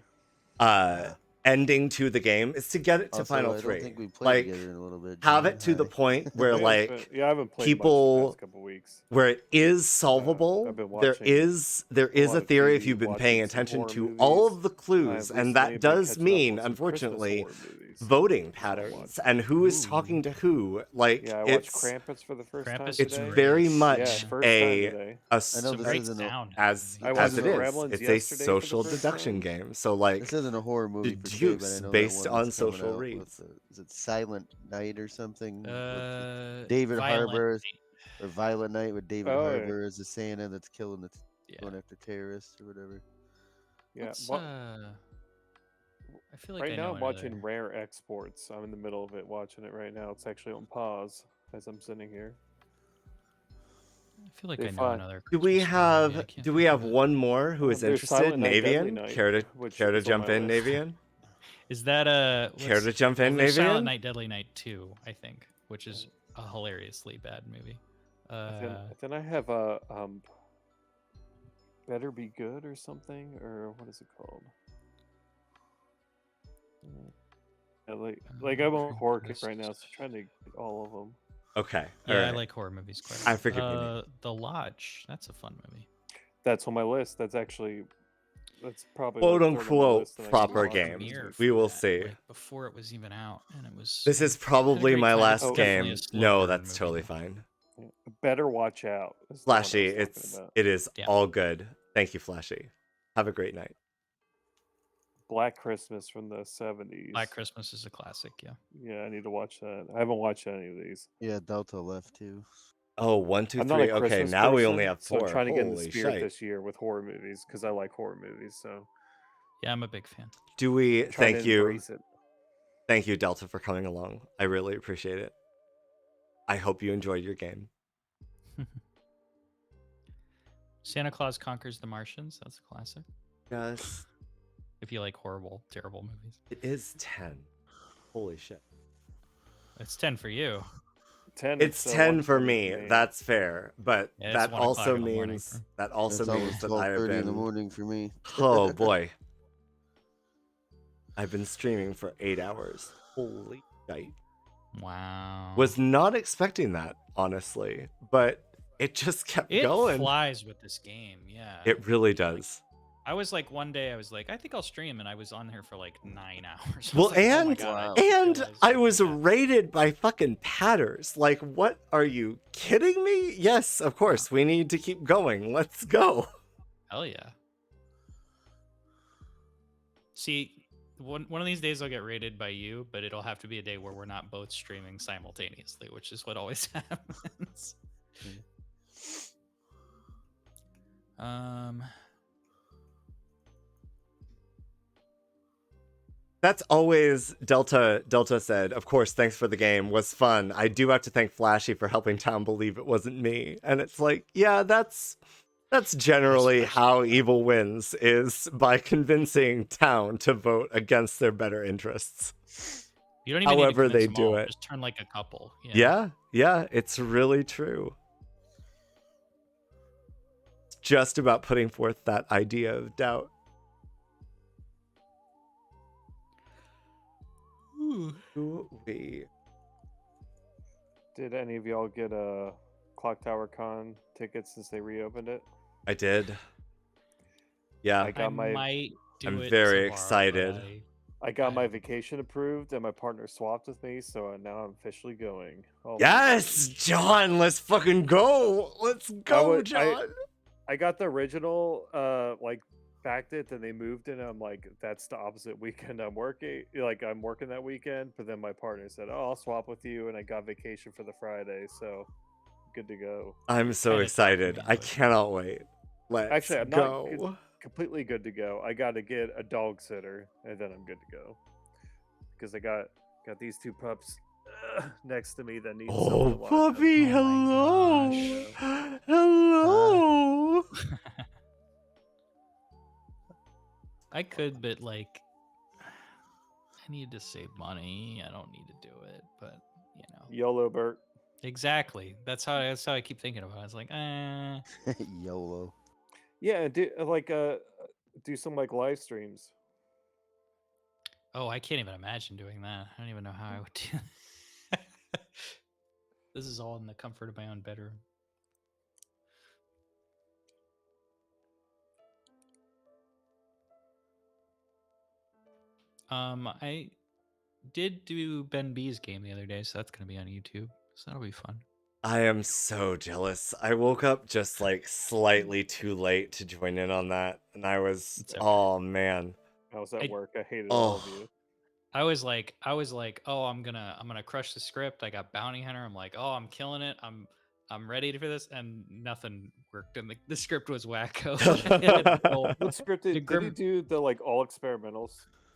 ending to the game is to get it to Also, final I don't 3. think we played Like, together in a little bit, have Jim. it to the Hi. point where Yeah, it's like been- yeah, I haven't played much the people past couple weeks. where it is solvable. I've been There watching is a a lot of theory if TV, you've been paying watching some attention horror to all movies. of the clues, I've and recently that been does catching up mean, on some Christmas unfortunately, horror movies. voting patterns and who is talking to who. Like, Yeah, I watched it's Krampus for the first time Krampus today. it's very much yeah, first time a today. I know Some this great isn't sound. as I as watched it is. Gremlins It's a yesterday for the social first deduction time. game. So like, This isn't a horror movie per se, but I deduce know based that one on that's coming social out. reads. Is it Silent Night or something? With David Violent Harbour or Violent Night with David Oh, yeah. Harbour as a Santa that's killing going after terrorists or whatever. Yeah, What's, what- I I feel like Right I now know I'm another. watching Rare Exports. I'm in the middle of it watching it right now. It's actually on pause as I'm sitting here. I feel like They I know find- another. Do we Christmas horror movie. I have can't do we think have of it. one more who is There's interested? Silent Night, Deadly Navian, Night, care to which care to is on jump my in, list. Navian? Is that a Care to jump in, there's Silent Navian? Night, Deadly Night 2, I think, which is a hilariously bad movie. Then I have a Better Be Good or something, or what is it called? Yeah, like I'm on horror kick right now, so trying to get all of them. Okay. Yeah, all I right. like horror movies quite a lot. I figured you knew. The Lodge, that's a fun movie. That's on my list. That's probably Quote like third on my unquote list, and I proper gotta watch it this game. week. We will see. Like before it was even out, and it was. This is had a probably great my time. last It's definitely game. a slow No, burn that's movie, totally though. fine. Better watch out. is the one I was Flashy, talking about. it is Yeah. all good. Thank you, Flashy. Have a great night. Black Christmas from the 70s. Black Christmas is a classic. Yeah. Yeah, I need to watch that. I haven't watched any of these. Yeah, Delta left too. Oh, 1, 2, I'm not 3. a Okay, Christmas now we only person, have so 4. I'm trying to get in the Holy spirit shite. this year with horror movies because I like horror movies. So Yeah, I'm a big fan. Do we I'm trying thank to you? embrace it. Thank you, Delta, for coming along. I really appreciate it. I hope you enjoyed your game. Santa Claus Conquers the Martians. That's a classic. Yes. If you like horrible, terrible movies. It is 10. Holy shit. It's 10 for you. 10. It's 10 for me. That's fair, but Yeah, it's that 1 o'clock also in the morning means for- that also It's means almost that I have 12:30 in the been. morning for me. Oh boy. I've been streaming for 8 hours. Holy shite. Wow. Was not expecting that, honestly, but it just kept It going. flies with this game. Yeah. It really does. I was like, one day I was like, I think I'll stream, and I was on here for like 9 hours. I Well, was like, oh my and God, I didn't and realize- I was rated by fucking Patters. Like, what are you kidding me? Yes, of course. We need to keep going. Let's go. Hell yeah. See, one of these days I'll get rated by you, but it'll have to be a day where we're not both streaming simultaneously, which is what always happens. That's always Delta said, of course, thanks for the game. Was fun. I do have to thank Flashy for helping Town believe it wasn't me. And it's like, yeah, that's generally how evil wins, is by convincing Town to vote against their better interess. You don't even However need to they convince them do all, it. Just turn like a couple. Yeah, it's really true. It's just about putting forth that idea of doubt. Ooh-wee. Did any of y'all get a Clocktower Con ticket since they reopened it? I did. Yeah, I got my. might do I'm it very tomorrow, but excited. I got my vacation approved, and my partner swapped with me, so now I'm officially going. Oh, Yes, John, let's fucking go. Let's go, John. I got the original, like backed it, then they moved it. And I'm like, that's the opposite weekend I'm working. Like I'm working that weekend, but then my partner said, "Oh, I'll swap with you," and I got vacation for the Friday, so good to go. I'm so excited. I cannot wait. Let's Actually, I'm go. not completely good to go. I got to get a dog sitter, and then I'm good to go. Because I got these two pups next to me that need. Oh, someone to watch them. puppy, hello. Hello. I could, but like, I need to save money. I don't need to do it, but you know. YOLO, Bert. Exactly. That's how I keep thinking about it. I was like, YOLO. Yeah, do some like live streams. Oh, I can't even imagine doing that. I don't even know how I would do that. This is all in the comfort of my own bedroom. I did do Ben B's game the other day, so that's gonna be on YouTube. So that'll be fun. I am so jealous. I woke up just like slightly too late to join in on that, and I was, oh man. I was at work. I hated all of you. I was like, oh, I'm gonna crush the script. I got Bounty Hunter. I'm like, oh, I'm killing it. I'm ready for this, and nothing worked. And the script was wacko. What script did he do? The like all experimentals.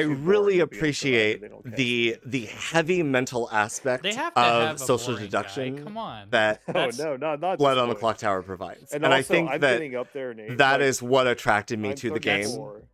I too really boring to be a survivor, appreciate they don't cast the heavy mental aspect They have to of have a social boring guy, deduction come on. that Oh no, not Blood this on the point. Clock Tower provides. And I also, think I'm that getting up there in age. that like, is what attracted me I'm to the game. 34.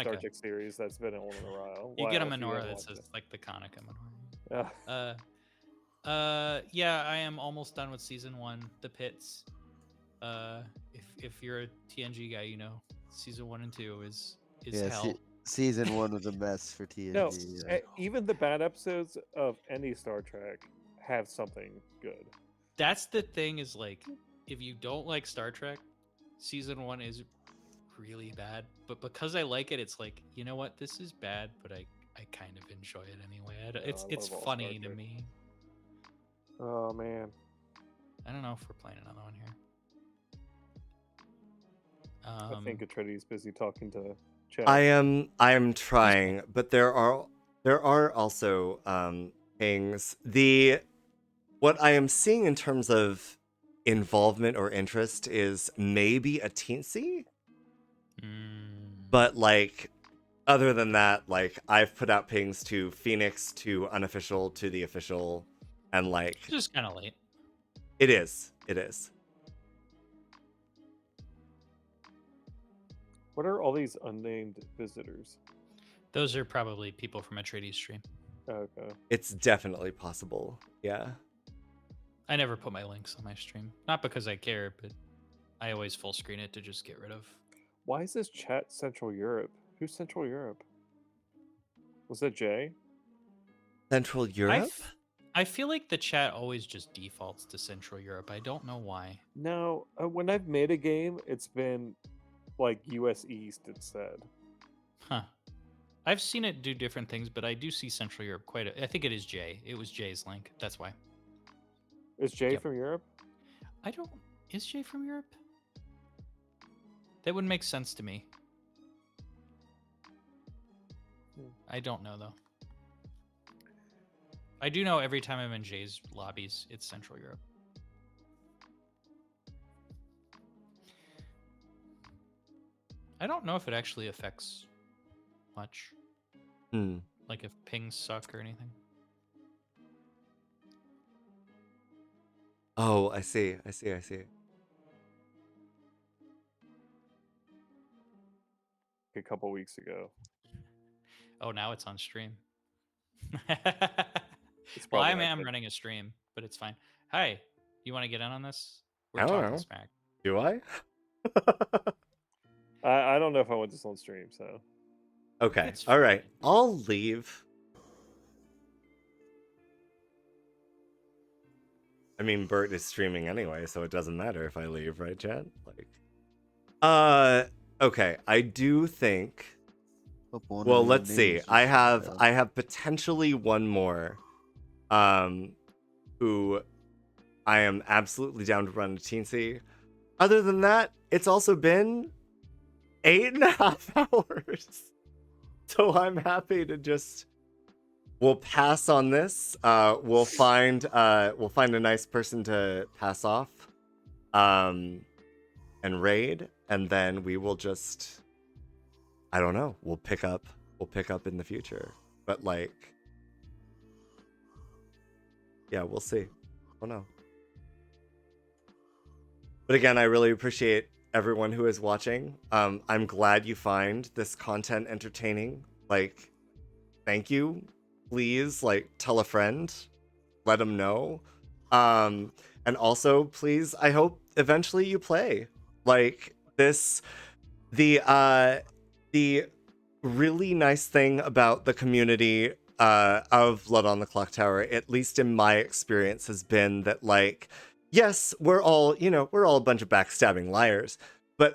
Star Hanukkah. Trek series that's been on in a while. You get a Wow, if you menorah haven't that watched says it. like the Hanukkah Yeah. menorah. Yeah, I am almost done with season 1, The Pits. If you're a TNG guy, you know season 1 and 2 is Yeah, hell. season 1 was a mess for TNG. No, yeah. even the bad episodes of any Star Trek have something good. That's the thing is like, if you don't like Star Trek, season 1 is really bad. But because I like it, it's like, you know what, this is bad, but I kind of enjoy it anyway. It's I love all funny Star to Trek. me. Oh man. I don't know if we're playing another one here. I think Atreides busy talking to chat. I am trying, but there are also things. What I am seeing in terms of involvement or interest is maybe a teensy. But like other than that, like I've put out pings to Phoenix, to unofficial, to the official, and like It's just kind of late. It is. What are all these unnamed visitors? Those are probably people from Atreides stream. Okay. It's definitely possible. Yeah. I never put my links on my stream. Not because I care, but I always full screen it to just get rid of. Why is this chat Central Europe? Who's Central Europe? Was that Jay? Central Europe? I feel like the chat always just defaults to Central Europe. I don't know why. No, when I've made a game, it's been like US East instead. Huh. I've seen it do different things, but I do see Central Europe quite a... I think it is Jay. It was Jay's link. That's why. Is Jay from Europe? I don't... Is Jay from Europe? That would make sense to me. I don't know, though. I do know every time I'm in Jay's lobbies, it's Central Europe. I don't know if it actually affects much. Like if pings suck or anything. Oh, I see. A couple weeks ago. Oh, now it's on stream. It's Well, I probably am active. running a stream, but it's fine. Hi, you want to get in on this? I don't talking know. smack. Do I? I don't know if I want this on stream, so. Okay. All right. I'll leave. I mean, Bert is streaming anyway, so it doesn't matter if I leave, right, Chad? Like, okay. I do think. Well, let's see. I have potentially one more, who I am absolutely down to run a teensy. Other than that, it's also been 8.5 hours. So I'm happy to just we'll pass on this. We'll find a nice person to pass off. And raid, and then we will just I don't know, we'll pick up in the future. But like yeah, we'll see. Oh no. But again, I really appreciate everyone who is watching. I'm glad you find this content entertaining. Like, thank you. Please, like, tell a friend. Let them know. And also, please, I hope eventually you play. Like, the really nice thing about the community of Blood on the Clocktower, at least in my experience, has been that, like, yes, we're all a bunch of backstabbing liars, but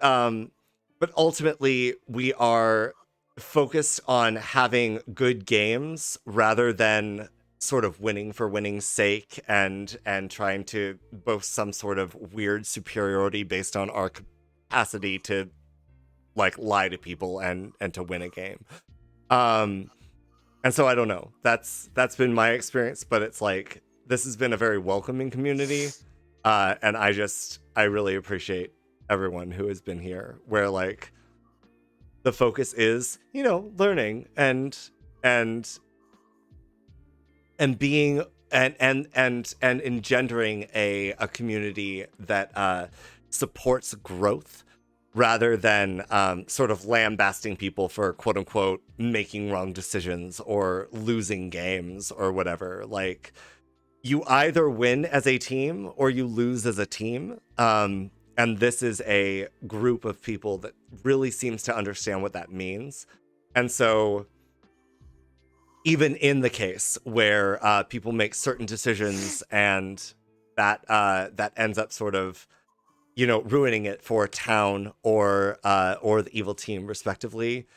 ultimately we are focused on having good games rather than sort of winning for winning's sake and trying to boast some sort of weird superiority based on our capacity to like lie to people and to win a game. And so I don't know. That's been my experience, but it's like this has been a very welcoming community. And I really appreciate everyone who has been here, where like the focus is, learning and being and engendering a community that supports growth rather than sort of lambasting people for quote unquote making wrong decisions or losing games or whatever. Like, you either win as a team or you lose as a team. And this is a group of people that really seems to understand what that means. And so even in the case where people make certain decisions and that ends up sort of, ruining it for town or the evil team respectively,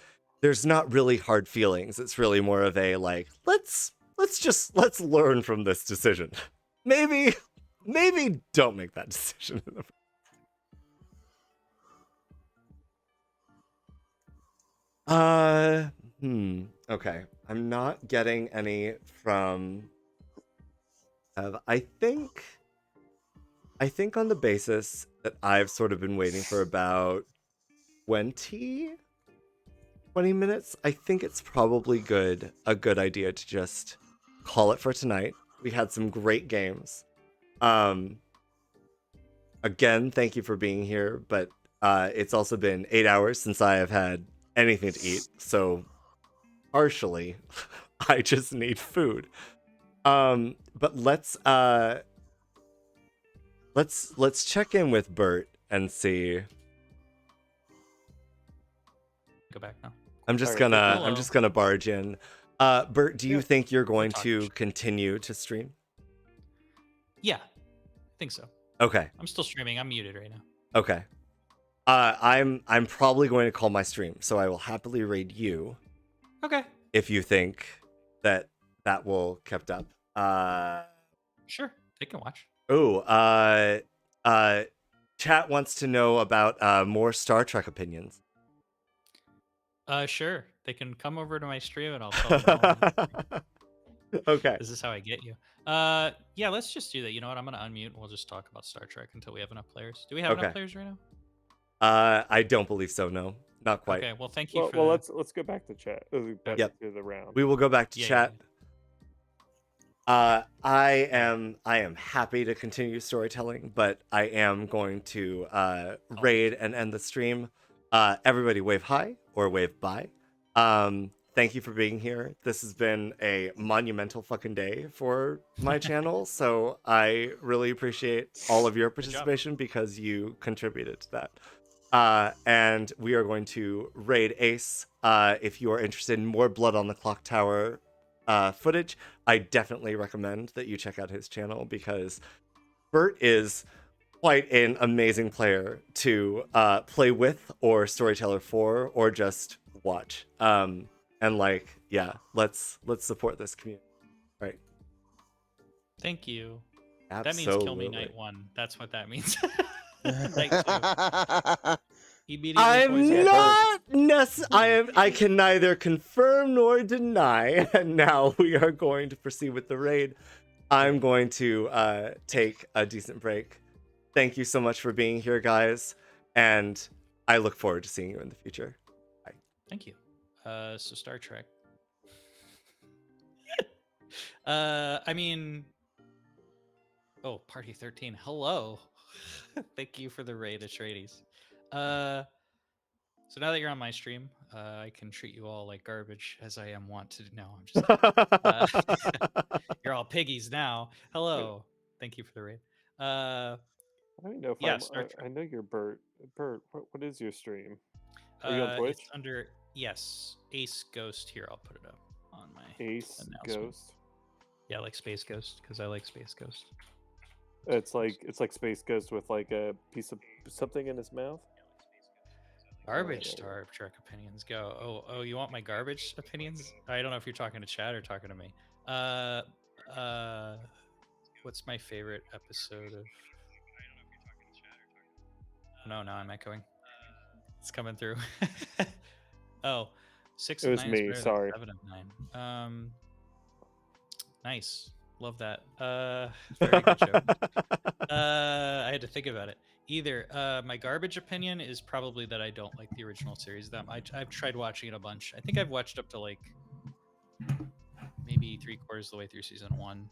there's not really hard feelings. It's really more of a like, let's learn from this decision. Maybe maybe don't make that decision. Okay. I'm not getting any from I think on the basis that I've sort of been waiting for about 20 minutes, I think it's probably a good idea to just call it for tonight. We had some great games. Again, thank you for being here, but it's also been 8 hours since I have had anything to eat, so partially I just need food. But let's check in with Bert and see. Go back now. I'm just gonna barge in. Bert, do you think you're going to continue to stream? Yeah, I think so. Okay. I'm still streaming. I'm muted right now. Okay. I'm probably going to call my stream, so I will happily raid you. Okay. If you think that will kept up. Sure, they can watch. Oh, chat wants to know about more Star Trek opinions. Sure. They can come over to my stream and I'll tell them. Okay. This is how I get you. Yeah, let's just do that. You know what? I'm gonna unmute and we'll just talk about Star Trek until we have enough players. Do we have enough players right now? I don't believe so. No, not quite. Okay. Well, thank you. Well, let's go back to chat. Back to the round. We will go back to chat. I am happy to continue storytelling, but I am going to raid and end the stream. Everybody wave hi or wave bye. Thank you for being here. This has been a monumental fucking day for my channel, so I really appreciate all of your participation because you contributed to that. And we are going to raid Ace. If you are interested in more Blood on the Clocktower footage, I definitely recommend that you check out his channel because Bert is quite an amazing player to play with or storyteller for or just watch. And like, yeah, let's support this community. Right. Thank you. Absolutely. That means kill me night 1. That's what that means. Night 2. I'm not I can neither confirm nor deny. And now we are going to proceed with the raid. I'm going to take a decent break. Thank you so much for being here, guys, and I look forward to seeing you in the future. Bye. Thank you. So Star Trek. I mean, oh, Party 13. Hello. Thank you for the raid, Atreides. So now that you're on my stream, I can treat you all like garbage as I am wont to. No, I'm just. You're all piggies now. Hello. Thank you for the raid. I don't know if I know you're Bert. Bert, what is your stream? Are you on Twitch? It's under Ace Ghost. Here, I'll put it up on my Ace Ghost. Yeah, like Space Ghost because I like Space Ghost. It's like Space Ghost with like a piece of something in his mouth. Garbage Star Trek opinions go. Oh, you want my garbage opinions? I don't know if you're talking to chat or talking to me. What's my favorite episode of? No, I'm echoing. It's coming through. Oh, 6 It of was 9 me, is better sorry. than 7 of 9. Nice. Love that. Very good joke. I had to think about it. Either my garbage opinion is probably that I don't like the original series. I've tried watching it a bunch. I think I've watched up to like maybe 3/4 of the way through season 1.